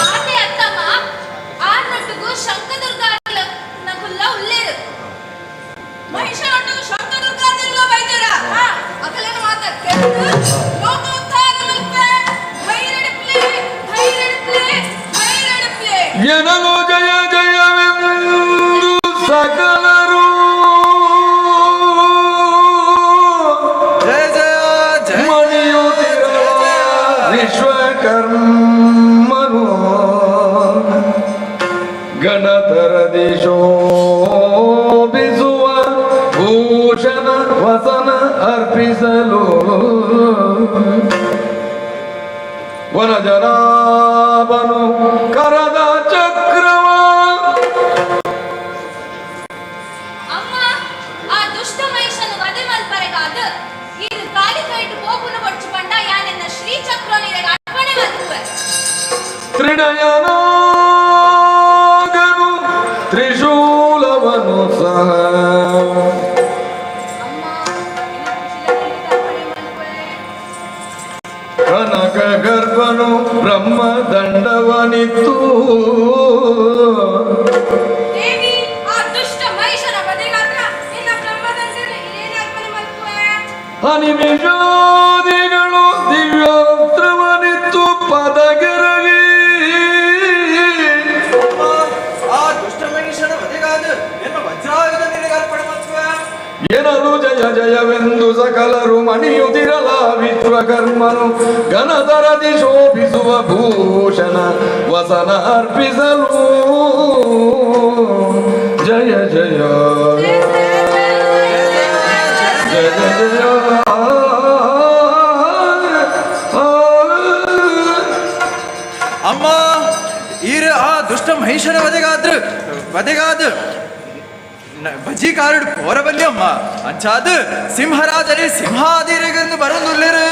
ಆತೆ ಅತ್ತಮ್ಮ ಆರ್ನೊಟ್ಟಿಗೂ ಶಂಕದುರ್ಗಾನಗುಲ್ಲ ಉಲ್ಲೇರು ಮಹಿಷನೊಟ್ಟಿಗೂ ಶಂಕದುರ್ಗಾದೆಲ್ಲ ಬೈದರ ಅಕಲೇನು ಮಾತಾಡ್ಕೆ ಲೋಕೋದ್ಧಾರ ಮಲ್ಪೆ ಭೈರಡಿಪ್ಲೆ ಎನಲು ಜಯ ಜಯವೆಂದು ಸಕಲರು ಜಯ ಜಯ ಜಯ ಮಣಿಯುತ್ತಿರುವ ವಿಶ್ವಕರ್ಮನು ಗಣತರದಿ ಶೋಭಿಸುವ ಭೂಷಣ ವಸನ ಅರ್ಪಿಸಲು ವನಜನಾಭನು ಕರದ ಚಕ್ರವ ಅಮ್ಮ ಆ ದುಷ್ಟ ಮಹಿಷನು ವಧೆ ಮಲ್ಪರೆಗಾದ ಇದು ಕಾಲಿ ಕೈಟು ಗೋಪುನ ಬಡ್ಚು ಬಂಡ ಯಾನೆನ್ನ ಶ್ರೀ ಚಕ್ರೋನಿರೆಗೆ ಅರ್ಪಣೆ ಮಲ್ಪುವೆ ತ್ರಿನಯನಾಗನು ತ್ರಿಶೂಲವನು ಸಹ ಕನಕ ಗರ್ಭನು ಬ್ರಹ್ಮದಂಡವನಿತ್ತು ದೇವಿ ಆ ದುಷ್ಟ ಮಹಿಷನ ವಧೆಗಾದ ನಿನ್ನ ಬ್ರಹ್ಮದಂಡನೆ ಇದೇನು ಅರ್ಪಣೆ ಮಲ್ಪುವೆ ಹನಿಮಿಷಾದಿಗಳು ದಿವ್ಯಾಸ್ತ್ರವನಿತ್ತು ಪದಗಿರವಿ ಆ ದುಷ್ಟ ಮನುಷ್ಯನ ವಧೆಗಾದ ಎನ್ನ ವಜ್ರಾಯುಧ ನಿನಗೆ ಅರ್ಪಣೆ ಮಾಡುತ್ತೇವೆ. ಎನಲು ಜಯ ಜಯವೆಂದು ಸಕಲರು ಮಣಿಯುತ್ತಿರಲ ವಿಶ್ವಕರ್ಮನು ಘನತರದಿ ಶೋಭಿಸುವ ಭೂಷಣ ವಸನ ಅರ್ಪಿಸಲು ಜಯ ಜಯ ಜಯ ಜಯ ಅಮ್ಮ ಈರು ಆ ದುಷ್ಟ ಮಹಿಷನ ವಧೆಗಾದ ಬಜಿಕಾರಡು ಕೋರಬಲ್ಲಿ ಅಮ್ಮ ಅಂಚಾದ ಸಿಂಹರಾಜರೇ ಸಿಂಹಾದಿರಿಗೆಂದು ಬರೋದುಲ್ಲೇರು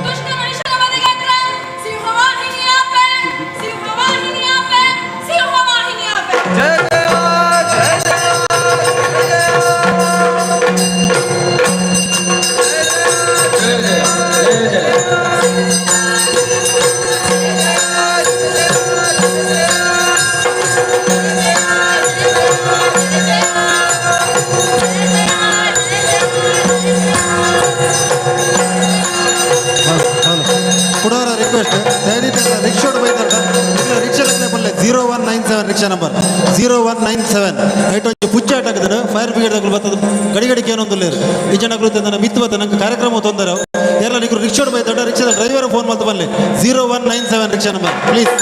ದುಷ್ಟ ಮಹಿಷನ ವಧೆಗಾದ ಸಿಂಹವಾಹಿನಿಯಾಪೆ ಸಿಂಹವಾಹಿನಿಯಾಪೆ ಸಿಂಹವಾಹಿನಿಯಾಪೆ ಜಯ ಜಯ ಜಯ ಕೊಡೋರ ರಿಕ್ವೆಸ್ಟ್ ದಯವಿಟ್ಟು ರಿಕ್ಷಾ ಬೈತಾರ ರಿಕ್ಷಾ ಬರಲೇ 0197 ರಿಕ್ಷಾ ನಂಬರ್ 0197 ಐಟ್ ಒಂದು ಪುಚ್ಚ ಅಟಾಕಿದ್ರು ಫೈರ್ ಬ್ರಿಗೇಡ್ ಬರ್ತದೆ ಗಡಿಗಡಿಗೆ ಏನೊಂದು ಈ ಜನ ಮಿತ್ತು ಬತ್ತ ನಂಗೆ ಕಾರ್ಯಕ್ರಮ ತೊಂದರೆ ಎಲ್ಲ ನಿಗರು ರಿಕ್ಷಾ ಬೈತಾಡ ರಿಕ್ಷಾದ ಡ್ರೈವರ್ ಫೋನ್ ಮಾಡ್ತಾ ಬರಲಿ 0197 ರಿಕ್ಷಾ ನಂಬರ್ ಪ್ಲೀಸ್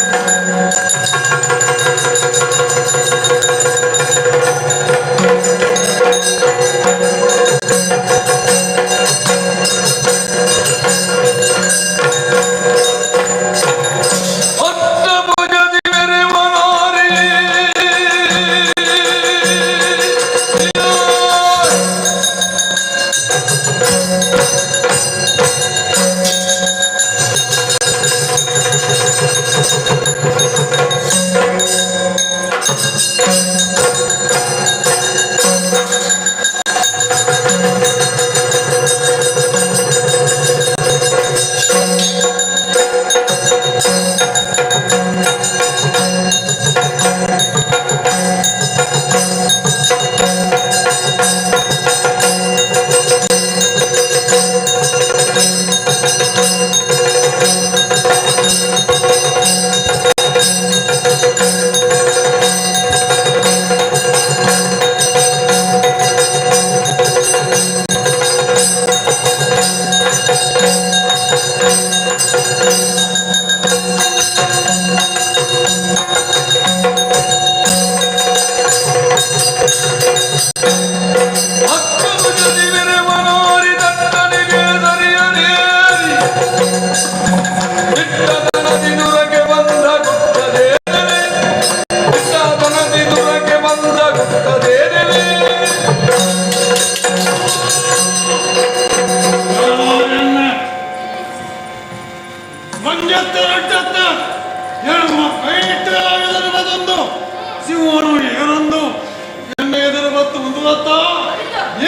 ಗೊತ್ತ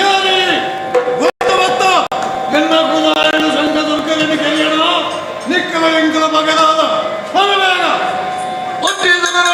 ಏರಿ ಗೊತ್ತ ಎನ್ನ ಕುಲಾಯನ ಸಂಘ ದುರ್ಗದಲ್ಲಿ ಕೆಲಿಯಣ ನಿಕ್ಕಲ ಎಂಕಲ ಬಗದಾದ ಹೊರಬೇಡ ಒಟ್ಟಿ ಜನರ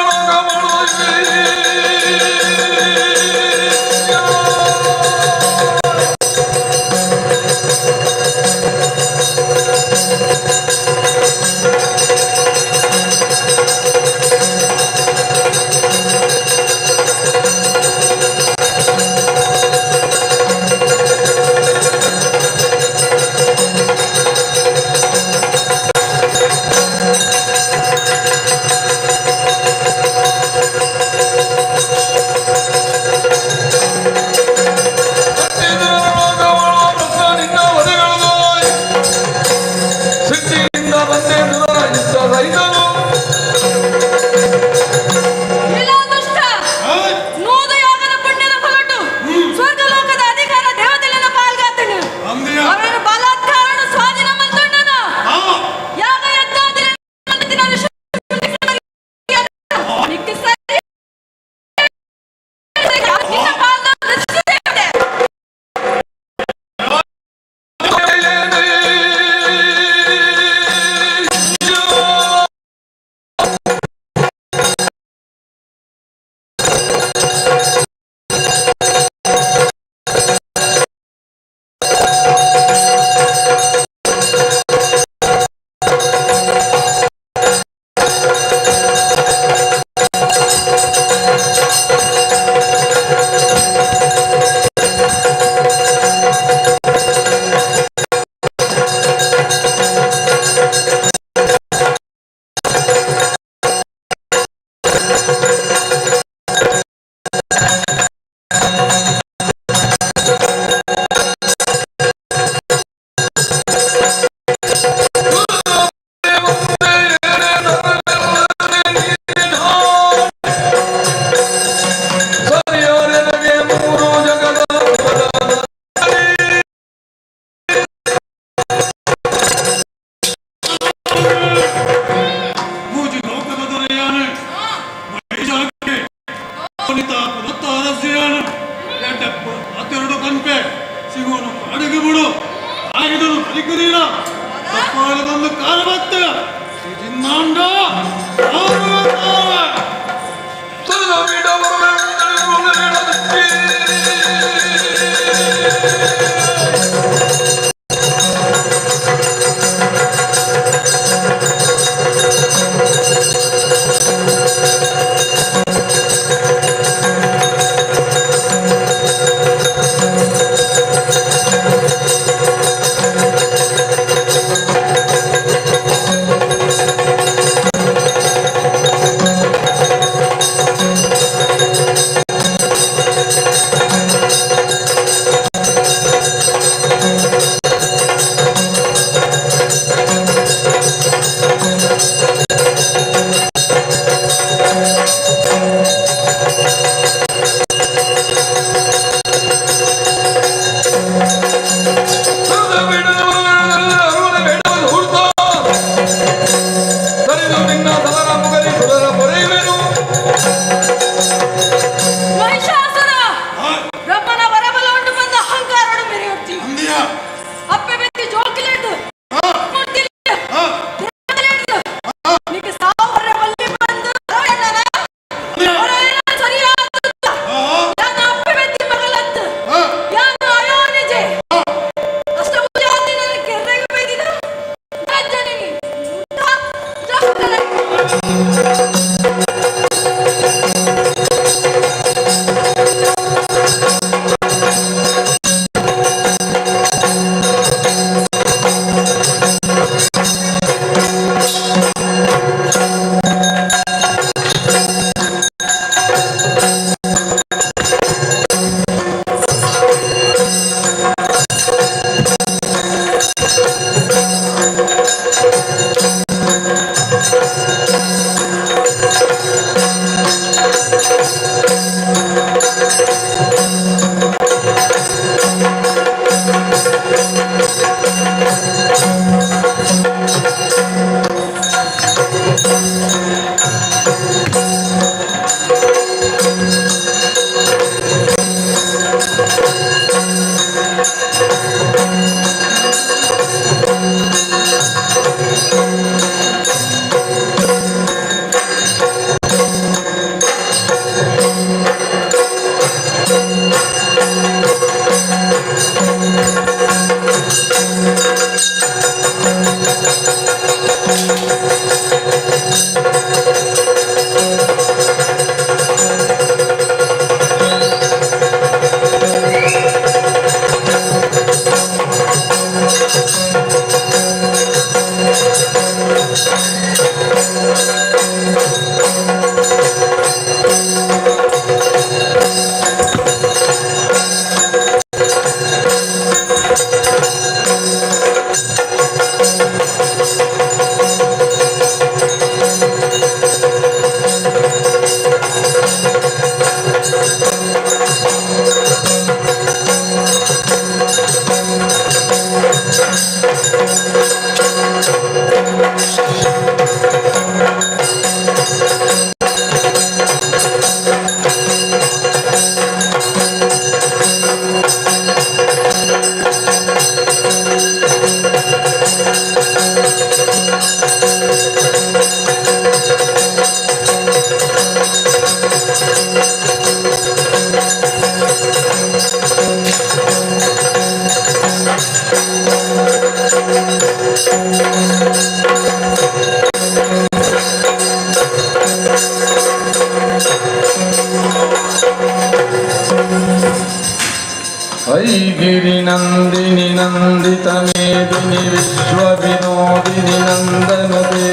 गिरिनन्दिनि नन्दितमेदिनि विश्वविनोदिनि नन्दनुते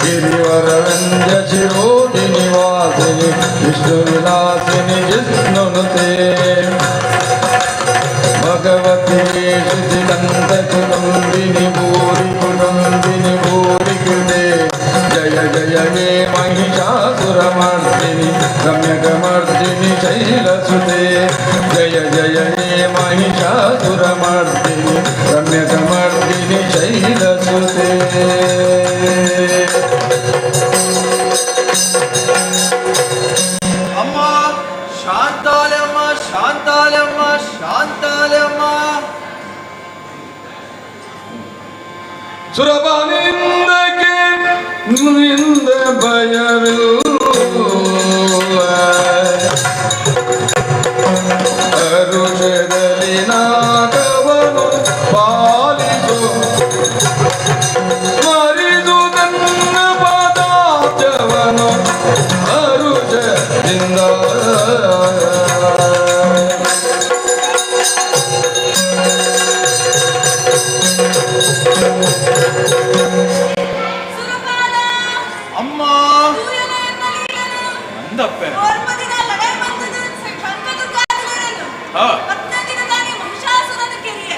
गिरिवरवन्द्यशिरोदिनि वासिनि विष्णुविलासिनि जिष्णुनुते भगवती श्रुतिदन्तकुनन्दिनि भूरिकुनन्दिनि भूरिकृते जय जय हे महिषासुरमर्दिनि सम्यकमर्दिनि शैलसुते जय जय हे महिषासुरमर्दिनि सम्यकमर्दिनि शैलसुते ಅಮ್ಮ ಶಾಂತಾಲಮ್ಮ ಶಾಂತಾಲಮ್ಮ ಶಾಂತಾಲಮ್ಮ ಸುರಬಾನಿಂದಕ್ಕೆ ನಿಂದ ಭಯವಿಲ್ಲ ಅರುಷದಲ್ಲಿ ನಾಗವನು ಪಾಲಿಸು ಸ್ಮರಿಸು ತನ್ನ ಪಾದಾಬ್ಜವನು ಅರುಷದಿಂದ ಅಮ್ಮ ಅಂದಪ್ಪೆ ಮಹಿಷಾಸುರನ ಕೆರಿಯೆ